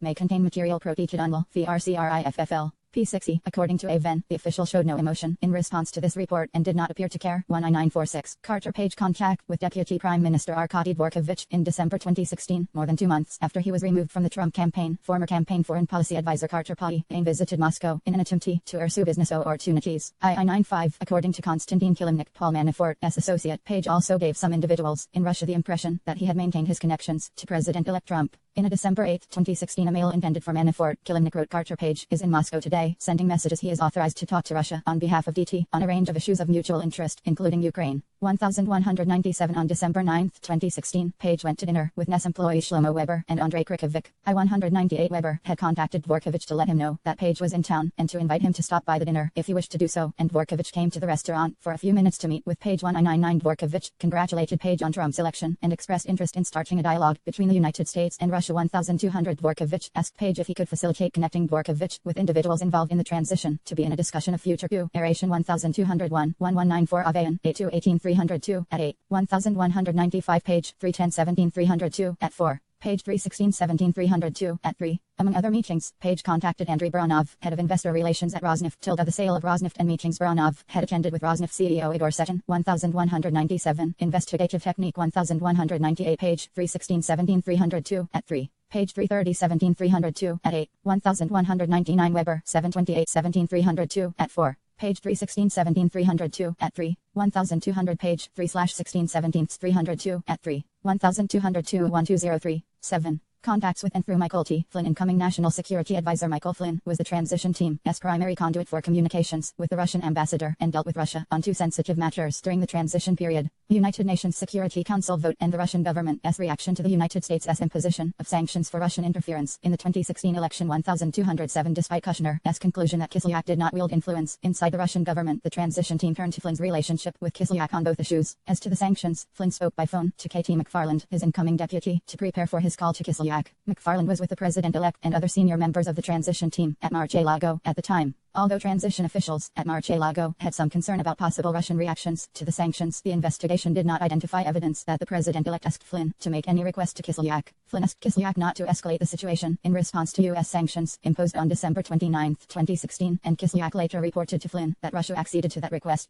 / may contain material proteated unlawful VRCRIFFL. P60. According to Aven, the official showed no emotion in response to this report and did not appear to care. 19946. Carter Page contact with Deputy Prime Minister Arkady Dvorkovich in December 2016, more than 2 months after he was removed from the Trump campaign. Former campaign foreign policy advisor Carter Page visited Moscow in an attempt to pursue business opportunities. II-95. According to Konstantin Kilimnik, Paul Manafort's associate, Page also gave some individuals in Russia the impression that he had maintained his connections to President-elect Trump. In a December 8, 2016 email intended for Manafort, Kilimnik wrote Carter Page is in Moscow today, sending messages he is authorized to talk to Russia on behalf of DT on a range of issues of mutual interest, including Ukraine. 1197 on December 9, 2016, Page went to dinner with NES employees Shlomo Weber and Andrei Krikovic. I-198 Weber had contacted Dvorkovich to let him know that Page was in town and to invite him to stop by the dinner if he wished to do so, and Dvorkovich came to the restaurant for a few minutes to meet with Page. 1999 Dvorkovich congratulated Page on Trump's election and expressed interest in starting a dialogue between the United States and Russia. 1200 Dvorkovich asked Page if he could facilitate connecting Dvorkovich with individuals involved in the transition to be in a discussion of future Aeration 1201 1194 Avian 82 18 302 at 8. 1195 Page 310 17 302 at 4. Page 316 17 302 at 3. Among other meetings, Page contacted Andrei Baranov, head of investor relations at Rosneft. The sale of Rosneft and meetings Baranov had attended with Rosneft CEO Igor Setin. 1197 Investigative Technique 1198 Page 316 17 302 at 3. Page 330 17 302 at 8. 1199 Weber 728 17 302 at 4. Page 316 17 302 at 3. 1200 Page 3/16 17 302 at 3. 1202 1203 7. Contacts with and through Michael T. Flynn. Incoming National Security Advisor Michael Flynn was the transition team's primary conduit for communications with the Russian ambassador and dealt with Russia on 2 sensitive matters during the transition period: the United Nations Security Council vote and the Russian government's reaction to the United States' imposition of sanctions for Russian interference in the 2016 election. 1207 Despite Kushner's conclusion that Kislyak did not wield influence inside the Russian government, the transition team turned to Flynn's relationship with Kislyak on both issues. As to the sanctions, Flynn spoke by phone to KT McFarland, his incoming deputy, to prepare for his call to Kislyak. McFarland was with the president-elect and other senior members of the transition team at Mar-a-Lago at the time. Although transition officials at Mar-a-Lago had some concern about possible Russian reactions to the sanctions, the investigation did not identify evidence that the president-elect asked Flynn to make any request to Kislyak. Flynn asked Kislyak not to escalate the situation in response to U.S. sanctions imposed on December 29, 2016, and Kislyak later reported to Flynn that Russia acceded to that request.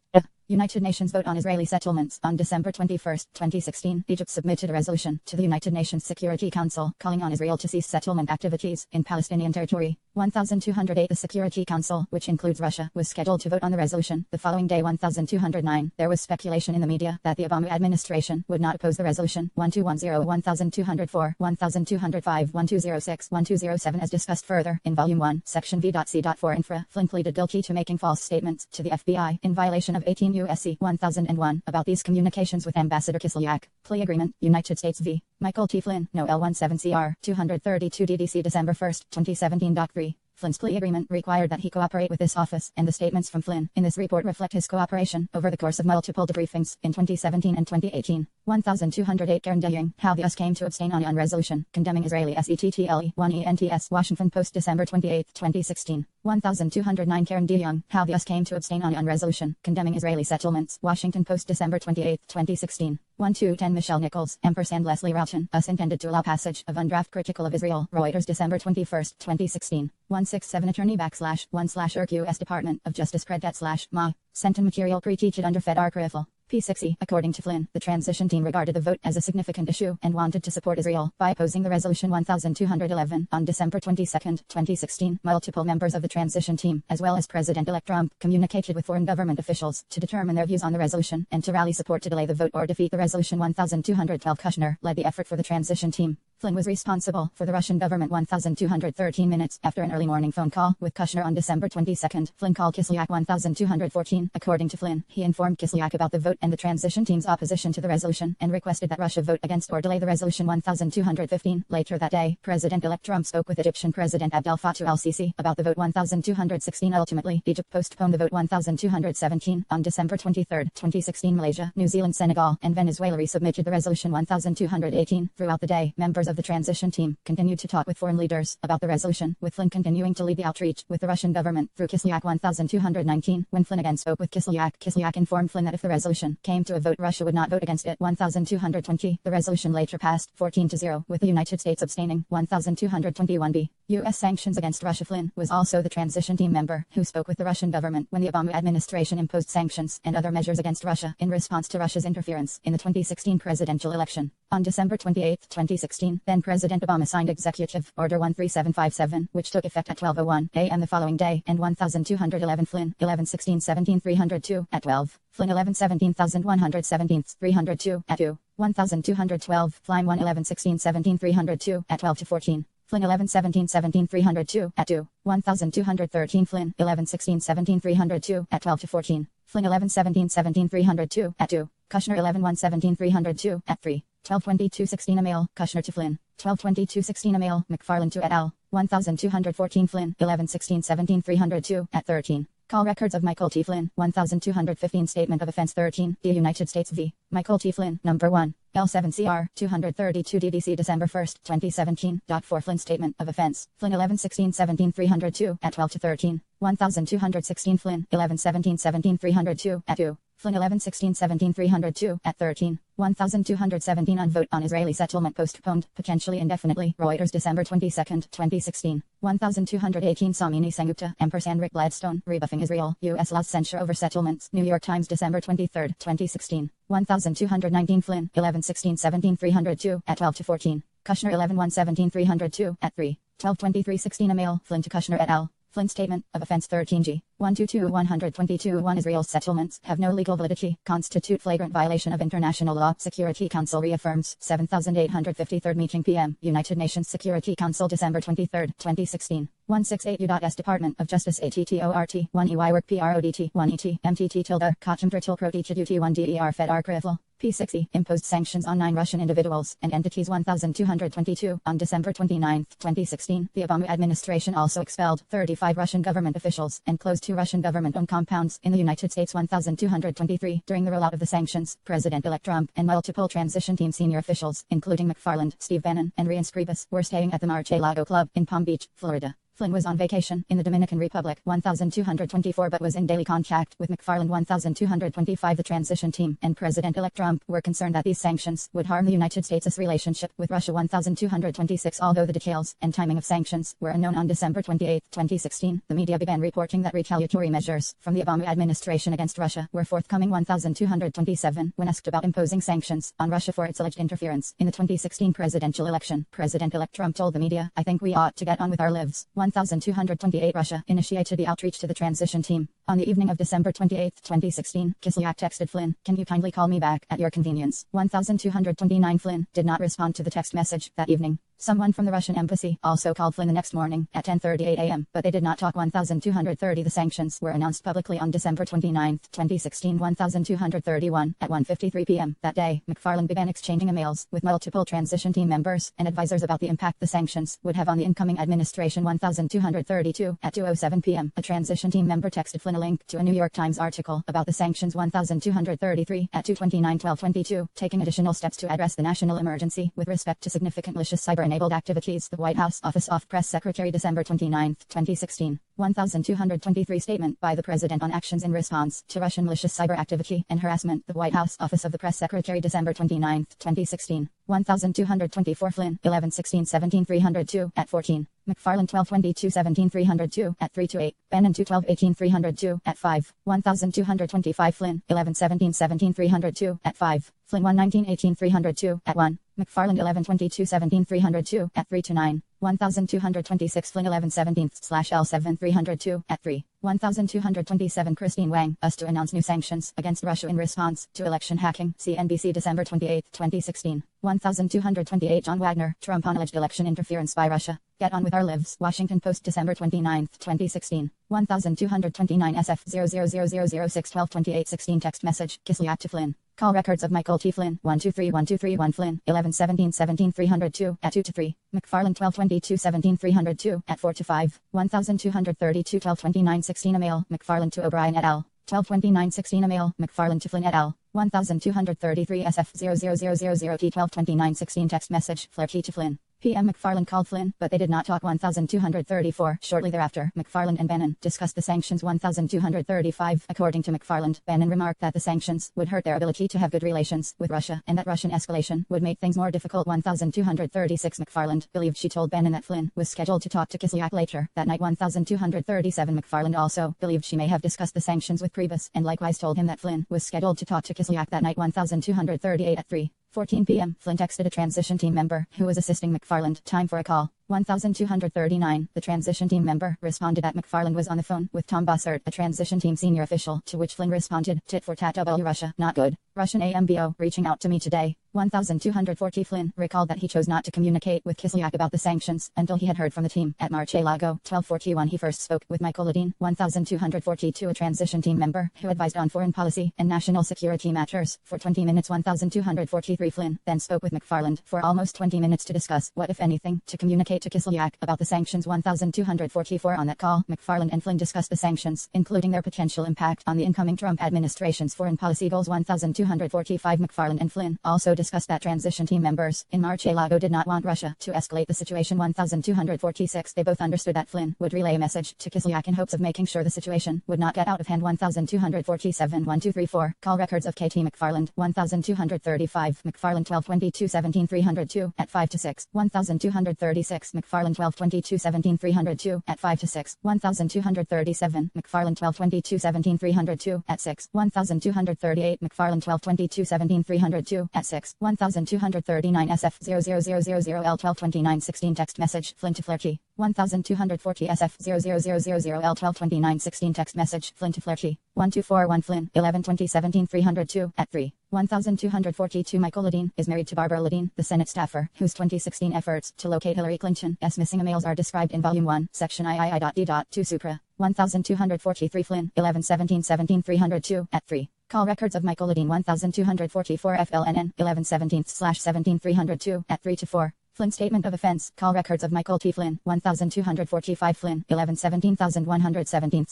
United Nations vote on Israeli settlements. On December 21, 2016, Egypt submitted a resolution to the United Nations Security Council calling on Israel to cease settlement activities in Palestinian territory. 1208 The Security Council, which includes Russia, was scheduled to vote on the resolution the following day. 1209 There was speculation in the media that the Obama administration would not oppose the resolution. 1210 1204 1205 1206 1207 As discussed further in Volume 1, Section V.C.4 Infra, Flynn pleaded guilty to making false statements to the FBI in violation of 18 U.S.C. 1001 about these communications with Ambassador Kislyak. Plea Agreement, United States v. Michael T. Flynn, No. L17CR, 232 DDC December 1, 2017. 3. Flynn's plea agreement required that he cooperate with this office, and the statements from Flynn in this report reflect his cooperation over the course of multiple debriefings in 2017 and 2018. 1208 Karen DeYoung, How the US came to abstain on resolution condemning Israeli SETTLE 1 ENTS Washington Post December 28, 2016. 1209 Karen DeYoung, How the US came to abstain on resolution condemning Israeli settlements Washington Post December 28, 2016. 1210 Michelle Nichols, ampersand Leslie Roughton, US intended to allow passage of undraft critical of Israel Reuters December 21, 2016. 167 Attorney /1/ERQ US Department of Justice Predet /Ma. Sent in material pre-teached under Fed Arc Riffle. P60. According to Flynn, the transition team regarded the vote as a significant issue and wanted to support Israel by opposing the resolution 1211. On December 22, 2016, multiple members of the transition team, as well as President-elect Trump, communicated with foreign government officials to determine their views on the resolution and to rally support to delay the vote or defeat the resolution 1212. Kushner led the effort for the transition team. Flynn was responsible for the Russian government 1213 minutes after an early morning phone call with Kushner on December 22. Flynn called Kislyak 1214. According to Flynn, he informed Kislyak about the vote and the transition team's opposition to the resolution and requested that Russia vote against or delay the resolution 1215. Later that day, President-elect Trump spoke with Egyptian President Abdel Fattah al-Sisi about the vote 1216. Ultimately, Egypt postponed the vote 1217. On December 23, 2016, Malaysia, New Zealand, Senegal, and Venezuela resubmitted the resolution 1218. Throughout the day, members of the transition team continued to talk with foreign leaders about the resolution, with Flynn continuing to lead the outreach with the Russian government through Kislyak 1219. When Flynn again spoke with Kislyak informed Flynn that if the resolution came to a vote, Russia would not vote against it. 1220. The resolution later passed 14-0, with the United States abstaining. 1221b. U.S. sanctions against Russia. Flynn was also the transition team member who spoke with the Russian government when the Obama administration imposed sanctions and other measures against Russia in response to Russia's interference in the 2016 presidential election. On December 28, 2016, then President Obama signed Executive Order 13757, which took effect at 12:01 a.m. the following day, and 1211. Flynn 11-16-17-302 at 12. Flynn 11-17-1117 302 at 2. 1212. Flynn 1-11-16-17-302 at 12-14. Flynn 11-17-17-302 at 2. 1213. Flynn 11-16-17-302 at 12-14. Flynn 11-17-17-302 at 2. Kushner 11-117-302 at 3. 1222-16 email, Kushner to Flynn. 1222-16 email, McFarland to et al. 1214. Flynn 11-16-17-302 at 13. Call records of Michael T. Flynn, 1215. Statement of Offense 13, the United States v. Michael T. Flynn, Number 1, L7CR, 232 DDC December 1, 2017. 4 Flynn Statement of Offense, Flynn 11-16-17-302 at 12-13. 1216 Flynn, 11-17-17-302 at 2. Flynn 11-16-17-302 at 13. 1217 on vote on Israeli settlement postponed, potentially indefinitely. Reuters December 22, 2016. 1218 Samini Sengupta, ampersand Rick Gladstone, rebuffing Israel, U.S. laws censure over settlements. New York Times December 23, 2016. 1219 Flynn, 11-16-17-302 at 12-14. Kushner 11-117-302 at 3. 1223-16 email, Flynn to Kushner et al. Flynn Statement of Offense 13G. 122-122-1 Israel's settlements have no legal validity, constitute flagrant violation of international law. Security Council reaffirms. 7853rd meeting p.m. United Nations Security Council December 23, 2016. 168 U.S. Department of Justice ATTORT 1 EY Work PRODT 1 ET MTT tilde Kachim Turtle Protich Duty 1 DER Fed Arkrivl P60 imposed sanctions on 9 Russian individuals and entities. 1222 on December 29, 2016. The Obama administration also expelled 35 Russian government officials and closed 2 Russian government-owned compounds in the United States. 1223 during the rollout of the sanctions, President-elect Trump and multiple transition team senior officials, including McFarland, Steve Bannon, and Ryan Scribus, were staying at the Mar-a-Lago Club in Palm Beach, Florida. Flynn was on vacation in the Dominican Republic 1224 but was in daily contact with McFarland 1225. The transition team and President-elect Trump were concerned that these sanctions would harm the United States' relationship with Russia. 1226 Although the details and timing of sanctions were unknown on December 28, 2016, the media began reporting that retaliatory measures from the Obama administration against Russia were forthcoming. 1227 When asked about imposing sanctions on Russia for its alleged interference in the 2016 presidential election, President-elect Trump told the media, "I think we ought to get on with our lives." 1228 Russia initiated the outreach to the transition team. On the evening of December 28, 2016, Kislyak texted Flynn, "Can you kindly call me back at your convenience?" 1229 Flynn did not respond to the text message that evening. Someone from the Russian embassy also called Flynn the next morning at 10:38 a.m., but they did not talk. 1230 The sanctions were announced publicly on December 29, 2016. 1231 at 1:53 p.m. that day, McFarland began exchanging emails with multiple transition team members and advisors about the impact the sanctions would have on the incoming administration. 1232 at 2:07 p.m. a transition team member texted Flynn a link to a New York Times article about the sanctions. 1233 at 2:29 12:22 taking additional steps to address the national emergency with respect to significant malicious cyber enabled activities. The White House Office of Press Secretary, December 29, 2016. 1223 Statement by the President on actions in response to Russian malicious cyber activity and harassment. The White House Office of the Press Secretary, December 29, 2016. 1224 Flynn, 1116 302 at 14. McFarland 1222 302 at 3 to 8. Bannon 212 302 at 5. 1225 Flynn, 1117 302 at 5. Flynn 119 302 at 1. McFarland 1122 302 at 3 to 9. 1226 Flynn 1117/L7 302 at 3. 1227 Christine Wang, us to announce new sanctions against Russia in response to election hacking. CNBC, December 28, 2016. 1228 John Wagner, Trump on alleged election interference by Russia. Get on with our lives. Washington Post, December 29, 2016. 1229 SF 00006 1228 16 text message. Kislyak to Flynn. Call records of Michael T. Flynn, 1231 Flynn, 1117 302 at 2 to 3. McFarland 1222 302 at 4 to 5. 1232 1229 16 email. McFarland to O'Brien et al. 1229 16 email. McFarland to Flynn et al. 1233 SF 00000 T 1229 16 text message. Flaherty to Flynn. PM McFarland called Flynn, but they did not talk. 1234. Shortly thereafter, McFarland and Bannon discussed the sanctions. 1235. According to McFarland, Bannon remarked that the sanctions would hurt their ability to have good relations with Russia, and that Russian escalation would make things more difficult. 1236. McFarland believed she told Bannon that Flynn was scheduled to talk to Kislyak later that night. 1237. McFarland also believed she may have discussed the sanctions with Priebus, and likewise told him that Flynn was scheduled to talk to Kislyak that night. 1238 at 3:14 p.m. Flynn texted a transition team member who was assisting McFarland. Time for a call. 1239. The transition team member responded that McFarland was on the phone with Tom Bossert, a transition team senior official, to which Flynn responded, tit for tat. W Russia, not good. Russian AMBO, reaching out to me today. 1240. Flynn recalled that he chose not to communicate with Kislyak about the sanctions until he had heard from the team at Mar-a-Lago. 1241. He first spoke with Michael Ledeen. 1242. A transition team member who advised on foreign policy and national security matters for 20 minutes. 1243. Flynn then spoke with McFarland for almost 20 minutes to discuss what, if anything, to communicate to Kislyak about the sanctions. 1244. On that call, McFarland and Flynn discussed the sanctions, including their potential impact on the incoming Trump administration's foreign policy goals. 1245. McFarland and Flynn also discussed that transition team members in Mar-a-Lago did not want Russia to escalate the situation. 1246. They both understood that Flynn would relay a message to Kislyak in hopes of making sure the situation would not get out of hand. 1247. 1234. Call records of KT McFarland. 1235. McFarland 1222 302 at 5 to 6. 1236. McFarland 1222 302 at 5 to 6. 1237. McFarland 1222 302 at 6. 1238. McFarland 1222 302 at 6. 1239 SF 00000 L 1229 16 text message. Flynn to Flaherty. 1240 SF 00000 L 1229 16 text message. Flynn to Flaherty. 1241 Flynn 1120 302 at 3. 1242. Michael Ledeen is married to Barbara Ledeen, the Senate staffer, whose 2016 efforts to locate Hillary Clinton's missing emails are described in Volume 1, Section III.D.2 Supra. 1243 Flynn 1117 302 at 3. Call records of Michael Ledeen. 1244 FLNN 1117/17 302 at 3 to 4. Flynn statement of offense. Call records of Michael T. Flynn 1245 Flynn 1117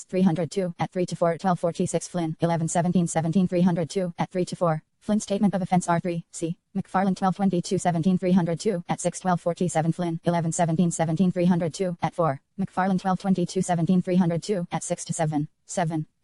302 at 3 to 4. 1246 Flynn 1117 302 at 3 to 4. Flynn statement of offense R3 C. McFarland 1222 302 at 6. 1247 Flynn 1117 302 at 4. McFarland 1222 302 at 6 to 7.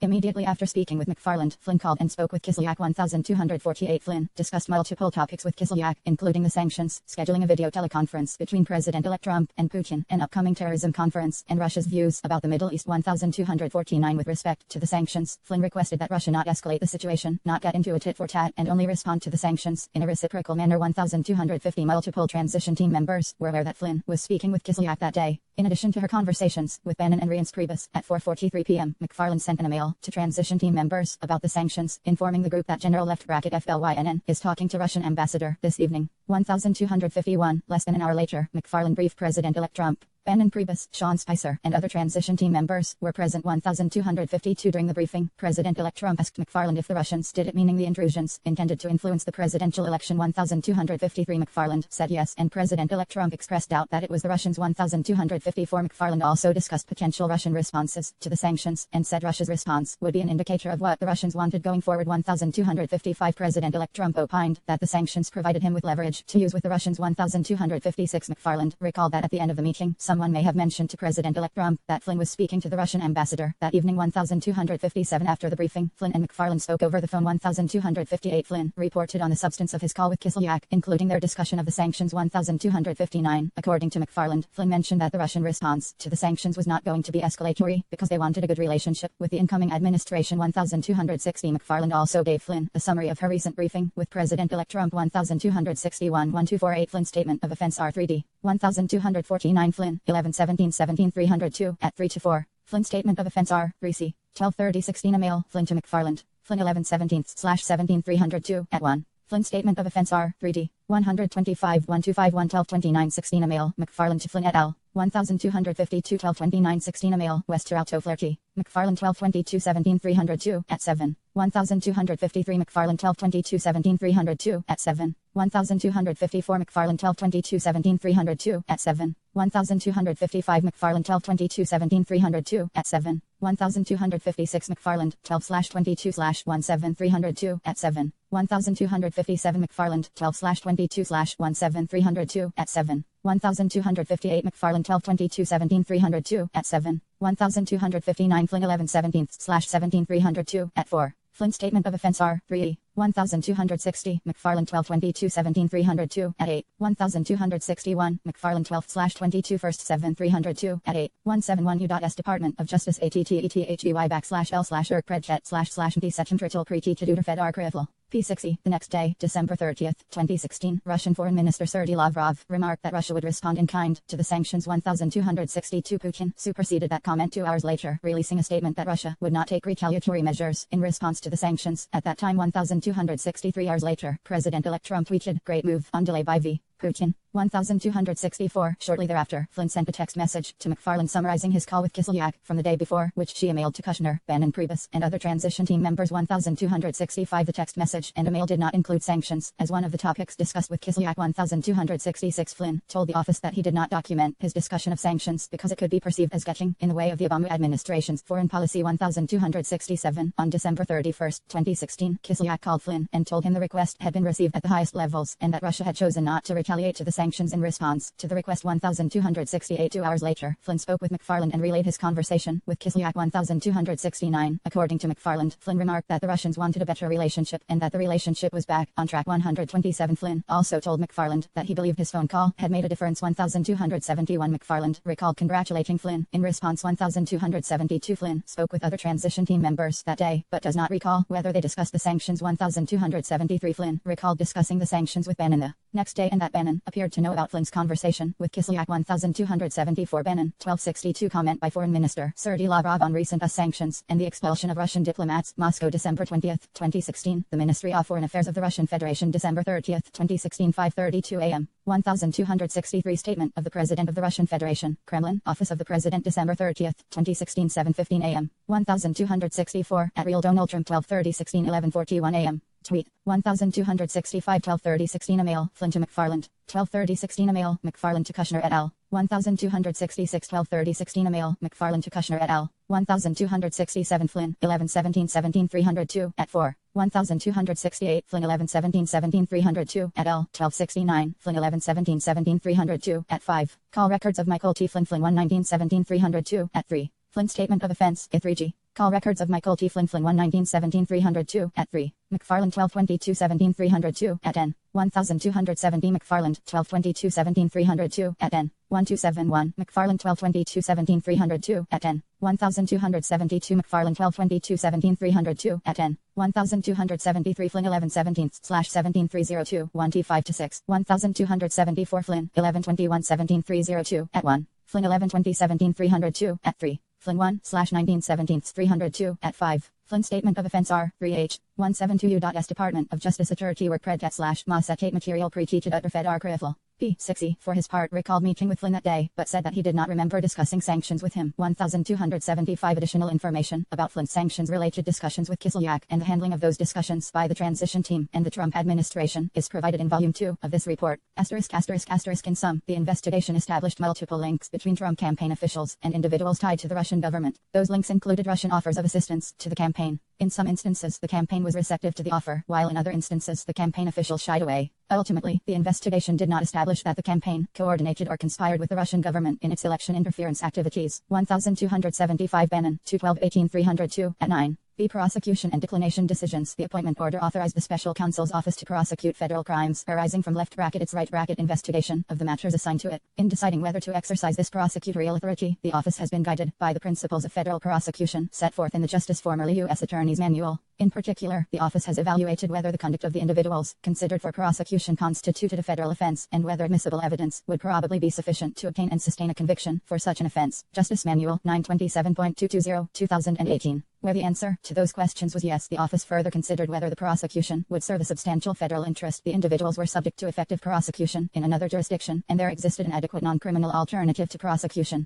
Immediately after speaking with McFarland, Flynn called and spoke with Kislyak. 1248 Flynn discussed multiple topics with Kislyak, including the sanctions, scheduling a video teleconference between President-elect Trump and Putin, an upcoming terrorism conference, and Russia's views about the Middle East. 1249 With respect to the sanctions, Flynn requested that Russia not escalate the situation, not get into a tit-for-tat, and only respond to the sanctions in a reciprocal manner. 1250 Multiple transition team members were aware that Flynn was speaking with Kislyak that day. In addition to her conversations with Bannon and Reince Priebus at 4:43 p.m., McFarland sent an email to transition team members about the sanctions, informing the group that General Left FLYNN is talking to Russian ambassador this evening. 1251. Less than an hour later, McFarland briefed President-elect Trump Bannon Priebus, Sean Spicer, and other transition team members were present 1,252 during the briefing. President-elect Trump asked McFarland if the Russians did it, meaning the intrusions intended to influence the presidential election. 1,253 McFarland said yes, and President-elect Trump expressed doubt that it was the Russians. 1,254 McFarland also discussed potential Russian responses to the sanctions, and said Russia's response would be an indicator of what the Russians wanted going forward. 1,255 President-elect Trump opined that the sanctions provided him with leverage to use with the Russians. 1,256 McFarland recalled that at the end of the meeting, someone may have mentioned to President-elect Trump that Flynn was speaking to the Russian ambassador that evening. 1,257 After the briefing, Flynn and McFarland spoke over the phone. 1,258 Flynn reported on the substance of his call with Kislyak, including their discussion of the sanctions. 1,259 According to McFarland, Flynn mentioned that the Russian response to the sanctions was not going to be escalatory because they wanted a good relationship with the incoming administration. 1,260 McFarland also gave Flynn a summary of her recent briefing with President-elect Trump. 1,261 1248 Flynn's statement of offense R3D. 1,249 Flynn 11-17-17 302 at 3-4 Flynn statement of offense R3C 1230-16 email Flynn to McFarland Flynn 11-17-17 302 at 1 Flynn statement of offense R3D 125 1251 1229 16 email McFarland to Flynn et al. 1,252 1229 16 email Wester Alto Flaherty McFarland 1222 17 302 at 7 1,253 McFarland 1222 17 302 at 7 1,254 McFarland 1222 17 302 at 7 1,255 McFarland 1222 17 302 at 7 1,256 McFarland 12/22/17 302 at 7 1,257 McFarland 12/22/17 302 at 7 1,258 McFarland 1222 17 302 at 7 1,259 Flynn 11-17/17 302 at 4 Flynn statement of offense R3E 1,260 McFarland 1222 17 302 at 8 1,261 McFarland 12/22 1st 7 302 at 8 171 U.S. Department of Justice ATTETHEY/L/ERPREDCHET//MD Sechem Trital Pre-Teacher Fed R Krivl P60. The next day, December 30th, 2016, Russian Foreign Minister Sergei Lavrov remarked that Russia would respond in kind to the sanctions. 1,262 Putin superseded that comment 2 hours later, releasing a statement that Russia would not take retaliatory measures in response to the sanctions. At that time, 1,263 hours later, President-elect Trump tweeted, "Great move on delay by V. Putin." 1,264. Shortly thereafter, Flynn sent a text message to McFarland summarizing his call with Kislyak from the day before, which she emailed to Kushner, Bannon Priebus, and other transition team members. 1,265. The text message and email did not include sanctions as one of the topics discussed with Kislyak. 1,266. Flynn told the office that he did not document his discussion of sanctions because it could be perceived as getting in the way of the Obama administration's foreign policy. 1,267. On December 31st, 2016, Kislyak called Flynn and told him the request had been received at the highest levels and that Russia had chosen not to retaliate to the sanctions in response to the request. 1,268. 2 hours later, Flynn spoke with McFarland and relayed his conversation with Kislyak. 1,269. According to McFarland, Flynn remarked that the Russians wanted a better relationship and that the relationship was back on track. 127. Flynn also told McFarland that he believed his phone call had made a difference. 1,271. McFarland recalled congratulating Flynn in response. 1,272. Flynn spoke with other transition team members that day, but does not recall whether they discussed the sanctions. 1,273. Flynn recalled discussing the sanctions with Bannon the next day and that Bannon appeared to know about Flynn's conversation with Kislyak. 1,274. Bannon 1262. Comment by Foreign Minister Sergei Lavrov on recent US sanctions and the expulsion of Russian diplomats. Moscow, December 20th, 2016. The Ministry of Foreign Affairs of the Russian Federation, December 30th, 2016. 5:32 a.m. 1,263. Statement of the President of the Russian Federation, Kremlin, Office of the President, December 30th, 2016. 7:15 a.m. 1,264. At Real Donald Trump. 12:30-16 11:41 a.m. Tweet 1,265 12:30-16 email Flynn to McFarland 12:30-16 email McFarland to Kushner et al. 1,266 12:30-16 email McFarland to Kushner et al. 1,267 Flynn 11-17-17 302 at 4 1,268 Flynn 11-17-17 302 at L 1269 Flynn 11-17-17 302 at 5 Call records of Michael T. Flynn 119-17 302 at 3 Flynn statement of offense I3G Call records of Michael T. Flynn 119-17 302 at 3 McFarland 1222-17 302 at N 1,270 McFarland 1222-17 302 at N 1271 McFarland 1222-17 302 at N 1,272 McFarland 1222-17 302 at N 1,273 Flynn 11-17/17 302 1T5-6 1,274 Flynn 1121-17 302 at 1 Flynn 1120-17 302 at 3 Flynn 1/19-17 302 at 5 Flynn statement of offense R3H 172 U.S. Department of Justice Turkey work predcat /Masatate material pre-teached at Fed R Krivl P6E, for his part, recalled meeting with Flynn that day, but said that he did not remember discussing sanctions with him. 1275 additional information about Flynn's sanctions-related discussions with Kislyak and the handling of those discussions by the transition team and the Trump administration is provided in Volume 2 of this report. In sum, the investigation established multiple links between Trump campaign officials and individuals tied to the Russian government. Those links included Russian offers of assistance to the campaign. In some instances, the campaign was receptive to the offer, while in other instances, the campaign officials shied away. Ultimately, the investigation did not establish that the campaign coordinated or conspired with the Russian government in its election interference activities. 1275 Bannon, 212-18-302, at 9. B. Prosecution and declination decisions. The appointment order authorized the Special Counsel's Office to prosecute federal crimes arising from its right investigation of the matters assigned to it. In deciding whether to exercise this prosecutorial authority, the office has been guided by the principles of federal prosecution set forth in the Justice Formerly U.S. Attorney's Manual. In particular, the office has evaluated whether the conduct of the individuals considered for prosecution constituted a federal offense and whether admissible evidence would probably be sufficient to obtain and sustain a conviction for such an offense. Justice Manual 927.220, 2018. Where the answer to those questions was yes, the office further considered whether the prosecution would serve a substantial federal interest. The individuals were subject to effective prosecution in another jurisdiction, and there existed an adequate non-criminal alternative to prosecution.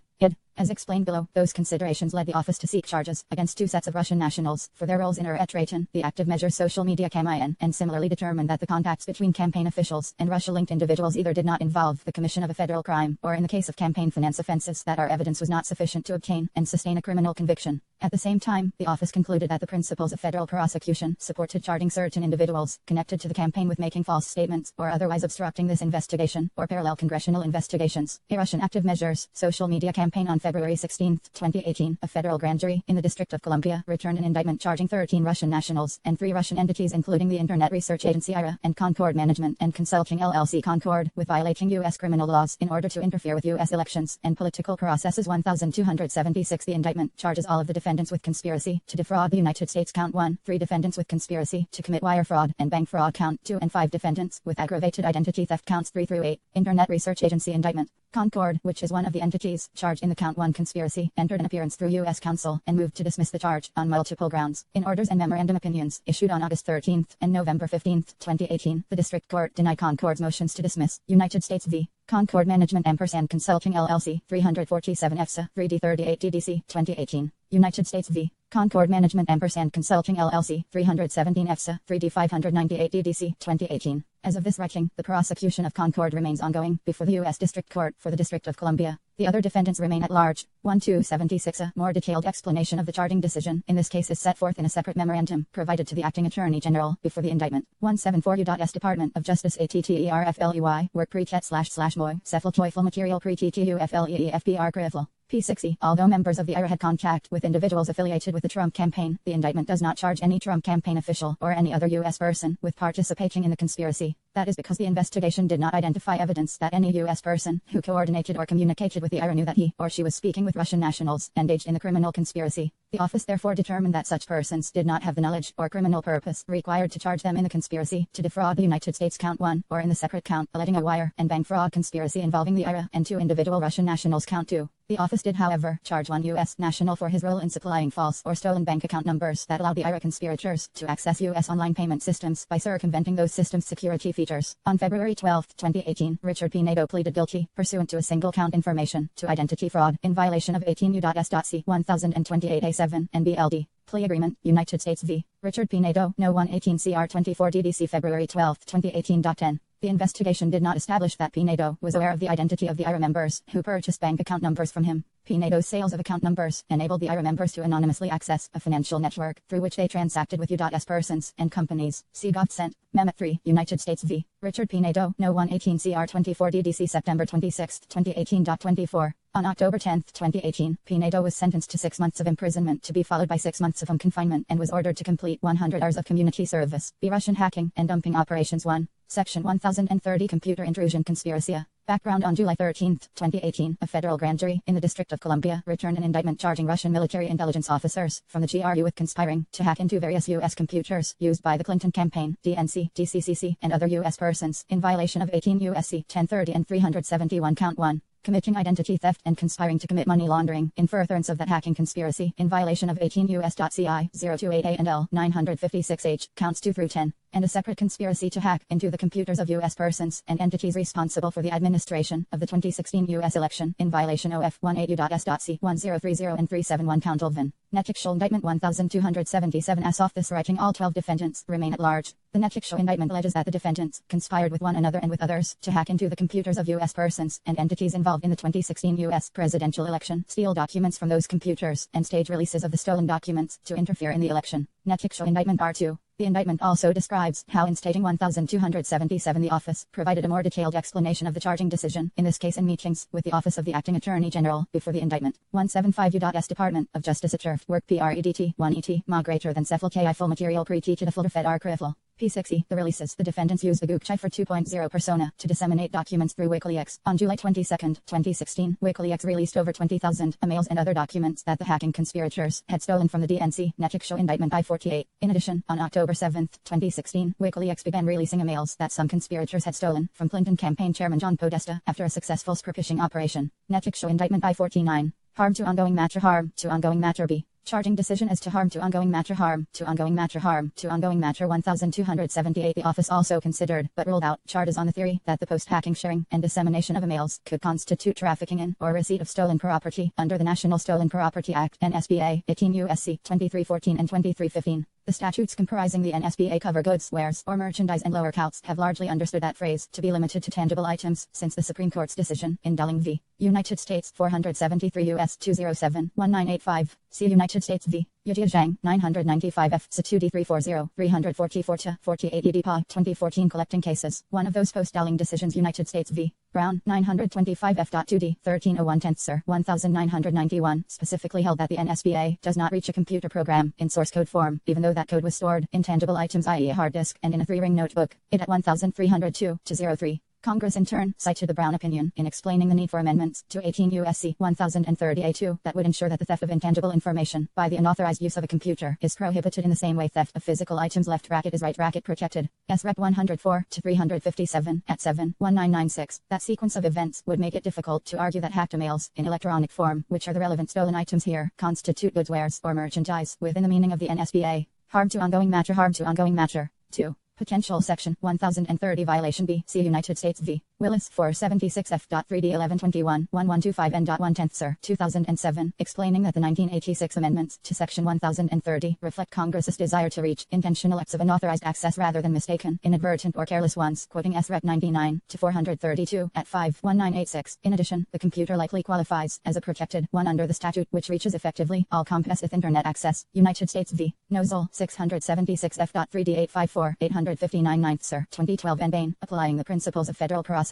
As explained below, those considerations led the office to seek charges against two sets of Russian nationals for their roles in Eretratan, the active measures social media campaign, and similarly determined that the contacts between campaign officials and Russia-linked individuals either did not involve the commission of a federal crime, or in the case of campaign finance offenses, that our evidence was not sufficient to obtain and sustain a criminal conviction. At the same time, the office concluded that the principles of federal prosecution supported charging certain individuals connected to the campaign with making false statements or otherwise obstructing this investigation or parallel congressional investigations. A Russian active measures social media campaign on February 16, 2018, a federal grand jury in the District of Columbia returned an indictment charging 13 Russian nationals and 3 Russian entities including the Internet Research Agency IRA and Concord Management and Consulting LLC Concord with violating U.S. criminal laws in order to interfere with U.S. elections and political processes. 1276. The indictment charges all of the defendants with conspiracy to defraud the United States. Count 1, 3 defendants with conspiracy to commit wire fraud and bank fraud. Count 2 and 5 defendants with aggravated identity theft. Counts 3 through 8. Internet Research Agency indictment. Concord, which is one of the entities charged in the Count 1 conspiracy, entered an appearance through U.S. counsel and moved to dismiss the charge on multiple grounds. In orders and memorandum opinions issued on August 13 and November 15, 2018, the District Court denied Concord's motions to dismiss. United States v. Concord Management & Consulting LLC, 347 EFSA, 3D38 DDC, 2018. United States v. Concord Management & Consulting LLC, 317 EFSA, 3D 598 DDC, 2018. As of this writing, the prosecution of Concord remains ongoing before the U.S. District Court for the District of Columbia. The other defendants remain at large. 1276. A more detailed explanation of the charging decision in this case is set forth in a separate memorandum provided to the Acting Attorney General before the indictment. 174 U.S. Department of Justice ATTERFLEY work pre-chat//moy Cephal Teufel material pre-TTUFLEEFPR Krifl. P6E. Although members of the IRA had contact with individuals affiliated with the Trump campaign, the indictment does not charge any Trump campaign official or any other U.S. person with participating in the conspiracy. That is because the investigation did not identify evidence that any U.S. person who coordinated or communicated with the IRA knew that he or she was speaking with Russian nationals engaged in the criminal conspiracy. The office therefore determined that such persons did not have the knowledge or criminal purpose required to charge them in the conspiracy to defraud the United States. Count 1, or in the separate count alleging a wire and bank fraud conspiracy involving the IRA and 2 individual Russian nationals. Count 2. The office did, however, charge 1 U.S. national for his role in supplying false or stolen bank account numbers that allowed the IRA conspirators to access U.S. online payment systems by circumventing those systems' security features. On February 12, 2018, Richard P. Nadeau pleaded guilty, pursuant to a single count information, to identity fraud in violation of 18 U.S.C. 1028A7 and BLD. Plea agreement, United States v. Richard P. Nadeau, No. 118 CR 24 DDC February 12, 2018.10. The investigation did not establish that P. Nadeau was aware of the identity of the IRA members who purchased bank account numbers from him. P. Nadeau's sales of account numbers enabled the IRA members to anonymously access a financial network through which they transacted with U.S. persons and companies. See Govcent. Memo 3, United States v. Richard P. Nadeau, No. 118 CR 24 DDC September 26, 2018.24. On October 10, 2018, P. Nadeau was sentenced to 6 months of imprisonment to be followed by 6 months of home confinement and was ordered to complete 100 hours of community service. B. Russian hacking and dumping operations 1. Section 1030 Computer Intrusion Conspiracy. Background: on July 13, 2018, a federal grand jury in the District of Columbia returned an indictment charging Russian military intelligence officers from the GRU with conspiring to hack into various U.S. computers used by the Clinton campaign, DNC, DCCC, and other U.S. persons in violation of 18 U.S.C. 1030 and 371. Count 1. Committing identity theft and conspiring to commit money laundering in furtherance of that hacking conspiracy in violation of 18 U.S.C. 028A and L. 956H, counts 2 through 10. and a separate conspiracy to hack into the computers of U.S. persons and entities responsible for the administration of the 2016 U.S. election in violation of 18U.S.C. 1030 and 371 Count Olvin. Netjikshal Indictment 1277 as of this writing, all 12 defendants remain at large. The Netjikshal indictment alleges that the defendants conspired with one another and with others to hack into the computers of U.S. persons and entities involved in the 2016 U.S. presidential election, steal documents from those computers, and stage releases of the stolen documents to interfere in the election. Netjikshal Indictment R2. The indictment also describes how in staging 1277 the office provided a more detailed explanation of the charging decision, in this case in meetings with the Office of the Acting Attorney General, before the indictment. 175U.S. Department of Justice at Turf Work PREDT 1ET Ma greater than Cephal KI full material pre-teach the full fed R crifle. P6E, the releases. The defendants used the Google Cipher 2.0 persona to disseminate documents through WikiLeaks. On July 22, 2016, WikiLeaks released over 20,000 emails and other documents that the hacking conspirators had stolen from the DNC. Netjikshal Indictment I-48. In addition, on October 7, 2016, WikiLeaks began releasing emails that some conspirators had stolen from Clinton campaign chairman John Podesta after a successful scrapishing operation. Netjikshal Indictment I-49. Harm to ongoing matter. Harm to ongoing matter B. Charging decision as to harm to ongoing matter. Harm to ongoing matter. Harm to ongoing matter 1278. The office also considered, but ruled out, charges on the theory that the post-hacking sharing and dissemination of emails could constitute trafficking in or receipt of stolen property under the National Stolen Property Act, NSPA, 18 U.S.C. 2314 and 2315. The statutes comprising the NSPA cover goods, wares, or merchandise, and lower counts have largely understood that phrase to be limited to tangible items since the Supreme Court's decision in Dowling v. United States 473 U.S. 207-1985. See United States v. Yujia Zhang 995 F. Satudi 340 344 48 EDPA 2014 collecting cases. One of those post-Dowling decisions, United States v. Brown 925 F.2D 1301 10th Sir 1991, specifically held that the NSPA does not reach a computer program in source code form, even though that code was stored in tangible items, i.e. a hard disk, and in a 3-ring notebook. It at 1302-03. Congress in turn cited the Brown opinion in explaining the need for amendments to 18 U.S.C. 1030A2 that would ensure that the theft of intangible information by the unauthorized use of a computer is prohibited in the same way theft of physical items left bracket is right bracket protected. S. Rep 104-357 at 7-1996. That sequence of events would make it difficult to argue that hacked emails in electronic form, which are the relevant stolen items here, constitute goods, wares, or merchandise within the meaning of the NSPA. Harm to ongoing matter. Harm to ongoing matter. 2. Potential Section 1030 violation B. See United States v. Willis 476 F.3D 1121 1125 N.1 Sir 2007, explaining that the 1986 amendments to Section 1030 reflect Congress's desire to reach intentional acts of unauthorized access rather than mistaken, inadvertent, or careless ones, quoting S. Rep 99-432 at 5-1986. In addition, the computer likely qualifies as a protected one under the statute, which reaches effectively all compasseth internet access. United States v. Nozzle 676 F.3D 854 859 9th Sir 2012 and Bain, applying the principles of federal prosecution.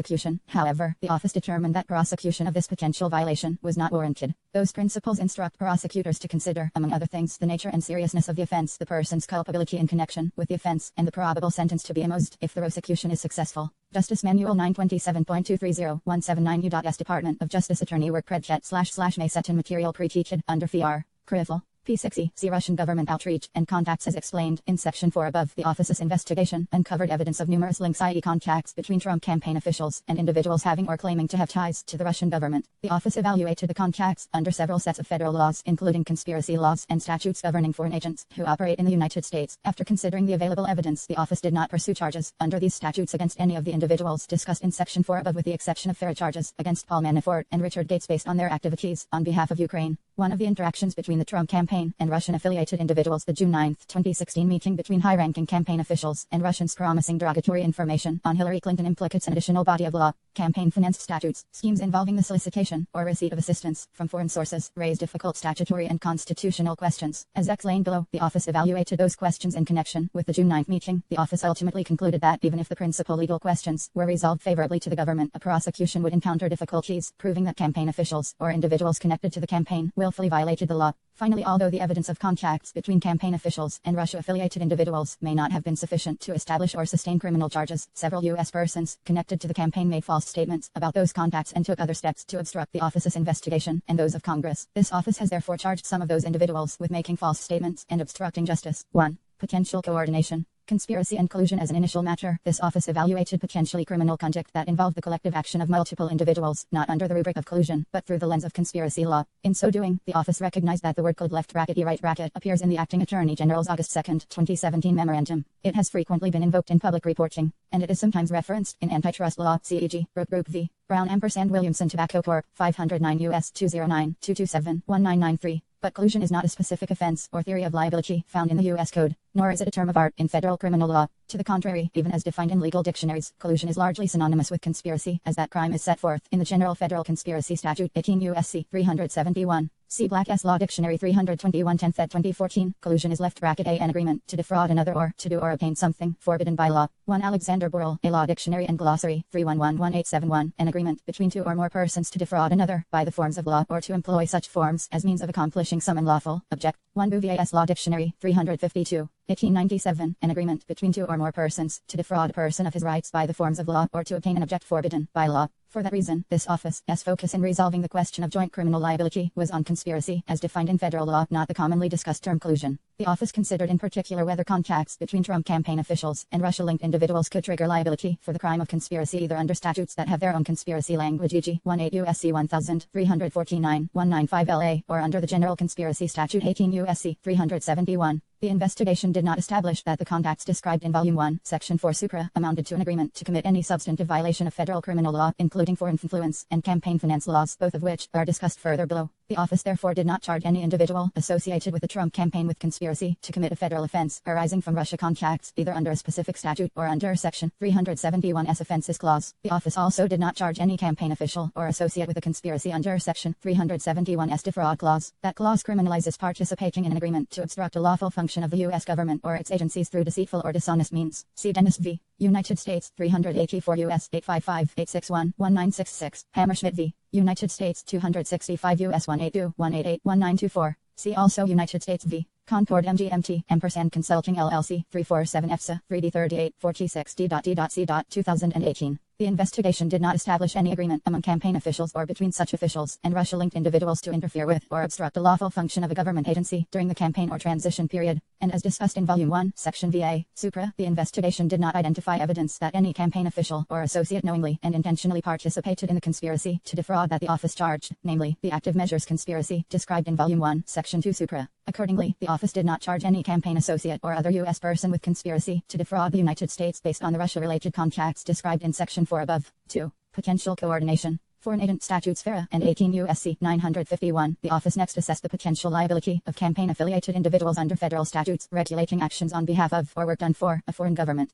However, the office determined that prosecution of this potential violation was not warranted. Those principles instruct prosecutors to consider, among other things, the nature and seriousness of the offense, the person's culpability in connection with the offense, and the probable sentence to be imposed if the prosecution is successful. Justice Manual 927.230 179 U.S. Department of Justice Attorney Work Predchet / may set in material pre-teached under FIAR. Critical. P6E. See Russian government outreach and contacts as explained in Section 4 above. The office's investigation uncovered evidence of numerous links, i.e. contacts between Trump campaign officials and individuals having or claiming to have ties to the Russian government. The office evaluated the contacts under several sets of federal laws, including conspiracy laws and statutes governing foreign agents who operate in the United States. After considering the available evidence, the office did not pursue charges under these statutes against any of the individuals discussed in Section 4 above, with the exception of FARA charges against Paul Manafort and Richard Gates based on their activities on behalf of Ukraine. One of the interactions between the Trump campaign and Russian-affiliated individuals, the June 9, 2016 meeting between high-ranking campaign officials and Russians promising derogatory information on Hillary Clinton, implicates an additional body of law. Campaign finance statutes, schemes involving the solicitation or receipt of assistance from foreign sources, raise difficult statutory and constitutional questions. As explained below, the office evaluated those questions in connection with the June 9 meeting. The office ultimately concluded that even if the principal legal questions were resolved favorably to the government, a prosecution would encounter difficulties proving that campaign officials or individuals connected to the campaign willfully violated the law. Finally, although the evidence of contacts between campaign officials and Russia-affiliated individuals may not have been sufficient to establish or sustain criminal charges, several U.S. persons connected to the campaign made false statements about those contacts and took other steps to obstruct the office's investigation and those of Congress. This office has therefore charged some of those individuals with making false statements and obstructing justice. 1. Potential coordination. Conspiracy and collusion. As an initial matter, this office evaluated potentially criminal conduct that involved the collective action of multiple individuals, not under the rubric of collusion, but through the lens of conspiracy law. In so doing, the office recognized that the word code left bracket e right bracket appears in the Acting Attorney General's August 2, 2017 memorandum. It has frequently been invoked in public reporting, and it is sometimes referenced in antitrust law, c.e.g., Brooke Group v. Brown & Williamson Tobacco Corp. 509 U.S. 209-227-1993. But collusion is not a specific offense or theory of liability found in the U.S. Code, nor is it a term of art in federal criminal law. To the contrary, even as defined in legal dictionaries, collusion is largely synonymous with conspiracy, as that crime is set forth in the General Federal Conspiracy Statute 18 U.S.C. 371. See Black's Law Dictionary 321 10th ed. 2014. Collusion is left bracket a an agreement to defraud another or to do or obtain something forbidden by law. 1 Alexander Burrell, A Law Dictionary and Glossary 3111871. An agreement between two or more persons to defraud another by the forms of law or to employ such forms as means of accomplishing some unlawful object. 1 Bouvier's Law Dictionary 352. 1897. An agreement between two or more persons to defraud a person of his rights by the forms of law or to obtain an object forbidden by law. For that reason, this office's focus in resolving the question of joint criminal liability was on conspiracy as defined in federal law, not the commonly discussed term collusion. The office considered in particular whether contacts between Trump campaign officials and Russia-linked individuals could trigger liability for the crime of conspiracy either under statutes that have their own conspiracy language, e.g. 18 U.S.C. 1349-195 LA, or under the General Conspiracy Statute 18 U.S.C. 371. The investigation did not establish that the contacts described in Volume 1, Section 4 Supra, amounted to an agreement to commit any substantive violation of federal criminal law, including foreign influence and campaign finance laws, both of which are discussed further below. The office therefore did not charge any individual associated with the Trump campaign with conspiracy to commit a federal offense arising from Russia contacts, either under a specific statute or under Section 371's Offenses Clause. The office also did not charge any campaign official or associate with a conspiracy under Section 371's Defraud Clause. That clause criminalizes participating in an agreement to obstruct a lawful function of the U.S. government or its agencies through deceitful or dishonest means. See Dennis v. United States 384 U.S. 855-861-1966. Hammerschmidt v. United States 265 U.S. 182-188-1924. See also United States v. Concord MGMT, Consulting LLC, 347 EFSA, 3D38, 46D.D.C. 2018. The investigation did not establish any agreement among campaign officials or between such officials and Russia-linked individuals to interfere with or obstruct the lawful function of a government agency during the campaign or transition period. And as discussed in Volume 1, Section VA, Supra, the investigation did not identify evidence that any campaign official or associate knowingly and intentionally participated in the conspiracy to defraud that the office charged, namely, the active measures conspiracy described in Volume 1, Section 2 Supra. Accordingly, the office did not charge any campaign associate or other U.S. person with conspiracy to defraud the United States based on the Russia-related contacts described in Section 4 above. 2. Potential coordination. Foreign Agent Statutes FARA and 18 U.S.C. 951. The office next assessed the potential liability of campaign-affiliated individuals under federal statutes regulating actions on behalf of or work done for a foreign government.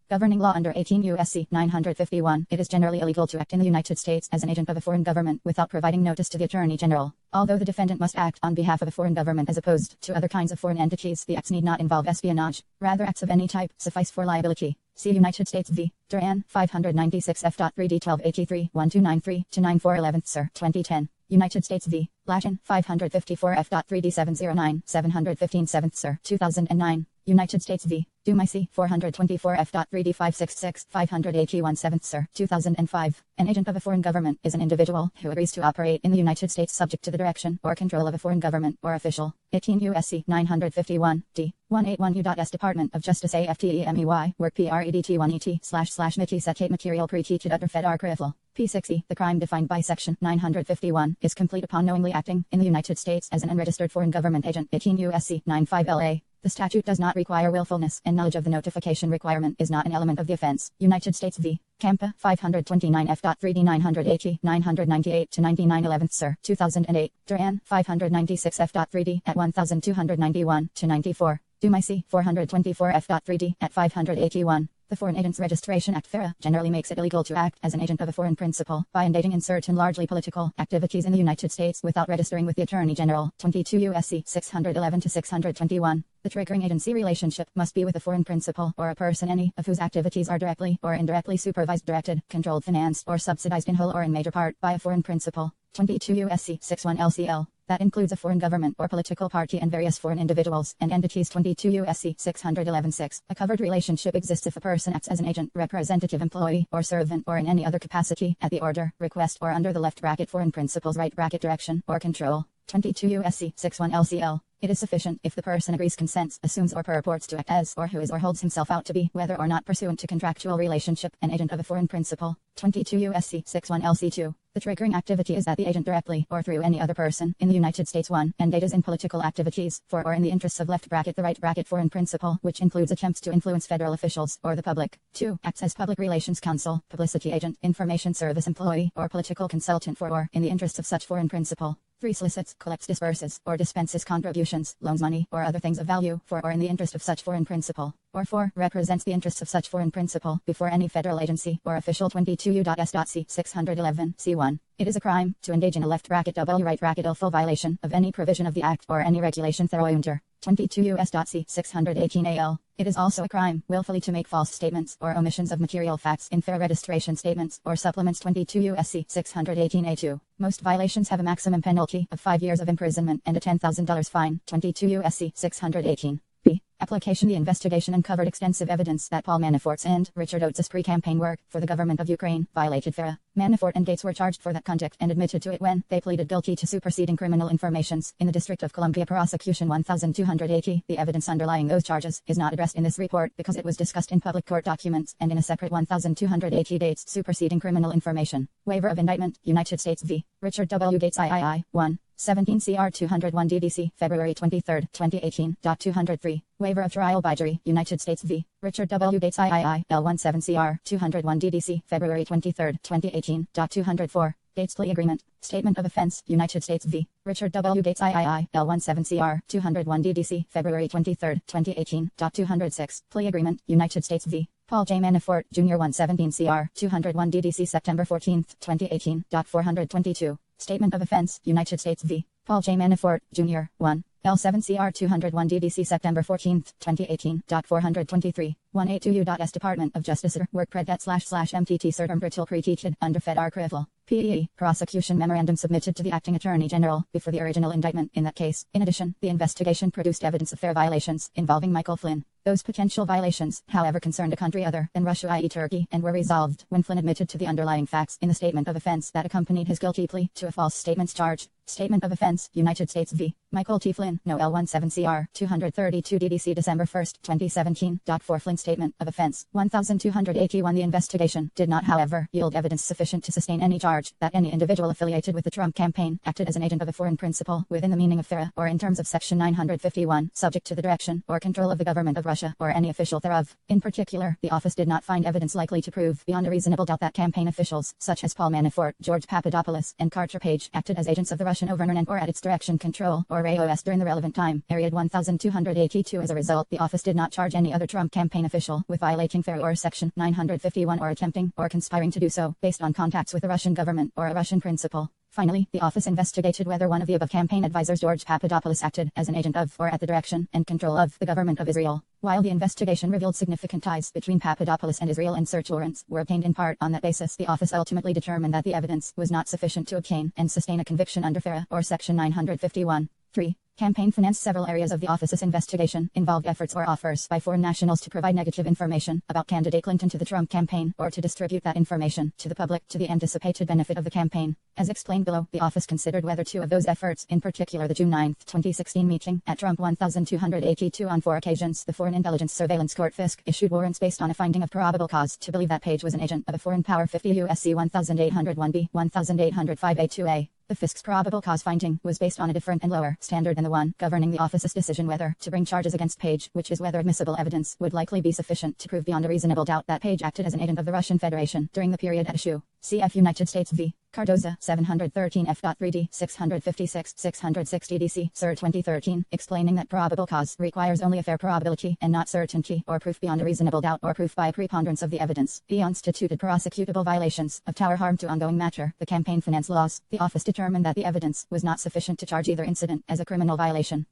Governing law under 18 U.S.C. 951. It is generally illegal to act in the United States as an agent of a foreign government without providing notice to the Attorney General. Although the defendant must act on behalf of a foreign government as opposed to other kinds of foreign entities, the acts need not involve espionage. Rather, acts of any type suffice for liability. See United States v. Duran, 596 F.3D 1283 1293 to 9411 Sir 2010. United States v. Latin, 554 F.3D 709 715 7th Sir 2009. United States v. Dumaisi, 424 F.3D 566 581 7th Sir 2005. An agent of a foreign government is an individual who agrees to operate in the United States subject to the direction or control of a foreign government or official. 18 U.S.C. 951 D. 181 U.S. Department of Justice AFTEMEY, work PREDT1ET/Mickey Secate Material Pre-Teached Under Fed Arcrifle. P60. The crime defined by Section 951 is complete upon knowingly acting in the United States as an unregistered foreign government agent. 18 U.S.C. 95 LA. The statute does not require willfulness, and knowledge of the notification requirement is not an element of the offense. United States v. Campa, 529 F.3D 980 998 to 9911 Sir 2008. Duran, 596 F.3D at 1291 to 94. Dumaisi, 424 F.3D at 581. The Foreign Agents Registration Act FARA generally makes it illegal to act as an agent of a foreign principal by engaging in certain largely political activities in the United States without registering with the Attorney General. 22 U.S.C. 611 to 621. The triggering agency relationship must be with a foreign principal or a person any of whose activities are directly or indirectly supervised, directed, controlled, financed, or subsidized in whole or in major part by a foreign principal. 22 U.S.C. 61 LCL. That includes a foreign government or political party and various foreign individuals and entities. 22 U.S.C. 611-6. A covered relationship exists if a person acts as an agent, representative, employee, or servant, or in any other capacity, at the order, request, or under the left bracket foreign principal's right bracket direction, or control. 22 U.S.C. 61 LCL. It is sufficient if the person agrees, consents, assumes or purports to act as or who is or holds himself out to be, whether or not pursuant to contractual relationship, an agent of a foreign principal. 22 U.S.C. 61 LC2. The triggering activity is that the agent directly or through any other person in the United States 1 engages in political activities for or in the interests of left bracket the right bracket foreign principal, which includes attempts to influence federal officials or the public. 2. Acts as public relations counsel, publicity agent, information service employee, or political consultant for or in the interests of such foreign principal. 3. Solicits, collects, disburses, or dispenses contributions, loans money, or other things of value for or in the interest of such foreign principal. Or 4. Represents the interests of such foreign principal before any federal agency or official. 22 U.S.C. 611 C1. It is a crime to engage in a left bracket W right bracket L full violation of any provision of the Act or any regulation thereunder. 22 U.S.C. 618 AL. It is also a crime willfully to make false statements or omissions of material facts in fair registration statements or supplements. 22 U.S.C. 618 A2. Most violations have a maximum penalty of 5 years of imprisonment and a $10,000 fine. 22 U.S.C. 618. B. Application. The investigation uncovered extensive evidence that Paul Manafort's and Richard Oates' pre-campaign work for the government of Ukraine violated FARA. Manafort and Gates were charged for that conduct and admitted to it when they pleaded guilty to superseding criminal informations in the District of Columbia Prosecution 1280. The evidence underlying those charges is not addressed in this report because it was discussed in public court documents and in a separate 1280 Gates superseding criminal information. Waiver of indictment, United States v. Richard W. Gates III, 1. 17 CR 201 DDC, February 23, 2018. 203. Waiver of trial by jury, United States v. Richard W. Gates III, L17 CR 201 DDC, February 23, 2018. 204. Gates plea agreement. Statement of offense, United States v. Richard W. Gates III, L17 CR 201 DDC, February 23, 2018. 206. Plea agreement, United States v. Paul J. Manafort, Jr. 117 CR 201 DDC, September 14, 2018. 422. Statement of offense, United States v. Paul J. Manafort, Jr. 1. L7 CR 201 DDC, September 14, 2018. 423. 182 U.S. Department of Justice Work Predet /MTT Certum Britil Created under Fed Archival. PE. Prosecution memorandum submitted to the Acting Attorney General before the original indictment in that case. In addition, the investigation produced evidence of fair violations involving Michael Flynn. Those potential violations, however, concerned a country other than Russia, i.e. Turkey, and were resolved when Flynn admitted to the underlying facts in the statement of offense that accompanied his guilty plea to a false statements charge. Statement of offense, United States v. Michael T. Flynn, No. L17 CR 232 DDC, December 1, 2017. 4 Flynn statement of offense 1281. The investigation did not, however, yield evidence sufficient to sustain any charge that any individual affiliated with the Trump campaign acted as an agent of a foreign principal within the meaning of FARA or in terms of Section 951, subject to the direction or control of the government of Russia or any official thereof. In particular, the office did not find evidence likely to prove beyond a reasonable doubt that campaign officials such as Paul Manafort, George Papadopoulos, and Carter Page acted as agents of the Russian government and or at its direction, control, or AOS during the relevant time period. 1282. As a result, the office did not charge any other Trump campaign official with violating FARA or Section 951 or attempting or conspiring to do so based on contacts with the Russian government or a Russian principal. Finally, the office investigated whether one of the above campaign advisors, George Papadopoulos, acted as an agent of or at the direction and control of the government of Israel. While the investigation revealed significant ties between Papadopoulos and Israel and search warrants were obtained in part on that basis, the office ultimately determined that the evidence was not sufficient to obtain and sustain a conviction under FARA or Section 951. 3. Campaign finance. Several areas of the office's investigation involved efforts or offers by foreign nationals to provide negative information about candidate Clinton to the Trump campaign or to distribute that information to the public to the anticipated benefit of the campaign. As explained below, the office considered whether two of those efforts, in particular the June 9, 2016 meeting at Trump 1282 on 4 occasions, the Foreign Intelligence Surveillance Court FISC issued warrants based on a finding of probable cause to believe that Page was an agent of a foreign power. 50 U.S.C. 1801b, 1805a2a. The FISC's probable cause finding was based on a different and lower standard than the one governing the office's decision whether to bring charges against Page, which is whether admissible evidence would likely be sufficient to prove beyond a reasonable doubt that Page acted as an agent of the Russian Federation during the period at issue. Cf. United States v. Cardoza, 713 F.3d, 656, 660 DC, Sir 2013, explaining that probable cause requires only a fair probability and not certainty or proof beyond a reasonable doubt or proof by a preponderance of the evidence. He instituted prosecutable violations of tower harm to ongoing matter, the campaign finance laws. The office determined that the evidence was not sufficient to charge either incident as a criminal violation.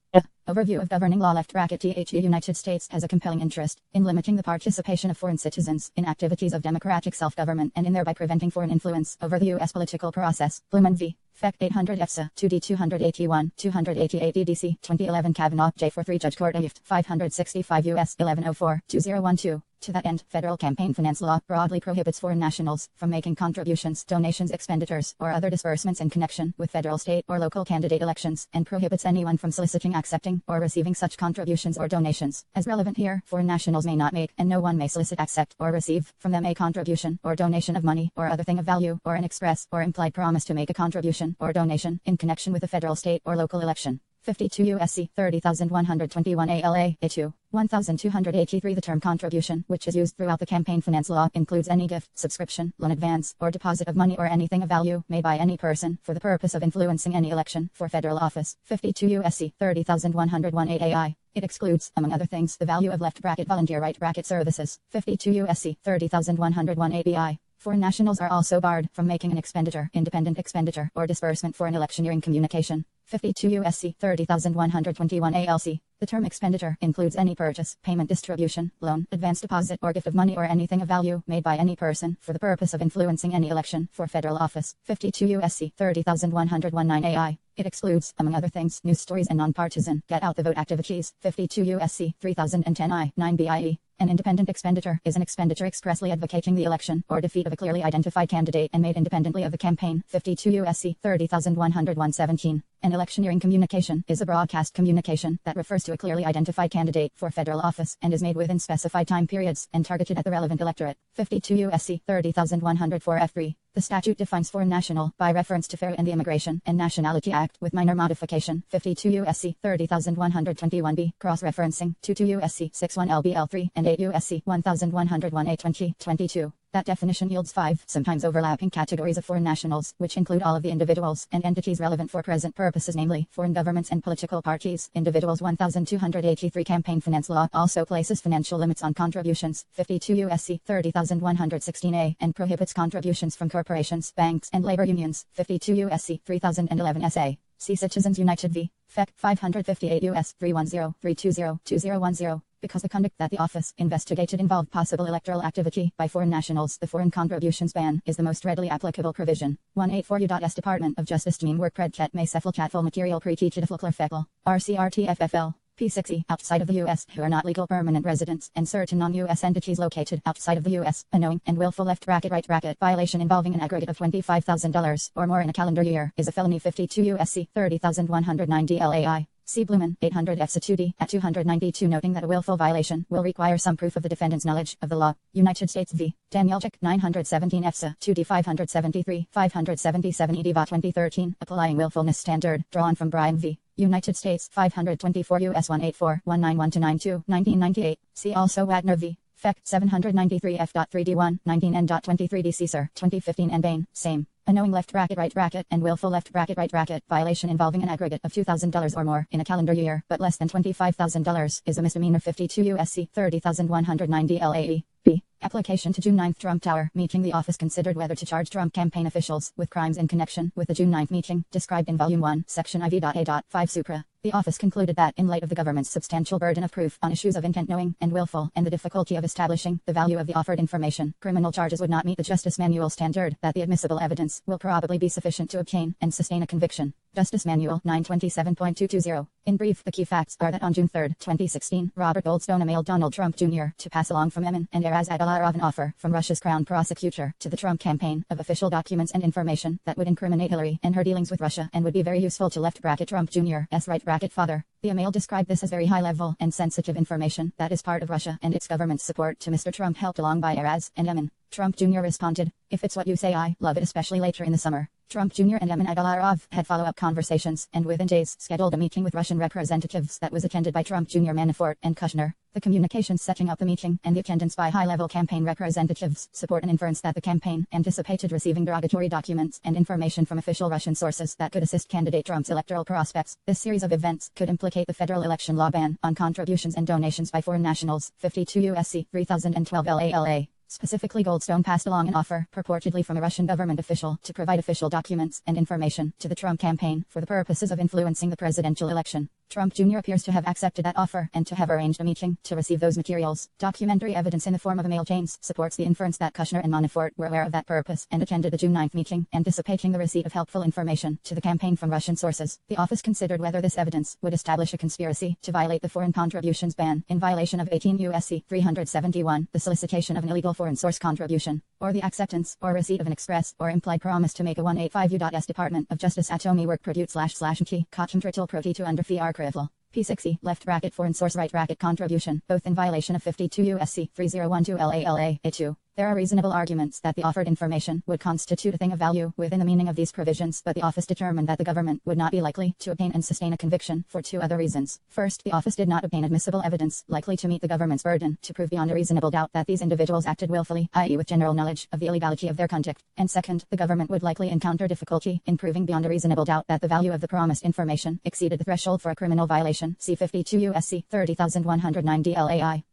Overview of governing law. Left bracket The United States has a compelling interest in limiting the participation of foreign citizens in activities of democratic self-government and in thereby preventing foreign influence over the U.S. political process. Blumen v. FEC 800 EFSA 2D 281 288 EDC 2011 Kavanaugh J43 Judge Court AIFT 565 US 1104 2012. To that end, federal campaign finance law broadly prohibits foreign nationals from making contributions, donations, expenditures, or other disbursements in connection with federal, state, or local candidate elections, and prohibits anyone from soliciting, accepting, or receiving such contributions or donations. As relevant here, foreign nationals may not make, and no one may solicit, accept, or receive from them a contribution or donation of money or other thing of value, or an express or implied promise to make a contribution or donation in connection with a federal, state, or local election. 52 U.S.C. 30,121 ALA, A2, 1,283. The term contribution, which is used throughout the campaign finance law, includes any gift, subscription, loan, advance, or deposit of money or anything of value made by any person for the purpose of influencing any election for federal office. 52 U.S.C. 30,101 AI. It excludes, among other things, the value of left bracket volunteer right bracket services. 52 U.S.C. 30,101 ABI. Foreign nationals are also barred from making an expenditure, independent expenditure, or disbursement for an electioneering communication. 52 U.S.C. 30,121 ALC. The term expenditure includes any purchase, payment, distribution, loan, advance, deposit, or gift of money or anything of value made by any person for the purpose of influencing any election for federal office. 52 U.S.C. 30,119 AI. It excludes, among other things, news stories and nonpartisan get out the vote activities. 52 U.S.C. 3010 I. 9 BIE. An independent expenditure is an expenditure expressly advocating the election or defeat of a clearly identified candidate and made independently of the campaign. 52 U.S.C. 30,117. An electioneering communication is a broadcast communication that refers to a clearly identified candidate for federal office and is made within specified time periods and targeted at the relevant electorate. 52 U.S.C. 30,104 F3. The statute defines foreign national by reference to FAIR and the Immigration and Nationality Act with minor modification. 52 U.S.C. 30,121b. Cross-referencing 22 U.S.C. 61 LBL3 and 8 U.S.C. 1101 A2022. That definition yields 5, sometimes overlapping categories of foreign nationals, which include all of the individuals and entities relevant for present purposes, namely, foreign governments and political parties. Individuals 1283. Campaign finance law also places financial limits on contributions. 52 U.S.C. 30,116a, and prohibits contributions from corporations, banks, and labor unions. 52 U.S.C. 3011 SA. See Citizens United v. FEC 558 U.S. 310-320-2010. Because the conduct that the office investigated involved possible electoral activity by foreign nationals, the foreign contributions ban is the most readily applicable provision. 184 U.S. Department of Justice Team Work Predcat May Chat Full Material Pre-Teachid Flurfeckle. RCRTFFL. P6E. Outside of the U.S. who are not legal permanent residents and certain non-U.S. entities located outside of the U.S. A knowing and willful left bracket right bracket violation involving an aggregate of $25,000 or more in a calendar year is a felony. 52 U.S.C. 30,190 LAI. C. Blumen, 800 EFSA 2D, at 292, noting that a willful violation will require some proof of the defendant's knowledge of the law. United States v. Danielczyk, 917 EFSA 2D 573, 577 EDVA 2013, applying willfulness standard, drawn from Bryan v. United States, 524 U.S. 184, 191-92, 1998. See also Wagner v. FEC, 793 F.3D1, 19N.23 DC Sir, 2015 and Bain, same. A knowing left bracket right bracket and willful left bracket right bracket violation involving an aggregate of $2,000 or more in a calendar year, but less than $25,000 is a misdemeanor. 52 U.S.C. 30,190 LAE. B. Application to June 9th Trump Tower meeting. The office considered whether to charge Trump campaign officials with crimes in connection with the June 9th meeting, described in Volume 1, Section IV.A.5 Supra. The office concluded that, in light of the government's substantial burden of proof on issues of intent, knowing, and willful, and the difficulty of establishing the value of the offered information, criminal charges would not meet the Justice Manual standard, that the admissible evidence will probably be sufficient to obtain and sustain a conviction. Justice Manual 927.220. In brief, the key facts are that on June 3, 2016, Robert Goldstone emailed Donald Trump Jr. to pass along from Emin and Araz Agalarov an offer from Russia's crown prosecutor to the Trump campaign of official documents and information that would incriminate Hillary and her dealings with Russia and would be very useful to left bracket Trump Jr.'s right bracket father. The email described this as very high-level and sensitive information that is part of Russia and its government's support to Mr. Trump, helped along by Araz and Emin. Trump Jr. responded, "If it's what you say, I love it," especially later in the summer. Trump Jr. and Emin Agalarov had follow-up conversations and within days scheduled a meeting with Russian representatives that was attended by Trump Jr., Manafort, and Kushner. The communications setting up the meeting and the attendance by high-level campaign representatives support an inference that the campaign anticipated receiving derogatory documents and information from official Russian sources that could assist candidate Trump's electoral prospects. This series of events could implicate the federal election law ban on contributions and donations by foreign nationals. 52 U.S.C. 3012 LALA. Specifically, Goldstone passed along an offer, purportedly from a Russian government official, to provide official documents and information to the Trump campaign for the purposes of influencing the presidential election. Trump Jr. appears to have accepted that offer and to have arranged a meeting to receive those materials. Documentary evidence in the form of email chains supports the inference that Kushner and Manafort were aware of that purpose and attended the June 9th meeting, anticipating the receipt of helpful information to the campaign from Russian sources. The office considered whether this evidence would establish a conspiracy to violate the foreign contributions ban in violation of 18 U.S.C. 371, the solicitation of an illegal foreign source contribution, or the acceptance or receipt of an express or implied promise to make a 185 U.S. Department of Justice Atomi work produce //key, Kachem Tritil Proti to under Fiar Krivl. P6E, left bracket foreign source right bracket contribution, both in violation of 52 U.S.C. 3012 LALA, A2. There are reasonable arguments that the offered information would constitute a thing of value within the meaning of these provisions, but the office determined that the government would not be likely to obtain and sustain a conviction for two other reasons. First, the office did not obtain admissible evidence likely to meet the government's burden to prove beyond a reasonable doubt that these individuals acted willfully, i.e. with general knowledge of the illegality of their conduct. And second, the government would likely encounter difficulty in proving beyond a reasonable doubt that the value of the promised information exceeded the threshold for a criminal violation. See 52 U.S.C. 30190 LAI.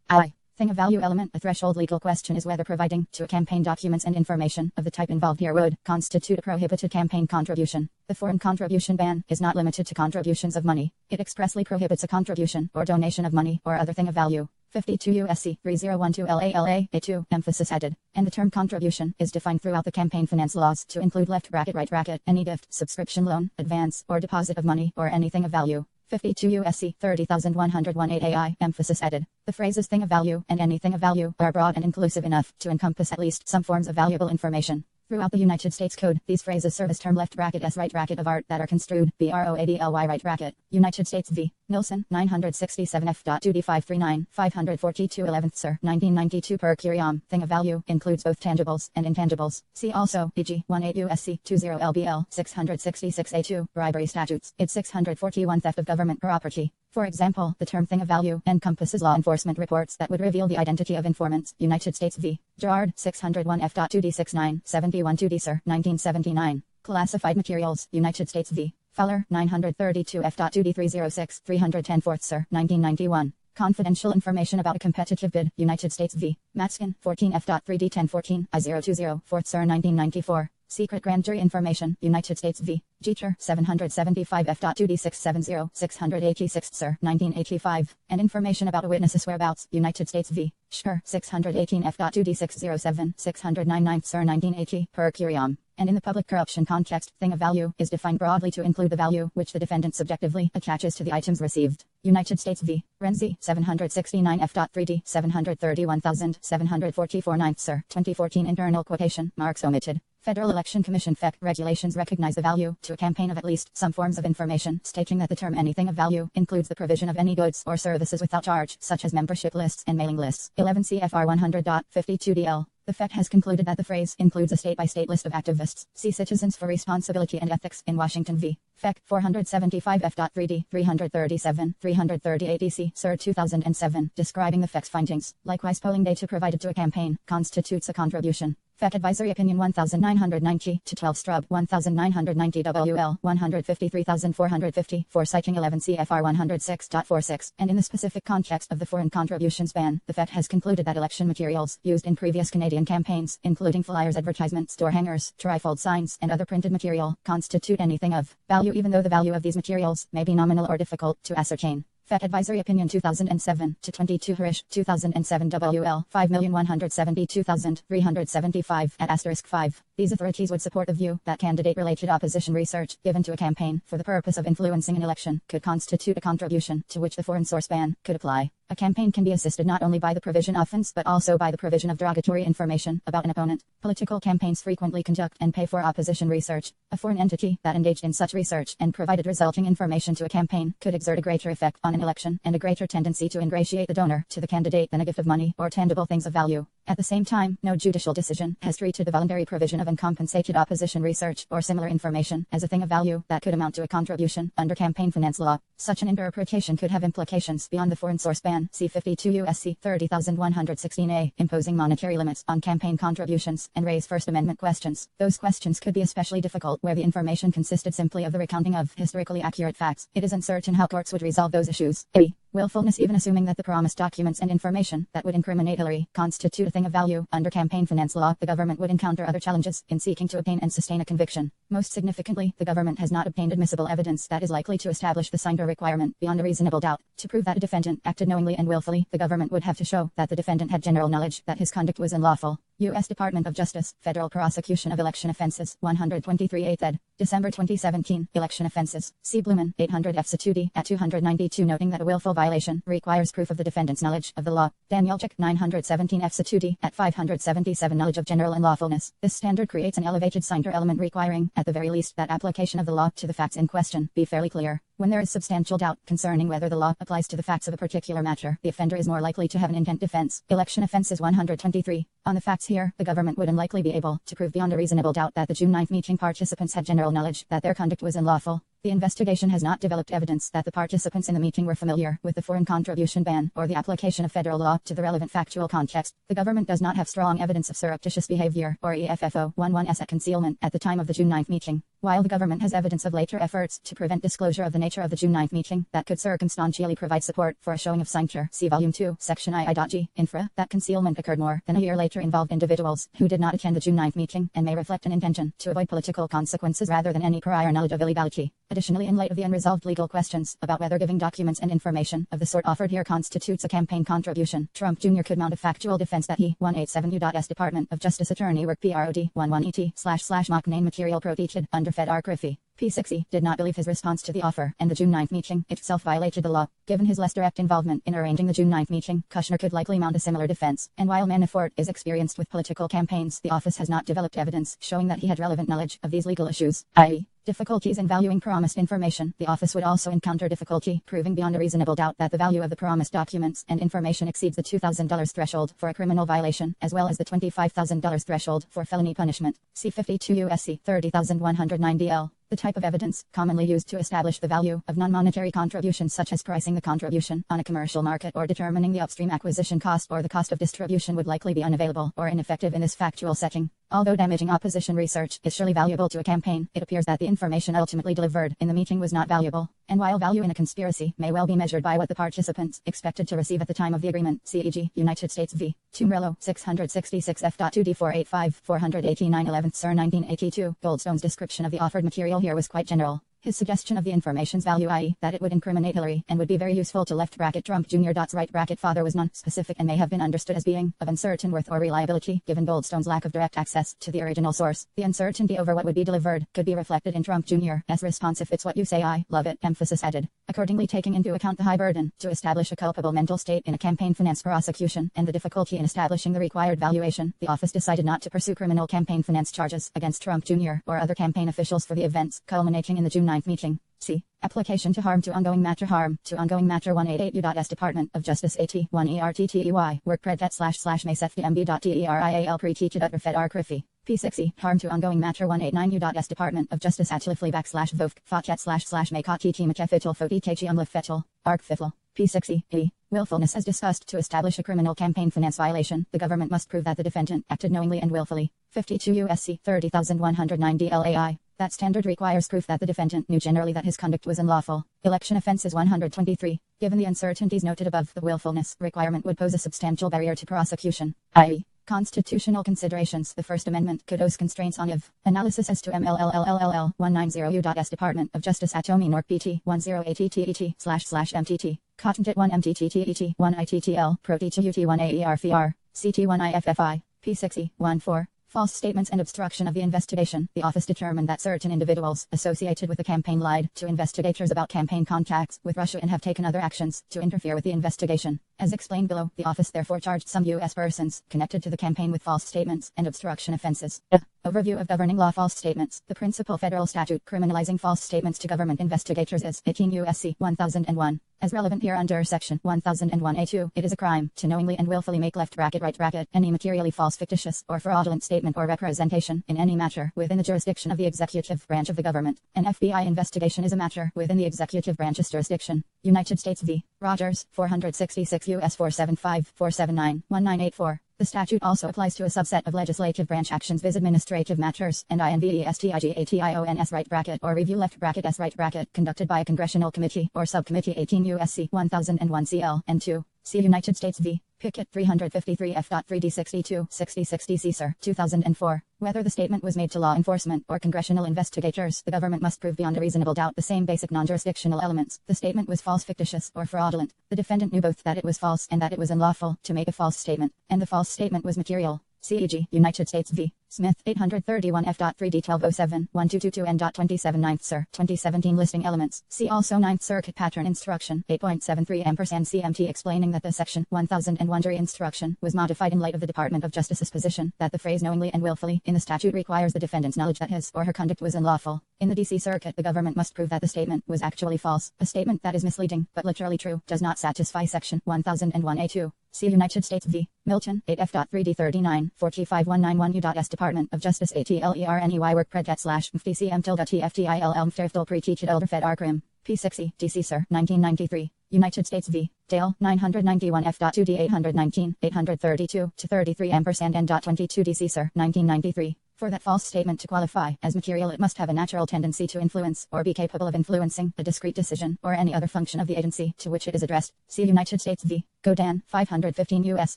Thing of value element. A threshold legal question is whether providing to a campaign documents and information of the type involved here would constitute a prohibited campaign contribution. The foreign contribution ban is not limited to contributions of money. It expressly prohibits a contribution or donation of money or other thing of value. 52 U.S.C. 3012 LALA, A2, emphasis added. And the term contribution is defined throughout the campaign finance laws to include left bracket right bracket any gift, subscription loan, advance, or deposit of money or anything of value. 52 U.S.C. 30118 AI, emphasis added. The phrases thing of value and anything of value are broad and inclusive enough to encompass at least some forms of valuable information. Throughout the United States Code, these phrases serve as term left bracket s right bracket of art that are construed BROADLY right bracket. United States v. Nilsson, 967 F.2D 539, 542 11th Sir, 1992 per curiam. Thing of value includes both tangibles and intangibles. See also, e.g., 18 U.S.C. 20 LBL, 666 A2, bribery statutes. It's 641 theft of government property. For example, the term thing of value encompasses law enforcement reports that would reveal the identity of informants. United States v. Gerard, 601 F.2D 69, 71 2D Sir, 1979. Classified materials. United States v. Fowler, 932 F.2D 306, 310 4th Sir, 1991. Confidential information about a competitive bid. United States v. Matskin, 14 F.3D 1014, I020, 4th Sir, 1994. Secret grand jury information. United States v. Jeter, 775 F.2D 670, 686 Sir, 1985. And information about a witness's whereabouts. United States v. Schur, 618 F.2D 607, 609 Sir, 1980, per curiam. And in the public corruption context, thing of value is defined broadly to include the value which the defendant subjectively attaches to the items received. United States v. Renzi, 769 F.3D, 731,744 9th Sir, 2014 internal quotation marks omitted. Federal Election Commission FEC regulations recognize the value to a campaign of at least some forms of information, stating that the term anything of value includes the provision of any goods or services without charge, such as membership lists and mailing lists. 11 CFR 100.52 DL. The FEC has concluded that the phrase includes a state-by-state list of activists. See Citizens for Responsibility and Ethics in Washington v. FEC 475 F.3D 337 338 EC Sir 2007, describing the FEC's findings. Likewise, polling data provided to a campaign constitutes a contribution. FEC Advisory Opinion 1990 to 12 Strub 1990 WL 153,450 for citing 11 CFR 106.46. And in the specific context of the foreign contributions ban, the FEC has concluded that election materials used in previous Canadian campaigns, including flyers, advertisements, door hangers, trifold signs, and other printed material, constitute anything of value, even though the value of these materials may be nominal or difficult to ascertain. FEC Advisory Opinion 2007 to 22 Harish 2007 WL 5,172,375 at *5. These authorities would support the view that candidate-related opposition research given to a campaign for the purpose of influencing an election could constitute a contribution to which the foreign source ban could apply. A campaign can be assisted not only by the provision of funds but also by the provision of derogatory information about an opponent. Political campaigns frequently conduct and pay for opposition research. A foreign entity that engaged in such research and provided resulting information to a campaign could exert a greater effect on an election and a greater tendency to ingratiate the donor to the candidate than a gift of money or tangible things of value. At the same time, no judicial decision has treated the voluntary provision of uncompensated opposition research or similar information as a thing of value that could amount to a contribution under campaign finance law. Such an interpretation could have implications beyond the foreign source ban. See 52 U.S.C. 30,116a, imposing monetary limits on campaign contributions and raise First Amendment questions. Those questions could be especially difficult where the information consisted simply of the recounting of historically accurate facts. It is uncertain how courts would resolve those issues. A. Willfulness. Even assuming that the promised documents and information that would incriminate Hillary constitute a thing of value under campaign finance law, the government would encounter other challenges in seeking to obtain and sustain a conviction. Most significantly, the government has not obtained admissible evidence that is likely to establish the signed requirement beyond a reasonable doubt. To prove that a defendant acted knowingly and willfully, the government would have to show that the defendant had general knowledge that his conduct was unlawful. U.S. Department of Justice, Federal Prosecution of Election Offenses, 123 8th ed., December 2017, Election Offenses, C. Blumen, 800 F. Satudi, at 292, noting that a willful violation requires proof of the defendant's knowledge of the law. Danielchik, 917 F. Satudi, at 577, knowledge of general unlawfulness. This standard creates an elevated signed element requiring, at the very least, that application of the law to the facts in question be fairly clear. When there is substantial doubt concerning whether the law applies to the facts of a particular matter, the offender is more likely to have an intent defense. Election Offenses 123. On the facts here, the government would unlikely be able to prove beyond a reasonable doubt that the June 9th meeting participants had general knowledge that their conduct was unlawful. The investigation has not developed evidence that the participants in the meeting were familiar with the foreign contribution ban or the application of federal law to the relevant factual context. The government does not have strong evidence of surreptitious behavior or EFFO 11S concealment at the time of the June 9th meeting. While the government has evidence of later efforts to prevent disclosure of the nature of the June 9th meeting that could circumstantially provide support for a showing of signature, see Volume 2, Section II.G. Infra, that concealment occurred more than a year later involved individuals who did not attend the June 9th meeting and may reflect an intention to avoid political consequences rather than any prior knowledge of illegality. Additionally, in light of the unresolved legal questions about whether giving documents and information of the sort offered here constitutes a campaign contribution, Trump Jr. could mount a factual defense that he, 187 U.S. Department of Justice Attorney Work PROD 11ET / mock name material protected under Fed Arcriffy. P6E did not believe his response to the offer, and the June 9th meeting itself violated the law. Given his less direct involvement in arranging the June 9th meeting, Kushner could likely mount a similar defense. And while Manafort is experienced with political campaigns, the office has not developed evidence showing that he had relevant knowledge of these legal issues, i.e., difficulties in valuing promised information. The office would also encounter difficulty proving beyond a reasonable doubt that the value of the promised documents and information exceeds the $2,000 threshold for a criminal violation, as well as the $25,000 threshold for felony punishment. See 52 U.S.C. 30,190 L. The type of evidence commonly used to establish the value of non-monetary contributions, such as pricing the contribution on a commercial market or determining the upstream acquisition cost or the cost of distribution, would likely be unavailable or ineffective in this factual setting. Although damaging opposition research is surely valuable to a campaign, it appears that the information ultimately delivered in the meeting was not valuable. And while value in a conspiracy may well be measured by what the participants expected to receive at the time of the agreement, CEG, United States v. Tumrello, 666 F.2D485, 489 11th Sir 1982, Goldstone's description of the offered material here was quite general. His suggestion of the information's value, i.e., that it would incriminate Hillary and would be very useful to left bracket Trump Jr. Right bracket father, was non-specific and may have been understood as being of uncertain worth or reliability, given Goldstone's lack of direct access to the original source. The uncertainty over what would be delivered could be reflected in Trump Jr.'s response: "If it's what you say, I love it," emphasis added. Accordingly, taking into account the high burden to establish a culpable mental state in a campaign finance prosecution and the difficulty in establishing the required valuation, the office decided not to pursue criminal campaign finance charges against Trump Jr. or other campaign officials for the events culminating in the June 9th meeting. C. Application to harm to ongoing matter. Harm to ongoing matter 188 U.S. Department of Justice AT 1 ERTTEY Work Predet / MESFDMB.TERIAL Pre-Teacher Fed Arcriffy. P6E, harm to ongoing matter 189 U.S. Department of Justice Atlifli / Vovk, Facet / Makati Machefetal Fotikachi Umlefetal, Arcfitl. P6E, willfulness. As discussed, to establish a criminal campaign finance violation, the government must prove that the defendant acted knowingly and willfully. 52 U.S.C. 30,190 LAI. That standard requires proof that the defendant knew generally that his conduct was unlawful. Election Offenses 123. Given the uncertainties noted above, the willfulness requirement would pose a substantial barrier to prosecution, i.e., constitutional considerations. The First Amendment could pose constraints on if analysis as to MLLLLL 190 U.S. Department of Justice Atomi Nork PT 10ATTET/MTT Cottontit 1 MTTTET 1 ITTL Protita UT 1 AERFR CT 1 IFFI P6E 14. False statements and obstruction of the investigation. The office determined that certain individuals associated with the campaign lied to investigators about campaign contacts with Russia and have taken other actions to interfere with the investigation. As explained below, the office therefore charged some U.S. persons connected to the campaign with false statements and obstruction offenses. Overview of governing law. False statements. The principal federal statute criminalizing false statements to government investigators is 18 U.S.C. 1001. As relevant here under Section 1001A2, it is a crime to knowingly and willfully make right any materially false, fictitious, or fraudulent statement or representation in any matter within the jurisdiction of the executive branch of the government. An FBI investigation is a matter within the executive branch's jurisdiction. United States v. Rogers, 466 U.S. 475, 479, 1984. The statute also applies to a subset of legislative branch actions viz. Administrative matters, and investigations right bracket or review left bracket s right bracket conducted by a congressional committee or subcommittee 18 U.S.C. 1001 CL and 2. See United States v. Pickett 353 F.3D 62 6060 C. Sir, 2004. Whether the statement was made to law enforcement or congressional investigators, the government must prove beyond a reasonable doubt the same basic non-jurisdictional elements. The statement was false, fictitious, or fraudulent. The defendant knew both that it was false and that it was unlawful to make a false statement, and the false statement was material. CEG, United States v. Smith, 831 F.3D 1207, 1222 N.27 9th Sir, 2017 listing elements. See also 9th Circuit Pattern Instruction, 8.73 CMT explaining that the Section 1001 jury instruction was modified in light of the Department of Justice's position that the phrase knowingly and willfully in the statute requires the defendant's knowledge that his or her conduct was unlawful. In the D.C. Circuit, the government must prove that the statement was actually false. A statement that is misleading, but literally true, does not satisfy Section 1001A2. See United States v. Milton, 8F.3D 39, 4G5191 U.S. Department of Justice ATLERNEY work predet / MFTCM tilde TFTIL Elmfterftel pre-teached elder fed Arcrim. P60, D.C. Sir, 1993. United States v. Dale, 991 F.2D 819, 832 to 33 N.22 D.C. Sir, 1993. For that false statement to qualify as material, it must have a natural tendency to influence or be capable of influencing a discrete decision or any other function of the agency to which it is addressed. See United States v. Godan, 515 U.S.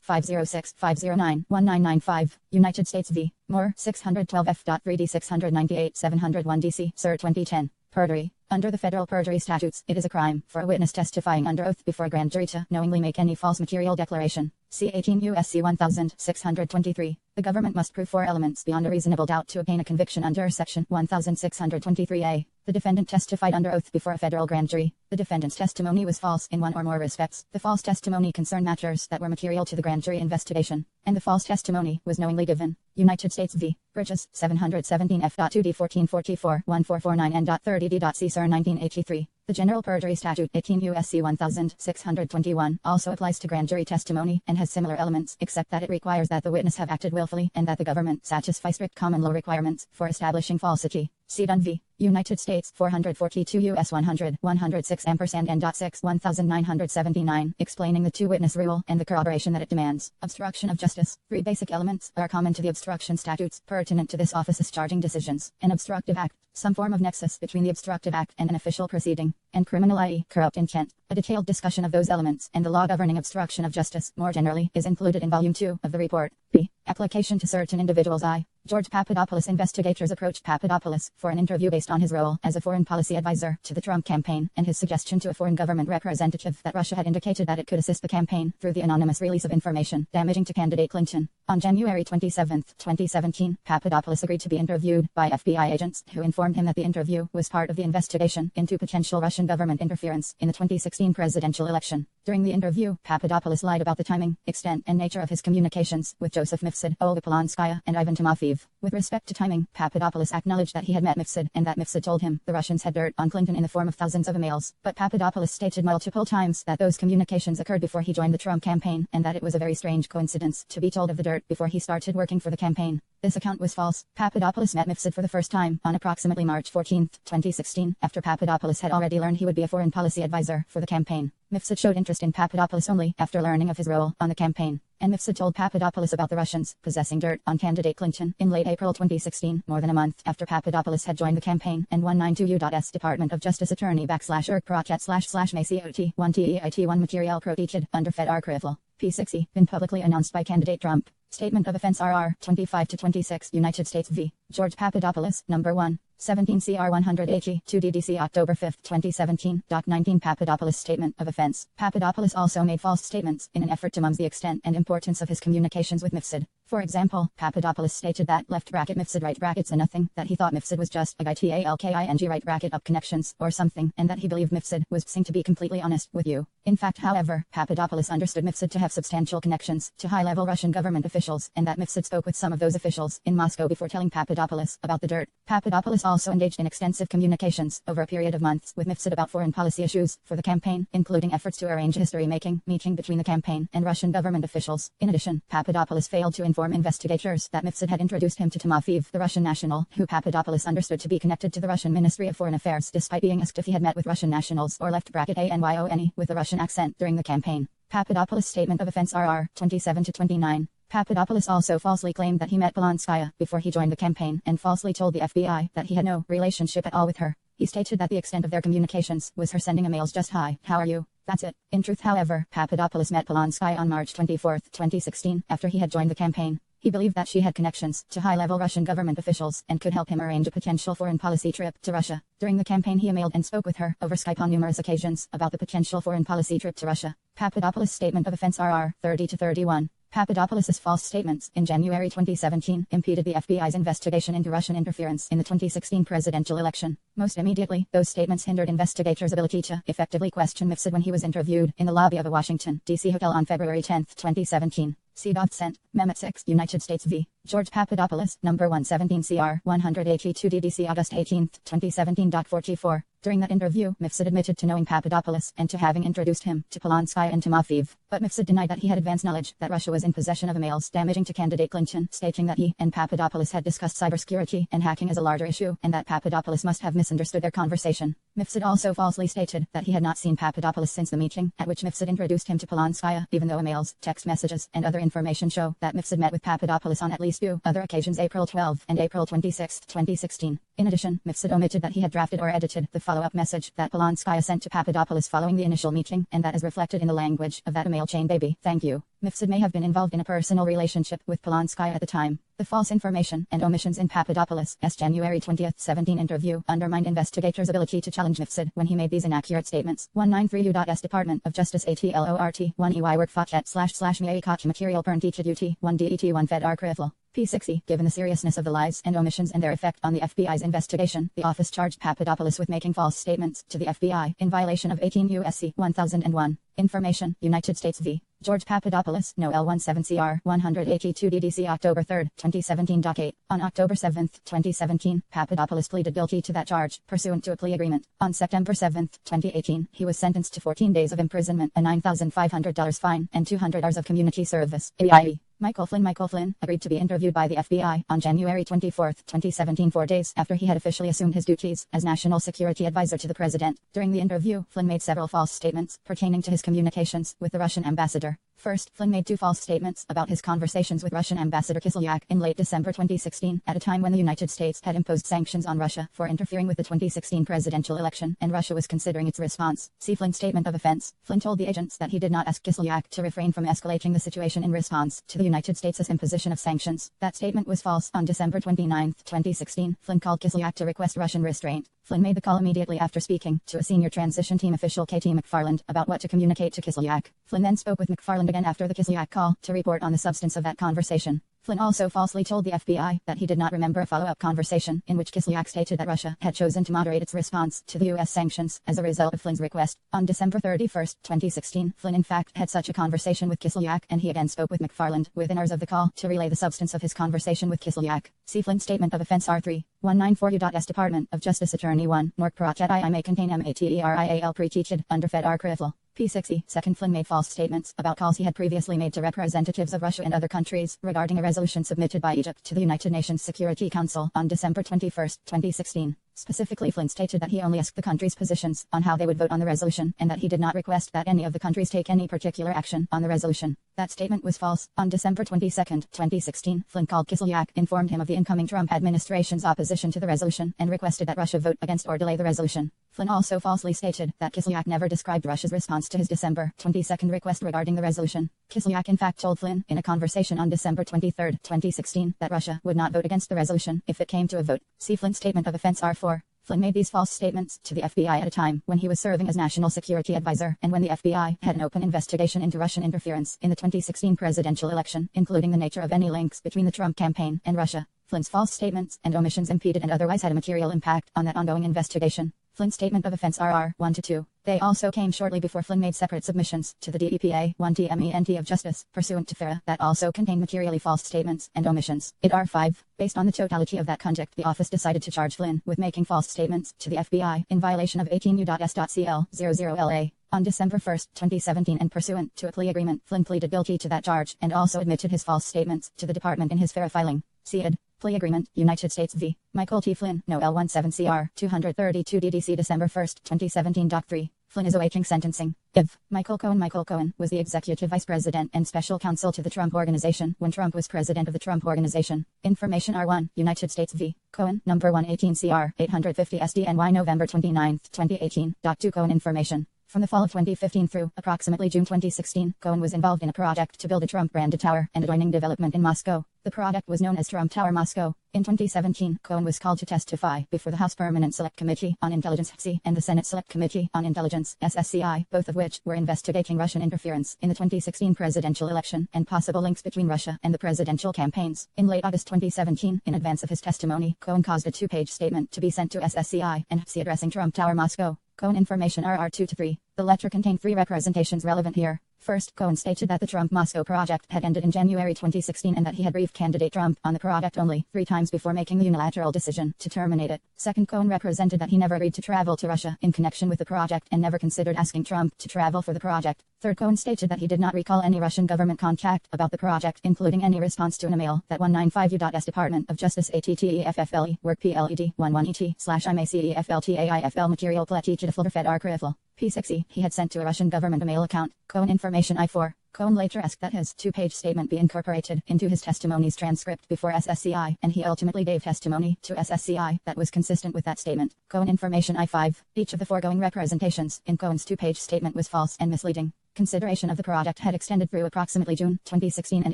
506 509 1995. United States v. Moore, 612 F.3D 698 701 D.C. Sir, 2010. Perjury. Under the federal perjury statutes, it is a crime for a witness testifying under oath before a grand jury to knowingly make any false material declaration. See 18 U.S.C. 1623. The government must prove 4 elements beyond a reasonable doubt to obtain a conviction under Section 1623A. The defendant testified under oath before a federal grand jury. The defendant's testimony was false in one or more respects. The false testimony concerned matters that were material to the grand jury investigation, and the false testimony was knowingly given. United States v. Bridges, 717 F.2D 1444 1449 N.30D.C. Sir, 1983. The General Perjury Statute, 18 U.S.C. 1621, also applies to grand jury testimony and has similar elements, except that it requires that the witness have acted willfully and that the government satisfy strict common law requirements for establishing falsity. See Dunn v. United States, 442 U.S. 100, 106 N.6, 1979, explaining the two-witness rule and the corroboration that it demands. Obstruction of justice. 3 basic elements are common to the obstruction statutes pertinent to this office's charging decisions. An obstructive act, some form of nexus between the obstructive act and an official proceeding, and criminal i.e. corrupt intent. A detailed discussion of those elements and the law governing obstruction of justice more generally is included in Volume 2 of the report. B. Application to certain individuals. I. George Papadopoulos. Investigators approached Papadopoulos for an interview based on his role as a foreign policy advisor to the Trump campaign and his suggestion to a foreign government representative that Russia had indicated that it could assist the campaign through the anonymous release of information damaging to candidate Clinton. On January 27, 2017, Papadopoulos agreed to be interviewed by FBI agents who informed him that the interview was part of the investigation into potential Russian government interference in the 2016 presidential election. During the interview, Papadopoulos lied about the timing, extent, and nature of his communications with Joseph Mifsud, Olga Polonskaya, and Ivan Timofeyev. With respect to timing, Papadopoulos acknowledged that he had met Mifsud and that Mifsud told him the Russians had dirt on Clinton in the form of thousands of emails. But Papadopoulos stated multiple times that those communications occurred before he joined the Trump campaign and that it was a very strange coincidence to be told of the dirt before he started working for the campaign. This account was false. Papadopoulos met Mifsud for the first time on approximately March 14, 2016, after Papadopoulos had already learned he would be a foreign policy advisor for the campaign. Mifsud showed interest in Papadopoulos only after learning of his role on the campaign, and Mifsud told Papadopoulos about the Russians possessing dirt on candidate Clinton in late April 2016, more than a month after Papadopoulos had joined the campaign, and 192 U.S. Department of Justice Attorney / /Erk Project / /Macot 1 TEIT 1 material protected under Fed Archival. P60, been publicly announced by candidate Trump. Statement of offense RR 25-26 United States v. George Papadopoulos, number 1. 17 CR 180 2 DDC October 5, 2017. Doc 19 Papadopoulos Statement of Offense. Papadopoulos also made false statements in an effort to mum's the extent and importance of his communications with Mifsud. For example, Papadopoulos stated that left bracket Mifsud right brackets and nothing, that he thought Mifsud was just a guy talking right bracket up connections or something, and that he believed Mifsud was saying to be completely honest with you. In fact, however, Papadopoulos understood Mifsud to have substantial connections to high-level Russian government officials, and that Mifsud spoke with some of those officials in Moscow before telling Papadopoulos about the dirt. Papadopoulos also engaged in extensive communications over a period of months with Mifsud about foreign policy issues for the campaign, including efforts to arrange a history-making meeting between the campaign and Russian government officials. In addition, Papadopoulos failed to inform investigators that Mifsud had introduced him to Timofeyev, the Russian national, who Papadopoulos understood to be connected to the Russian Ministry of Foreign Affairs, despite being asked if he had met with Russian nationals or left bracket ANYONE with a Russian accent during the campaign. Papadopoulos Statement of Offense RR 27-29. Papadopoulos also falsely claimed that he met Polonskaya before he joined the campaign and falsely told the FBI that he had no relationship at all with her. He stated that the extent of their communications was her sending emails just "Hi, how are you?" That's it. In truth, however, Papadopoulos met Polonskaya on March 24, 2016, after he had joined the campaign. He believed that she had connections to high-level Russian government officials and could help him arrange a potential foreign policy trip to Russia. During the campaign, he emailed and spoke with her over Skype on numerous occasions about the potential foreign policy trip to Russia. Papadopoulos' statement of offense RR 30-31. Papadopoulos' false statements in January 2017 impeded the FBI's investigation into Russian interference in the 2016 presidential election. Most immediately, those statements hindered investigators' ability to effectively question Mifsud when he was interviewed in the lobby of a Washington, D.C. hotel on February 10, 2017. C.Sent. Mehmet 6, United States v. George Papadopoulos, number 117 CR 182 DDC August 18, 2017.44. During that interview, Mifsud admitted to knowing Papadopoulos and to having introduced him to Polonskaya and Timofeev. But Mifsud denied that he had advanced knowledge that Russia was in possession of emails damaging to candidate Clinton, stating that he and Papadopoulos had discussed cybersecurity and hacking as a larger issue, and that Papadopoulos must have misunderstood their conversation. Mifsud also falsely stated that he had not seen Papadopoulos since the meeting, at which Mifsud introduced him to Polonskaya, even though emails, text messages, and other information show that Mifsud met with Papadopoulos on at least two other occasions, April 12 and April 26, 2016. In addition, Mifsud omitted that he had drafted or edited the follow-up message that Polonskaya sent to Papadopoulos following the initial meeting, and that is reflected in the language of that email chain. Baby, thank you. Mifsud may have been involved in a personal relationship with Polonskaya at the time. The false information and omissions in Papadopoulos' January 2017 interview undermined investigators' ability to challenge Mifsud when he made these inaccurate statements. 193 U.S. Department of Justice ATLORT 1 EY work fochet / me koch material pern teacher duty 1 DET 1 Fed R Krifl. P60. Given the seriousness of the lies and omissions and their effect on the FBI's investigation, the office charged Papadopoulos with making false statements to the FBI in violation of 18 U.S.C. 1001. Information, United States v. George Papadopoulos, No. L17CR 182 DDC October 3, 2017.8. On October 7, 2017, Papadopoulos pleaded guilty to that charge, pursuant to a plea agreement. On September 7, 2018, he was sentenced to 14 days of imprisonment, a $9,500 fine, and 200 hours of community service. AIE. Michael Flynn agreed to be interviewed by the FBI on January 24, 2017, 4 days after he had officially assumed his duties as National Security Advisor to the President. During the interview, Flynn made several false statements pertaining to his communications with the Russian ambassador. First, Flynn made two false statements about his conversations with Russian Ambassador Kislyak in late December 2016, at a time when the United States had imposed sanctions on Russia for interfering with the 2016 presidential election, and Russia was considering its response. See Flynn's statement of offense. Flynn told the agents that he did not ask Kislyak to refrain from escalating the situation in response to the United States' imposition of sanctions. That statement was false. On December 29, 2016, Flynn called Kislyak to request Russian restraint. Flynn made the call immediately after speaking to a senior transition team official, Katie McFarland, about what to communicate to Kislyak. Flynn then spoke with McFarland again after the Kislyak call to report on the substance of that conversation. Flynn also falsely told the FBI that he did not remember a follow-up conversation in which Kislyak stated that Russia had chosen to moderate its response to the U.S. sanctions as a result of Flynn's request. On December 31, 2016, Flynn in fact had such a conversation with Kislyak, and he again spoke with McFarland within hours of the call to relay the substance of his conversation with Kislyak. See Flynn's statement of offense R3. 194 U.S. Department of Justice Attorney 1, Nork Prochet I may contain material pre-teached under Fed R Krifl. P60. Second, Flynn made false statements about calls he had previously made to representatives of Russia and other countries regarding a resolution submitted by Egypt to the United Nations Security Council on December 21, 2016. Specifically, Flynn stated that he only asked the countries' positions on how they would vote on the resolution, and that he did not request that any of the countries take any particular action on the resolution. That statement was false. On December 22, 2016, Flynn called Kislyak, informed him of the incoming Trump administration's opposition to the resolution, and requested that Russia vote against or delay the resolution. Flynn also falsely stated that Kislyak never described Russia's response to his December 22 request regarding the resolution. Kislyak in fact told Flynn in a conversation on December 23, 2016, that Russia would not vote against the resolution if it came to a vote. See Flynn's statement of offense R4. Flynn made these false statements to the FBI at a time when he was serving as National Security Advisor, and when the FBI had an open investigation into Russian interference in the 2016 presidential election, including the nature of any links between the Trump campaign and Russia. Flynn's false statements and omissions impeded and otherwise had a material impact on that ongoing investigation. Flynn's statement of offense RR 1-2. They also came shortly before Flynn made separate submissions to the DEPA 1 TMENT of Justice, pursuant to FARA, that also contained materially false statements and omissions. It R5. Based on the totality of that conduct, the office decided to charge Flynn with making false statements to the FBI in violation of 18 U.S.C.L. 00LA. On December 1, 2017, and pursuant to a plea agreement, Flynn pleaded guilty to that charge and also admitted his false statements to the department in his FARA filing. See Plea Agreement, United States v. Michael T. Flynn, No. L17CR 232 DDC December 1, 2017.3. Flynn is awaiting sentencing. If Michael Cohen was the executive vice president and special counsel to the Trump Organization when Trump was president of the Trump Organization. Information R1, United States v. Cohen, number 118 CR 850 SDNY November 29, 2018. .2 Cohen information. From the fall of 2015 through approximately June 2016, Cohen was involved in a project to build a Trump-branded tower and adjoining development in Moscow. The project was known as Trump Tower Moscow. In 2017, Cohen was called to testify before the House Permanent Select Committee on Intelligence (HSI) and the Senate Select Committee on Intelligence (SSCI), both of which were investigating Russian interference in the 2016 presidential election and possible links between Russia and the presidential campaigns. In late August 2017, in advance of his testimony, Cohen caused a two-page statement to be sent to SSCI and HSI addressing Trump Tower Moscow. Cohen information RR2-3. The letter contained three representations relevant here. First, Cohen stated that the Trump Moscow project had ended in January 2016 and that he had briefed candidate Trump on the project only 3 times before making the unilateral decision to terminate it. Second, Cohen represented that he never agreed to travel to Russia in connection with the project and never considered asking Trump to travel for the project. Third, Cohen stated that he did not recall any Russian government contact about the project, including any response to an email that 195U.S. Department of Justice ATTEFFLE work PLED 11ET/IMACEFLTAIFL material Pletich Fed Archival. P6E, he had sent to a Russian government email account. Cohen information I4. Cohen later asked that his two-page statement be incorporated into his testimony's transcript before SSCI, and he ultimately gave testimony to SSCI that was consistent with that statement. Cohen information I5. Each of the foregoing representations in Cohen's two-page statement was false and misleading. Consideration of the project had extended through approximately June 2016 and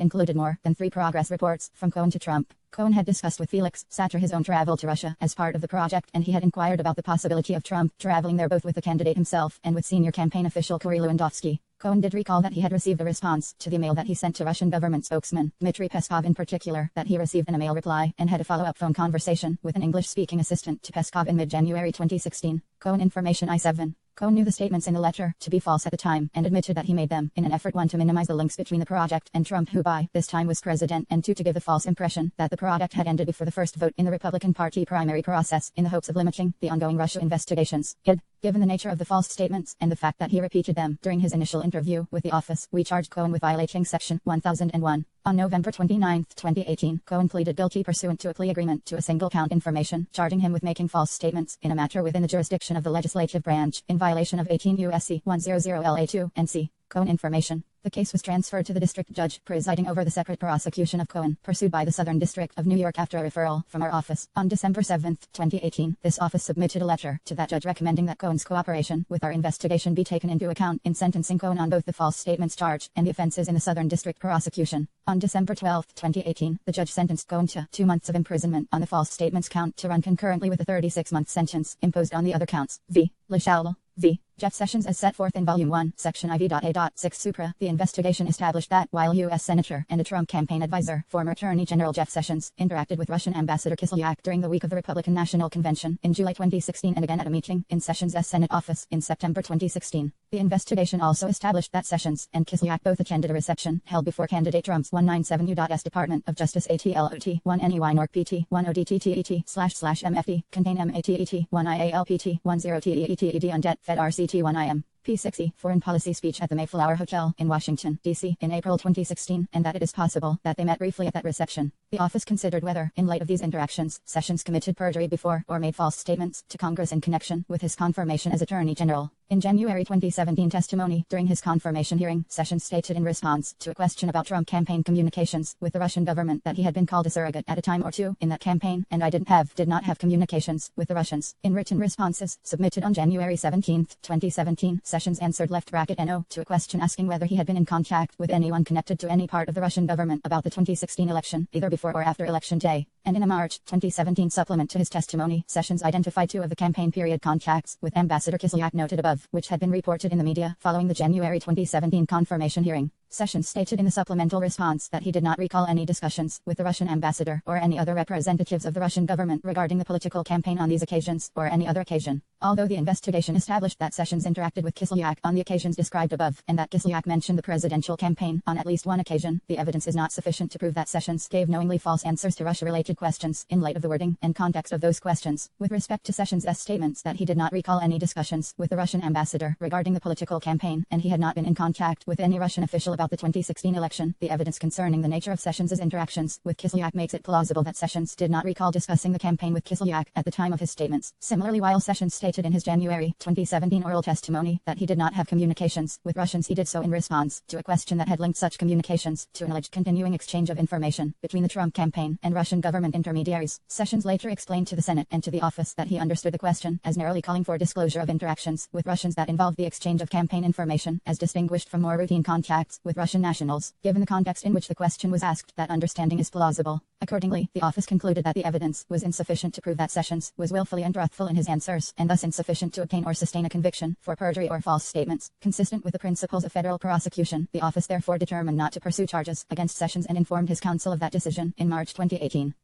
included more than 3 progress reports from Cohen to Trump. Cohen had discussed with Felix Sater his own travel to Russia as part of the project, and he had inquired about the possibility of Trump traveling there both with the candidate himself and with senior campaign official Kory Lewandowski. Cohen did recall that he had received a response to the email that he sent to Russian government spokesman Dmitry Peskov, in particular, that he received an email reply and had a follow-up phone conversation with an English-speaking assistant to Peskov in mid-January 2016. Cohen information I7. Cohen knew the statements in the letter to be false at the time and admitted that he made them in an effort 1 to minimize the links between the project and Trump, who by this time was president, and 2 to give the false impression that the project had ended before the first vote in the Republican Party primary process in the hopes of limiting the ongoing Russia investigations. Given the nature of the false statements and the fact that he repeated them during his initial interview with the office, we charged Cohen with violating Section 1001. On November 29, 2018, Cohen pleaded guilty pursuant to a plea agreement to a single-count information, charging him with making false statements in a matter within the jurisdiction of the legislative branch, in violation of 18 U.S.C. 100LA2 and C. Cohen information. The case was transferred to the district judge presiding over the separate prosecution of Cohen, pursued by the Southern District of New York after a referral from our office. On December 7, 2018, this office submitted a letter to that judge recommending that Cohen's cooperation with our investigation be taken into account in sentencing Cohen on both the false statements charge and the offenses in the Southern District prosecution. On December 12, 2018, the judge sentenced Cohen to 2 months of imprisonment on the false statements count to run concurrently with a 36-month sentence imposed on the other counts. V. LaShalle v. Jeff Sessions as set forth in Volume 1, Section IV.A.6 Supra. The investigation established that while U.S. Senator and a Trump campaign advisor, former Attorney General Jeff Sessions, interacted with Russian Ambassador Kislyak during the week of the Republican National Convention in July 2016 and again at a meeting in Sessions' Senate office in September 2016. The investigation also established that Sessions and Kislyak both attended a reception held before candidate Trump's 197U.S. Department of Justice ATLOT 1NEY NORC PT 10DTTET//MFD contain MATET 1IALPT 10TEETED on debt Fed RCT 1IM. P6E, Foreign Policy Speech at the Mayflower Hotel in Washington, D.C. in April 2016, and that it is possible that they met briefly at that reception. The office considered whether, in light of these interactions, Sessions committed perjury before or made false statements to Congress in connection with his confirmation as Attorney General. In January 2017 testimony during his confirmation hearing, Sessions stated in response to a question about Trump campaign communications with the Russian government that he had been called a surrogate at a time or two in that campaign, and I did not have communications with the Russians. In written responses submitted on January 17, 2017, Sessions answered (No) to a question asking whether he had been in contact with anyone connected to any part of the Russian government about the 2016 election, either before or after Election Day. And in a March 2017 supplement to his testimony, Sessions identified 2 of the campaign period contacts with Ambassador Kislyak noted above, which had been reported in the media following the January 2017 confirmation hearing. Sessions stated in the supplemental response that he did not recall any discussions with the Russian ambassador or any other representatives of the Russian government regarding the political campaign on these occasions or any other occasion. Although the investigation established that Sessions interacted with Kislyak on the occasions described above, and that Kislyak mentioned the presidential campaign on at least one occasion, the evidence is not sufficient to prove that Sessions gave knowingly false answers to Russia-related questions in light of the wording and context of those questions. With respect to Sessions' statements that he did not recall any discussions with the Russian ambassador regarding the political campaign, and he had not been in contact with any Russian official about the 2016 election, the evidence concerning the nature of Sessions' interactions with Kislyak makes it plausible that Sessions did not recall discussing the campaign with Kislyak at the time of his statements. Similarly, while Sessions stated in his January 2017 oral testimony that he did not have communications with Russians, he did so in response to a question that had linked such communications to an alleged continuing exchange of information between the Trump campaign and Russian government intermediaries. Sessions later explained to the Senate and to the office that he understood the question as narrowly calling for disclosure of interactions with Russians that involved the exchange of campaign information, as distinguished from more routine contacts with Russian nationals. Given the context in which the question was asked, that understanding is plausible. Accordingly, the office concluded that the evidence was insufficient to prove that Sessions was willfully untruthful in his answers, and thus insufficient to obtain or sustain a conviction for perjury or false statements. Consistent with the principles of federal prosecution, the office therefore determined not to pursue charges against Sessions and informed his counsel of that decision in March 2018.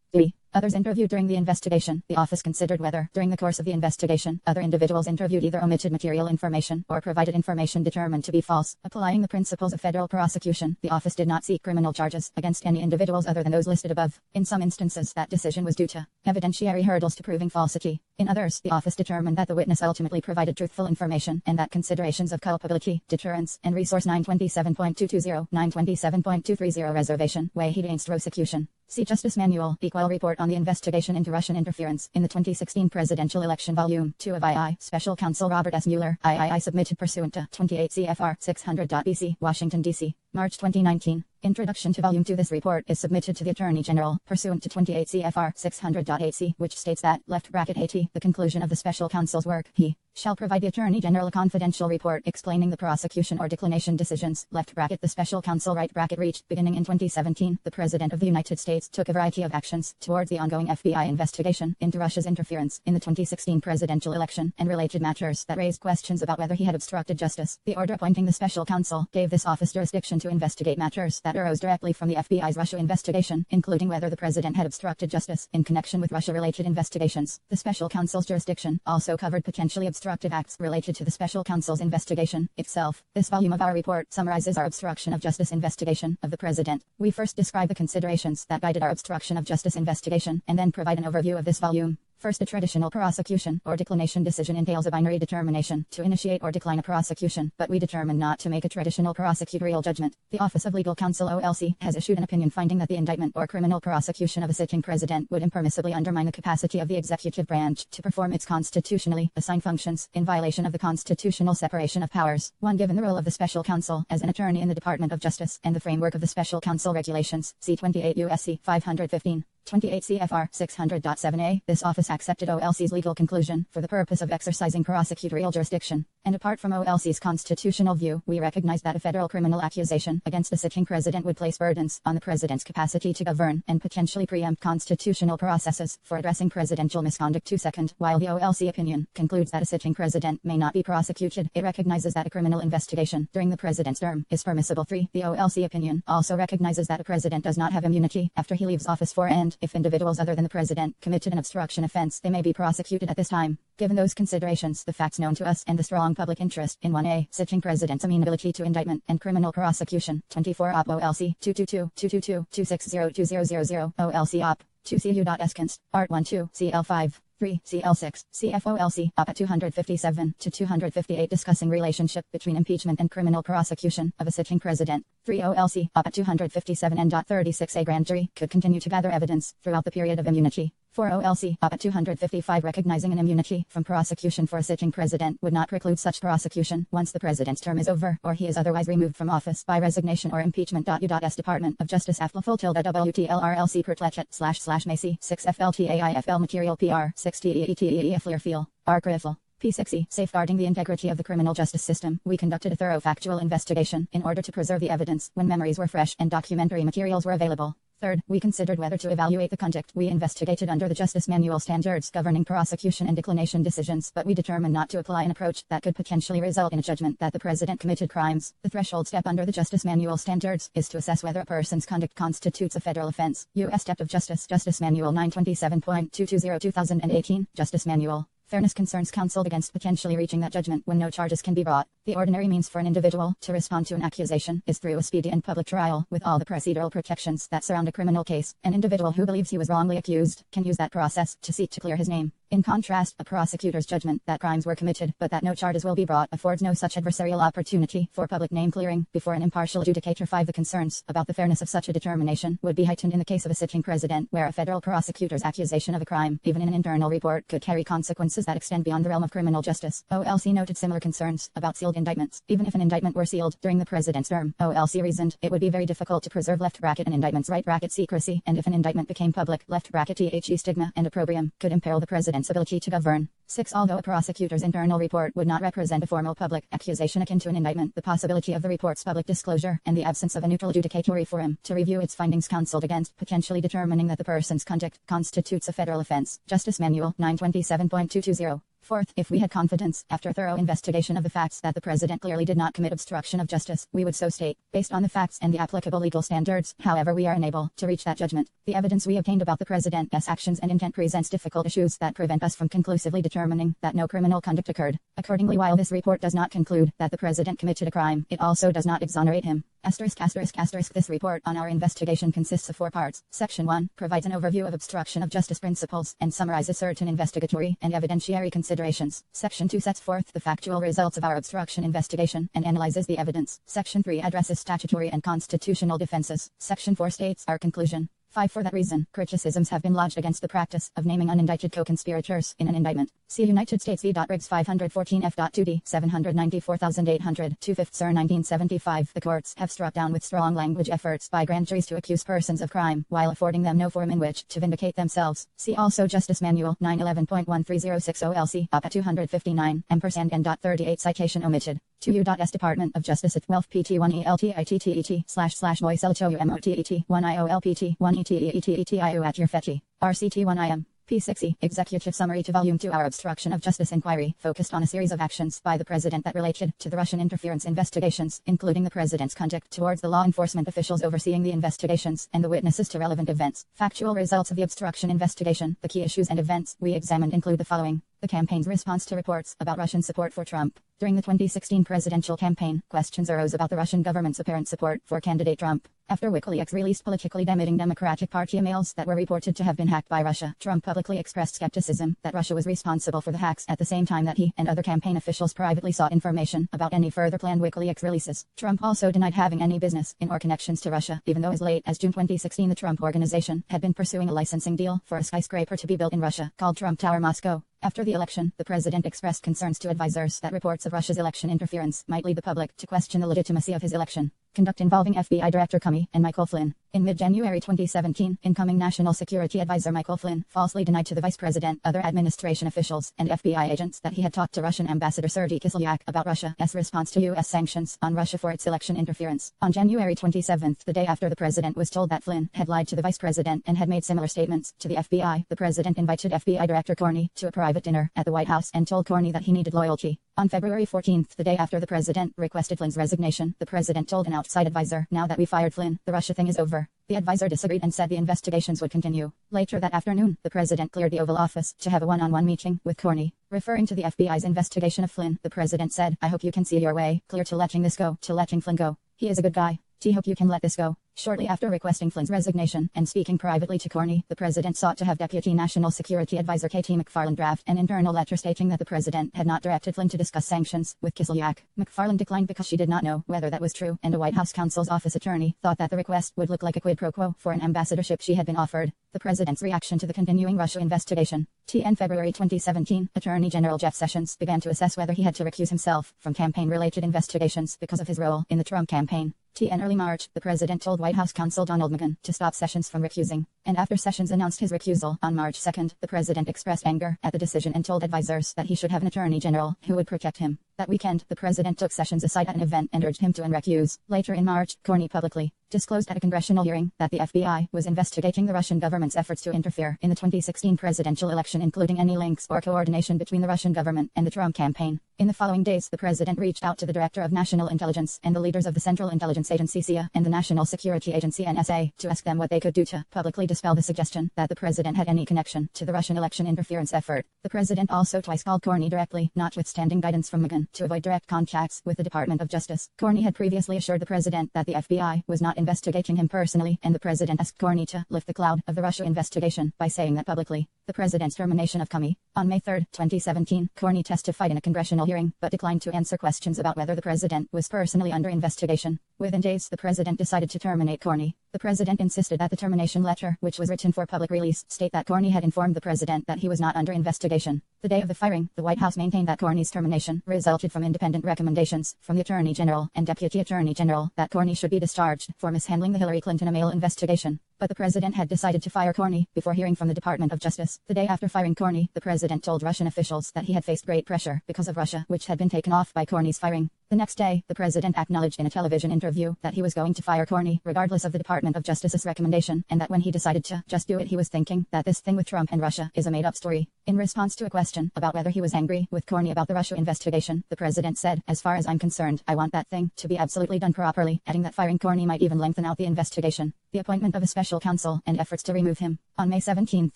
Others interviewed during the investigation. The office considered whether, during the course of the investigation, other individuals interviewed either omitted material information or provided information determined to be false. Applying the principles of federal prosecution, the office did not seek criminal charges against any individuals other than those listed above. In some instances, that decision was due to evidentiary hurdles to proving falsity. In others, the office determined that the witness ultimately provided truthful information and that considerations of culpability, deterrence, and resource 927.220, 927.230 reservation weighed against prosecution. See Justice Manual, Equal Report on the Investigation into Russian Interference in the 2016 Presidential Election Volume 2 of II. Special Counsel Robert S. Mueller, III, submitted pursuant to 28 CFR 600.BC, Washington, D.C., March 2019. Introduction to Volume 2. This report is submitted to the Attorney General, pursuant to 28 CFR 600.8c, which states that, (AT, the conclusion of the Special Counsel's work, he shall provide the Attorney General a confidential report explaining the prosecution or declination decisions, (the Special Counsel reached beginning in 2017. The President of the United States took a variety of actions towards the ongoing FBI investigation into Russia's interference in the 2016 presidential election and related matters that raised questions about whether he had obstructed justice. The order appointing the Special Counsel gave this office jurisdiction to investigate matters that arose directly from the FBI's Russia investigation, including whether the President had obstructed justice in connection with Russia-related investigations. The Special Counsel's jurisdiction also covered potentially obstructive acts related to the Special Counsel's investigation itself. This volume of our report summarizes our obstruction of justice investigation of the President. We first describe the considerations that guided our obstruction of justice investigation, and then provide an overview of this volume. First, a traditional prosecution or declination decision entails a binary determination to initiate or decline a prosecution, but we determined not to make a traditional prosecutorial judgment. The Office of Legal Counsel (OLC) has issued an opinion finding that the indictment or criminal prosecution of a sitting president would impermissibly undermine the capacity of the executive branch to perform its constitutionally assigned functions, in violation of the constitutional separation of powers. 1. Given the role of the Special Counsel as an attorney in the Department of Justice and the framework of the Special Counsel regulations, see 28 U.S.C. 515. 28 CFR 600.7a, this office accepted OLC's legal conclusion for the purpose of exercising prosecutorial jurisdiction. And apart from OLC's constitutional view, we recognize that a federal criminal accusation against a sitting president would place burdens on the president's capacity to govern and potentially preempt constitutional processes for addressing presidential misconduct. 2. Second, while the OLC opinion concludes that a sitting president may not be prosecuted, it recognizes that a criminal investigation during the president's term is permissible. 3. The OLC opinion also recognizes that a president does not have immunity after he leaves office for and if individuals other than the president committed an obstruction offense, they may be prosecuted at this time. Given those considerations, the facts known to us, and the strong public interest in 1a, sitting president's amenability to indictment and criminal prosecution, 24 Op. OLC 222-222-260-2000, OLC Op. 2 CU.S. Art 1-2, CL5. 3. CL6, CFOLC, Op. 257 to 258 discussing relationship between impeachment and criminal prosecution of a sitting president. 3. OLC, Op. 257 and .36a grand jury could continue to gather evidence throughout the period of immunity. 4. OLC, Op. 255 recognizing an immunity from prosecution for a sitting president would not preclude such prosecution once the president's term is over or he is otherwise removed from office by resignation or impeachment. U.S. Department of Justice AFLA_WTLRLC //Macy 6 FLTAIFL Material PR 6 TEETEE Flearfield Arcrifle P6E, safeguarding the integrity of the criminal justice system. We conducted a thorough factual investigation in order to preserve the evidence when memories were fresh and documentary materials were available. Third, we considered whether to evaluate the conduct we investigated under the Justice Manual standards governing prosecution and declination decisions, but we determined not to apply an approach that could potentially result in a judgment that the president committed crimes. The threshold step under the Justice Manual standards is to assess whether a person's conduct constitutes a federal offense. U.S. Depth of Justice, Justice Manual 927.220 2018, Justice Manual. Fairness concerns counseled against potentially reaching that judgment when no charges can be brought. The ordinary means for an individual to respond to an accusation is through a speedy and public trial, with all the procedural protections that surround a criminal case. An individual who believes he was wrongly accused can use that process to seek to clear his name. In contrast, a prosecutor's judgment that crimes were committed but that no charges will be brought affords no such adversarial opportunity for public name clearing before an impartial adjudicator. 5. The concerns about the fairness of such a determination would be heightened in the case of a sitting president, where a federal prosecutor's accusation of a crime, even in an internal report, could carry consequences that extend beyond the realm of criminal justice. OLC noted similar concerns about sealed indictments. Even if an indictment were sealed during the president's term, OLC reasoned, it would be very difficult to preserve an indictment's secrecy, and if an indictment became public, the stigma and opprobrium could imperil the president's ability to govern. 6. Although a prosecutor's internal report would not represent a formal public accusation akin to an indictment, the possibility of the report's public disclosure and the absence of a neutral adjudicatory forum to review its findings counseled against potentially determining that the person's conduct constitutes a federal offense. Justice Manual 927.220. 4th, if we had confidence, after thorough investigation of the facts, that the president clearly did not commit obstruction of justice, we would so state. Based on the facts and the applicable legal standards, however, we are unable to reach that judgment. The evidence we obtained about the president's actions and intent presents difficult issues that prevent us from conclusively determining that no criminal conduct occurred. Accordingly, while this report does not conclude that the president committed a crime, it also does not exonerate him. This report on our investigation consists of 4 parts. Section 1 provides an overview of obstruction of justice principles and summarizes certain investigatory and evidentiary considerations. Section 2 sets forth the factual results of our obstruction investigation and analyzes the evidence. Section 3 addresses statutory and constitutional defenses. Section 4 states our conclusion. 5. For that reason, criticisms have been lodged against the practice of naming unindicted co-conspirators in an indictment. See United States v. Riggs 514 F.2d 794,800 2/5 Sir 1975. The courts have struck down with strong language efforts by grand juries to accuse persons of crime, while affording them no forum in which to vindicate themselves. See also Justice Manual 911.1306 OLC Op. 259 &N.38 citation omitted. To U.S. Department of Justice at 12 PT 1 ELTITTET/Moiselchoumot 1 IOLPT 1 ETETETIO at your fetchy. RCT 1 IM. P6E, Executive Summary to Volume 2. Our obstruction of justice inquiry focused on a series of actions by the president that related to the Russian interference investigations, including the president's conduct towards the law enforcement officials overseeing the investigations and the witnesses to relevant events. Factual results of the obstruction investigation. The key issues and events we examined include the following. The campaign's response to reports about Russian support for Trump. During the 2016 presidential campaign, questions arose about the Russian government's apparent support for candidate Trump. After WikiLeaks released politically damaging Democratic Party emails that were reported to have been hacked by Russia, Trump publicly expressed skepticism that Russia was responsible for the hacks at the same time that he and other campaign officials privately sought information about any further planned WikiLeaks releases. Trump also denied having any business in or connections to Russia, even though as late as June 2016 the Trump Organization had been pursuing a licensing deal for a skyscraper to be built in Russia, called Trump Tower Moscow. After the election, the president expressed concerns to advisors that reports of Russia's election interference might lead the public to question the legitimacy of his election. Conduct involving FBI Director Comey and Michael Flynn. In mid-January 2017, incoming National Security Advisor Michael Flynn falsely denied to the Vice President, other administration officials, and FBI agents that he had talked to Russian Ambassador Sergei Kislyak about Russia's response to U.S. sanctions on Russia for its election interference. On January 27, the day after the president was told that Flynn had lied to the Vice President and had made similar statements to the FBI, the president invited FBI Director Comey to a private dinner at the White House and told Comey that he needed loyalty. On February 14, the day after the president requested Flynn's resignation, the president told an outside advisor, "Now that we fired Flynn, the Russia thing is over." The advisor disagreed and said the investigations would continue. Later that afternoon, the president cleared the Oval Office to have a one-on-one meeting with Comey. Referring to the FBI's investigation of Flynn, the president said, "I hope you can see your way clear to letting this go, to letting Flynn go. He is a good guy. Hope you can let this go." Shortly after requesting Flynn's resignation and speaking privately to Comey, the president sought to have Deputy National Security Advisor K.T. McFarland draft an internal letter stating that the president had not directed Flynn to discuss sanctions with Kislyak. McFarland declined because she did not know whether that was true, and a White House counsel's office attorney thought that the request would look like a quid pro quo for an ambassadorship she had been offered. The president's reaction to the continuing Russia investigation. In February 2017, Attorney General Jeff Sessions began to assess whether he had to recuse himself from campaign-related investigations because of his role in the Trump campaign. In early March, the president told White House counsel Donald McGahn to stop Sessions from recusing. And after Sessions announced his recusal on March 2, the president expressed anger at the decision and told advisors that he should have an attorney general who would protect him. That weekend, the president took Sessions aside at an event and urged him to unrecuse. Later in March, Comey publicly disclosed at a congressional hearing that the FBI was investigating the Russian government's efforts to interfere in the 2016 presidential election, including any links or coordination between the Russian government and the Trump campaign. In the following days, the president reached out to the Director of National Intelligence and the leaders of the Central Intelligence Agency CIA and the National Security Agency NSA to ask them what they could do to publicly dispel the suggestion that the president had any connection to the Russian election interference effort. The president also twice called Comey directly, notwithstanding guidance from McGahn, to avoid direct contacts with the Department of Justice. Comey had previously assured the president that the FBI was not investigating him personally, and the president asked Comey to lift the cloud of the Russia investigation by saying that publicly. The president's termination of Comey On May 3, 2017, Corney testified in a congressional hearing, but declined to answer questions about whether the president was personally under investigation. Within days, the president decided to terminate Corney. The president insisted that the termination letter, which was written for public release, state that Corney had informed the president that he was not under investigation. The day of the firing, the White House maintained that Corney's termination resulted from independent recommendations from the Attorney General and Deputy Attorney General that Corney should be discharged for mishandling the Hillary Clinton email investigation. But the president had decided to fire Corney before hearing from the Department of Justice. The day after firing Corney, the president told Russian officials that he had faced great pressure because of Russia, which had been taken off by Corney's firing. The next day, the president acknowledged in a television interview that he was going to fire Corney regardless of the Department of Justice's recommendation, and that when he decided to just do it, he was thinking that this thing with Trump and Russia is a made-up story. In response to a question about whether he was angry with Corney about the Russia investigation, the president said, "As far as I'm concerned, I want that thing to be absolutely done properly," adding that firing Corney might even lengthen out the investigation. The appointment of a special counsel and efforts to remove him. On May 17,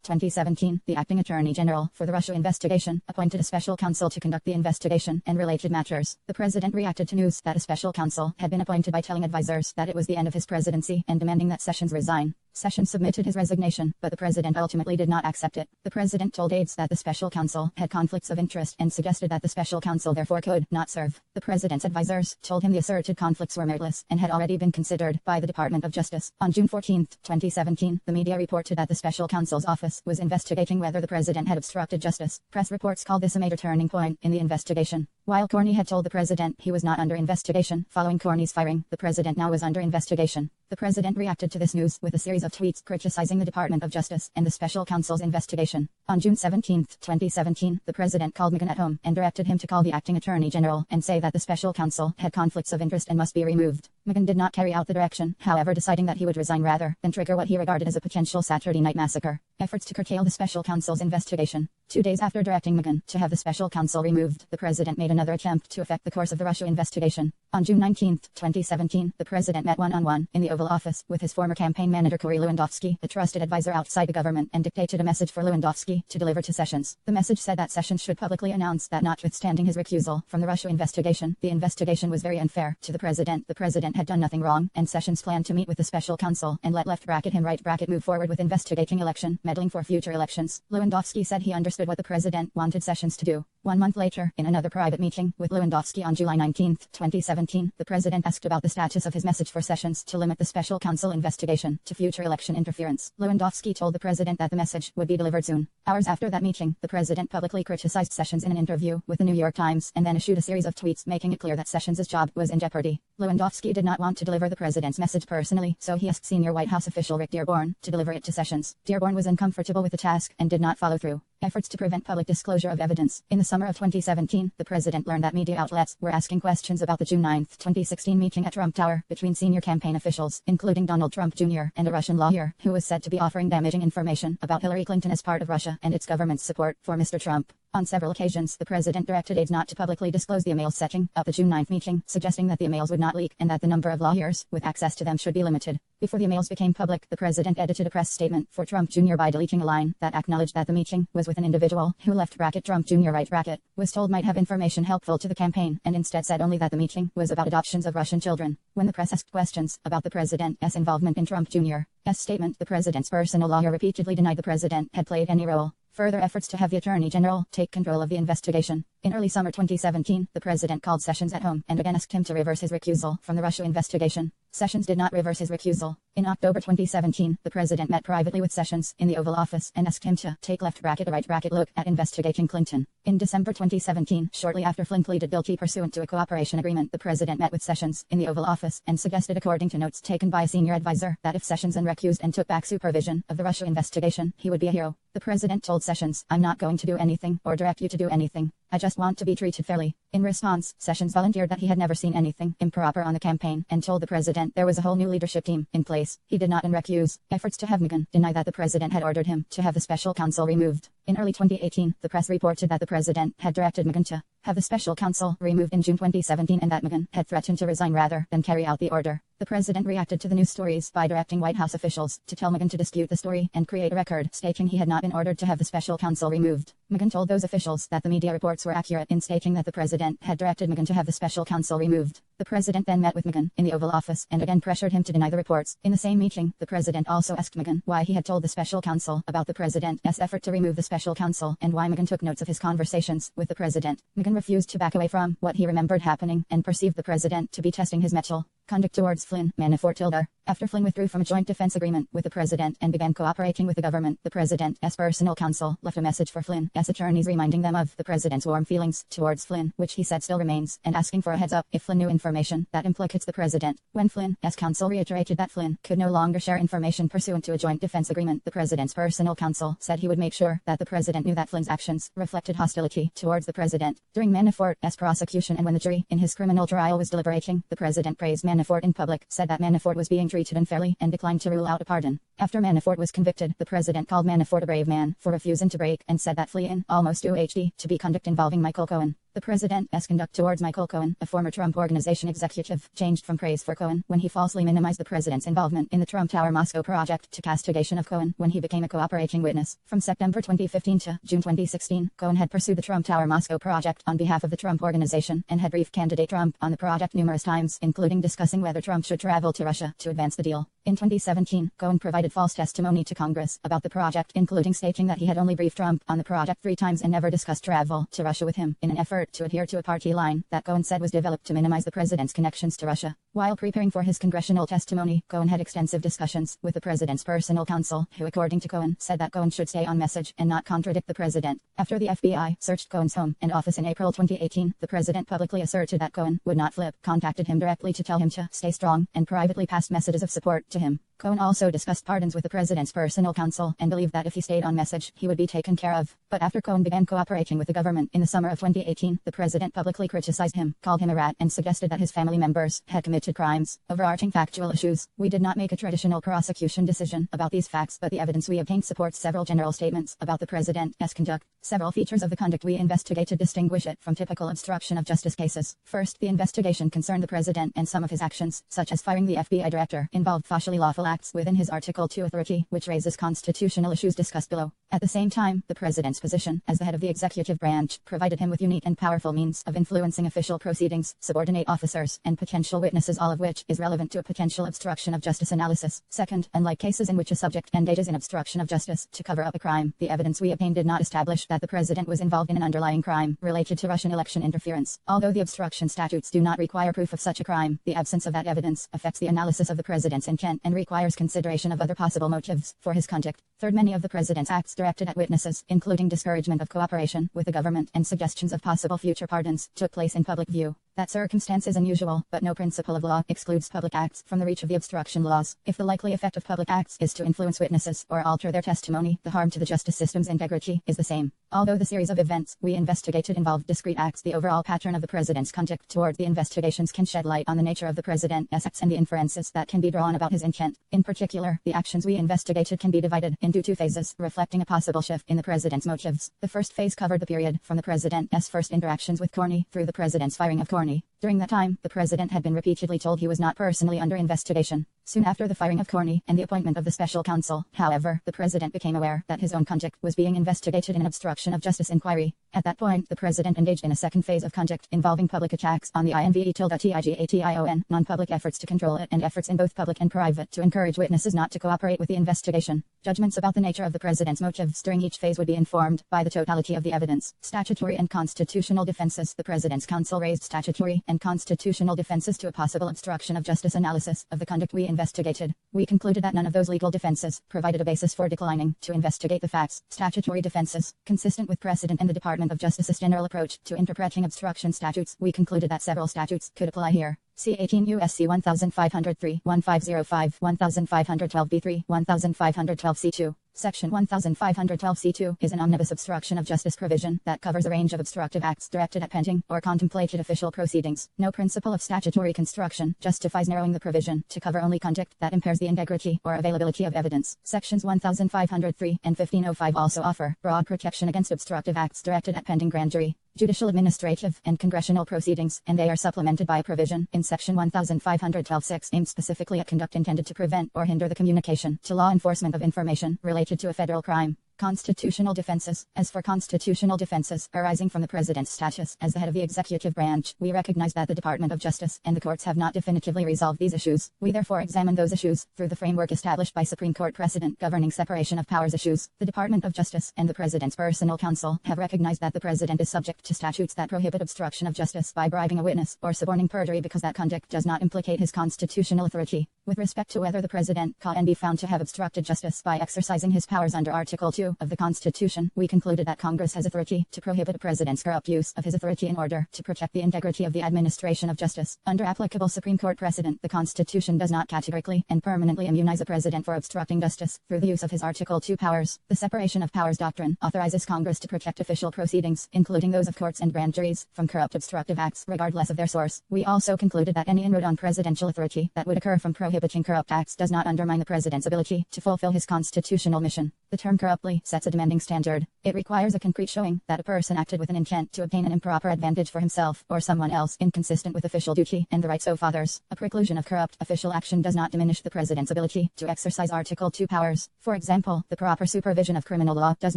2017, the acting attorney general for the Russia investigation appointed a special counsel to conduct the investigation and related matters. The president reacted to news that a special counsel had been appointed by telling advisors that it was the end of his presidency and demanding that Sessions resign. Sessions submitted his resignation, but the president ultimately did not accept it. The president told aides that the special counsel had conflicts of interest and suggested that the special counsel therefore could not serve. The president's advisors told him the asserted conflicts were meritless and had already been considered by the Department of Justice. On June 14, 2017, the media reported that the special counsel's office was investigating whether the president had obstructed justice. Press reports called this a major turning point in the investigation. While Corney had told the president he was not under investigation following Corney's firing, the president now was under investigation. The president reacted to this news with a series of tweets criticizing the Department of Justice and the special counsel's investigation. On June 17, 2017, the president called Megan at home and directed him to call the acting attorney general and say that the special counsel had conflicts of interest and must be removed. Megan did not carry out the direction, however, deciding that he would resign rather than trigger what he regarded as a potential Saturday night massacre. Efforts to curtail the special counsel's investigation. 2 days after directing Megan to have the special counsel removed, the president made another attempt to affect the course of the Russia investigation. On June 19, 2017, the president met one-on-one in the Oval Office with his former campaign manager Corey Lewandowski, a trusted advisor outside the government, and dictated a message for Lewandowski to deliver to Sessions. The message said that Sessions should publicly announce that notwithstanding his recusal from the Russia investigation, the investigation was very unfair to the president. The president had done nothing wrong, and Sessions planned to meet with the special counsel and let left bracket him right bracket move forward with investigating election meddling for future elections. Lewandowski said he understood what the president wanted Sessions to do. 1 month later, in another private meeting with Lewandowski on July 19, 2017, the president asked about the status of his message for Sessions to limit the special counsel investigation to future election interference. Lewandowski told the president that the message would be delivered soon. Hours after that meeting, the president publicly criticized Sessions in an interview with the New York Times and then issued a series of tweets making it clear that Sessions' job was in jeopardy. Lewandowski did not want to deliver the president's message personally, so he asked senior White House official Rick Dearborn to deliver it to Sessions. Dearborn was uncomfortable with the task and did not follow through. Efforts to prevent public disclosure of evidence. In the summer of 2017, the president learned that media outlets were asking questions about the June 9, 2016 meeting at Trump Tower between senior campaign officials, including Donald Trump Jr. and a Russian lawyer, who was said to be offering damaging information about Hillary Clinton as part of Russia and its government's support for Mr. Trump. On several occasions, the president directed aides not to publicly disclose the emails setting up the June 9 meeting, suggesting that the emails would not leak and that the number of lawyers with access to them should be limited. Before the emails became public, the president edited a press statement for Trump Jr. by deleting a line that acknowledged that the meeting was with an individual who left bracket Trump Jr. right bracket was told might have information helpful to the campaign, and instead said only that the meeting was about adoptions of Russian children. When the press asked questions about the president's involvement in Trump Jr.'s statement, the president's personal lawyer repeatedly denied the president had played any role. Further efforts to have the Attorney General take control of the investigation. In early summer 2017, the president called Sessions at home and again asked him to reverse his recusal from the Russia investigation. Sessions did not reverse his recusal. In October 2017, the president met privately with Sessions in the Oval Office and asked him to take left bracket right bracket look at investigating Clinton. In December 2017, shortly after Flynn pleaded guilty pursuant to a cooperation agreement, the president met with Sessions in the Oval Office and suggested, according to notes taken by a senior advisor, that if Sessions unrecused and took back supervision of the Russia investigation, he would be a hero. The president told Sessions, "I'm not going to do anything or direct you to do anything. I just want to be treated fairly." In response, Sessions volunteered that he had never seen anything improper on the campaign and told the president there was a whole new leadership team in place. He did not recuse. Efforts to have Megan deny that the president had ordered him to have the special counsel removed. In early 2018, the press reported that the president had directed Megan to have the special counsel removed in June 2017 and that McGahn had threatened to resign rather than carry out the order. The president reacted to the news stories by directing White House officials to tell McGahn to dispute the story and create a record stating he had not been ordered to have the special counsel removed. McGahn told those officials that the media reports were accurate in stating that the president had directed McGahn to have the special counsel removed. The president then met with McGahn in the Oval Office and again pressured him to deny the reports. In the same meeting, the president also asked McGahn why he had told the special counsel about the president's effort to remove the special counsel and why McGahn took notes of his conversations with the president. McGahn refused to back away from what he remembered happening and perceived the president to be testing his mettle. Conduct towards Flynn, Manafort tilde. After Flynn withdrew from a joint defense agreement with the president and began cooperating with the government, the president's personal counsel left a message for Flynn's attorneys reminding them of the president's warm feelings towards Flynn, which he said still remains, and asking for a heads up if Flynn knew information that implicates the president. When Flynn's counsel reiterated that Flynn could no longer share information pursuant to a joint defense agreement, the president's personal counsel said he would make sure that the president knew that Flynn's actions reflected hostility towards the president. During Manafort's prosecution and when the jury in his criminal trial was deliberating, the president praised Manafort in public, said that Manafort was being treated unfairly, and declined to rule out a pardon. After Manafort was convicted, the president called Manafort a brave man for refusing to break and said that fleeing almost UHD to be conduct involving Michael Cohen. The president's conduct towards Michael Cohen, a former Trump Organization executive, changed from praise for Cohen when he falsely minimized the president's involvement in the Trump Tower Moscow project to castigation of Cohen when he became a cooperating witness. From September 2015 to June 2016, Cohen had pursued the Trump Tower Moscow project on behalf of the Trump Organization and had briefed candidate Trump on the project numerous times, including discussing whether Trump should travel to Russia to advance the deal. In 2017, Cohen provided false testimony to Congress about the project, including stating that he had only briefed Trump on the project 3 times and never discussed travel to Russia with him, in an effort to adhere to a party line that Cohen said was developed to minimize the president's connections to Russia. While preparing for his congressional testimony, Cohen had extensive discussions with the president's personal counsel, who according to Cohen, said that Cohen should stay on message and not contradict the president. After the FBI searched Cohen's home and office in April 2018, the president publicly asserted that Cohen would not flip, contacted him directly to tell him to stay strong, and privately passed messages of support to him. Cohen also discussed pardons with the president's personal counsel and believed that if he stayed on message, he would be taken care of. But after Cohen began cooperating with the government in the summer of 2018, the president publicly criticized him, called him a rat, and suggested that his family members had committed crimes. Overarching factual issues. We did not make a traditional prosecution decision about these facts, but the evidence we obtained supports several general statements about the president's conduct. Several features of the conduct we investigated distinguish it from typical obstruction of justice cases. First, the investigation concerned the president and some of his actions, such as firing the FBI director, involved facially lawful acts within his Article 2 authority, which raises constitutional issues discussed below. At the same time, the president's position as the head of the executive branch provided him with unique and powerful means of influencing official proceedings, subordinate officers, and potential witnesses, all of which is relevant to a potential obstruction of justice analysis. Second, unlike cases in which a subject engages in obstruction of justice to cover up a crime, the evidence we obtained did not establish that the president was involved in an underlying crime related to Russian election interference. Although the obstruction statutes do not require proof of such a crime, the absence of that evidence affects the analysis of the president's intent and requires consideration of other possible motives for his conduct. Third, many of the president's acts directed at witnesses, including discouragement of cooperation with the government and suggestions of possible future pardons, took place in public view. That circumstance is unusual, but no principle of law excludes public acts from the reach of the obstruction laws. If the likely effect of public acts is to influence witnesses or alter their testimony, the harm to the justice system's integrity is the same. Although the series of events we investigated involved discrete acts, the overall pattern of the president's conduct toward the investigations can shed light on the nature of the president's acts and the inferences that can be drawn about his intent. In particular, the actions we investigated can be divided into 2 phases, reflecting a possible shift in the president's motives. The first phase covered the period from the president's first interactions with Corney through the president's firing of Corney. During that time, the president had been repeatedly told he was not personally under investigation. Soon after the firing of Corney and the appointment of the special counsel, however, the president became aware that his own conduct was being investigated in an obstruction of justice inquiry. At that point, the president engaged in a second phase of conduct involving public attacks on the INVE-TIGATION, non-public efforts to control it, and efforts in both public and private to encourage witnesses not to cooperate with the investigation. Judgments about the nature of the president's motives during each phase would be informed by the totality of the evidence. Statutory and constitutional defenses. The president's counsel raised statutory and constitutional defenses to a possible obstruction of justice analysis of the conduct we investigated. We concluded that none of those legal defenses provided a basis for declining to investigate the facts. Statutory defenses. Consistent with precedent and the Department of Justice's general approach to interpreting obstruction statutes, we concluded that several statutes could apply here. C. 18 U.S.C. 1503, 1505, 1512 B3, 1512 C2. Section 1512 C2 is an omnibus obstruction of justice provision that covers a range of obstructive acts directed at pending or contemplated official proceedings. No principle of statutory construction justifies narrowing the provision to cover only conduct that impairs the integrity or availability of evidence. Sections 1503 and 1505 also offer broad protection against obstructive acts directed at pending grand jury, judicial, administrative, and congressional proceedings, and they are supplemented by a provision in Section 1512(6) aimed specifically at conduct intended to prevent or hinder the communication to law enforcement of information related to a federal crime. Constitutional defenses. As for constitutional defenses arising from the President's status as the head of the executive branch, we recognize that the Department of Justice and the courts have not definitively resolved these issues. We therefore examine those issues through the framework established by Supreme Court precedent governing separation of powers issues. The Department of Justice and the President's personal counsel have recognized that the President is subject to statutes that prohibit obstruction of justice by bribing a witness or suborning perjury because that conduct does not implicate his constitutional authority. With respect to whether the President can be found to have obstructed justice by exercising his powers under Article 2 of the Constitution, we concluded that Congress has authority to prohibit a President's corrupt use of his authority in order to protect the integrity of the administration of justice. Under applicable Supreme Court precedent, the Constitution does not categorically and permanently immunize a President for obstructing justice through the use of his Article 2 powers. The separation of powers doctrine authorizes Congress to protect official proceedings, including those of courts and grand juries, from corrupt obstructive acts, regardless of their source. We also concluded that any inroad on presidential authority that would occur from prohibiting corrupt acts does not undermine the President's ability to fulfill his constitutional mission. The term corruptly sets a demanding standard. It requires a concrete showing that a person acted with an intent to obtain an improper advantage for himself or someone else inconsistent with official duty and the rights of others. A preclusion of corrupt official action does not diminish the President's ability to exercise Article 2 powers. For example, the proper supervision of criminal law does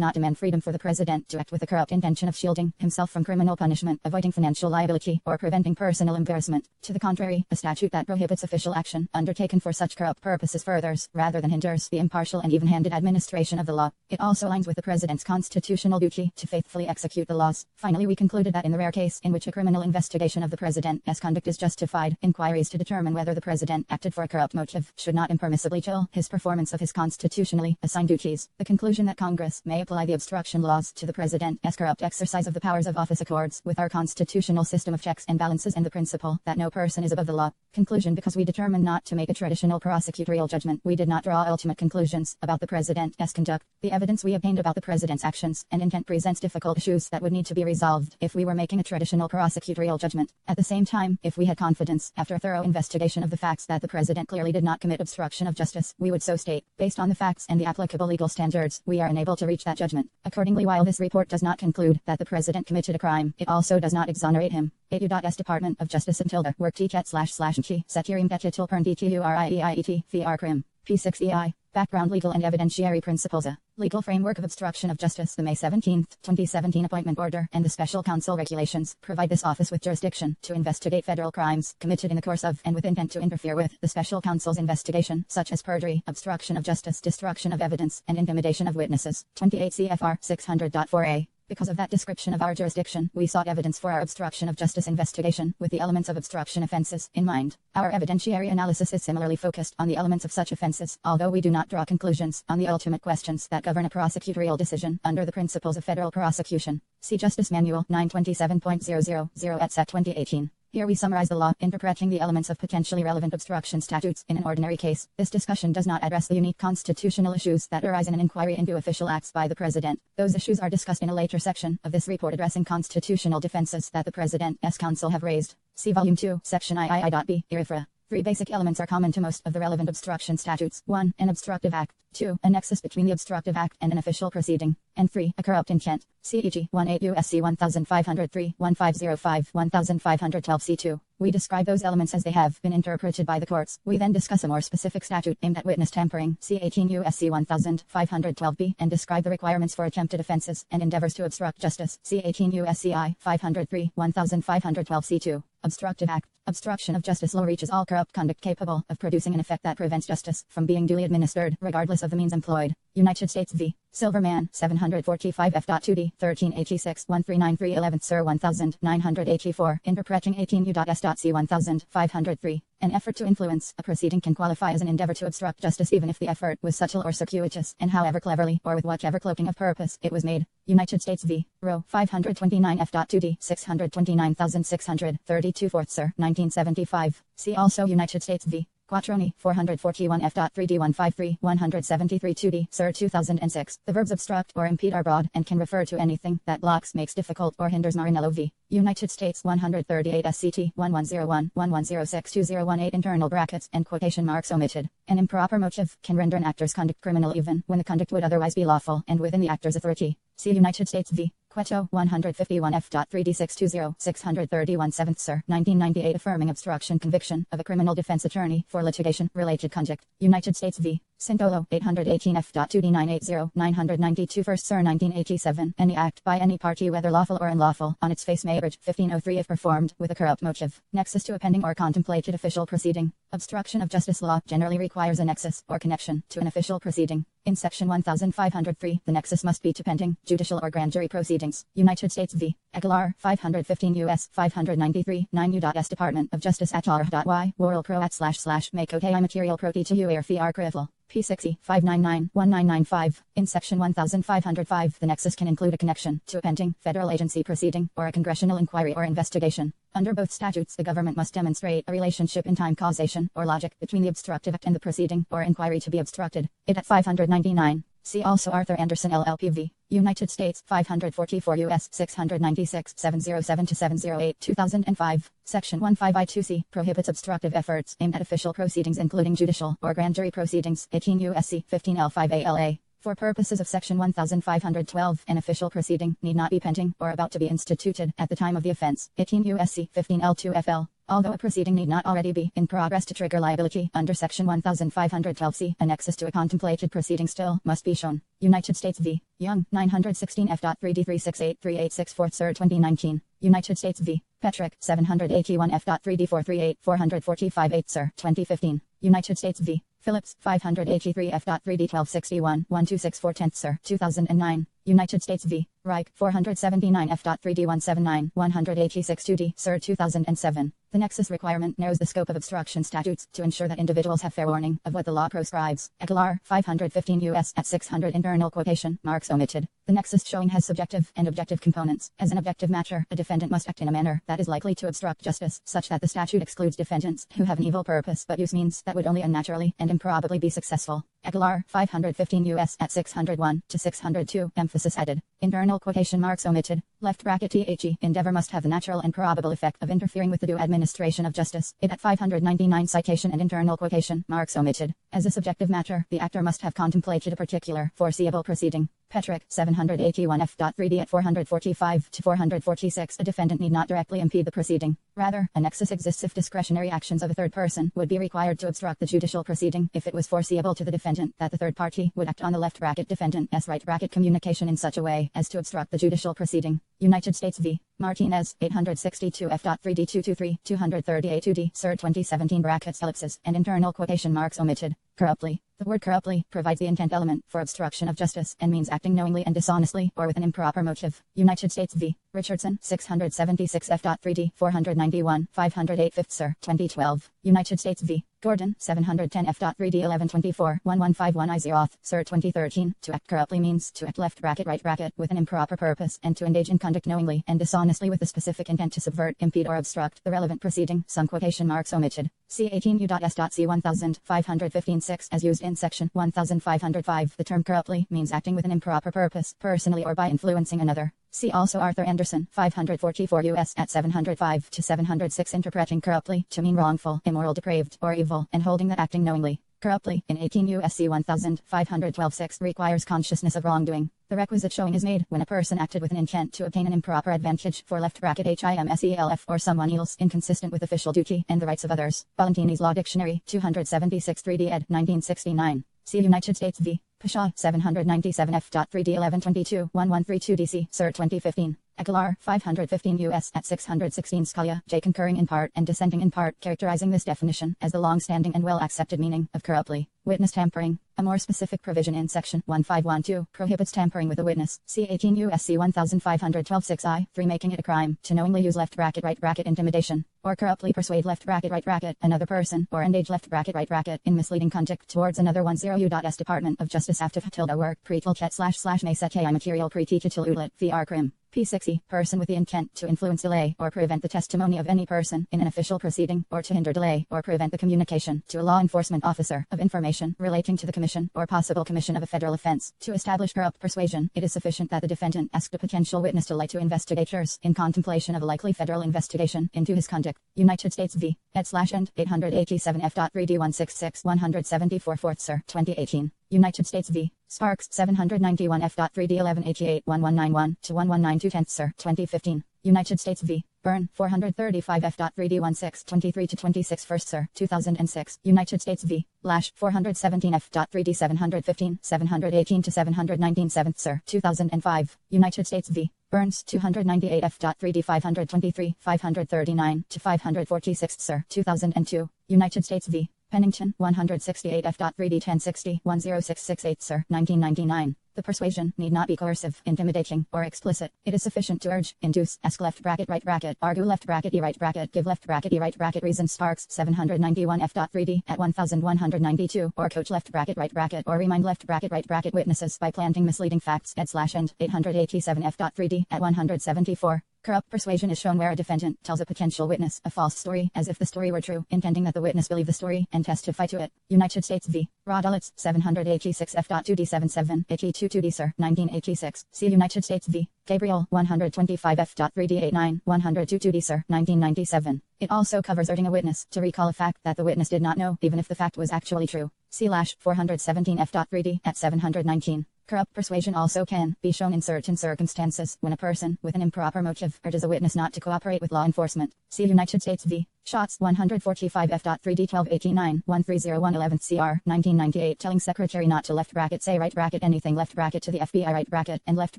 not demand freedom for the President to act with a corrupt intention of shielding himself from criminal punishment, avoiding financial liability, or preventing personal embarrassment. To the contrary, a statute that prohibits official action undertaken for such corrupt purposes furthers, rather than hinders, the impartial and even-handed administration of the law. It also aligns with the President's constitutional duty to faithfully execute the laws. Finally, we concluded that in the rare case in which a criminal investigation of the President's conduct is justified, inquiries to determine whether the President acted for a corrupt motive should not impermissibly chill his performance of his constitutionally assigned duties. The conclusion that Congress may apply the obstruction laws to the President's corrupt exercise of the powers of office accords with our constitutional system of checks and balances and the principle that no person is above the law. Conclusion: because we determined not to make a traditional prosecutorial judgment, we did not draw ultimate conclusions about the President's conduct. The evidence we obtained about the President's actions and intent presents difficult issues that would need to be resolved if we were making a traditional prosecutorial judgment. At the same time, if we had confidence, after a thorough investigation of the facts, that the President clearly did not commit obstruction of justice, we would so state. Based on the facts and the applicable legal standards, we are unable to reach that judgment. Accordingly, while this report does not conclude that the President committed a crime, it also does not exonerate him. AU.S Department of Justice until work t//chi setirim petitil pern dturiet vr crim. P6EI. Background legal and evidentiary principles. A legal framework of obstruction of justice. The May 17, 2017 appointment order and the special counsel regulations provide this office with jurisdiction to investigate federal crimes committed in the course of and with intent to interfere with the special counsel's investigation, such as perjury, obstruction of justice, destruction of evidence, and intimidation of witnesses. 28 CFR 600.4a. Because of that description of our jurisdiction, we sought evidence for our obstruction of justice investigation, with the elements of obstruction offenses in mind. Our evidentiary analysis is similarly focused on the elements of such offenses, although we do not draw conclusions on the ultimate questions that govern a prosecutorial decision under the principles of federal prosecution. See Justice Manual 927.000 at Sec 2018. Here we summarize the law, interpreting the elements of potentially relevant obstruction statutes in an ordinary case. This discussion does not address the unique constitutional issues that arise in an inquiry into official acts by the President. Those issues are discussed in a later section of this report addressing constitutional defenses that the President's counsel have raised. See Volume 2, Section III.B, IRIFRA. Three basic elements are common to most of the relevant obstruction statutes. 1. An obstructive act. 2. A nexus between the obstructive act and an official proceeding. And 3. A corrupt intent. CEG 18 U.S.C. 1503, 1505, 1512 C2. We describe those elements as they have been interpreted by the courts. We then discuss a more specific statute aimed at witness tampering, C 18 U.S.C. 1512b, and describe the requirements for attempted offenses and endeavors to obstruct justice, C 18 U.S.C. I 503, 1512 C2. Obstructive act. Obstruction of justice law reaches all corrupt conduct capable of producing an effect that prevents justice from being duly administered, regardless of the means employed. United States v. Silverman, 745 F.2d, 1386, 1393 11th Sir 1984, interpreting 18 U.S.C. 1503. An effort to influence a proceeding can qualify as an endeavor to obstruct justice even if the effort was subtle or circuitous, and however cleverly, or with whatever cloaking of purpose, it was made. United States v. Roe, 529 F.2d, 629,632 4th Sir, 1975. See also United States v. Quattroni, 441 F.3d 153, 173 2d, Sir 2006. The verbs obstruct or impede are broad, and can refer to anything that blocks, makes difficult, or hinders. Marinello v. United States 138 SCT 1101, 1106 2018 internal brackets and quotation marks omitted. An improper motive can render an actor's conduct criminal even when the conduct would otherwise be lawful and within the actor's authority. See United States v. Queto 151 F.3D620 631 7th Sir 1998 affirming obstruction conviction of a criminal defense attorney for litigation related conduct. United States v. Sintolo 818 F.2D980 992 1st Sir 1987 any act by any party whether lawful or unlawful on its face may abridge 1503 if performed with a corrupt motive. Nexus to a pending or contemplated official proceeding. Obstruction of justice law generally requires a nexus or connection to an official proceeding. In Section 1503, the nexus must be to pending, judicial or grand jury proceedings. United States v. Aguilar, 515 U.S. 593, 9 U.S. Department of Justice at R.Y. World Pro at / make okay material pro to U or FR crivel. P6E 599-1995. In Section 1505, the nexus can include a connection to a pending federal agency proceeding or a congressional inquiry or investigation. Under both statutes, the government must demonstrate a relationship in time causation or logic between the obstructive act and the proceeding or inquiry to be obstructed. It at 599. See also Arthur Anderson LLPV. United States 544 U.S. 696 707-708 2005. Section 15I2C prohibits obstructive efforts aimed at official proceedings including judicial or grand jury proceedings. 18 U.S.C. 15L5ALA. For purposes of Section 1512, an official proceeding need not be pending or about to be instituted at the time of the offense. 18 U.S.C. 15L2FL. Although a proceeding need not already be in progress to trigger liability under Section 1512C, a nexus to a contemplated proceeding still must be shown. United States v. Young, 916 F.3D3683864 Sir 2019. United States v. Petrick, 781 F.3D438 445 8 Sir 2015. United States v. Phillips, 583 F.3D1261 1264 10th Sir 2009. United States v. Reich, 479 F.3D179 186 2D Sir 2007. The nexus requirement narrows the scope of obstruction statutes to ensure that individuals have fair warning of what the law proscribes. Aguilar, 515 U.S. at 600 internal quotation marks omitted. The nexus showing has subjective and objective components. As an objective matter, a defendant must act in a manner that is likely to obstruct justice, such that the statute excludes defendants who have an evil purpose but use means that would only unnaturally and improbably be successful. Aguilar, 515 U.S. at 601 to 602. Emphasis added. Internal quotation marks omitted. Left bracket THE. Endeavor must have the natural and probable effect of interfering with the due administration of justice. It at 599 citation and internal quotation marks omitted. As a subjective matter, the actor must have contemplated a particular foreseeable proceeding. Petrick, 781 F.3D at 445 to 446. A defendant need not directly impede the proceeding. Rather, a nexus exists if discretionary actions of a third person would be required to obstruct the judicial proceeding if it was foreseeable to the defendant that the third party would act on the left bracket defendant's right bracket communication in such a way as to obstruct the judicial proceeding. United States v. Martinez, 862 F.3D223 238 2D Sir 2017 brackets ellipses and internal quotation marks omitted. Corruptly. The word corruptly provides the intent element for obstruction of justice and means acting knowingly and dishonestly or with an improper motive. United States v. Richardson, 676 F.3D 491 508 5th Sir 2012. United States v. Gordon, 710 F.3D 1124 1151 I Zeroth Sir 2013. To act corruptly means to act left bracket right bracket with an improper purpose and to engage in conduct knowingly and dishonestly with the specific intent to subvert, impede or obstruct the relevant proceeding. Some quotation marks omitted. C 18 U.S.C 1515 6 as used in Section 1505. The term corruptly means acting with an improper purpose, personally or by influencing another. See also Arthur Anderson, 544 U.S. at 705 to 706 interpreting corruptly to mean wrongful, immoral, depraved, or evil, and holding that acting knowingly. Corruptly, in 18 U.S.C. 1512-6 requires consciousness of wrongdoing. The requisite showing is made when a person acted with an intent to obtain an improper advantage for left bracket HIMSELF or someone else inconsistent with official duty and the rights of others. Valentini's Law Dictionary, 276 3D ed. 1969. See United States v. Pashaw, 797 F.3D 1122 1132 DC Sir 2015. Aguilar, 515 U.S. at 616 Scalia, J. Concurring in part and dissenting in part, characterizing this definition as the long-standing and well-accepted meaning of corruptly. Witness tampering. A more specific provision in Section 1512 prohibits tampering with a witness. See 18 U.S.C. 1512 6I, 3 making it a crime to knowingly use left bracket right bracket intimidation, or corruptly persuade left bracket right bracket another person, or engage left bracket right bracket in misleading conduct towards another 10 U.S. Department of Justice after tilde work pre-tilchet / may set material pre-teachitil ulet VR crim. P60. Person with the intent to influence, delay, or prevent the testimony of any person in an official proceeding, or to hinder, delay, or prevent the communication to a law enforcement officer of information relating to the commission or possible commission of a federal offense. To establish corrupt persuasion, it is sufficient that the defendant asked a potential witness to lie to investigators in contemplation of a likely federal investigation into his conduct. United States v. ed/end 887 F.3D166 174 4th Sir 2018. United States v. Sparks 791 F.3D 1188 1191 to 1192 Sir 2015. United States v. Byrne 435 F.3D 1623 to 26 First Sir 2006. United States v. Lash 417 F.3D 715 718 to 719 7th Sir 2005. United States v. Burns 298 F.3D 523 539 to 546 Sir 2002. United States v. Pennington 168 F.3D 1060 10668 Sir 1999. The persuasion need not be coercive, intimidating, or explicit. It is sufficient to urge, induce, ask left bracket right bracket, argue left bracket e right bracket, give left bracket e right bracket reason. Sparks 791 F.3D at 1192, or coach left bracket right bracket, or remind left bracket right bracket witnesses by planting misleading facts at /end 887 F.3D at 174. Corrupt persuasion is shown where a defendant tells a potential witness a false story as if the story were true, intending that the witness believe the story and testify to it. United States v. Rodolitz 786 F.2D 77 82 Sir 1986. See United States v. Gabriel 125 F.3D 89 102 Sir 1997. It also covers urging a witness to recall a fact that the witness did not know, even if the fact was actually true. See Lash 417 F.3D at 719. Corrupt persuasion also can be shown in certain circumstances when a person with an improper motive urges a witness not to cooperate with law enforcement. See United States v. Shots 145 F.3D 1289 130 11 CR 1998 telling secretary not to left bracket say right bracket anything left bracket to the FBI right bracket and left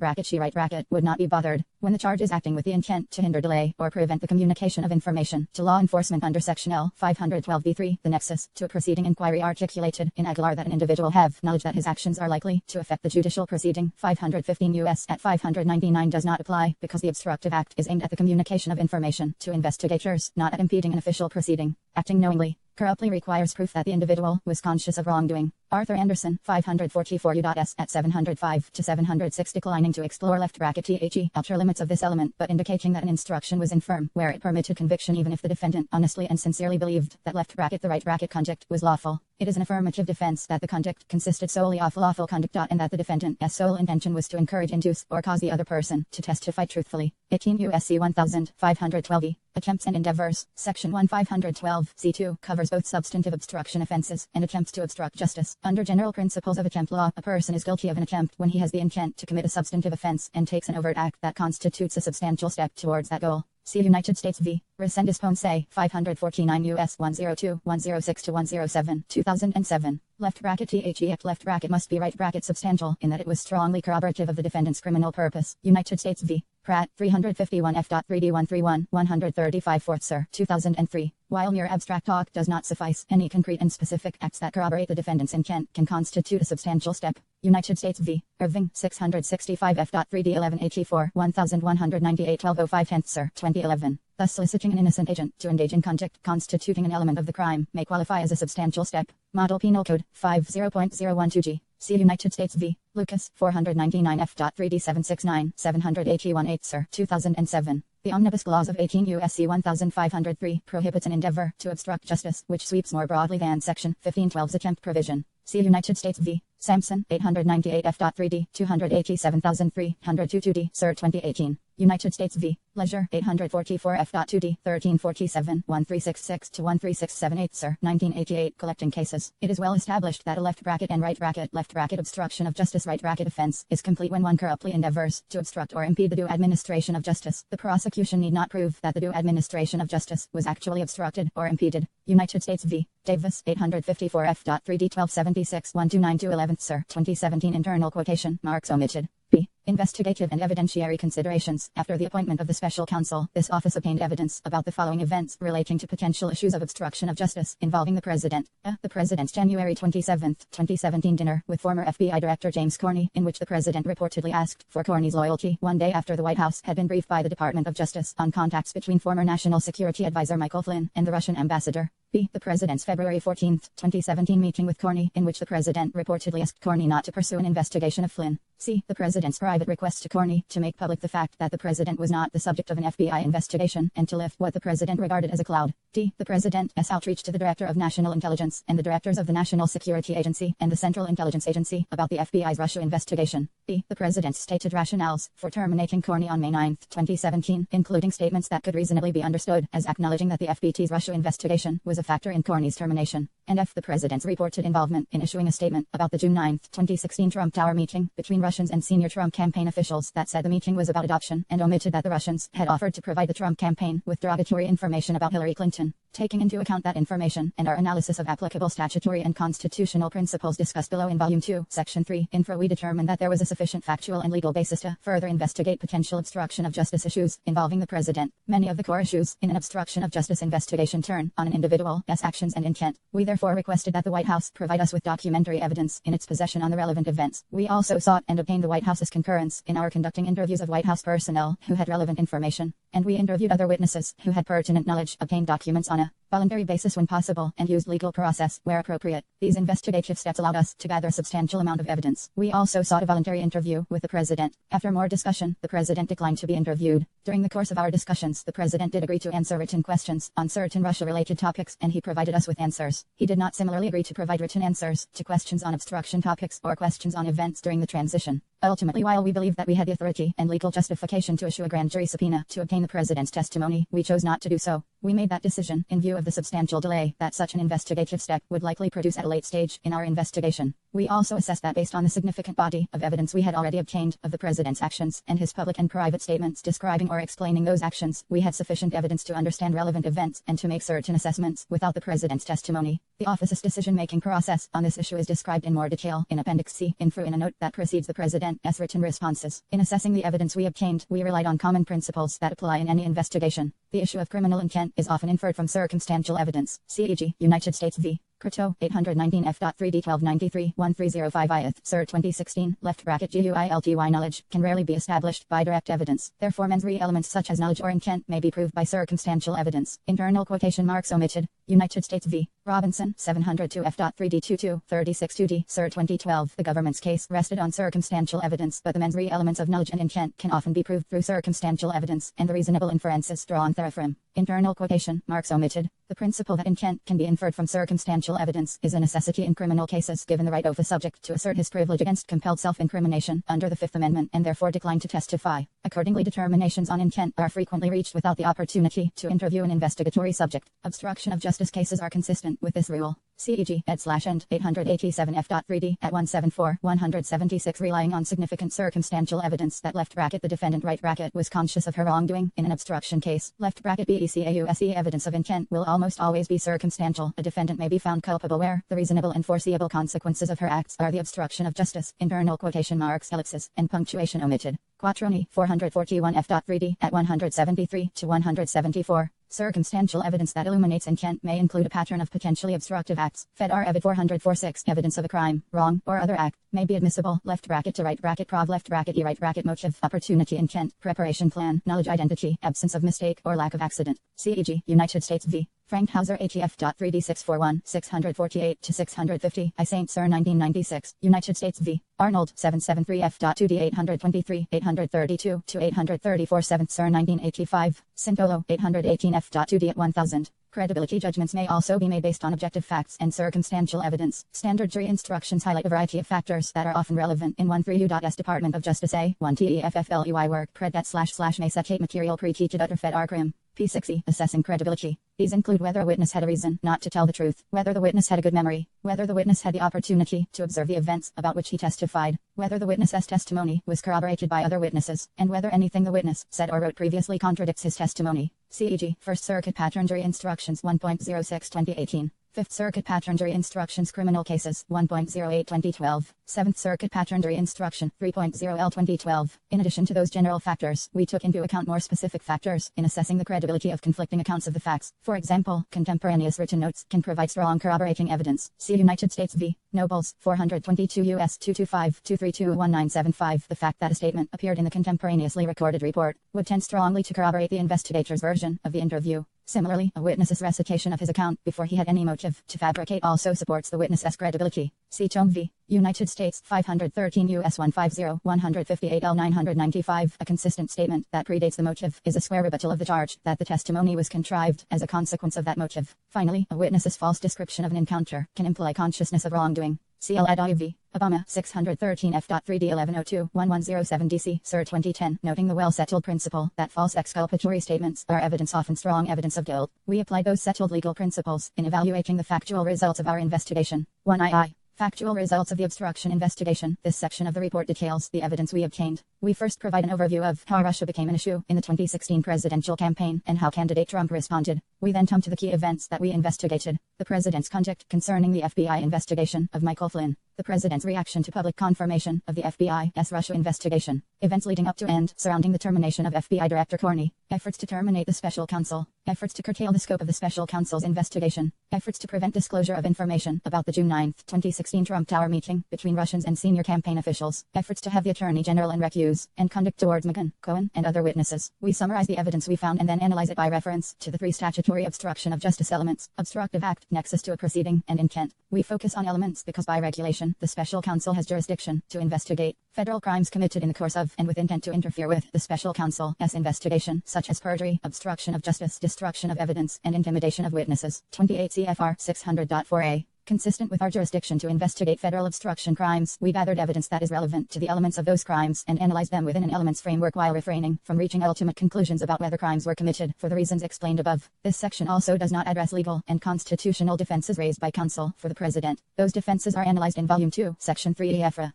bracket she right bracket would not be bothered when the charge is acting with the intent to hinder, delay, or prevent the communication of information to law enforcement under section L 512b3. The nexus to a proceeding inquiry articulated in Aguilar that an individual have knowledge that his actions are likely to affect the judicial proceeding 515 U.S. at 599 does not apply because the obstructive act is aimed at the communication of information to investigators, not at impeding an official proceeding. Acting knowingly, corruptly requires proof that the individual was conscious of wrongdoing. Arthur Anderson 544 U.S. at 705 to 706 declining to explore left bracket the outer limits of this element but indicating that an instruction was infirm where it permitted conviction even if the defendant honestly and sincerely believed that left bracket the right bracket conduct was lawful. It is an affirmative defense that the conduct consisted solely of lawful conduct and that the defendant's sole intention was to encourage, induce, or cause the other person to testify truthfully. 18 U.S.C. 1512e. Attempts and endeavors. Section 1512 C2 covers both substantive obstruction offenses and attempts to obstruct justice. Under general principles of attempt law, a person is guilty of an attempt when he has the intent to commit a substantive offense and takes an overt act that constitutes a substantial step towards that goal. See United States v. Resendez Ponce 549 U.S. 102 106 to 107 2007. Left bracket the act left bracket must be right bracket substantial in that it was strongly corroborative of the defendant's criminal purpose. United States v. Pratt 351 F.3D 131 135 4th Sir 2003. While mere abstract talk does not suffice, any concrete and specific acts that corroborate the defendant's intent can constitute a substantial step. United States v. Irving 665 F.3D 1184 1198 1205 10th Sir 2011. Thus soliciting an innocent agent to engage in conduct constituting an element of the crime may qualify as a substantial step. Model Penal Code 50.012G. See United States v. Lucas 499 F.3D 769 781 8th Sir 2007. The Omnibus Clause of 18 U.S.C. 1503 prohibits an endeavor to obstruct justice, which sweeps more broadly than Section 1512's attempt provision. See United States v. Sampson 898 F.3D 287,302 Sir 2018. United States v. Leisure 844 F.2D 1347 1366 to 13678 Sir 1988 collecting cases. It is well established that a left bracket and right bracket left bracket obstruction of justice right bracket offense is complete when one corruptly endeavors to obstruct or impede the due administration of justice. The prosecution need not prove that the due administration of justice was actually obstructed or impeded. United States v. Davis 854 F.3D 1276 1292 11th Sir 2017 internal quotation marks omitted. B. Investigative and evidentiary considerations. After the appointment of the special counsel, this office obtained evidence about the following events relating to potential issues of obstruction of justice involving the president. The president's January 27, 2017 dinner with former FBI Director James Comey, in which the president reportedly asked for Comey's loyalty one day after the White House had been briefed by the Department of Justice on contacts between former National Security Advisor Michael Flynn and the Russian ambassador. B. The president's February 14, 2017 meeting with Comey, in which the president reportedly asked Comey not to pursue an investigation of Flynn. C. The president's private request to Comey to make public the fact that the president was not the subject of an FBI investigation and to lift what the president regarded as a cloud. D. The president's outreach to the Director of National Intelligence and the directors of the National Security Agency and the Central Intelligence Agency about the FBI's Russia investigation. D. The president's stated rationales for terminating Comey on May 9, 2017, including statements that could reasonably be understood as acknowledging that the FBT's Russia investigation was a factor in Corney's termination, and F. the president's reported involvement in issuing a statement about the June 9, 2016 Trump Tower meeting between Russians and senior Trump campaign officials that said the meeting was about adoption and omitted that the Russians had offered to provide the Trump campaign with derogatory information about Hillary Clinton. Taking into account that information and our analysis of applicable statutory and constitutional principles discussed below in Volume 2, Section 3, Infra, we determined that there was a sufficient factual and legal basis to further investigate potential obstruction of justice issues involving the president. Many of the core issues in an obstruction of justice investigation turn on an individual's actions and intent. We therefore requested that the White House provide us with documentary evidence in its possession on the relevant events. We also sought and obtained the White House's concurrence in our conducting interviews of White House personnel who had relevant information, and we interviewed other witnesses who had pertinent knowledge, obtained documents on a voluntary basis when possible, and used legal process where appropriate. These investigative steps allowed us to gather a substantial amount of evidence. We also sought a voluntary interview with the president. After more discussion, the president declined to be interviewed. During the course of our discussions, the president did agree to answer written questions on certain Russia-related topics, and he provided us with answers. He did not similarly agree to provide written answers to questions on obstruction topics or questions on events during the transition. Ultimately, while we believed that we had the authority and legal justification to issue a grand jury subpoena to obtain the president's testimony, we chose not to do so. We made that decision in view of the substantial delay that such an investigative step would likely produce at a late stage in our investigation. We also assessed that based on the significant body of evidence we had already obtained of the president's actions and his public and private statements describing or explaining those actions, we had sufficient evidence to understand relevant events and to make certain assessments without the president's testimony. The office's decision-making process on this issue is described in more detail in Appendix C, Infra, in a note that precedes the president's written responses. In assessing the evidence we obtained, we relied on common principles that apply in any investigation. The issue of criminal intent is often inferred from circumstantial evidence. C.e.g., United States v. Curto, 819 F.3d 1293 1305 IAth, Sir 2016, left bracket GUILTY knowledge can rarely be established by direct evidence. Therefore, mens rea elements such as knowledge or intent may be proved by circumstantial evidence. Internal quotation marks omitted. United States v. Robinson, 702 F.3d 22 36 2d, Sir 2012. The government's case rested on circumstantial evidence, but the mens rea elements of knowledge and intent can often be proved through circumstantial evidence, and the reasonable inferences drawn therefrom. Internal quotation marks omitted. The principle that intent can be inferred from circumstantial evidence is a necessity in criminal cases given the right of the subject to assert his privilege against compelled self-incrimination under the Fifth Amendment and therefore decline to testify. Accordingly, determinations on intent are frequently reached without the opportunity to interview an investigatory subject. Obstruction of justice cases are consistent with this rule. C.e.g. ed/end 887 F.3d at 174 176 relying on significant circumstantial evidence that left bracket the defendant right bracket was conscious of her wrongdoing in an obstruction case. Left bracket BECAUSE evidence of intent will almost always be circumstantial. A defendant may be found culpable where the reasonable and foreseeable consequences of her acts are the obstruction of justice. Internal quotation marks, ellipses, and punctuation omitted. Quattroni 441 F.3d at 173 to 174. Circumstantial evidence that illuminates intent may include a pattern of potentially obstructive acts. Fed R. Evid 446. Evidence of a crime, wrong, or other act may be admissible. Left bracket to right bracket prov left bracket e right bracket motive opportunity intent preparation plan knowledge identity absence of mistake or lack of accident. C.e.g. United States v. Frank Hauser ATF.3D 641 648 to 650 I St. Sir 1996 United States v. Arnold 773 F.2D 823 832 to 834 7th Sir 1985 Sintolo 818 F.2D at 1000. Credibility judgments may also be made based on objective facts and circumstantial evidence. Standard jury instructions highlight a variety of factors that are often relevant in 13U.S. Department of Justice A. 1 TEFFLEY work pred may set material pre-teached utter fed R crim. P60. Assessing credibility. These include whether a witness had a reason not to tell the truth, whether the witness had a good memory, whether the witness had the opportunity to observe the events about which he testified, whether the witness's testimony was corroborated by other witnesses, and whether anything the witness said or wrote previously contradicts his testimony. C.e.g. First Circuit Pattern Jury Instructions 1.06 2018. Fifth Circuit Pattern Jury Instructions Criminal Cases 1.08 2012. Seventh Circuit Pattern Jury Instruction 3.0L 2012. In addition to those general factors, we took into account more specific factors in assessing the credibility of conflicting accounts of the facts. For example, contemporaneous written notes can provide strong corroborating evidence. See United States v. Nobles 422 U.S. 225 232 1975. The fact that a statement appeared in the contemporaneously recorded report would tend strongly to corroborate the investigator's version of the interview. Similarly, a witness's recitation of his account before he had any motive to fabricate also supports the witness's credibility. See Tome v. United States 513 U.S. 150 158 L 995. A consistent statement that predates the motive is a square rebuttal of the charge that the testimony was contrived as a consequence of that motive. Finally, a witness's false description of an encounter can imply consciousness of wrongdoing. CL@IV. Obama, 613 F.3D 1102 1107 DC, Sir 2010, noting the well-settled principle that false exculpatory statements are evidence, often strong evidence of guilt. We apply those settled legal principles in evaluating the factual results of our investigation. 1II. Factual results of the obstruction investigation. This section of the report details the evidence we obtained. We first provide an overview of how Russia became an issue in the 2016 presidential campaign and how candidate Trump responded. We then come to the key events that we investigated. The president's conduct concerning the FBI investigation of Michael Flynn. The president's reaction to public confirmation of the FBI's Russia investigation. Events leading up to and surrounding the termination of FBI Director Comey. Efforts to terminate the special counsel. Efforts to curtail the scope of the special counsel's investigation. Efforts to prevent disclosure of information about the June 9, 2016 Trump Tower meeting between Russians and senior campaign officials. Efforts to have the Attorney General and recuse, and conduct towards McGahn, Cohen, and other witnesses. We summarize the evidence we found and then analyze it by reference to the three statutory obstruction of justice elements: obstructive act, nexus to a proceeding, and intent. We focus on elements because by regulation, the special counsel has jurisdiction to investigate federal crimes committed in the course of and with intent to interfere with the special counsel's investigation, such as perjury, obstruction of justice, destruction of evidence, and intimidation of witnesses. 28 CFR 600.4a. Consistent with our jurisdiction to investigate federal obstruction crimes, we gathered evidence that is relevant to the elements of those crimes and analyzed them within an elements framework while refraining from reaching ultimate conclusions about whether crimes were committed for the reasons explained above. This section also does not address legal and constitutional defenses raised by counsel for the president. Those defenses are analyzed in Volume 2, Section 3 EFRA.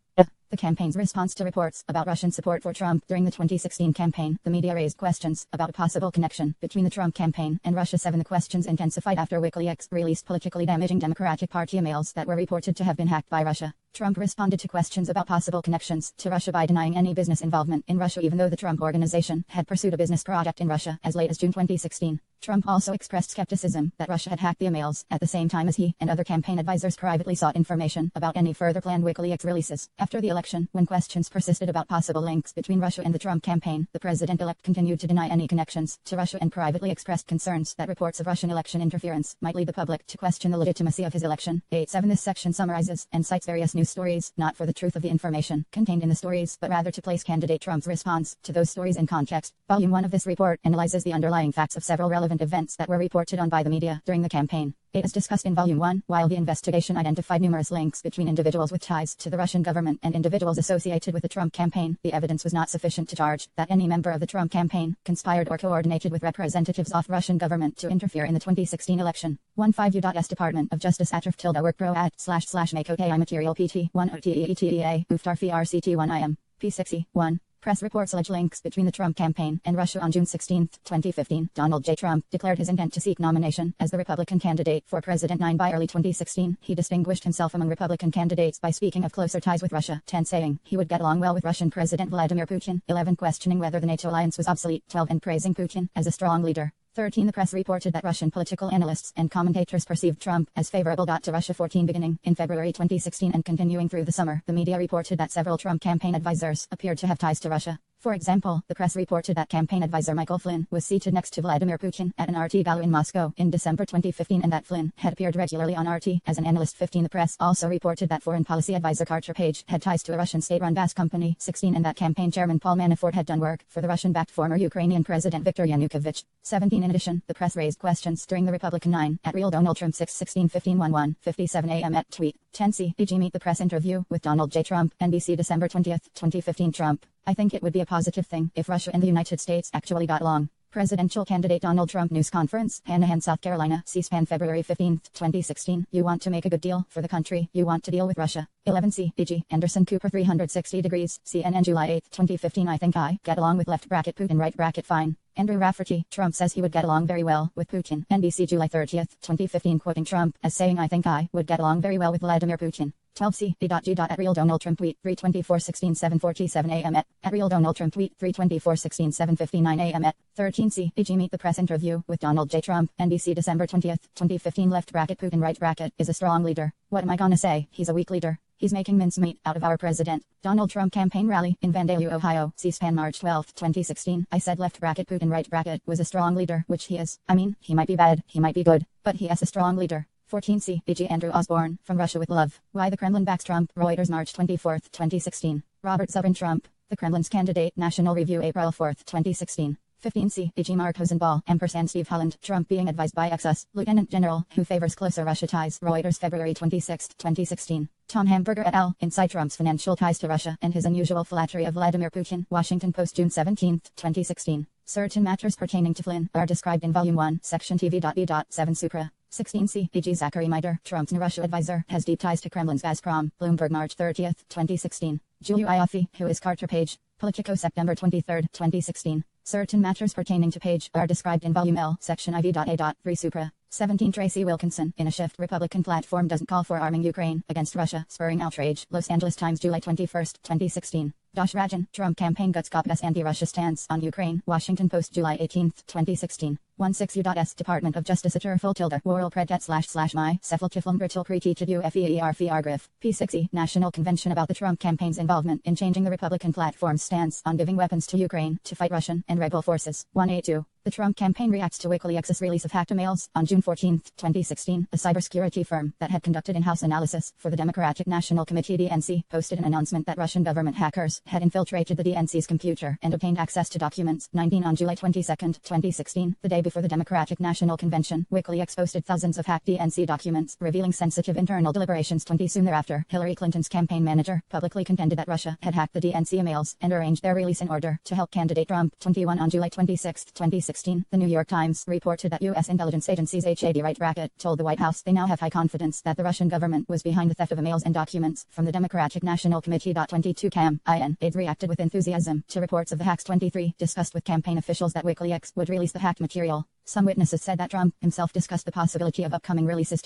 The campaign's response to reports about Russian support for Trump during the 2016 campaign. The media raised questions about a possible connection between the Trump campaign and Russia. 7. The questions intensified after WikiLeaks released politically damaging Democratic Party emails that were reported to have been hacked by Russia. Trump responded to questions about possible connections to Russia by denying any business involvement in Russia, even though the Trump organization had pursued a business project in Russia as late as June 2016. Trump also expressed skepticism that Russia had hacked the emails at the same time as he and other campaign advisors privately sought information about any further planned WikiLeaks releases. After the election, when questions persisted about possible links between Russia and the Trump campaign, the president-elect continued to deny any connections to Russia and privately expressed concerns that reports of Russian election interference might lead the public to question the legitimacy of his election. 8.7. This section summarizes and cites various news stories, not for the truth of the information contained in the stories, but rather to place candidate Trump's response to those stories in context. Volume 1 of this report analyzes the underlying facts of several relevant events that were reported on by the media during the campaign. It is discussed in Volume 1, while the investigation identified numerous links between individuals with ties to the Russian government and individuals associated with the Trump campaign. The evidence was not sufficient to charge that any member of the Trump campaign conspired or coordinated with representatives of Russian government to interfere in the 2016 election. 15 U.S. Department of Justice @workpro@//make-okay material pt 1 oteetea uftarfi rct 1 im p6e 1. Press reports allege links between the Trump campaign and Russia. On June 16, 2015, Donald J. Trump declared his intent to seek nomination as the Republican candidate for President. 9. By early 2016, he distinguished himself among Republican candidates by speaking of closer ties with Russia. 10. Saying he would get along well with Russian President Vladimir Putin. 11. Questioning whether the NATO alliance was obsolete. 12. And praising Putin as a strong leader. 13. The press reported that Russian political analysts and commentators perceived Trump as favorable to Russia. 14. Beginning in February 2016 and continuing through the summer, the media reported that several Trump campaign advisors appeared to have ties to Russia. For example, the press reported that campaign advisor Michael Flynn was seated next to Vladimir Putin at an RT gala in Moscow in December 2015 and that Flynn had appeared regularly on RT as an analyst. 15. The press also reported that foreign policy advisor Carter Page had ties to a Russian state-run gas company. 16. And that campaign chairman Paul Manafort had done work for the Russian-backed former Ukrainian President Viktor Yanukovych. 17. In addition, the press raised questions during the Republican 9 at Real Donald Trump 6/16/15/11:57 a.m. at tweet 10 e.g. Meet the Press interview with Donald J. Trump, NBC December 20, 2015. Trump: I think it would be a positive thing if Russia and the United States actually got along. Presidential candidate Donald Trump news conference, Anaheim, South Carolina, C-SPAN February 15, 2016. You want to make a good deal for the country, you want to deal with Russia. 11 e.g. Anderson Cooper 360 degrees, CNN July 8, 2015. I think I get along with left bracket Putin right bracket fine. Andrew Rafferty, Trump says he would get along very well with Putin. NBC July 30, 2015. Quoting Trump as saying I think I would get along very well with Vladimir Putin. 12 c.g. At Real Donald Trump tweet 3/24/16/7:47 a.m. at Real Donald Trump tweet 3/24/16/7:59 a.m. at 13 c.g. Meet the Press interview with Donald J. Trump, NBC December 20, 2015. Left bracket Putin right bracket is a strong leader. What am I gonna say? He's a weak leader. He's making mincemeat out of our president. Donald Trump campaign rally in Vandalia, Ohio, C-SPAN March 12, 2016. I said left bracket Putin right bracket was a strong leader, which he is. I mean, he might be bad, he might be good, but he is a strong leader. 14 c.g. Andrew Osborne, From Russia with Love. Why the Kremlin backs Trump. Reuters March 24, 2016. Robert Zubrin Trump, the Kremlin's candidate. National Review April 4, 2016. 15C, E.G. Mark Rosenball, ampersand Steve Holland, Trump being advised by XS, Lieutenant General, who favors closer Russia ties, Reuters February 26, 2016. Tom Hamburger et al., Inside Trump's financial ties to Russia and his unusual flattery of Vladimir Putin, Washington Post June 17, 2016. Certain matters pertaining to Flynn are described in Volume 1, Section TV.B.7 Supra. 16C, E.G. Zachary Miter, Trump's new Russia advisor, has deep ties to Kremlin's Gazprom, Bloomberg March 30, 2016. Juliu Ioffe, who is Carter Page, Politico September 23, 2016. Certain matters pertaining to Page are described in Volume L, Section IV.A.3 Supra. 17 Tracy Wilkinson, in a shift Republican platform doesn't call for arming Ukraine against Russia, spurring outrage. Los Angeles Times July 21, 2016. Josh Rajan, Trump campaign guts copy's anti-Russia stance on Ukraine, Washington Post July 18, 2016. 16U.S. Department of Justice Full tilde World Predet / my Cephaltiflum Brittle Created UFEER Griff. P6E National Convention about the Trump campaign's involvement in changing the Republican platform's stance on giving weapons to Ukraine to fight Russian and rebel forces. 182. The Trump campaign reacts to WikiLeaks' release of hacked emails. On June 14, 2016, a cybersecurity firm that had conducted in-house analysis for the Democratic National Committee DNC posted an announcement that Russian government hackers had infiltrated the DNC's computer and obtained access to documents. 19 On July 22, 2016, the day before the Democratic National Convention, WikiLeaks posted thousands of hacked DNC documents revealing sensitive internal deliberations. 20 Soon thereafter, Hillary Clinton's campaign manager publicly contended that Russia had hacked the DNC emails and arranged their release in order to help candidate Trump. 21 On July 26, 2016, the New York Times reported that U.S. intelligence agencies HAD right bracket told the White House they now have high confidence that the Russian government was behind the theft of emails and documents from the Democratic National Committee. 22 Cam IN aides reacted with enthusiasm to reports of the hacks. 23 discussed with campaign officials that WikiLeaks would release the hacked material. Some witnesses said that Trump himself discussed the possibility of upcoming releases.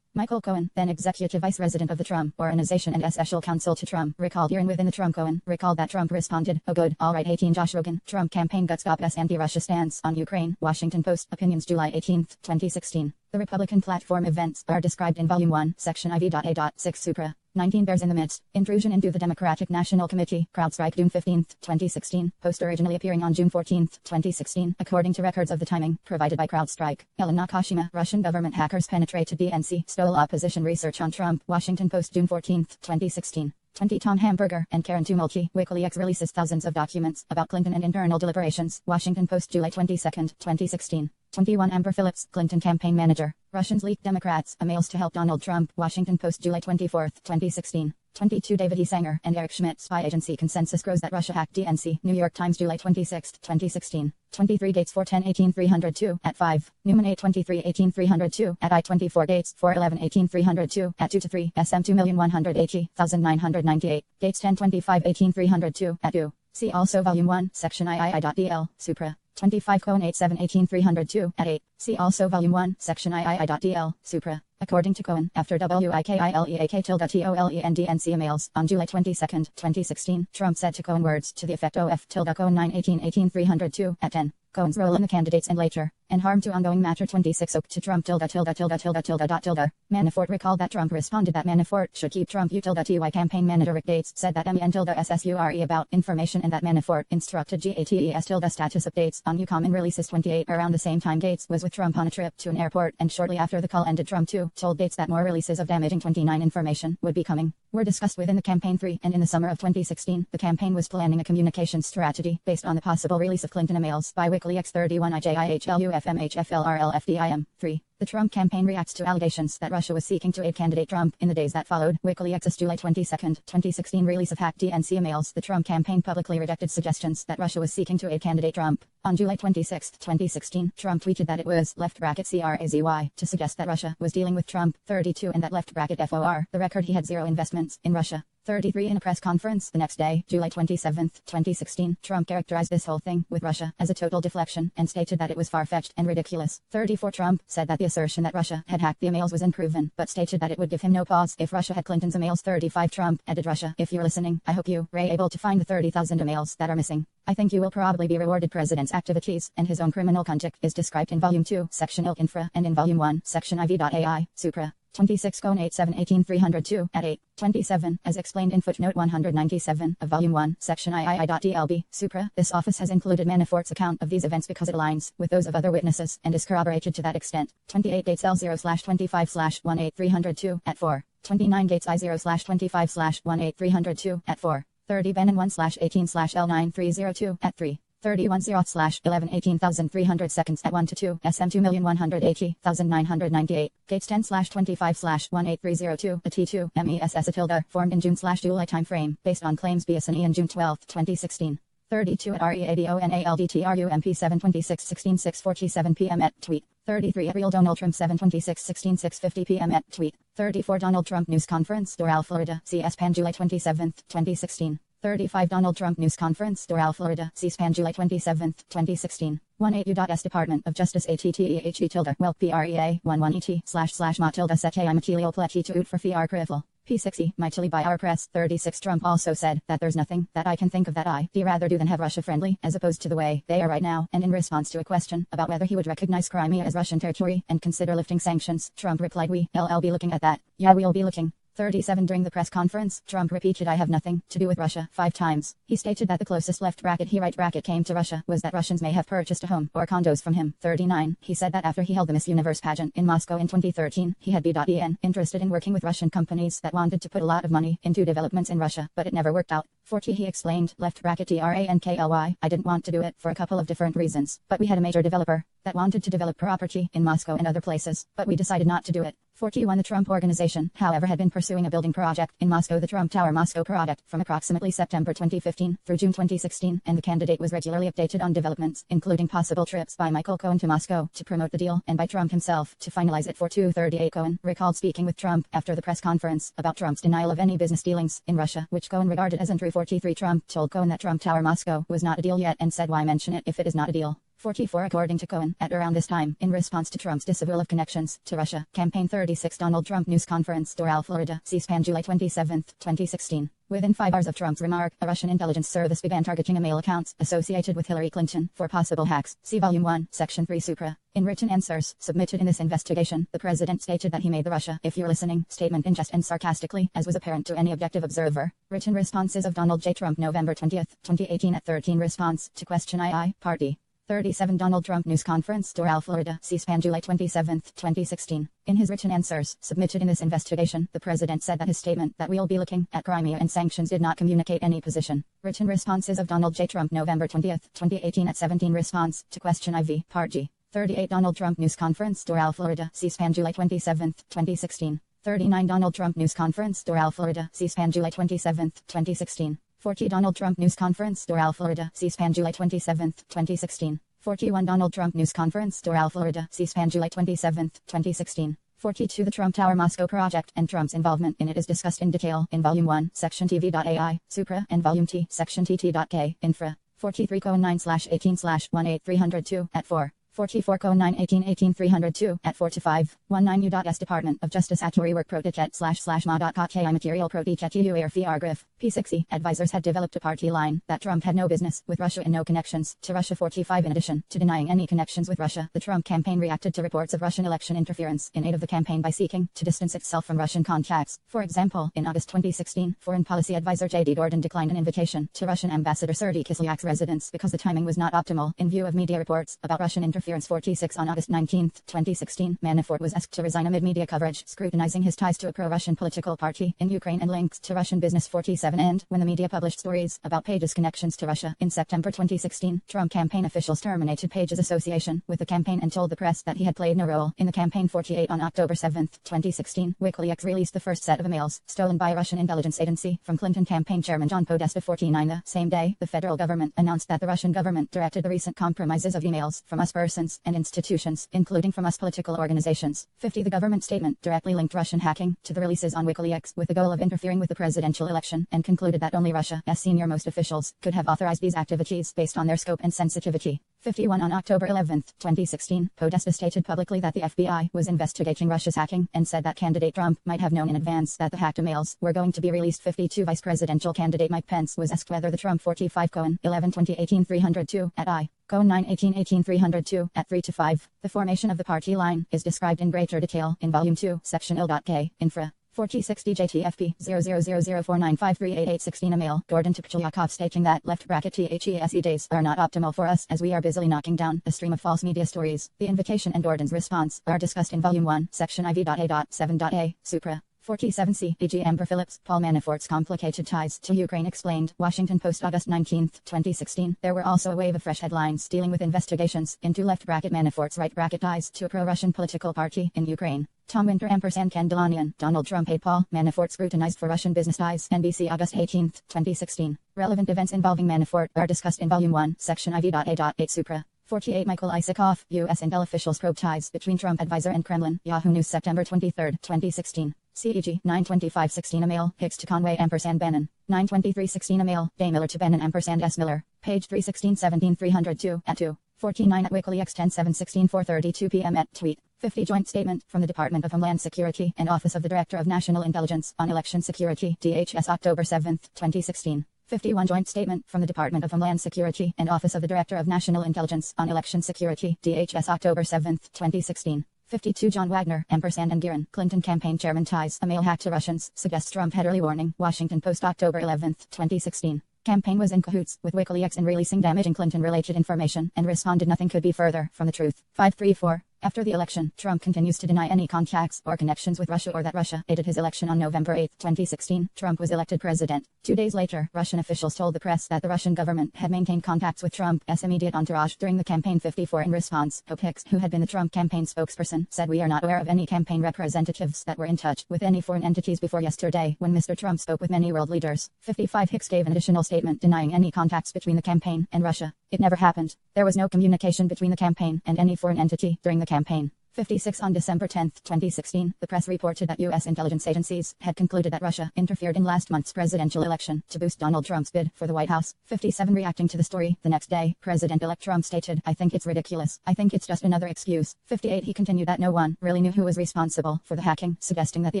Michael Cohen, then executive vice president of the Trump Organization and special counsel to Trump, recalled hearing within the Trump Cohen recalled that Trump responded, "Oh good, all right." 18 Josh Rogan, Trump campaign guts copy's anti-Russia stance on Ukraine, Washington Post Opinions July 18, 2016. The Republican platform events are described in Volume 1, Section IV.A.6 Supra. 19 Bears in the Midst, intrusion into the Democratic National Committee, CrowdStrike June 15, 2016, post originally appearing on June 14, 2016, according to records of the timing provided by CrowdStrike. Ellen Nakashima, Russian government hackers penetrated DNC, stole opposition research on Trump, Washington Post June 14, 2016. 20 Tom Hamburger and Karen Tumulty, WikiLeaks releases thousands of documents about Clinton and internal deliberations, Washington Post July 22, 2016. 21 Amber Phillips, Clinton campaign manager, Russians leak Democrats' emails to help Donald Trump, Washington Post July 24, 2016. 22 David E. Sanger and Eric Schmidt, spy agency consensus grows that Russia hacked DNC, New York Times July 26, 2016. 23 Gates 410-18-302 at 5, Newman 823-18-302 at I-24 Gates 411-18-302 at 2-3, SM 2,180,998, Gates 1025-18-302 at 2. See also Volume 1, Section III.DL, Supra. 25 Cohen 87-18-302 at 8. See also Volume 1, Section III.DL, Supra. According to Cohen, after WIKILEAK-TOLENDNC emails on July 22, 2016, Trump said to Cohen words to the effect OF Cohen 9-18-18-302 at 10. Cohen's role in the candidates and later, and harm to ongoing matter. 26 to Trump Manafort recalled that Trump responded that Manafort should keep Trump TY campaign manager Rick Gates said that MEN-SSURE about information and that Manafort instructed GATES status updates on Ucommon releases. 28 around the same time Gates was with Trump on a trip to an airport and shortly after the call ended Trump too told Gates that more releases of damaging 29 information would be coming. Were discussed within the campaign 3 and in the summer of 2016, the campaign was planning a communications strategy based on the possible release of Clinton emails by WikiLeaks 31 IJIHLUFMHFLRLFDIM. 3. The Trump campaign reacts to allegations that Russia was seeking to aid candidate Trump in the days that followed WikiLeaks' July 22, 2016 release of hacked DNC emails. The Trump campaign publicly rejected suggestions that Russia was seeking to aid candidate Trump. On July 26, 2016, Trump tweeted that it was left bracket CRAZY to suggest that Russia was dealing with Trump, 32, and that left bracket FOR, the record he had zero investments in Russia. 33 In a press conference the next day, July 27, 2016, Trump characterized this whole thing with Russia as a total deflection and stated that it was far-fetched and ridiculous. 34 Trump said that the assertion that Russia had hacked the emails was unproven, but stated that it would give him no pause if Russia had Clinton's emails. 35 Trump added, Russia, if you're listening, I hope you were able to find the 30,000 emails that are missing. I think you will probably be rewarded. President's activities and his own criminal conduct is described in Volume 2, Section IL Infra, and in Volume 1, Section IV.AI, Supra. 26 Cohen 87-18-302 at 8. 27, as explained in footnote 197 of Volume 1, Section III.DLB, Supra, this office has included Manafort's account of these events because it aligns with those of other witnesses and is corroborated to that extent. 28 Gates L0/25/18302 at 4. 29 Gates I0/25/18302 at 4. 30 Bannon 1/18/L9302 at 3. 31/11 seconds at 1 to 2 SM 2,180,998 Gates 10/25/18302 a T2 MESS a tilde formed in June/July time frame based on claims BSNE in June 12, 2016. 32 at READONALDTRUMP 726 647 p.m. at tweet. 33 at Real Donald Trump 726 650 p.m. at tweet. 34 Donald Trump News Conference Doral, Florida C-SPAN July 27, 2016. 35 Donald Trump News Conference Doral, Florida C-SPAN July 27, 2016. 18 U.S. Department of Justice ATTEHE tilde well PREA 11ET // ma tilde sete I material pleki to ut for fiar krifel. P60, mightily by our press. 36 Trump also said that there's nothing that I can think of that I'd rather do than have Russia friendly, as opposed to the way they are right now, and in response to a question about whether he would recognize Crimea as Russian territory and consider lifting sanctions, Trump replied I'll be looking at that. Yeah, we'll be looking. 37 During the press conference, Trump repeated I have nothing to do with Russia 5 times. He stated that the closest left bracket he right bracket came to Russia was that Russians may have purchased a home or condos from him. 39 He said that after he held the Miss Universe pageant in Moscow in 2013, he had been interested in working with Russian companies that wanted to put a lot of money into developments in Russia, but it never worked out. 40 He explained, left bracket TRANKLY, I didn't want to do it for a couple of different reasons, but we had a major developer that wanted to develop property in Moscow and other places, but we decided not to do it. 41 The Trump Organization, however, had been pursuing a building project in Moscow, the Trump Tower Moscow project, from approximately September 2015 through June 2016, and the candidate was regularly updated on developments, including possible trips by Michael Cohen to Moscow to promote the deal, and by Trump himself to finalize it for 238 Cohen recalled speaking with Trump after the press conference about Trump's denial of any business dealings in Russia, which Cohen regarded as untrue. 43 Trump told Cohen that Trump Tower Moscow was not a deal yet and said why mention it if it is not a deal. 44 According to Cohen, at around this time, in response to Trump's disavowal of connections to Russia, Campaign 36 Donald Trump News Conference Doral, Florida, C-SPAN July 27, 2016. Within 5 hours of Trump's remark, a Russian intelligence service began targeting email accounts associated with Hillary Clinton for possible hacks. See Volume 1, Section 3 Supra. In written answers submitted in this investigation, the president stated that he made the Russia, if you're listening, statement in jest and sarcastically, as was apparent to any objective observer. Written responses of Donald J. Trump November 20, 2018 at 13 Response to Question II, Party. 37 Donald Trump News Conference Doral, Florida, C-SPAN July 27, 2016. In his written answers submitted in this investigation, the president said that his statement that we'll be looking at Crimea and sanctions did not communicate any position. Written responses of Donald J. Trump November 20, 2018 at 17 Response to Question IV, Part G. 38 Donald Trump News Conference Doral, Florida, C-SPAN July 27, 2016. 39 Donald Trump News Conference Doral, Florida, C-SPAN July 27, 2016. 40 Donald Trump News Conference Doral, Florida, C-SPAN July 27, 2016. 41 Donald Trump News Conference Doral, Florida, C-SPAN July 27, 2016. 42 The Trump Tower Moscow project and Trump's involvement in it is discussed in detail in Volume 1, Section TV.ai, Supra, and Volume T, Section TT.k, Infra. 43 9/18/18302 at 4. 44 9/18/18 at 4 to 5. 19 U.S. Department of Justice Actuary Work Protechet / ma.ki Material Protechet UAR Griff. P60 advisors had developed a party line that Trump had no business with Russia and no connections to Russia. 45 In addition to denying any connections with Russia, the Trump campaign reacted to reports of Russian election interference in aid of the campaign by seeking to distance itself from Russian contacts. For example, in August 2016, Foreign Policy Advisor J.D. Gordon declined an invitation to Russian Ambassador Sergei Kislyak's residence because the timing was not optimal in view of media reports about Russian interference. 46 On August 19, 2016, Manafort was asked to resign amid media coverage scrutinizing his ties to a pro-Russian political party in Ukraine and links to Russian business. 47 And when the media published stories about Page's connections to Russia in September 2016, Trump campaign officials terminated Page's association with the campaign and told the press that he had played no role in the campaign. 48 On October 7, 2016, WikiLeaks released the first set of emails stolen by a Russian intelligence agency from Clinton campaign chairman John Podesta. 49 The same day, the federal government announced that the Russian government directed the recent compromises of emails from us persons and institutions, including from us political organizations. 50 The government statement directly linked Russian hacking to the releases on WikiLeaks with the goal of interfering with the presidential election and concluded that only Russia's senior-most officials could have authorized these activities based on their scope and sensitivity. 51 On October 11, 2016, Podesta stated publicly that the FBI was investigating Russia's hacking and said that candidate Trump might have known in advance that the hacked emails were going to be released. 52 Vice presidential candidate Mike Pence was asked whether the Trump 45 Cohen 11 2018 302 at I. Cohen 9/18/18 302 at 3 to 5. The formation of the party line is described in greater detail in Volume 2, Section L.K, Infra. 4060 JTFP 000049538816 email Gordon to Pchulyakov stating that left bracket THESE days are not optimal for us as we are busily knocking down a stream of false media stories. The invitation and Gordon's response are discussed in Volume 1, Section IV.A.7.A, Supra. 47C. E.g. Amber Phillips, Paul Manafort's complicated ties to Ukraine explained. Washington Post, August 19, 2016. There were also a wave of fresh headlines dealing with investigations into left bracket Manafort's right bracket ties to a pro-Russian political party in Ukraine. Tom Winter & Ken Delanian. Donald Trump aide Paul Manafort scrutinized for Russian business ties. NBC, August 18, 2016. Relevant events involving Manafort are discussed in Volume 1, Section IV.A.8 Supra. 48. Michael Isikoff, U.S. Intel officials probe ties between Trump advisor and Kremlin. Yahoo News, September 23, 2016. CEG 9:25:16 a mail. Hicks to Conway & Bannon. 9:23:16 a mail. Day Miller to Bannon & S. Miller. Page 316-17 302 at 2. 49 at WikiLeaks 10/7/16 4:32 p.m. at tweet. 50. Joint statement from the Department of Homeland Security and Office of the Director of National Intelligence on Election Security. DHS, October 7, 2016. 51. Joint statement from the Department of Homeland Security and Office of the Director of National Intelligence on Election Security. DHS, October 7, 2016. 52. John Wagner, & Giron, Clinton campaign chairman ties a mail hack to Russians, suggests Trump had early warning. Washington Post, October 11, 2016. Campaign was in cahoots with WikiLeaks in releasing damaging Clinton-related information and responded nothing could be further from the truth. 534. After the election, Trump continues to deny any contacts or connections with Russia or that Russia aided his election. On November 8, 2016, Trump was elected president. 2 days later, Russian officials told the press that the Russian government had maintained contacts with Trump's immediate entourage during the campaign. 54. In response, Hope Hicks, who had been the Trump campaign spokesperson, said, "We are not aware of any campaign representatives that were in touch with any foreign entities before yesterday when Mr. Trump spoke with many world leaders." 55. Hicks gave an additional statement denying any contacts between the campaign and Russia. "It never happened. There was no communication between the campaign and any foreign entity during the campaign." 56. On December 10, 2016, the press reported that U.S. intelligence agencies had concluded that Russia interfered in last month's presidential election to boost Donald Trump's bid for the White House. 57. Reacting to the story, the next day, President-elect Trump stated, "I think it's ridiculous. I think it's just another excuse." 58. He continued that no one really knew who was responsible for the hacking, suggesting that the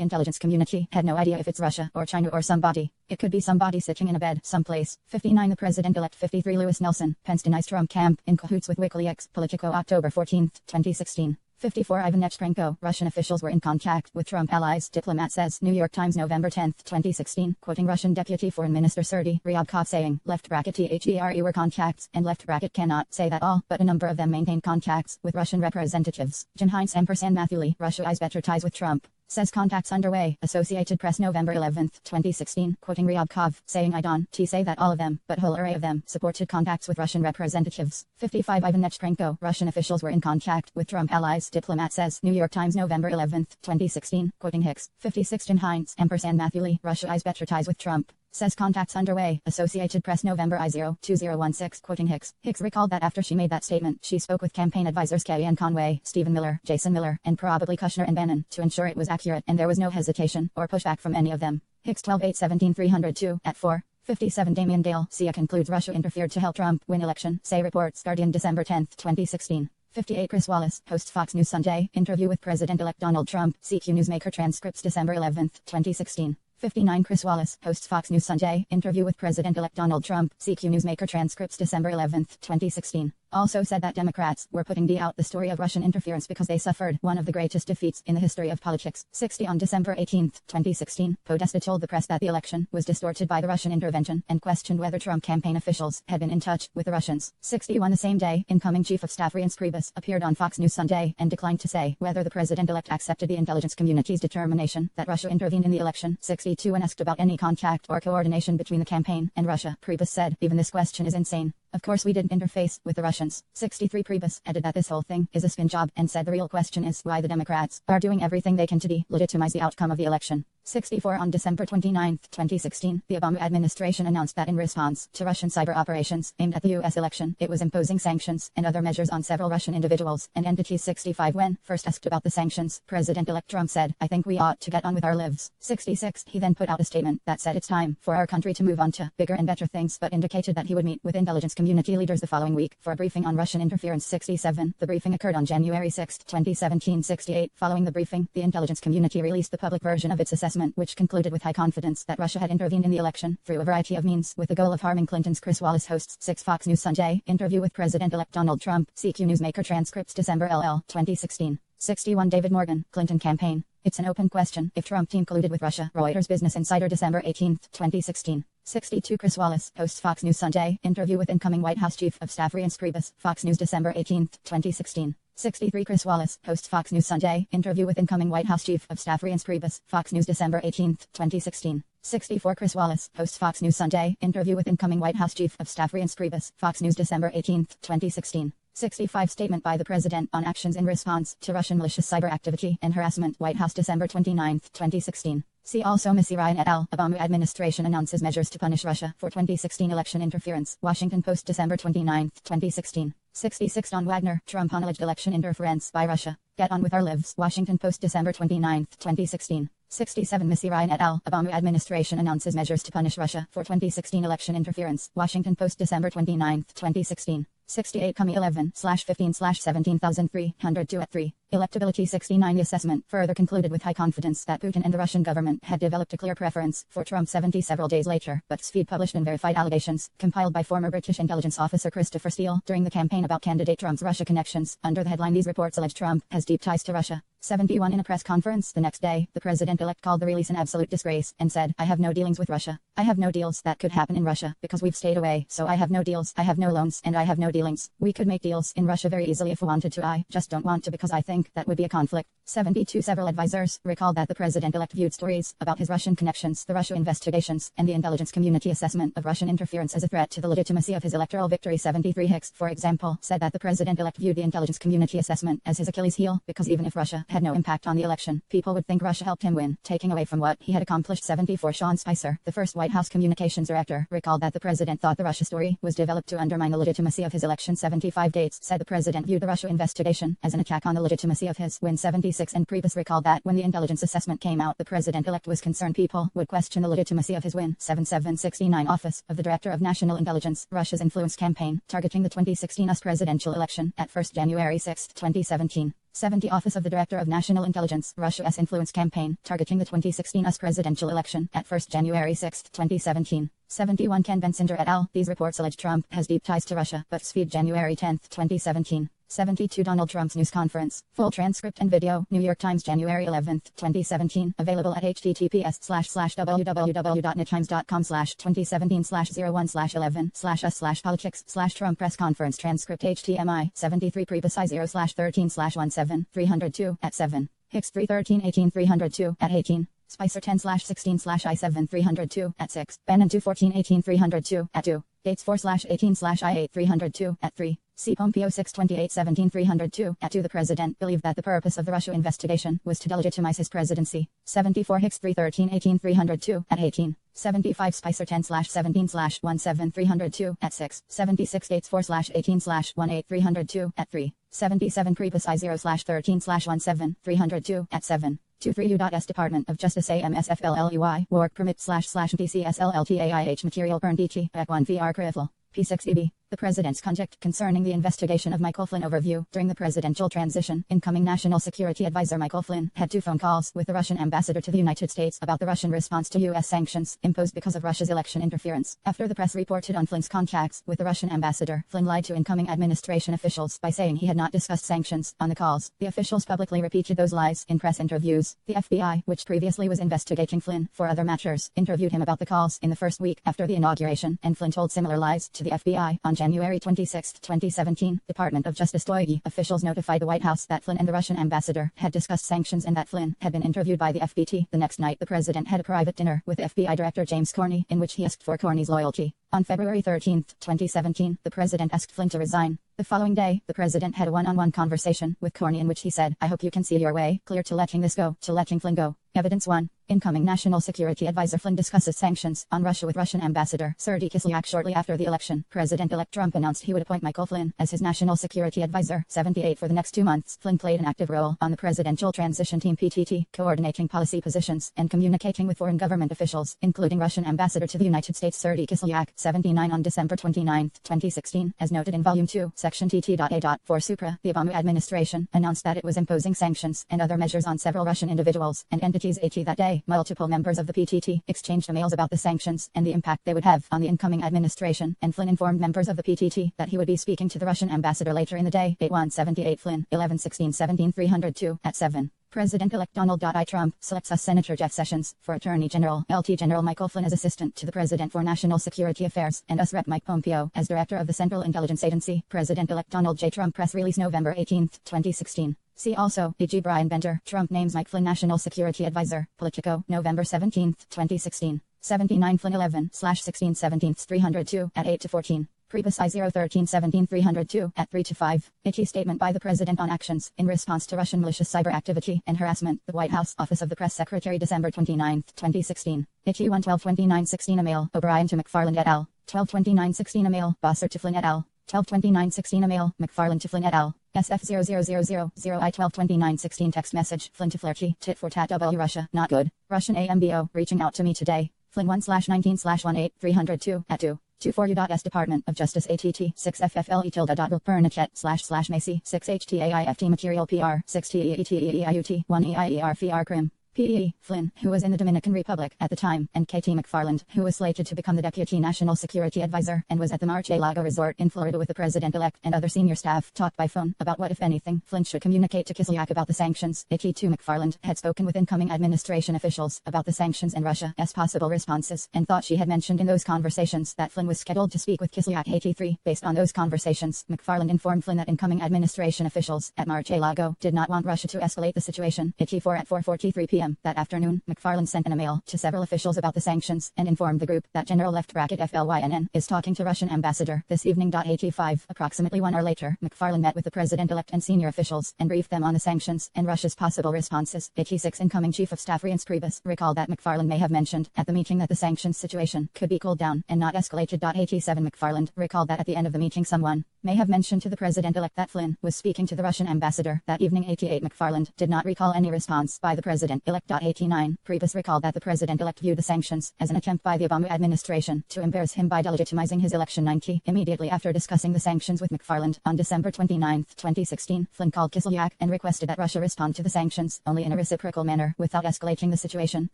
intelligence community had no idea if it's Russia or China or somebody. It could be somebody sitting in a bed someplace. 59. The President-elect 53. Lewis Nelson, Pence denies Trump camp in cahoots with WikiLeaks. Politico, October 14, 2016. 54. Ivan Nechkrenko, Russian officials were in contact with Trump allies. Diplomat says. New York Times, November 10, 2016, quoting Russian Deputy Foreign Minister Sergei Ryabkov saying, "Left bracket THERE were contacts, and left bracket cannot say that all, but a number of them maintained contacts with Russian representatives." Jan Heinz & Matthew Lee, Russia eyes better ties with Trump. Says contacts underway. Associated Press, November 11, 2016, quoting Ryabkov, saying, "I don't say that all of them, but whole array of them supported contacts with Russian representatives." 55. Ivan Nechkrenko, Russian officials were in contact with Trump allies. Diplomat says. New York Times, November 11, 2016, quoting Hicks. 56. Jan Heinz & Matthew Lee, Russia eyes better ties with Trump. Says contacts underway. Associated Press, November I-0-2016, quoting Hicks. Hicks recalled that after she made that statement, she spoke with campaign advisors Kellyanne Conway, Stephen Miller, Jason Miller, and probably Kushner and Bannon to ensure it was accurate and there was no hesitation or pushback from any of them. Hicks 12/8/17 302 at 4. 57. Damian Dale, CIA concludes Russia interfered to help Trump win election, say reports. Guardian, December 10, 2016. 58. Chris Wallace, hosts Fox News Sunday, interview with President-elect Donald Trump. CQ Newsmaker transcripts, December 11, 2016. 59. Chris Wallace, hosts Fox News Sunday, interview with President-elect Donald Trump. CQ Newsmaker transcripts, December 11, 2016. Also said that Democrats were putting out the story of Russian interference because they suffered one of the greatest defeats in the history of politics. 60. On December 18, 2016, Podesta told the press that the election was distorted by the Russian intervention and questioned whether Trump campaign officials had been in touch with the Russians. 61. The same day, incoming Chief of Staff Reince Priebus appeared on Fox News Sunday and declined to say whether the president-elect accepted the intelligence community's determination that Russia intervened in the election. 62. When asked about any contact or coordination between the campaign and Russia, Priebus said, "Even this question is insane. Of course we didn't interface with the Russians." 63. Priebus added that this whole thing is a spin job and said the real question is why the Democrats are doing everything they can to delegitimize the outcome of the election. 64. On December 29, 2016, the Obama administration announced that in response to Russian cyber operations aimed at the U.S. election, it was imposing sanctions and other measures on several Russian individuals and entities. 65. When first asked about the sanctions, President-elect Trump said, "I think we ought to get on with our lives." 66. He then put out a statement that said it's time for our country to move on to bigger and better things, but indicated that he would meet with intelligence community leaders the following week for a briefing on Russian interference. 67. The briefing occurred on January 6, 2017. 68. Following the briefing, the intelligence community released the public version of its assessment, which concluded with high confidence that Russia had intervened in the election through a variety of means with the goal of harming Clinton's. Chris Wallace hosts 6. Fox News Sunday, interview with President-elect Donald Trump. CQ Newsmaker transcripts, December 2016. 61. David Morgan, Clinton campaign. It's an open question if Trump team colluded with Russia. Reuters Business Insider, December 18, 2016. 62. Chris Wallace, hosts Fox News Sunday, interview with incoming White House Chief of Staff Reince Priebus. Fox News, December 18, 2016. 63 Chris Wallace, hosts Fox News Sunday, interview with incoming White House Chief of Staff Reince Priebus, Fox News December 18, 2016. 64 Chris Wallace, hosts Fox News Sunday, interview with incoming White House Chief of Staff Reince Priebus, Fox News December 18, 2016. 65 Statement by the President on actions in response to Russian malicious cyber activity and harassment, White House December 29, 2016. See also Missy Ryan et al. Obama administration announces measures to punish Russia for 2016 election interference, Washington Post December 29, 2016. 66 Don Wagner, Trump on alleged election interference by Russia. Get on with our lives, Washington Post December 29, 2016. 67 Missy Ryan et al. Obama administration announces measures to punish Russia for 2016 election interference, Washington Post December 29, 2016. 68 Comey 11/15/17302 at 3. Electability 69 assessment further concluded with high confidence that Putin and the Russian government had developed a clear preference for Trump 70 several days later, but BuzzFeed published unverified allegations, compiled by former British intelligence officer Christopher Steele during the campaign about candidate Trump's Russia connections. Under the headline, these reports allege Trump has deep ties to Russia. 71 In a press conference the next day, the president-elect called the release an absolute disgrace, and said, "I have no dealings with Russia. I have no deals that could happen in Russia, because we've stayed away, so I have no deals, I have no loans, and I have no dealings. We could make deals in Russia very easily if we wanted to. I just don't want to because I think that would be a conflict." 72 Several advisors recalled that the president-elect viewed stories about his Russian connections, the Russia investigations, and the intelligence community assessment of Russian interference as a threat to the legitimacy of his electoral victory. 73 Hicks, for example, said that the president-elect viewed the intelligence community assessment as his Achilles heel, because even if Russia had no impact on the election, people would think Russia helped him win, taking away from what he had accomplished. 74 Sean Spicer, the first White House communications director, recalled that the president thought the Russia story was developed to undermine the legitimacy of his election. 75 Gates said the president viewed the Russia investigation as an attack on the legitimacy of his win. 76 And Priebus recalled that when the intelligence assessment came out, the president-elect was concerned people would question the legitimacy of his win. 7769 Office of the Director of National Intelligence, Russia's influence campaign, targeting the 2016 US presidential election, at 1st January 6, 2017. 70 Office of the Director of National Intelligence, Russia's influence campaign, targeting the 2016 US presidential election, at 1st January 6, 2017. 71 Ken Bensinger et al. These reports allege Trump has deep ties to Russia, but BuzzFeed January 10, 2017. 72 Donald Trump's news conference. Full transcript and video. New York Times January 11, 2017. Available at https://www.nytimes.com/2017/01/11/us/politics/Trump press conference transcript HTMI 73 Priebus I0/13/17 at 7. Hicks 313-18 at 18. Spicer 10/16/I7 at 6. Bannon 214-18 at 2. Gates 4/18/I8 at 3. C. Pompeo 628-17 at 2. The president believed that the purpose of the Russia investigation was to delegitimize his presidency. 74 Hicks 313-18 at 18. 75 Spicer 10/17/17 at 6. 76 Gates 4/18/18 at 3. 77 Priebus I0/13/17 at 7. 23 U.S. Department of Justice AMSFLLEY, Work Permit/PCSLLTAIH Material Burn DT, Back 1 VR Critical. P6EB. The President's conduct concerning the investigation of Michael Flynn overview. During the presidential transition, incoming National Security Advisor Michael Flynn had 2 phone calls with the Russian ambassador to the United States about the Russian response to U.S. sanctions imposed because of Russia's election interference. After the press reported on Flynn's contacts with the Russian ambassador, Flynn lied to incoming administration officials by saying he had not discussed sanctions on the calls. The officials publicly repeated those lies in press interviews. The FBI, which previously was investigating Flynn for other matters, interviewed him about the calls in the first week after the inauguration, and Flynn told similar lies to the FBI. On January 26, 2017, Department of Justice DOI officials notified the White House that Flynn and the Russian ambassador had discussed sanctions and that Flynn had been interviewed by the FBT. The next night, the president had a private dinner with FBI Director James Comey, in which he asked for Comey's loyalty. On February 13, 2017, the president asked Flynn to resign. The following day, the president had a one-on-one conversation with Comey in which he said, "I hope you can see your way clear to letting this go, to letting Flynn go." Evidence 1. Incoming National Security Advisor Flynn discusses sanctions on Russia with Russian Ambassador Sergei Kislyak. Shortly after the election, President-elect Trump announced he would appoint Michael Flynn as his National Security Advisor. 78 For the next 2 months, Flynn played an active role on the Presidential Transition Team (PTT), coordinating policy positions and communicating with foreign government officials, including Russian Ambassador to the United States Sergei Kislyak. 79 On December 29, 2016, as noted in Volume 2, Section TT.A. For Supra, the Obama administration announced that it was imposing sanctions and other measures on several Russian individuals and entities. That day, multiple members of the PTT exchanged emails about the sanctions and the impact they would have on the incoming administration, and Flynn informed members of the PTT that he would be speaking to the Russian ambassador later in the day. 8178 Flynn, 11/16/17 at 7. President-elect Donald I. Trump selects us Senator Jeff Sessions for Attorney General, LT General Michael Flynn as Assistant to the President for National Security Affairs, and us Rep. Mike Pompeo as Director of the Central Intelligence Agency. President-elect Donald J. Trump press release November 18, 2016. See also, E.G. Brian Bender. Trump names Mike Flynn National Security Advisor. Politico, November 17, 2016. 79 Flynn 11/16 17 302 at 8 to 14. Prebus I-013 17 302 at 3 to 5. Icky statement by the President on actions in response to Russian malicious cyber activity and harassment. The White House Office of the Press Secretary December 29, 2016. Icky 1-12-29-16 email O'Brien to McFarland et al. 12-29-16 email Bosser to Flynn et al. 12-29-16 email McFarland to Flynn et al. SF00000I 12-29-16 text message Flynn to Flaherty tit for tat W Russia not good. Russian AMBO reaching out to me today. Flynn 1/19/18 302 at 2. 24U.S. Department of Justice ATT 6FFLE tilde.Pernichet / Macy 6HTAIFT Material PR 6TEETEEIUT 1EIER FR Crim. P.E. Flynn, who was in the Dominican Republic at the time, and K.T. McFarland, who was slated to become the Deputy National Security Advisor and was at the Mar-a-Lago Resort in Florida with the President-elect and other senior staff, talked by phone about what, if anything, Flynn should communicate to Kislyak about the sanctions. K.T. McFarland had spoken with incoming administration officials about the sanctions and Russia's possible responses, and thought she had mentioned in those conversations that Flynn was scheduled to speak with Kislyak. AT3. Based on those conversations, McFarland informed Flynn that incoming administration officials at Mar-a-Lago did not want Russia to escalate the situation. AT4 at 4:43 p.m. That afternoon, McFarland sent an email to several officials about the sanctions and informed the group that General FLYNN is talking to Russian ambassador this evening. AT5. Approximately 1 hour later, McFarland met with the President-elect and senior officials and briefed them on the sanctions and Russia's possible responses. AT6. Incoming Chief of Staff Reince Priebus recalled that McFarland may have mentioned at the meeting that the sanctions situation could be cooled down and not escalated. AT7. McFarland recalled that at the end of the meeting someone may have mentioned to the President-elect that Flynn was speaking to the Russian ambassador that evening. AT8. McFarland did not recall any response by the President-elect. AT9. Priebus recalled that the President-elect viewed the sanctions as an attempt by the Obama administration to embarrass him by delegitimizing his election. 90. Immediately after discussing the sanctions with McFarland on December 29, 2016, Flynn called Kislyak and requested that Russia respond to the sanctions only in a reciprocal manner without escalating the situation.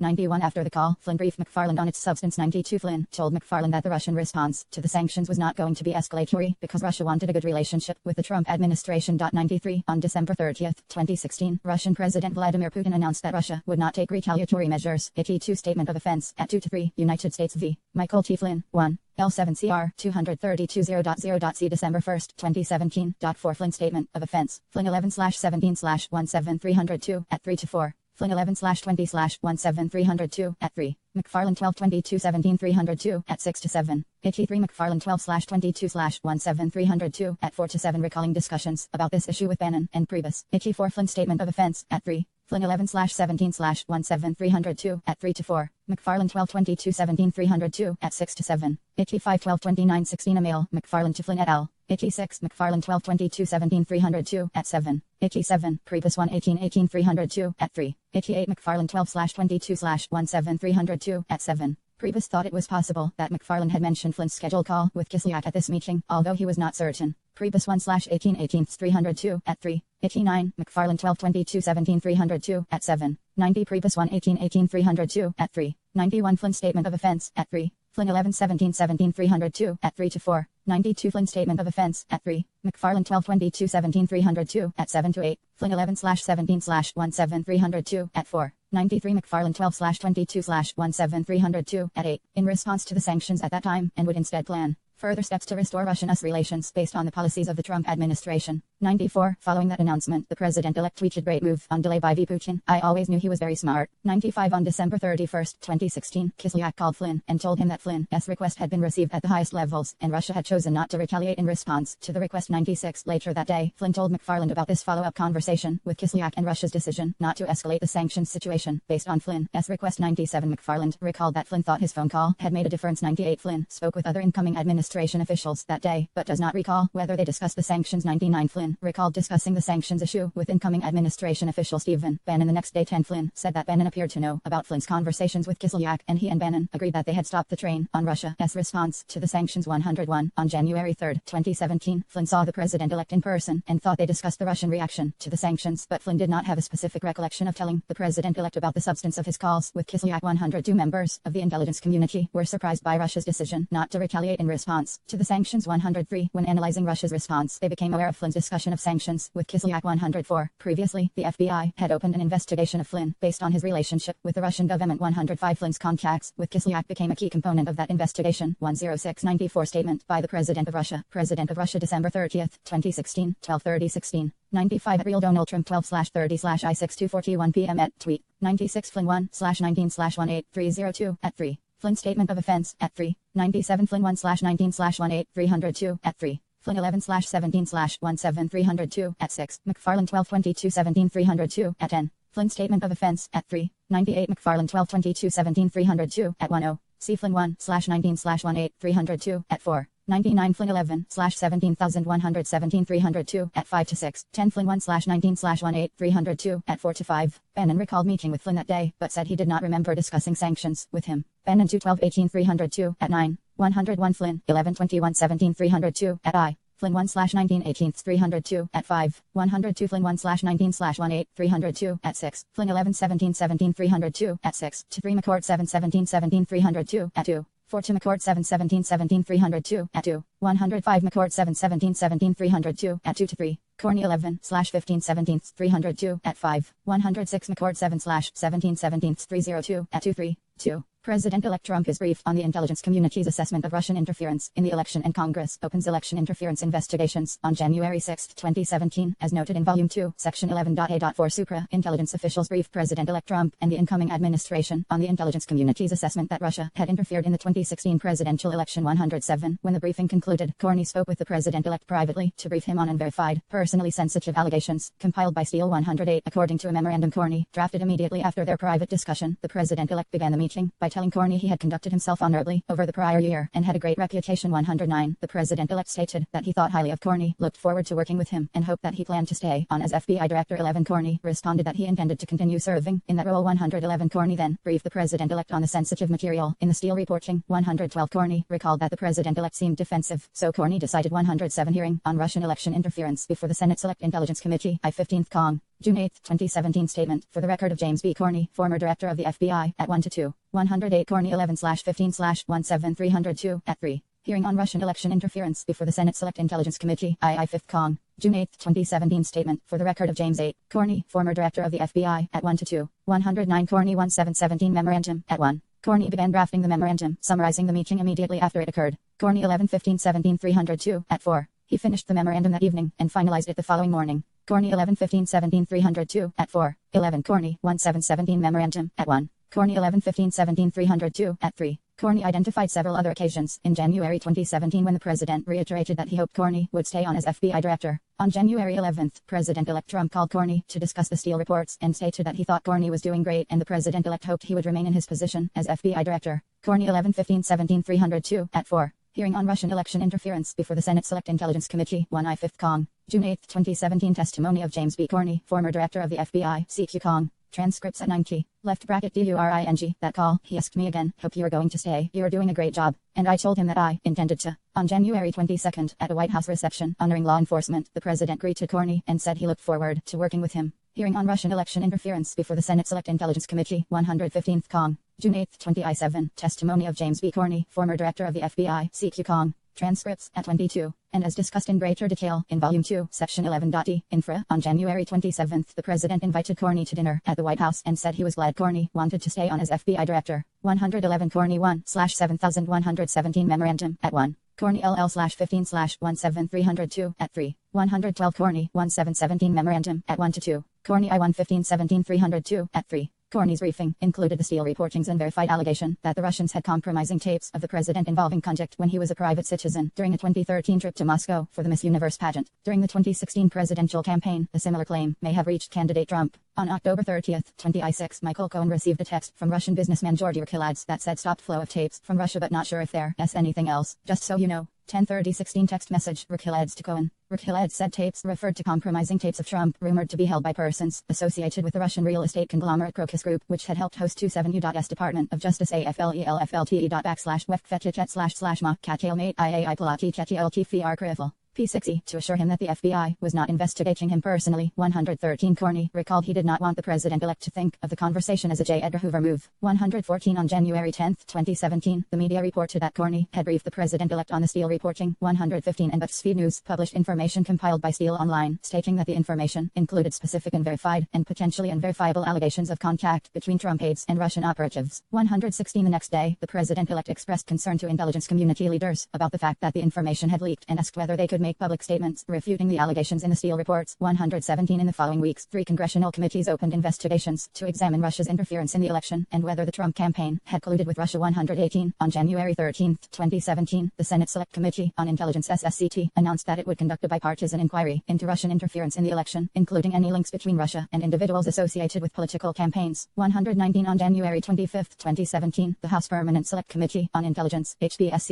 91. After the call, Flynn briefed McFarland on its substance. 92. Flynn told McFarland that the Russian response to the sanctions was not going to be escalatory because Russia wanted a good relationship with the Trump administration. 93. On December 30, 2016, Russian President Vladimir Putin announced that Russia would not take retaliatory measures. AT2. Statement of offense at 2 to 3. United States v. Michael T. Flynn. 1. L7CR 232.0.0.c December 1, 2017. 4. Flynn statement of offense. Flynn 11/17/17302 at 3 to 4. Flynn 11/20/17302 at 3. McFarland 12/22/17 at 6 to 7. AT3. McFarland 12/22/17302 at 4 to 7. Recalling discussions about this issue with Bannon and Priebus. AT4. Flynn statement of offense at 3. Flynn 11/17/17302 at 3 to 4. McFarland 12/22/17 at 6 to 7. AT5. 12/29/16 email McFarland to Flynn et al. AT6. McFarland 12/22/17 at 7. AT7. Priebus 1/18/18 at 3. AT8. McFarland 12/22/17302 at 7. Priebus thought it was possible that McFarland had mentioned Flynn's scheduled call with Kislyak at this meeting, although he was not certain. Priebus 1/18/18 at 3. AT9. McFarland 12/22/17 at 7. 90. Priebus 1/18/18 at 3. 91. Flynn statement of offense at 3. Flynn 11/17/17 at 3 to 4. 92. Flynn statement of offense at 3. McFarland 12/22/17 at 7 to 8. Flynn 11/17/17302 at 4. 93. McFarland 12/22/17302 at 8. In response to the sanctions at that time, and would instead plan further steps to restore Russian-US relations based on the policies of the Trump administration. 94. Following that announcement, the President-elect tweeted, "Great move on delay by V. Putin. I always knew he was very smart." 95. On December 31, 2016, Kislyak called Flynn and told him that Flynn's request had been received at the highest levels, and Russia had chosen not to retaliate in response to the request. 96. Later that day, Flynn told McFarland about this follow-up conversation with Kislyak and Russia's decision not to escalate the sanctions situation based on Flynn's request. 97. McFarland recalled that Flynn thought his phone call had made a difference. 98. Flynn spoke with other incoming administration officials that day, but does not recall whether they discussed the sanctions. 99. Flynn recalled discussing the sanctions issue with incoming administration official Stephen Bannon the next day. 10. Flynn said that Bannon appeared to know about Flynn's conversations with Kislyak, and he and Bannon agreed that they had stopped the train on Russia's response to the sanctions. 101. On January 3, 2017, Flynn saw the President-elect in person and thought they discussed the Russian reaction to the sanctions, but Flynn did not have a specific recollection of telling the President-elect about the substance of his calls with Kislyak. 102. Members of the intelligence community were surprised by Russia's decision not to retaliate in response to the sanctions. 103. When analyzing Russia's response, they became aware of Flynn's discussion discussion of sanctions with Kislyak 104. Previously, the FBI had opened an investigation of Flynn based on his relationship with the Russian government. 105 Flynn's contacts with Kislyak became a key component of that investigation. 10694 statement by the President of Russia. President of Russia, December 30th, 2016, 12:30:16. 95 at Real Donald Trump 12/30/I6241 p.m. at tweet. 96 Flynn 1/19/18302 at 3. Flynn statement of offense at 3. 97 Flynn 1/19/18302 at 3. Flynn 11/17/17302 at 6. McFarland 12/22/17/302 at 10. Flynn statement of offense at 3. 98 McFarland 12/22/17/302 at 10. C. Flynn 1/19/18302 at 4. 99 Flynn 11/17,117/302 at 5 to 6. 10 Flynn 1/19/18302 at 4 to 5. Bannon recalled meeting with Flynn that day, but said he did not remember discussing sanctions with him. Bannon 2/12/18/302 at 9. 101 Flynn 11/21/17/302 at I. Flynn 1/19/18/302 at 5. 102 Flynn 1/19/18302 at 6. Flynn 11/17/17/302 at 6. To 3 McCord 7/17/17/302 at 2. 4 to McCord 7/17/17/302 at 2. 105 McCord 7/17/17/302 at 2 to 3. Corney 11/15/17/302 at 5. 106 McCord 7/17/17/302 at 2 3. 2. President-elect Trump is briefed on the intelligence community's assessment of Russian interference in the election, and Congress opens election interference investigations on January 6, 2017, as noted in Volume 2, Section 11.A.4. Supra. Intelligence officials briefed President-elect Trump and the incoming administration on the intelligence community's assessment that Russia had interfered in the 2016 presidential election. 107. When the briefing concluded, Corney spoke with the president-elect privately to brief him on unverified, personally sensitive allegations compiled by Steele 108. According to a memorandum Corney drafted immediately after their private discussion, the president-elect began the meeting by telling Corney he had conducted himself honorably over the prior year and had a great reputation. 109. The president-elect stated that he thought highly of Corney, looked forward to working with him, and hoped that he planned to stay on as FBI Director. 11. Corney responded that he intended to continue serving in that role. 111. Corney then briefed the president-elect on the sensitive material in the Steele reporting. 112. Corney recalled that the president-elect seemed defensive, so Corney decided. 107. Hearing on Russian election interference before the Senate Select Intelligence Committee. I-15th Cong. June 8, 2017 statement. For the record of James B. Corney, former director of the FBI, at 1 to 2. 108 Corney 11/15/17302 at 3. Hearing on Russian election interference before the Senate Select Intelligence Committee. I-5th Cong. June 8, 2017 statement. For the record of James 8. Corney, former director of the FBI, at 1 to 2. 109 Corney 1717 memorandum, at 1. Corney began drafting the memorandum, summarizing the meeting immediately after it occurred. Corney 11/15/17/302 at 4. He finished the memorandum that evening and finalized it the following morning. Corney 11/15/17/302 at 4. 11 Corney 1717 memorandum at 1. Corney 11/15/17/302 at 3. Corney identified several other occasions in January 2017 when the president reiterated that he hoped Corney would stay on as FBI director. On January 11th, President-elect Trump called Corney to discuss the Steele reports and stated that he thought Corney was doing great and the president-elect hoped he would remain in his position as FBI director. Corney 11/15/17/302 at 4. Hearing on Russian election interference before the Senate Select Intelligence Committee. 1 I-5th Cong. June 8, 2017 testimony of James B. Corney, former director of the FBI. CQ Cong. Transcripts at 9 left bracket DURING. That call, he asked me again, hope you are going to stay, you are doing a great job. And I told him that I intended to. On January 22nd, at a White House reception honoring law enforcement, the president greeted Corney and said he looked forward to working with him. Hearing on Russian election interference before the Senate Select Intelligence Committee. 115th Cong. June 8, 2017 testimony of James B. Corney, former director of the FBI. CQ Cong. Transcripts at 22. And as discussed in greater detail in Volume 2, Section 11.E, Infra, on January 27th, the president invited Corney to dinner at the White House and said he was glad Corney wanted to stay on as FBI director. 111 Corney 1/7117 memorandum at 1. Corney LL/15/17302 at 3. 112 Corney 1717 memorandum at 1 to 2. Corney I-115/17/302 at 3. Corney's briefing included the Steele reportings and verified allegation that the Russians had compromising tapes of the president involving conduct when he was a private citizen during a 2013 trip to Moscow for the Miss Universe pageant. During the 2016 presidential campaign, a similar claim may have reached candidate Trump. On October 30th, 2016, Michael Cohen received a text from Russian businessman Georgy Rakiladze that said stopped flow of tapes from Russia but not sure if there's anything else. Just so you know. 10/30/16 text message Rakiladze to Cohen. Rakiladze said tapes referred to compromising tapes of Trump rumored to be held by persons associated with the Russian real estate conglomerate Crocus Group, which had helped host 27U.S. Department of Justice AFLELFLTE.backslash wefkfetchichet//ma katailmate iai pilati chetieltfr krifl. P60, to assure him that the FBI was not investigating him personally. 113 Corney recalled he did not want the president-elect to think of the conversation as a J. Edgar Hoover move. 114 On January 10, 2017, the media reported that Corney had briefed the president-elect on the Steele reporting. 115 And BuzzFeed News published information compiled by Steele online, stating that the information included specific and verified and potentially unverifiable allegations of contact between Trump aides and Russian operatives. 116 The next day, the president-elect expressed concern to intelligence community leaders about the fact that the information had leaked and asked whether they could make public statements refuting the allegations in the Steele reports. 117 In the following weeks, 3 congressional committees opened investigations to examine Russia's interference in the election and whether the Trump campaign had colluded with Russia. 118 On January 13, 2017, the Senate Select Committee on Intelligence SSCT announced that it would conduct a bipartisan inquiry into Russian interference in the election, including any links between Russia and individuals associated with political campaigns. 119 On January 25, 2017, the House Permanent Select Committee on Intelligence HPSC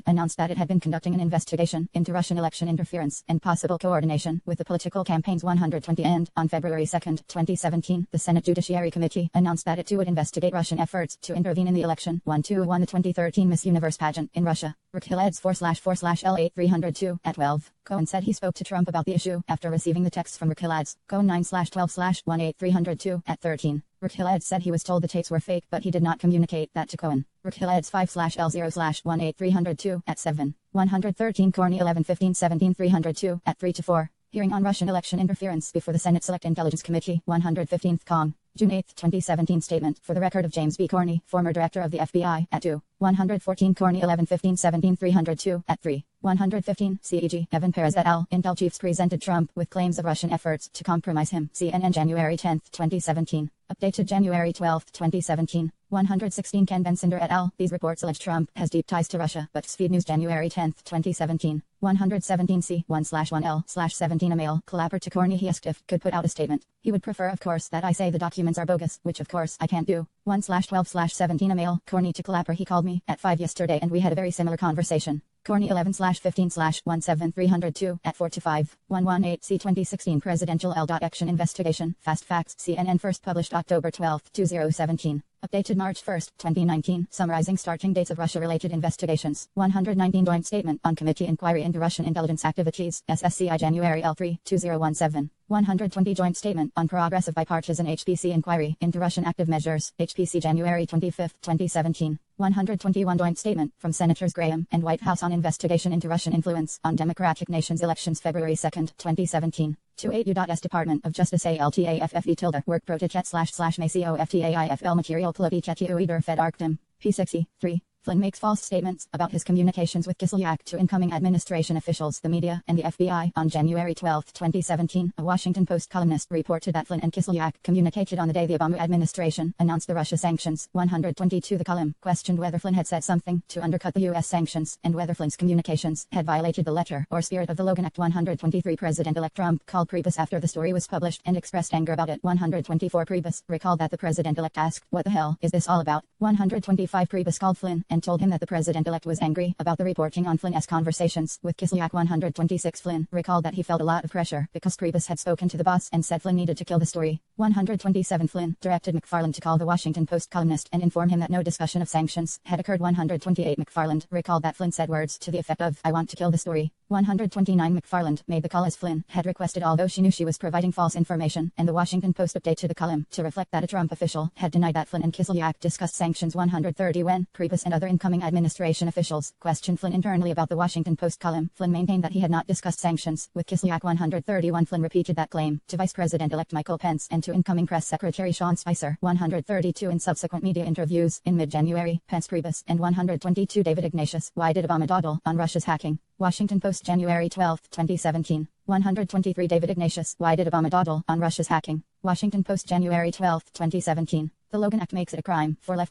announced that it had been conducting an investigation into Russian election interference and possible coordination with the political campaigns. 120 And, on February 2, 2017, the Senate Judiciary Committee announced that it too would investigate Russian efforts to intervene in the election. 121 The 2013 Miss Universe pageant in Russia. Rick Hilleds 4/4/L8302 at 12. Cohen said he spoke to Trump about the issue after receiving the text from Rick Hilleds. Cohen 9/12/18302 at 13. Rick Hilleds said he was told the tapes were fake, but he did not communicate that to Cohen. Rick Hilleds 5/L0/18302 at 7. 113 Corney 11/15/17/302 at 3-4. Hearing on Russian election interference before the Senate Select Intelligence Committee. 115th Kong. June 8, 2017 statement for the record of James B. Corney, former director of the FBI, at 2. 114 Corney 11/15/17/302 at 3. 115 CEG Evan Perez et al. Intel chiefs presented Trump with claims of Russian efforts to compromise him. CNN January 10, 2017. Updated January 12, 2017. 116 Ken Bensinder et al. These reports allege Trump has deep ties to Russia, but BuzzFeed News January 10, 2017. 117 C1/1L/17 A mail collabor to Corney. He asked if could put out a statement. He would prefer, of course, that I say the documents are bogus, which of course I can't do. 1/12/17 A mail Corney to collabor. He called me at 5 yesterday and we had a very similar conversation. Corney 11/15/17302 at 4-5. 118 C 2016 Presidential L.Action Investigation. Fast Facts. CNN first published October 12, 2017. Updated March 1, 2019, summarizing starting dates of Russia-related investigations. 119 Joint Statement on Committee Inquiry into Russian Intelligence Activities, SSCI January L3, 2017. 120 Joint Statement on Progress of Bipartisan HPC Inquiry into Russian Active Measures, HPC January 25, 2017. 121 Joint Statement from Senators Graham and White House on Investigation into Russian Influence on Democratic Nations Elections February 2, 2017. 28 U.S. Department of Justice ALTAFFE Work Protechet//MACOFTAIFL Material Plotichet der Fed Arctum. P60. 3. Flynn makes false statements about his communications with Kislyak to incoming administration officials, the media, and the FBI. On January 12, 2017, a Washington Post columnist reported that Flynn and Kislyak communicated on the day the Obama administration announced the Russia sanctions. 122 The column questioned whether Flynn had said something to undercut the U.S. sanctions, and whether Flynn's communications had violated the letter or spirit of the Logan Act. 123 President-elect Trump called Priebus after the story was published and expressed anger about it. 124 Priebus recalled that the president-elect asked, "What the hell is this all about?" 125 Priebus called Flynn and told him that the president-elect was angry about the reporting on Flynn's conversations with Kislyak. 126 Flynn recalled that he felt a lot of pressure because Priebus had spoken to the boss and said Flynn needed to kill the story. 127 Flynn directed McFarland to call the Washington Post columnist and inform him that no discussion of sanctions had occurred. 128 McFarland recalled that Flynn said words to the effect of, "I want to kill the story." 129 McFarland made the call as Flynn had requested, although she knew she was providing false information, and the Washington Post updated the column to reflect that a Trump official had denied that Flynn and Kislyak discussed sanctions. 130 When Priebus and other incoming administration officials questioned Flynn internally about the Washington Post column, Flynn maintained that he had not discussed sanctions with Kislyak. 131 Flynn repeated that claim to Vice President-elect Michael Pence and to incoming Press Secretary Sean Spicer. 132 In subsequent media interviews in mid-January, Pence, Priebus, and 122 David Ignatius, why did Obama dawdle on Russia's hacking? Washington Post January 12, 2017. 123 David Ignatius, why did Obama dawdle on Russia's hacking? Washington Post January 12, 2017. The Logan Act makes it a crime for (a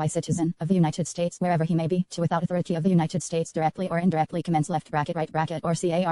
citizen of the United States, wherever he may be, to without authority of the United States directly or indirectly commence (right) or carry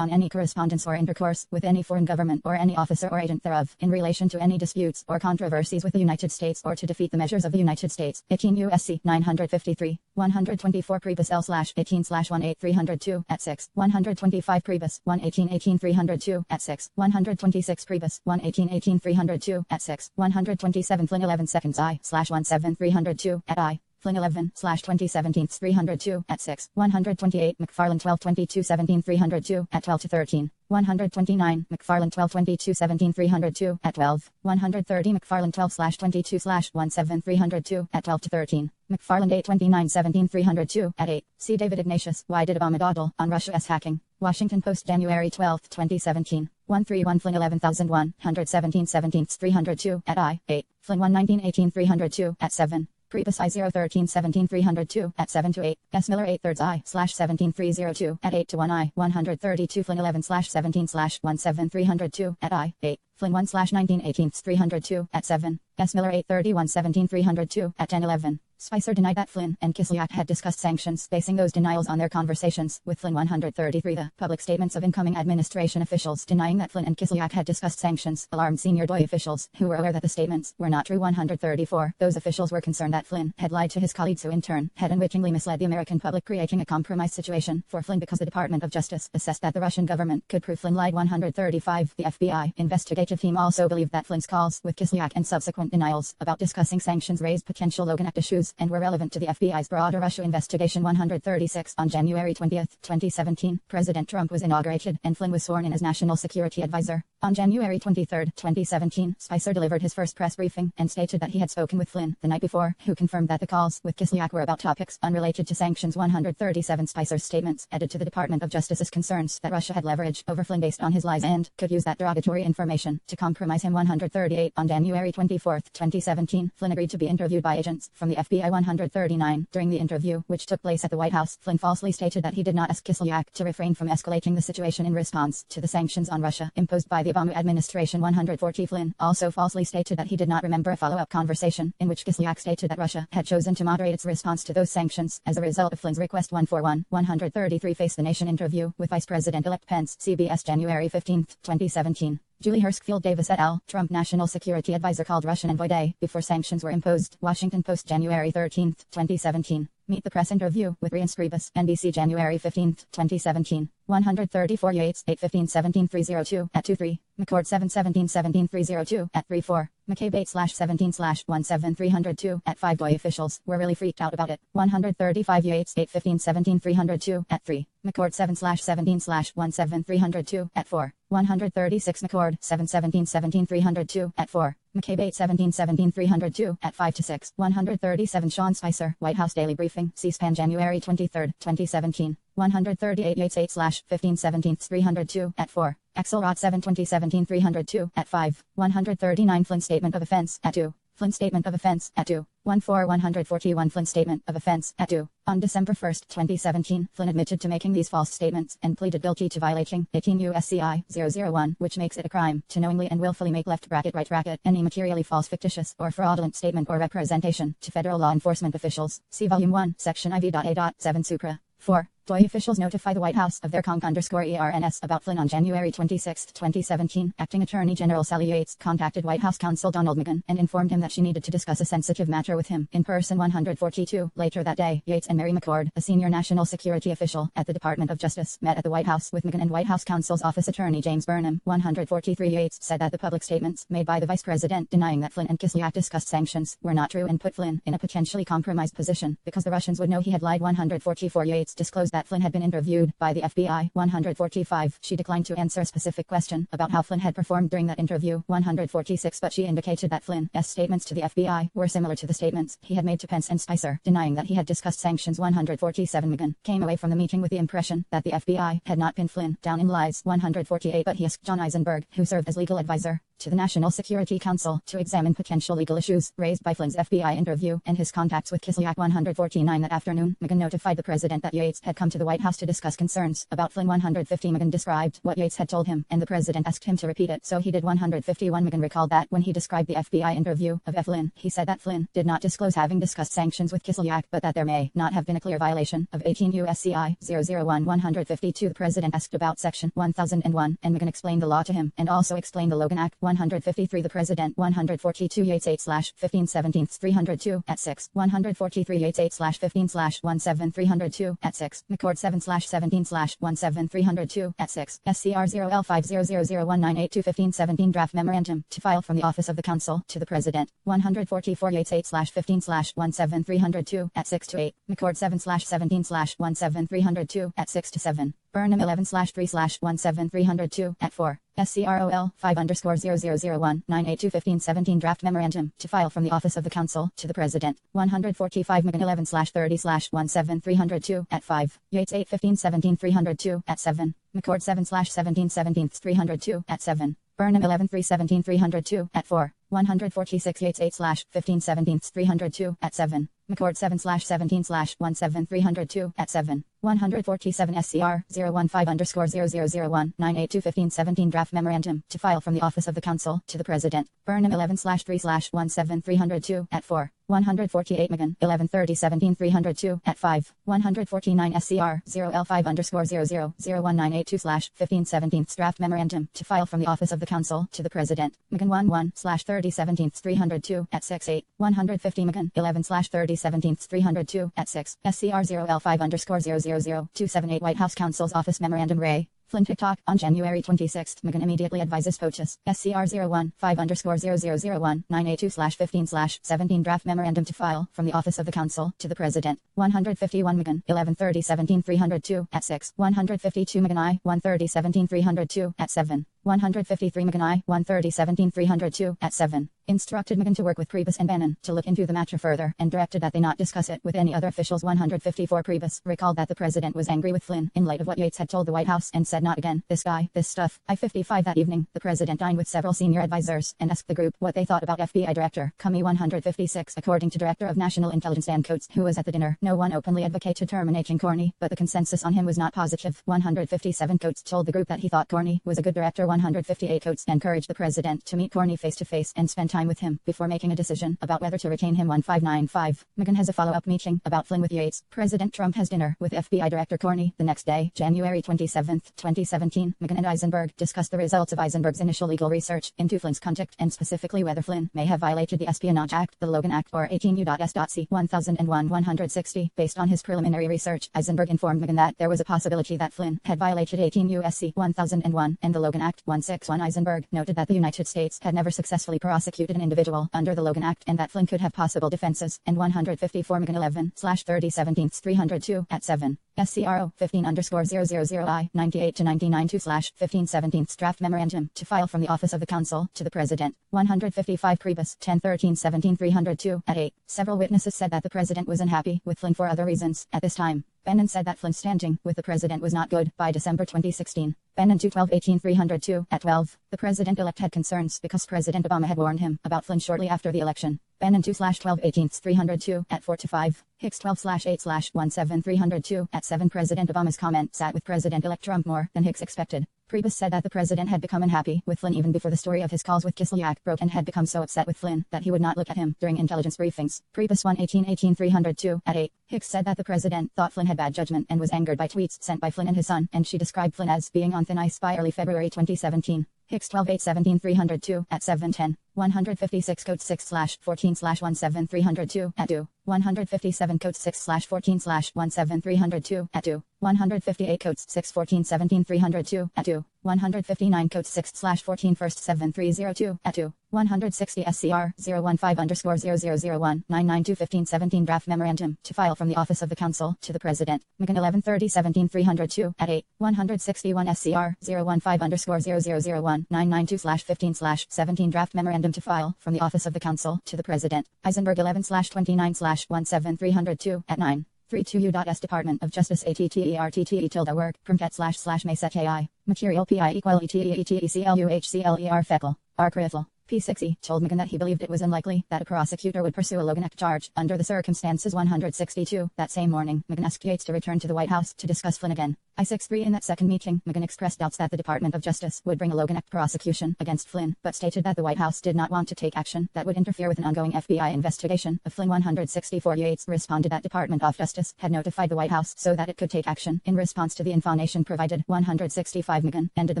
on any correspondence or intercourse with any foreign government or any officer or agent thereof in relation to any disputes or controversies with the United States or to defeat the measures of the United States. 18 U.S.C. 953. 124 Priebus L/18/18302 at 6. 125 Priebus 118/18302 at 6. 126 Priebus 118/18302 at 6. 127 Flynn 11 seconds I/17302 at I. Flynn 11/2017 at 6. 128 McFarland 12/22/17 302 at 12 to 13. 129 McFarland 12/22/17 302 at 12. 130 McFarland 12/22/17 302 at 12 to 13. McFarland 8/29/17 302 at 8. C. David Ignatius, Why did Obama dawdle on Russia's hacking? Washington Post January 12, 2017. 131 Flynn 11117 302 at I. 8. Flynn 11918 302 at 7. Prepus I 01317 302 at 7 to 8. S. Miller 8/3 I/17 302 at 8 to 1 I. 132 Flynn 11/17/17 302 at I. 8. Flynn 1/1918 302 at 7. S. Miller 8/3117 302 at 10:11. Spicer denied that Flynn and Kislyak had discussed sanctions, basing those denials on their conversations with Flynn. 133 The public statements of incoming administration officials denying that Flynn and Kislyak had discussed sanctions alarmed senior DOI officials, who were aware that the statements were not true. 134 Those officials were concerned that Flynn had lied to his colleagues, who in turn had unwittingly misled the American public, creating a compromised situation for Flynn because the Department of Justice assessed that the Russian government could prove Flynn lied. 135 The FBI investigative team also believed that Flynn's calls with Kislyak and subsequent denials about discussing sanctions raised potential Logan Act issues and were relevant to the FBI's broader Russia investigation. 136 On January 20, 2017, President Trump was inaugurated and Flynn was sworn in as National Security Advisor. On January 23, 2017, Spicer delivered his first press briefing and stated that he had spoken with Flynn the night before, who confirmed that the calls with Kislyak were about topics unrelated to sanctions. 137 Spicer's statements added to the Department of Justice's concerns that Russia had leverage over Flynn based on his lies and could use that derogatory information to compromise him. 138 On January 24, 2017, Flynn agreed to be interviewed by agents from the FBI. 139 During the interview, which took place at the White House, Flynn falsely stated that he did not ask Kislyak to refrain from escalating the situation in response to the sanctions on Russia imposed by the Obama administration. 140 Flynn also falsely stated that he did not remember a follow-up conversation in which Kislyak stated that Russia had chosen to moderate its response to those sanctions as a result of Flynn's request. 141 133 Face the Nation interview with Vice President-elect Pence, CBS January 15, 2017. Julie Hirschfield Davis et al., Trump National Security Advisor, called Russian envoy day before sanctions were imposed. Washington Post January 13, 2017. Meet the Press interview with Ryan Scribus, NBC January 15, 2017. 134 Yates 815-17 302 at 23. McCord 717-17 302 at 34. McCabe 8/17/17 302 at 5. DOI officials were really freaked out about it. 135 Yates 815-17 302 at 3. McCord 7/17/17 302 at 4. 136 McCord 717-17 302 at 4. McCabe 8/17/17 302 at 5 to 6. 137 Sean Spicer, White House Daily Briefing, C-SPAN January 23, 2017. 138 Yates 8/15-17 302 at 4. Axelrod 7/20-17 302 at 5. 139 Flynn Statement of Offense at 2. Flynn Statement of Offense at 2. 141 Flynn Statement of Offense at 2. On December 1, 2017, Flynn admitted to making these false statements and pleaded guilty to violating 18 U.S.C.I. 001, which makes it a crime to knowingly and willfully make right any materially false, fictitious, or fraudulent statement or representation to federal law enforcement officials. See Volume 1, Section IV.A.7 Supra. 4. DOI officials notify the White House of their conk_ERNS about Flynn. On January 26, 2017, Acting Attorney General Sally Yates contacted White House counsel Donald McGahn and informed him that she needed to discuss a sensitive matter with him in person. 142 Later that day, Yates and Mary McCord, a senior national security official at the Department of Justice, met at the White House with McGahn and White House counsel's office attorney James Burnham. 143 Yates said that the public statements made by the vice president denying that Flynn and Kislyak discussed sanctions were not true and put Flynn in a potentially compromised position because the Russians would know he had lied. 144 Yates disclosed that Flynn had been interviewed by the FBI. 145 She declined to answer a specific question about how Flynn had performed during that interview. 146 But she indicated that Flynn's statements to the FBI were similar to the statements he had made to Pence and Spicer, denying that he had discussed sanctions. 147 McGahn came away from the meeting with the impression that the FBI had not pinned Flynn down in lies. 148 But he asked John Eisenberg, who served as legal advisor to the National Security Council, to examine potential legal issues raised by Flynn's FBI interview and his contacts with Kislyak. 149 That afternoon, McGahn notified the president that Yates had come to the White House to discuss concerns about Flynn. 150 McGahn described what Yates had told him, and the president asked him to repeat it, so he did. 151 McGahn recalled that when he described the FBI interview of Flynn, he said that Flynn did not disclose having discussed sanctions with Kislyak, but that there may not have been a clear violation of 18 U.S.C.I. 001. 152 The president asked about Section 1001, and McGahn explained the law to him, and also explained the Logan Act. 153 The President 142 Yates 8/15/17 302 at 6 143 Yates 8/15/17 302 at 6 McCord 7/17/17 302 at 6 SCR 0L500019821517 Draft Memorandum to file from the Office of the Counsel to the President 144 Yates 8/15/17 302 at 6 to 8 McCord 7/17/17 302 at 6 to 7 Burnham 11/3/17 302 at 4 SCROL 5_0001982157 Draft Memorandum to file from the Office of the Counsel to the President 145 McGinn 11/30/17 302 at 5 Yates 8/15/17 302 at 7 McCord 7/17/17 302 at 7 Burnham 11/3/17 302 at 4 146 Yates 8/15/17 302 at 7 McCord 7/17/17 302 at 7 147 SCR 015_0001982157 Draft Memorandum to file from the Office of the Counsel to the President Burnham 11/3/17 302 at 4 148 McGinn 11/30/17 302 at 5 149 SCR 0L5_00019822/1517 Draft Memorandum to file from the Office of the Counsel to the President McGinn 11/30/17 302 at 6 8 150 McGinn 11/30/17 302 at 6 SCR 0L5_000278 White House Counsel's Office Memorandum Ray Flynn TikTok on January 26. McGinn immediately advises POTUS SCR 015_000982/15/17 Draft Memorandum to file from the Office of the Counsel to the President 151 McGinn 11/30/17 302 at 6 152 McGinn I 130/17 302 at 7 153 McGinn I 130/17 302 at 7 instructed McGinn to work with Priebus and Bannon to look into the matter further and directed that they not discuss it with any other officials. 154 Priebus recalled that the President was angry with Flynn in light of what Yates had told the White House and said not again, this guy, this stuff. I-55 That evening, the President dined with several senior advisors and asked the group what they thought about FBI Director Comey 156 according to Director of National Intelligence Dan Coates, who was at the dinner. No one openly advocated terminating Corney, but the consensus on him was not positive. 157 Coates told the group that he thought Corney was a good director. 158 Coates encouraged the President to meet Corney face to face and spend time with him before making a decision about whether to retain him. 1595 McGinn has a follow-up meeting about Flynn with Yates. President Trump has dinner with FBI Director Corney the next day, January 27, 2017. McGinn and Eisenberg discussed the results of Eisenberg's initial legal research into Flynn's conduct and specifically whether Flynn may have violated the Espionage Act, the Logan Act, or 18 U.S.C. 1001-160. Based on his preliminary research, Eisenberg informed McGinn that there was a possibility that Flynn had violated 18 U.S.C. 1001 and the Logan Act 161. Eisenberg noted that the United States had never successfully prosecuted an individual under the Logan Act and that Flynn could have possible defenses. And 154 McGinn 11/30/17 302 at 7 SCRO 15_0000I 98-9992/1517 Draft Memorandum to file from the Office of the Counsel to the President 155 Priebus 10/13/17 302 at 8 Several witnesses said that the President was unhappy with Flynn for other reasons at this time. Bannon said that Flynn's standing with the President was not good by December 2016. Bannon 2/12/18 302 at 12 The President-elect had concerns because President Obama had warned him about Flynn shortly after the election. Bannon 2/12/18 302 at 4 to 5 Hicks 12/8/17 302 at 7 President Obama's comment sat with President-elect Trump more than Hicks expected. Priebus said that the President had become unhappy with Flynn even before the story of his calls with Kislyak broke and had become so upset with Flynn that he would not look at him during intelligence briefings. Priebus 1/18/18 302 at 8 Hicks said that the President thought Flynn had bad judgment and was angered by tweets sent by Flynn and his son, and she described Flynn as being on thin ice by early February 2017. Hicks 12/8/17 302 at 7:10 156 Code 6/14/17 302 at 2 157 Code 6/14/17 302 at 2 158 Code 6/14/17 302 at 2 159 Code 6/14 first 7302 at 2 160 SCR 015_000199221517 Draft Memorandum to file from the Office of the Counsel to the President McGinn 11/30/17 302 at 8 161 SCR 015_00019922/15/17 Draft Memorandum to file from the Office of the Counsel to the President Eisenberg 11/29/17 302 at 9 32 U.S. Department of Justice ATTERTTE_work /Meset Material PI =ETECLUHCLER Feckle Arcrithal P6E told McGinn that he believed it was unlikely that a prosecutor would pursue a Logan Act charge under the circumstances. 162. That same morning, McGinn asked Yates to return to the White House to discuss Flynn again. I-6-3 In that second meeting, McGinn expressed doubts that the Department of Justice would bring a Logan Act prosecution against Flynn, but stated that the White House did not want to take action that would interfere with an ongoing FBI investigation of Flynn. 164. Yates responded that Department of Justice had notified the White House so that it could take action in response to the information provided. 165. McGinn ended the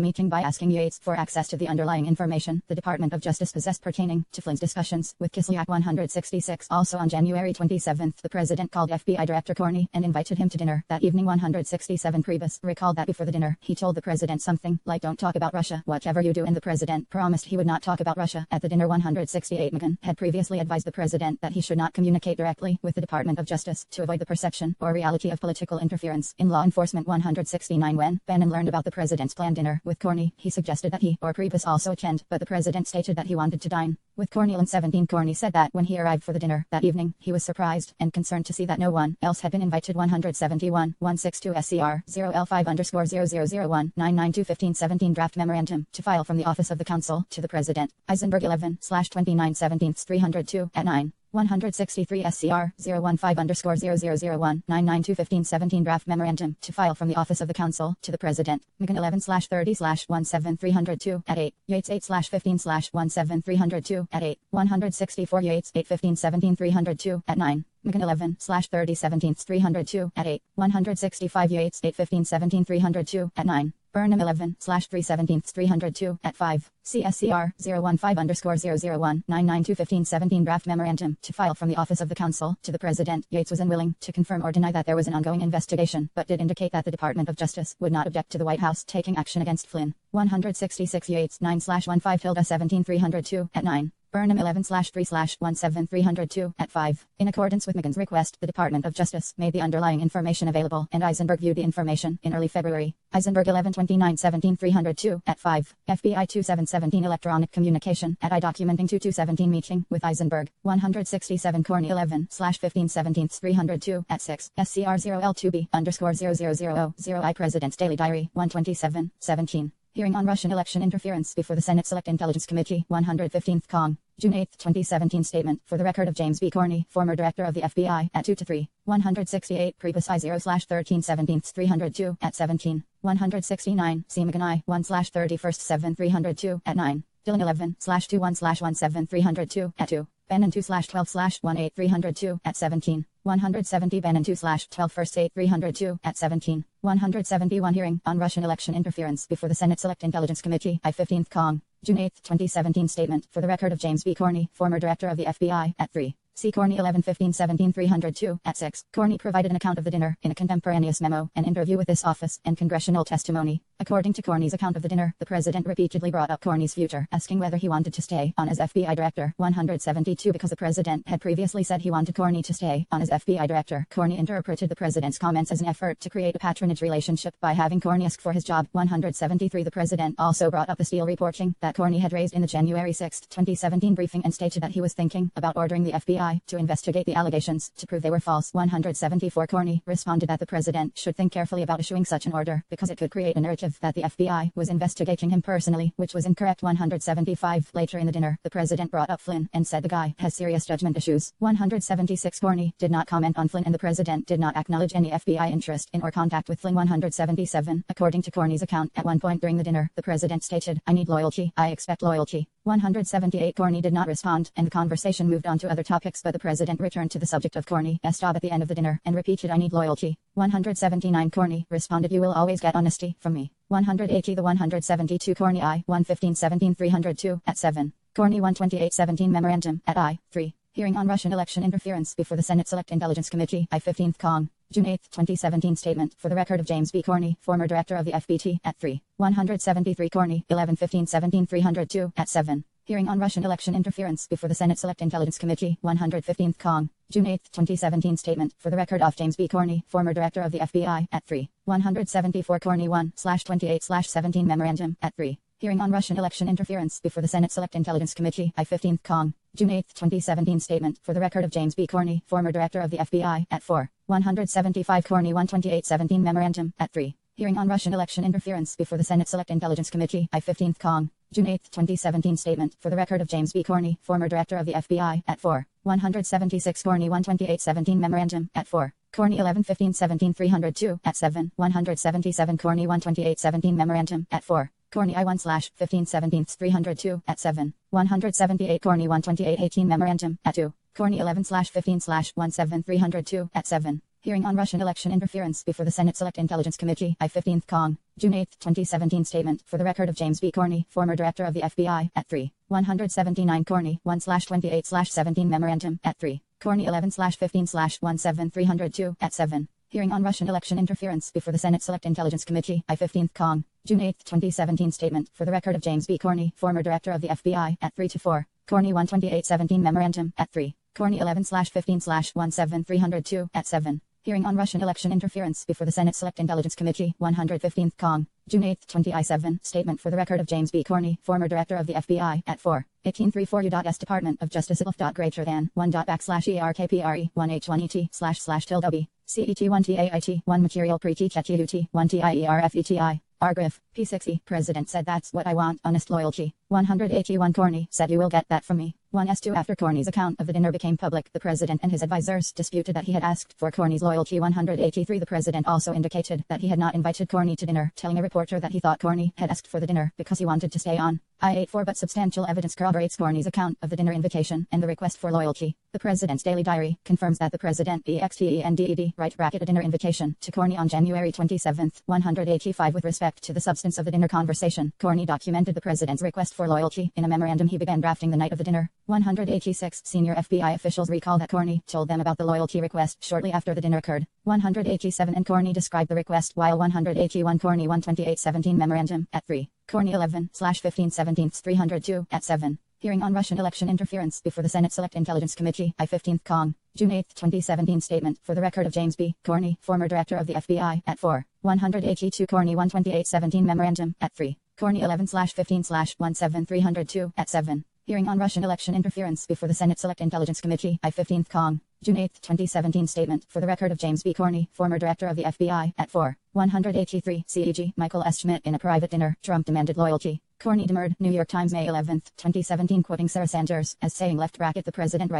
meeting by asking Yates for access to the underlying information the Department of Justice possessed pertaining to Flynn's discussions with Kislyak. 166. Also on January 27, the president called FBI Director Corney and invited him to dinner that evening. 167. Priebus recalled that before the dinner, he told the president something like, "Don't talk about Russia, whatever you do," and the president promised he would not talk about Russia at the dinner. 168. McGinn had previously advised the president that he should not communicate directly with the Department of Justice to avoid the perception or reality of political interference in law enforcement. 169. When Bannon learned about the president's planned dinner with Corney, he suggested that he or Priebus also attend, but the president stated that he wanted to dine with Corney. 17. Corney said that when he arrived for the dinner that evening, he was surprised and concerned to see that no one else had been invited. 171. 162 SCR 0L5_0001 9921517 Draft Memorandum to file from the Office of the Counsel to the President. Eisenberg 11/29/17 at 9. 163 SCR 015_0001 9921517 Draft Memorandum to file from the Office of the Counsel to the President. McGinn 11/30/17302 at 8. Yates 8/15/17302 at 8. 164 Yates 8/15/17302 at 9. McGinn 11/30/17 at 8. 165 Yates 8/15/17302 at 9. Burnham 11/3/17 at 5. CSCR 015_0001 9921517 Draft Memorandum to file from the Office of the Counsel to the President. Yates was unwilling to confirm or deny that there was an ongoing investigation, but did indicate that the Department of Justice would not object to the White House taking action against Flynn. 166 Yates 9/15/17302 at 9. Burnham 11/3/17302 at 5. In accordance with McGinn's request, the Department of Justice made the underlying information available, and Eisenberg viewed the information in early February. Eisenberg 11/29/17302 at 5. FBI 2717 Electronic Communication at I-Documenting 2217 Meeting with Eisenberg. 167 Corney 11/15/17302 at 6. SCR 0L2B_0000 I President's Daily Diary 127 17. Hearing on Russian election interference before the Senate Select Intelligence Committee. 115th Cong. June 8, 2017 Statement for the record of James B. Corney, former director of the FBI at 2 to 3. 168 Priebus I 0/13/17 at 17. 169 C. McGinn I 1/31/7 at 9. Dillon 11/21/17 at 2. Bannon 2/12/18 at 17. 170 Bannon 2/12 at 17. 171 Hearing on Russian election interference before the Senate Select Intelligence Committee. I-15th Cong. June 8, 2017 Statement for the record of James B. Corney, former director of the FBI at 3. C. Corney 11/15/17 at 6. Corney provided an account of the dinner in a contemporaneous memo, an interview with this office, and congressional testimony. According to Corney's account of the dinner, the president repeatedly brought up Corney's future, asking whether he wanted to stay on as FBI director. 172 Because the president had previously said he wanted Corney to stay on as FBI director, Corney interpreted the president's comments as an effort to create a patronage relationship by having Corney ask for his job. 173 The president also brought up the Steele reporting that Corney had raised in the January 6, 2017 briefing and stated that he was thinking about ordering the FBI to investigate the allegations to prove they were false. 174 Corney responded that the president should think carefully about issuing such an order because it could create a narrative that the FBI was investigating him personally, which was incorrect. 175 Later in the dinner, the president brought up Flynn and said the guy has serious judgment issues. 176 Corney did not comment on Flynn and the president did not acknowledge any FBI interest in or contact with Flynn. 177 According to Corney's account, at one point during the dinner, the president stated, "I need loyalty, I expect loyalty." 178 Corney did not respond, and the conversation moved on to other topics, but the president returned to the subject of Corney's job at the end of the dinner, and repeated, "I need loyalty." 179 Corney responded, "You will always get honesty from me." 180 The 172 Corney I 115/17 at 7. Corney 128/17 Memorandum at I-3. Hearing on Russian election interference before the Senate Select Intelligence Committee. I-15th Cong. June 8, 2017 Statement for the record of James B. Corney, former director of the FBT at 3. 173 Corney 11/15/17 at 7. Hearing on Russian election interference before the Senate Select Intelligence Committee. 115th Cong. June 8, 2017 Statement for the record of James B. Corney, former director of the FBI at 3. 174 Corney 1/28/17 Memorandum at 3. Hearing on Russian election interference before the Senate Select Intelligence Committee. I-15th Cong. June 8, 2017 Statement for the record of James B. Corney, former director of the FBI at 4. 175 Corney 128/17 Memorandum at 3. Hearing on Russian election interference before the Senate Select Intelligence Committee. I-15th Cong. June 8, 2017 statement for the record of James B. Corney, former director of the FBI, at 4:176 Corney 12817 memorandum, at 4. Corney 111517 302, at 7:177 Corney 12817 memorandum, at 4. Corney I1/1517 302, at 7:178 Corney 12818 memorandum, at 2. Corney 11/15/17 302, at 7. Hearing on Russian election interference before the Senate Select Intelligence Committee, I-15th Cong. June 8, 2017 statement for the record of James B. Corney, former director of the FBI, at 3:179 Corney 1/28/17 memorandum, at 3. Corney 11/15/17 302, at 7. Hearing on Russian election interference before the Senate Select Intelligence Committee, I-15th Cong. June 8, 2017 statement for the record of James B. Corney, former director of the FBI, at 3-4. Corney 12817 memorandum, at 3. Corney 11/15/17 302, at 7. Hearing on Russian election interference before the Senate Select Intelligence Committee, 115th Cong. June 8, 2017 statement for the record of James B. Corney, former director of the FBI, at 4:1834 U.S. Department of Justice greater than 1.\ERKPRE 1H1ET//tilde CET1TAIT 1 material pre-TCHUT 1 TIERFETI. Argriff, P60, President said that's what I want, honest loyalty. 181 Corney said you will get that from me. 1S2 After Corney's account of the dinner became public, the president and his advisors disputed that he had asked for Corney's loyalty. 183 The president also indicated that he had not invited Corney to dinner, telling a reporter that he thought Corney had asked for the dinner because he wanted to stay on. I-84 But substantial evidence corroborates Corney's account of the dinner invitation and the request for loyalty. The president's daily diary confirms that the president extended a dinner invitation to Corney on January 27, 185 with respect to the substance of the dinner conversation. Corney documented the president's request for loyalty in a memorandum he began drafting the night of the dinner. 186 Senior FBI officials recall that Corney told them about the loyalty request shortly after the dinner occurred. 187 And Corney described the request while 181 Corney 12817 memorandum, at 3. Corney 11/15/17 302, at 7. Hearing on Russian election interference before the Senate Select Intelligence Committee, I-15th Cong. June 8, 2017 statement for the record of James B. Corney, former director of the FBI, at 4:182 Corney 12817 memorandum, at 3. Corney 11/15/17 302, at 7. Hearing on Russian election interference before the Senate Select Intelligence Committee, I-15th Cong. June 8, 2017 statement for the record of James B. Corney, former director of the FBI, at 4:183 CEG Michael S. Schmidt in a private dinner, Trump demanded loyalty. Corney demurred. New York Times May 11, 2017 quoting Sarah Sanders as saying the president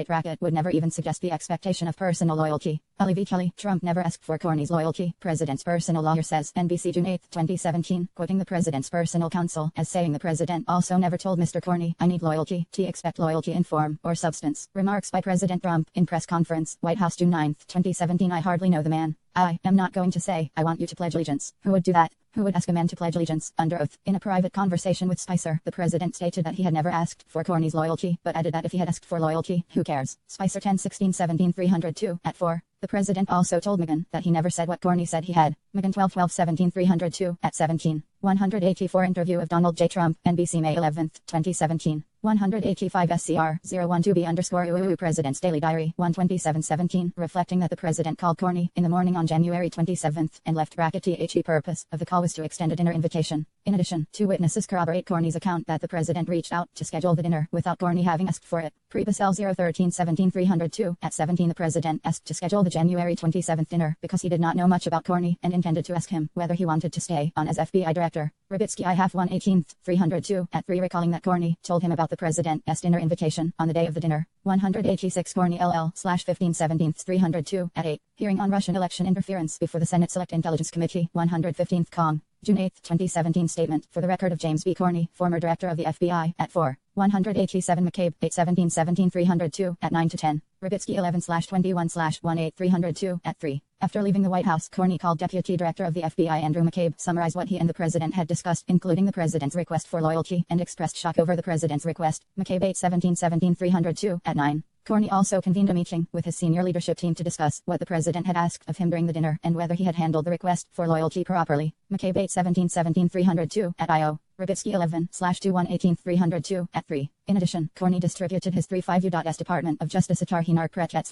would never even suggest the expectation of personal loyalty. Ali V. Kelly, Trump never asked for Corney's loyalty, president's personal lawyer says. NBC June 8, 2017 quoting the president's personal counsel as saying the president also never told Mr. Corney, I need loyalty, expect loyalty in form or substance. Remarks by President Trump in press conference, White House June 9, 2017 I hardly know the man. I am not going to say, I want you to pledge allegiance. Who would do that? Who would ask a man to pledge allegiance under oath? In a private conversation with Spicer, the president stated that he had never asked for Corney's loyalty, but added that if he had asked for loyalty, who cares? Spicer 10/16/17 302, at 4. The president also told Megan that he never said what Corney said he had. Megan 12/12/17 302, at 17. 184 Interview of Donald J. Trump, NBC May 11, 2017. 185 SCR 012B_UU President's Daily Diary 12717 reflecting that the president called Corney in the morning on January 27 and left the purpose of the call was to extend a dinner invitation. In addition, two witnesses corroborate Corney's account that the president reached out to schedule the dinner without Corney having asked for it. Prebasel 013/17 302 at 17 the president asked to schedule the January 27th dinner because he did not know much about Corney and intended to ask him whether he wanted to stay on as FBI director. Rybitsky I-118 302 at 3 recalling that Corney told him about the president's dinner invitation on the day of the dinner. 186 Corney LL/1517 302 at 8. Hearing on Russian election interference before the Senate Select Intelligence Committee 115th Cong. June 8, 2017 statement for the record of James B. Corney, former director of the FBI, at 4. 187 McCabe 81717 302 at 9 to 10. Rybitsky 11/21/18 302 at 3. After leaving the White House, Corney called Deputy Director of the FBI Andrew McCabe, summarized what he and the president had discussed, including the president's request for loyalty, and expressed shock over the president's request. McCabe 81717 302 at 9. Corney also convened a meeting with his senior leadership team to discuss what the president had asked of him during the dinner and whether he had handled the request for loyalty properly. McCabe 81717 302 at IO. Rybitsky 11/2118 302 at 3. In addition, Corney distributed his 35 U.S. Department of Justice Atar Hinar Prechet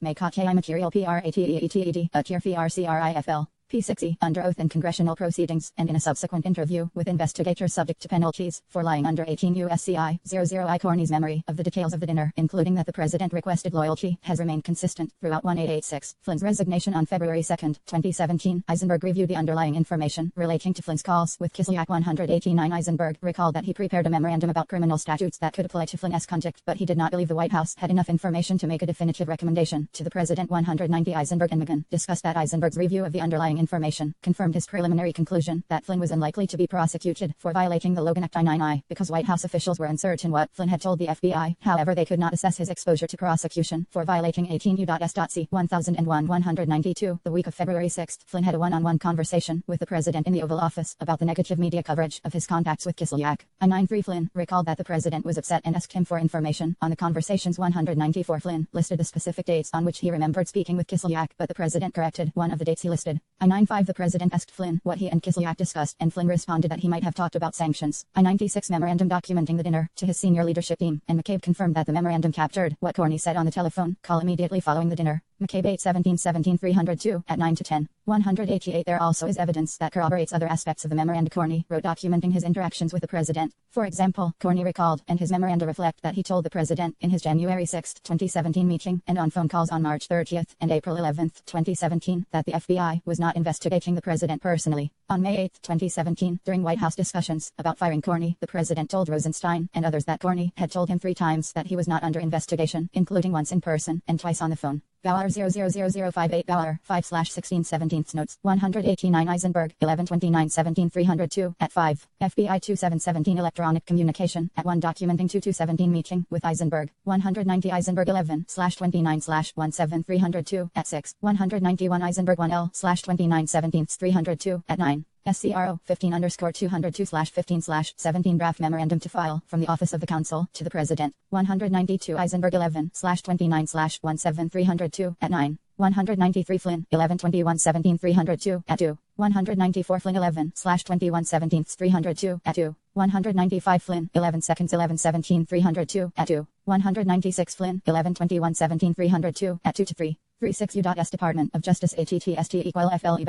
// May Material PRATEETED, a tier FRCRIFL. P6E, under oath in congressional proceedings, and in a subsequent interview with investigators subject to penalties for lying under 18 U.S.C.I. 00I. Corney's memory of the details of the dinner, including that the president requested loyalty, has remained consistent throughout 1886. Flynn's resignation on February 2, 2017. Eisenberg reviewed the underlying information relating to Flynn's calls with Kislyak. 189. Eisenberg recalled that he prepared a memorandum about criminal statutes that could apply to Flynn's conduct, but he did not believe the White House had enough information to make a definitive recommendation to the president. 190. Eisenberg and McGinn discussed that Eisenberg's review of the underlying information confirmed his preliminary conclusion that Flynn was unlikely to be prosecuted for violating the Logan Act I-9I because White House officials were uncertain what Flynn had told the FBI. However, they could not assess his exposure to prosecution for violating 18 U.S.C. 1001. 192. The week of February 6, Flynn had a one-on-one conversation with the president in the Oval Office about the negative media coverage of his contacts with Kislyak. I-93. Flynn recalled that the president was upset and asked him for information on the conversations. 194. Flynn listed the specific dates on which he remembered speaking with Kislyak, but the president corrected one of the dates he listed. I-95. The president asked Flynn what he and Kislyak discussed, and Flynn responded that he might have talked about sanctions. I-96. Memorandum documenting the dinner to his senior leadership team, and McCabe confirmed that the memorandum captured what Corney said on the telephone call immediately following the dinner. McCabe 8/17/17 at 9 to 10. 188. There also is evidence that corroborates other aspects of the memorandum Corney wrote documenting his interactions with the president. For example, Corney recalled, and his memoranda reflect, that he told the president in his January 6, 2017 meeting and on phone calls on March 30 and April 11, 2017, that the FBI was not investigating the president personally. On May 8, 2017, during White House discussions about firing Corney, the president told Rosenstein and others that Corney had told him 3 times that he was not under investigation, including once in person and twice on the phone. Bauer 000058 Bauer 5/16/17 notes. 189. Eisenberg 11/29/17 at 5. FBI 2717 electronic communication at 1 documenting 2217 meeting with Eisenberg. 190. Eisenberg 11/29/17 at 6. 191. Eisenberg 1L/2917 at 9. SCRO 15_202/15/17 draft memorandum to file from the Office of the Counsel to the President. 192. Eisenberg 11/29/17 at 9. 193. Flynn 11/21/17 at 2. 194. Flynn 11/21/17 at 2. 195. Flynn 11/2/11/17 at 2. 196. Flynn 11/21/17 at 2 to 3. 36 U.S. Department of Justice ATTST equal FLE /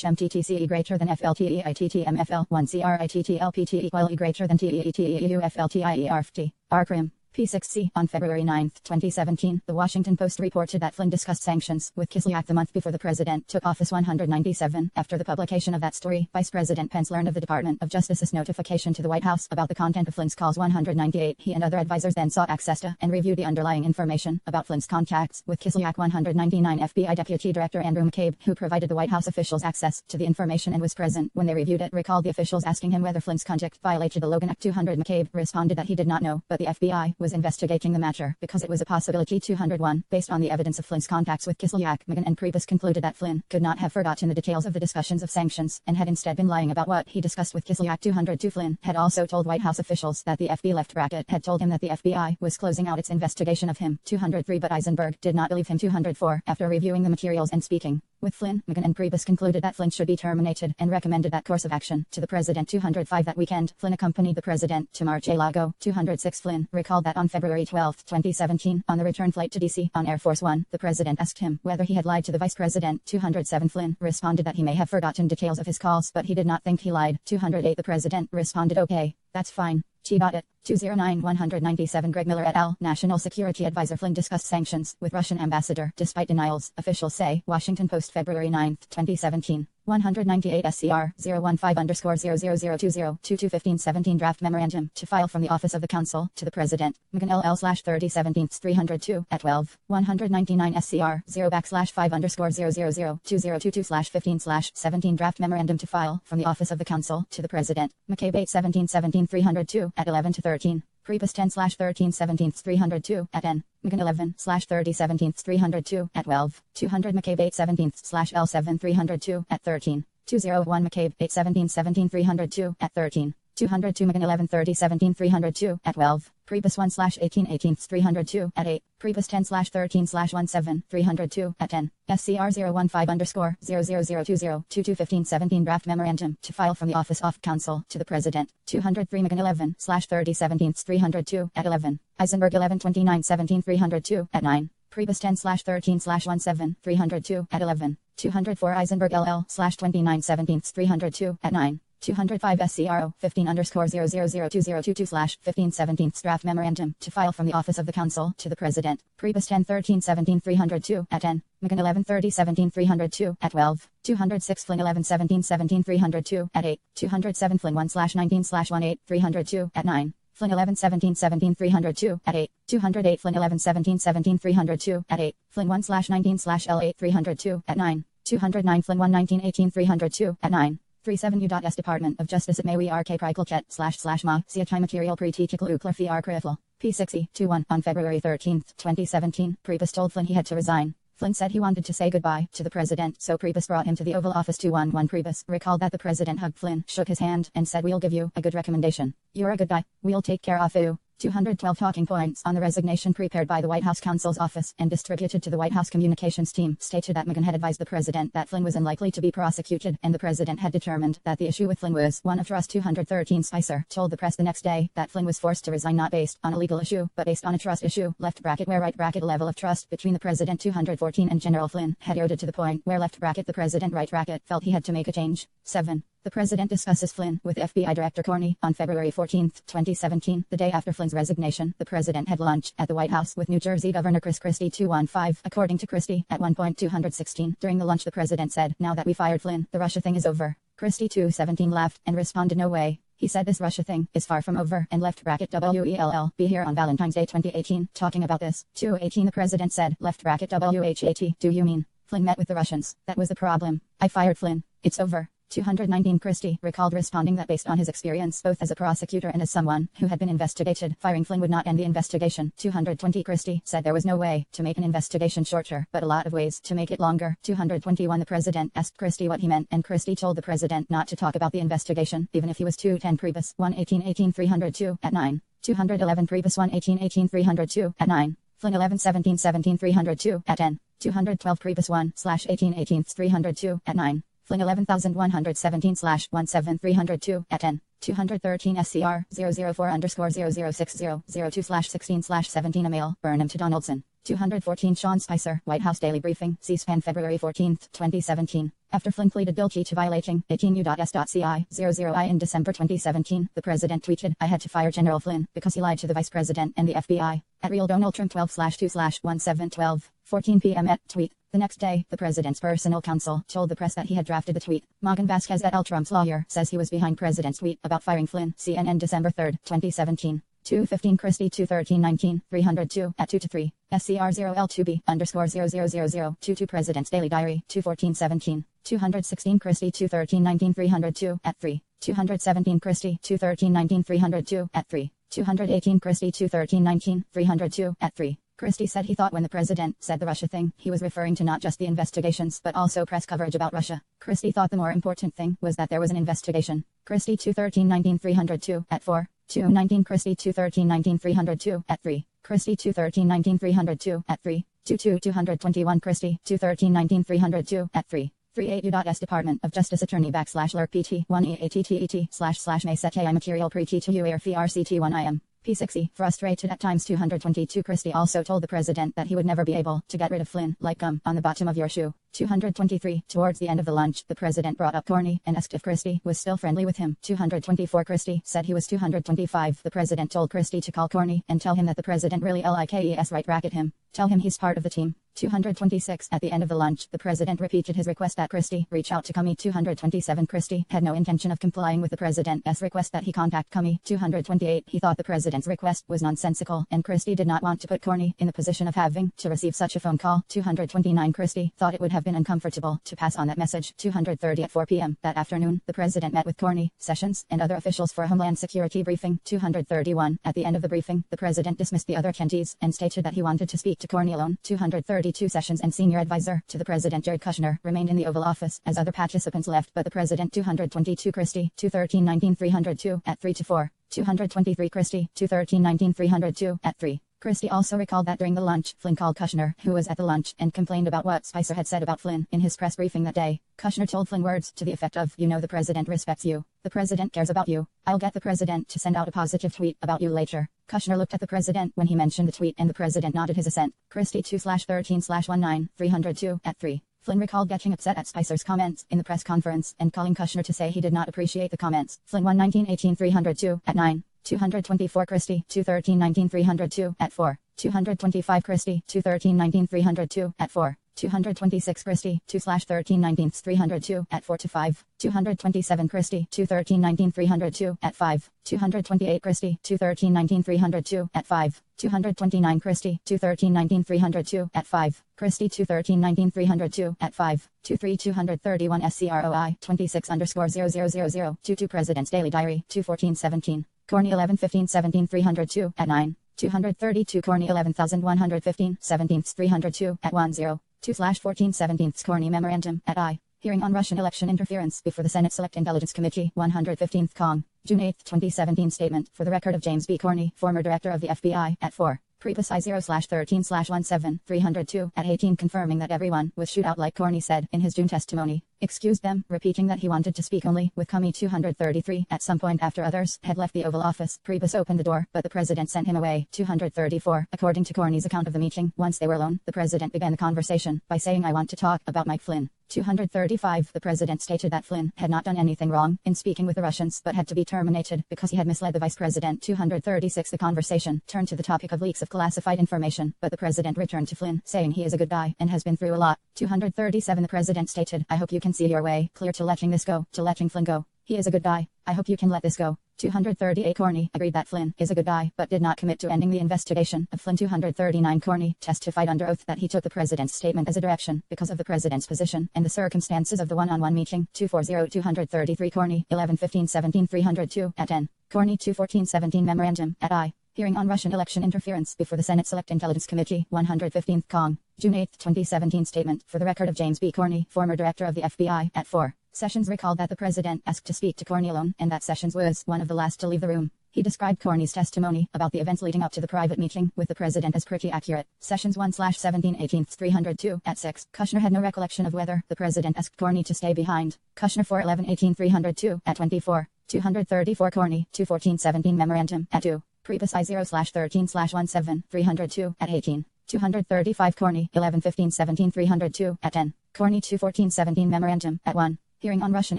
MTTCE greater than FLTE ITTMFL 1 CRITTLPT equal E greater than TEETEU FLTIERFT. RCRIM. P6C. On February 9, 2017, the Washington Post reported that Flynn discussed sanctions with Kislyak the month before the president took office. 197. After the publication of that story, Vice President Pence learned of the Department of Justice's notification to the White House about the content of Flynn's calls. 198. He and other advisors then sought access to and reviewed the underlying information about Flynn's contacts with Kislyak. 199. FBI Deputy Director Andrew McCabe, who provided the White House officials access to the information and was present when they reviewed it, recalled the officials asking him whether Flynn's conduct violated the Logan Act. 200. McCabe responded that he did not know, but the FBI was investigating the matter because it was a possibility. 201. Based on the evidence of Flynn's contacts with Kislyak, McGinn and Priebus concluded that Flynn could not have forgotten the details of the discussions of sanctions and had instead been lying about what he discussed with Kislyak. 202. Flynn had also told White House officials that the FBI left bracket had told him that the FBI was closing out its investigation of him. 203. But Eisenberg did not believe him. 204. After reviewing the materials and speaking with Flynn, McGinn and Priebus concluded that Flynn should be terminated and recommended that course of action to the president. 205. That weekend, Flynn accompanied the president to Mar-a-Lago. 206. Flynn recalled that on February 12, 2017, on the return flight to D.C. on Air Force One, the president asked him whether he had lied to the vice president. 207. Flynn responded that he may have forgotten details of his calls, but he did not think he lied. 208. The president responded, "Okay, that's fine. She got it." 209. 197. Greg Mueller et al., National Security Advisor. Flynn discussed sanctions with Russian ambassador, despite denials, officials say. Washington Post February 9, 2017. 198. SCR 015_0020221517 draft memorandum to file from the Office of the Counsel to the President. McGinn LL/3017 at 12. 199. SCR 0/5/5_002022/15/17 draft memorandum to file from the Office of the Counsel to the President. McCabe 8/17/17 at 11 to 13. Priebus 10/13/17 at N. McGinn 11/30/17 at 12. 200. McCabe 8/17/L7 at 13. 201. McCabe 8/17/17 at 13. 202. McGinn 11/30/17 at 12. Priebus 1/18/18 at 8. Priebus 10/13/17 at 10. SCR 015_0002221517 draft memorandum to file from the Office of Counsel to the President. 203. McGinn 11/30/17 at 11. Eisenberg 11/29/17 at 9. Priebus 10/13/17 at 11. 204 Eisenberg LL slash 2917 302 at 9. 205 SCRO 15_000202 slash 1517 draft memorandum to file from the office of the council to the president. Priebus 101317 302 at 10. McGinn 113017 302 at 12. 206 Flynn 111717 302 at 8. 207 Flynn 1/19/18 302 at 9. Flynn 111717 302 at 8. 208 Flynn 111717 302 at 8. Flynn 1/19/L8 302 at 9. 209 Flynn 1/19/18 302 at 9. 37 U.S. Department of Justice at Maui RK Prikelket / Ma, Siachai Material Pretikikal Uklar Fiar Krifl. P60 21 on February 13, 2017, Priebus told Flynn he had to resign. Flynn said he wanted to say goodbye to the president, so Priebus brought him to the Oval Office. 211 Priebus recalled that the president hugged Flynn, shook his hand, and said, "We'll give you a good recommendation. You're a good guy. We'll take care of you." 212 talking points on the resignation prepared by the White House counsel's office and distributed to the White House communications team stated that McGinn had advised the president that Flynn was unlikely to be prosecuted, and the president had determined that the issue with Flynn was one of trust. 213 Spicer told the press the next day that Flynn was forced to resign not based on a legal issue, but based on a trust issue, left bracket where right bracket level of trust between the president 214 and General Flynn had eroded to the point where left bracket the president right bracket felt he had to make a change. 7. The president discusses Flynn with FBI Director Corney on February 14, 2017. The day after Flynn's resignation, the president had lunch at the White House with New Jersey Governor Chris Christie. 215. According to Christie, at 1.216, during the lunch the president said, "Now that we fired Flynn, the Russia thing is over." Christie 217 laughed and responded, "No way." He said this Russia thing is far from over and left bracket WELL be here on Valentine's Day 2018 talking about this. 218 The president said, left bracket WHAT, "Do you mean Flynn met with the Russians? That was the problem. I fired Flynn. It's over." 219 Christie recalled responding that based on his experience both as a prosecutor and as someone who had been investigated, firing Flynn would not end the investigation. 220 Christie said there was no way to make an investigation shorter, but a lot of ways to make it longer. 221 The president asked Christie what he meant, and Christie told the president not to talk about the investigation, even if he was 210 Priebus 118 302 at 9. 211 Priebus 118 302 at 9. Flynn 1117 302 at 10. 212 Priebus 1/18 302 at 9. Flynn 11117/17 302 at 10. 213 SCR 004_006002/16/17 Email Burnham to Donaldson. 214 Sean Spicer, White House Daily Briefing, C-SPAN February 14, 2017. After Flynn pleaded guilty to violating 18 U.S.C.I. 00I in December 2017, the president tweeted, "I had to fire General Flynn because he lied to the vice president and the FBI." At Real Donald Trump 12/2/1712, 14 p.m. at tweet. The next day, the president's personal counsel told the press that he had drafted the tweet. Morgan Vasquez et al. Trump's lawyer says he was behind president's tweet about firing Flynn. CNN December 3, 2017. 215 Christie 21319 302 at 2-3. SCR 0L2B_000022 President's Daily Diary 21417. 216 Christie 21319 302 at 3. 217 Christie 21319 302 at 3. 218 Christie 21319 302 at 3. Christie said he thought when the president said the Russia thing, he was referring to not just the investigations but also press coverage about Russia. Christie thought the more important thing was that there was an investigation. Christie 21319 302 at 4. 219 Christie 21319 302 at 3. Christie 21319 302 at 3. 221 Christie 21319 302 at 3. 38 U.S. Department of Justice Attorney /Lurk PT 1EATTET/May Setai Material Pre-T to UAR FRCT 1IM. P60, frustrated at times. 222 Christie also told the president that he would never be able to get rid of Flynn like gum on the bottom of your shoe. 223 Towards the end of the lunch, the president brought up Corney and asked if Christie was still friendly with him. 224 Christie said he was. 225 The president told Christie to call Corney and tell him that the president really likes right bracket him. Tell him he's part of the team. 226 At the end of the lunch, the president repeated his request that Christie reach out to Comey. 227 Christie had no intention of complying with the president's request that he contact Comey. 228 He thought the president's request was nonsensical, and Christie did not want to put Corney in the position of having to receive such a phone call. 229 Christie thought it would have been uncomfortable to pass on that message. 230 At 4 p.m. that afternoon, the president met with Corney, Sessions, and other officials for a Homeland Security briefing. 231 At the end of the briefing, the president dismissed the other attendees and stated that he wanted to speak to Corney alone. 232 Sessions and senior advisor to the president Jared Kushner remained in the Oval Office as other participants left, but the president. 222 Christie 21319 302 at 3-4. 223 Christie 21319 302 at 3. Christie also recalled that during the lunch, Flynn called Kushner, who was at the lunch, and complained about what Spicer had said about Flynn in his press briefing that day. Kushner told Flynn words to the effect of, "You know the president respects you. The president cares about you. I'll get the president to send out a positive tweet about you later." Kushner looked at the president when he mentioned the tweet, and the president nodded his assent. Christie 2/13/19 302 at 3. Flynn recalled getting upset at Spicer's comments in the press conference and calling Kushner to say he did not appreciate the comments. Flynn 1 1918 302 at 9. 224 Christie 213 19 302 at 4. 225 Christie 213 19 302 at 4. 226 Christie 2/13 19 302 at 4 to 5. 227 Christie 213 19 302 at 5. 228 Christie 213 19 302 at 5. 229 Christie 213 19 302 at 5. Christie 213 19 302 at 5. 23231 SCROI 26_000000 22 President's Daily Diary 21417. Corny 11 15 17 302 at 9. 232 Corny 11115 17 302 at 10. 2/14 17 Corny Memorandum at I. Hearing on Russian election interference before the Senate Select Intelligence Committee 115th Cong. June 8, 2017 statement for the record of James B. Corny, former director of the FBI at 4. Prepasi 0/13/17 302 at 18 confirming that everyone was shoot out like Corny said in his June testimony. Excused them, repeating that he wanted to speak only with Comey 233 at some point after others had left the Oval Office. Priebus opened the door, but the president sent him away. 234. According to Corny's account of the meeting, once they were alone, the president began the conversation by saying, "I want to talk about Mike Flynn." 235. The president stated that Flynn had not done anything wrong in speaking with the Russians but had to be terminated because he had misled the vice president. 236. The conversation turned to the topic of leaks of classified information, but the president returned to Flynn, saying he is a good guy and has been through a lot. 237. The president stated, "I hope you can see your way clear to letting this go, to letting Flynn go. He is a good guy. I hope you can let this go." 238. Corny agreed that Flynn is a good guy, but did not commit to ending the investigation of Flynn. 239. Corny testified under oath that he took the president's statement as a direction because of the president's position and the circumstances of the one-on-one meeting. 240. 233. Corny 11-15 17 302 at 10. Corny 214 17 memorandum at I. Hearing on Russian election interference before the Senate Select Intelligence Committee 115th Cong. June 8, 2017 statement for the record of James B. Corny, former director of the FBI at 4. Sessions recalled that the president asked to speak to Corny alone and that Sessions was one of the last to leave the room. He described Corny's testimony about the events leading up to the private meeting with the president as pretty accurate. Sessions 1/17 18 302 at 6. Kushner had no recollection of whether the president asked Corny to stay behind. Kushner 4/11 18 302 at 24. 234 Corny 214 17 memorandum at 2. Prepasi 0/13/17 302 at 18. 235 Corny 11-15 17 302 at 10. Corny 214 17 memorandum at 1. Hearing on Russian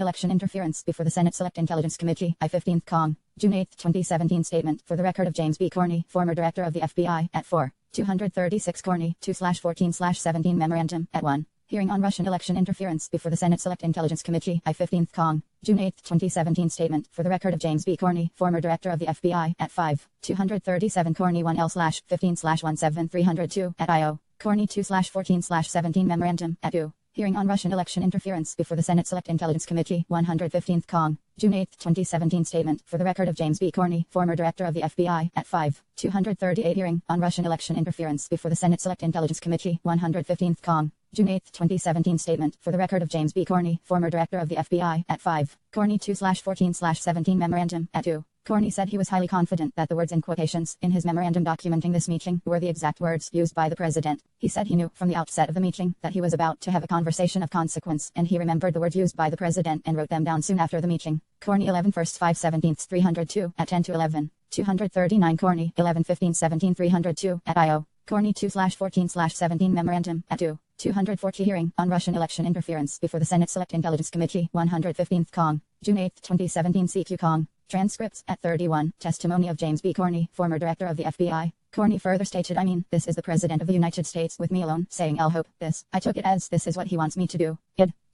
election interference before the Senate Select Intelligence Committee I-15th Cong. June 8, 2017 statement for the record of James B. Corny, former director of the FBI at 4. 236 Corny 2/14/17 memorandum at 1. Hearing on Russian election interference before the Senate Select Intelligence Committee I-15th Cong. June 8, 2017 statement for the record of James B. Corny, former director of the FBI at 5. 237 Corny 1L/15/17 302 at IO. Corny 2/14/17 memorandum at 2. Hearing on Russian election interference before the Senate Select Intelligence Committee 115th Cong. June 8, 2017 statement for the record of James B. Corny, former director of the FBI at 5. 238 Hearing on Russian election interference before the Senate Select Intelligence Committee 115th Cong. June 8, 2017 statement for the record of James B. Corny, former director of the FBI at 5. Corny 2/14/17 memorandum at 2. Corny said he was highly confident that the words in quotations in his memorandum documenting this meeting were the exact words used by the president. He said he knew from the outset of the meeting that he was about to have a conversation of consequence, and he remembered the words used by the president and wrote them down soon after the meeting. Corny 11 1st 5/17 302 at 10 to 11. 239 Corny 11-15 17 302 at IO. Corny 2/14/17 memorandum at 2. 240 Hearing on Russian election interference before the Senate Select Intelligence Committee 115th Cong. June 8, 2017 CQ Cong. Transcripts at 31. Testimony of James B. Corny, former director of the FBI. Corny further stated, this is the President of the United States with me alone, saying I'll hope this. I took it as this is what he wants me to do.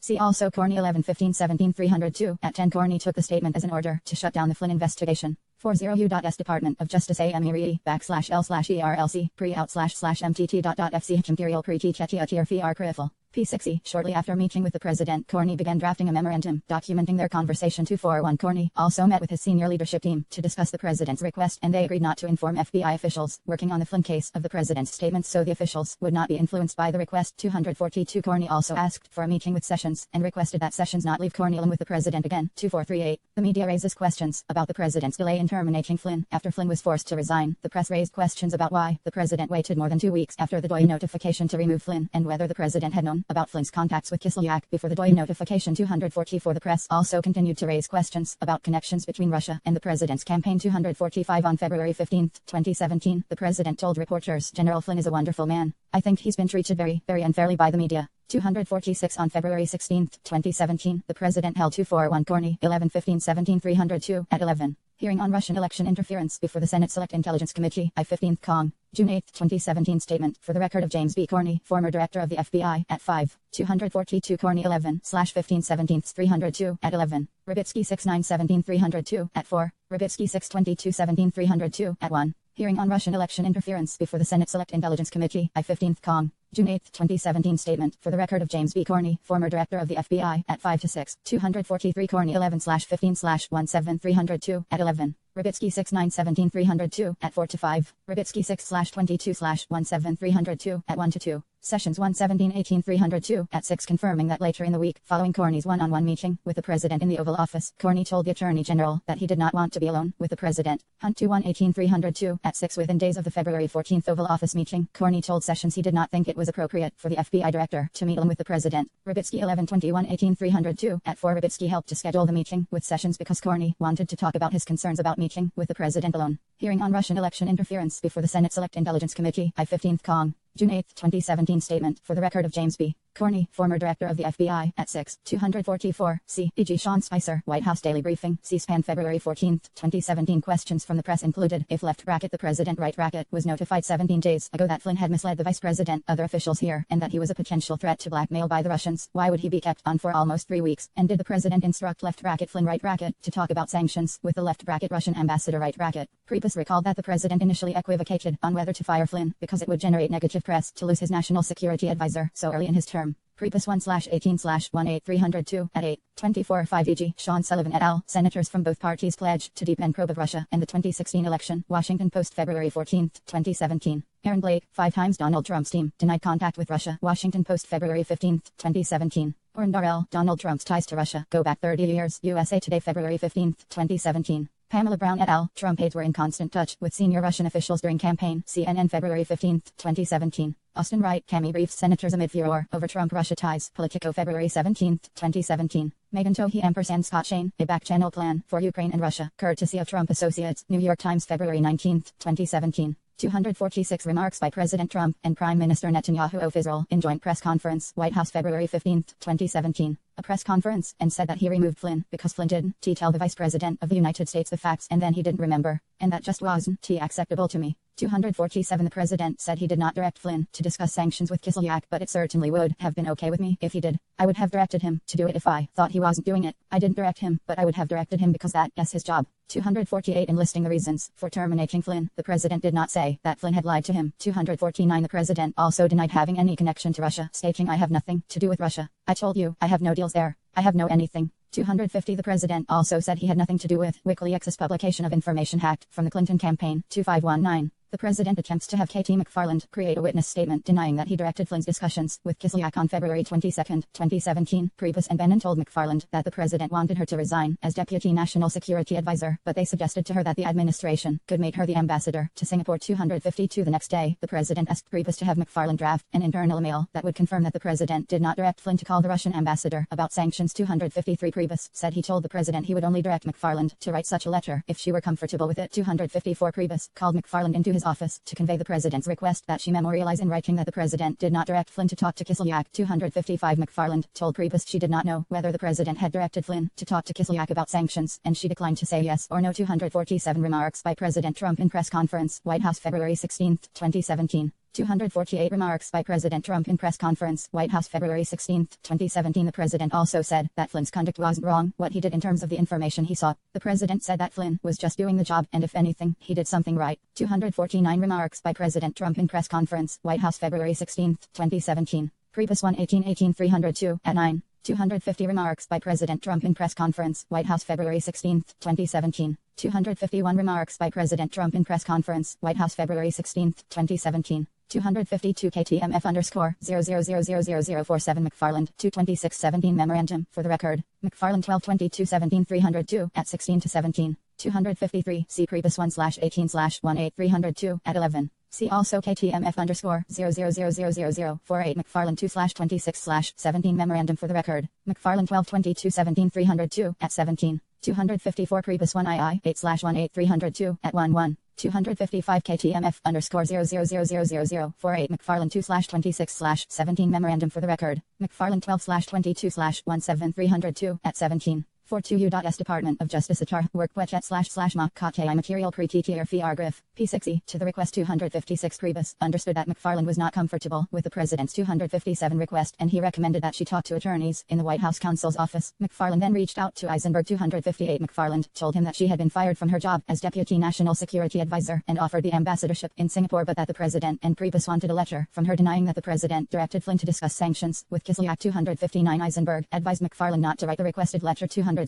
See also Corny 11-15 17 302 at 10. Corny took the statement as an order to shut down the Flynn investigation. 40 U.S. Department of Justice A.M.E.R.E. /L/ERLC pre-out//MTT.FCH Imperial pre-T-Chetty-Atir-FR Crifle. P60. Shortly after meeting with the president, Corny began drafting a memorandum documenting their conversation. 241 Corny also met with his senior leadership team to discuss the president's request, and they agreed not to inform FBI officials working on the Flynn case of the president's statements so the officials would not be influenced by the request. 242 Corny also asked for a meeting with Sessions and requested that Sessions not leave Corny alone with the president again. 2438. The media raises questions about the president's delay in terminating Flynn after Flynn was forced to resign. The press raised questions about why the president waited more than 2 weeks after the DOI notification to remove Flynn and whether the president had known about Flynn's contacts with Kislyak before the DOI notification 244. The press also continued to raise questions about connections between Russia and the president's campaign. 245 On February 15, 2017, the president told reporters, "General Flynn is a wonderful man. I think he's been treated very, very unfairly by the media." 246 On February 16, 2017, the president held 241 Corny, 11-15-17 302 at 11. Hearing on Russian election interference before the Senate Select Intelligence Committee, I-15th Cong. June 8, 2017 Statement for the record of James B. Corny, former director of the FBI, at 5. 242 Corny 11/15-17 302 at 11. Rybitsky 6-9-17 302 at 4. Rybitsky 6-22-17 302 at 1. Hearing on Russian election interference before the Senate Select Intelligence Committee, I-15th Cong. June 8, 2017 Statement for the record of James B. Corny, former director of the FBI, at 5-6. 243 Corny 11/15/17 302 at 11. Rybitsky 6-9-17 302 at 4-5. Rybitsky 6/22/17 302 at 1-2. Sessions 117-18 302 at 6. Confirming that later in the week, following Corny's one-on-one meeting with the president in the Oval Office, Corny told the Attorney General that he did not want to be alone with the president. Hunt 21-18 302 at 6. Within days of the February 14th Oval Office meeting, Corny told Sessions he did not think it was appropriate for the FBI director to meet alone with the president. Rybitsky 11-21-18 302 at 4. Rybitsky helped to schedule the meeting with Sessions because Corny wanted to talk about his concerns about meeting with the president alone. Hearing on Russian election interference before the Senate Select Intelligence Committee, I-15th Cong. June 8, 2017 Statement for the record of James B. Corny, former director of the FBI, at 6. 244, C. E.G. Sean Spicer, White House Daily Briefing, C-SPAN February 14, 2017 Questions from the press included, if left bracket the president right bracket was notified 17 days ago that Flynn had misled the vice president, other officials here, and that he was a potential threat to blackmail by the Russians, why would he be kept on for almost 3 weeks? And did the president instruct left bracket Flynn right bracket to talk about sanctions with the left bracket Russian ambassador right bracket? Prepus recalled that the president initially equivocated on whether to fire Flynn because it would generate negative press to lose his national security advisor so early in his term. Prepus 1/18/18 302 at 8. 24-5 E.G. Sean Sullivan et al. Senators from both parties pledged to deepen probe of Russia and the 2016 election. Washington Post February 14, 2017. Aaron Blake, 5 times Donald Trump's team, denied contact with Russia. Washington Post February 15, 2017. Oren Darrell, Donald Trump's ties to Russia go back 30 years. USA Today February 15, 2017. Pamela Brown et al. Trump aides were in constant touch with senior Russian officials during campaign. CNN February 15, 2017. Austin Wright, Cami briefs senators amid furor over Trump-Russia ties. Politico February 17, 2017. Megan Tohey & Scott Shane, a back-channel plan for Ukraine and Russia, courtesy of Trump Associates. New York Times February 19, 2017. 246 Remarks by President Trump and Prime Minister Netanyahu of Israel in joint press conference. White House February 15, 2017. A press conference, and said that he removed Flynn because Flynn didn't tell the Vice President of the United States the facts and then he didn't remember. And that just wasn't acceptable to me. 247 The president said he did not direct Flynn to discuss sanctions with Kislyak, but it certainly would have been okay with me if he did. I would have directed him to do it if I thought he wasn't doing it. I didn't direct him, but I would have directed him because that's his job. 248 In listing the reasons for terminating Flynn, the president did not say that Flynn had lied to him. 249 The president also denied having any connection to Russia, stating, "I have nothing to do with Russia. I told you, I have no deals there. I have no anything." 250 The president also said he had nothing to do with WikiLeaks' publication of information hacked from the Clinton campaign. 2519 The president attempts to have Katie McFarland create a witness statement denying that he directed Flynn's discussions with Kislyak on February 22, 2017. Priebus and Bannon told McFarland that the president wanted her to resign as Deputy National Security Advisor, but they suggested to her that the administration could make her the ambassador to Singapore. 252 The next day, the president asked Priebus to have McFarland draft an internal email that would confirm that the president did not direct Flynn to call the Russian ambassador about sanctions. 253 Priebus said he told the president he would only direct McFarland to write such a letter if she were comfortable with it. 254 Priebus called McFarland into his office to convey the president's request that she memorialize in writing that the president did not direct Flynn to talk to Kislyak. 255 McFarland told Priebus she did not know whether the president had directed Flynn to talk to Kislyak about sanctions, and she declined to say yes or no. 247 Remarks by President Trump in press conference. White House February 16, 2017. 248 Remarks by President Trump in press conference. White House February 16, 2017. The president also said that Flynn's conduct wasn't wrong, what he did in terms of the information he sought. The president said that Flynn was just doing the job, and if anything, he did something right. 249 Remarks by President Trump in press conference. White House February 16, 2017. Priebus 118-18 302 at 9. 250 Remarks by President Trump in press conference. White House February 16, 2017. 251 Remarks by President Trump in press conference. White House February 16, 2017. 252 KTMF_00000047 McFarland 22617 Memorandum for the record. McFarland 12/22/17 302 at 16 to 17. 253 C Priebus 1/18/18 302 at 11. See also KTMF_00000048 McFarland 2/26/17 Memorandum for the record. McFarland 12/22/17 at 17. 254 Prebus 1II 8/18 302 at 11. 255 KTMF_00000048 McFarland 2/26/17 Memorandum for the record. McFarland 12/22/17 302 at 17. 42 U.S. Department of Justice Atar, work wechet//mock KI material pre-TT or FR griff, P6E, to the request 256 Prebus, understood that McFarland was not comfortable with the President's 257 request and he recommended that she talk to attorneys in the White House counsel's office. McFarland then reached out to Eisenberg 258 McFarland, told him that she had been fired from her job as Deputy National Security Advisor and offered the ambassadorship in Singapore but that the President and Prebus wanted a letter from her denying that the President directed Flynn to discuss sanctions with Kislyak 259 Eisenberg advised McFarland not to write the requested letter 260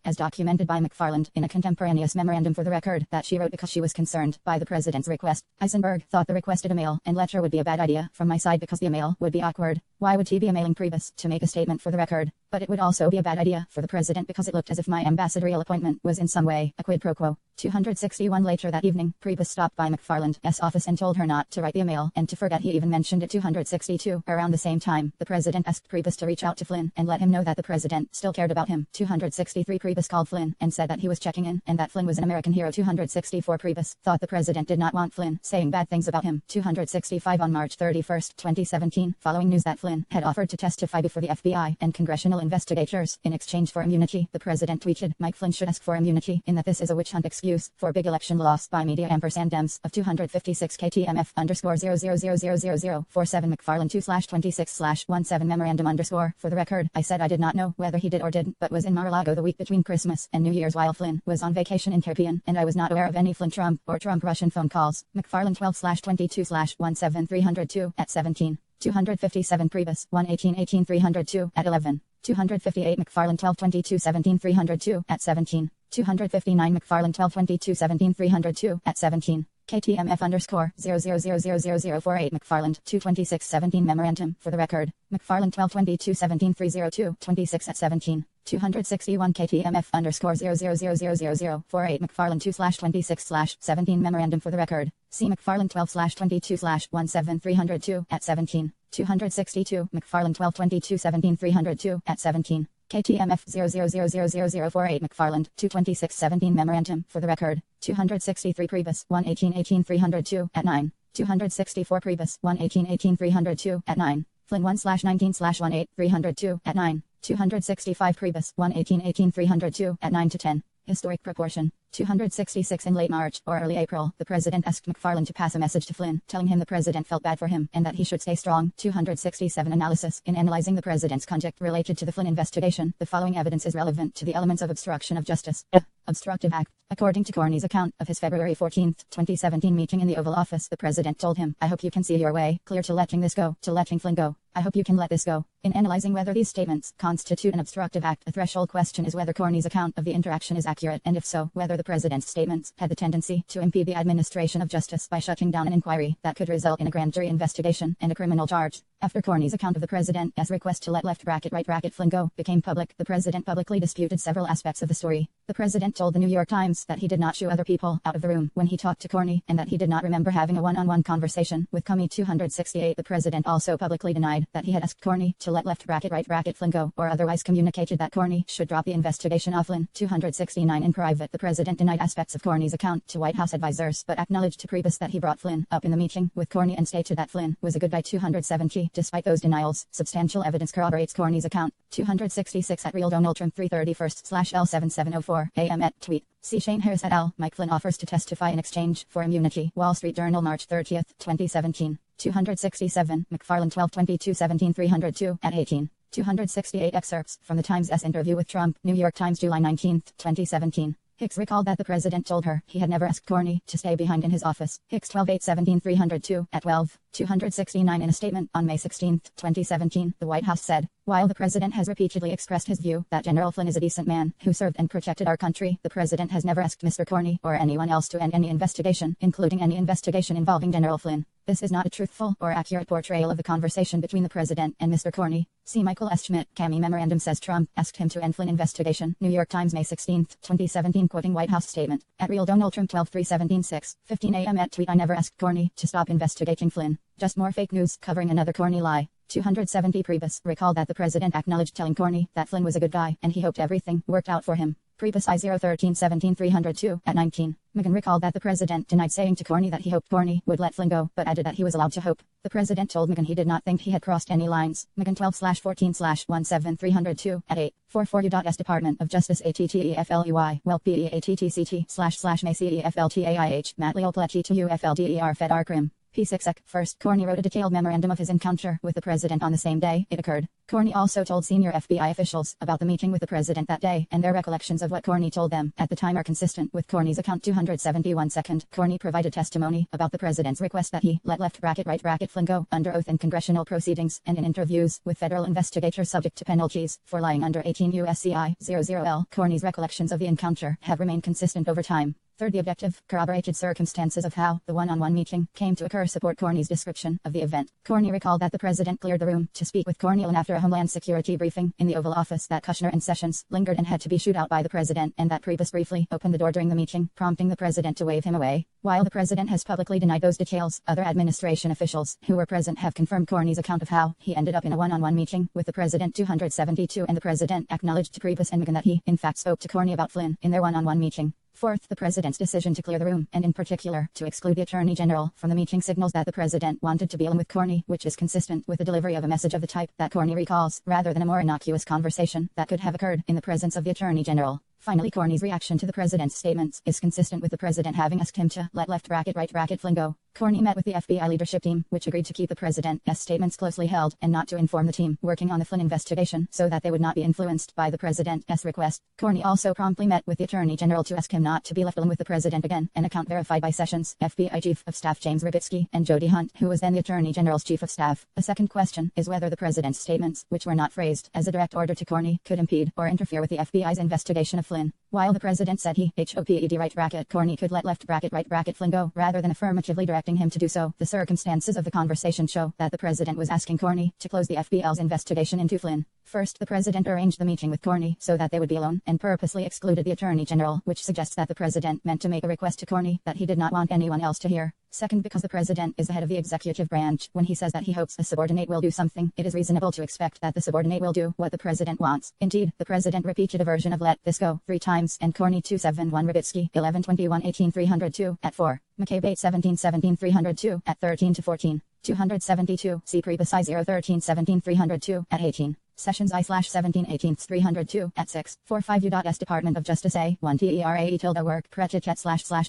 as documented by McFarland in a contemporaneous memorandum for the record that she wrote because she was concerned by the President's request. Eisenberg thought the requested email and letter would be a bad idea from my side because the email would be awkward. Why would he be emailing Prebus to make a statement for the record? But it would also be a bad idea for the President because it looked as if my ambassadorial appointment was in some way a quid pro quo. 261 later that evening, Prebus stopped by McFarland's office and told her not to write the email and to forget he even mentioned it. 262 around the same time, the President asked Prebus to reach out to Flynn and let him know that the President still cared about him. 263 Prebus called Flynn and said that he was checking in and that Flynn was an American hero. 264 Prebus thought the President did not want Flynn saying bad things about him. 265 on March 31, 2017, following news that Flynn had offered to testify before the FBI and congressional investigators in exchange for immunity, the President tweeted, Mike Flynn should ask for immunity in that this is a witch hunt excuse for big election loss by media &Dems of 256 KTMF_00000047 McFarland 2/26/17 Memorandum for the record. I said I did not know whether he did or didn't, but was in Mar-a-Lago the week between Christmas and New Year's while Flynn was on vacation in Caribbean, and I was not aware of any Flynn Trump or Trump Russian phone calls. McFarland 12/22/17 302 at 17. 257 Prebus 1/18 302 at 11. 258 McFarland 12/22/17 302 at 17. 259 McFarland 12/22/17 302 at 17. KTMF_00000048 McFarland 2/26/17 Memorandum for the record. McFarland 12/22/17 302 26 at 17. 261 KTMF_00000048 McFarland 2/26/17 Memorandum for the record. See McFarland 12/22/17 302 at 17. 262 McFarland 12/22/17 302 at 17. KTMF 00000048 McFarland 2/26/17 Memorandum for the record. 263 Prebus 1/18 302 at 9. 264 Prebus 1/18 302 at 9. Flynn 1/19/18 302 at 9. 265 Prebus 1/18 302 at 9 to 10. Historic proportion. 266 in late March or early April, the President asked McFarland to pass a message to Flynn, telling him the President felt bad for him and that he should stay strong. 267 analysis. In analyzing the President's conduct related to the Flynn investigation, the following evidence is relevant to the elements of obstruction of justice. Obstructive act. According to Corney's account of his February 14, 2017 meeting in the Oval Office, the President told him, I hope you can see your way clear to letting this go, to letting Flynn go. I hope you can let this go. In analyzing whether these statements constitute an obstructive act, a threshold question is whether Corney's account of the interaction is accurate, and if so, whether the President's statements had the tendency to impede the administration of justice by shutting down an inquiry that could result in a grand jury investigation and a criminal charge. After Corney's account of the President's request to let right Flynn go became public, the President publicly disputed several aspects of the story. The President told the New York Times that he did not shoo other people out of the room when he talked to Corney, and that he did not remember having a one-on-one conversation with Comey. 268 The President also publicly denied that he had asked Corney to let right Flynn go, or otherwise communicated that Corney should drop the investigation of Flynn. 269 In private, the President denied aspects of Corney's account to White House advisors, but acknowledged to Prebus that he brought Flynn up in the meeting with Corney and stated that Flynn was a good guy. 270 Despite those denials, substantial evidence corroborates Corney's account. 266 At Real Donald Trump 331/L7704 AM at tweet. C. Shane Harris et al. Mike Flynn offers to testify in exchange for immunity. Wall Street Journal March 30, 2017. 267 McFarland 12/22/17 302 at 18. 268 Excerpts from the Times' interview with Trump. New York Times July 19, 2017. Hicks recalled that the President told her he had never asked Corney to stay behind in his office. Hicks 12/8/17 302 at 12. 269 In a statement on May 16, 2017, the White House said, while the President has repeatedly expressed his view that General Flynn is a decent man who served and protected our country, the President has never asked Mr. Corney or anyone else to end any investigation, including any investigation involving General Flynn. This is not a truthful or accurate portrayal of the conversation between the president and Mr. Corney. See Michael S. Schmidt. Cami memorandum says Trump asked him to end Flynn investigation. New York Times, May 16, 2017, quoting White House statement. At Real Donald Trump 12/3/17/6, 15 a.m. at tweet. I never asked Corney to stop investigating Flynn. Just more fake news covering another Corney lie. 270 Priebus recalled that the president acknowledged telling Corney that Flynn was a good guy and he hoped everything worked out for him. Priebus I-013-17-302 at 19. McGahn recalled that the president denied saying to Corney that he hoped Corney would let Flynn go, but added that he was allowed to hope. The president told McGahn he did not think he had crossed any lines. McGahn 12/14/17302 at 8. 44 U.S. Department of Justice ATTEFLUY, well PEATTCT//MACEFLTAIH, Matt Leoplechi to UFLDER Fed Crim. P6ec. First, Corney wrote a detailed memorandum of his encounter with the president on the same day it occurred. Corney also told senior FBI officials about the meeting with the president that day, and their recollections of what Corney told them at the time are consistent with Corney's account. 271 Second, Corney provided testimony about the president's request that he let (right) Flynn go under oath in congressional proceedings and in interviews with federal investigators subject to penalties for lying under 18 U.S.C.I. 00L. Corney's recollections of the encounter have remained consistent over time. Third, the objective, corroborated circumstances of how the one-on-one meeting came to occur support Corney's description of the event. Corney recalled that the president cleared the room to speak with Corney alone after a Homeland Security briefing in the Oval Office, that Kushner and Sessions lingered and had to be shooed out by the president, and that Priebus briefly opened the door during the meeting, prompting the president to wave him away. While the president has publicly denied those details, other administration officials who were present have confirmed Corney's account of how he ended up in a one-on-one meeting with the president. 272 and the president acknowledged to Priebus and McGahn that he, in fact, spoke to Corney about Flynn in their one-on-one meeting. Fourth, the president's decision to clear the room, and in particular, to exclude the attorney general from the meeting, signals that the president wanted to be alone with Corney, which is consistent with the delivery of a message of the type that Corney recalls, rather than a more innocuous conversation that could have occurred in the presence of the attorney general. Finally, Corney's reaction to the president's statements is consistent with the president having asked him to let (right) Flynn go. Corney met with the FBI leadership team, which agreed to keep the president's statements closely held and not to inform the team working on the Flynn investigation so that they would not be influenced by the president's request. Corney also promptly met with the attorney general to ask him not to be left alone with the president again, an account verified by Sessions, FBI Chief of Staff James Rybitsky, and Jody Hunt, who was then the attorney general's chief of staff. A second question is whether the president's statements, which were not phrased as a direct order to Corney, could impede or interfere with the FBI's investigation of Flynn. While the president said he (right) Corney could let (right) Flynn go, rather than affirmatively directing him to do so, the circumstances of the conversation show that the president was asking Corney to close the FBI's investigation into Flynn. First, the president arranged the meeting with Corney so that they would be alone, and purposely excluded the attorney general, which suggests that the president meant to make a request to Corney that he did not want anyone else to hear. Second, because the president is the head of the executive branch, when he says that he hopes a subordinate will do something, it is reasonable to expect that the subordinate will do what the president wants. Indeed, the president repeated a version of "let this go" 3 times, and Corney 271 Rybitsky 11/21/18/302 at 4. McCabe 8/17/17/302 at 13-14. 272. See Priebus I-013-17/302 at 18. Sessions I/17/18/302 at 6. 45 U.S. Department of Justice A1 TERAE work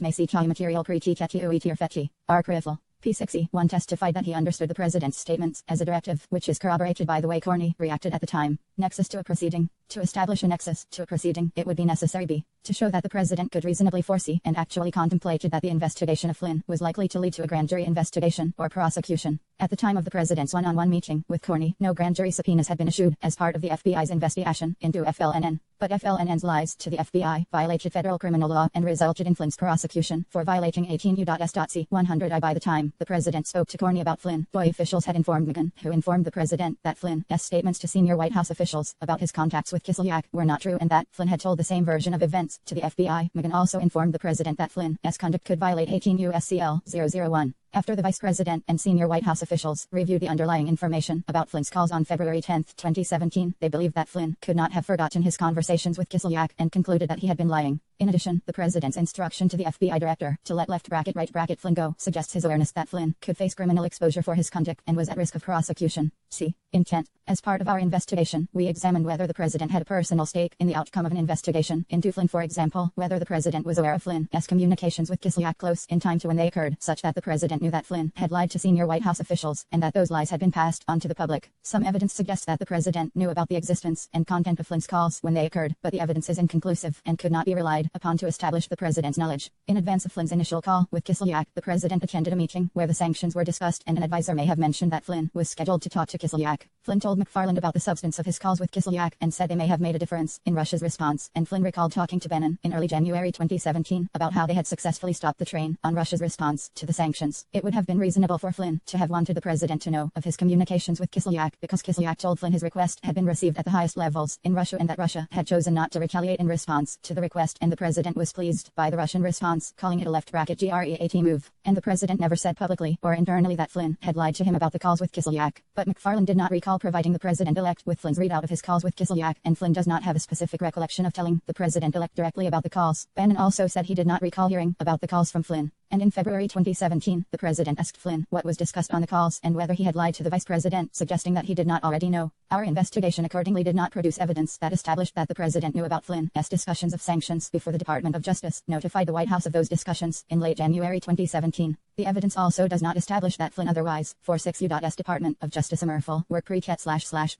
Macy Chai material Fetchi Arcriffle. P6E 1 testified that he understood the president's statements as a directive, which is corroborated by the way Corney reacted at the time. Nexus to a proceeding. To establish a nexus to a proceeding, it would be necessary b. to show that the president could reasonably foresee and actually contemplated that the investigation of Flynn was likely to lead to a grand jury investigation or prosecution. At the time of the president's one-on-one meeting with Corney, no grand jury subpoenas had been issued as part of the FBI's investigation into FLNN. But FLNN's lies to the FBI violated federal criminal law and resulted in Flynn's prosecution for violating 18 U.S.C. 100I. By the time the president spoke to Corney about Flynn, FOI officials had informed McGahn, who informed the president that Flynn's statements to senior White House officials about his contacts with Kislyak were not true and that Flynn had told the same version of events to the FBI. McGahn also informed the president that Flynn's conduct could violate 18 U.S.C.L. 001. After the vice president and senior White House officials reviewed the underlying information about Flynn's calls on February 10, 2017, they believed that Flynn could not have forgotten his conversations with Kislyak and concluded that he had been lying. In addition, the president's instruction to the FBI director to let (right) Flynn go suggests his awareness that Flynn could face criminal exposure for his conduct and was at risk of prosecution. C. Intent. As part of our investigation, we examined whether the president had a personal stake in the outcome of an investigation into Flynn. For example, whether the president was aware of Flynn's communications with Kislyak close in time to when they occurred, such that the president knew that Flynn had lied to senior White House officials and that those lies had been passed on to the public. Some evidence suggests that the president knew about the existence and content of Flynn's calls when they occurred, but the evidence is inconclusive and could not be relied agreed upon to establish the president's knowledge. In advance of Flynn's initial call with Kislyak, the president attended a meeting where the sanctions were discussed, and an advisor may have mentioned that Flynn was scheduled to talk to Kislyak. Flynn told McFarland about the substance of his calls with Kislyak and said they may have made a difference in Russia's response, and Flynn recalled talking to Bannon in early January 2017 about how they had successfully stopped the train on Russia's response to the sanctions. It would have been reasonable for Flynn to have wanted the president to know of his communications with Kislyak, because Kislyak told Flynn his request had been received at the highest levels in Russia and that Russia had chosen not to retaliate in response to the request, and the president was pleased by the Russian response, calling it a left-GREAT move. And the president never said publicly or internally that Flynn had lied to him about the calls with Kislyak. But McFarland did not recall providing the president-elect with Flynn's readout of his calls with Kislyak, and Flynn does not have a specific recollection of telling the president-elect directly about the calls. Bannon also said he did not recall hearing about the calls from Flynn. And in February 2017, the president asked Flynn what was discussed on the calls and whether he had lied to the vice president, suggesting that he did not already know. Our investigation accordingly did not produce evidence that established that the president knew about Flynn's discussions of sanctions before the Department of Justice notified the White House of those discussions in late January 2017. The evidence also does not establish that Flynn otherwise, 46 U.S. Department of Justice Emerful, work pre-ket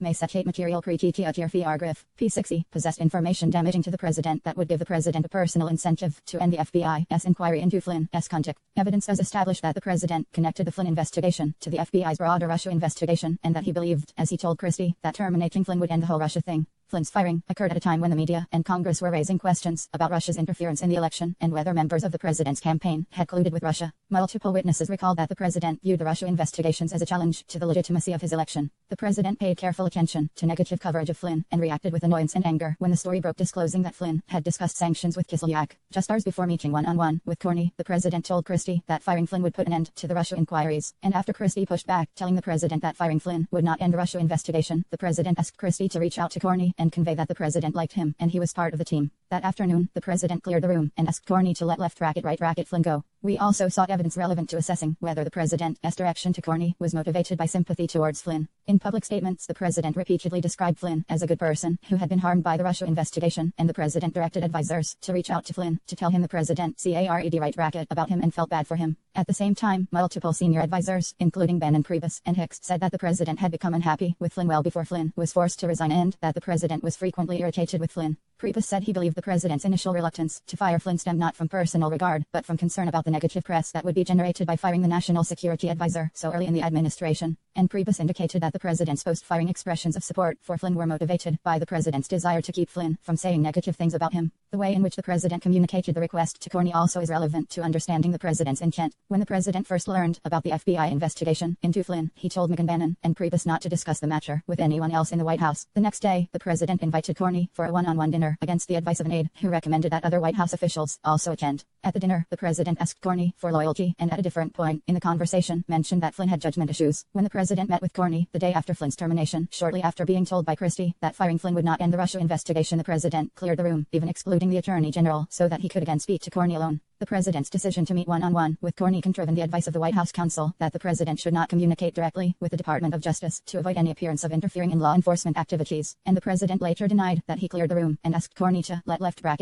may secate material pre-ket P60, possessed information damaging to the president that would give the president a personal incentive to end the FBI's inquiry into Flynn's conduct. Evidence does establish that the president connected the Flynn investigation to the FBI's broader Russia investigation, and that he believed, as he told Christie, that terminating Flynn would end the whole Russia thing. Flynn's firing occurred at a time when the media and Congress were raising questions about Russia's interference in the election and whether members of the president's campaign had colluded with Russia. Multiple witnesses recalled that the president viewed the Russia investigations as a challenge to the legitimacy of his election. The president paid careful attention to negative coverage of Flynn and reacted with annoyance and anger when the story broke disclosing that Flynn had discussed sanctions with Kislyak. Just hours before meeting one-on-one with Corney, the president told Christie that firing Flynn would put an end to the Russia inquiries, and after Christie pushed back, telling the president that firing Flynn would not end the Russia investigation, the president asked Christie to reach out to Corney and convey that the president liked him and he was part of the team. That afternoon, the president cleared the room and asked Corney to let left-right Flynn go. We also sought evidence relevant to assessing whether the president's direction to Corney was motivated by sympathy towards Flynn. In public statements, the president repeatedly described Flynn as a good person who had been harmed by the Russia investigation, and the president directed advisors to reach out to Flynn to tell him the president cared about him and felt bad for him. At the same time, multiple senior advisors, including Bannon, Priebus, and Hicks, said that the president had become unhappy with Flynn well before Flynn was forced to resign, and that the president was frequently irritated with Flynn. Priebus said he believed the president's initial reluctance to fire Flynn stemmed not from personal regard, but from concern about the negative press that would be generated by firing the national security advisor so early in the administration. And Priebus indicated that the president's post-firing expressions of support for Flynn were motivated by the president's desire to keep Flynn from saying negative things about him. The way in which the president communicated the request to Corney also is relevant to understanding the president's intent. When the president first learned about the FBI investigation into Flynn, he told Bannon and Priebus not to discuss the matter with anyone else in the White House. The next day, the president invited Corney for a one-on-one dinner against the advice of an aide who recommended that other White House officials also attend. At the dinner, the president asked Corney for loyalty, and at a different point in the conversation mentioned that Flynn had judgment issues. When the president met with Corney the day after Flynn's termination, shortly after being told by Christie that firing Flynn would not end the Russia investigation, the president cleared the room, even excluding the attorney general, so that he could again speak to Corney alone. The president's decision to meet one-on-one with Corney contravened the advice of the White House counsel that the president should not communicate directly with the Department of Justice to avoid any appearance of interfering in law enforcement activities, and the president later denied that he cleared the room and asked Corney to let left-right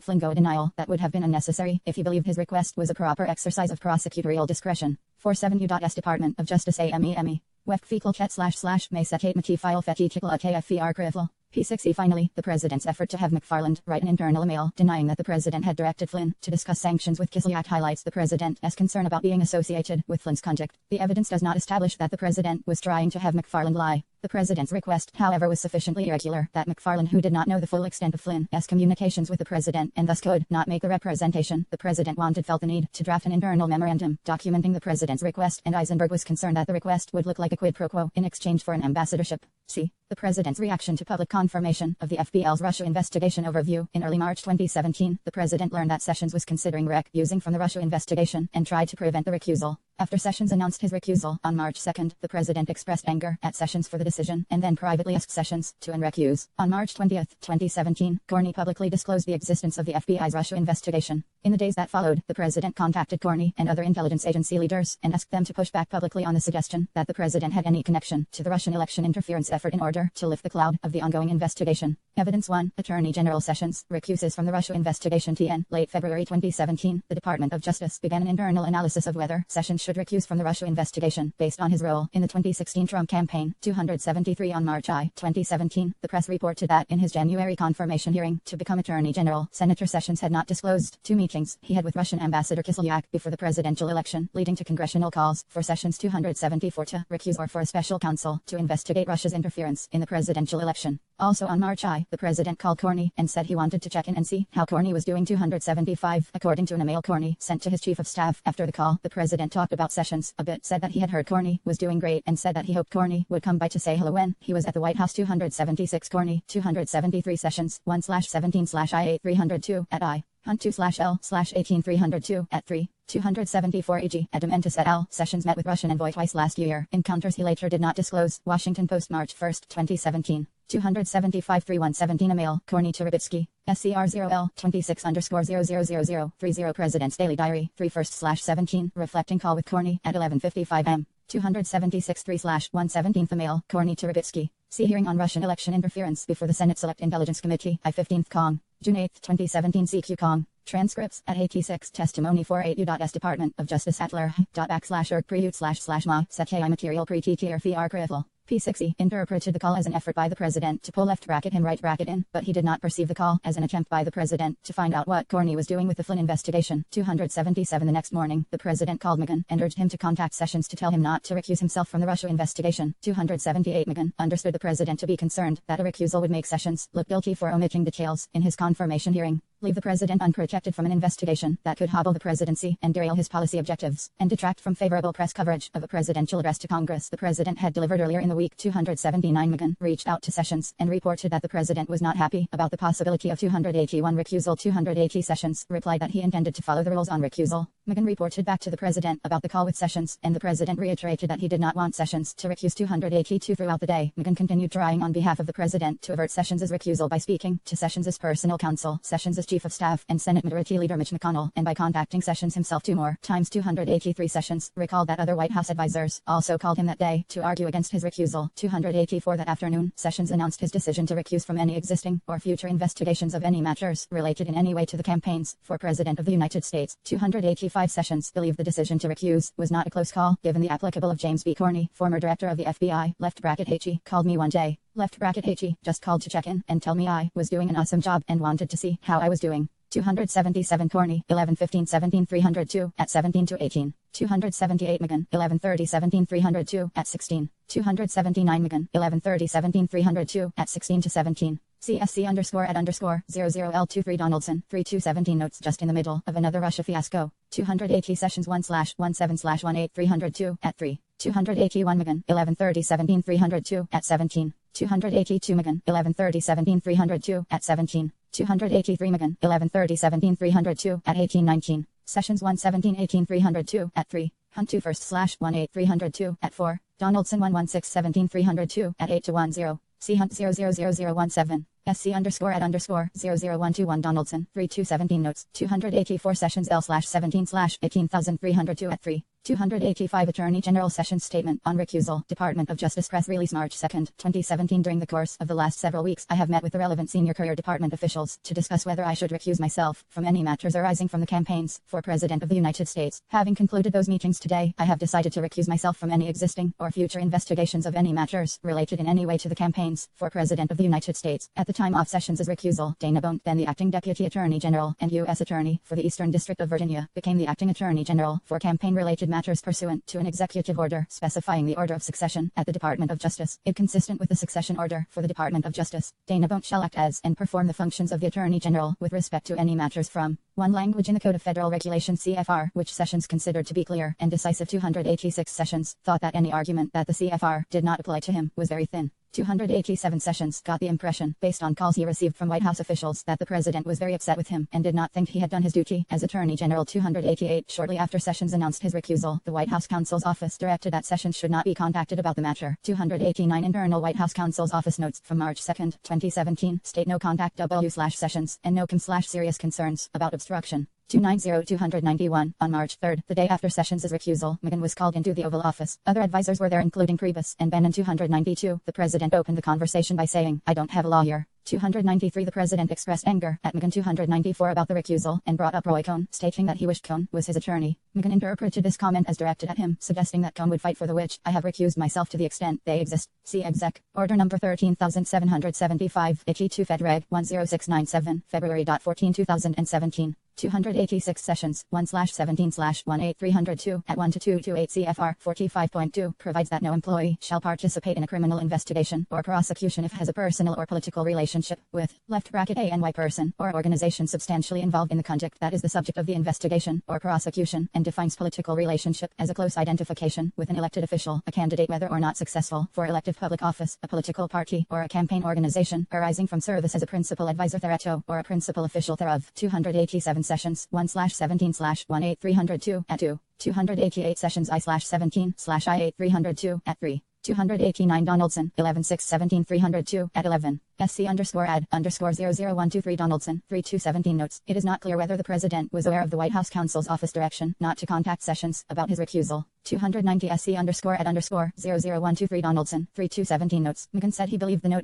Flynn go, a denial that would have been unnecessary if he believed his request was a proper exercise of prosecutorial discretion. 47 U.S. Department of Justice AME. Weft fecal ket / may secate mati file feti tickle KFVR krivel. P6E. Finally, the president's effort to have McFarland write an internal email denying that the president had directed Flynn to discuss sanctions with Kislyak highlights the president's concern about being associated with Flynn's conduct. The evidence does not establish that the president was trying to have McFarland lie. The president's request, however, was sufficiently irregular that McFarland, who did not know the full extent of Flynn's communications with the president and thus could not make the representation the president wanted, felt the need to draft an internal memorandum documenting the president's request, and Eisenberg was concerned that the request would look like a quid pro quo in exchange for an ambassadorship. C. The president's reaction to public confirmation of the FBI's Russia investigation overview. In early March 2017, the president learned that Sessions was considering recusing from the Russia investigation and tried to prevent the recusal. After Sessions announced his recusal on March 2, the president expressed anger at Sessions for the decision and then privately asked Sessions to unrecuse. On March 20, 2017, Corney publicly disclosed the existence of the FBI's Russia investigation. In the days that followed, the president contacted Corney and other intelligence agency leaders and asked them to push back publicly on the suggestion that the president had any connection to the Russian election interference effort in order to lift the cloud of the ongoing investigation. Evidence 1. Attorney General Sessions recuses from the Russia investigation. Late February 2017, the Department of Justice began an internal analysis of whether Sessions should recuse from the Russia investigation, based on his role in the 2016 Trump campaign. 273 On March 2017, the press reported that in his January confirmation hearing to become Attorney General, Senator Sessions had not disclosed two meetings he had with Russian Ambassador Kislyak before the presidential election, leading to congressional calls for Sessions 274 to recuse or for a special counsel to investigate Russia's interference in the presidential election. Also on March the president called Corney and said he wanted to check in and see how Corney was doing. 275, according to an email Corney sent to his chief of staff after the call, the president talked about Sessions a bit, said that he had heard Corney was doing great and said that he hoped Corney would come by to say hello when he was at the White House. 276 Corney, 273 Sessions, 1/17/I8302 at I. Hunt 2/L/18302 at 3. 274 E.G. Adamentis et al. Sessions met with Russian envoy twice last year. Encounters he later did not disclose. Washington Post March 1, 2017. 275 3117 email Corney to Rybitsky. SCR0L 26_000030 President's Daily Diary 3/1/17 reflecting call with Corney at 11:55 m. 276 3/117 email Corney to Rybitsky. See hearing on Russian election interference before the Senate Select Intelligence Committee. I-15th Kong. June 8, 2017 CQ Kong. Transcripts at 86 testimony 48U.S Department of Justice /erg/ma set ki material pre-ttr fr critical. P6E interpreted the call as an effort by the president to pull left bracket him right bracket in, but he did not perceive the call as an attempt by the president to find out what Corney was doing with the Flynn investigation. 277 The next morning, the president called McGahn and urged him to contact Sessions to tell him not to recuse himself from the Russia investigation. 278 McGahn understood the president to be concerned that a recusal would make Sessions look guilty for omitting details in his confirmation hearing, leave the president unprotected from an investigation that could hobble the presidency and derail his policy objectives, and detract from favorable press coverage of a presidential address to Congress the president had delivered earlier in the week. 279 McGahn reached out to Sessions and reported that the president was not happy about the possibility of 281 recusal. 280 Sessions replied that he intended to follow the rules on recusal. McGahn reported back to the president about the call with Sessions, and the president reiterated that he did not want Sessions to recuse. 282 Throughout the day, McGahn continued trying on behalf of the president to avert Sessions' recusal by speaking to Sessions' personal counsel, Sessions' chief of staff, and Senate Majority Leader Mitch McConnell, and by contacting Sessions himself 2 more times. 283 Sessions recalled that other White House advisors also called him that day to argue against his recusal. 284 That afternoon, Sessions announced his decision to recuse from any existing or future investigations of any matters related in any way to the campaigns for President of the United States. 285 Sessions believed the decision to recuse was not a close call, given the applicable of James B. Corney, former director of the FBI, left bracket HE, called me one day, left bracket HE, just called to check in and tell me I was doing an awesome job and wanted to see how I was doing. 277 Corney, 11:15-17 302 at 17 to 18. 278 McGahn, 11:30-17 302 at 16. 279 McGahn, 11:30-17 302 at 16 to 17. CSC_@_00L23 Donaldson, 3217 notes just in the middle of another Russia fiasco. 280 Sessions 1/17/18 302 at 3. 281 McGahn, 11:30-17 302 at 17. 282 McGahn, 11:30-17 302 at 17. 283 McGahn, 11:30-17 302 at 1819. Sessions 1:17-18 302 at 3. Hunt 2/1/18 302 at 4. Donaldson 1:16-17 302 at 8 to 10. C Hunt 000017. SC_@_00121 Donaldson 3217 notes. 284 Sessions L/17/18302 at 3. 285 Attorney General Sessions Statement on Recusal. Department of Justice Press Release March 2, 2017. During the course of the last several weeks, I have met with the relevant senior career department officials to discuss whether I should recuse myself from any matters arising from the campaigns for President of the United States. Having concluded those meetings today, I have decided to recuse myself from any existing or future investigations of any matters related in any way to the campaigns for President of the United States. At the time of Sessions' recusal, Dana Bone, then the acting Deputy Attorney General and U.S. Attorney for the Eastern District of Virginia, became the acting Attorney General for campaign-related matters pursuant to an executive order specifying the order of succession at the Department of Justice. Inconsistent with the succession order for the Department of Justice, Dana Bone shall act as and perform the functions of the Attorney General with respect to any matters from 1. Language in the Code of Federal Regulations CFR, which Sessions considered to be clear and decisive. 286 Sessions thought that any argument that the CFR did not apply to him was very thin. 287 Sessions got the impression, based on calls he received from White House officials, that the president was very upset with him and did not think he had done his duty as Attorney General. 288 Shortly after Sessions announced his recusal, the White House counsel's office directed that Sessions should not be contacted about the matter. 289 Internal White House counsel's office notes from March 2, 2017 state no contact W/Sessions and no serious concerns about obstruction. 290-291. On March 3, the day after Sessions' recusal, McGahn was called into the Oval Office. Other advisors were there including Priebus and Bannon. 292. The president opened the conversation by saying, "I don't have a lawyer. 293 The President expressed anger at Megan. 294 About the recusal and brought up Roy Cohn, stating that he wished Cohn was his attorney. Megan interpreted this comment as directed at him, suggesting that Cohn would fight for the which I have recused myself to the extent they exist. See Exec. Order number 13775, Itchy 2 Fed Reg 10697, February 14, 2017. 286 sessions 1/17/18302 at 1-228 CFR 45.2 provides that no employee shall participate in a criminal investigation or prosecution if has a personal or political relationship with left bracket a NY person or organization substantially involved in the conduct that is the subject of the investigation or prosecution, and defines political relationship as a close identification with an elected official, a candidate whether or not successful for elective public office, a political party or a campaign organization arising from service as a principal advisor thereto or a principal official thereof. 287 sessions 1/17/18302 at 2. 288 sessions I/17/I8302 at 3. 289 Donaldson 11/6/17/302 at 11. SC_ad_001223 Donaldson 3217 notes. It is not clear whether the president was aware of the White House counsel's office direction not to contact Sessions about his recusal. 290 SC_ad_001223 Donaldson 3217 notes. Megan said he believed the note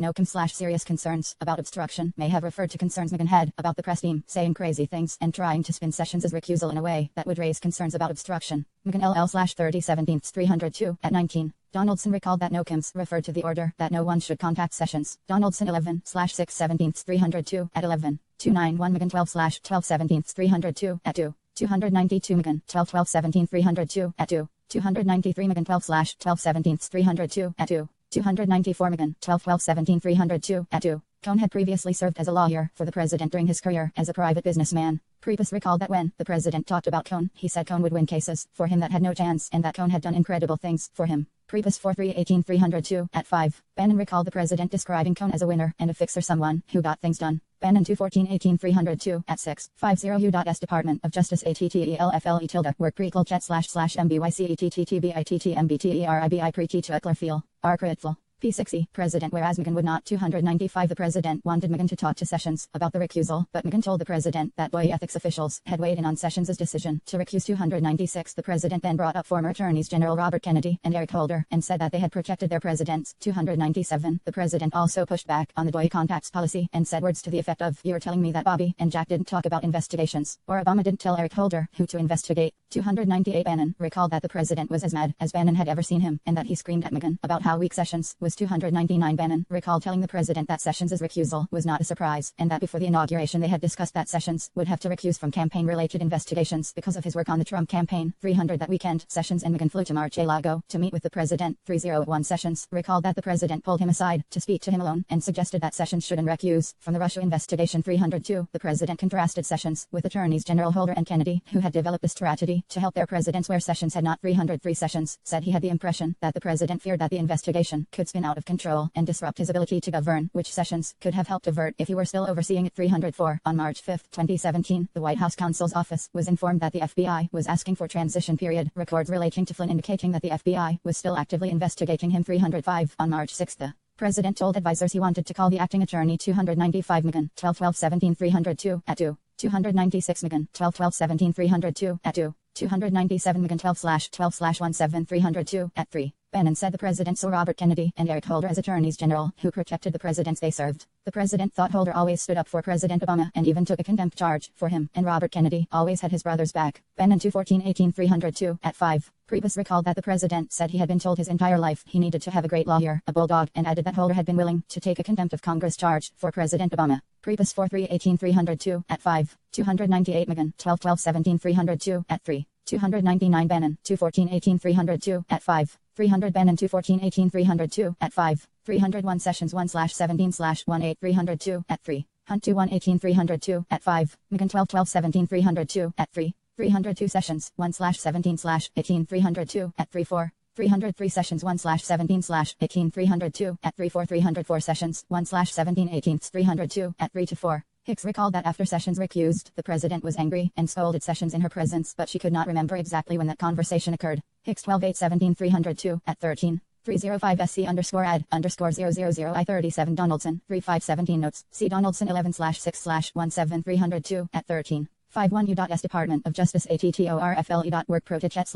serious concerns about obstruction may have referred to concerns Megan had about the press team saying crazy things and trying to spin Sessions' recusal in a way that would raise concerns about obstruction. Megan LL/3017/302 at 19. Donaldson recalled that Nokems referred to the order that no one should contact Sessions. Donaldson 11/6/17/302 at 11. 291 Megan 12/12/17/302 at 2. 292 Megan 12/12/17/302 at 2. 293 Megan 12/12/17/302 at 2. 294 Megan 12/12/17/302 at 2. Cohn had previously served as a lawyer for the president during his career as a private businessman. Priebus recalled that when the president talked about Cohn, he said Cohn would win cases for him that had no chance and that Cohn had done incredible things for him. Priebus 4318/302 at 5. Bannon recalled the president describing Cohn as a winner and a fixer, someone who got things done. Bannon 21418/302 at 6. 50 U.S. Department of Justice ATTELFLE tilde work prequel chat //MBYCETTBITTMBTERIBI pretty to Clarfield. R. Critful. P60, President. Whereas Megan would not. 295 The president wanted Megan to talk to Sessions about the recusal, but Megan told the president that boy ethics officials had weighed in on Sessions' decision to recuse. 296 The president then brought up former attorneys general Robert Kennedy and Eric Holder and said that they had protected their presidents. 297 The president also pushed back on the boy contacts policy and said words to the effect of, "You're telling me that Bobby and Jack didn't talk about investigations, or Obama didn't tell Eric Holder who to investigate." 298 Bannon recalled that the president was as mad as Bannon had ever seen him and that he screamed at Megan about how weak Sessions was. 299 Bannon recalled telling the president that Sessions' recusal was not a surprise and that before the inauguration they had discussed that Sessions would have to recuse from campaign-related investigations because of his work on the Trump campaign. 300 That weekend, Sessions and Megan flew to Mar-a-Lago to meet with the president. 301 Sessions recalled that the president pulled him aside to speak to him alone and suggested that Sessions shouldn't recuse from the Russia investigation. 302 The president contrasted Sessions with attorneys general Holder and Kennedy, who had developed a strategy to help their presidents where Sessions had not. 303 Sessions said he had the impression that the president feared that the investigation could spin out of control and disrupt his ability to govern, which Sessions could have helped avert if he were still overseeing it. 304 On March 5, 2017, the White House counsel's office was informed that the FBI was asking for transition period records relating to Flynn indicating that the FBI was still actively investigating him. 305 On March 6, the president told advisors he wanted to call the acting attorney. 295 Megan 12/12/17/302 at 2. 296 Megan 12/12/17/302 at 2. 297 Megan 12/12/17/302 at 3. Bannon said the president saw Robert Kennedy and Eric Holder as attorneys general who protected the presidents they served. The president thought Holder always stood up for President Obama and even took a contempt charge for him, and Robert Kennedy always had his brother's back. Bannon 21418/302 at 5. Priebus recalled that the president said he had been told his entire life he needed to have a great lawyer, a bulldog, and added that Holder had been willing to take a contempt of Congress charge for President Obama. Priebus 4318/302 at 5. 298 Megan 12/12/17/302 at 3. 299 Bannon 21418/302 at 5. 300 Bannon 21418/302 at 5. 301 Sessions 1/17/18302 at 3. Hunt 2118/302 at 5. Megan 12/12/17/302 at 3. 302 Sessions 1/17/18/302 at 3-4. 303 Sessions 1/17/18/302 at 3-4. 304 Sessions 1/17/18/302 at 3-4. Hicks recalled that after Sessions recused, the president was angry and scolded Sessions in her presence, but she could not remember exactly when that conversation occurred. Hicks 12/8/17/302 at 13. 305 SC_ad_000 I37 Donaldson 3517 notes. See Donaldson 11/6/17/302 at 13. 51 U.S. Department of Justice ATTORFLE.work protechet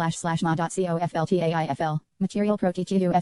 //ma.COFLTAIFL. Material protecufleer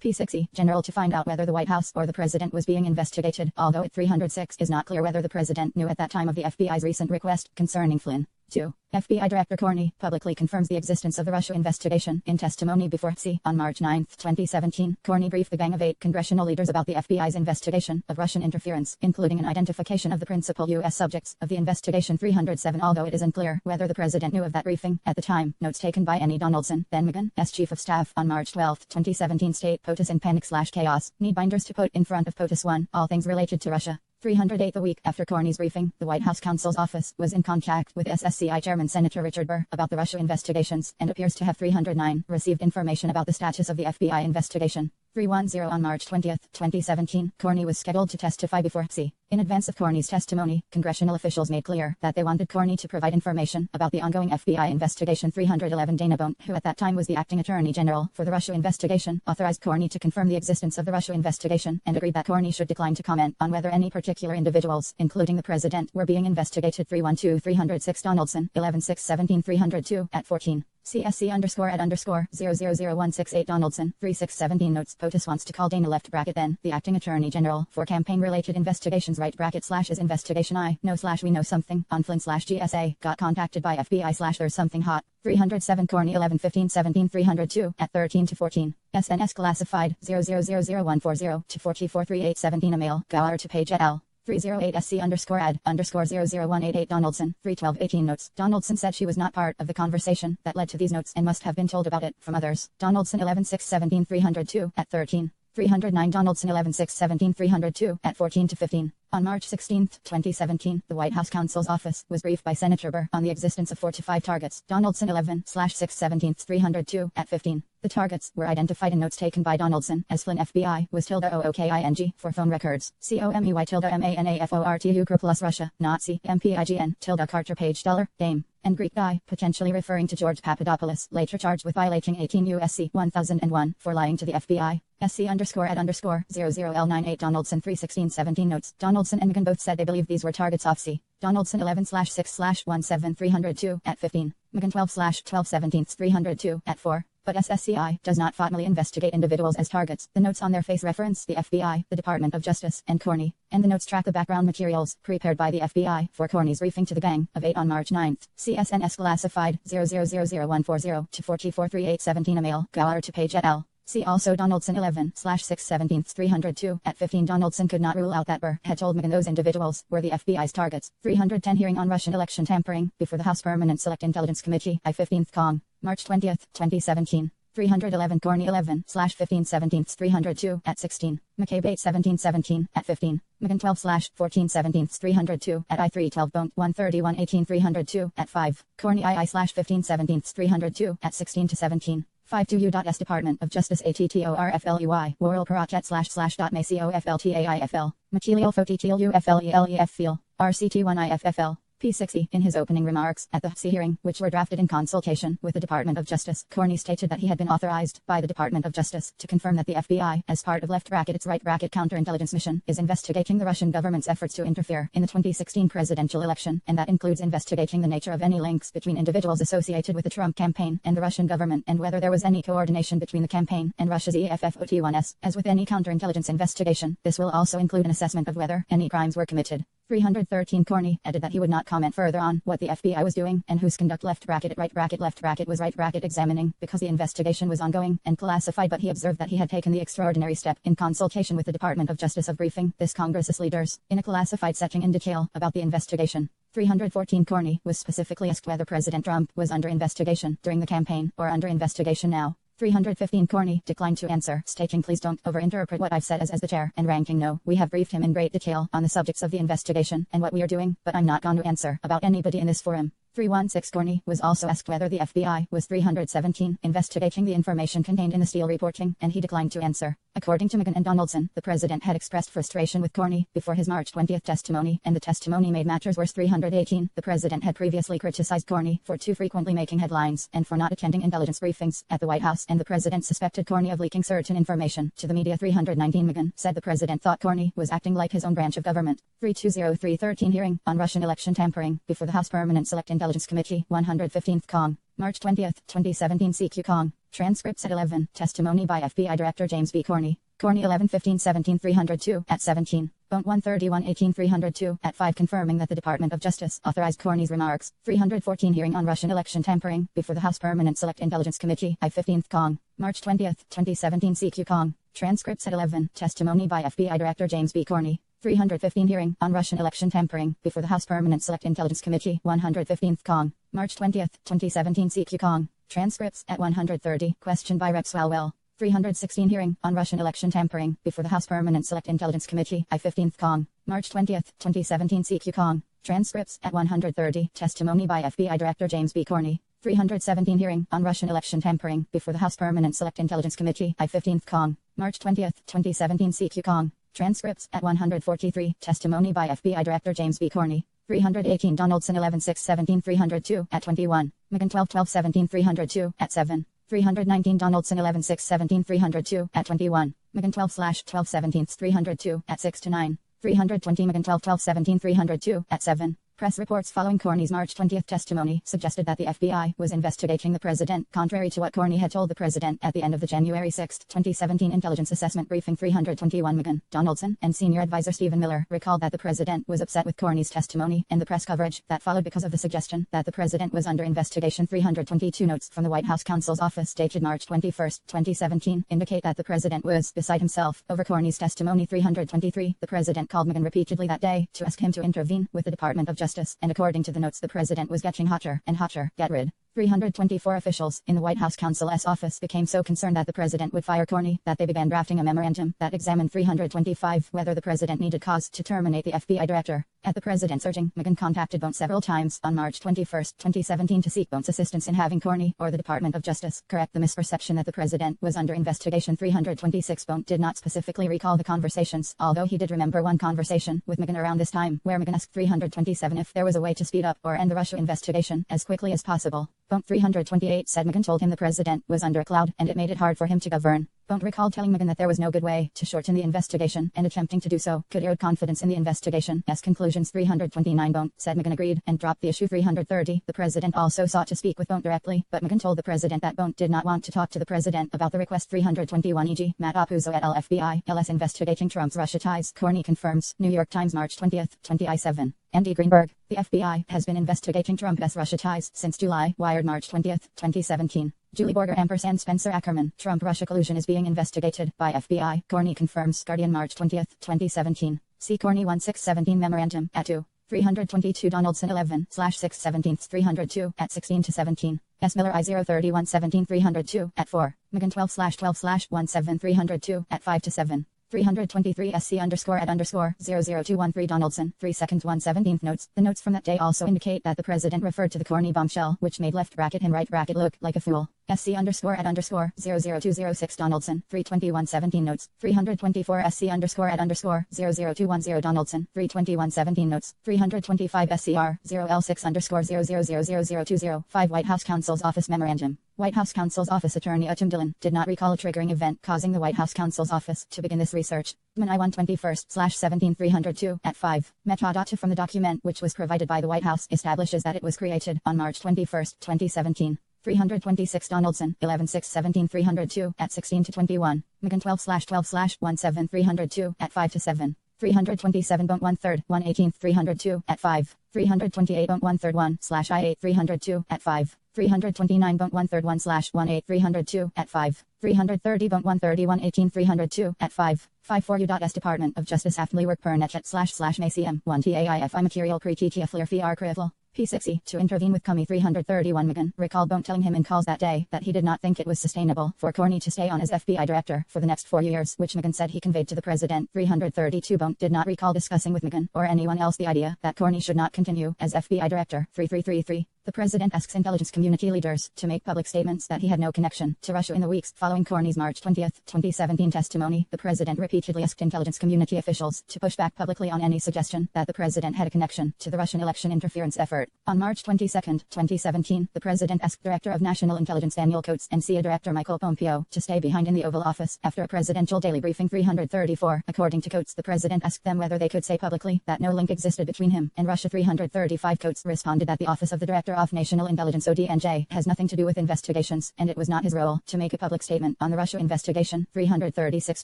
P60. General to find out whether the White House or the president was being investigated, although at 306 is not clear whether the president knew at that time of the FBI's recent request concerning Flynn. 2. FBI Director Corney publicly confirms the existence of the Russia investigation in testimony before FCC on March 9, 2017. Corney briefed the Gang of 8 congressional leaders about the FBI's investigation of Russian interference, including an identification of the principal U.S. subjects of the investigation. 307. Although it is unclear whether the president knew of that briefing at the time, notes taken by Annie Donaldson, then McGinn's chief of staff, on March 12, 2017 state POTUS in panic/chaos. Need binders to put in front of POTUS 1. All things related to Russia. 308. The week after Corney's briefing, the White House counsel's office was in contact with SSCI Chairman Senator Richard Burr about the Russia investigations and appears to have 309 received information about the status of the FBI investigation. 310. On March 20, 2017, Corney was scheduled to testify before FCC. In advance of Corney's testimony, congressional officials made clear that they wanted Corney to provide information about the ongoing FBI investigation. 311. Dana Bone, who at that time was the acting attorney general for the Russia investigation, authorized Corney to confirm the existence of the Russia investigation and agreed that Corney should decline to comment on whether any particular individuals, including the president, were being investigated. 312. 306. Donaldson, 11/6/17. 302 at 14. CSC_@_000168 Donaldson, 3617 notes. POTUS wants to call Dana left bracket then, the acting attorney general, for campaign-related investigations right bracket / is investigation I, know / we know something, on Flynn / GSA, got contacted by FBI / there's something hot. 307 Corney 11/15/17 302 at 13 to 14. SNS classified 00000140 to 443817 a mail, Gower to page et al. 308 SC_ad_00188 Donaldson, 31218 notes. Donaldson said she was not part of the conversation that led to these notes and must have been told about it from others. Donaldson 11/6/17 302 at 13. 309 Donaldson 11/6/17 302 at 14 to 15. On March 16, 2017, the White House counsel's office was briefed by Senator Burr on the existence of 4 to 5 targets. Donaldson 11/6/17 302 at 15. The targets were identified in notes taken by Donaldson as Flynn FBI was ~OOKING for phone records. COMEY~MANAFORTU plus Russia, Nazi, MPIGN, Carter page $, and Greek guy, potentially referring to George Papadopoulos, later charged with violating 18 U.S.C. 1001 for lying to the FBI. SC_@_00L98 Donaldson 31617 notes. Donaldson and McGinn both said they believed these were targets off C. Donaldson 11/6/17 302 at 15. McGinn 12/12/17 302 at 4. But SSCI does not formally investigate individuals as targets. The notes on their face reference the FBI, the Department of Justice, and Corney, and the notes track the background materials prepared by the FBI for Corney's briefing to the Gang of 8 on March 9. CSNS classified 00000140 to 443817 a mail, Gower to page et al. See also Donaldson 11/6/17 302 at 15. Donaldson could not rule out that Burr had told McGinn those individuals were the FBI's targets. 310 Hearing on Russian election tampering before the House Permanent Select Intelligence Committee, I-15th Cong. March 20, 2017. 311 Corney 11/15/17 302 at 16. McCabe 8/17/17 at 15. McGinn 12/14/17 302 at I-312 Bone 131/18 302 at 5. Corney II/15/17 302 at 16 to 17. 52 U.S. Department of Justice ATTORFLUI Worrell Paraket //.MACOFLTAIFL Machilio Fotitil UFLELEF Feel RCT1IFFL P60. In his opening remarks at the FCC hearing, which were drafted in consultation with the Department of Justice, Corney stated that he had been authorized by the Department of Justice to confirm that the FBI, as part of left bracket its right bracket counterintelligence mission, is investigating the Russian government's efforts to interfere in the 2016 presidential election, and that includes investigating the nature of any links between individuals associated with the Trump campaign and the Russian government, and whether there was any coordination between the campaign and Russia's EFFOT1S. As with any counterintelligence investigation, this will also include an assessment of whether any crimes were committed. 313 Corney added that he would not comment further on what the FBI was doing and whose conduct left bracket left bracket was right bracket examining because the investigation was ongoing and classified, but he observed that he had taken the extraordinary step in consultation with the Department of Justice of briefing this Congress's leaders in a classified setting in detail about the investigation. 314 Corney was specifically asked whether President Trump was under investigation during the campaign or under investigation now. 315 Corney declined to answer, stating please don't overinterpret what I've said as the chair and ranking no. We have briefed him in great detail on the subjects of the investigation and what we are doing, but I'm not going to answer about anybody in this forum. 316 Corney was also asked whether the FBI was 317 investigating the information contained in the Steele reporting, and he declined to answer. According to McGinn and Donaldson, the president had expressed frustration with Corney before his March 20th testimony, and the testimony made matters worse. 318 The president had previously criticized Corney for too frequently making headlines and for not attending intelligence briefings at the White House, and the president suspected Corney of leaking certain information to the media. 319 McGinn said the president thought Corney was acting like his own branch of government. 320-313 Hearing on Russian election tampering before the House Permanent Select Intelligence Committee, 115th Cong. March 20, 2017 CQ Cong. Transcripts at 11. Testimony by FBI Director James B. Corney. Corney 11-15-17-302 at 17. Bone 131-18-302 at 5 confirming that the Department of Justice authorized Corney's remarks. 314 hearing on Russian election tampering before the House Permanent Select Intelligence Committee. I-15th Kong. March 20, 2017 CQ Kong. Transcripts at 11. Testimony by FBI Director James B. Corney. 315 hearing on Russian election tampering before the House Permanent Select Intelligence Committee. 115th Kong. March 20, 2017 CQ Kong. Transcripts at 130. Question by Rep. Swalwell. 316 hearing on Russian election tampering before the House Permanent Select Intelligence Committee. I-15th Kong. March 20, 2017 CQ Kong. Transcripts at 130. Testimony by FBI Director James B. Corney. 317 hearing on Russian election tampering before the House Permanent Select Intelligence Committee. I-15th Kong. March 20, 2017 CQ Kong. Transcripts at 143. Testimony by FBI Director James B. Corney. 318 Donaldson 11-6-17-302 at 21. McGinn 12-12-17-302 at 7. 319 Donaldson 11-6-17-302 at 21. McGinn 12/12-17-302 at 6-9. 320 McGinn 12-12-17-302 at 7. Press reports following Corney's March 20th testimony suggested that the FBI was investigating the president, contrary to what Corney had told the president at the end of the January 6, 2017 intelligence assessment briefing. 321 McGinn, Donaldson, and senior advisor Stephen Mueller recalled that the president was upset with Corney's testimony and the press coverage that followed because of the suggestion that the president was under investigation. 322 notes from the White House counsel's office dated March 21, 2017 indicate that the president was beside himself over Corney's testimony. 323 The president called McGinn repeatedly that day to ask him to intervene with the Department of Justice, and according to the notes the president was getting hotter and hotter. Get rid. 324 officials in the White House counsel's office became so concerned that the president would fire Corney that they began drafting a memorandum that examined 325 whether the president needed cause to terminate the FBI director. At the president's urging, McGinn contacted Bone several times on March 21, 2017 to seek Bone's assistance in having Corney or the Department of Justice correct the misperception that the president was under investigation. 326 Bone did not specifically recall the conversations, although he did remember one conversation with McGinn around this time where McGinn asked 327 if there was a way to speed up or end the Russia investigation as quickly as possible. Bone 328 said McGinn told him the president was under a cloud and it made it hard for him to govern. Bone recalled telling McGinn that there was no good way to shorten the investigation and attempting to do so could erode confidence in the investigation. As conclusions 329 Bone said McGinn agreed and dropped the issue. 330 The president also sought to speak with Bone directly, but McGinn told the president that Bone did not want to talk to the president about the request. 321 e.g. Matt Apuzzo et al. FBI LS investigating Trump's Russia ties. Corney confirms. New York Times March 20, 20I7. Andy Greenberg. The FBI has been investigating Trump's Russia ties since July. Wired March 20, 2017. Julie Borger & Spencer Ackerman. Trump-Russia collusion is being investigated by FBI. Corney confirms. Guardian March 20, 2017. See Corney 1617 memorandum at 2. 322 Donaldson 11/6/17-302 at 16-17. S. Miller I-031-17-302 at 4. McGinn 12/12/17-302 at 5-7. 323 SC_@_00213 Donaldson 3 seconds 1/17 notes. The notes from that day also indicate that the president referred to the Corney bombshell, which made left bracket him right bracket look like a fool. SC_@_00206 Donaldson 32117 notes. 324 SC_@_00210 Donaldson 32117 notes. 325 SCR 0L6_000020. 5 White House counsel's office memorandum. White House counsel's office attorney Tim Dillon did not recall a triggering event causing the White House counsel's office to begin this research. I 121/17-302 at 5. Metadata from the document, which was provided by the White House, establishes that it was created on March 21, 2017. 326 Donaldson 11/6/17-302 at 16-21. McGinn 12/12/17-302 at 5-7. 327 1/3 1/18-302 at 5. 328 1/3 1/I8-302 at 5. 329 1/3 1/18-302 at 5. 330 1/30 1/18-302 at 5. 54 U.S. Department of Justice Aftly Work Per Netchet //MACM 1 TAIFI Material Pre-TTF Flir FR Krivel. P60 to intervene with Comey. 331 McGinn recalled Bone telling him in calls that day that he did not think it was sustainable for Corney to stay on as FBI director for the next 4 years, which McGinn said he conveyed to the president. 332 Bone did not recall discussing with McGinn or anyone else the idea that Corney should not continue as FBI director. 3333 The president asks intelligence community leaders to make public statements that he had no connection to Russia. In the weeks following Corney's March 20, 2017 testimony, the president repeatedly asked intelligence community officials to push back publicly on any suggestion that the president had a connection to the Russian election interference effort. On March 22, 2017, the president asked Director of National Intelligence Daniel Coates and CIA Director Michael Pompeo to stay behind in the Oval Office after a presidential daily briefing. 334 According to Coates, the president asked them whether they could say publicly that no link existed between him and Russia. 335 Coates responded that the office of the Director of National Intelligence ODNJ, has nothing to do with investigations, and it was not his role to make a public statement on the Russia investigation. 336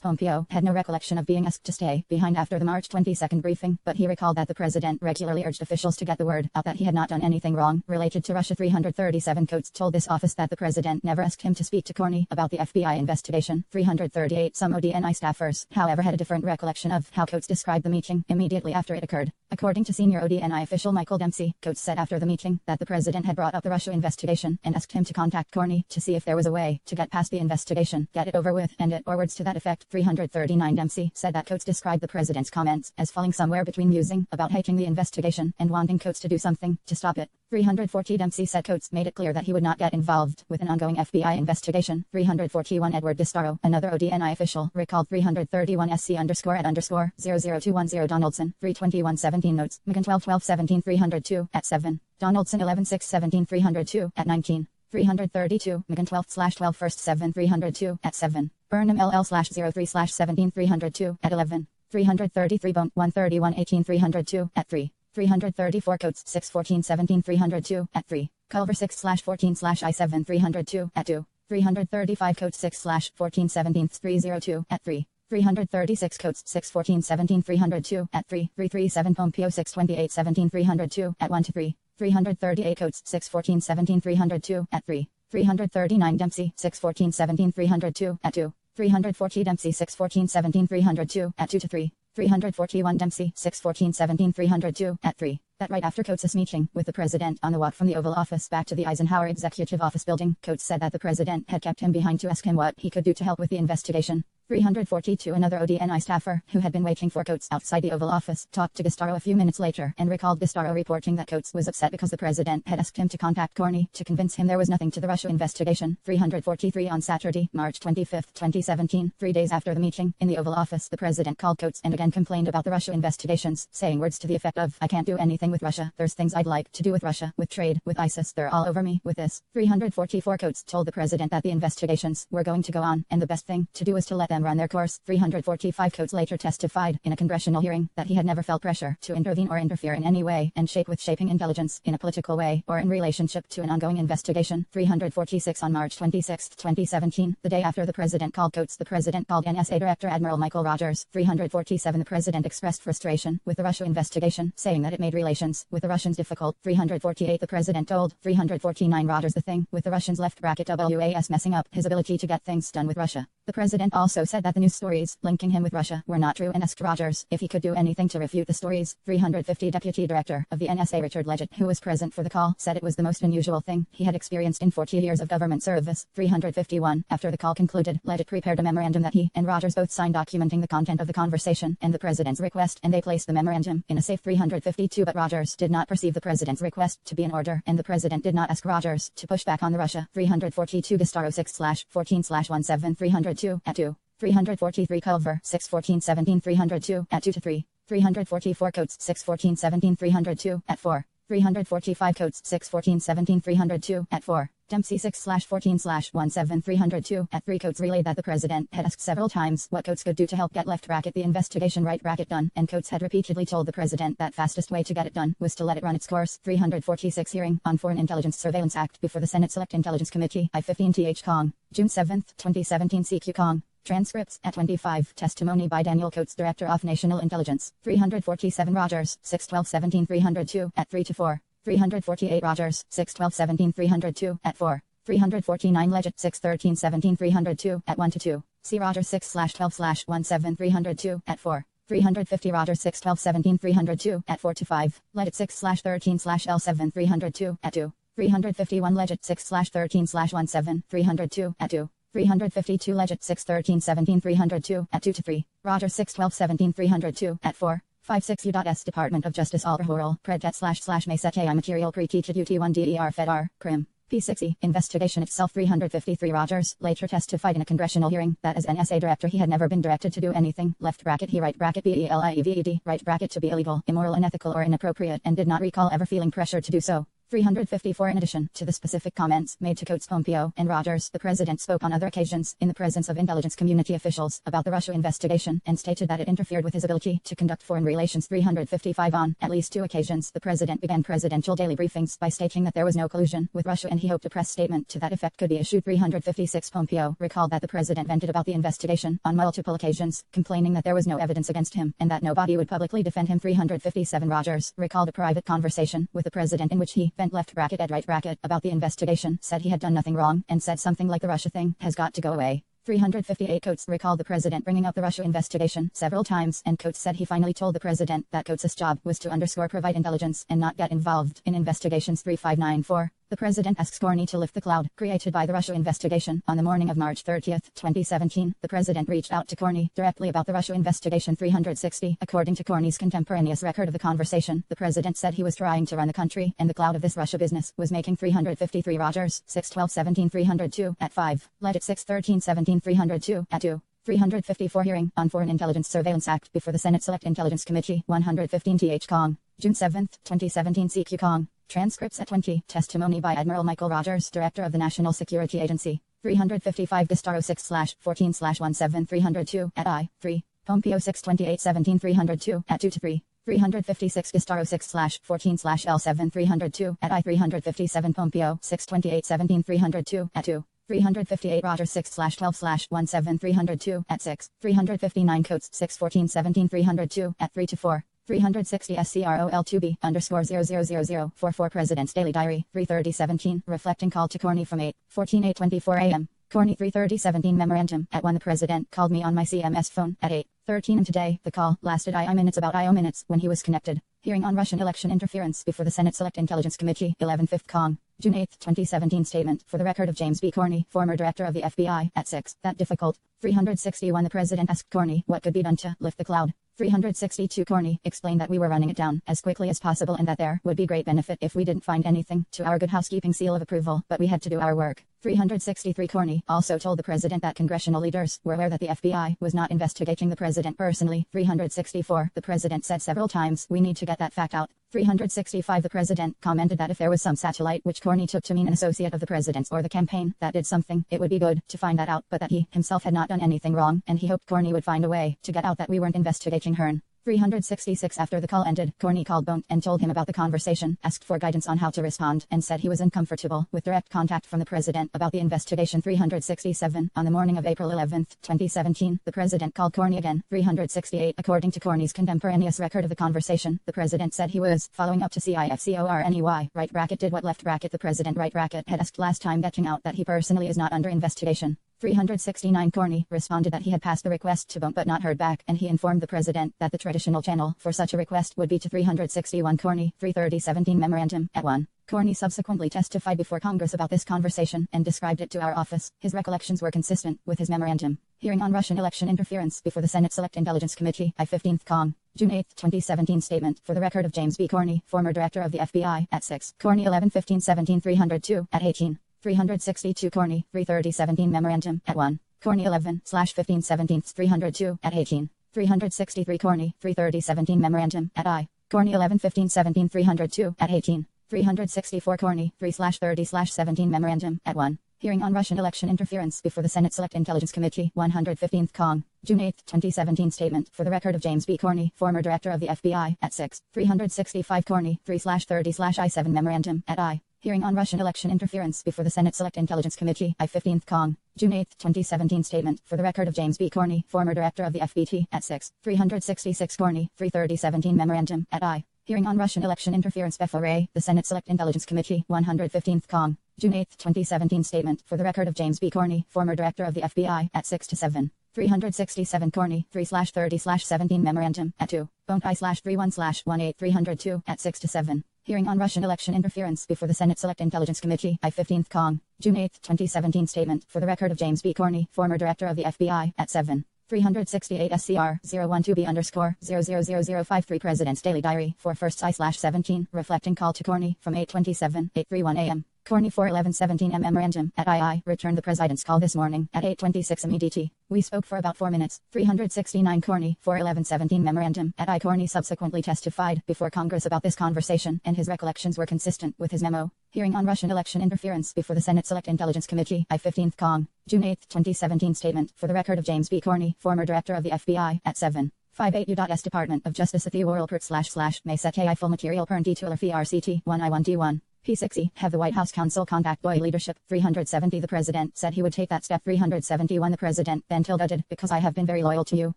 Pompeo had no recollection of being asked to stay behind after the March 22 briefing, but he recalled that the president regularly urged officials to get the word out that he had not done anything wrong related to Russia. 337 Coates told this office that the president never asked him to speak to Corney about the FBI investigation. 338 Some ODNI staffers, however, had a different recollection of how Coates described the meeting immediately after it occurred. According to senior ODNI official Michael Dempsey, Coates said after the meeting that the president had brought up the Russia investigation and asked him to contact Corney to see if there was a way to get past the investigation, get it over with, end it, or words to that effect. 339 Dempsey said that Coates described the president's comments as falling somewhere between musing about hating the investigation and wanting Coates to do something to stop it. 340 Dempsey said Coates made it clear that he would not get involved with an ongoing FBI investigation. 341 Edward DeStaro, another ODNI official, recalled 331 SC_@002110 Donaldson, 321-17 notes, McGinn 12-12-17 302, at 7, Donaldson 11-6-17 302, at 19, 332, McGinn 12/12 first 7 302, at 7, Burnham LL/03/17 302, at 11, 333 Bone 131-18 302, at 3. 334 Coates 6-14-17 302, at 3. Culver 6/14/I7 302, at 2. 335 Coates 6/14-17 302, at 3. 336 Coates 6-14-17 302, at 3. 337 Pompeo 6-28-17 302, at 1-3. 338 Coates 6-14-17 302, at 3. 339 Dempsey 6-14-17 302, at 2. 340 Dempsey 6-14-17 302, at 2-3. 341 Dempsey 6-14-17 302, at 3. That right after Coates' meeting with the president on the walk from the Oval Office back to the Eisenhower Executive Office building, Coates said that the president had kept him behind to ask him what he could do to help with the investigation. 342 Another ODNI staffer, who had been waiting for Coates outside the Oval Office, talked to DeStaro a few minutes later and recalled DeStaro reporting that Coates was upset because the president had asked him to contact Corney to convince him there was nothing to the Russia investigation. 343 On Saturday, March 25, 2017, 3 days after the meeting in the Oval Office, the president called Coates and again complained about the Russia investigations, saying words to the effect of, "I can't do anything with Russia. There's things I'd like to do with Russia, with trade, with ISIS. They're all over me with this." 344 Coates told the president that the investigations were going to go on, and the best thing to do was to let them run their course. 345 Coates later testified in a congressional hearing that he had never felt pressure to intervene or interfere in any way and shape with shaping intelligence in a political way or in relationship to an ongoing investigation. 346 On March 26, 2017, the day after the president called Coates, the president called NSA Director Admiral Michael Rogers. 347 The president expressed frustration with the Russia investigation, saying that it made relations with the Russians difficult. 348 The president told 349 Rogers the thing with the Russians left WAS messing up his ability to get things done with Russia. The president also said that the news stories linking him with Russia were not true and asked Rogers if he could do anything to refute the stories. 350 Deputy Director of the NSA Richard Leggett, who was present for the call, said it was the most unusual thing he had experienced in 40 years of government service. 351 After the call concluded, Leggett prepared a memorandum that he and Rogers both signed documenting the content of the conversation and the president's request, and they placed the memorandum in a safe. 352 But Rogers did not perceive the president's request to be an order, and the president did not ask Rogers to push back on the Russia. 342 DeStaro 6/14/17 302, at 2. 343 Culver 6/14-17 302, at 2-3. 344 Coates 6/14-17 302, at 4. 345 Coates 6/14-17 302, at 4. Dempsey 6/14/17 302, at 3. Coates relayed that the president had asked several times what Coates could do to help get the investigation done, and Coates had repeatedly told the president that fastest way to get it done was to let it run its course. 346 Hearing on Foreign Intelligence Surveillance Act before the Senate Select Intelligence Committee, I-15th Kong, June 7, 2017 CQ Kong. Transcripts at 25. Testimony by Daniel Coates, Director of National Intelligence. 347 Rogers 6/12-17 302, at 3-4. 348 Rogers 6/12-17 302, at 4. 349 Leggett 6/13-17 302, at 1-2. C. Rogers 6/12/17 302, at 4. 350 Rogers 6/12-17 302, at 4-5. Leggett 6/13/L7 302, at 2. 351 Leggett 6/13/17 302, at 2. 352 Leggett 6/13-17 302, at 2-3. Rogers 6/12-17 302, at 4. 56 U.S. Department of Justice Alberhoral, Predet/Mesete Material Pre-Teached UT1 Fedar, Crim. P6E, investigation itself. 353 Rogers later testified in a congressional hearing that as NSA director he had never been directed to do anything, he BELIEVED, to be illegal, immoral, unethical or inappropriate, and did not recall ever feeling pressure to do so. 354 In addition to the specific comments made to Coates, Pompeo, and Rogers, the president spoke on other occasions, in the presence of intelligence community officials, about the Russia investigation, and stated that it interfered with his ability to conduct foreign relations. 355 On at least two occasions, the president began presidential daily briefings by stating that there was no collusion with Russia, and he hoped a press statement to that effect could be issued. 356 Pompeo recalled that the president vented about the investigation on multiple occasions, complaining that there was no evidence against him, and that nobody would publicly defend him. 357 Rogers recalled a private conversation with the president in which he left bracket at right bracket about the investigation, said he had done nothing wrong, and said something like the Russia thing has got to go away. 358 Coates recalled the president bringing up the Russia investigation several times, and Coates said he finally told the president that Coates' job was to provide intelligence and not get involved in investigations. 3594 The president asks Corney to lift the cloud created by the Russia investigation. On the morning of March 30, 2017, the president reached out to Corney directly about the Russia investigation. 360 According to Corney's contemporaneous record of the conversation, the president said he was trying to run the country, and the cloud of this Russia business was making. 353 Rogers, 6/12/17 302 at 5, Legit 6/13/17 302 at 2. 354 Hearing on Foreign Intelligence Surveillance Act before the Senate Select Intelligence Committee. 115 Th Kong, June 7, 2017 CQ Kong. Transcripts at 20. Testimony by Admiral Michael Rogers, Director of the National Security Agency. 355 Gestaro 6/14/17 302 at I. 3. Pompeo 6/28/17 302 at 2 to 3. 356 Gestaro 6/14/L7 302 at I. 357 Pompeo 6/28/17 302 at 2. 358 Rogers 6/12/17 302 at 6. 359 Coates 6/14/17 302 at 3 to 4. 360 SCROL2B_000044 President's Daily Diary 3:30:17 Reflecting call to Corney from 8:14 a.m. Corney 3:30:17 Memorandum at 1 The president called me on my CMS phone at 8:13 and today the call lasted I minutes about I minutes when he was connected. Hearing on Russian election interference before the Senate Select Intelligence Committee. 11 5th Kong, June 8, 2017 Statement for the record of James B. Corney, former director of the FBI, at 6. That difficult. 361 The president asked Corney what could be done to lift the cloud. 362 Corney explained that we were running it down as quickly as possible and that there would be great benefit if we didn't find anything to our good housekeeping seal of approval, but we had to do our work. 363 Corney also told the president that congressional leaders were aware that the FBI was not investigating the president personally. 364 The president said several times, we need to get that fact out. 365 The president commented that if there was some satellite which Corney took to mean an associate of the president's or the campaign that did something, it would be good to find that out, but that he himself had not done anything wrong, and he hoped Corney would find a way to get out that we weren't investigating Hearn. 366 After the call ended, Corney called Bone and told him about the conversation, asked for guidance on how to respond, and said he was uncomfortable with direct contact from the president about the investigation. 367 On the morning of April 11, 2017, the president called Corney again. 368 According to Corney's contemporaneous record of the conversation, the president said he was following up to see if Corney right bracket did what left bracket the president right bracket had asked last time, getting out that he personally is not under investigation. 369 Corney responded that he had passed the request to Bone but not heard back, and he informed the president that the traditional channel for such a request would be to 361 Corney 3:30:17 Memorandum at 1. Corney subsequently testified before Congress about this conversation and described it to our office. His recollections were consistent with his memorandum. Hearing on Russian election interference before the Senate Select Intelligence Committee. I 15th Kong, June 8, 2017 Statement for the record of James B. Corney, former director of the FBI, at 6. Corney 11/15/17 302 at 18. 362 Corney 3:30:17 Memorandum at 1. Corney 11/15/17 302 at 18. 363 Corney 3:30:17 Memorandum at I. Corney 11/15/17 302 at 18. 364 Corney 3/30/17 Memorandum at 1. Hearing on Russian election interference before the Senate Select Intelligence Committee. 115th Kong, June 8, 2017 Statement for the record of James B. Corney, former director of the FBI, at 6. 365 Corney 3/30/I7 Memorandum at I. Hearing on Russian election interference before the Senate Select Intelligence Committee. I 15th Kong, June 8, 2017 Statement for the record of James B. Corney, former director of the FBT, at 6. 366 Corney 3:30:17 Memorandum at I. Hearing on Russian election interference before the Senate Select Intelligence Committee. 115th Kong, June 8, 2017 Statement for the record of James B. Corney, former director of the FBI, at 6 to 7. 367 Corney 3/30/17 Memorandum at 2. Bone I/31/18 302 at 6 to 7. Hearing on Russian election interference before the Senate Select Intelligence Committee. I 15th Kong, June 8, 2017 Statement for the record of James B. Corney, former director of the FBI, at 7. 368 SCR-012B_000053 President's Daily Diary for 1st I/17 reflecting call to Corney from 8:27, 8:31 a.m. Corny 41117 Memorandum at II returned the president's call this morning at 8:26 MEDT. We spoke for about 4 minutes. 369 Corny 41117 Memorandum at I. Corny subsequently testified before Congress about this conversation, and his recollections were consistent with his memo. Hearing on Russian election interference before the Senate Select Intelligence Committee, I-15th Cong. June 8, 2017 statement for the record of James B. Corny, former director of the FBI, at 758 U.S. Department of Justice at the // may set AI full material per D2 or FRCT 1I1D1. P6E, have the White House counsel contact Boy leadership. 370 The president said he would take that step. 371 The president then tilted, because I have been very loyal to you,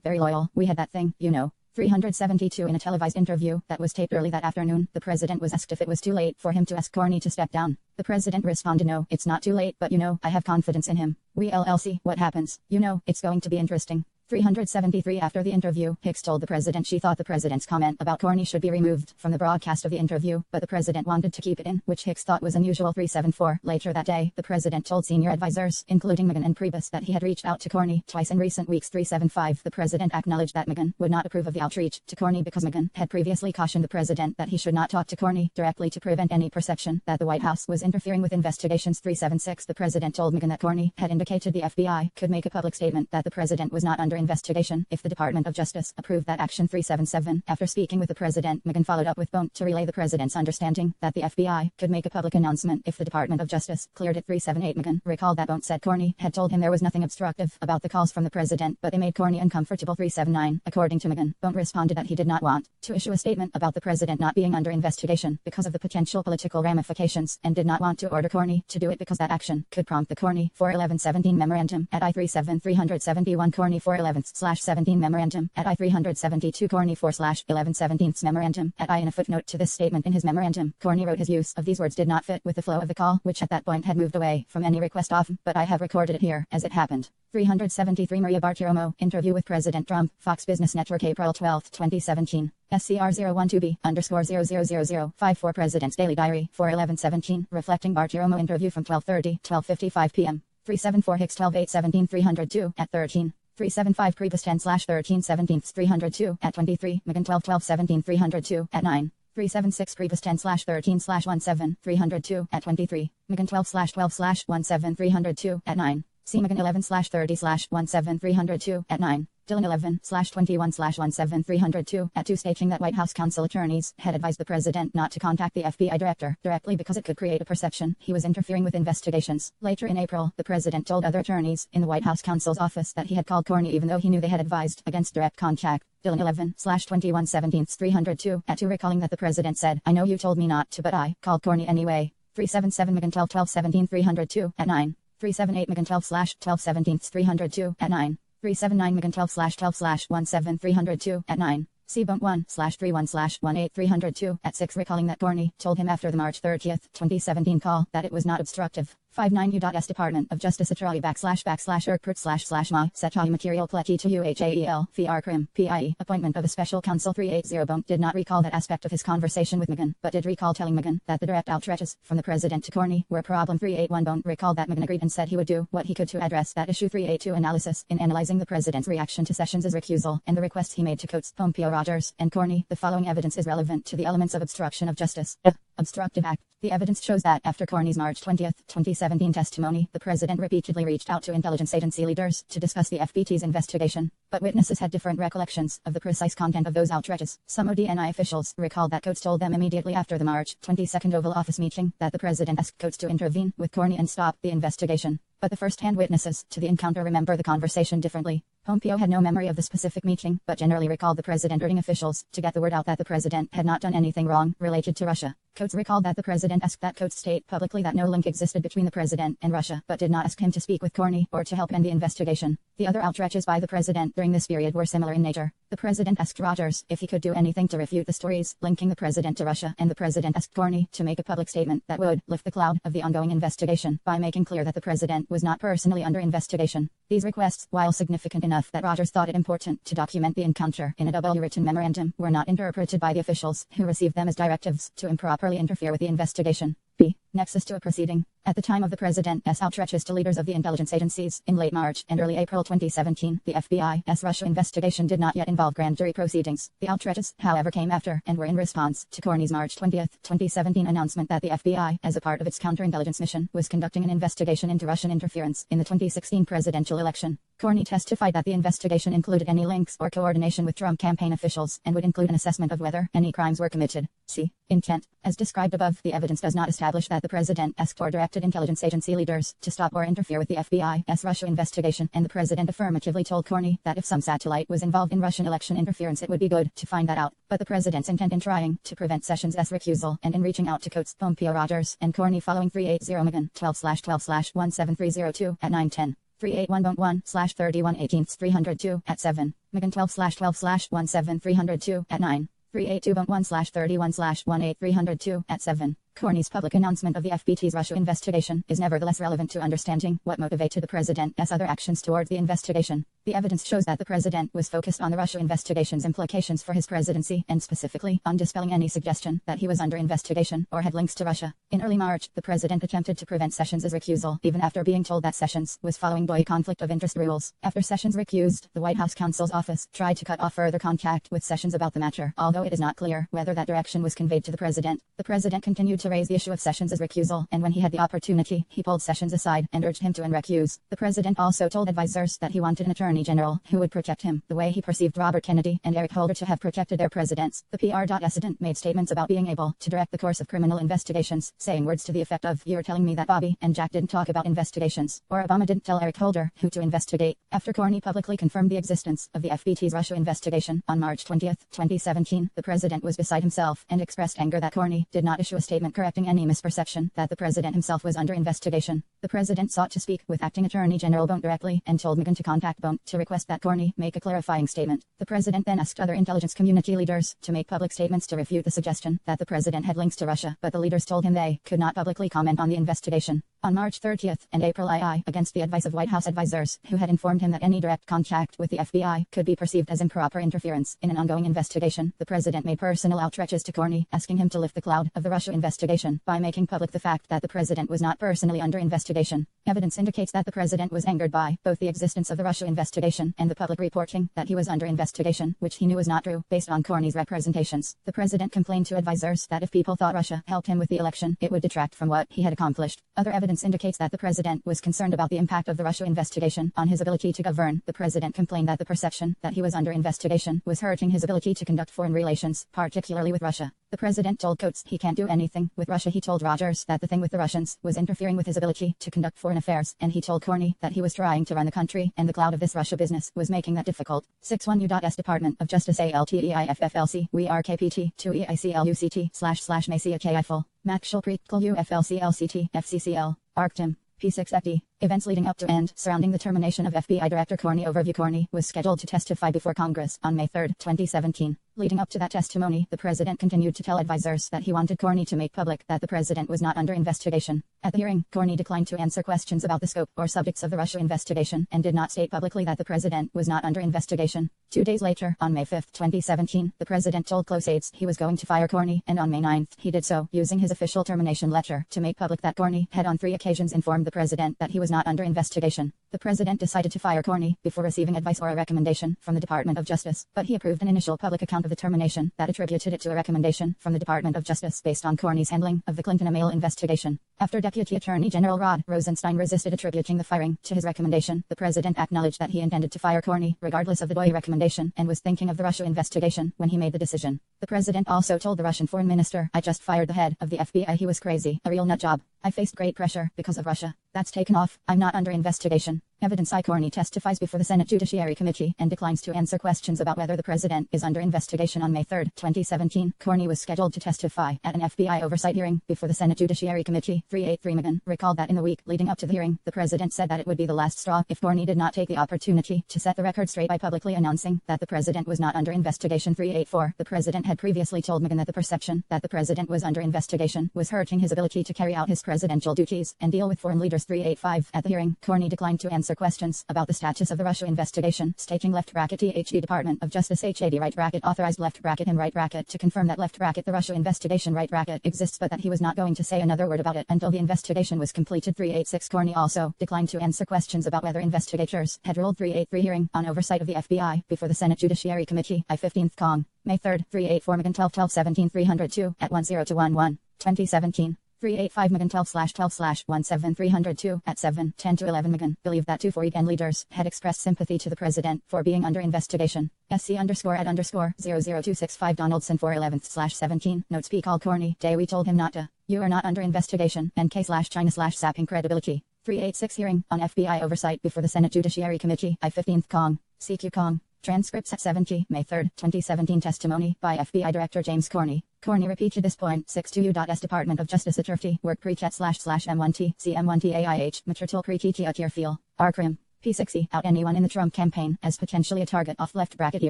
very loyal, we had that thing, you know. 372 In a televised interview that was taped early that afternoon, the president was asked if it was too late for him to ask Corny to step down. The president responded, no, it's not too late, but you know, I have confidence in him. We LLC, what happens? You know, it's going to be interesting. 373 After the interview, Hicks told the president she thought the president's comment about Corny should be removed from the broadcast of the interview, but the president wanted to keep it in, which Hicks thought was unusual. 374 Later that day, the president told senior advisors, including Megan and Priebus, that he had reached out to Corny twice in recent weeks. 375 The president acknowledged that Megan would not approve of the outreach to Corny because Megan had previously cautioned the president that he should not talk to Corny directly to prevent any perception that the White House was interfering with investigations. 376 The president told Megan that Corny had indicated the FBI could make a public statement that the president was not under investigation if the Department of Justice approved that action. 377 After speaking with the president, Megan followed up with Bone to relay the president's understanding that the FBI could make a public announcement if the Department of Justice cleared it. 378 Megan recalled that Bone said Corny had told him there was nothing obstructive about the calls from the president, but they made Corny uncomfortable. 379 According to Megan, Bone responded that he did not want to issue a statement about the president not being under investigation because of the potential political ramifications, and did not want to order Corny to do it because that action could prompt the Corny 41117 memorandum at I-37 371 Corny 411/17 memorandum at I-372 Corny 4/1117 memorandum at I. In a footnote to this statement in his memorandum, Corny wrote his use of these words did not fit with the flow of the call, which at that point had moved away from any request off, but I have recorded it here as it happened. 373 Maria Bartiromo, interview with President Trump, Fox Business Network April 12, 2017. SCR012B_000054 President's Daily Diary, 4/1117, reflecting Bartiromo interview from 12:30-12:55 p.m. 374 Hicks 12/8/17 302 at 13. 375 Priebus 10/13/17 302 at 23. Megan 12/12/17 302 at 9. 376 Priebus 10/13/17 302 at 23. Megan 12/12/17 302 at 9. C. Megan 11/30/17 302 at 9. Dylan 11/21/17 302 at 2, stating that White House counsel attorneys had advised the president not to contact the FBI director directly because it could create a perception he was interfering with investigations. Later in April, the president told other attorneys in the White House counsel's office that he had called Corny even though he knew they had advised against direct contact. Dylan 11/21/17 302 at 2, recalling that the president said, I know you told me not to, but I called Corny anyway. 377 Megan 12/12/17 302 at 9. 378 Megan 12/12/17 302 at 9. 379 Megan 12/12/17 302 at 9. C. Bump 1/31/18 302 at 6, recalling that Corny told him after the March 30, 2017 call that it was not obstructive. 59 U.S. Department of Justice Attorney //erkpert//ma Setchai material pleti to UHAEL VR Crim PIE appointment of a special counsel. 380 Bone did not recall that aspect of his conversation with Megan, but did recall telling Megan that the direct outreaches from the president to Corny were a problem. 381 Bone recalled that Megan agreed and said he would do what he could to address that issue. 382 Analysis in analyzing the president's reaction to Sessions' recusal and the requests he made to Coates, Pompeo, Rogers, and Corny, the following evidence is relevant to the elements of obstruction of justice. Obstructive act. The evidence shows that after Corny's March 20, 2017 testimony, the president repeatedly reached out to intelligence agency leaders to discuss the FBT's investigation, but witnesses had different recollections of the precise content of those outreaches. Some ODNI officials recalled that Coates told them immediately after the March 22 Oval Office meeting that the president asked Coates to intervene with Corny and stop the investigation. But the first-hand witnesses to the encounter remember the conversation differently. Pompeo had no memory of the specific meeting, but generally recalled the president urging officials to get the word out that the president had not done anything wrong related to Russia. Coates recalled that the president asked that Coates state publicly that no link existed between the president and Russia, but did not ask him to speak with Corny or to help end the investigation. The other outreaches by the president during this period were similar in nature. The president asked Rogers if he could do anything to refute the stories linking the president to Russia, and the president asked Corny to make a public statement that would lift the cloud of the ongoing investigation by making clear that the president was not personally under investigation. These requests, while significant enough that Rogers thought it important to document the encounter in a double written memorandum, were not interpreted by the officials who received them as directives to improperly interfere with the investigation. B. Nexus to a proceeding. At the time of the president's outreaches to leaders of the intelligence agencies in late March and early April 2017, the FBI's Russia investigation did not yet involve grand jury proceedings. The outreaches, however, came after and were in response to Corney's March 20, 2017 announcement that the FBI, as a part of its counterintelligence mission, was conducting an investigation into Russian interference in the 2016 presidential election. Corney testified that the investigation included any links or coordination with Trump campaign officials and would include an assessment of whether any crimes were committed. See intent. As described above, the evidence does not establish that the president asked or directed intelligence agency leaders to stop or interfere with the FBI's Russia investigation, and the president affirmatively told Corney that if some satellite was involved in Russian election interference, it would be good to find that out. But the president's intent in trying to prevent Sessions' recusal and in reaching out to Coates, Pompeo, Rogers, and Corney following 380 Megan 12/12/17302 at 9:10. 381.1/31/18 at 7. Megan 12/12/17302 at 9. 382.1/31/18302 at 7. Corney's public announcement of the FBT's Russia investigation is nevertheless relevant to understanding what motivated the president's other actions towards the investigation. The evidence shows that the president was focused on the Russia investigation's implications for his presidency, and specifically on dispelling any suggestion that he was under investigation or had links to Russia. In early March, the president attempted to prevent Sessions' recusal, even after being told that Sessions was following boy conflict of interest rules. After Sessions recused, the White House counsel's office tried to cut off further contact with Sessions about the matter, although it is not clear whether that direction was conveyed to the president. The president continued to raise the issue of Sessions' recusal, and when he had the opportunity, he pulled Sessions aside and urged him to unrecuse. The president also told advisors that he wanted an attorney general who would protect him, the way he perceived Robert Kennedy and Eric Holder to have protected their presidents. The president made statements about being able to direct the course of criminal investigations, saying words to the effect of, "You're telling me that Bobby and Jack didn't talk about investigations, or Obama didn't tell Eric Holder who to investigate." After Corney publicly confirmed the existence of the FBT's Russia investigation on March 20, 2017, the president was beside himself and expressed anger that Corney did not issue a statement correcting any misperception that the president himself was under investigation. The president sought to speak with Acting Attorney General Bont directly and told Megan to contact Bont to request that Corney make a clarifying statement. The president then asked other intelligence community leaders to make public statements to refute the suggestion that the president had links to Russia, but the leaders told him they could not publicly comment on the investigation. On March 30 and April II, against the advice of White House advisors, who had informed him that any direct contact with the FBI could be perceived as improper interference in an ongoing investigation, the president made personal outreaches to Corney, asking him to lift the cloud of the Russia investigation by making public the fact that the president was not personally under investigation. Evidence indicates that the president was angered by both the existence of the Russia investigation and the public reporting that he was under investigation, which he knew was not true, based on Corney's representations. The president complained to advisors that if people thought Russia helped him with the election, it would detract from what he had accomplished. Other evidence indicates that the president was concerned about the impact of the Russia investigation on his ability to govern. The president complained that the perception that he was under investigation was hurting his ability to conduct foreign relations, particularly with Russia. The president told Coates he can't do anything with Russia. He told Rogers that the thing with the Russians was interfering with his ability to conduct foreign affairs, and he told Corney that he was trying to run the country, and the cloud of this Russia business was making that difficult. 61 U.S. Department of Justice ALTEIFFLC, we are KPT, 2 EICLUCT, //MACAKI full. Max Schulpreet, UFLCLCT, FCCL, ARCTIM. P6FD. Events leading up to and surrounding the termination of FBI Director Corney. Overview. Corney was scheduled to testify before Congress on May 3, 2017. Leading up to that testimony, the president continued to tell advisors that he wanted Corney to make public that the president was not under investigation. At the hearing, Corney declined to answer questions about the scope or subjects of the Russia investigation and did not state publicly that the president was not under investigation. 2 days later, on May 5, 2017, the president told close aides he was going to fire Corney, and on May 9, he did so, using his official termination letter to make public that Corney had on 3 occasions informed the president that he was not under investigation. The president decided to fire Corney before receiving advice or a recommendation from the Department of Justice, but he approved an initial public account of the termination that attributed it to a recommendation from the Department of Justice based on Corney's handling of the Clinton email investigation. After Deputy Attorney General Rod Rosenstein resisted attributing the firing to his recommendation, the president acknowledged that he intended to fire Corney regardless of the Boye recommendation and was thinking of the Russia investigation when he made the decision. The president also told the Russian foreign minister, "I just fired the head of the FBI. He was crazy, a real nut job. I faced great pressure because of Russia. That's taken off. I'm not under investigation." Evidence. Corney testifies before the Senate Judiciary Committee and declines to answer questions about whether the president is under investigation. On May 3, 2017, Corney was scheduled to testify at an FBI oversight hearing before the Senate Judiciary Committee. 383 Megan recalled that in the week leading up to the hearing, the president said that it would be the last straw if Corney did not take the opportunity to set the record straight by publicly announcing that the president was not under investigation. 384 The president had previously told Megan that the perception that the president was under investigation was hurting his ability to carry out his presidential duties and deal with foreign leaders. 385 At the hearing, Corney declined to answer answer questions about the status of the Russia investigation, stating left bracket THE Department of Justice HAD right bracket authorized left bracket him right bracket to confirm that left bracket the Russia investigation right bracket exists, but that he was not going to say another word about it until the investigation was completed. 386 Corney also declined to answer questions about whether investigators had ruled 383 hearing on oversight of the FBI before the Senate Judiciary Committee, I-15th Cong, May 3, 384 Megan 12-12-17 302 at 10-11, 2017. 385 Megan 12/12/17 302 at 7:10-11 Megan believed that two foreign leaders had expressed sympathy to the president for being under investigation. SC_@_00265 Donaldson 411/17 notes P called Corney day we told him not to. You are not under investigation. NK/China/sapping credibility. 386 hearing on FBI oversight before the Senate Judiciary Committee, I-15th Cong, CQ Cong. Transcripts at 70, May 3, 2017 testimony by FBI Director James Corney. Corney repeated this point. 62 U.S. Department of Justice Attorney work pre-chat//M1T CM1TAIH Matritil Pre-TT Feel RCRIM P60 out anyone in the Trump campaign as potentially a target of left bracket E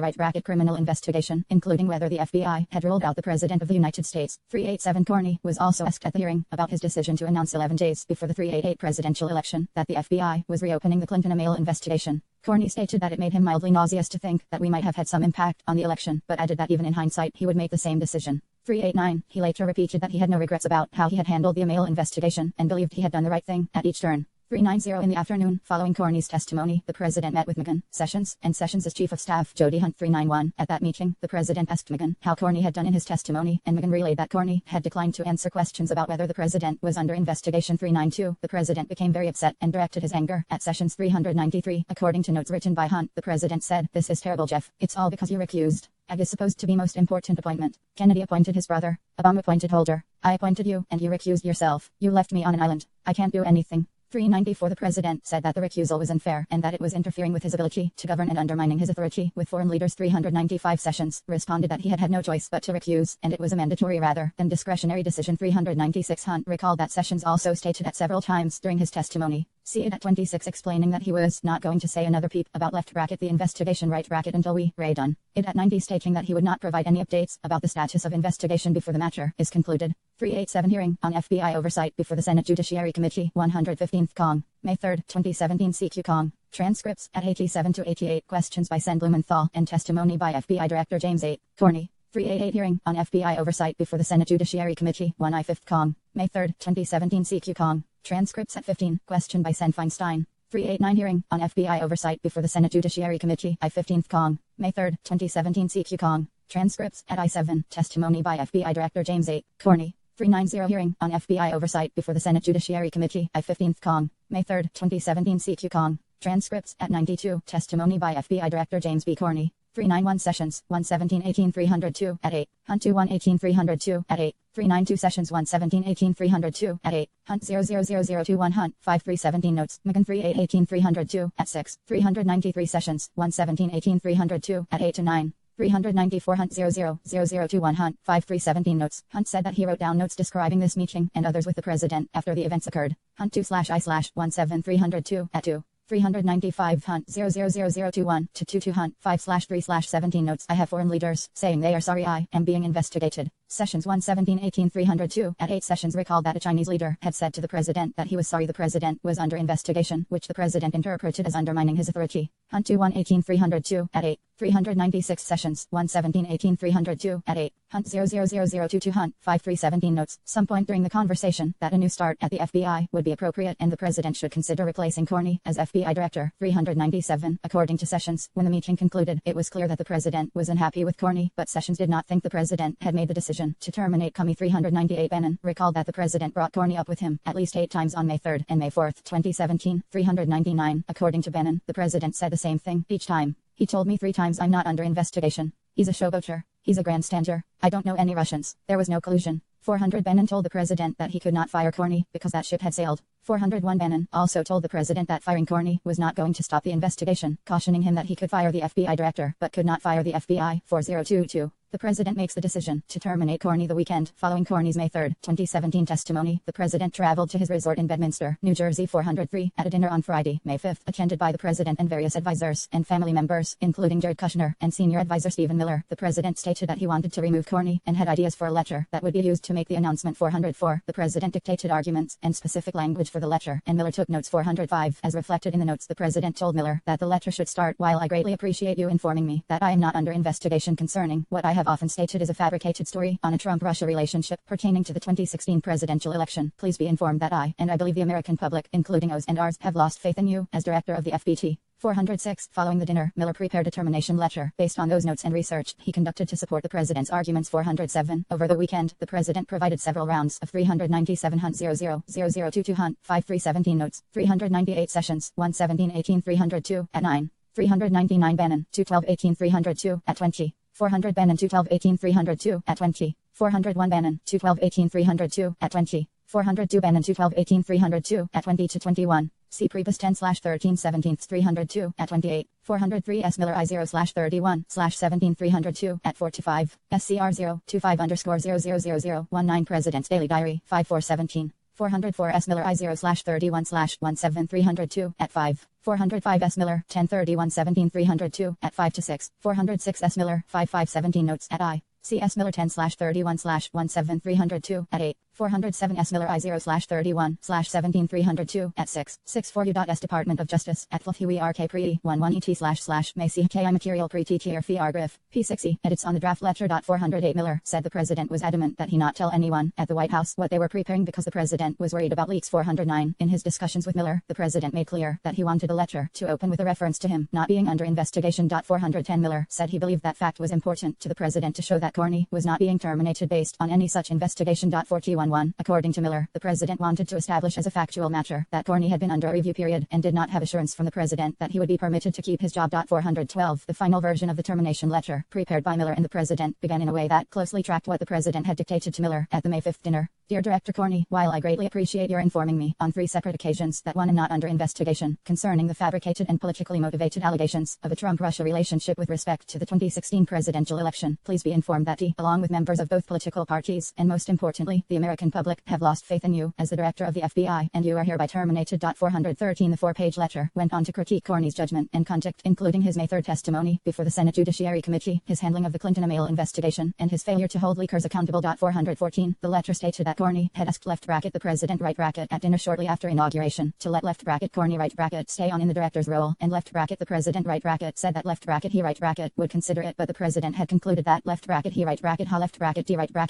right bracket criminal investigation, including whether the FBI had ruled out the President of the United States. 387 Corney was also asked at the hearing about his decision to announce 11 days before the 388 presidential election that the FBI was reopening the Clinton email investigation. Corney stated that it made him mildly nauseous to think that we might have had some impact on the election, but added that even in hindsight he would make the same decision. 389, he later repeated that he had no regrets about how he had handled the email investigation and believed he had done the right thing at each turn. 390 in the afternoon, following Corney's testimony, the president met with Megan, Sessions, and Sessions' chief of staff, Jody Hunt. 391. At that meeting, the president asked Megan how Corney had done in his testimony, and Megan relayed that Corney had declined to answer questions about whether the president was under investigation. 392. The president became very upset and directed his anger at Sessions. 393. According to notes written by Hunt, the president said, "This is terrible, Jeff. It's all because you recused. Ag is supposed to be most important appointment. Kennedy appointed his brother. Obama appointed Holder. I appointed you, and you recused yourself. You left me on an island. I can't do anything." 394 The president said that the recusal was unfair and that it was interfering with his ability to govern and undermining his authority with foreign leaders. 395 Sessions responded that he had no choice but to recuse, and it was a mandatory rather than discretionary decision. 396 Hunt recalled that Sessions also stated at several times during his testimony, see it at 26, explaining that he was not going to say another peep about left bracket the investigation right bracket until we Ray done it at 90, stating that he would not provide any updates about the status of investigation before the matter is concluded. 387 hearing on FBI oversight before the Senate Judiciary Committee, 115th Cong, May 3, 2017 CQ Cong. Transcripts at 87-88 questions by Sen Blumenthal and testimony by FBI Director James 8. Corney. 388 hearing on FBI oversight before the Senate Judiciary Committee, 1 I-5th Cong, May 3, 2017 CQ Cong. Transcripts at 15, question by Sen Feinstein. 389 hearing on FBI oversight before the Senate Judiciary Committee, I-15th Cong, May 3, 2017 CQ Cong. Transcripts at I-7, testimony by FBI Director James 8. Corney. 390 hearing on FBI oversight before the Senate Judiciary Committee, I-15th Cong, May 3, 2017 CQ Cong. Transcripts at 92, testimony by FBI Director James B. Corney. 391 Sessions, 117-18 302 at 8, Hunt 21-18 302 at 8, 392 Sessions 117-18 302 at 8, Hunt 000021 Hunt 5317 notes, Megan 38-18 302 at 6, 393 Sessions, 117-18 302 at 8 to 9. 394 Hunt 000021 Hunt 5317 notes. Hunt said that he wrote down notes describing this meeting and others with the president after the events occurred. Hunt 2/I/17 302 at 2. 395 Hunt 000021 to 22 Hunt 5/3/17 notes. I have foreign leaders saying they are sorry I am being investigated. Sessions 117-18 302 at 8 Sessions recalled that a Chinese leader had said to the president that he was sorry the president was under investigation, which the president interpreted as undermining his authority. Hunt 21-18 302 at 8. 396 Sessions 117-18 302 at 8. Hunt 000022 Hunt 5317 notes. Some point during the conversation that a new start at the FBI would be appropriate and the president should consider replacing Corney as FBI director. 397 According to Sessions, when the meeting concluded, it was clear that the president was unhappy with Corney, but Sessions did not think the president had made the decision to terminate Comey. 398 Bannon recalled that the president brought Corney up with him at least 8 times on May 3 and May 4, 2017. 399 According to Bannon, the president said the same thing each time. He told me 3 times I'm not under investigation. He's a showboater. He's a grandstander. I don't know any Russians. There was no collusion. 400 Bannon told the president that he could not fire Corney because that ship had sailed. 401 Bannon also told the president that firing Corney was not going to stop the investigation, cautioning him that he could fire the FBI director but could not fire the FBI. 4022 The president makes the decision to terminate Corney the weekend following Corney's May 3, 2017 testimony. The president traveled to his resort in Bedminster, New Jersey 403 at a dinner on Friday, May 5, attended by the president and various advisors and family members, including Jared Kushner and senior advisor Stephen Miller. The president stated that he wanted to remove Corney and had ideas for a letter that would be used to make the announcement. 404. The president dictated arguments and specific language for the letter, and Miller took notes. 405. As reflected in the notes, the president told Miller that the letter should start, "While I greatly appreciate you informing me that I am not under investigation concerning what I have often stated is a fabricated story on a Trump-Russia relationship pertaining to the 2016 presidential election, please be informed that I believe the American public, including O's and R's, have lost faith in you as director of the FBT." 406. Following the dinner, Miller prepared a termination letter based on those notes and research he conducted to support the president's arguments. 407. Over the weekend, the president provided several rounds of 397 Hunt 000022 Hunt 5317 notes, 398 sessions, 117-18 302 at 9, 399 Bannon 212-18 302 at 20. 400 Bannon 212-18 302 at 20. 401 Bannon 212-18 302 at 20. 402 Bannon 212-18 302 at 20 to 21. C. Priebus 10/13 17 302 at 28. 403 S. Miller I 0/31/17 302 at 4 to 5. SCR 025_000019 President's Daily Diary 5417. 404 S. Miller I 0/31/17 302 at 5. 405 S. Miller 10/31/17 302 at 5 to 6. 406 S. Miller 5517 notes at I. C. S. Miller 10/31/17 302 at 8. 407 S. Miller I 0/31/17 302 at 6. 64 U.S. Department of Justice at FLFUERK Pre 11 ET / May CKI Material Pre TTR FR Griff P60 edits on the draft letter. 408 Miller said the president was adamant that he not tell anyone at the White House what they were preparing because the president was worried about leaks. 409 In his discussions with Miller, the president made clear that he wanted the letter to open with a reference to him not being under investigation. 410 Miller said he believed that fact was important to the president to show that Corney was not being terminated based on any such investigation. 411 According to Miller, the president wanted to establish as a factual matter that Corney had been under a review period and did not have assurance from the president that he would be permitted to keep his job. 412 The final version of the termination letter, prepared by Miller and the president, began in a way that closely tracked what the president had dictated to Miller at the May 5 dinner. Dear Director Corney, while I greatly appreciate your informing me on 3 separate occasions that one am not under investigation concerning the fabricated and politically motivated allegations of a Trump-Russia relationship with respect to the 2016 presidential election, please be informed that along with members of both political parties, and most importantly, the American public, have lost faith in you as the director of the FBI, and you are hereby terminated. 413 The 4-page letter went on to critique Corney's judgment and conduct, including his May 3 testimony before the Senate Judiciary Committee, his handling of the Clinton email investigation, and his failure to hold leakers accountable. 414 The letter stated that Corney had asked the president at dinner shortly after inauguration to let Corney stay on in the director's role, and the president said that he would consider it, but the president had concluded that he d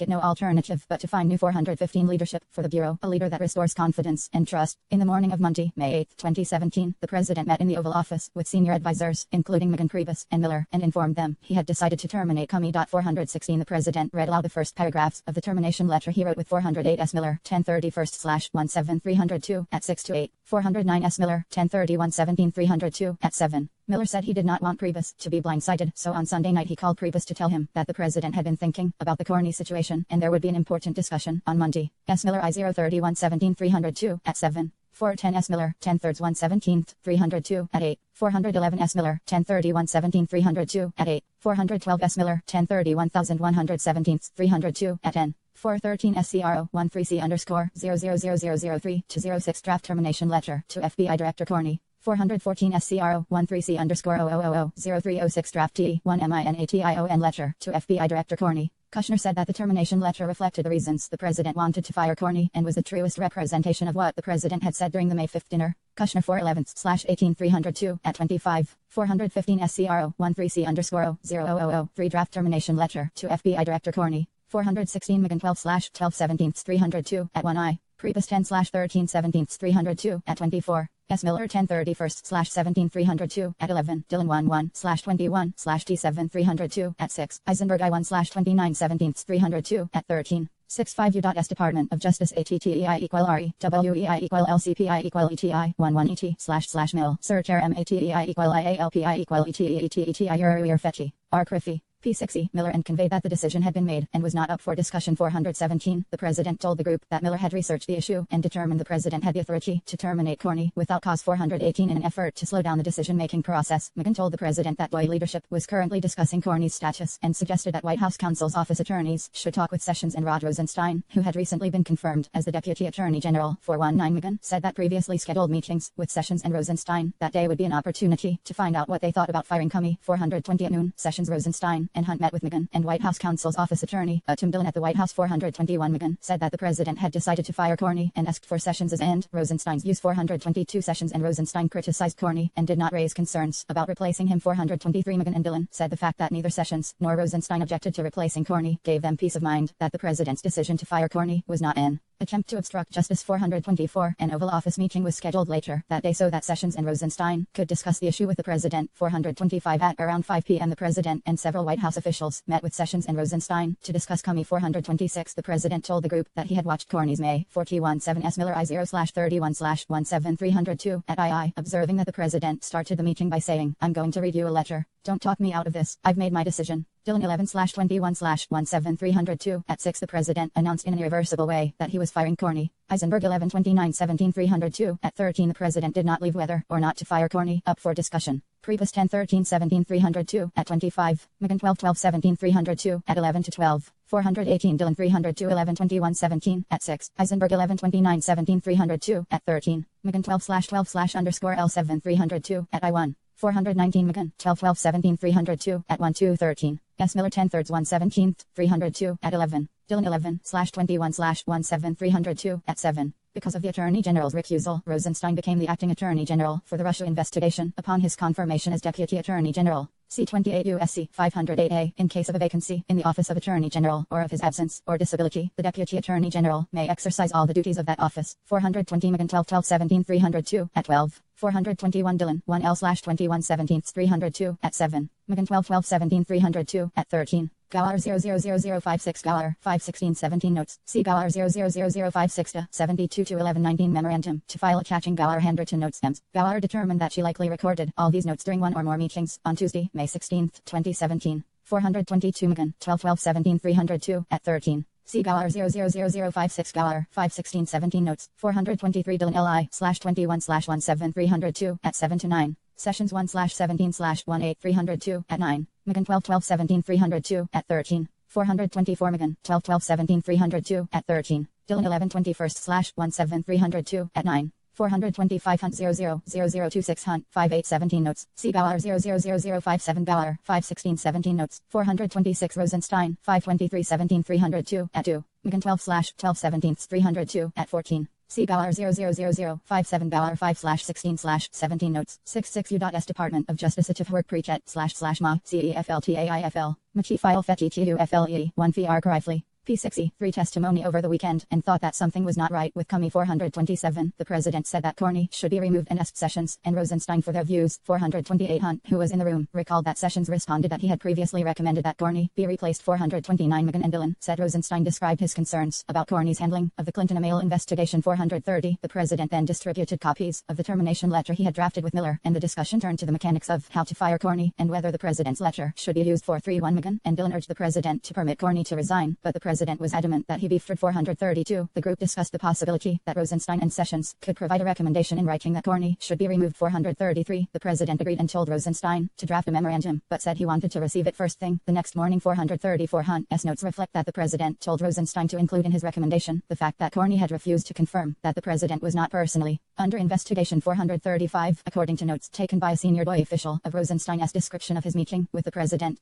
no alternative but to find new 415 leadership for the Bureau, a leader that restores confidence and trust. In the morning of Monday, May 8, 2017, the president met in the Oval Office with senior advisors, including Megan Priebus and Miller, and informed them he had decided to terminate Comey. 416 The president read aloud the first paragraphs of the termination letter he wrote with 408 S. Miller 10/31/17 302 at 6 to 8. 409 S. Miller 10/31/17 302 at 7. Miller said he did not want Priebus to be blindsided, so on Sunday night he called Priebus to tell him that the president had been thinking about the Corney situation and there would be an important discussion on Monday. S. Miller I 0/31/17 302 at 7. 410 S. Miller 10/3/117 302 at 8. 411 S. Miller 10/31/17 302 at 8. 412 S. Miller 10/31/117 302 at 10. 413 SCRO 13C_00003 to 06 draft termination letter to FBI Director Corney. 414 SCRO 13C_0000306 draft T1MINATION letter to FBI Director Corney. Kushner said that the termination letter reflected the reasons the president wanted to fire Corney and was the truest representation of what the president had said during the May 5 dinner. Kushner 411/18 302 at 25. 415 SCRO 13C_00003 draft termination letter to FBI Director Corney. 416 Megan 12/12/17 302 at 1I. Priebus 10/13/17 302 at 24. S. Miller 10/31/17 302 at 11. Dillon 11/21/T7 302 at 6. Eisenberg I 1/29/17 302 at 13. 65 U.S. Department of Justice ATTEI =RE WEI LCPI ETI 11 ET/Mill Search RMATEI IALPI ETETI Fetchy R. Griffey P60, Mueller, and conveyed that the decision had been made and was not up for discussion. 417, the president told the group that Mueller had researched the issue and determined the president had the authority to terminate Corney without cause. 418, in an effort to slow down the decision-making process, McGahn told the president that Boy leadership was currently discussing Corney's status and suggested that White House counsel's office attorneys should talk with Sessions and Rod Rosenstein, who had recently been confirmed as the deputy attorney general. 419, McGahn said that previously scheduled meetings with Sessions and Rosenstein that day would be an opportunity to find out what they thought about firing Comey. 420, at noon, Sessions, Rosenstein, and Hunt met with McGahn and White House counsel's office attorney, Tim Dillon, at the White House. 421, McGahn said that the president had decided to fire Corney and asked for Sessions' and Rosenstein's views. 422, Sessions and Rosenstein criticized Corney and did not raise concerns about replacing him. 423, McGahn and Dillon said the fact that neither Sessions nor Rosenstein objected to replacing Corney gave them peace of mind that the president's decision to fire Corney was not an attempt to obstruct justice. 424, an Oval Office meeting was scheduled later that day so that Sessions and Rosenstein could discuss the issue with the president. 425, at around 5 p.m. the president and several White House officials met with Sessions and Rosenstein to discuss Comey. 426, the president told the group that he had watched Corney's May 41-7 Miller I0/31/17302 at II, observing that the president started the meeting by saying, "I'm going to read you a letter. Don't talk me out of this. I've made my decision." Dillon 11/21/17302 at 6, the president announced in an irreversible way that he was firing Corney. Eisenberg 11/29/17302 at 13, the president did not leave whether or not to fire Corney up for discussion. Priebus 10/13/17302 at 25, McGahn 12/12/17302 at 11-12. 418, Dillon 302 at 6, Eisenberg 11/29/17302 at 13, McGahn 12/12/L7302 at I1. 419, McGahn 12/12/17302 at 1-2-13. S. Miller 10/3/117/302 at 11. Dillon 11/21/17302 at 7. Because of the Attorney General's recusal, Rosenstein became the acting Attorney General for the Russia investigation upon his confirmation as Deputy Attorney General. C. 28 U.S.C. 508A. In case of a vacancy in the Office of Attorney General or of his absence or disability, the Deputy Attorney General may exercise all the duties of that office. 420, McGahn 12/12/17302 at 12. 421, Dillon 1L/21/17/302 at 7, McGahn 12/12/17/302 at 13. Gower 000056 Gower 51617 notes. See Gower 000056 to 72 to 1119 memorandum to file attaching Gower handwritten notes. Ms. Gower determined that she likely recorded all these notes during one or more meetings on Tuesday, May 16, 2017. 422, McGahn 12/12/17/302 at 13. See Gower 000056 Gower 51617 notes. 423, Dillon LI/21/17302 at 7-9. Sessions 1/17/18302 at 9. McGahn 12/12/17/302 at 13. 424, McGahn 12/12/17/302 at 13. Dillon 11/21/17302 at 9. 425, Hunt 000026 Hunt 5817 notes. See Gower 000057 Gower 51617 notes. 426, Rosenstein 523/17/302 at 2. McGahn 12/12/17/302 at 14. See Gower 000057 Gower 5/16/17 notes. 66 U.S. Department of Justice Atif Work Prechet //Ma CEFLTAIFL Machi File FETTUFLE 1 Fee Archively P60, 3 testimony over the weekend and thought that something was not right with Comey. 427, the president said that Corney should be removed and asked Sessions and Rosenstein for their views. 428, Hunt, who was in the room, recalled that Sessions responded that he had previously recommended that Corney be replaced. 429, McGahn and Dillon said Rosenstein described his concerns about Corney's handling of the Clinton email investigation. 430, the president then distributed copies of the termination letter he had drafted with Mueller, and the discussion turned to the mechanics of how to fire Corney and whether the president's letter should be used. 431, McGahn and Dillon urged the president to permit Corney to resign, but the president was adamant that he be fired. 432, the group discussed the possibility that Rosenstein and Sessions could provide a recommendation in writing that Corney should be removed. 433, the president agreed and told Rosenstein to draft a memorandum, but said he wanted to receive it first thing the next morning. 434, Hunt's notes reflect that the president told Rosenstein to include in his recommendation the fact that Corney had refused to confirm that the president was not personally under investigation. 435, according to notes taken by a senior DOI official of Rosenstein's description of his meeting with the president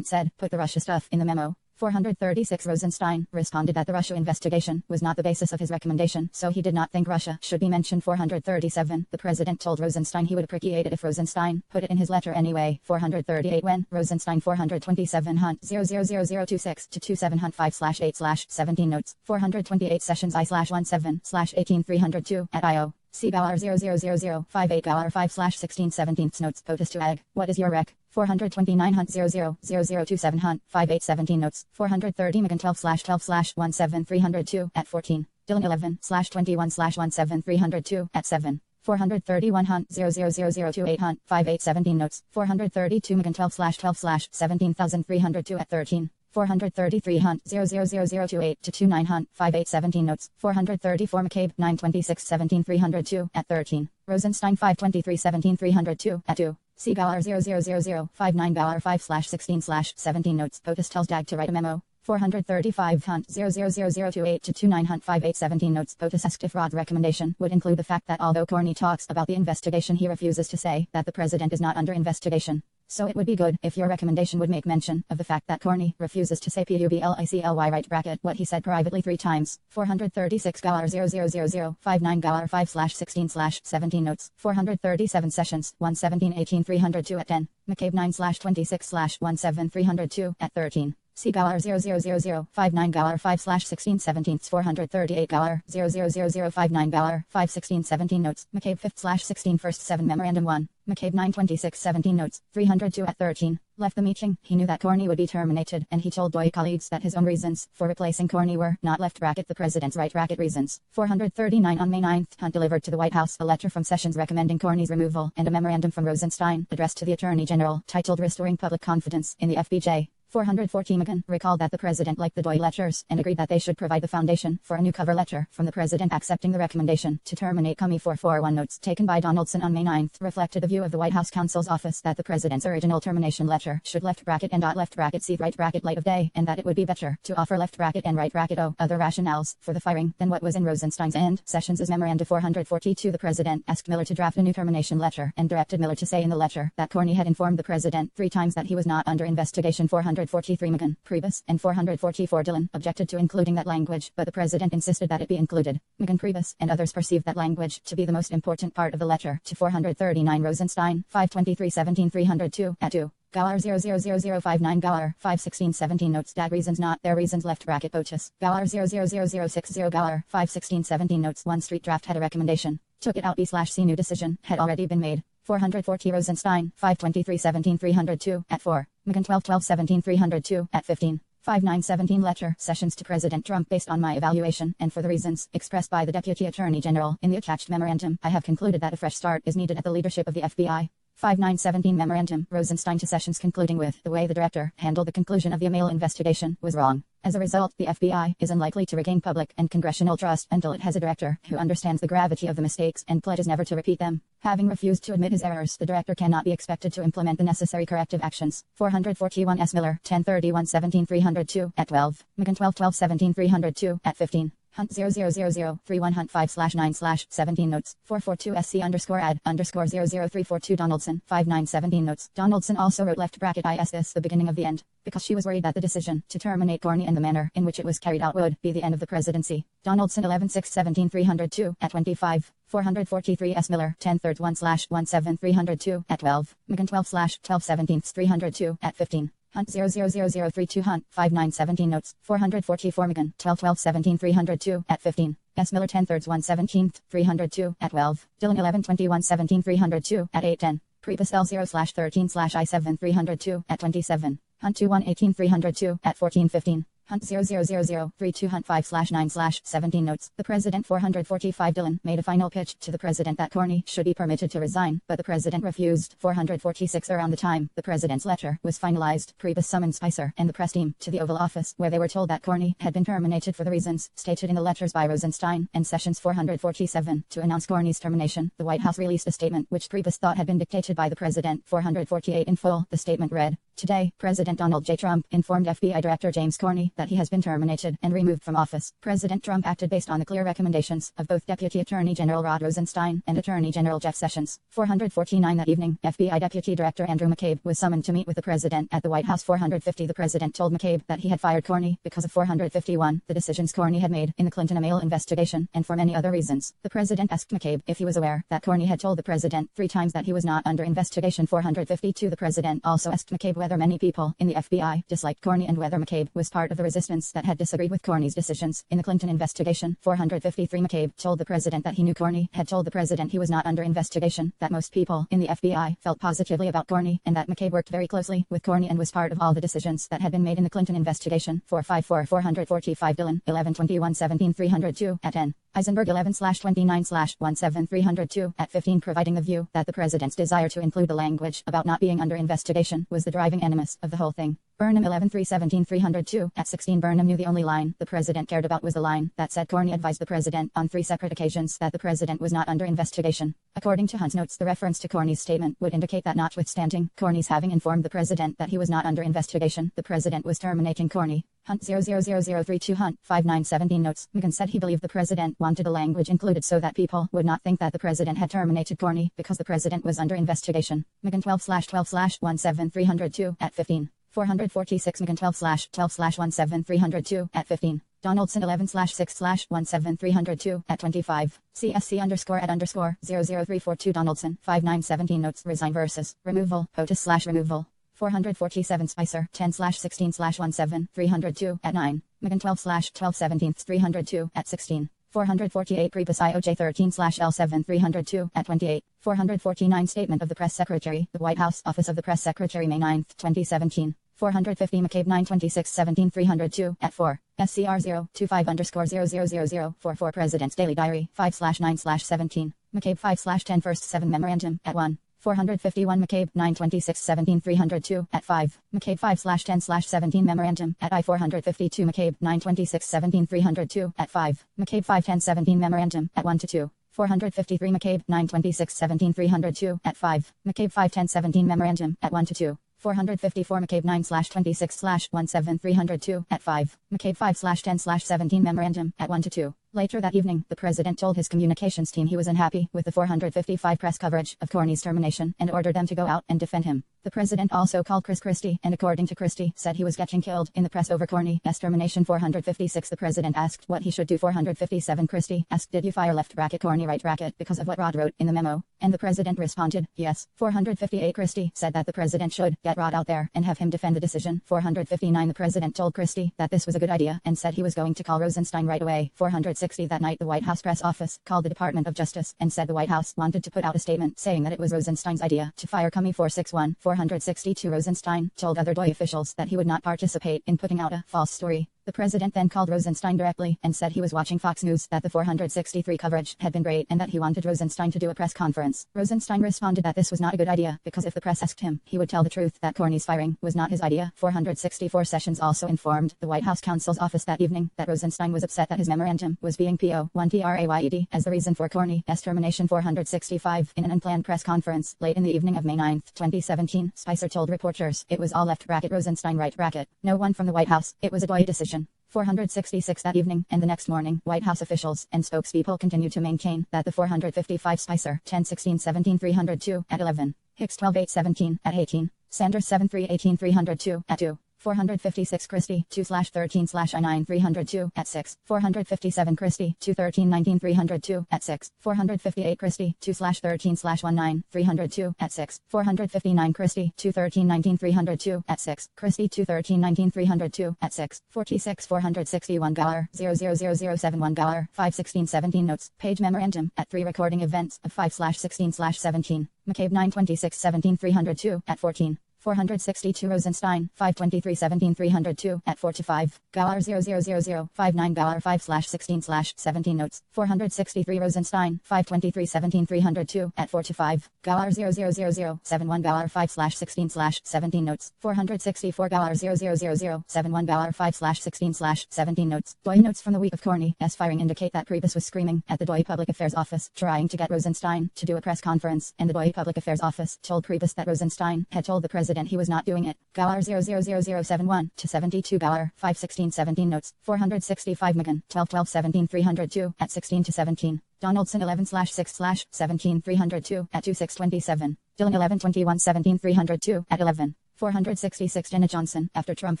said, "Put the Russia stuff in the memo." 436, Rosenstein responded that the Russia investigation was not the basis of his recommendation, so he did not think Russia should be mentioned. 437, the president told Rosenstein he would appreciate it if Rosenstein put it in his letter anyway. 438, when Rosenstein 427 Hunt 000026-27 Hunt 5/8/17 notes. 428, Sessions I/17/18302 at IO. See Gower 000058 Gower 5/1617 notes. POTUS to AG. What is your rec? 429 Hunt 000027 Hunt 5817 notes. 430 McGahn 12/12/17302 at 14. Dillon 11/21/17302 at 7. 431 Hunt 000028 Hunt 5817 notes. 432 Megan 12/12/17302 at 13. 433 Hunt 000028 to 29 Hunt 5817 notes. 434 McCabe 926-17-302 at 13. Rosenstein 523-17-302 at 2. C. Galler 000059 Galler 5/16/17 notes. POTUS tells DAG to write a memo. 435 Hunt 000028 to 29 Hunt 5817 notes. POTUS asked if Rod's recommendation would include the fact that although Corney talks about the investigation, he refuses to say that the president is not under investigation. So it would be good if your recommendation would make mention of the fact that Corney refuses to say publicly right bracket what he said privately 3 times. 436 Galler 000059 Galler 5/16/17 notes. 437 Sessions 117-18-302 at 10. McCabe 9/26/17-302 at 13. C. Galler 000059 Galler 5/16-17 438 Galler 000059 Galler 5/16-17 notes. McCabe 5/16 first 7 Memorandum 1. McCabe 926-17 notes. 302 at 13. Left the meeting. He knew that Corney would be terminated, and he told Doyle colleagues that his own reasons for replacing Corney were not left bracket the president's right bracket reasons. 439 on May 9th, Hunt delivered to the White House a letter from Sessions recommending Corney's removal and a memorandum from Rosenstein addressed to the Attorney General titled Restoring Public Confidence in the FBJ. 440 McGinn recalled that the president liked the Doyle letters and agreed that they should provide the foundation for a new cover letter from the president accepting the recommendation to terminate Comey. 441 notes taken by Donaldson on May 9th reflected the view of the White House counsel's office that the president's original termination letter should left bracket and left bracket see right bracket light of day, and that it would be better to offer left bracket and right bracket other rationales for the firing than what was in Rosenstein's and Sessions' memorandum. 442 the president asked Mueller to draft a new termination letter and directed Mueller to say in the letter that Corney had informed the president 3 times that he was not under investigation. 443 McGinn, Priebus, and 444 Dillon objected to including that language, but the president insisted that it be included. McGinn, Priebus, and others perceived that language to be the most important part of the letter. To 439 Rosenstein, 523-17-302 at 2. Galler 000059 Galler 5/16-17 notes. DAG reasons not their reasons left bracket POTUS. Galler 000060 Galler 5/16-17 notes. 1 Street draft had a recommendation. Took it out B/C new decision had already been made. 440 Rosenstein 523-17-302 at 4. McGinn 12/12-17-302 at 15. 5917 letter Sessions to President Trump. Based on my evaluation and for the reasons expressed by the Deputy Attorney General in the attached memorandum, I have concluded that a fresh start is needed at the leadership of the FBI. 5917 memorandum Rosenstein to Sessions concluding with the way the director handled the conclusion of the email investigation was wrong. As a result, the FBI is unlikely to regain public and congressional trust until it has a director who understands the gravity of the mistakes and pledges never to repeat them. Having refused to admit his errors, the director cannot be expected to implement the necessary corrective actions. 441 S. Miller 1031-17-302 at 12. McGinn 12/12-17-302 at 15. Hunt 000031 Hunt 5/9/17 notes. 442 SC_ad_00342 Donaldson 5917 notes. Donaldson also wrote left bracket IS this the beginning of the end, because she was worried that the decision to terminate Corney and the manner in which it was carried out would be the end of the presidency. Donaldson 11/6/17-302 at 25. 443 S. Miller 1031/17-302 at 12. McGinn 12/12-17-302 at 15. Hunt 000032 Hunt 5917 notes. 444 McGinn 12/12-17-302 at 15. S. Miller 1031-17-302 at 12. Dillon 1121-17-302 at 8:10. Priebus L0/13/I7-302 at 27. Hunt 2118-302 at 14:15. Hunt 000032 Hunt 5/9/17 notes. The President 445 Dillon made a final pitch to the President that Corney should be permitted to resign, but the President refused. 446 around the time the President's letter was finalized, Priebus summoned Spicer and the press team to the Oval Office, where they were told that Corney had been terminated for the reasons stated in the letters by Rosenstein and Sessions. 447 to announce Corney's termination, the White House released a statement which Priebus thought had been dictated by the President. 448 in full, the statement read, "Today, President Donald J. Trump informed FBI Director James Corney that he has been terminated and removed from office. President Trump acted based on the clear recommendations of both Deputy Attorney General Rod Rosenstein and Attorney General Jeff Sessions." 449 that evening, FBI Deputy Director Andrew McCabe was summoned to meet with the President at the White House. 450 the President told McCabe that he had fired Corney because of 451 the decisions Corney had made in the Clinton email investigation and for many other reasons. The President asked McCabe if he was aware that Corney had told the President 3 times that he was not under investigation. 452 the President also asked McCabe whether many people in the FBI disliked Corney and whether McCabe was part of the resistance that had disagreed with Corney's decisions in the Clinton investigation. 453 McCabe told the President that he knew Corney had told the President he was not under investigation, that most people in the FBI felt positively about Corney, and that McCabe worked very closely with Corney and was part of all the decisions that had been made in the Clinton investigation. 445 Dillon 1121-17-302 at 10. Eisenberg 11/29/17302 at 15, providing the view that the president's desire to include the language about not being under investigation was the driving animus of the whole thing. Burnham 11/317/302 at 16, Burnham knew the only line the president cared about was the line that said Corney advised the president on 3 separate occasions that the president was not under investigation. According to Hunt's notes, the reference to Corney's statement would indicate that notwithstanding Corney's having informed the president that he was not under investigation, the president was terminating Corney. Hunt 000032 Hunt 5917 notes. McGann said he believed the president wanted the language included so that people would not think that the president had terminated Corney because the president was under investigation. McGann 12/12/17302 at 15. 446 McGann 12/12/17302 at 15. Donaldson 11/6/17302 at 25. CSC_@_00342 Donaldson 5917 notes. Resign versus removal. POTUS/removal. 447 Spicer 10/16/17302 at 9. McGann 12/12/17/302 at 16. 448 Priebus IOJ 13/L7/302 at 28. 449 Statement of the Press Secretary, the White House Office of the Press Secretary, May 9, 2017. 450 McCabe 9/26/17/302 at 4. SCR 025_00044 President's Daily Diary 5/9/17. McCabe 5/10 First 7 Memorandum at 1. 451 McCabe 9/26/17/302 at 5. McCabe 5/10/17 Memorandum at I 452 McCabe 9/26/17/302 at 5. McCabe 5/10/17 Memorandum at 1-2. 453 McCabe 9/26/17/302 at 5. McCabe 5/10/17 Memorandum at 1-2. 454 McCabe 9/26/17/302 at 5. McCabe 5/10/17 Memorandum at 1-2. Later that evening, the president told his communications team he was unhappy with the 455 press coverage of Corney's termination and ordered them to go out and defend him. The president also called Chris Christie and, according to Christie, said he was getting killed in the press over Corney's termination. 456 The president asked what he should do. 457 Christie asked, did you fire left bracket Corney right bracket because of what Rod wrote in the memo? And the president responded, yes. 458 Christie said that the president should get Rod out there and have him defend the decision. 459 The president told Christie that this was a good idea and said he was going to call Rosenstein right away. 460 That night, the White House press office called the Department of Justice and said the White House wanted to put out a statement saying that it was Rosenstein's idea to fire Comey. 461 462 Rosenstein told other DOI officials that he would not participate in putting out a false story. The president then called Rosenstein directly and said he was watching Fox News, that the 463 coverage had been great, and that he wanted Rosenstein to do a press conference. Rosenstein responded that this was not a good idea, because if the press asked him, he would tell the truth that Corney's firing was not his idea. 464 Sessions also informed the White House counsel's office that evening that Rosenstein was upset that his memorandum was being PO1TRAYED as the reason for Corney's termination. 465 In an unplanned press conference late in the evening of May 9, 2017, Spicer told reporters it was all left bracket Rosenstein right bracket. No one from the White House. It was a DOI decision. 466 That evening and the next morning, White House officials and spokespeople continued to maintain that the 455 Spicer 10/16/17/302 at 11. Hicks 12/8/17 at 18. Sanders 7/3/18/302 at 2. 456 Christie 2/13/I9/302 at 6. 457 Christie 2/13/19/302 at 6. 458 Christie 2/13/19/302 at 6. 459 Christie 2/13/19/302 at 6. Christie 2/13/19/302 at 6. 46 461 Galler 00071 Galler 5/16/17 Notes Page Memorandum at 3 Recording Events of 5/16/17 McCabe 9/26/17/302 at 14. 462 Rosenstein 5/23/17/302 at 4-5. Galler 00059 Galler 5/16/17 Notes 463 Rosenstein 5/23/17/302 at 4-5. Galler 00071 Galler 5/16/17 Notes 464 Galler 00071 Galler 5/16/17 Notes. DOI notes from the week of Corney's firing indicate that Priebus was screaming at the DOI Public Affairs Office trying to get Rosenstein to do a press conference, and the DOI Public Affairs Office told Priebus that Rosenstein had told the president he was not doing it. Galler 00071-72 Galler 5/16/17 Notes 465 McGann 12/12/17/302 at 16-17. Donaldson 11/6/17/302 at 2/6/27. Dillon 11/21/17/302 at 11. 466 Jenna Johnson. After Trump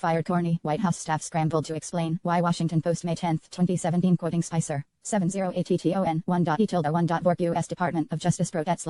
fired Corney, White House staff scrambled to explain why. Washington Post May 10, 2017 quoting Spicer. 708TTON 1.E1.Vork U.S. Department of Justice Protet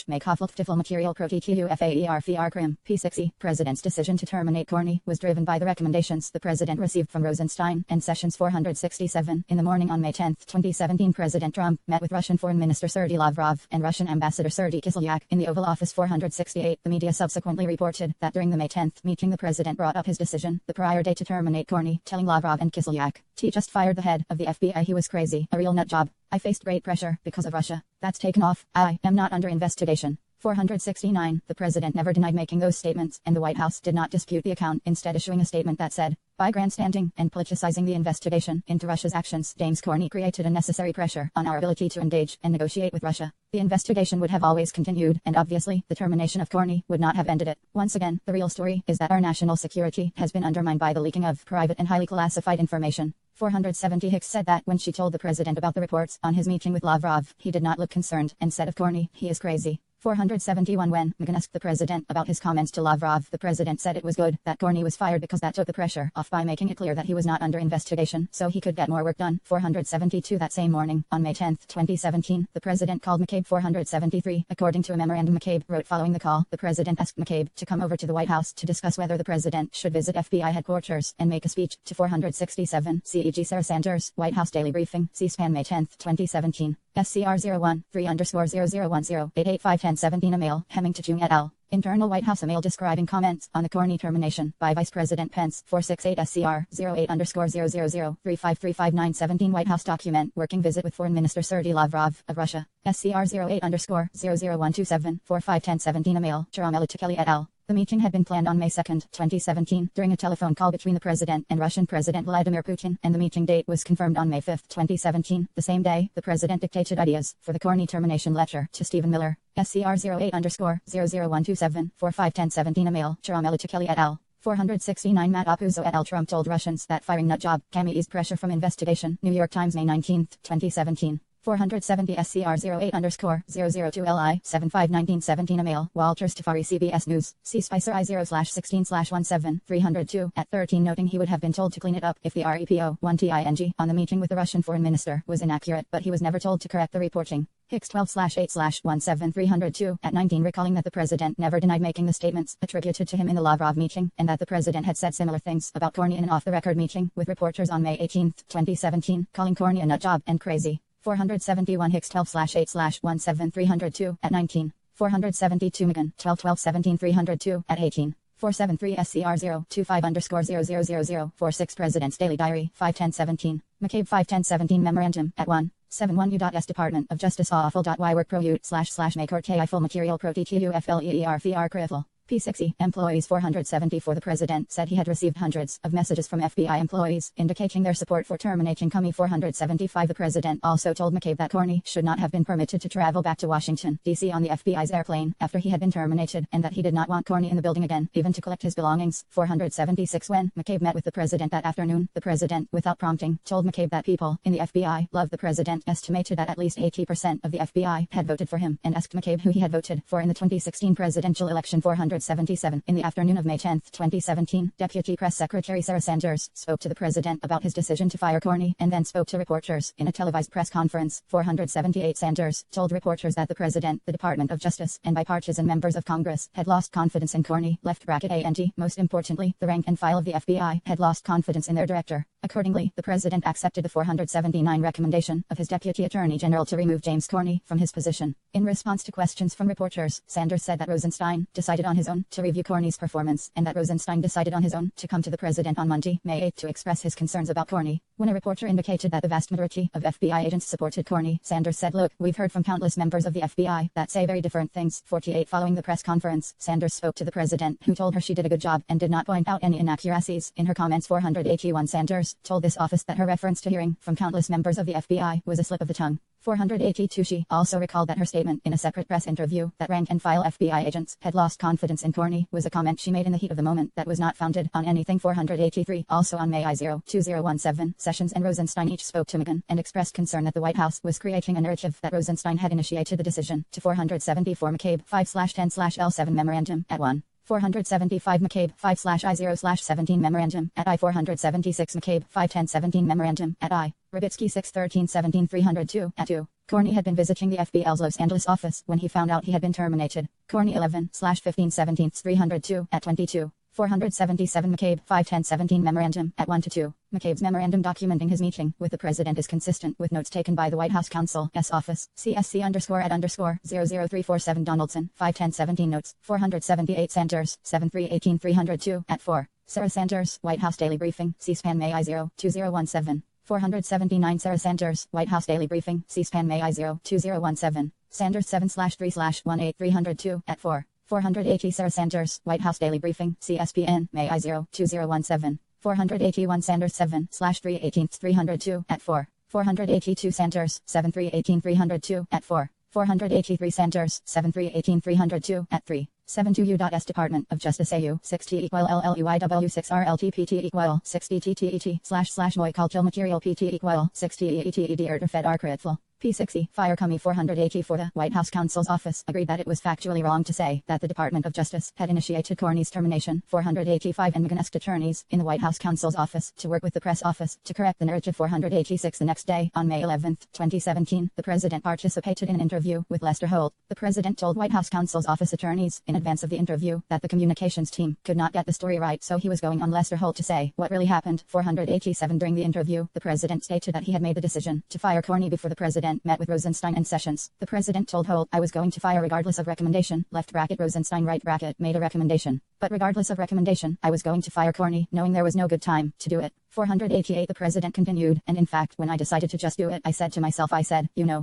/ Make Hoffel Material Protetufaer Crim P6E. President's decision to terminate Corney was driven by the recommendations the president received from Rosenstein and Sessions. 467 In the morning on May 10, 2017, President Trump met with Russian Foreign Minister Sergei Lavrov and Russian Ambassador Sergei Kislyak in the Oval Office. 468 The media subsequently reported that during the May 10 meeting the president brought up his decision the prior day to terminate Corney, telling Lavrov and Kislyak, "He just fired the head of the FBI. He was crazy. a real nut job. I faced great pressure because of Russia. That's taken off. I am not under investigation. 469. The president never denied making those statements, and the White House did not dispute the account, instead issuing a statement that said, by grandstanding and politicizing the investigation into Russia's actions, James Comey created unnecessary pressure on our ability to engage and negotiate with Russia. The investigation would have always continued, and obviously, the termination of Comey would not have ended it. Once again, the real story is that our national security has been undermined by the leaking of private and highly classified information. 470. Hicks said that when she told the president about the reports on his meeting with Lavrov, he did not look concerned, and said of Comey, he is crazy. 471. When McGahn asked the president about his comments to Lavrov, the president said it was good that Comey was fired because that took the pressure off by making it clear that he was not under investigation, so he could get more work done. 472. That same morning, on May 10, 2017, the president called McCabe. 473. According to a memorandum McCabe wrote following the call, the president asked McCabe to come over to the White House to discuss whether the president should visit FBI headquarters and make a speech. To 467. CEG Sarah Sanders, White House Daily Briefing, C-SPAN May 10, 2017. SCR 01-3_001088551017 email, Hemming to Jung et al. Internal White House email describing comments on the Comey termination by Vice President Pence. 468 SCR 08_0035355917 White House document, working visit with Foreign Minister Sergei Lavrov of Russia. SCR 08_000127451017 email, Jerome Kelly et al. The meeting had been planned on May 2, 2017, during a telephone call between the president and Russian President Vladimir Putin, and the meeting date was confirmed on May 5, 2017. The same day, the president dictated ideas for the Comey termination letter to Stephen Mueller. SCR 08_000127451017 email, Jerome Kelly et al. 469 Matt Apuzzo et al. Trump told Russians that firing nut job can ease pressure from investigation. New York Times May 19, 2017. 470 SCR 08_0002LI 751917 email, Walter Stafari CBS News, C Spicer I0/16/17 at 13 noting he would have been told to clean it up if the REPO 1TING on the meeting with the Russian foreign minister was inaccurate, but he was never told to correct the reporting. Hicks 12/8/17302 at 19 recalling that the president never denied making the statements attributed to him in the Lavrov meeting, and that the president had said similar things about Comey in an off-the-record meeting with reporters on May 18, 2017, calling Comey a nut job and crazy. 471 Hicks 12/8/17302 at 19. 472 McGahn 12/12/17302 at 18. 473 SCR 025_000046 President's Daily Diary 51017. McCabe 51017 Memorandum at 1. 71 U.S. Department of Justice awful.y work pro ut / make or ki full material pro ttufleer critical. P60 employees 474. The president said he had received hundreds of messages from FBI employees indicating their support for terminating Comey. 475. The president also told McCabe that Comey should not have been permitted to travel back to Washington, D.C. on the FBI's airplane after he had been terminated, and that he did not want Comey in the building again, even to collect his belongings. 476. When McCabe met with the president that afternoon, the president, without prompting, told McCabe that people in the FBI love the president, estimated that at least 80% of the FBI had voted for him, and asked McCabe who he had voted for in the 2016 presidential election. 477. In the afternoon of May 10, 2017, Deputy Press Secretary Sarah Sanders spoke to the president about his decision to fire Comey, and then spoke to reporters in a televised press conference. 478. Sanders told reporters that the president, the Department of Justice, and bipartisan members of Congress had lost confidence in Comey, (and most importantly, the rank and file of the FBI had lost confidence in their director. Accordingly, the president accepted the 479 recommendation of his Deputy Attorney General to remove James Comey from his position. In response to questions from reporters, Sanders said that Rosenstein decided on his own to review Comey's performance, and that Rosenstein decided on his own to come to the president on Monday, May 8, to express his concerns about Comey. When a reporter indicated that the vast majority of FBI agents supported Comey, Sanders said, "Look, we've heard from countless members of the FBI that say very different things." 48. Following the press conference, Sanders spoke to the president, who told her she did a good job and did not point out any inaccuracies in her comments. 481. Sanders told this office that her reference to hearing from countless members of the FBI was a slip of the tongue. 482. She also recalled that her statement in a separate press interview that rank and file FBI agents had lost confidence in Comey was a comment she made in the heat of the moment that was not founded on anything. 483. Also on May 2017, Sessions and Rosenstein each spoke to McGahn and expressed concern that the White House was creating a narrative that Rosenstein had initiated the decision. To 474 McCabe 5/10/L7 Memorandum at 1. 475 McCabe 5/I0/17 Memorandum at I. 476 McCabe 5/10/17 Memorandum at I. Rubitsky 6/13/17 302 at 2. Comey had been visiting the FBI's Los Angeles office when he found out he had been terminated. Comey 11/15/17 302 at 22. 477 McCabe 5/10/17 Memorandum at 1-2. McCabe's memorandum documenting his meeting with the president is consistent with notes taken by the White House counsel's office. CSC_@_00347 Donaldson 5/10/17 notes. 478 Sanders 7/3/18 302 at 4. Sarah Sanders, White House Daily Briefing, C-SPAN May 2017. 479 Sarah Sanders, White House Daily Briefing, C-SPAN May I-0-2017. Sanders 7/3/18302 at 4. 480 Sarah Sanders, White House Daily Briefing, CSPN, May I-0-2017. 481 Sanders 7/3/18-302 at 4. 482 Sanders, 7/3/18-302 at 4. 483 Sanders, 7/3/18-302 at 3. 72 U.S. Department of Justice AU 60 = LLUIW 6 RLTPT = 60 TTET / Moy Cultural Material PT = 60 ETED Erder Fed Arcritful. P60, Fire Comey 484. The White House Counsel's Office agreed that it was factually wrong to say that the Department of Justice had initiated Corney's termination. 485 and McGinnest attorneys in the White House Counsel's Office to work with the press office to correct the narrative. 486 The next day, on May 11, 2017, the president participated in an interview with Lester Holt. The president told White House Counsel's Office attorneys in advance of the interview that the communications team could not get the story right, so he was going on Lester Holt to say what really happened. 487 During the interview, the president stated that he had made the decision to fire Corney before the president met with Rosenstein and Sessions. The president told Holt, "I was going to fire regardless of recommendation, left bracket Rosenstein right bracket made a recommendation. But regardless of recommendation, I was going to fire Corney, knowing there was no good time to do it." 488 The president continued, "And in fact, when I decided to just do it, I said to myself,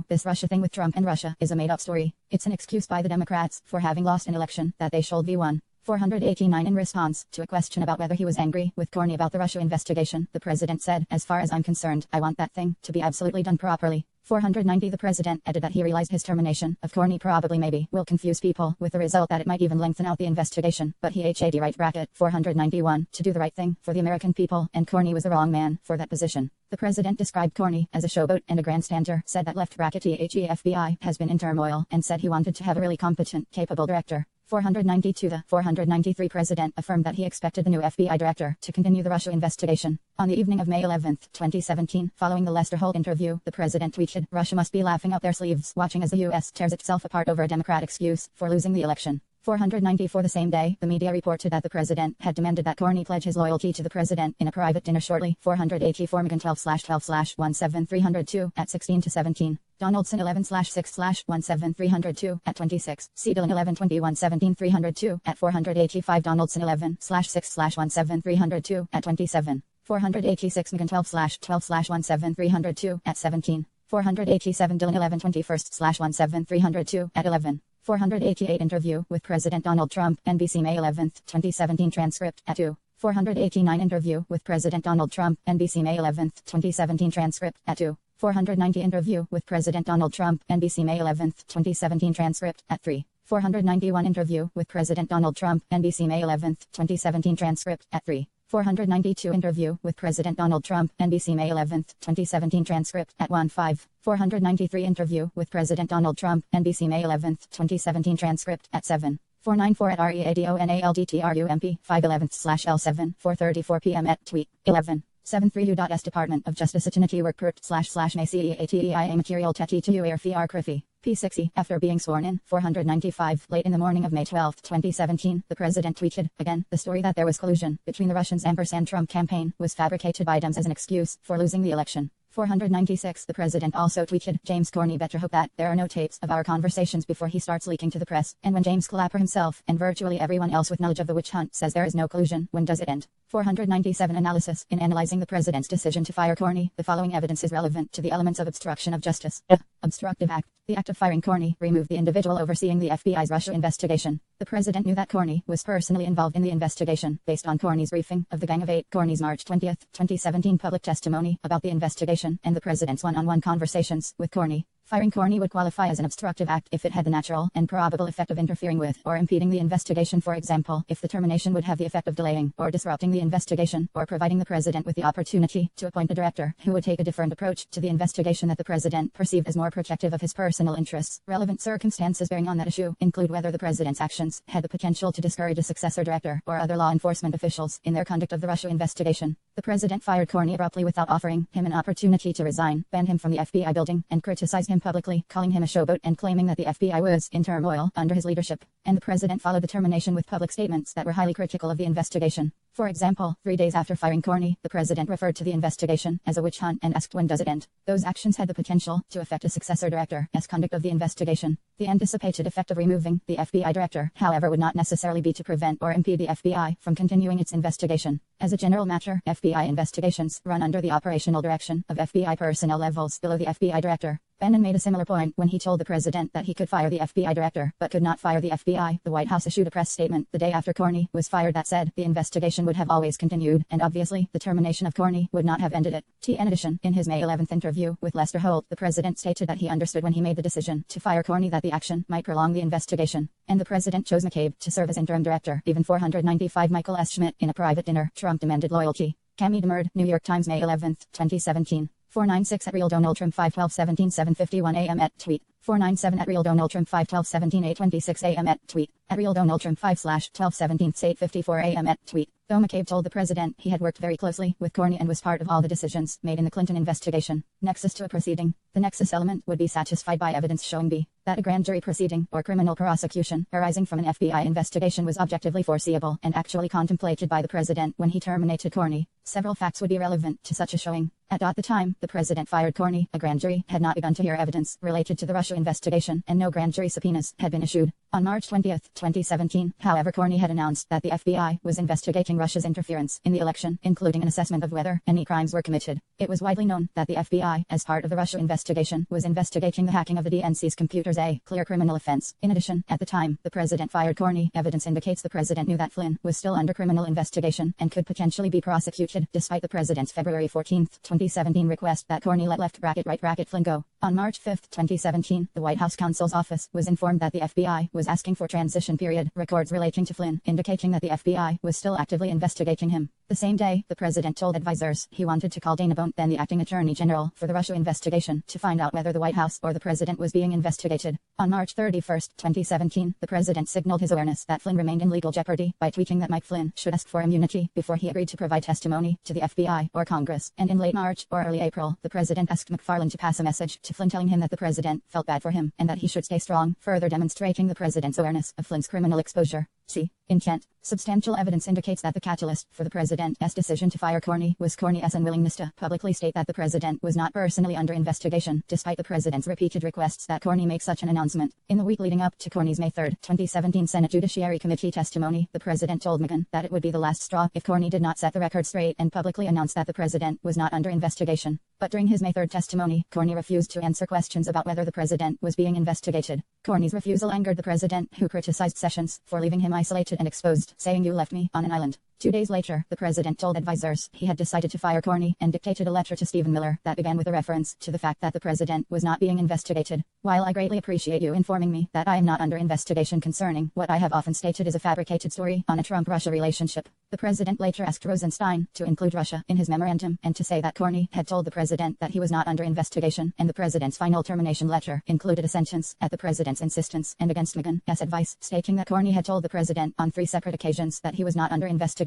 this Russia thing with Trump and Russia is a made-up story. It's an excuse by the Democrats for having lost an election that they should be won." 489 In response to a question about whether he was angry with Corney about the Russia investigation, the president said, "As far as I'm concerned, I want that thing to be absolutely done properly." 490 The president added that he realized his termination of Corney probably will confuse people, with the result that it might even lengthen out the investigation, but he had right bracket 491 to do the right thing for the American people, and Corney was the wrong man for that position. The president described Corney as a showboat and a grandstander, said that left bracket the FBI has been in turmoil, and said he wanted to have a really competent, capable director. 492 The 493 president affirmed that he expected the new FBI director to continue the Russia investigation. On the evening of May 11, 2017, following the Lester Holt interview, the president tweeted, "Russia must be laughing out their sleeves, watching as the U.S. tears itself apart over a Democrat excuse for losing the election." 494 The same day, the media reported that the president had demanded that Corney pledge his loyalty to the president in a private dinner shortly. 484 McGinn 12/12/17302 at 16 to 17. Donaldson 11/6/17302 at 26. C. Dillon 11/21/17-302 at 485. Donaldson 11/6/17302 at 27. 486 McGinn 12/12/17302 at 17. 487 Dillon 11/21/17302 at 11. 488 Interview with President Donald Trump, NBC May 11, 2017 transcript at 2. 489 Interview with President Donald Trump, NBC May 11, 2017 transcript at 2. 490 Interview with President Donald Trump, NBC May 11, 2017 transcript at 3. 491 Interview with President Donald Trump, NBC May 11, 2017 transcript at 3. 492 Interview with President Donald Trump, NBC May 11, 2017 transcript at 1:05. 493 Interview with President Donald Trump, NBC May 11, 2017 transcript at 7. 494 at READONALDTRUMP 511/L7 4:34 p.m. at tweet 11. 73 U.S. Department of Justice Attorney Workpert //MACEATEIA Material Teti to UARFR Criffy. P60 After being sworn in, 495 Late in the morning of May 12, 2017, the president tweeted, "Again, the story that there was collusion between the Russians and Trump campaign was fabricated by Dems as an excuse for losing the election." 496 The president also tweeted, "James Corney better hope that there are no tapes of our conversations before he starts leaking to the press, and when James Clapper himself, and virtually everyone else with knowledge of the witch hunt, says there is no collusion, when does it end?" 497 Analysis. In analyzing the president's decision to fire Corney, the following evidence is relevant to the elements of obstruction of justice. Obstructive act. The act of firing Corney removed the individual overseeing the FBI's Russia investigation. The president knew that Corney was personally involved in the investigation, based on Corney's briefing of the Gang of Eight, Corney's March 20, 2017 public testimony about the investigation, and the president's one-on-one conversations with Corney. Firing Corney would qualify as an obstructive act if it had the natural and probable effect of interfering with or impeding the investigation. For example, if the termination would have the effect of delaying or disrupting the investigation, or providing the president with the opportunity to appoint a director who would take a different approach to the investigation that the president perceived as more protective of his personal interests. Relevant circumstances bearing on that issue include whether the president's actions had the potential to discourage a successor director or other law enforcement officials in their conduct of the Russia investigation. The president fired Corney abruptly without offering him an opportunity to resign, banned him from the FBI building, and criticized him publicly, calling him a showboat and claiming that the FBI was in turmoil under his leadership. And the president followed the termination with public statements that were highly critical of the investigation. For example, 3 days after firing Corney, the president referred to the investigation as a witch hunt and asked when does it end. Those actions had the potential to affect a successor director's conduct of the investigation. The anticipated effect of removing the FBI director, however, would not necessarily be to prevent or impede the FBI from continuing its investigation. As a general matter, FBI investigations run under the operational direction of FBI personnel levels below the FBI director. Bannon made a similar point when he told the president that he could fire the FBI director, but could not fire the FBI. The White House issued a press statement the day after Corney was fired that said the investigation would have always continued, and obviously, the termination of Corney would not have ended it. In addition, in his May 11th interview with Lester Holt, the president stated that he understood when he made the decision to fire Corney that the action might prolong the investigation, and the president chose McCabe to serve as interim director. Even 495 Michael S. Schmidt in a private dinner, Trump demanded loyalty. Cami demurred. New York Times, May 11th, 2017. 496 at Real Donald Trump 512-17 7:51 a.m. at tweet. 497 at Real Donald Trump 512-17 8:26 a.m. at tweet. At Real Donald Trump 5/12-17 8:54 a.m. at tweet. Though McCabe told the president he had worked very closely with Corney and was part of all the decisions made in the Clinton investigation. Nexus to a proceeding. The nexus element would be satisfied by evidence showing b. that a grand jury proceeding or criminal prosecution arising from an FBI investigation was objectively foreseeable and actually contemplated by the president when he terminated Corney. Several facts would be relevant to such a showing. At the time the president fired Corney, a grand jury had not begun to hear evidence related to the Russia investigation, and no grand jury subpoenas had been issued. On March 20, 2017, however, Corney had announced that the FBI was investigating Russia's interference in the election, including an assessment of whether any crimes were committed. It was widely known that the FBI, as part of the Russia investigation, was investigating the hacking of the DNC's computers, a clear criminal offense. In addition, at the time the president fired Corney, evidence indicates the president knew that Flynn was still under criminal investigation and could potentially be prosecuted, despite the president's February 14, 2017 request that Corney let right Flynn go. On March 5, 2017, the White House counsel's office was informed that the FBI was asking for transition period records relating to Flynn, indicating that the FBI was still actively investigating him. The same day, the president told advisors he wanted to call Dana Boone, then the acting attorney general for the Russia investigation, to find out whether the White House or the president was being investigated. On March 31, 2017, the president signaled his awareness that Flynn remained in legal jeopardy by tweeting that Mike Flynn should ask for immunity before he agreed to provide testimony to the FBI or Congress. And in late March or early April, the president asked McFarlane to pass a message to Flynn telling him that the president felt bad for him and that he should stay strong, further demonstrating the president's awareness of Flynn's criminal exposure. C. Intent. Substantial evidence indicates that the catalyst for the president's decision to fire Corney was Corney's unwillingness to publicly state that the president was not personally under investigation, despite the president's repeated requests that Corney make such an announcement. In the week leading up to Corney's May 3, 2017 Senate Judiciary Committee testimony, the president told McGahn that it would be the last straw if Corney did not set the record straight and publicly announce that the president was not under investigation. But during his May 3 testimony, Corney refused to answer questions about whether the president was being investigated. Corney's refusal angered the president, who criticized Sessions for leaving him isolated and exposed, saying, "You left me on an island." 2 days later, the president told advisors he had decided to fire Corney and dictated a letter to Stephen Miller that began with a reference to the fact that the president was not being investigated. "While I greatly appreciate you informing me that I am not under investigation concerning what I have often stated is a fabricated story on a Trump-Russia relationship," the president later asked Rosenstein to include Russia in his memorandum and to say that Corney had told the president that he was not under investigation, and the president's final termination letter included a sentence at the president's insistence and against McGahn's advice, stating that Corney had told the president on 3 separate occasions that he was not under investigation.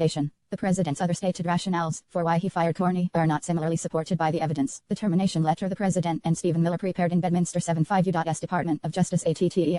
The president's other stated rationales for why he fired Corney are not similarly supported by the evidence. The termination letter the president and Stephen Miller prepared in Bedminster 75U.S. Department of Justice ATTERFLE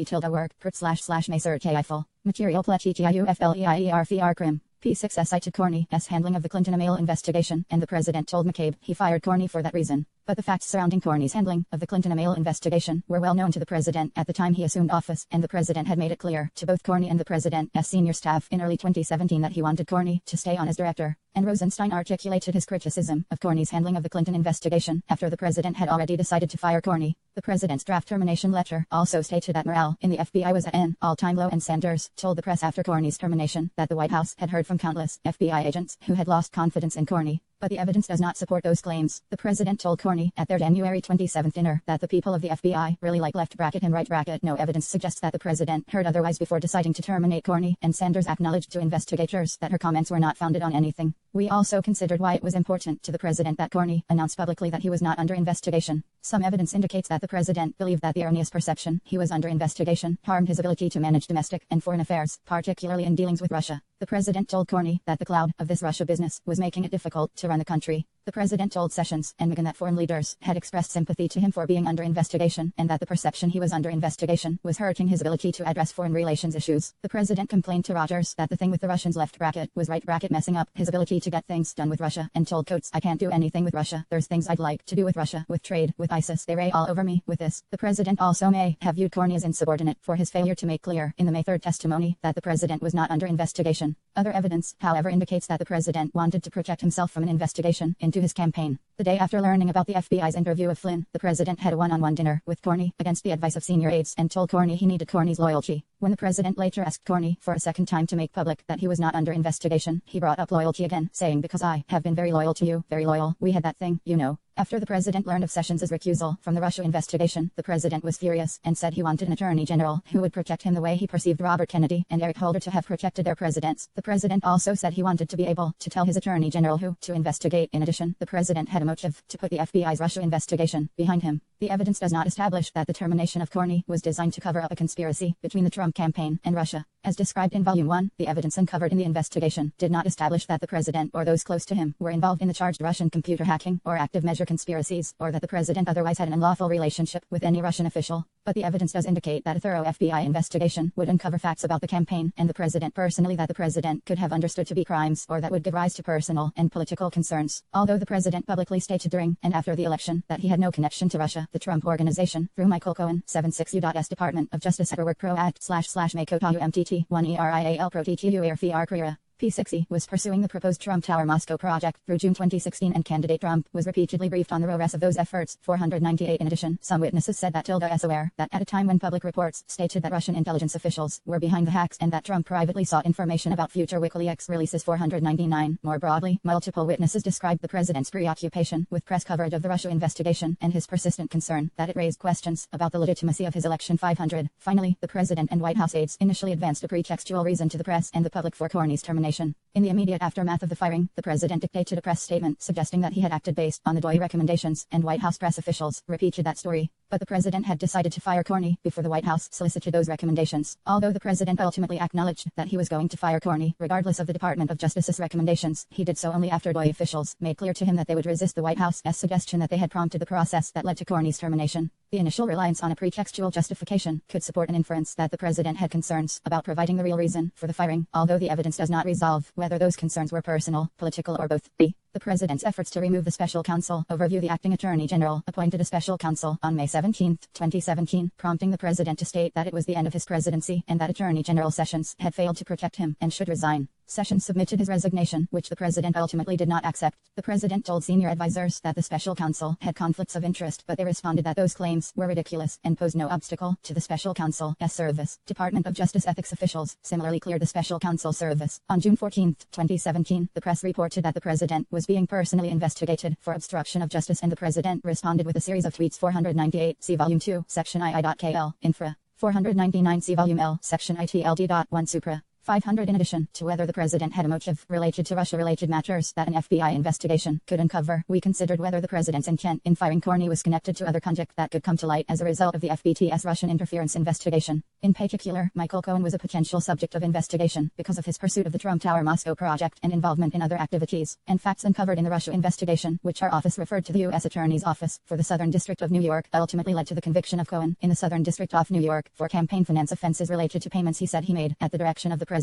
/May Eiffel. Material PLETIUFLEIER Crim. P6 cited Corney's handling of the Clinton email investigation, and the president told McCabe he fired Corney for that reason. But the facts surrounding Corney's handling of the Clinton email investigation were well known to the president at the time he assumed office, and the president had made it clear to both Corney and the president's senior staff in early 2017 that he wanted Corney to stay on as director. And Rosenstein articulated his criticism of Corney's handling of the Clinton investigation after the president had already decided to fire Corney. The president's draft termination letter also stated that morale in the FBI was at an all-time low, and Sanders told the press after Corney's termination that the White House had heard from countless FBI agents who had lost confidence in Corney. But the evidence does not support those claims. The president told Corney at their January 27 dinner that the people of the FBI really like left bracket him right bracket. No evidence suggests that the president heard otherwise before deciding to terminate Corney, and Sanders acknowledged to investigators that her comments were not founded on anything. We also considered why it was important to the president that Corney announced publicly that he was not under investigation. Some evidence indicates that the president believed that the erroneous perception he was under investigation harmed his ability to manage domestic and foreign affairs, particularly in dealings with Russia. The president told Corney that the cloud of this Russia business was making it difficult to to run the country. The president told Sessions and Megan that foreign leaders had expressed sympathy to him for being under investigation and that the perception he was under investigation was hurting his ability to address foreign relations issues. The president complained to Rogers that the thing with the Russians left bracket was right bracket messing up his ability to get things done with Russia and told Coates, I can't do anything with Russia. There's things I'd like to do with Russia, with trade, with ISIS. They ray all over me with this. The president also may have viewed Corney as insubordinate for his failure to make clear in the May 3rd testimony that the president was not under investigation. Other evidence, however, indicates that the president wanted to protect himself from an investigation into his campaign. The day after learning about the FBI's interview of Flynn, the president had a one-on-one dinner with Corney against the advice of senior aides and told Corney he needed Corney's loyalty. When the president later asked Corney for a second time to make public that he was not under investigation, he brought up loyalty again, saying, because I have been very loyal to you, very loyal. We had that thing, you know. After the president learned of Sessions' recusal from the Russia investigation, the president was furious and said he wanted an attorney general who would protect him the way he perceived Robert Kennedy and Eric Holder to have protected their presidents. The president also said he wanted to be able to tell his attorney general who to investigate. In addition, the president had a motive to put the FBI's Russia investigation behind him. The evidence does not establish that the termination of Corney was designed to cover up a conspiracy between the Trump campaign and Russia. As described in Volume 1, the evidence uncovered in the investigation did not establish that the president or those close to him were involved in the charged Russian computer hacking or active measure conspiracies, or that the president otherwise had an unlawful relationship with any Russian official. But the evidence does indicate that a thorough FBI investigation would uncover facts about the campaign and the president personally that the president could have understood to be crimes or that would give rise to personal and political concerns. Although the president publicly stated during and after the election that he had no connection to Russia, the Trump Organization, through Michael Cohen, 76 U.S. Department of Justice Work Pro Act //Makotahu MTT 1 ERIAL Pro TTU ARFR Career. P60 was pursuing the proposed Trump Tower Moscow project through June 2016 and candidate Trump was repeatedly briefed on the progress of those efforts. 498 In addition, some witnesses said that Tilda is aware that at a time when public reports stated that Russian intelligence officials were behind the hacks and that Trump privately sought information about future WikiLeaks releases. 499 More broadly, multiple witnesses described the president's preoccupation with press coverage of the Russia investigation and his persistent concern that it raised questions about the legitimacy of his election. 500 Finally, the president and White House aides initially advanced a pretextual reason to the press and the public for Corney's termination. In the immediate aftermath of the firing, the president dictated a press statement suggesting that he had acted based on the DOI recommendations, and White House press officials repeated that story. But the president had decided to fire Corney before the White House solicited those recommendations. Although the president ultimately acknowledged that he was going to fire Corney, regardless of the Department of Justice's recommendations, he did so only after DOI officials made clear to him that they would resist the White House's suggestion that they had prompted the process that led to Corney's termination. The initial reliance on a pretextual justification could support an inference that the president had concerns about providing the real reason for the firing, although the evidence does not resolve whether those concerns were personal, political, or both. The president's efforts to remove the special counsel overview. The acting attorney general appointed a special counsel on May 17, 2017, prompting the president to state that it was the end of his presidency and that Attorney General Sessions had failed to protect him and should resign. Sessions submitted his resignation, which the president ultimately did not accept. The president told senior advisors that the special counsel had conflicts of interest, but they responded that those claims were ridiculous and posed no obstacle to the special counsel's service. Department of Justice ethics officials similarly cleared the special counsel's service. On June 14, 2017, the press reported that the president was being personally investigated for obstruction of justice, and the president responded with a series of tweets. 498 See Volume 2, Section II.KL, Infra. 499 See Volume L, Section ITLD.1 Supra. 500 In addition to whether the president had a motive related to Russia-related matters that an FBI investigation could uncover, we considered whether the president's intent in firing Corney was connected to other conduct that could come to light as a result of the FBT's Russian interference investigation. In particular, Michael Cohen was a potential subject of investigation because of his pursuit of the Trump Tower Moscow project and involvement in other activities and facts uncovered in the Russia investigation, which our office referred to the U.S. Attorney's Office for the Southern District of New York, ultimately led to the conviction of Cohen in the Southern District of New York for campaign finance offenses related to payments he said he made at the direction of the president.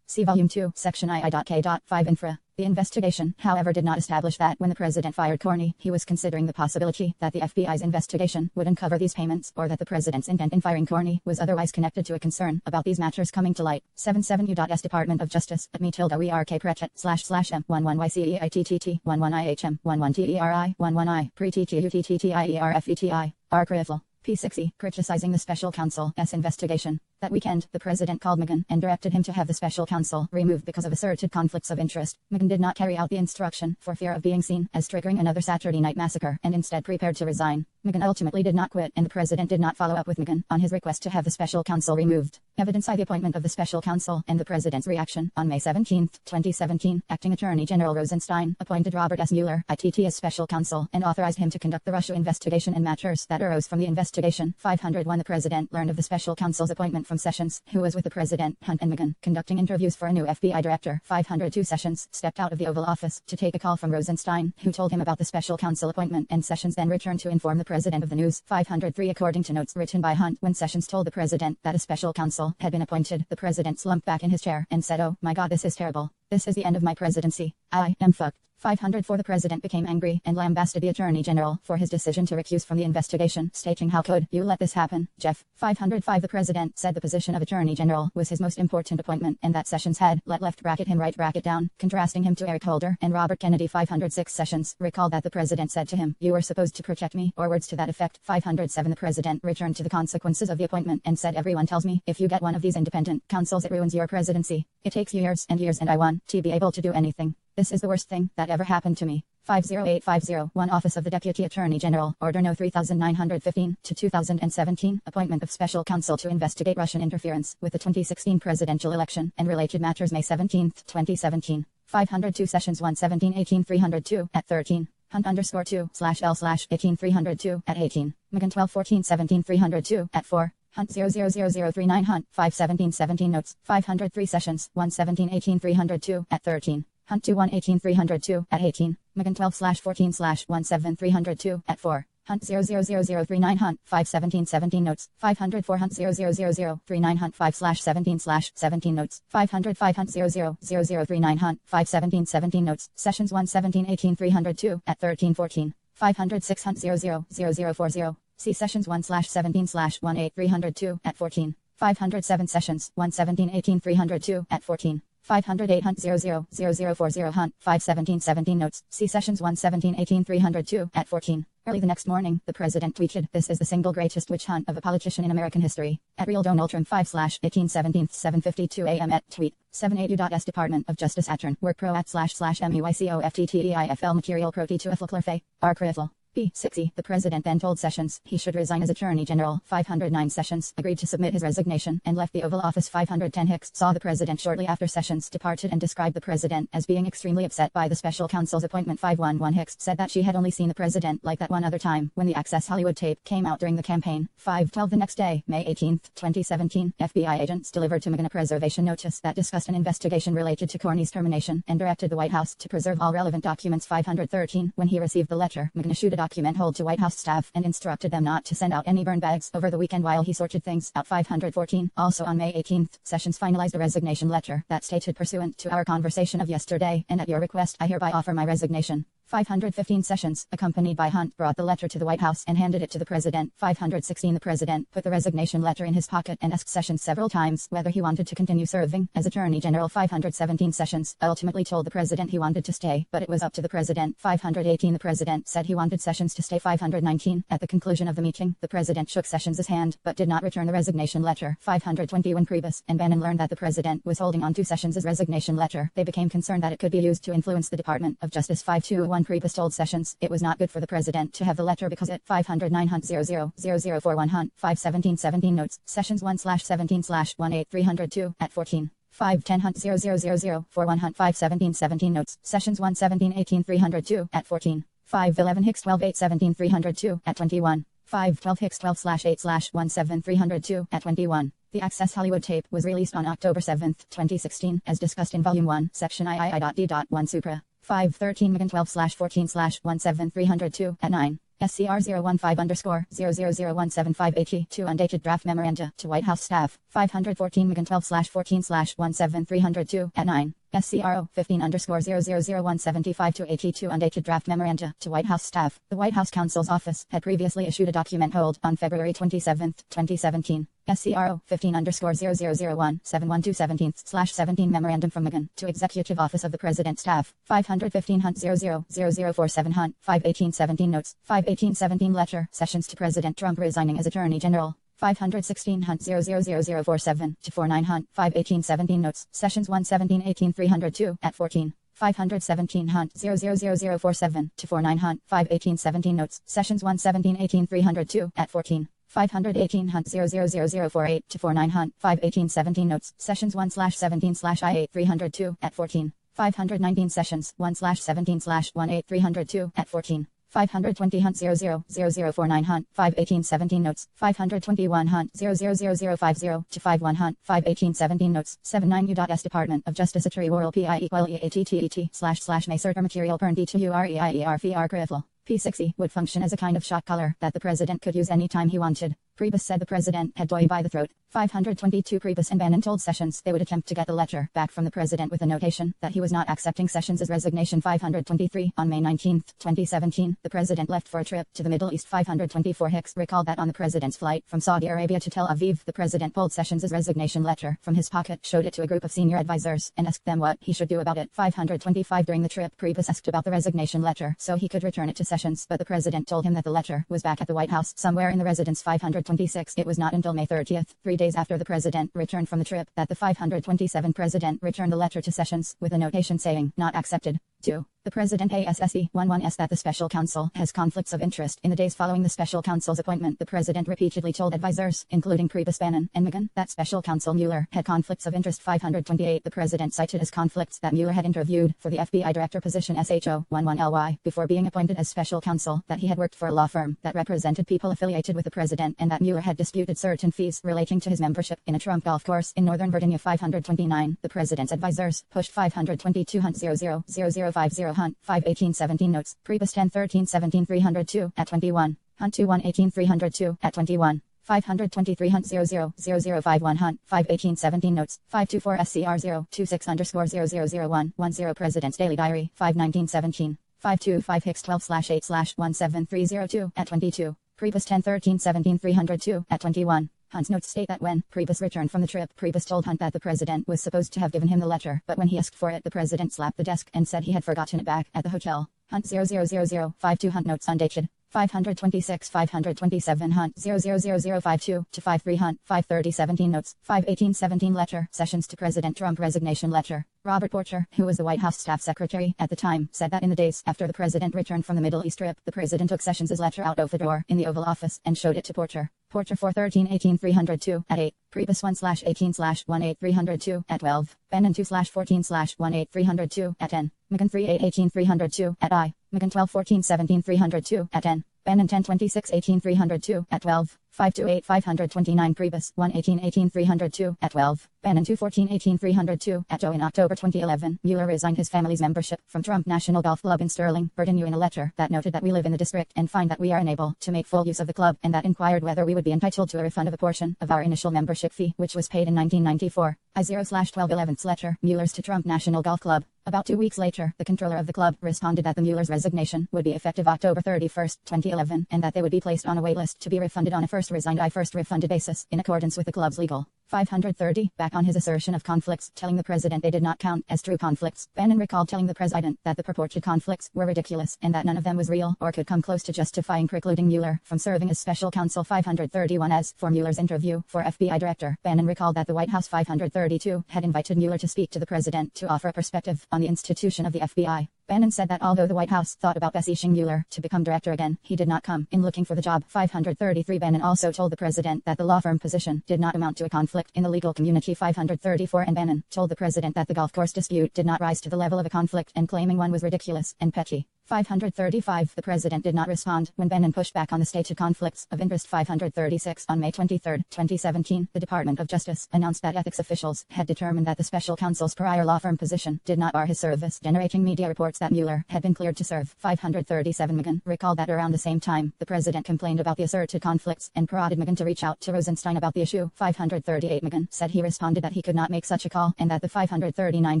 See Volume 2, Section II.K.5 Infra. The investigation, however, did not establish that when the president fired Corney, he was considering the possibility that the FBI's investigation would uncover these payments, or that the president's intent in firing Corney was otherwise connected to a concern about these matters coming to light. 77 U.S. Department of Justice, at me tilde Prechet //M11YCEITTT 11IHM 11TERI 11I pre-TTUTTIERFETI Arcrifle. P60, criticizing the special counsel's investigation. That weekend, the president called Megan and directed him to have the special counsel removed because of asserted conflicts of interest. Megan did not carry out the instruction for fear of being seen as triggering another Saturday night massacre and instead prepared to resign. Megan ultimately did not quit, and the president did not follow up with Megan on his request to have the special counsel removed. Evidence by the appointment of the special counsel and the president's reaction. On May 17, 2017, Acting Attorney General Rosenstein appointed Robert S. Mueller, ITT, as special counsel and authorized him to conduct the Russia investigation and matters that arose from the investigation. 501 The president learned of the special counsel's appointment from Sessions, who was with the president, Hunt and McGahn, conducting interviews for a new FBI director. 502 Sessions stepped out of the Oval Office to take a call from Rosenstein, who told him about the special counsel appointment, and Sessions then returned to inform the president of the news. 503 According to notes written by Hunt, when Sessions told the president that a special counsel had been appointed, the president slumped back in his chair and said, "Oh my God, this is terrible. This is the end of my presidency. I am fucked." 504 The president became angry and lambasted the attorney general for his decision to recuse from the investigation, stating, "How could you let this happen, Jeff?" 505 The president said the position of attorney general was his most important appointment and that Sessions had let left bracket him right bracket down, contrasting him to Eric Holder and Robert Kennedy. 506 Sessions recalled that the president said to him, "You were supposed to protect me," or words to that effect. 507 The president returned to the consequences of the appointment and said, "Everyone tells me if you get one of these independent counsels it ruins your presidency. It takes you years and years and I want to be able to do anything. This is the worst thing that ever happened to me." 50850 Office of the Deputy Attorney General, Order No. 3915 to 2017, appointment of special counsel to investigate Russian interference with the 2016 presidential election and related matters, May 17, 2017. 502 Sessions 117-18-302 at 13. Hunt _2/L/18-302 at 18. McGahn 12-14-17-302 at 4. Hunt 000039 Hunt 517-17 notes. 503 Sessions 117-18-302 at 13. Hunt 21-18-302 at 18. McGahn 12/14/17-302 at 4. Hunt 000039 Hunt 517-17 notes. 504 Hunt 000039 Hunt 5/17/17 notes. 505 Hunt 000039 Hunt 517-17 notes. Sessions 117-18-302 at 13-14. 506 Hunt 000040. See Sessions 1/17/18-302 at 14. 507 Sessions 117-18-302 at 14. 508 Hunt 000040 Hunt 517-17 notes. See Sessions 117-18-302 at 14. Early the next morning, the president tweeted, "This is the single greatest witch hunt of a politician in American history." At Real Donald Trump 5/18/17 7:52 a.m. at tweet 78U.S. Department of Justice Attorn Work Pro at //MEYCOFTTEIFL Material Pro T2FL Clarfe Arcrifl P60. The president then told Sessions he should resign as Attorney General. 509 Sessions agreed to submit his resignation and left the Oval Office. 510 Hicks saw the president shortly after Sessions departed and described the president as being extremely upset by the special counsel's appointment. 511 Hicks said that she had only seen the president like that one other time when the Access Hollywood tape came out during the campaign. 512 The next day, May 18, 2017, FBI agents delivered to McGahn a preservation notice that discussed an investigation related to Corney's termination and directed the White House to preserve all relevant documents. 513 When he received the letter, McGahn issued a document hold to White House staff and instructed them not to send out any burn bags over the weekend while he sorted things out. 514 Also on May 18, Sessions finalized a resignation letter that stated, "Pursuant to our conversation of yesterday and at your request, I hereby offer my resignation." 515 Sessions, accompanied by Hunt, brought the letter to the White House and handed it to the president. 516 The president put the resignation letter in his pocket and asked Sessions several times whether he wanted to continue serving as Attorney General. 517 Sessions ultimately told the president he wanted to stay, but it was up to the president. 518 The president said he wanted Sessions to stay. 519 At the conclusion of the meeting, the president shook Sessions' hand, but did not return the resignation letter. 520 When Priebus and Bannon learned that the president was holding on to Sessions' resignation letter, they became concerned that it could be used to influence the Department of Justice. 521 Priebus told Sessions it was not good for the president to have the letter because it 509 Hunt 000041 Hunt 517-17 notes. Sessions 1/17/18-302 at 14. 510 Hunt 000041 Hunt 517-17 notes. Sessions 117-18-302 at 14. 511 Hicks 12/8-17-302 at 21. 512 Hicks 12/8/17-302 at 21. The Access Hollywood tape was released on October 7, 2016, as discussed in Volume 1, Section III.D.1 Supra. 513 McGahn 12/14/17-302 at 9. SCR 015_00017580 undated draft memoranda to White House staff. 514 McGahn 12/14/17-302 at 9. SCR 15_000175-82 undated draft memoranda to White House staff. The White House counsel's office had previously issued a document hold on February 27, 2017. SCR 15_00017127/17 memorandum from McGahn to Executive Office of the President staff. 515 Hunt 000047 Hunt 518-17 notes. 518-17 letter Sessions to President Trump resigning as Attorney General. 516 Hunt 000047-49 Hunt 518-17 notes. Sessions 117-18-302 at 14. 517 Hunt 000047-49 Hunt 518-17 notes. Sessions 117-18-302 at 14. 518 Hunt 000048-49 Hunt 518-17 notes. Sessions 1/17/I8-302 at 14. 519 Sessions 1/17/18-302 at 14. 520 Hunt 000049 Hunt 51817 notes 521 Hunt 000050 to 51 Hunt 51817 notes 79 U.S. Department of Justice Attorney World PI equal EATTET / may certain material pern D2UREIERFR critical. P60 would function as a kind of shot collar that the president could use any time he wanted. Priebus said the president had Doi by the throat. 522 Priebus and Bannon told Sessions they would attempt to get the letter back from the president with a notation that he was not accepting Sessions' resignation. 523 On May 19, 2017, the president left for a trip to the Middle East. 524 Hicks recalled that on the president's flight from Saudi Arabia to Tel Aviv, the president pulled Sessions' resignation letter from his pocket, showed it to a group of senior advisors, and asked them what he should do about it. 525 During the trip, Priebus asked about the resignation letter so he could return it to Sessions, but the president told him that the letter was back at the White House somewhere in the residence. 526 It was not until May 30, 3 days after the president returned from the trip, that the 527 president returned the letter to Sessions with a notation saying, not accepted. 2. The president ASSE 11s that the special counsel has conflicts of interest. In the days following the special counsel's appointment, the president repeatedly told advisors, including Priebus, Bannon, and Megan, that special counsel Mueller had conflicts of interest. 528 The president cited as conflicts that Mueller had interviewed for the FBI director position SHO-11LY before being appointed as special counsel, that he had worked for a law firm that represented people affiliated with the president, and that Mueller had disputed certain fees relating to his membership in a Trump golf course in Northern Virginia. 529 The president's advisors pushed 522 Hunt 000050 Hunt 51817 notes. Priebus 101317 302 at 21. Hunt 2118 302 at 21. 523 Hunt 000051 Hunt 51817 notes. 524 SCR 026 _ 000110 President's Daily Diary 51917. 525 Hicks 12/8/17302 at 22. Priebus 101317 302 at 21. Hunt's notes state that when Priebus returned from the trip, Priebus told Hunt that the president was supposed to have given him the letter, but when he asked for it, the president slapped the desk and said he had forgotten it back at the hotel. Hunt 000052 Hunt notes undated. 526 527 Hunt 000052 to 53 Hunt 53017 notes. 51817 letter Sessions to President Trump resignation letter. Robert Porcher, who was the White House staff secretary at the time, said that in the days after the president returned from the Middle East trip, the president took Sessions' letter out of the drawer in the Oval Office and showed it to Porcher. Porcher 41318 302 at 8. Priebus 1/18/18 302 at 12. Bannon 2/14/18 302 at 10. Megan 3818 302 at I. Megan 121417 302 at 10. Bannon 102618 302 at 12. 528 529 Priebus 11818 302 at 12. Bannon 21418 302 at 2. In October 2011, Mueller resigned his family's membership from Trump National Golf Club in Sterling, Virginia in a letter that noted that we live in the district and find that we are unable to make full use of the club, and that inquired whether we would be entitled to a refund of a portion of our initial membership fee, which was paid in 1994. I0/1211 letter, Mueller's to Trump National Golf Club. About 2 weeks later, the controller of the club responded that the Mueller's resignation would be effective October 31, 2011, and that they would be placed on a wait list to be refunded on a first resigned first refunded basis, in accordance with the club's legal. 530, back on his assertion of conflicts, telling the president they did not count as true conflicts. Bannon recalled telling the president that the purported conflicts were ridiculous, and that none of them was real or could come close to justifying precluding Mueller from serving as special counsel. 531 As for Mueller's interview for FBI director, Bannon recalled that the White House 532 had invited Mueller to speak to the president to offer a perspective on the institution of the FBI. Bannon said that although the White House thought about beseeching Mueller to become director again, he did not come in looking for the job. 533 Bannon also told the president that the law firm position did not amount to a conflict in the legal community. 534 And Bannon told the president that the golf course dispute did not rise to the level of a conflict, and claiming one was ridiculous and petty. 535 The president did not respond when Bannon pushed back on the stated conflicts of interest. 536 On May 23, 2017, the Department of Justice announced that ethics officials had determined that the special counsel's prior law firm position did not bar his service, generating media reports that Mueller had been cleared to serve. 537 Megan recalled that around the same time, the president complained about the asserted conflicts and prodded Megan to reach out to Rosenstein about the issue. 538 Megan said he responded that he could not make such a call, and that the 539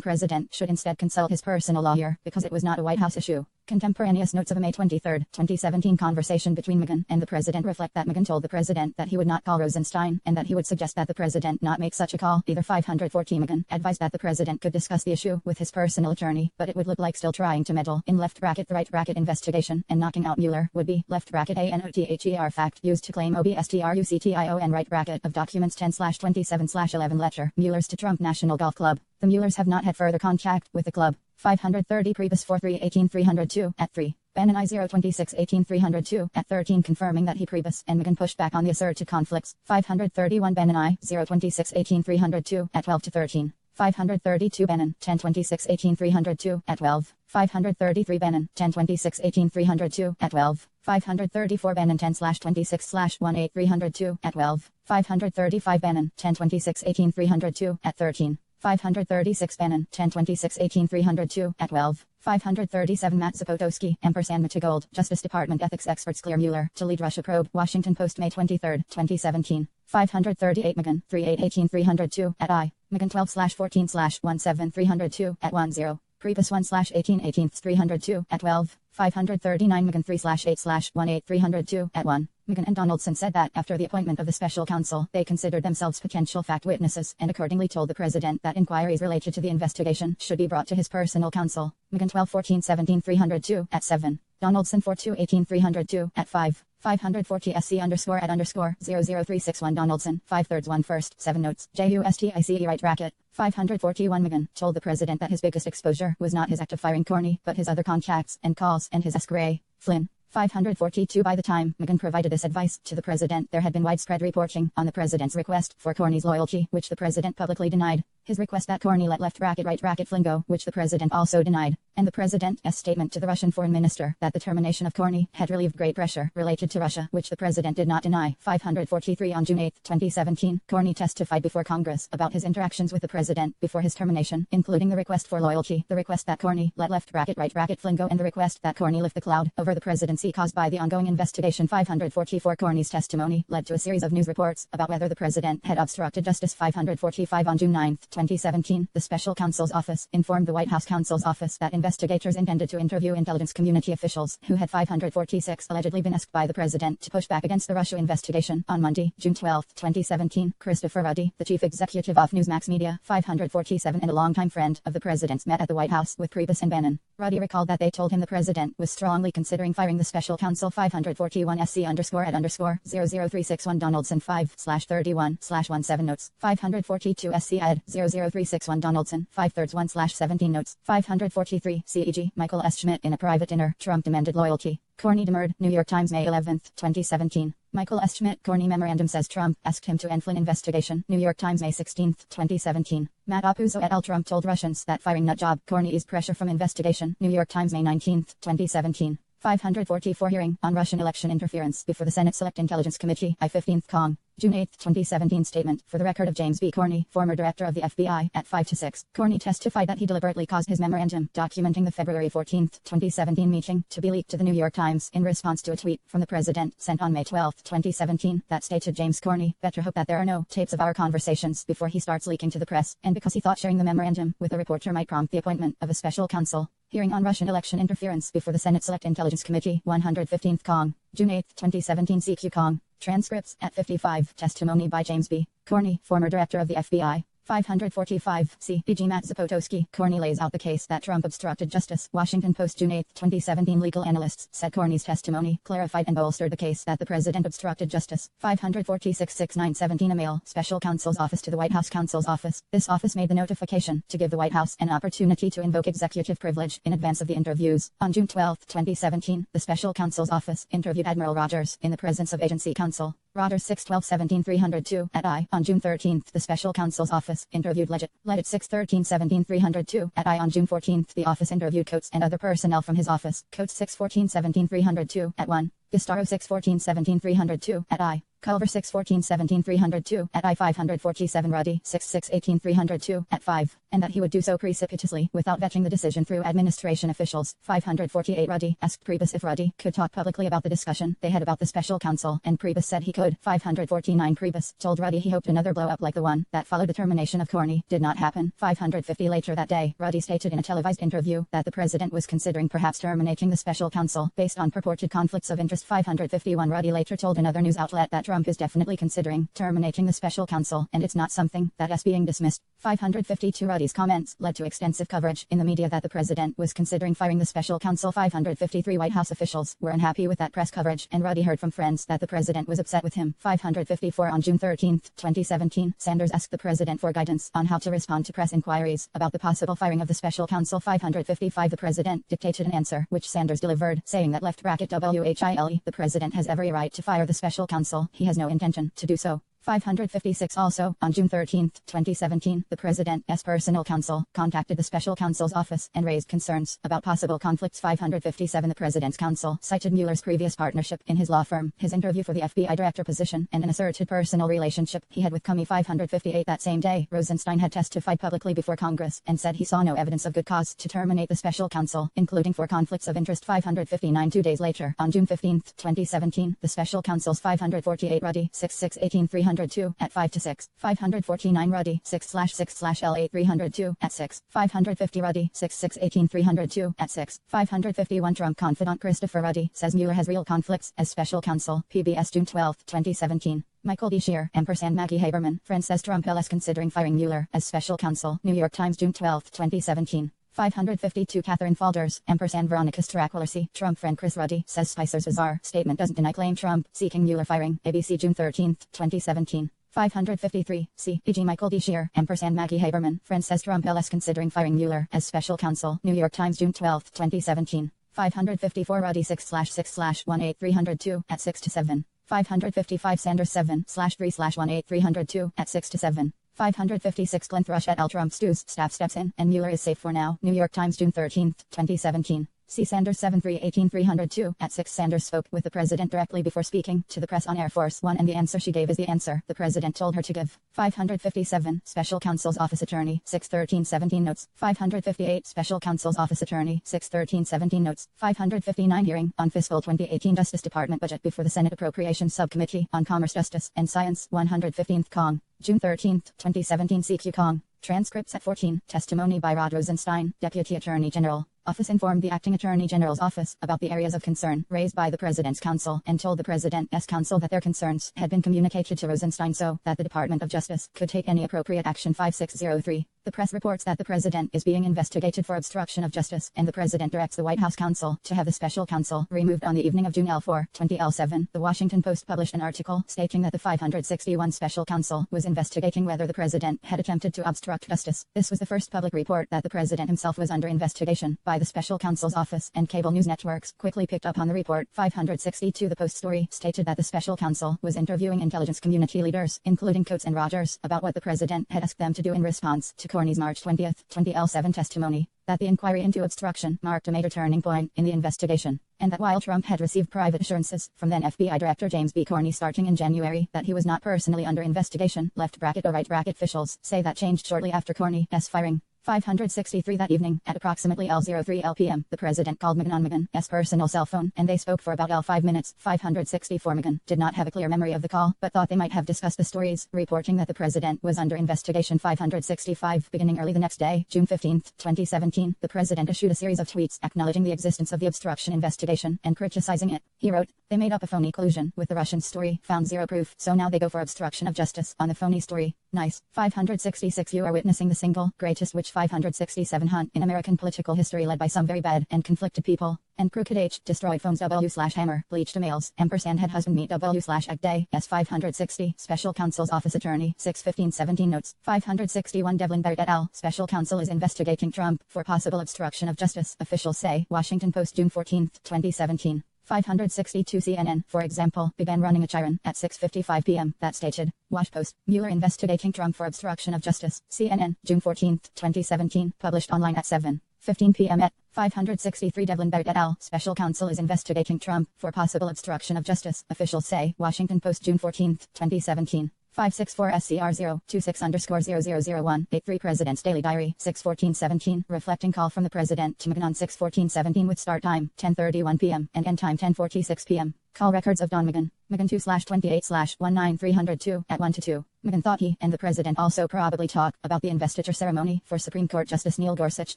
president should instead consult his personal lawyer, because it was not a White House issue. Contemporaneous notes of a May 23, 2017 conversation between Megan and the president reflect that Megan told the president that he would not call Rosenstein, and that he would suggest that the president not make such a call either. 540 Megan advised that the president could discuss the issue with his personal attorney, but it would look like still trying to meddle in left bracket the right bracket investigation, and knocking out Mueller would be left bracket ANOTHER fact used to claim OBSTRUCTION right bracket of documents 10/27/11 letter. Mueller's to Trump National Golf Club. The Muellers have not had further contact with the club. 530 Priebus 4318 302 at 3. Bannon I026 18 302 at 13 confirming that he Priebus and Megan pushed back on the asserted conflicts. 531 Bannon I026 18 302 at 12 to 13. 532 Benin, 1026-18-302, at 12. 533 Benin, 1026-18-302, at 12. 534 Benin 10/26/18-302, at 12. 535 Benin, 1026-18-302, at 13. 536 Benin, 1026-18-302, at 12. 537 Matt Zapotowski, ampersand Gold, Justice Department Ethics Experts clear Mueller to lead Russia probe, Washington Post May 23, 2017. 538 Megan, 38-18-302, at I. Megan 12/14/17-302, at 10. Priebus 1/18-18-302, at 12. 539 Megan 3/8/18-302, at 1. Megan and Donaldson said that after the appointment of the special counsel, they considered themselves potential fact witnesses and accordingly told the president that inquiries related to the investigation should be brought to his personal counsel. Megan 12/14-17-302, at 7. Donaldson 4/2-18-302, at 5. 540 SC_@_00361 Donaldson, 5/3 1/1, 7 notes, JUSTICE right bracket. 541 Megan told the president that his biggest exposure was not his act of firing Corney, but his other contacts and calls and his escort, Flynn. 542 By the time Megan provided this advice to the president, there had been widespread reporting on the president's request for Corney's loyalty, which the president publicly denied. His request that Corney let left bracket right bracket Flynn go, which the president also denied. And the president's statement to the Russian foreign minister that the termination of Corney had relieved great pressure related to Russia, which the president did not deny. 543 On June 8, 2017, Corney testified before Congress about his interactions with the president before his termination, including the request for loyalty, the request that Corney let left bracket right bracket Flynn go, and the request that Corney lift the cloud over the presidency caused by the ongoing investigation. 544 Corney's testimony led to a series of news reports about whether the president had obstructed justice. 545 On June 9, 2017, the special counsel's office informed the White House counsel's office that investigators intended to interview intelligence community officials who had 546 allegedly been asked by the president to push back against the Russia investigation. On Monday, June 12, 2017, Christopher Ruddy, the chief executive of Newsmax Media, 547 and a longtime friend of the president's, met at the White House with Priebus and Bannon. Ruddy recalled that they told him the president was strongly considering firing the special counsel. 541 SC_@_00361 Donaldson 5/31/17 notes. 542 SC@000361 Donaldson 5/3 1/17 notes. 543 CEG Michael S. Schmidt in a private dinner. Trump demanded loyalty. Corney demurred. New York Times May 11, 2017. Michael S. Schmidt Corney memorandum says Trump asked him to end Flynn investigation. New York Times May 16, 2017. Matt Apuzzo et al. Trump told Russians that firing nutjob Corney is pressure from investigation. New York Times May 19, 2017. 544 Hearing on Russian election interference before the Senate Select Intelligence Committee, I-15 Kong. June 8, 2017 Statement for the record of James B. Corney, former director of the FBI, at 5-6. Corney testified that he deliberately caused his memorandum, documenting the February 14, 2017 meeting, to be leaked to the New York Times in response to a tweet from the president sent on May 12, 2017, that stated James Corney, better hope that there are no tapes of our conversations before he starts leaking to the press, and because he thought sharing the memorandum with a reporter might prompt the appointment of a special counsel. Hearing on Russian election interference before the Senate Select Intelligence Committee, 115th Kong. June 8, 2017 CQ Kong. Transcripts at 55. Testimony by James B. Corney, former director of the FBI. 545 CEG Matt Zapotowski. Corney lays out the case that Trump obstructed justice. Washington Post June 8, 2017 Legal analysts said Corney's testimony clarified and bolstered the case that the president obstructed justice. 546-6917 A mail, special counsel's office to the White House counsel's office. This office made the notification to give the White House an opportunity to invoke executive privilege in advance of the interviews. On June 12, 2017, the special counsel's office interviewed Admiral Rogers in the presence of agency counsel. Rogers 6/12/17-302 at I. On June 13, the special counsel's office interviewed Legit 6/13/17-302 at I. On June 14, the office interviewed Coates and other personnel from his office. Coates 6/14/17-302 at 1. Gustaro 6/14/17-302 at I. Culver 6/14/17-302 at I. 547 Ruddy 6/6/18-302 at 5, and that he would do so precipitously without vetting the decision through administration officials. 548 Ruddy asked Priebus if Ruddy could talk publicly about the discussion they had about the special counsel, and Priebus said he could. 549 Priebus told Ruddy he hoped another blow-up like the one that followed the termination of Corney did not happen. 550 Later that day, Ruddy stated in a televised interview that the president was considering perhaps terminating the special counsel based on purported conflicts of interest. 551 Ruddy later told another news outlet that Trump is definitely considering terminating the special counsel, and it's not something that is being dismissed. 552 Ruddy's comments led to extensive coverage in the media that the president was considering firing the special counsel. 553 White House officials were unhappy with that press coverage, and Ruddy heard from friends that the president was upset with him. 554 On June 13, 2017, Sanders asked the president for guidance on how to respond to press inquiries about the possible firing of the special counsel. 555 The president dictated an answer, which Sanders delivered, saying that left bracket WHILE, the president has every right to fire the special counsel. He has no intention to do so. 556 Also, on June 13, 2017, the President's personal counsel contacted the special counsel's office and raised concerns about possible conflicts. 557 The President's counsel cited Mueller's previous partnership in his law firm, his interview for the FBI director position, and an asserted personal relationship he had with Comey. 558 That same day, Rosenstein had testified publicly before Congress and said he saw no evidence of good cause to terminate the special counsel, including for conflicts of interest. 559 2 days later, on June 15, 2017, the special counsel's 548 Ruddy 6-6-18-302 at 5 to 6, 549 Ruddy 6/6/L8 302 at 6, 550 Ruddy 6-6-18 302 at 6, 551 Trump confidant Christopher Ruddy says Mueller has real conflicts as special counsel. PBS June 12, 2017. Michael D. Shear, Maggie Haberman, friend says Trump is considering firing Mueller as special counsel. New York Times June 12, 2017. 552 Catherine Falders, Veronica Straquilisi, Trump friend Chris Ruddy says Spicer's bizarre statement doesn't deny claim Trump seeking Mueller firing. ABC June 13, 2017. 553 C.E.G. Michael D. Shear, Maggie Haberman, friend says Trump is considering firing Mueller as special counsel. New York Times June 12, 2017. 554 Ruddy 6/6/18 302 at 6 to 7. 555 Sanders 7/3/18 302 at 6 to 7. 556 Glenn Thrush et al. Trump stews, staff steps in, and Mueller is safe for now. New York Times June 13, 2017. C. Sanders 7/3/18 302 at 6. Sanders spoke with the president directly before speaking to the press on Air Force One, and the answer she gave is the answer the president told her to give. 557 Special Counsel's Office Attorney 6/13/17 notes. 558 Special Counsel's Office Attorney 6/13/17 notes. 559 Hearing on Fiscal 2018 Justice Department Budget before the Senate Appropriations Subcommittee on Commerce, Justice, and Science. 115th Kong. June 13, 2017. CQ Kong. Transcripts at 14. Testimony by Rod Rosenstein, Deputy Attorney General. Office informed the Acting Attorney General's office about the areas of concern raised by the President's counsel and told the President's counsel that their concerns had been communicated to Rosenstein so that the Department of Justice could take any appropriate action. 5603. The press reports that the President is being investigated for obstruction of justice, and the President directs the White House counsel to have the special counsel removed on the evening of June L4, 20L7. The Washington Post published an article stating that the 561 special counsel was investigating whether the President had attempted to obstruct justice. This was the first public report that the President himself was under investigation by the special counsel's office, and cable news networks quickly picked up on the report. 562 The Post story stated that the special counsel was interviewing intelligence community leaders, including Coates and Rogers, about what the President had asked them to do in response to Corney's March 20, 20L7 testimony, that the inquiry into obstruction marked a major turning point in the investigation, and that while Trump had received private assurances from then FBI Director James B. Corney starting in January that he was not personally under investigation, left bracket or right bracket officials say that changed shortly after Corney's firing. 563 That evening, at approximately L03 LPM, the President called McGahn on McGahn's personal cell phone, and they spoke for about L5 minutes. 564 McGahn did not have a clear memory of the call, but thought they might have discussed the stories, reporting that the President was under investigation. 565 Beginning early the next day, June 15, 2017, the President issued a series of tweets acknowledging the existence of the obstruction investigation and criticizing it. He wrote, "They made up a phony collusion with the Russian story, found zero proof, so now they go for obstruction of justice on the phony story. Nice." 566 You are witnessing the single greatest witch 567 hunt in American political history, led by some very bad and conflicted people. And Crooked H destroyed phones W/hammer, bleached emails, ampersand had husband meet W/ag day. S 560 Special Counsel's Office Attorney 6/15/17 notes. 561 Devlin Barrett et al. Special Counsel is investigating Trump for possible obstruction of justice, officials say. Washington Post June 14, 2017. 562 CNN, for example, began running a chyron at 6:55 p.m. that stated, Wash Post, Mueller investigating Trump for obstruction of justice. CNN, June 14, 2017, published online at 7:15 p.m. at 563 Devlin Barrett et al. Special Counsel is investigating Trump for possible obstruction of justice, officials say. Washington Post June 14, 2017. 564 SCR026_0001 83 President's Daily Diary 6/14/17 reflecting call from the President to McGahn on 6/14/17 with start time 10:31 p.m. and end time 10:46 p.m. Call records of Don McGahn 2/28/19302 at 1 to 2. McGahn thought he and the President also probably talked about the investiture ceremony for Supreme Court Justice Neil Gorsuch,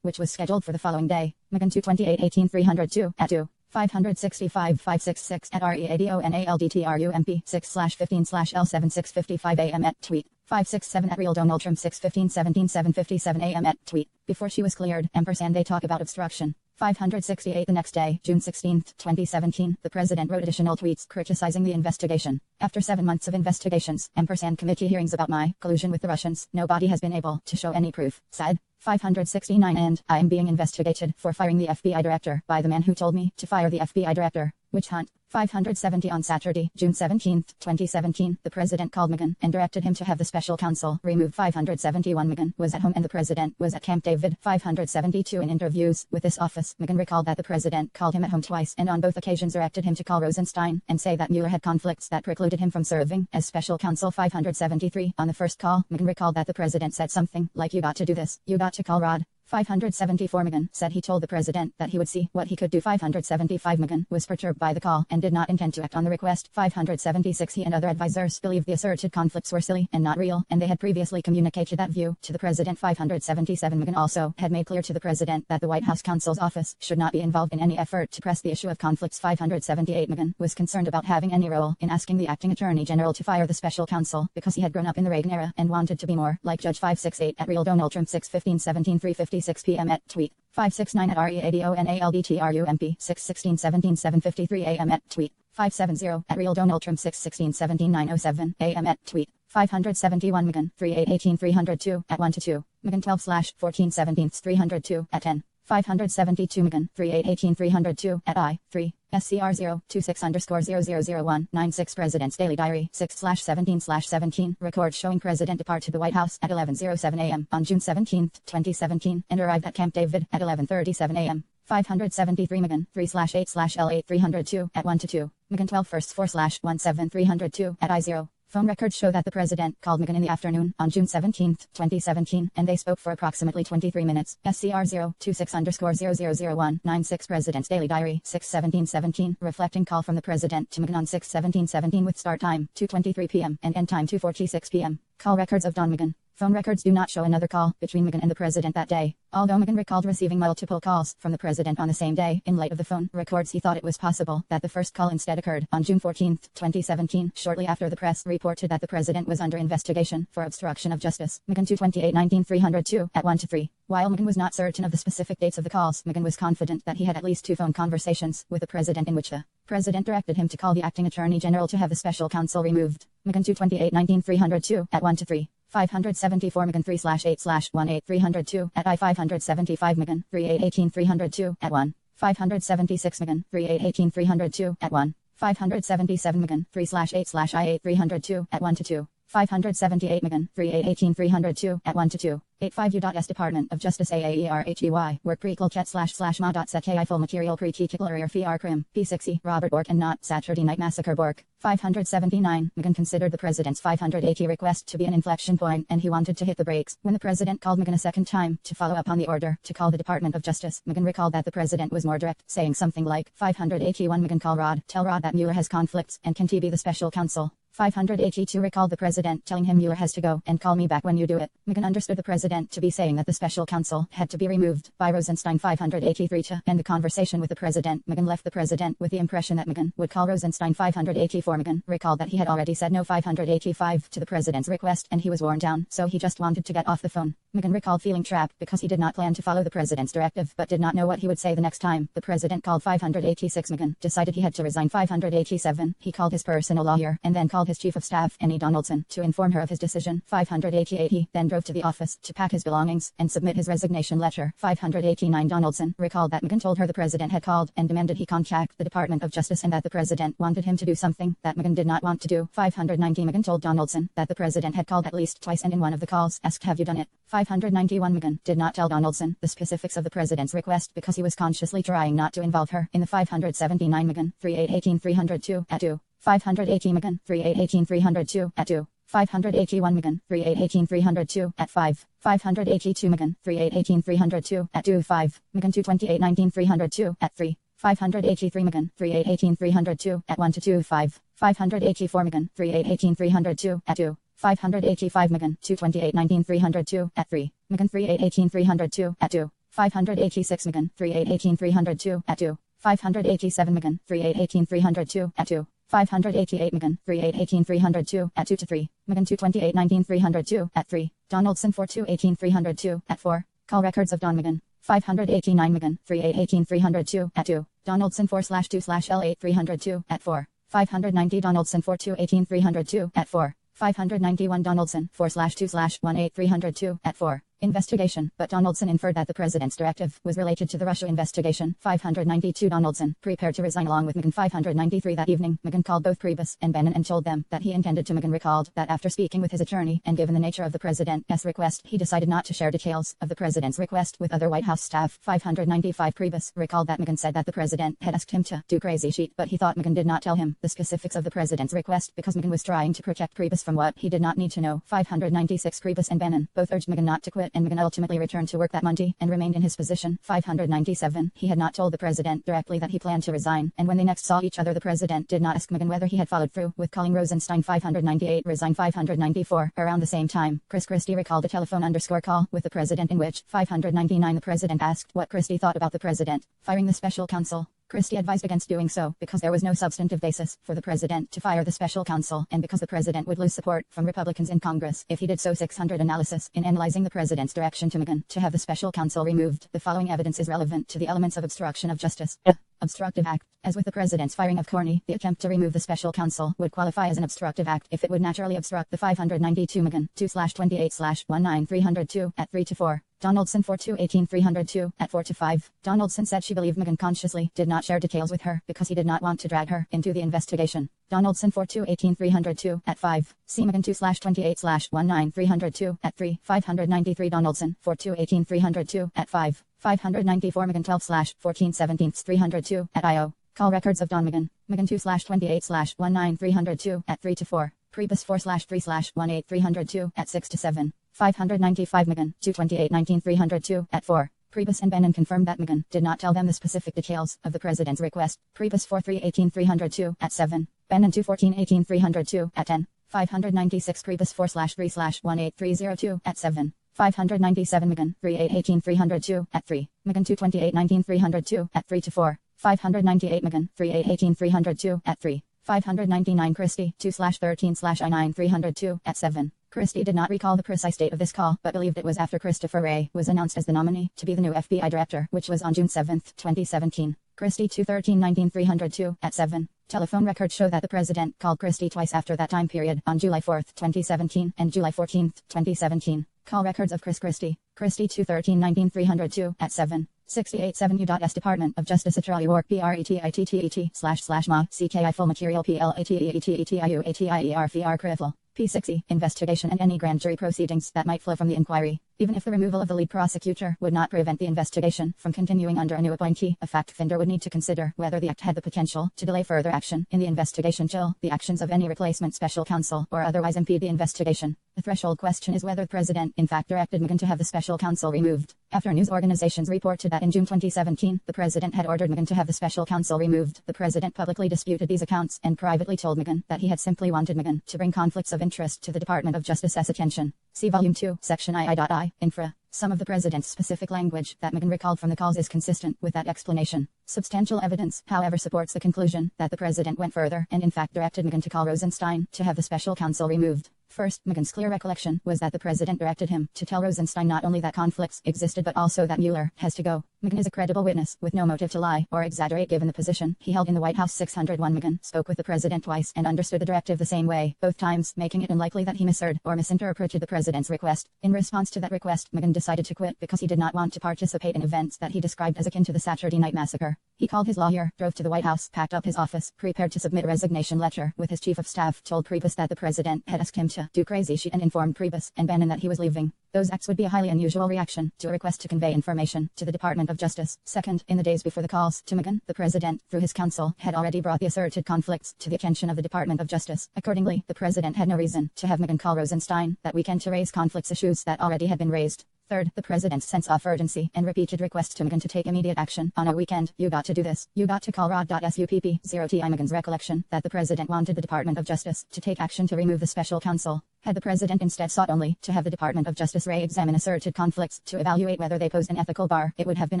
which was scheduled for the following day. McGahn 2/28/18-302 at 2. 565 566 at READONALDTRUMP 6/15/L7 6:55 a.m. at tweet. 567 at Real Donald Trump 6/15/17 7:57 a.m. at tweet. Before she was cleared, ampersand they talk about obstruction. 568 The next day, June 16, 2017, the President wrote additional tweets criticizing the investigation. After 7 months of investigations, ampersand committee hearings about my collusion with the Russians, nobody has been able to show any proof. Said 569 and I am being investigated for firing the FBI director by the man who told me to fire the FBI director. Witch hunt. 570 On Saturday, June 17, 2017, the president called Megan and directed him to have the special counsel remove 571. Megan was at home and the president was at Camp David. 572 In interviews with this office, Megan recalled that the president called him at home twice and on both occasions directed him to call Rosenstein and say that Mueller had conflicts that precluded him from serving as special counsel. 573 On the first call, Megan recalled that the president said something like, "You got to do this, you got to call Rod." 574 Megan said he told the president that he would see what he could do. 575 Megan was perturbed by the call and did not intend to act on the request. 576 He and other advisors believed the asserted conflicts were silly and not real, and they had previously communicated that view to the president. 577 Megan also had made clear to the president that the White House counsel's office should not be involved in any effort to press the issue of conflicts. 578 Megan was concerned about having any role in asking the acting attorney general to fire the special counsel because he had grown up in the Reagan era and wanted to be more like Judge. 568 At Real Donald Trump 6/15/17 3:56 p.m. at tweet. 569 At READONALDTRUMP 6/16/17 7:53 a.m. at tweet. 570 At Real Donald Trump 6/16/17 9:07 a.m. at tweet. 571 Megan 3/8/18 302 at 1-2. Megan 12/14/17 302 at 10. 572 Megan 3/8/18 302 at I3. SCR 026_000196 President's Daily Diary 6/17/17 record showing President departed the White House at 11:07 a.m. on June 17, 2017 and arrived at Camp David at 11:37 a.m. 573 Megan 3/8/L8 302 at 1-2. Megan 12/4/17 302 at I0. Phone records show that the president called Megan in the afternoon on June 17, 2017, and they spoke for approximately 23 minutes. SCR 026_000196 President's Daily Diary 6/17/17 reflecting call from the president to Megan on 6/17/17 with start time 2:23 p.m. and end time 2:46 p.m. Call records of Don Megan. Phone records do not show another call between Megan and the president that day. Although Megan recalled receiving multiple calls from the president on the same day, in light of the phone records he thought it was possible that the first call instead occurred on June 14, 2017, shortly after the press reported that the president was under investigation for obstruction of justice. Megan 2/28/19 302 at 1-3. While Megan was not certain of the specific dates of the calls, Megan was confident that he had at least 2 phone conversations with the president in which the president directed him to call the acting attorney general to have the special counsel removed. Megan 2/28/19 302 at 1-3. 574 Megan 3/8/18 302 at I575 Megan 3/8/18 302 at 1. 576 Megan 3/8/18 302 at 1. 577 Megan 3/8/I8 302 at 1-2. 578 Megan 3/8/18 302 at 1-2. 85 U.S. Department of Justice AAERHEY work prequel chat /ma.zki full material pre-kikler FR crim P60 Robert Bork and not Saturday Night Massacre Bork. 579 Megan considered the president's 580 request to be an inflection point and he wanted to hit the brakes. When the president called Megan a second time to follow up on the order to call the Department of Justice, Megan recalled that the president was more direct, saying something like 581 Megan call Rod, tell Rod that Mueller has conflicts and can he be the special counsel. 582 recalled the president telling him Mueller has to go and call me back when you do it. Megan understood the president to be saying that the special counsel had to be removed by Rosenstein. 583 to end the conversation with the president. Megan left the president with the impression that Megan would call Rosenstein. 584 Megan recalled that he had already said no 585 to the president's request and he was worn down, so he just wanted to get off the phone. Megan recalled feeling trapped because he did not plan to follow the president's directive but did not know what he would say the next time the president called. 586 Megan decided he had to resign. 587 he called his personal lawyer and then called his chief of staff, Annie Donaldson, to inform her of his decision. 588 he then drove to the office to pack his belongings and submit his resignation letter. 589 Donaldson recalled that Megan told her the president had called and demanded he contact the Department of Justice and that the president wanted him to do something that Megan did not want to do. 590 Megan told Donaldson that the president had called at least twice and in one of the calls asked, "Have you done it?" 591 Megan did not tell Donaldson the specifics of the president's request because he was consciously trying not to involve her in the 579 Megan 3/8/18 302 at 2. 580 Megan 3/8/18 302 at 2. 581 Megan 3/8/18 302 at 5. 582 Megan 3/8/18 302 at 2. 5. Megan 2/28/19 302 at 3. 583 Megan 3/8/18 302 at 1-2. 5. 584 Megan 3/8/18 302 at 2. 585 Megan 2/28/19 302 at 3. Megan 3/8/18 302 at 2. 586 Megan 3/8/18 302 at 2. 587 Megan 3/8/18 302 at 2. 588 Megan 3/8/18 302 at 2-3. Megan 2/28/19 302 at 3. Donaldson 4/2/18 302 at 4. Call records of Don Megan. 589 Megan 3/8/18 302 at 2. Donaldson 4/2/L8 302 at 4. 590 Donaldson 4/2/18 302 at 4. 591 Donaldson 4/2/18 302 at 4. investigation, but Donaldson inferred that the president's directive was related to the Russia investigation. 592 Donaldson prepared to resign along with McGinn. 593 That evening, McGinn called both Priebus and Bannon and told them that he intended to. McGinn recalled that after speaking with his attorney and given the nature of the president's request, he decided not to share details of the president's request with other White House staff. 595 Priebus recalled that McGinn said that the president had asked him to do crazy shit, but he thought McGinn did not tell him the specifics of the president's request because McGinn was trying to protect Priebus from what he did not need to know. 596 Priebus and Bannon both urged McGinn not to quit, and McGinn ultimately returned to work that Monday and remained in his position. 597 He had not told the president directly that he planned to resign, and when they next saw each other the president did not ask McGinn whether he had followed through with calling Rosenstein. 598 Resign. 594 Around the same time, Chris Christie recalled a telephone call with the president in which 599 the president asked what Christie thought about the president firing the special counsel. Christie advised against doing so because there was no substantive basis for the president to fire the special counsel, and because the president would lose support from Republicans in Congress if he did so. 600 Analysis. In analyzing the president's direction to McGinn to have the special counsel removed, the following evidence is relevant to the elements of obstruction of justice. Obstructive act. As with the president's firing of Corney, the attempt to remove the special counsel would qualify as an obstructive act if it would naturally obstruct the 592 McGinn 2/28/19302 at 3-4. Donaldson 4-2-18-302 at 4-5. Donaldson said she believed McGinn consciously did not share details with her because he did not want to drag her into the investigation. Donaldson 4-2-18-302 at 5. See McGinn 2/28/19302 at 3. 593 Donaldson 4-2-18-302 at 5. 594 McGinn 12/14-17-302 at IO. Call records of Don McGinn. McGinn 2/28/19302 at 3-4. Priebus 4/3/18302 at 6-7. 595 McGinn 2/28/19-302 at 4. Priebus and Bannon confirmed that McGinn did not tell them the specific details of the president's request. Priebus 4/3/18-302 at 7. Bannon 2/14/18-302 at 10. 596 Priebus 4/3/18302 at 7. 597 McGinn 3/8/18-302 at 3. McGinn 2/28/19-302 at 3-4. 598 McGinn 3/8/18-302 at 3. 599 Christie 2/13/I9-302 at 7. Christie did not recall the precise date of this call, but believed it was after Christopher Wray was announced as the nominee to be the new FBI director, which was on June 7, 2017. Christie 2/13/19-302 at 7. Telephone records show that the president called Christie twice after that time period, on July 4, 2017 and July 14, 2017. Call records of Chris Christie. Christie 2/13/19-302 at 7. 68-7 U.S. Department of Justice Attorney Work PRETITTET//MA CKI Full Material PLATETIUATIER Critical P60 Investigation and any grand jury proceedings that might flow from the inquiry. Even if the removal of the lead prosecutor would not prevent the investigation from continuing under a new appointee, a fact finder would need to consider whether the act had the potential to delay further action in the investigation, chill the actions of any replacement special counsel, or otherwise impede the investigation. The threshold question is whether the president in fact directed McGinn to have the special counsel removed. After news organizations reported that in June 2017, the president had ordered McGinn to have the special counsel removed, the president publicly disputed these accounts and privately told McGinn that he had simply wanted McGinn to bring conflicts of interest to the Department of Justice's attention. See Volume 2, Section II. Infra. Some of the president's specific language that McGinn recalled from the calls is consistent with that explanation. Substantial evidence, however, supports the conclusion that the president went further and in fact directed McGinn to call Rosenstein to have the special counsel removed. First, McGinn's clear recollection was that the president directed him to tell Rosenstein not only that conflicts existed but also that Mueller has to go. McGinn is a credible witness with no motive to lie or exaggerate given the position he held in the White House. 601 McGinn spoke with the president twice and understood the directive the same way, both times making it unlikely that he misheard or misinterpreted the president's request. In response to that request, McGinn decided to quit because he did not want to participate in events that he described as akin to the Saturday Night Massacre. He called his lawyer, drove to the White House, packed up his office, prepared to submit a resignation letter with his chief of staff, told Priebus that the president had asked him to do crazy shit and informed Priebus and Bannon that he was leaving. Those acts would be a highly unusual reaction to a request to convey information to the Department of Justice. Second, in the days before the calls to McGinn, the president, through his counsel, had already brought the asserted conflicts to the attention of the Department of Justice. Accordingly, the president had no reason to have McGinn call Rosenstein that weekend to raise conflicts issues that already had been raised. Third, the president's sense of urgency and repeated requests to McGinn to take immediate action on a weekend. You got to do this. You got to call Rod.Supp. 0Ti McGinn's recollection that the president wanted the Department of Justice to take action to remove the special counsel. Had the president instead sought only to have the Department of Justice re-examine asserted conflicts to evaluate whether they posed an ethical bar, it would have been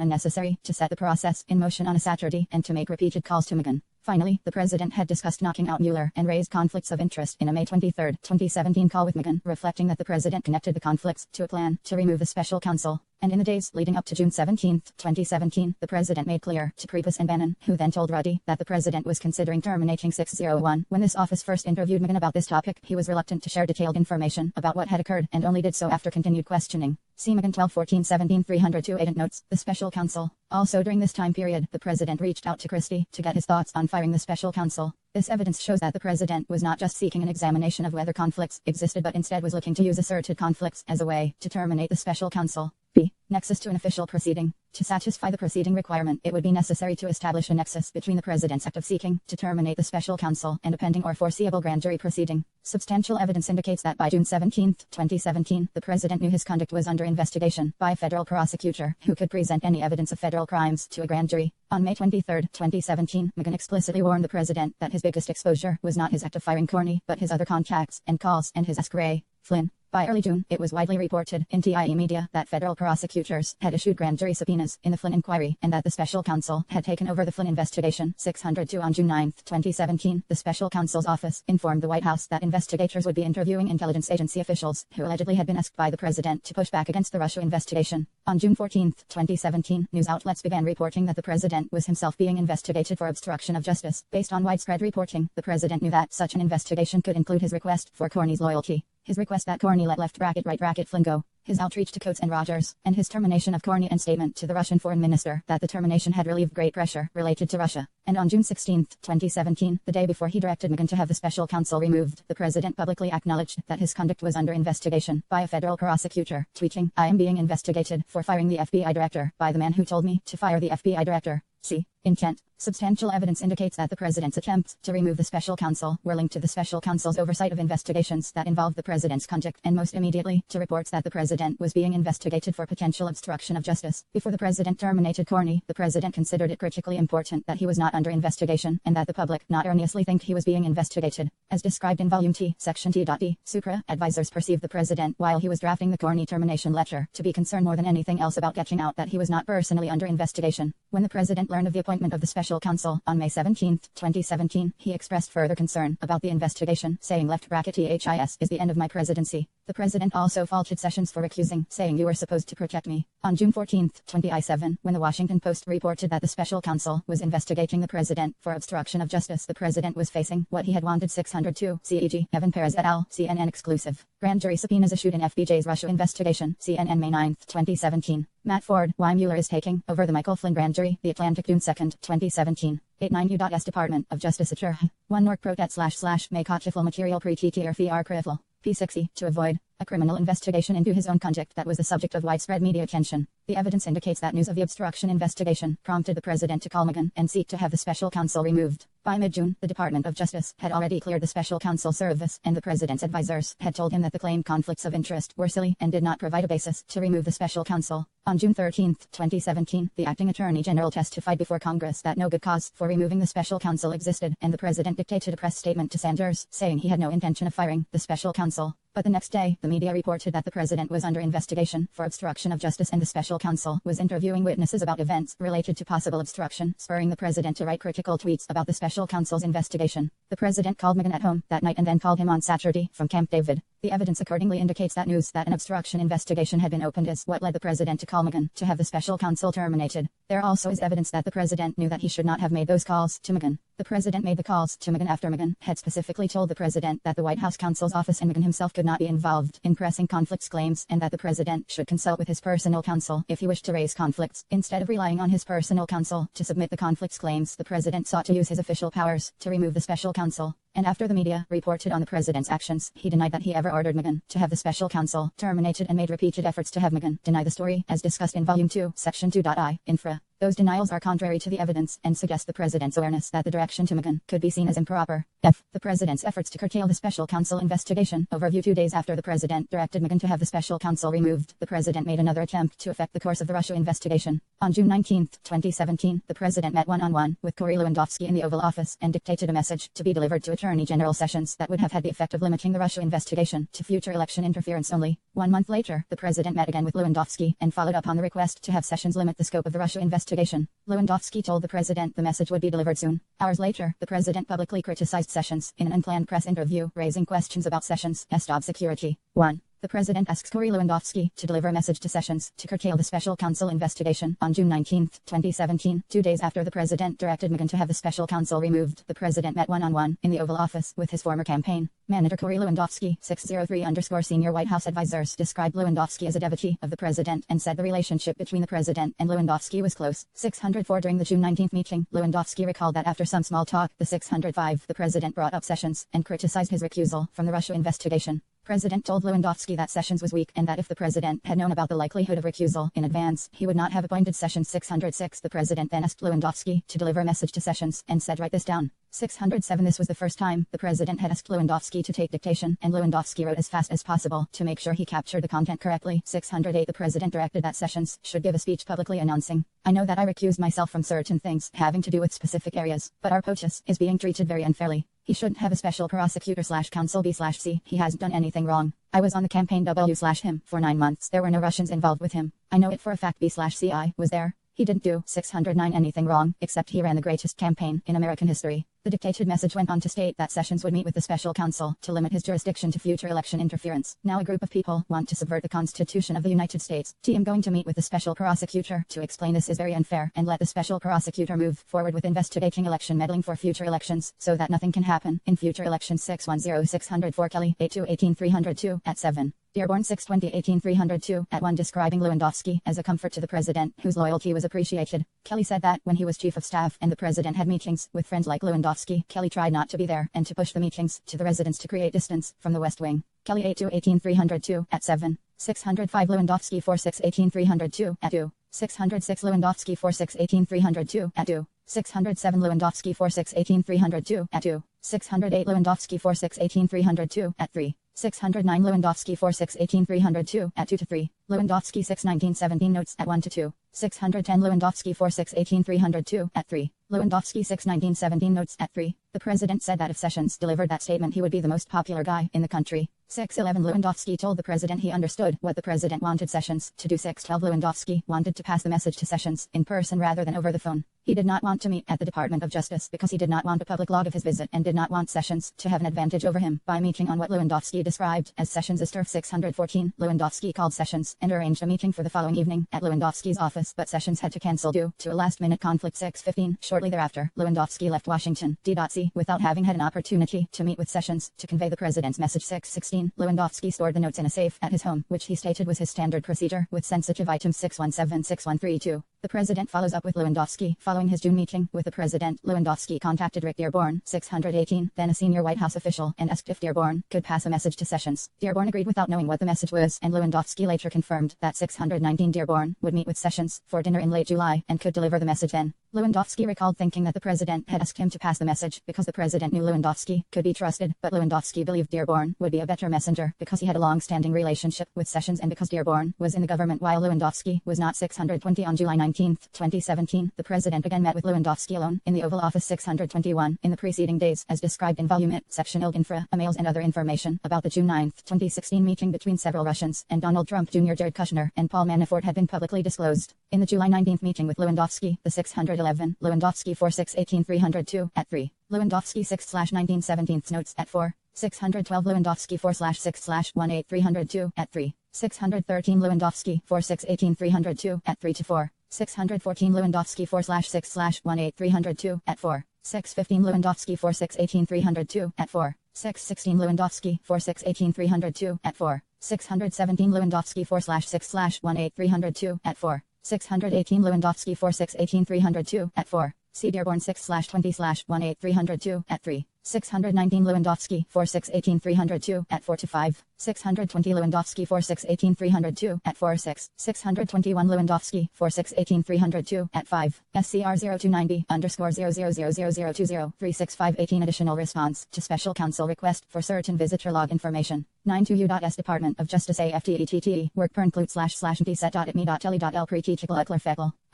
unnecessary to set the process in motion on a Saturday and to make repeated calls to McGinn. Finally, the president had discussed knocking out Mueller and raised conflicts of interest in a May 23, 2017 call with McGinn, reflecting that the president connected the conflicts to a plan to remove the special counsel. And in the days leading up to June 17, 2017, the president made clear to Priebus and Bannon, who then told Ruddy that the president was considering terminating 601. When this office first interviewed McGahn about this topic, he was reluctant to share detailed information about what had occurred and only did so after continued questioning. See McGahn 12-14-17 302 Agent Notes, the special counsel. Also during this time period, the president reached out to Christie to get his thoughts on firing the special counsel. This evidence shows that the president was not just seeking an examination of whether conflicts existed but instead was looking to use asserted conflicts as a way to terminate the special counsel. B. Nexus to an official proceeding. To satisfy the proceeding requirement, it would be necessary to establish a nexus between the president's act of seeking to terminate the special counsel and a pending or foreseeable grand jury proceeding. Substantial evidence indicates that by June 17, 2017, the president knew his conduct was under investigation by a federal prosecutor who could present any evidence of federal crimes to a grand jury. On May 23, 2017, McGahn explicitly warned the president that his biggest exposure was not his act of firing Corney, but his other contacts and calls and his Ask Ray Flynn. By early June, it was widely reported in TIE media that federal prosecutors had issued grand jury subpoenas in the Flynn inquiry and that the special counsel had taken over the Flynn investigation. 602 On June 9, 2017, the special counsel's office informed the White House that investigators would be interviewing intelligence agency officials who allegedly had been asked by the president to push back against the Russia investigation. On June 14, 2017, news outlets began reporting that the president was himself being investigated for obstruction of justice. Based on widespread reporting, the president knew that such an investigation could include his request for Corney's loyalty, his request that Corney let right Flynn go, his outreach to Coates and Rogers, and his termination of Corney and statement to the Russian foreign minister that the termination had relieved great pressure related to Russia. And on June 16, 2017, the day before he directed McGahn to have the special counsel removed, the president publicly acknowledged that his conduct was under investigation by a federal prosecutor, tweeting, "I am being investigated for firing the FBI director by the man who told me to fire the FBI director." See intent. Substantial evidence indicates that the president's attempts to remove the special counsel were linked to the special counsel's oversight of investigations that involved the president's conduct, and most immediately to reports that the president was being investigated for potential obstruction of justice. Before the president terminated Corney, the president considered it critically important that he was not under investigation and that the public not erroneously think he was being investigated. As described in Volume T, Section T.D, Supra, advisors perceived the president, while he was drafting the Corney termination letter, to be concerned more than anything else about getting out that he was not personally under investigation. When the president learned of the appointment of the special counsel on May 17, 2017, he expressed further concern about the investigation, saying (THIS is the end of my presidency. The president also faulted Sessions for recusing, saying, "You were supposed to protect me." On June 14, 2017, when the Washington Post reported that the special counsel was investigating the president for obstruction of justice, the president was facing what he had wanted. 602 CEG, Evan Perez et al., CNN exclusive. Grand jury subpoenas issued in FBJ's Russia investigation, CNN May 9, 2017. Matt Ford, why Mueller is taking over the Michael Flynn grand jury, The Atlantic June 2, 2017. 89 U.S. Department of Justice at 1 Nork Protet / may Kotchifl material pre-TT or FR Krifl. P60, to avoid a criminal investigation into his own conduct that was the subject of widespread media attention. The evidence indicates that news of the obstruction investigation prompted the president to call McGahn and seek to have the special counsel removed. By mid-June, the Department of Justice had already cleared the special counsel service, and the president's advisors had told him that the claimed conflicts of interest were silly and did not provide a basis to remove the special counsel. On June 13, 2017, the acting attorney general testified before Congress that no good cause for removing the special counsel existed, and the president dictated a press statement to Sanders, saying he had no intention of firing the special counsel. But the next day, the media reported that the president was under investigation for obstruction of justice and the special counsel was interviewing witnesses about events related to possible obstruction, spurring the president to write critical tweets about the special counsel's investigation. The president called McGahn at home that night and then called him on Saturday from Camp David. The evidence accordingly indicates that news that an obstruction investigation had been opened is what led the president to call McGahn to have the special counsel terminated. There also is evidence that the president knew that he should not have made those calls to McGahn. The president made the calls to McGahn after McGahn had specifically told the president that the White House counsel's office and McGahn himself could not be involved in pressing conflicts claims, and that the president should consult with his personal counsel if he wished to raise conflicts. Instead of relying on his personal counsel to submit the conflicts claims, the president sought to use his official powers to remove the special counsel. And after the media reported on the president's actions, he denied that he ever ordered McGahn to have the special counsel terminated and made repeated efforts to have McGahn deny the story, as discussed in Volume 2, Section 2.I, Infra. Those denials are contrary to the evidence and suggest the president's awareness that the direction to McGahn could be seen as improper. F. The president's efforts to curtail the special counsel investigation. Overview. 2 days after the president directed McGahn to have the special counsel removed, the president made another attempt to affect the course of the Russia investigation. On June 19, 2017, the president met one-on-one with Corey Lewandowski in the Oval Office and dictated a message to be delivered to Attorney General Sessions that would have had the effect of limiting the Russia investigation to future election interference only. 1 month later, the president met again with Lewandowski and followed up on the request to have Sessions limit the scope of the Russia investigation. Lewandowski told the president the message would be delivered soon. Hours later, the president publicly criticized Sessions in an unplanned press interview, raising questions about Sessions' job security. 1. The president asks Corey Lewandowski to deliver a message to Sessions to curtail the special counsel investigation. On June 19, 2017, 2 days after the president directed McGahn to have the special counsel removed, the president met one-on-one in the Oval Office with his former campaign manager Corey Lewandowski. 603_ senior White House advisors described Lewandowski as a devotee of the president and said the relationship between the president and Lewandowski was close. 604 During the June 19 meeting, Lewandowski recalled that after some small talk, the 605, the president brought up Sessions and criticized his recusal from the Russia investigation. President told Lewandowski that Sessions was weak and that if the president had known about the likelihood of recusal in advance, he would not have appointed Sessions. 606 The president then asked Lewandowski to deliver a message to Sessions and said, "Write this down." 607 This was the first time the president had asked Lewandowski to take dictation, and Lewandowski wrote as fast as possible to make sure he captured the content correctly. 608 The president directed that Sessions should give a speech publicly announcing, "I know that I recused myself from certain things having to do with specific areas, but our POTUS is being treated very unfairly. He shouldn't have a special prosecutor/counsel B/C. He hasn't done anything wrong. I was on the campaign W/him for 9 months. There were no Russians involved with him. I know it for a fact B/C. I was there. He didn't do 609 anything wrong, except he ran the greatest campaign in American history." The dictated message went on to state that Sessions would meet with the special counsel to limit his jurisdiction to future election interference. Now a group of people want to subvert the Constitution of the United States. I'm going to meet with the special prosecutor to explain this is very unfair and let the special prosecutor move forward with investigating election meddling for future elections so that nothing can happen in future elections. 610-604 Kelly 82-18-302 at 7. Dearborn 620-18-302 at 1 describing Lewandowski as a comfort to the president whose loyalty was appreciated. Kelly said that when he was chief of staff and the president had meetings with friends like Lewandowski, Kelly tried not to be there and to push the meetings to the residence to create distance from the West Wing. Kelly 82-18-302 at 7. 605 Lewandowski 46-18-302 at 2. 606 Lewandowski 46-18-302 at 2. 607 Lewandowski 46-18-302 at 2. 608 Lewandowski 46-18-302 at 3. 609 Lewandowski 46-18-302 at 2-3. Lewandowski 619-17 notes at 1-2. 610 Lewandowski 46-18-302 at 3. Lewandowski 619-17 notes at 3. The president said that if Sessions delivered that statement he would be the most popular guy in the country. 611 Lewandowski told the president he understood what the president wanted Sessions to do. 612 Lewandowski wanted to pass the message to Sessions in person rather than over the phone. He did not want to meet at the Department of Justice because he did not want a public log of his visit and did not want Sessions to have an advantage over him by meeting on what Lewandowski described as Sessions' turf. 614 Lewandowski called Sessions and arranged a meeting for the following evening at Lewandowski's office, but Sessions had to cancel due to a last-minute conflict. 615 Shortly thereafter, Lewandowski left Washington, D.C. without having had an opportunity to meet with Sessions to convey the president's message. 616 Lewandowski stored the notes in a safe at his home, which he stated was his standard procedure with sensitive items. 617-6132 The president follows up with Lewandowski. Following his June meeting with the president, Lewandowski contacted Rick Dearborn, 618, then a senior White House official, and asked if Dearborn could pass a message to Sessions. Dearborn agreed without knowing what the message was, and Lewandowski later confirmed that 619 Dearborn would meet with Sessions for dinner in late July and could deliver the message then. Lewandowski recalled thinking that the president had asked him to pass the message because the president knew Lewandowski could be trusted, but Lewandowski believed Dearborn would be a better messenger because he had a long-standing relationship with Sessions and because Dearborn was in the government while Lewandowski was not. 620 On July 19, 2017, the president again met with Lewandowski alone in the Oval Office. 621 In the preceding days, as described in Volume 8, Section ILG Infra, emails and other information about the June 9, 2016 meeting between several Russians and Donald Trump Jr., Jared Kushner, and Paul Manafort had been publicly disclosed. In the July 19 meeting with Lewandowski, the 611, Lewandowski 46-18-302 at 3. Lewandowski 6/1917 notes at 4. 612 Lewandowski 4/6/18-302 at 3. 613 Lewandowski 46-18-302 at 3-4. 614 Lewandowski 4/6/18-302 at 4. 615 Lewandowski 46-18-302 at 4. 616 Lewandowski 46-18-302 at 4. 617 Lewandowski 4/6/18-302 at 4. 618 Lewandowski 46-18-302 at 4. C. Dearborn 6/20/18-302 at 3. 619 Lewandowski 46-18-302 at 4-5. 620 Lewandowski 46-18-302 at 4-6. 621 Lewandowski 46-18-302 at 5. SCR 0290_000020 36518 Additional response to special counsel request for certain visitor log information. 92U.S Department of Justice AFTETTE Work per include //mtset.itme.tele.l pre-teachable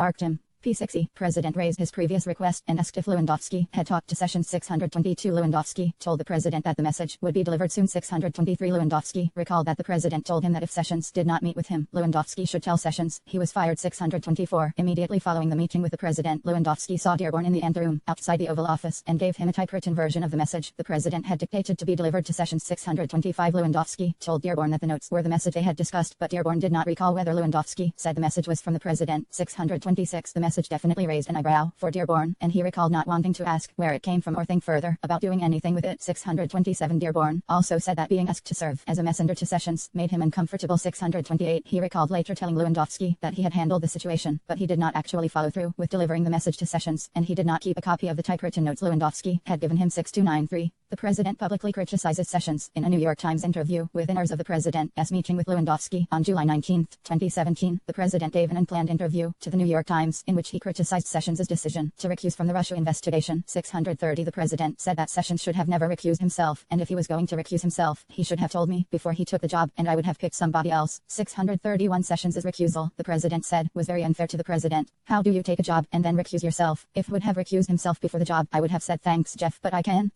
Arctim. P6e, President raised his previous request and asked if Lewandowski had talked to Sessions. 622 Lewandowski told the president that the message would be delivered soon. 623 Lewandowski recalled that the president told him that if Sessions did not meet with him, Lewandowski should tell Sessions he was fired. 624 Immediately following the meeting with the president, Lewandowski saw Dearborn in the anteroom outside the Oval Office and gave him a typewritten version of the message the president had dictated to be delivered to Sessions. 625 Lewandowski told Dearborn that the notes were the message they had discussed, but Dearborn did not recall whether Lewandowski said the message was from the president. 626 The message definitely raised an eyebrow for Dearborn, and he recalled not wanting to ask where it came from or think further about doing anything with it. 627 Dearborn also said that being asked to serve as a messenger to Sessions made him uncomfortable. 628 He recalled later telling Lewandowski that he had handled the situation, but he did not actually follow through with delivering the message to Sessions, and he did not keep a copy of the typewritten notes Lewandowski had given him. 6293 The president publicly criticizes Sessions in a New York Times interview within hours of the president's meeting with Lewandowski on July 19, 2017. The president gave an unplanned interview to the New York Times in which he criticized Sessions' decision to recuse from the Russia investigation. 630 The president said that Sessions should have never recused himself, and if he was going to recuse himself, he should have told me before he took the job, and I would have picked somebody else. 631 Sessions' recusal, the president said, was very unfair to the president. How do you take a job and then recuse yourself? If would have recused himself before the job, I would have said thanks, Jeff, but I can't.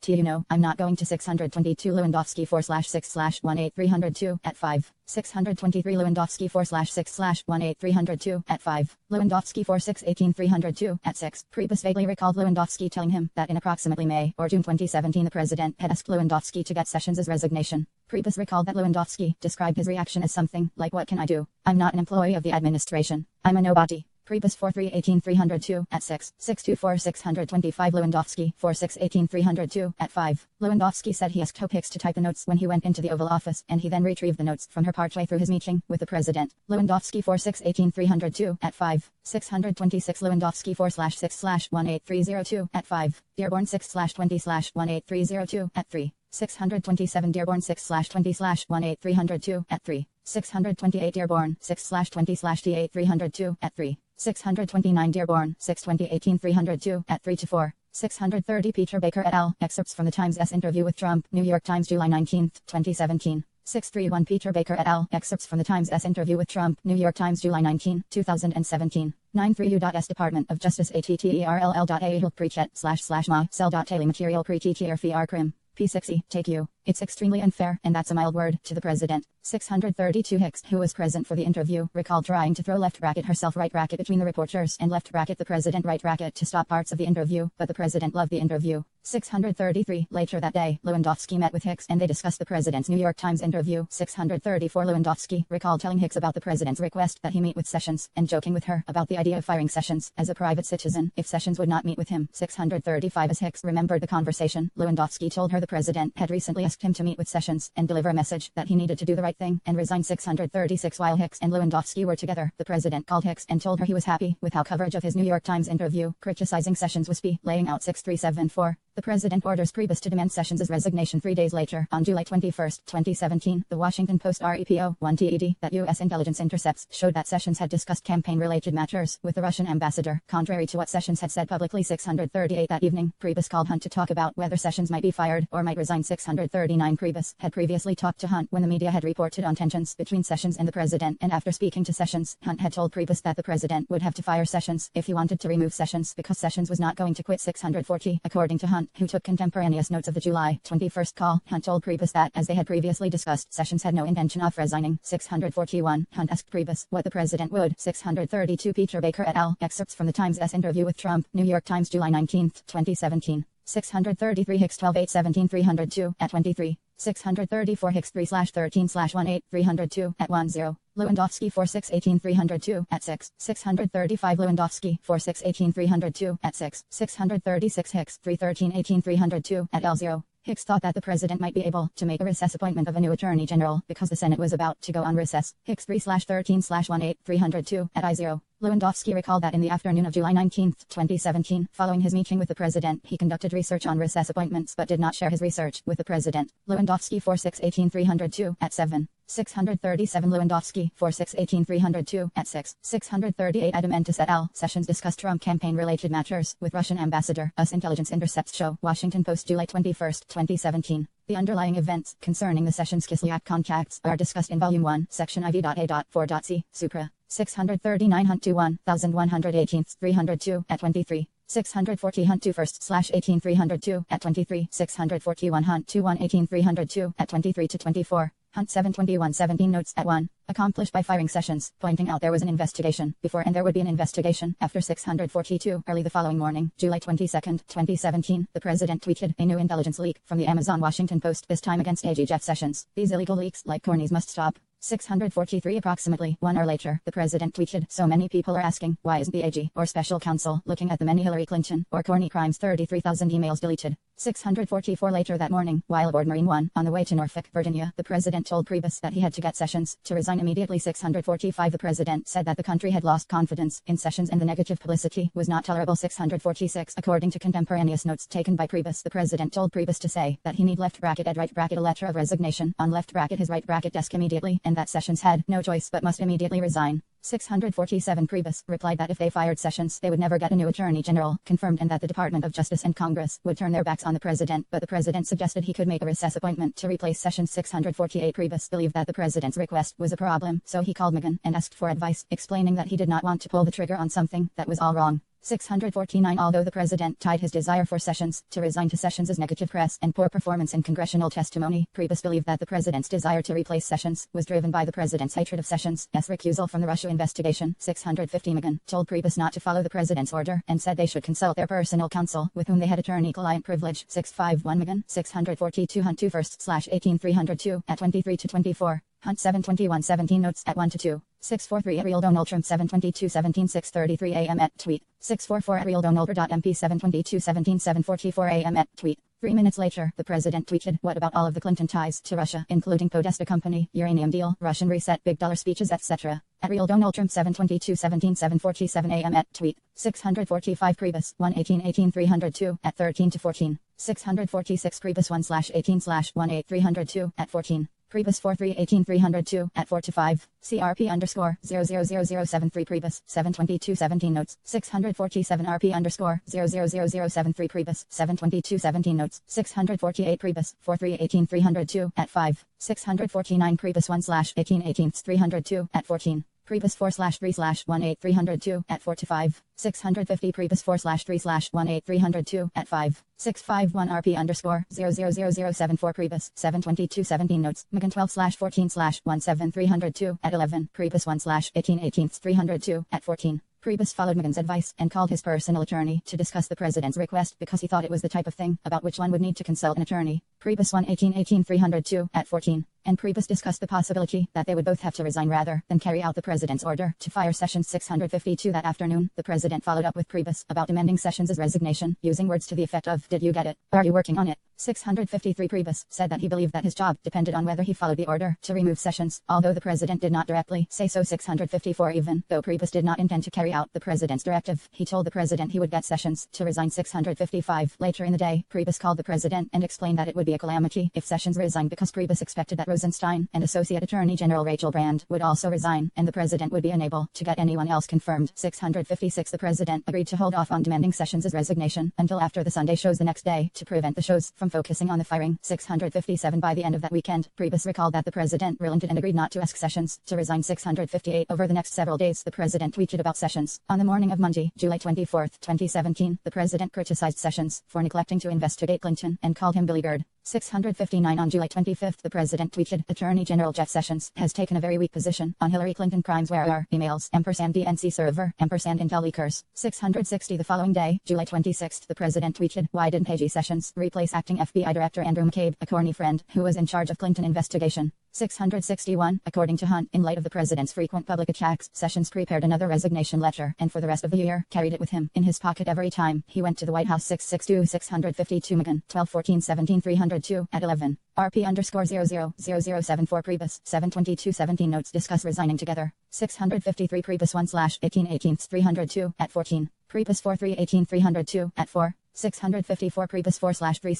I'm not going to. 622 Lewandowski 4/6/18302 at 5. 623 Lewandowski 4/6/18302 at 5. Lewandowski 4/6/18302 at 6. Priebus vaguely recalled Lewandowski telling him that in approximately May or June 2017 the president had asked Lewandowski to get Sessions' resignation. Priebus recalled that Lewandowski described his reaction as something like, "What can I do? I'm not an employee of the administration. I'm a nobody." Priebus 4/3/18302 at 6. 624 625 Lewandowski 4/6/18302 at 5. Lewandowski said he asked Hope Hicks to type the notes when he went into the Oval Office, and he then retrieved the notes from her partway through his meeting with the president. Lewandowski 4/6/18302 at 5. 626 Lewandowski 4/6/18302 at 5. Dearborn 6/20/18302 at 3. 627 Dearborn 6/20/18302 at 3. 628 Dearborn 6/20/T8302 at 3. 629 Dearborn 6/20/18302 at 3 to 4. 630 Peter Baker et al. Excerpts from the Times' interview with Trump. New York Times, July 19, 2017. 631 Peter Baker et al. Excerpts from the Times' interview with Trump. New York Times, July 19, 2017. 93 U.S. Department of Justice ATTERLL.A Hill Prechet//Ma Cell.Taily Material Pre-TTR Crim. P6e, take you. It's extremely unfair, and that's a mild word, to the president. 632 Hicks, who was present for the interview, recalled trying to throw left bracket herself right bracket between the reporters and left bracket the president right bracket to stop parts of the interview, but the president loved the interview. 633 Later that day, Lewandowski met with Hicks and they discussed the president's New York Times interview. 634 Lewandowski recalled telling Hicks about the president's request that he meet with Sessions, and joking with her about the idea of firing Sessions as a private citizen if Sessions would not meet with him. 635 As Hicks remembered the conversation, Lewandowski told her the president had recently asked him to meet with Sessions and deliver a message that he needed to do the right thing and resign. 636 While Hicks and Lewandowski were together, the president called Hicks and told her he was happy with how coverage of his New York Times interview criticizing Sessions was laying out. 6374 The president orders Priebus to demand Sessions' resignation 3 days later. On July 21, 2017, the Washington Post repo 1 TED that U.S. intelligence intercepts showed that Sessions had discussed campaign-related matters with the Russian ambassador, contrary to what Sessions had said publicly. 638 That evening, Priebus called Hunt to talk about whether Sessions might be fired or might resign. 639 Priebus had previously talked to Hunt when the media had reported on tensions between Sessions and the president, and after speaking to Sessions, Hunt had told Priebus that the president would have to fire Sessions if he wanted to remove Sessions because Sessions was not going to quit. 640 According to Hunt, who took contemporaneous notes of the July 21 call, Hunt told Priebus that, as they had previously discussed, Sessions had no intention of resigning. 641 Hunt asked Priebus what the president would. 632 Peter Baker et al. Excerpts from the Times' interview with Trump. New York Times, July 19, 2017. 633 Hicks 12/8/17 at 23. 634 Hicks 3/13/18 at 10. Lewandowski 4/6/18 at 6. 635 Lewandowski 4/6/18 at 6. 636 Hicks 3/13/18 at L0. Hicks thought that the president might be able to make a recess appointment of a new attorney general because the Senate was about to go on recess. Hicks 3/13/18 at I0. Lewandowski recalled that in the afternoon of July 19, 2017, following his meeting with the president, he conducted research on recess appointments but did not share his research with the president. Lewandowski 4/6/18 at 7. 637 Lewandowski 4/6/18 at 6. 638 Adamantis et al. Sessions discussed Trump campaign-related matters with Russian ambassador. US intelligence intercepts show. Washington Post, July 21, 2017. The underlying events concerning the Sessions-Kislyak contacts are discussed in Volume 1, Section IV.A.4.C, Supra. 639 Hunt to 1118 302 at 23. 640 Hunt to first slash 18 302 at 23. 641 Hunt to 118 302 at 23 to 24. Hunt 721 17 notes at 1. Accomplished by firing sessions, pointing out there was an investigation before and there would be an investigation after. 642 early the following morning, July 22, 2017, the president tweeted a new intelligence leak from the Amazon Washington Post, this time against AG Jeff Sessions. These illegal leaks, like cornies, must stop. 643 approximately 1 hour later, the president tweeted, so many people are asking, why isn't the AG or special counsel looking at the many Hillary Clinton or Corny crimes? 33,000 emails deleted. 644 later that morning, while aboard Marine One on the way to Norfolk, Virginia, the president told Priebus that he had to get Sessions to resign immediately. 645 the president said that the country had lost confidence in Sessions and the negative publicity was not tolerable. 646 according to contemporaneous notes taken by Priebus, the president told Priebus to say that he need left bracket add right bracket a letter of resignation on left bracket his right bracket desk immediately, and that Sessions had no choice but must immediately resign. 647 Priebus replied that if they fired Sessions, they would never get a new attorney general confirmed and that the Department of Justice and Congress would turn their backs on the president, but the president suggested he could make a recess appointment to replace Sessions. 648 Priebus believed that the president's request was a problem, so he called McGahn and asked for advice, explaining that he did not want to pull the trigger on something that was all wrong. 649 Although the president tied his desire for Sessions to resign to Sessions' negative press and poor performance in congressional testimony, Priebus believed that the president's desire to replace Sessions was driven by the president's hatred of Sessions' recusal from the Russia investigation. 650 McGahn told Priebus not to follow the president's order and said they should consult their personal counsel with whom they had attorney-client privilege. 651 McGahn 642 Hunt 2 first slash 18 302 at 23 to 24. Hunt 721 17 notes at 1 to 2. 643 at Real Donald Trump 722 17 6:33 a.m. at tweet. 644 at Real Donald.mp 722 17 7:44 a.m. at tweet. 3 minutes later, the president tweeted, what about all of the Clinton ties to Russia, including Podesta Company, uranium deal, Russian reset, big dollar speeches, etc. At Real Donald Trump 722 17 7:47 a.m. at tweet. 645 Priebus 118 18 302 at 13 to 14. 646 Priebus 1 18 18 302 at 14. Priebus 43 18 302 at 4 to 5. CRP underscore 000073 Priebus 722 17 notes. 647 RP underscore 000073 Priebus 722 17 notes. 648 Priebus 43 18 302 at 5. 649 Priebus 1 18 18 302 at 14. Priebus 4 3 18 302 at 4 to 5. 650 Priebus 4 3 18 302 at 5. 651 RP underscore 000074 Priebus 722 17 notes. McGahn 12 14 17 302 at 11. Priebus 1 18 18 302 at 14. Priebus followed McGahn's advice and called his personal attorney to discuss the president's request because he thought it was the type of thing about which one would need to consult an attorney. Priebus 1 18 18 302 at 14. And Priebus discussed the possibility that they would both have to resign rather than carry out the president's order to fire Sessions. 652 that afternoon, the president followed up with Priebus about demanding Sessions' resignation, using words to the effect of, did you get it? Are you working on it? 653 Priebus said that he believed that his job depended on whether he followed the order to remove Sessions, although the president did not directly say so. 654 even though Priebus did not intend to carry out the president's directive, he told the president he would get Sessions to resign. 655 later in the day, Priebus called the president and explained that it would be a calamity if Sessions resigned because Priebus expected that Rosenstein and Associate Attorney General Rachel Brand would also resign, and the president would be unable to get anyone else confirmed. 656 the president agreed to hold off on demanding Sessions' resignation until after the Sunday shows the next day to prevent the shows from focusing on the firing. 657 by the end of that weekend, Priebus recalled that the president relented and agreed not to ask Sessions to resign. 658 over the next several days, the president tweeted about Sessions. On the morning of Monday, July 24, 2017, the president criticized Sessions for neglecting to investigate Clinton and called him Billy Bird. 659 on July 25, the president tweeted, Attorney General Jeff Sessions has taken a very weak position on Hillary Clinton crimes. Where are emails, &DNC server, &Intel leakers. 660 the following day, July 26, the president tweeted, why didn't AG Sessions replace acting FBI Director Andrew McCabe, a corny friend, who was in charge of Clinton investigation? 661, according to Hunt, in light of the president's frequent public attacks, Sessions prepared another resignation letter and for the rest of the year, carried it with him in his pocket every time he went to the White House. 662 652 McGahn 12 14 17 302 at 11. RP underscore 000074 Priebus 722 17 notes discuss resigning together. 653 Priebus 1 18 18 302 at 14. Priebus 43 18 302 at 4. 654 Priebus 4 3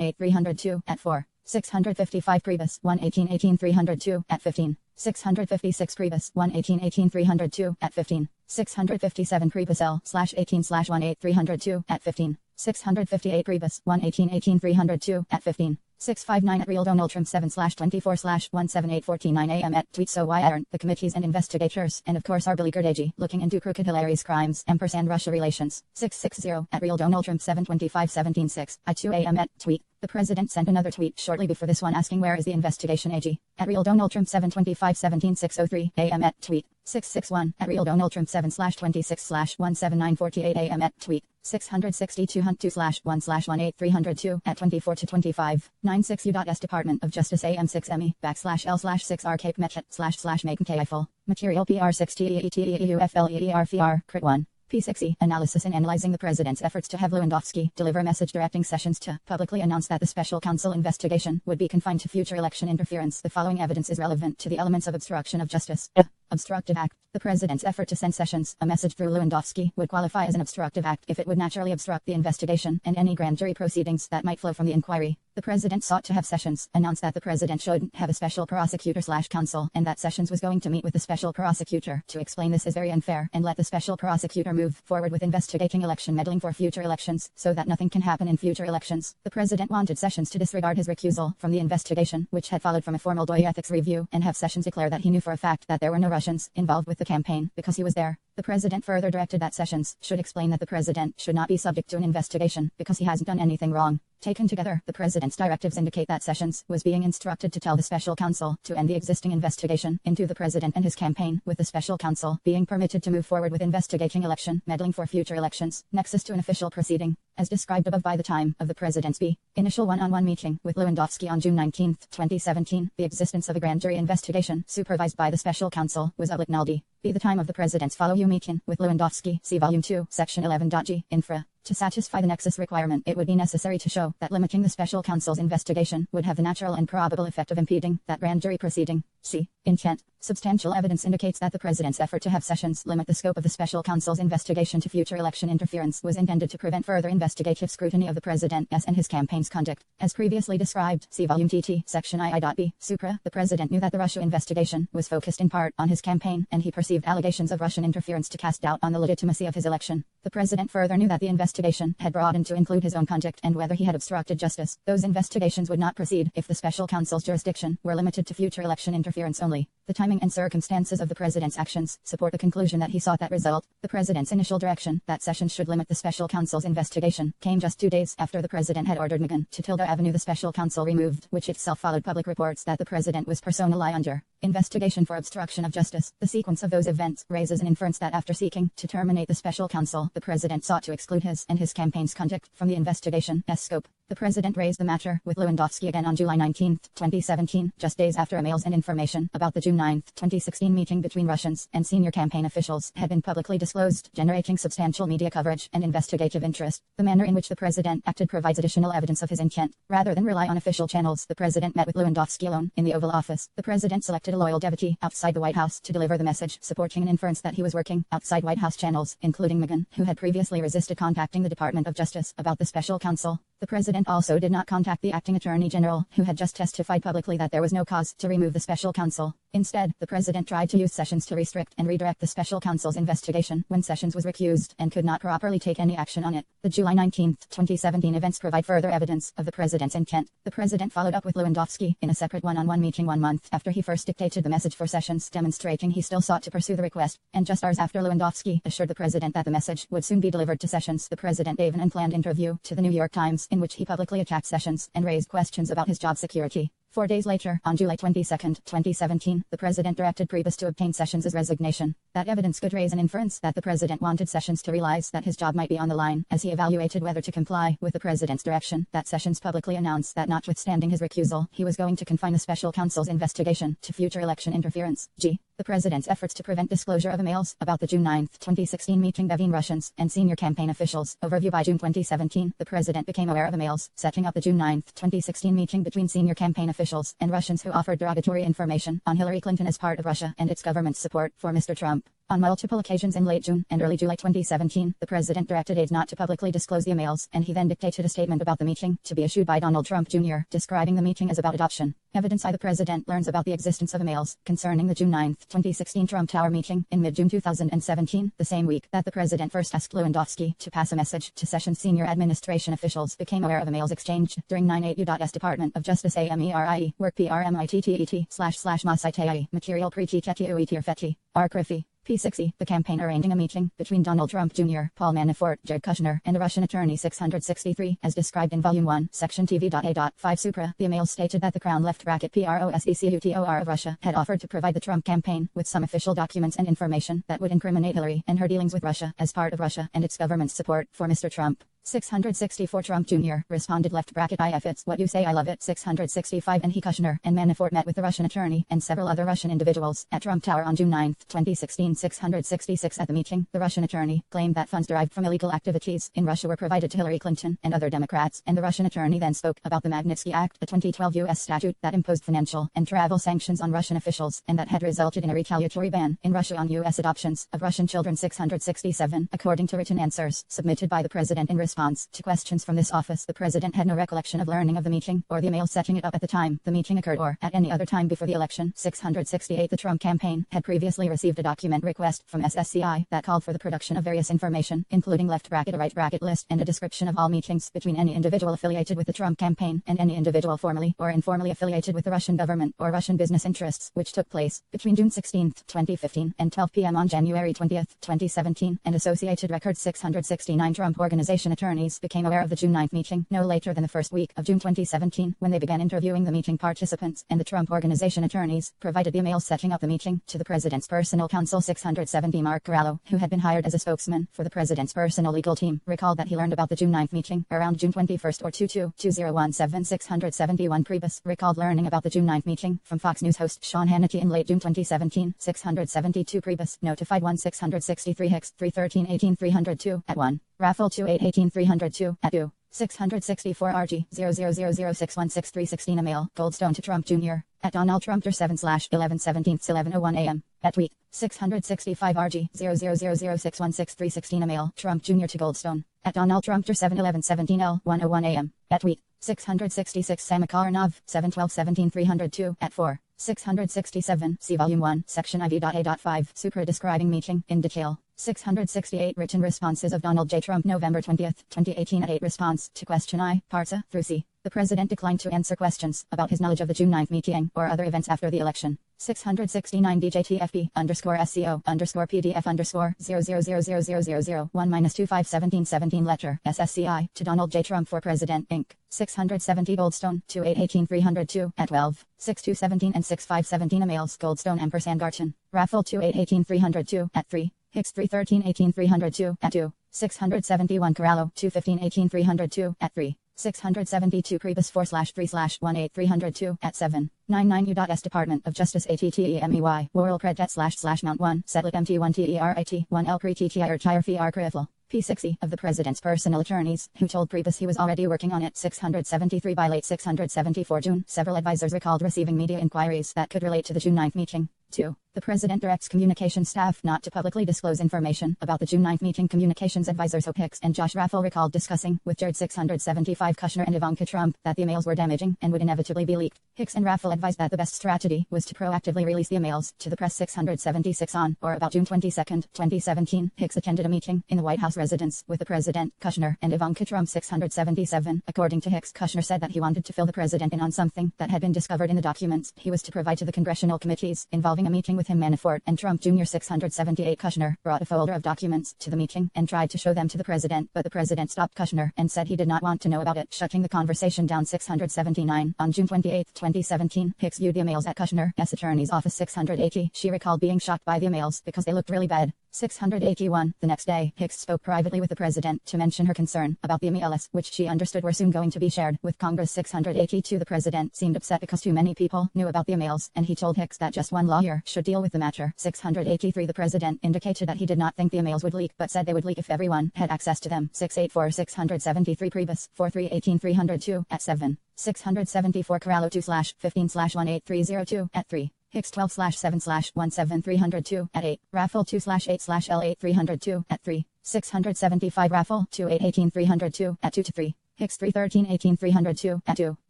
18 302 at 4. 655 Priebus 1 18 18 302 at 15. 656 Priebus 1 18 18 302 at 15. 657 Priebus L / 18 / 18 302 at 15. 658 Priebus 1 18 18 302 at 15. 659 at Real Donald Trump 7/24/17849 AM at tweet so why aren't the committees and investigators and of course our beleaguered AG looking into crooked hilarious crimes ampersand Russia relations. 660 at Real Donald Trump 7/25/176 at 2 AM at tweet. The president sent another tweet shortly before this one asking where is the investigation AG. At Real Donald Trump 7/25/17603 AM at tweet. 661 at Real Donald Trump 7/26/17948 AM at tweet. 662-2/1/18302 at 24-25 96 U.S. Department of Justice AM6ME /L/6R Cape Metchet //Macon K-Eiffel Material PR6TEETEUFLEERFR Crit 1 P6E Analysis in analyzing the president's efforts to have Lewandowski deliver a message directing Sessions to publicly announce that the special counsel investigation would be confined to future election interference. The following evidence is relevant to the elements of obstruction of justice. Obstructive act. The president's effort to send Sessions a message through Lewandowski would qualify as an obstructive act if it would naturally obstruct the investigation and any grand jury proceedings that might flow from the inquiry. The president sought to have Sessions announce that the president should have a special prosecutor/counsel and that Sessions was going to meet with the special prosecutor to explain this is very unfair and let the special prosecutor move forward with investigating election meddling for future elections so that nothing can happen in future elections. The president wanted Sessions to disregard his recusal from the investigation, which had followed from a formal DOI ethics review, and have Sessions declare that he knew for a fact that there were no Russians involved with the campaign because he was there. The president further directed that Sessions should explain that the president should not be subject to an investigation because he hasn't done anything wrong. Taken together, the president's directives indicate that Sessions was being instructed to tell the special counsel to end the existing investigation into the president and his campaign, with the special counsel being permitted to move forward with investigating election meddling for future elections. Nexus to an official proceeding. As described above by the time of the president's initial one-on-one meeting with Lewandowski on June 19, 2017, the existence of a grand jury investigation supervised by the special counsel was public nullity. The time of the president's follow-you meeting with Lewandowski, see Volume 2, Section 11.g, Infra. To satisfy the nexus requirement, it would be necessary to show that limiting the special counsel's investigation would have the natural and probable effect of impeding that grand jury proceeding. C. Intent. Substantial evidence indicates that the president's effort to have Sessions limit the scope of the special counsel's investigation to future election interference was intended to prevent further investigative scrutiny of the president's and his campaign's conduct. As previously described, see Volume TT, Section II.B. Supra, the president knew that the Russia investigation was focused in part on his campaign, and he perceived allegations of Russian interference to cast doubt on the legitimacy of his election. The president further knew that the investigation had broadened to include his own conduct and whether he had obstructed justice. Those investigations would not proceed if the special counsel's jurisdiction were limited to future election interference only. The timing and circumstances of the president's actions support the conclusion that he sought that result. The president's initial direction that Sessions should limit the special counsel's investigation came just 2 days after the president had ordered McGinn to Tilda Avenue the special counsel removed, which itself followed public reports that the president was personally under investigation for obstruction of justice. The sequence of those events raises an inference that after seeking to terminate the special counsel, the president sought to exclude his and his campaign's conduct from the investigation's scope. The president raised the matter with Lewandowski again on July 19, 2017, just days after emails and information about the June 9, 2016 meeting between Russians and senior campaign officials had been publicly disclosed, generating substantial media coverage and investigative interest. The manner in which the president acted provides additional evidence of his intent. Rather than rely on official channels, the president met with Lewandowski alone in the Oval Office. The president selected a loyal devotee outside the White House to deliver the message, supporting an inference that he was working outside White House channels, including McGinn, who had previously resisted contacting the Department of Justice about the special counsel. The president also did not contact the acting attorney general, who had just testified publicly that there was no cause to remove the special counsel. Instead, the president tried to use Sessions to restrict and redirect the special counsel's investigation when Sessions was recused and could not properly take any action on it. The July 19, 2017 events provide further evidence of the president's intent. The president followed up with Lewandowski in a separate one-on-one meeting 1 month after he first dictated the message for Sessions, demonstrating he still sought to pursue the request, and just hours after Lewandowski assured the president that the message would soon be delivered to Sessions, the president gave an unplanned interview to the New York Times in which he publicly attacked Sessions and raised questions about his job security. 4 days later, on July 22, 2017, the president directed Priebus to obtain Sessions' resignation. That evidence could raise an inference that the president wanted Sessions to realize that his job might be on the line, as he evaluated whether to comply with the president's direction that Sessions publicly announced that notwithstanding his recusal, he was going to confine the special counsel's investigation to future election interference. G. The president's efforts to prevent disclosure of emails about the June 9, 2016 meeting between Russians and senior campaign officials. Overview. By June 2017, the president became aware of emails setting up the June 9, 2016 meeting between senior campaign officials and Russians who offered derogatory information on Hillary Clinton as part of Russia and its government's support for Mr. Trump. On multiple occasions in late June and early July 2017, the president directed aides not to publicly disclose the emails, and he then dictated a statement about the meeting to be issued by Donald Trump Jr., describing the meeting as about adoption. Evidence by the president learns about the existence of emails concerning the June 9, 2016 Trump Tower meeting in mid-June 2017, the same week that the president first asked Lewandowski to pass a message to Sessions senior administration officials became aware of emails exchanged during 98 U.S. Department of Justice AMERIE, work PRMITTET//MASITAI, material pre-T-Feti, Arcrifi. P60, the campaign arranging a meeting between Donald Trump Jr., Paul Manafort, Jared Kushner, and a Russian attorney 663, as described in Volume 1, Section TV.A.5 Supra. The emails stated that the Crown left PROSECUTOR of Russia had offered to provide the Trump campaign with some official documents and information that would incriminate Hillary and her dealings with Russia as part of Russia and its government's support for Mr. Trump. 664 Trump Jr. responded if it's what you say I love it. 665 and he Kushner and Manafort met with the Russian attorney and several other Russian individuals at Trump Tower on June 9, 2016. 666 at the meeting, the Russian attorney claimed that funds derived from illegal activities in Russia were provided to Hillary Clinton and other Democrats, and the Russian attorney then spoke about the Magnitsky Act, a 2012 U.S. statute that imposed financial and travel sanctions on Russian officials and that had resulted in a retaliatory ban in Russia on U.S. adoptions of Russian children. 667, according to written answers submitted by the president in response to questions from this office, the president had no recollection of learning of the meeting or the email setting it up at the time the meeting occurred or at any other time before the election. 668 The Trump campaign had previously received a document request from SSCI that called for the production of various information, including a right bracket list and a description of all meetings between any individual affiliated with the Trump campaign and any individual formally or informally affiliated with the Russian government or Russian business interests, which took place between June 16, 2015 and 12 p.m. on January 20, 2017, and Associated Records. 669 Trump Organization attorneys became aware of the June 9 meeting no later than the first week of June 2017, when they began interviewing the meeting participants, and the Trump Organization attorneys provided the emails setting up the meeting to the president's personal counsel. 670 Mark Corallo, who had been hired as a spokesman for the president's personal legal team, recalled that he learned about the June 9 meeting around June 21 or 22-2017. 671 Priebus recalled learning about the June 9 meeting from Fox News host Sean Hannity in late June 2017. 672 Priebus notified 1663 Hicks 313-18-302 at 1. Raffle 28-18-302 at 2. 664 RG 0000616-316 email Goldstone to Trump Jr. at Donald Trump 7/11/17 a.m. at tweet 665 RG 0000616-316 email Trump Jr. to Goldstone at Donald Trump 7/11/17 L101 a.m. at tweet 666 Samakarnov 7/12/17 at 4. 667 see Volume 1 Section IV.A.5 Supra describing meeting in detail. 668 Written responses of Donald J. Trump November 20, 2018 at 8. Response to question I, parts A through C. The president declined to answer questions about his knowledge of the June 9 meeting or other events after the election. 669 DJTFP_SCO_PDF_0000001-251717 letter SSCI to Donald J. Trump for President Inc. 670 Goldstone 2818-302 at 12. 6217 and 6517 emails Goldstone & Garton. Raffle 2818-302 at 3. Hicks 313-18-302 at 2. 671 Corallo 215-18-302 at 3. 672 Priebus 4/3/18-302 at 7. 99 U.S. Department of Justice ATTEMEY World Predet / Mount 1 Setlet MT1TERIT 1L Pre-TTIR Fr Crifle. P60 of the president's personal attorneys, who told Priebus he was already working on it. 673 By late 674 June, several advisors recalled receiving media inquiries that could relate to the June 9 meeting. 2. The president directs communications staff not to publicly disclose information about the June 9 meeting. Communications advisors Hope Hicks and Josh Raffel recalled discussing with Jared 675 Kushner and Ivanka Trump that the emails were damaging and would inevitably be leaked. Hicks and Raffel advised that the best strategy was to proactively release the emails to the press. 676 On or about June 22, 2017, Hicks attended a meeting in the White House residence with the president, Kushner, and Ivanka Trump. 677. According to Hicks, Kushner said that he wanted to fill the president in on something that had been discovered in the documents he was to provide to the congressional committees involving a meeting with him, Manafort, and Trump Jr. 678 Kushner brought a folder of documents to the meeting and tried to show them to the president, but the president stopped Kushner and said he did not want to know about it, shutting the conversation down. 679 On June 28, 2017, Hicks viewed the emails at Kushner's attorney's office. 680 She recalled being shocked by the emails because they looked really bad. 681 The next day, Hicks spoke privately with the president to mention her concern about the emails, which she understood were soon going to be shared with Congress. 682 The president seemed upset because too many people knew about the emails, and he told Hicks that just one lawyer should deal with the matter. 683 The president indicated that he did not think the emails would leak, but said they would leak if everyone had access to them. 684 673 Priebus 43-18-302 at 7. 674 Corallo 2/15/18302 at 3. Hicks 12/7/17302 at 8. Raffle 2/8/L8 302 at 3. 675 Raffle 2818 302 at 2 to 3. Hicks 313 18 302 at 2.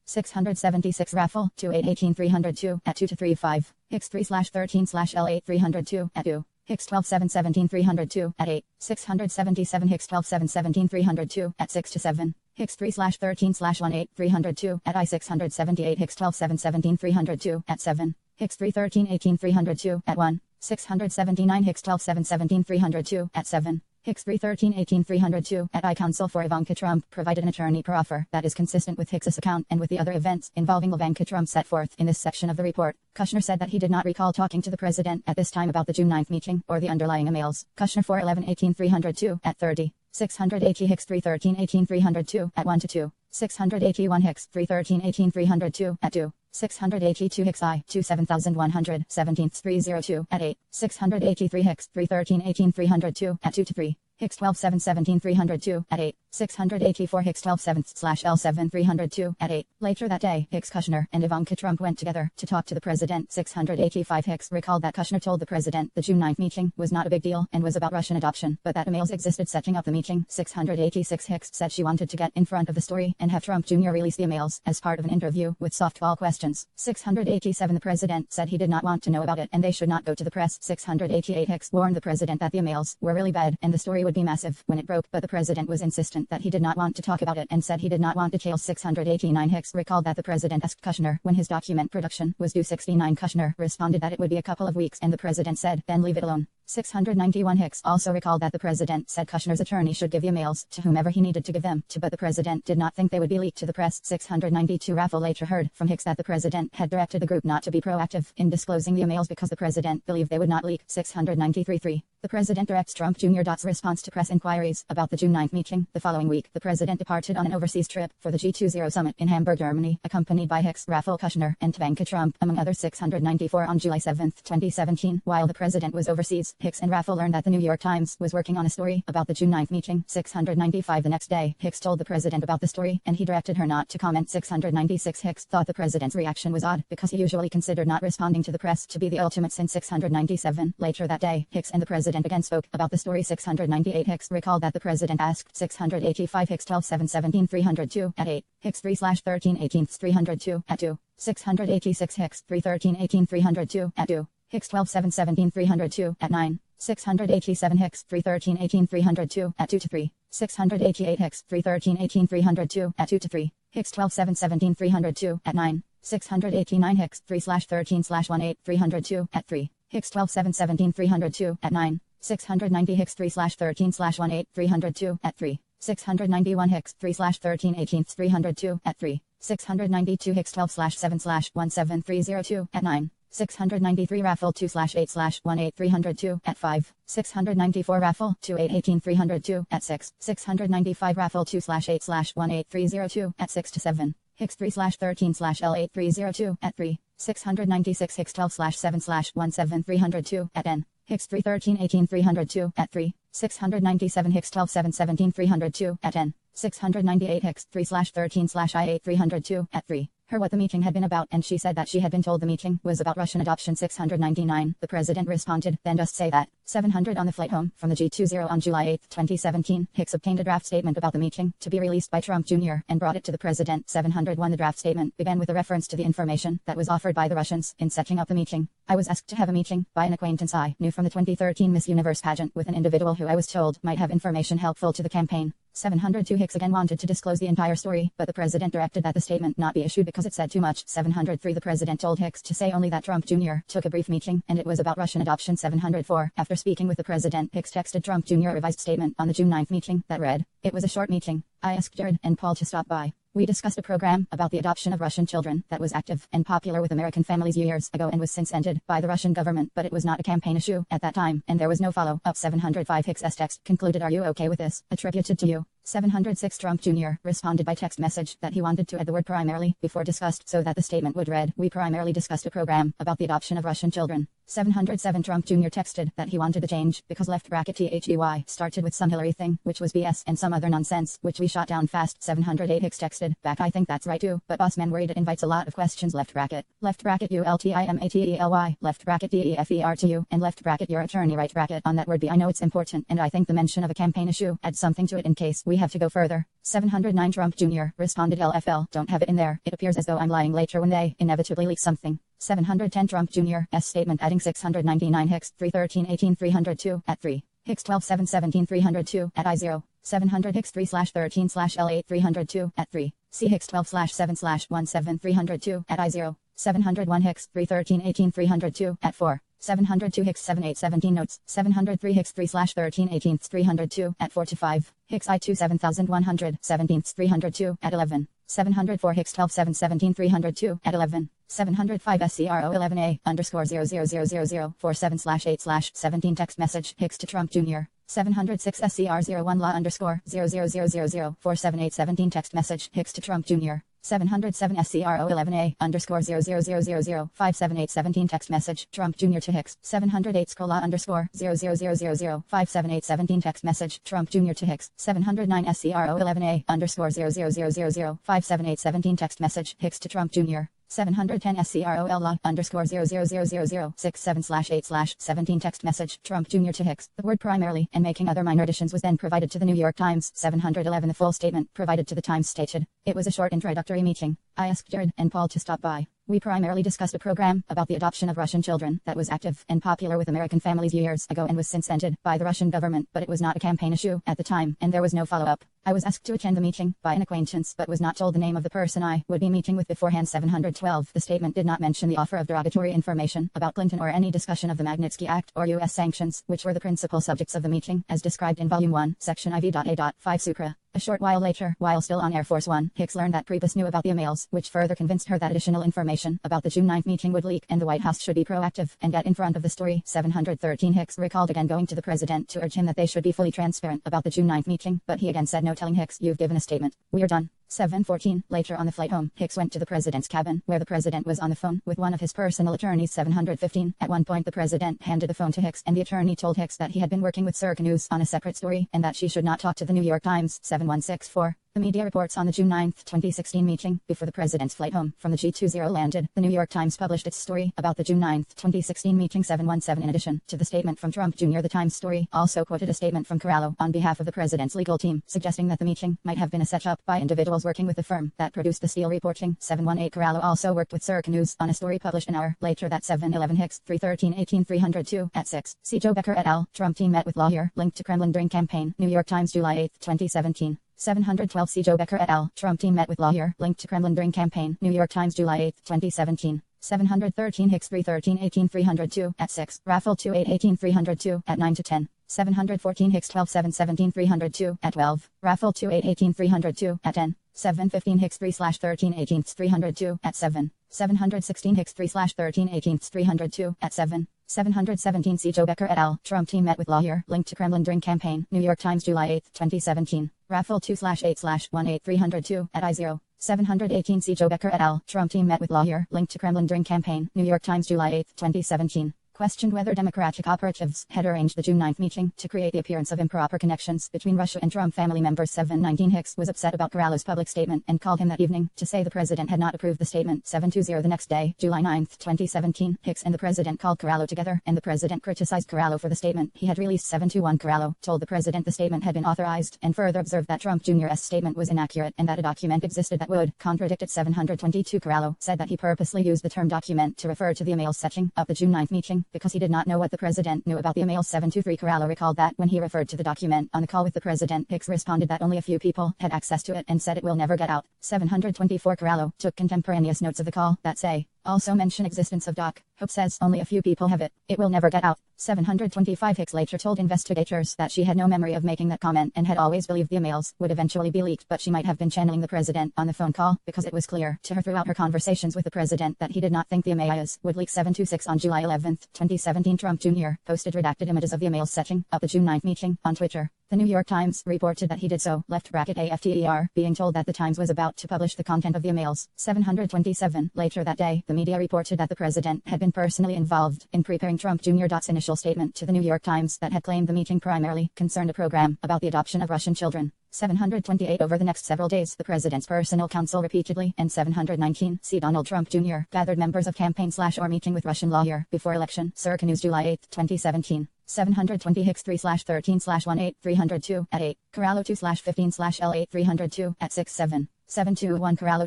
676 Raffle 2818 302 at 2 to 3 5. Hicks 3/13/L8 302 at 2. Hicks 12/7/17 302 at 8. 677 Hicks 12/7/17 302 at 6 to 7. Hicks 3/13/18 302 at I 678 Hicks 12/7/17 302 at 7. Hicks 313/18 302 at 1. 679 Hicks 12/7/17 302 at 7. Hicks 313/18 302 at I counsel for Ivanka Trump provided an attorney per offer that is consistent with Hicks's account and with the other events involving Ivanka Trump set forth in this section of the report. Kushner said that he did not recall talking to the president at this time about the June 9th meeting or the underlying emails. Kushner 411/18 302 at 30. 680 Hicks 313/18 302 at 1 to 2. 681 Hicks 313/18 302 at 2. 682 Hicks I 27117 302 at 8. 683 Hicks 313/18 302 at 2 to 3. Hicks 12/7/17 302 at 8. 684 Hicks 12/7/L7 302 at 8. Later that day, Hicks, Kushner, and Ivanka Trump went together to talk to the president. 685 Hicks recalled that Kushner told the president the June 9th meeting was not a big deal and was about Russian adoption, but that emails existed setting up the meeting. 686 Hicks said she wanted to get in front of the story and have Trump Jr. release the emails as part of an interview with softball questions. 687 The president said he did not want to know about it and they should not go to the press. 688 Hicks warned the president that the emails were really bad and the story would be massive when it broke, but the president was insistent that he did not want to talk about it and said he did not want details. 689 Hicks recalled that the president asked Kushner when his document production was due. 69 Kushner responded that it would be a couple of weeks and the president said, then leave it alone. 691 Hicks also recalled that the president said Kushner's attorney should give the emails to whomever he needed to give them to, but the president did not think they would be leaked to the press. 692 Raffle later heard from Hicks that the president had directed the group not to be proactive in disclosing the emails because the president believed they would not leak. 693 3. The president directs Trump Jr.'s response to press inquiries about the June 9th meeting. The following week, the president departed on an overseas trip for the G20 summit in Hamburg, Germany, accompanied by Hicks, Raffle, Kushner, and Ivanka Trump, among others. 694 On July 7, 2017, while the president was overseas, Hicks and Raffle learned that the New York Times was working on a story about the June 9th meeting. 695 The next day, Hicks told the president about the story, and he directed her not to comment. 696 Hicks thought the president's reaction was odd, because he usually considered not responding to the press to be the ultimate sin. 697 Later that day, Hicks and the president again spoke about the story. 698 Hicks recalled that the president asked. 685 Hicks 12/7/17 302 at 8. Hicks 3/13/18 302 at 2. 686 Hicks 313/18 302 at 2. Hicks 12/7/17 302 at 9. 687 Hicks 313/18 302 at 2 to 3. 688 Hicks 313/18 302 at 2 to 3. Hicks 12/7/17 302 at 9. 689 Hicks 3/13/18 302 at 3. Hicks 12/7/17 302 at 9. 690 Hicks 3/13/18 302 at 3. 691 Hicks 3/13/18 302 at 3. 692 Hicks 12/7/17302 at 9. 693 Raffle 2/8/18 302 at 5. 694 Raffle 2818 302 at 6. 695 Raffle 2/8/18 302 at 6 to 7. Hicks 3/13/L8 302 at 3. 696 Hicks 12/7/17 302 at N. Hicks 313/18 302 at 3. 697 Hicks 12/7/17 302 at N. 698 Hicks 3/13/I8 302 at 3. Her what the meeting had been about, and she said that she had been told the meeting was about Russian adoption. 699 The president responded, then just say that. 700 On the flight home from the G20 on July 8, 2017, Hicks obtained a draft statement about the meeting to be released by Trump Jr. and brought it to the president. 701 The draft statement began with a reference to the information that was offered by the Russians in setting up the meeting. I was asked to have a meeting by an acquaintance I knew from the 2013 Miss Universe pageant with an individual who I was told might have information helpful to the campaign. 702 Hicks again wanted to disclose the entire story, but the president directed that the statement not be issued because it said too much. 703 The president told Hicks to say only that Trump Jr. took a brief meeting and it was about Russian adoption. 704 After speaking with the president, Hicks texted Trump Jr. a revised statement on the June 9th meeting that read, "It was a short meeting. I asked Jared and Paul to stop by. We discussed a program about the adoption of Russian children that was active and popular with American families years ago and was since ended by the Russian government, but it was not a campaign issue at that time, and there was no follow-up." 705 Hicks's text concluded, "Are you okay with this? Attributed to you." 706 Trump Jr. responded by text message that he wanted to add the word primarily before discussed so that the statement would read, "We primarily discussed a program about the adoption of Russian children." 707 Trump Jr. texted that he wanted the change because left bracket THEY started with some Hillary thing, which was BS, and some other nonsense, which we shot down fast. 708 Hicks texted back, "I think that's right too, but boss man worried it invites a lot of questions. Left bracket ULTIMATELY, left bracket DEFER2, and left bracket your attorney right bracket on that word B. I know it's important, and I think the mention of a campaign issue adds something to it in case we have to go further." 709 Trump Jr. responded, "LFL, don't have it in there. It appears as though I'm lying later when they inevitably leak something." 710 Trump Jr.'s statement adding 699 Hicks 31318 302 at 3. Hicks 12 7 17 302 at I0. 700 Hicks 3/13/L8 302 at 3. C Hicks 12/7/17 302 at I0. 701 Hicks 31318 302 at 4. 702 Hicks 7817 notes. 703 Hicks 3/1318 302 at 4 to 5. Hicks I2 7117 302 at 11. 704 Hicks 12 7 17 302 at 11. 705 SCRO11A _ 00047/8/17 text message Hicks to Trump Jr. 706 SCR01 law _ 0000047/8/17 text message Hicks to Trump Jr. 707 SCRO11A _ 0000057/8/17 text message Trump Jr. to Hicks. 708 Scrolla _ 0000057/8/17 text message Trump Jr. to Hicks. 709 SCRO11A _ 0000057/8/17 text message Hicks to Trump Jr. 710 SCROL law _ 0000067/8/17 text message Trump Jr. to Hicks. The word primarily and making other minor additions was then provided to the New York Times. 711 The full statement provided to the Times stated, "It was a short introductory meeting. I asked Jared and Paul to stop by. We primarily discussed a program about the adoption of Russian children that was active and popular with American families years ago and was since ended by the Russian government, but it was not a campaign issue at the time, and there was no follow-up. I was asked to attend the meeting by an acquaintance but was not told the name of the person I would be meeting with beforehand." 712 The statement did not mention the offer of derogatory information about Clinton or any discussion of the Magnitsky Act or U.S. sanctions, which were the principal subjects of the meeting, as described in Volume 1, Section IV.A.5 Sucra. A short while later, while still on Air Force One, Hicks learned that Priebus knew about the emails, which further convinced her that additional information about the June 9th meeting would leak and the White House should be proactive and get in front of the story. 713 Hicks recalled again going to the president to urge him that they should be fully transparent about the June 9th meeting, but he again said no, telling Hicks, "You've given a statement. We are done." 714 Later on the flight home, Hicks went to the president's cabin, where the president was on the phone with one of his personal attorneys. 715 At one point the president handed the phone to Hicks, and the attorney told Hicks that he had been working with Circa News on a separate story, and that she should not talk to the New York Times. 7164 The media reports on the June 9, 2016 meeting before the president's flight home from the G20 landed. The New York Times published its story about the June 9, 2016 meeting. 717 In addition to the statement from Trump Jr., the Times story also quoted a statement from Corallo on behalf of the president's legal team, suggesting that the meeting might have been a setup by individuals working with the firm that produced the Steele reporting. 718 Corallo also worked with Circa News on a story published an hour later. That 711 Hicks 31318 302 at 6. C. Joe Becker et al. Trump team met with lawyer linked to Kremlin during campaign. New York Times July 8, 2017. 712 C. Joe Becker et al. Trump team met with lawyer linked to Kremlin during campaign. New York Times July 8, 2017. 713 Hicks 31318 302 at 6. Raffle 2818 302 at 9 to 10. 714 Hicks 12 7 17 302 at 12. Raffle 2818 302 at 10. 715 Hicks 3/1318 302 at 7. 716 Hicks 3/1318 302 at 7. 717 C. Joe Becker et al. Trump team met with lawyer linked to Kremlin during campaign. New York Times July 8, 2017. Raffle 2/8/18 302 at I0. 718 C. Joe Becker et al. Trump team met with lawyer linked to Kremlin during campaign. New York Times July 8, 2017. Questioned whether Democratic operatives had arranged the June 9th meeting to create the appearance of improper connections between Russia and Trump family members. 719 Hicks was upset about Corallo's public statement and called him that evening to say the president had not approved the statement. 720 The next day, July 9th, 2017, Hicks and the president called Corallo together, and the president criticized Corallo for the statement he had released. 721 Corallo told the president the statement had been authorized, and further observed that Trump Jr.'s statement was inaccurate and that a document existed that would contradict it. 722 Corallo said that he purposely used the term document to refer to the emails setting up the June 9th meeting because he did not know what the president knew about the emails. 723 Corallo recalled that when he referred to the document on the call with the president, Hicks responded that only a few people had access to it and said it will never get out. 724 Corallo took contemporaneous notes of the call that say, also mention existence of doc. Hope says only a few people have it. It will never get out. 725 Hicks later told investigators that she had no memory of making that comment and had always believed the emails would eventually be leaked, but she might have been channeling the president on the phone call because it was clear to her throughout her conversations with the president that he did not think the emails would leak. 726 On July 11, 2017 Trump Jr. posted redacted images of the emails setting up the June 9th meeting on Twitter. The New York Times reported that he did so, (AFTER), being told that the Times was about to publish the content of the emails. 727. Later that day, the media reported that the president had been personally involved in preparing Trump Jr.'s initial statement to the New York Times that had claimed the meeting primarily concerned a program about the adoption of Russian children. 728. Over the next several days, the president's personal counsel repeatedly, and 719, see Donald Trump Jr., gathered members of campaign/or meeting with Russian lawyer before election. Circa News, July 8, 2017. 720 Hicks 3/13/18302 at 8, Corallo 2/15/L8302 at 6 7, 721 Corallo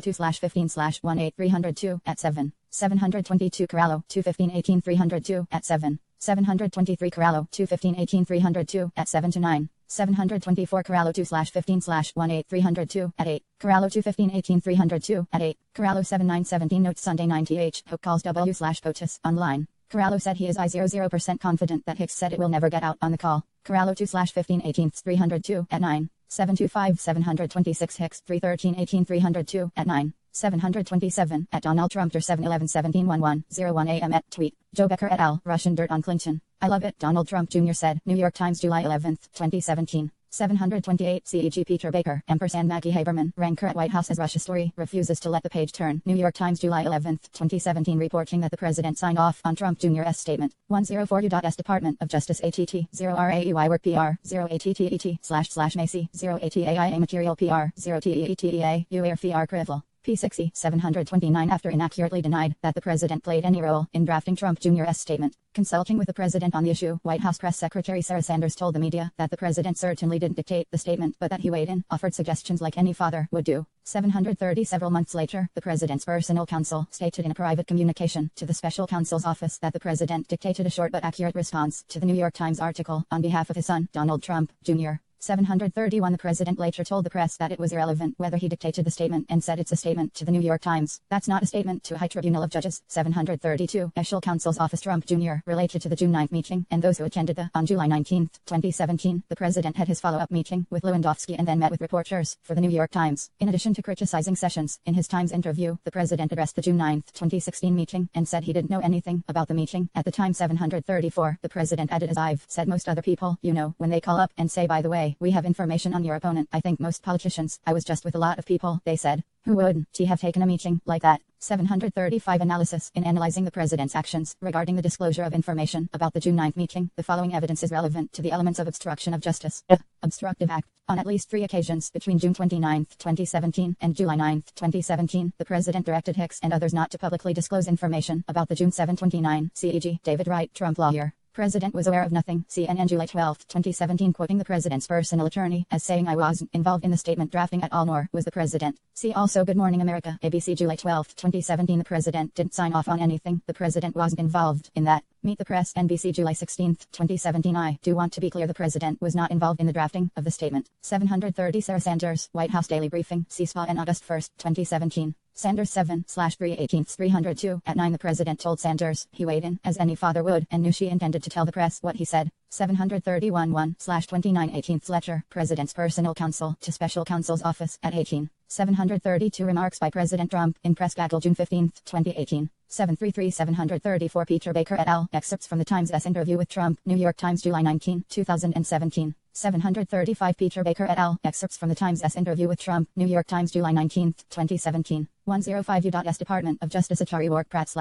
2/15/18302 at 7, 722 Corallo 2/15/18302 at 7, 723 Corallo 2/15/18302 at 7 to 9, 724 Corallo 2/15/18302 at 8, Corallo 2/15/18302 at 8, Corallo 7917 Notes Sunday 9th, Hope calls W/POTUS online. Corallo said he is I00% confident that Hicks said it will never get out on the call. Corallo 2/15/18302 at 9, 725 726 Hicks 3/13/18302 at 9, 727 at Donald Trump 7/11/17/11:01 a.m. at tweet. Joe Becker et al. Russian dirt on Clinton. I love it, Donald Trump Jr. said. New York Times, July 11, 2017. 728 CEG Peter Baker, ampersand Maggie Haberman, ranker at White House as Russia story, refuses to let the page turn. New York Times, July 11, 2017, reporting that the president signed off on Trump Jr.'s statement. 104 U.S. Department of Justice ATT, 0 RAEY work PR, 0 ATTET/Macy, 0 ATAIA material PR, 0 TEETEA, UAR FR Crivel. P60, 729 after inaccurately denied that the president played any role in drafting Trump Jr.'s statement. Consulting with the president on the issue, White House Press Secretary Sarah Sanders told the media that the president certainly didn't dictate the statement but that he weighed in, offered suggestions like any father would do. 730 Several months later, the president's personal counsel stated in a private communication to the special counsel's office that the president dictated a short but accurate response to the New York Times article on behalf of his son, Donald Trump, Jr. 731 The president later told the press that it was irrelevant whether he dictated the statement and said it's a statement to the New York Times. That's not a statement to a high tribunal of judges. 732 Special Counsel's Office Trump Jr. related to the June 9th meeting and those who attended on July 19, 2017. The president had his follow-up meeting with Lewandowski and then met with reporters for the New York Times. In addition to criticizing Sessions in his Times interview, the president addressed the June 9, 2016 meeting and said he didn't know anything about the meeting at the time. 734 The president added, as I've said most other people, when they call up and say, by the way, we have information on your opponent. I think most politicians, I was just with a lot of people, they said, who would have taken a meeting like that? 735 Analysis. In analyzing the president's actions regarding the disclosure of information about the June 9th meeting, the following evidence is relevant to the elements of obstruction of justice. Obstructive act. On at least 3 occasions between June 29, 2017 and July 9, 2017, the president directed Hicks and others not to publicly disclose information about the June 729 CEG. David Wright, Trump lawyer. President was aware of nothing. CNN, July 12, 2017, quoting the president's personal attorney as saying, I wasn't involved in the statement drafting at all, nor was the president. See also Good Morning America, ABC, July 12, 2017. The president didn't sign off on anything. The president wasn't involved in that. Meet the Press, NBC, July 16, 2017. I do want to be clear, the president was not involved in the drafting of the statement. 730 Sarah Sanders, White House Daily Briefing, C-SPA, August 1, 2017. Sanders 7/3/18/302 at 9. The president told Sanders he weighed in as any father would and knew she intended to tell the press what he said. 731 1/29/18 Fletcher, President's personal counsel to special counsel's office at 18. 732 Remarks by President Trump in press gaggle June 15, 2018. 733 734 Peter Baker et al. Excerpts from the Times' interview with Trump. New York Times, July 19, 2017. 735 Peter Baker et al. Excerpts from the Times' interview with Trump. New York Times, July 19, 2017. 105 U.S. Department of Justice Atari Work Pratt /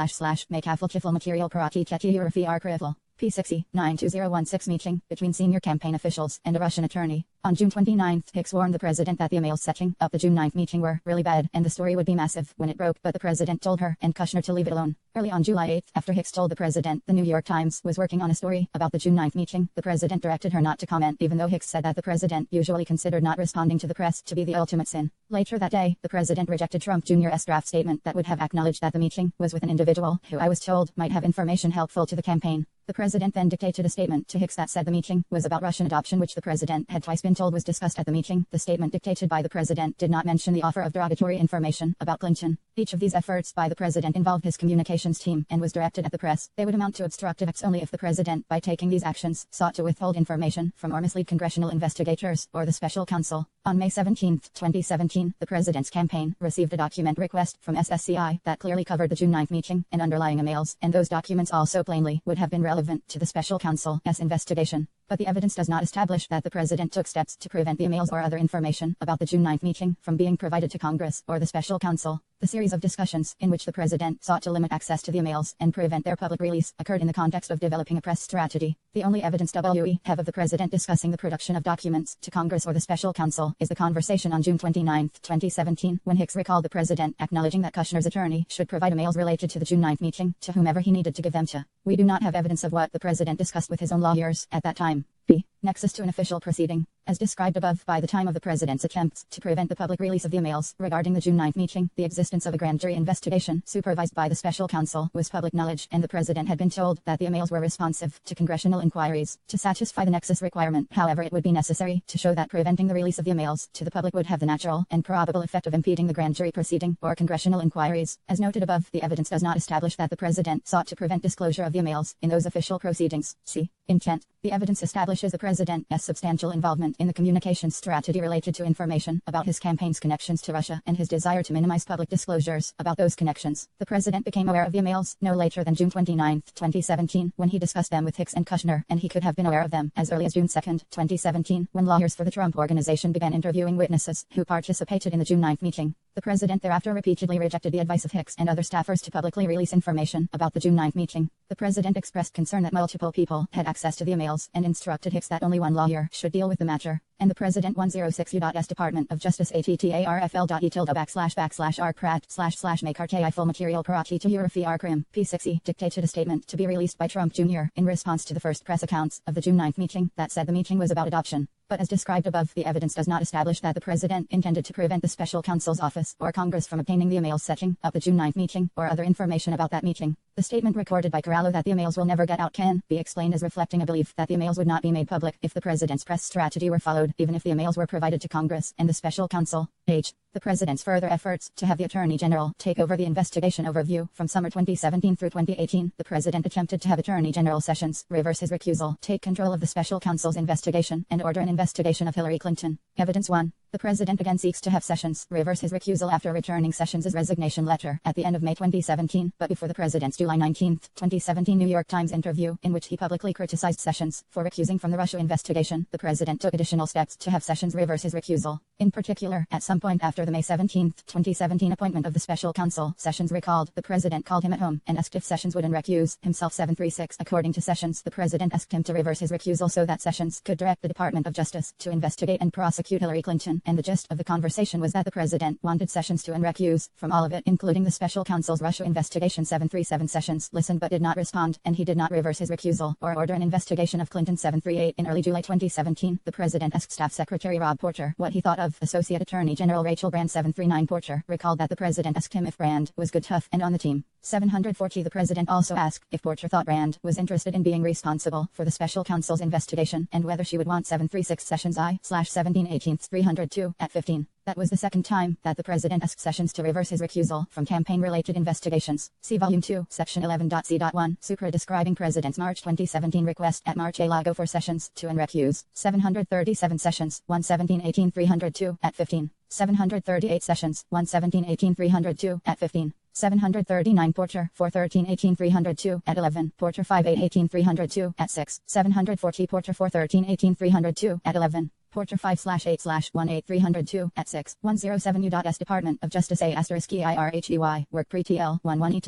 Make Affle Chifle Material Paraki Keti Urafi R. Krivel. P60, 92016 meeting between senior campaign officials and a Russian attorney. On June 29, Hicks warned the president that the emails setting up the June 9 meeting were really bad and the story would be massive when it broke, but the president told her and Kushner to leave it alone. Early on July 8, after Hicks told the president the New York Times was working on a story about the June 9 meeting, the president directed her not to comment, even though Hicks said that the president usually considered not responding to the press to be the ultimate sin. Later that day, the president rejected Trump Jr.'s draft statement that would have acknowledged that the meeting was with an individual who I was told might have information helpful to the campaign. The president then dictated a statement to Hicks that said the meeting was about Russian adoption, which the president had twice been told was discussed at the meeting. The statement dictated by the president did not mention the offer of derogatory information about Clinton. Each of these efforts by the president involved his communications team and was directed at the press. They would amount to obstructive acts only if the president, by taking these actions, sought to withhold information from or mislead congressional investigators or the special counsel. On May 17, 2017, the president's campaign received a document request from SSCI that clearly covered the June 9 meeting and underlying emails, and those documents also plainly would have been relevant to the special counsel's investigation. but the evidence does not establish that the president took steps to prevent the emails or other information about the June 9 meeting from being provided to Congress or the special counsel. The series of discussions in which the president sought to limit access to the emails and prevent their public release occurred in the context of developing a press strategy. The only evidence we have of the president discussing the production of documents to Congress or the special counsel is the conversation on June 29, 2017, when Hicks recalled the president acknowledging that Kushner's attorney should provide emails related to the June 9 meeting to whomever he needed to give them to. We do not have evidence of what the president discussed with his own lawyers at that time. B. Nexus to an official proceeding. As described above, by the time of the president's attempts to prevent the public release of the emails regarding the June 9 meeting, the existence of a grand jury investigation supervised by the special counsel was public knowledge, and the president had been told that the emails were responsive to congressional inquiries. To satisfy the nexus requirement, however, it would be necessary to show that preventing the release of the emails to the public would have the natural and probable effect of impeding the grand jury proceeding or congressional inquiries. As noted above, the evidence does not establish that the president sought to prevent disclosure of the emails in those official proceedings. C. Intent. The evidence establishes the president's substantial involvement in the communications strategy related to information about his campaign's connections to Russia and his desire to minimize public disclosures about those connections. The president became aware of the emails no later than June 29, 2017, when he discussed them with Hicks and Kushner, and he could have been aware of them as early as June 2, 2017, when lawyers for the Trump Organization began interviewing witnesses who participated in the June 9 meeting. The president thereafter repeatedly rejected the advice of Hicks and other staffers to publicly release information about the June 9 meeting. The president expressed concern that multiple people had access to the emails and instructed Hicks that only one lawyer should deal with the matter. And the President 106 U.S. Department of Justice attarfl.e-r-prat//make full material parati to Eurofi r-crim P6e dictated a statement to be released by Trump Jr. in response to the first press accounts of the June 9 meeting that said the meeting was about adoption. But as described above, the evidence does not establish that the president intended to prevent the special counsel's office or Congress from obtaining the emails setting up the June 9 meeting or other information about that meeting. The statement recorded by Corallo that the emails will never get out can be explained as reflecting a belief that the emails would not be made public if the president's press strategy were followed, even if the emails were provided to Congress and the special counsel. H. The president's further efforts to have the Attorney General take over the investigation overview from summer 2017 through 2018. The president attempted to have Attorney General Sessions reverse his recusal, take control of the special counsel's investigation, and order an investigation of Hillary Clinton. Evidence 1. The president again seeks to have Sessions reverse his recusal after returning Sessions' resignation letter at the end of May 2017, but before the president's July 19, 2017 New York Times interview, in which he publicly criticized Sessions for recusing from the Russia investigation. The president took additional steps to have Sessions reverse his recusal. In particular, at some point after the May 17, 2017 appointment of the special counsel, Sessions recalled, the president called him at home and asked if Sessions would recuse himself. 736. According to Sessions, the president asked him to reverse his recusal so that Sessions could direct the Department of Justice to investigate and prosecute Hillary Clinton, and the gist of the conversation was that the president wanted Sessions to recuse from all of it, including the special counsel's Russia investigation. 737. Sessions listened but did not respond, and he did not reverse his recusal or order an investigation of Clinton. 738. In early July 2017, the president asked Staff Secretary Rob Porter what he thought of Associate Attorney General Rachel Brand. 739. Porter recalled that the president asked him if Brand was good, tough, and on the team. 740. The president also asked if Porter thought Brand was interested in being responsible for the special counsel's investigation and whether she would want. 736. Sessions I/17/18 302 at 15. That was the second time that the president asked Sessions to reverse his recusal from campaign-related investigations. See Volume 2, Section 11.c.1, Supra describing President's March 2017 request at Mar-a-Lago for Sessions to recuse. 737. Sessions 117/18 302 at 15. 738. Sessions 117/18 302 at 15. 739. Porter 413/18 302 at 11. Porter 58/18 302 at 6. 740. Porter 413/18 302 at 11. Porter 5/8/18 302 at 6. 107 U.S. Department of Justice *IRHEY Work Pre-TL 11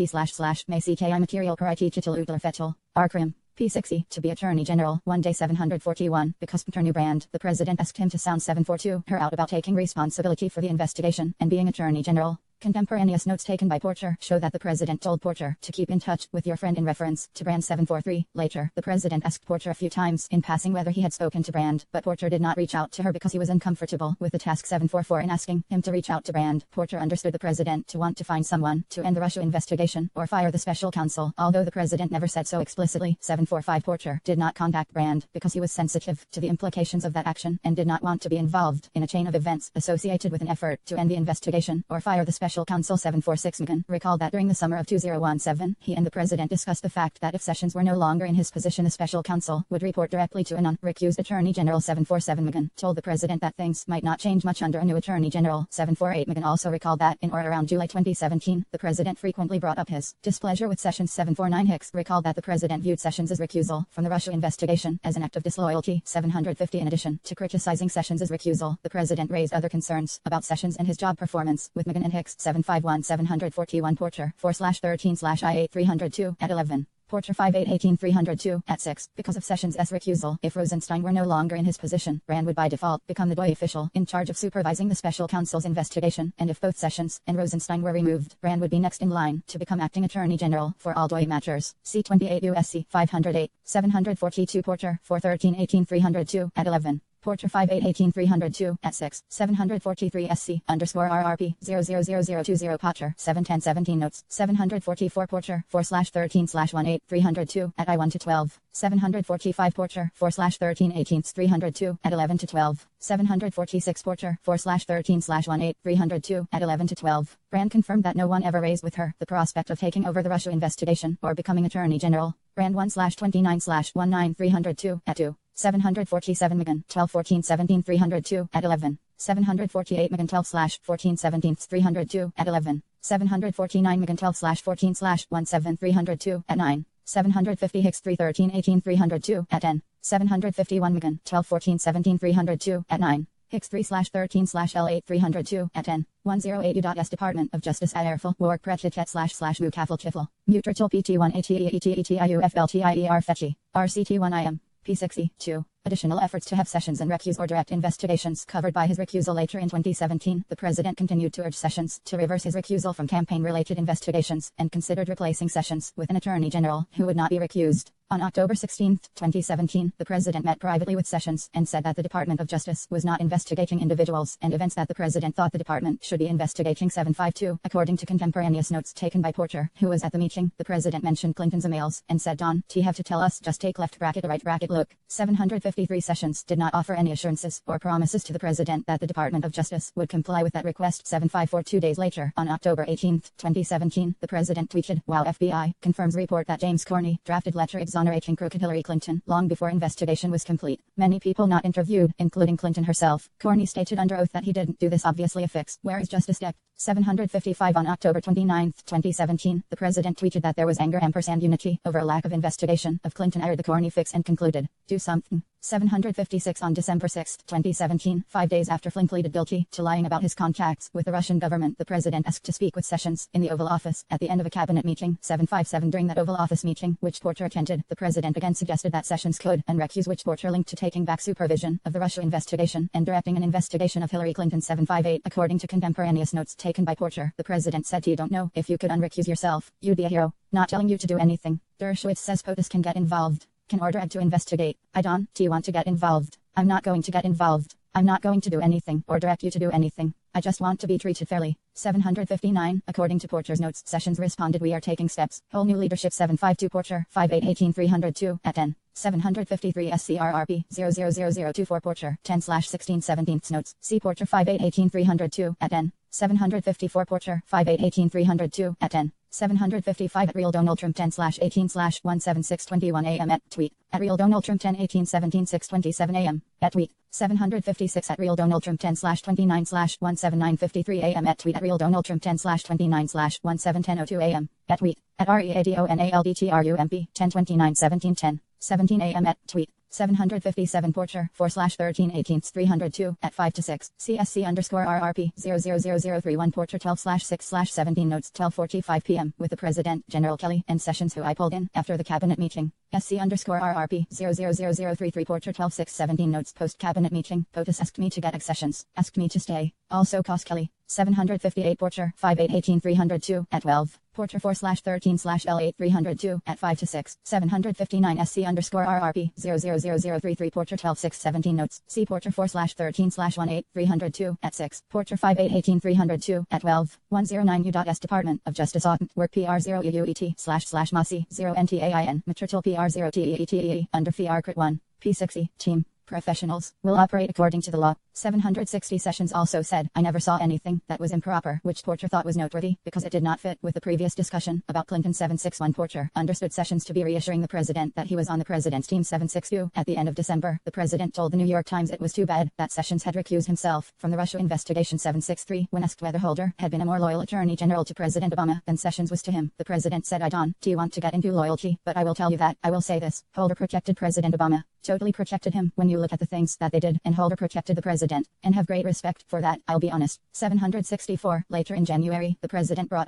May CKI Material Parati Titil Utler Fetal R-Crim P6e to be Attorney General. 1 day 741. Because Attorney Brand, the president asked him to sound 742 her out about taking responsibility for the investigation and being Attorney General. Contemporaneous notes taken by Porter show that the president told Porter to keep in touch with your friend in reference to Brand. 743. Later, the president asked Porter a few times in passing whether he had spoken to Brand, but Porter did not reach out to her because he was uncomfortable with the task. 744. In asking him to reach out to Brand, Porter understood the president to want to find someone to end the Russia investigation or fire the special counsel, although the president never said so explicitly. 745. Porter did not contact Brand because he was sensitive to the implications of that action and did not want to be involved in a chain of events associated with an effort to end the investigation or fire the special Special Counsel 746 Megan recalled that during the summer of 2017, he and the president discussed the fact that if Sessions were no longer in his position, the special counsel would report directly to a non-recused Attorney General. 747 Megan told the president that things might not change much under a new Attorney General. 748 Megan also recalled that in or around July 2017, the president frequently brought up his displeasure with Sessions. 749 Hicks recalled that the president viewed Sessions' recusal from the Russia investigation as an act of disloyalty. 750 In addition to criticizing Sessions' recusal, the president raised other concerns about Sessions and his job performance with Megan and Hicks. 751 741 Porter 4/13/I8 302 at 11. Porter 5818 302 at 6. Because of Sessions' recusal, if Rosenstein were no longer in his position, Rand would by default become the DOI official in charge of supervising the special counsel's investigation, and if both Sessions and Rosenstein were removed, Rand would be next in line to become acting attorney general for all DOI matters. C28 USC 508 742 Porter 41318 302 at 11. Porter 5818 302 at 6. 743 SC _RRP 000020 Potter 710 17 notes. 744 Porter 4/13/18 302 at I1 to 12. 745 Porter 4/13/18 302 at 11 to 12. 746 Porter 4/13/18 302 at 11 to 12. Rand confirmed that no one ever raised with her the prospect of taking over the Russia investigation or becoming attorney general. Rand 1/29/19 302 at 2. 747 Megan 12/14/17 302 at 11. 748 Megan 12/14/17 302 at 11. 749 Megan 12/14/17 302 at 9. 750 Hicks 3/13/18 302 at 10. 751 Megan 12/14/17 302 at 9. Hicks 3/13/L8 302 at 10. 108 U.S. Department of Justice at Airful Work Pretitet / Mukafel Chifel Mutratil PT1 ATEETETIUFLTIER Fetchy RCT1IM P60 2. Additional efforts to have Sessions and recuse or direct investigations covered by his recusal. Later in 2017, the president continued to urge Sessions to reverse his recusal from campaign-related investigations and considered replacing Sessions with an attorney general who would not be recused. On October 16, 2017, the president met privately with Sessions and said that the Department of Justice was not investigating individuals and events that the president thought the department should be investigating. 752. According to contemporaneous notes taken by Porter, who was at the meeting, the president mentioned Clinton's emails and said, "Don, T have to tell us, just take left bracket right bracket look." 753 Sessions did not offer any assurances or promises to the president that the Department of Justice would comply with that request. 754 2 days later, on October 18, 2017, the president tweeted, "While FBI confirms report that James Corney drafted letter exonerating crooked Hillary Clinton long before investigation was complete. Many people not interviewed, including Clinton herself. Corney stated under oath that he didn't do this. Obviously a fix. Where is Justice Deck?" 755 On October 29, 2017, the president tweeted that there was anger & unity over a lack of investigation of Clinton aired the Corney fix and concluded, "Do something." 756 On December 6, 2017, 5 days after Flynn pleaded guilty to lying about his contacts with the Russian government, the president asked to speak with Sessions in the Oval Office at the end of a cabinet meeting. 757 During that Oval Office meeting, which Porter attended, the president again suggested that Sessions could recuse, which Porter linked to taking back supervision of the Russia investigation and directing an investigation of Hillary Clinton. 758 According to contemporaneous notes taken by Porter, the president said, "You don't know if you could unrecuse yourself. You'd be a hero. Not telling you to do anything." Dershowitz says POTUS can get involved. Can order Ed to investigate. I don't want to get involved. I'm not going to get involved. I'm not going to do anything or direct you to do anything. I just want to be treated fairly. 759 According to Porter's notes, Sessions responded, "We are taking steps. Whole new leadership." 752 Porter 5818 302 at 10. 753 SCRRP 000024 Porter 10/16/17 notes. See Porter 5818 302 at 10. 754 Porter 5818 302 at 10. 755 at Real Donald Trump 10/18/17621 AM at tweet. At Real Donald Trump 10/18/17/627 AM at tweet. 756 at Real Donald Trump 10/29/17953 AM at tweet. At Real Donald Trump 10/29/171002 AM at tweet. At READONALDTRUMP 10/29/1710 17 AM at tweet. 757 Porter 4/13/18 302 at 5 to 6. CSC _RRP 000031 Porter 12/6/17 notes. 12:45 p.m. with the President, General Kelly, and Sessions, who I pulled in after the cabinet meeting. SC _RRP 000033 Porter 12/6/17 notes. Post cabinet meeting, POTUS asked me to get accessions, asked me to stay. Also cost Kelly. 758 Porter 5818 302 at 12. Porter 4/13/L8 302 at 5 to 6. 759 SC _RRP 000033 Porter 12/6/17 notes. See Porter 4/13/18 302 at 6. Porter 5818 302 at 12. 109 U.S. Department of Justice Audit Work PR0UUET//MASI 0NTAIN Matritil PR0TEETEE under FIAR Crit 1. P60 Team Professionals will operate according to the law. 760 Sessions also said, I never saw anything that was improper, which Porcher thought was noteworthy, because it did not fit with the previous discussion about Clinton. 761 Porcher understood Sessions to be reassuring the president that he was on the president's team. 762 At the end of December, the president told the New York Times it was too bad that Sessions had recused himself from the Russia investigation. 763 When asked whether Holder had been a more loyal attorney general to President Obama than Sessions was to him, the president said, I don't want to get into loyalty, but I will tell you that, I will say this, Holder protected President Obama. Totally protected him when you look at the things that they did, and Holder protected the president, and have great respect for that, I'll be honest. 764 Later in January, the president brought up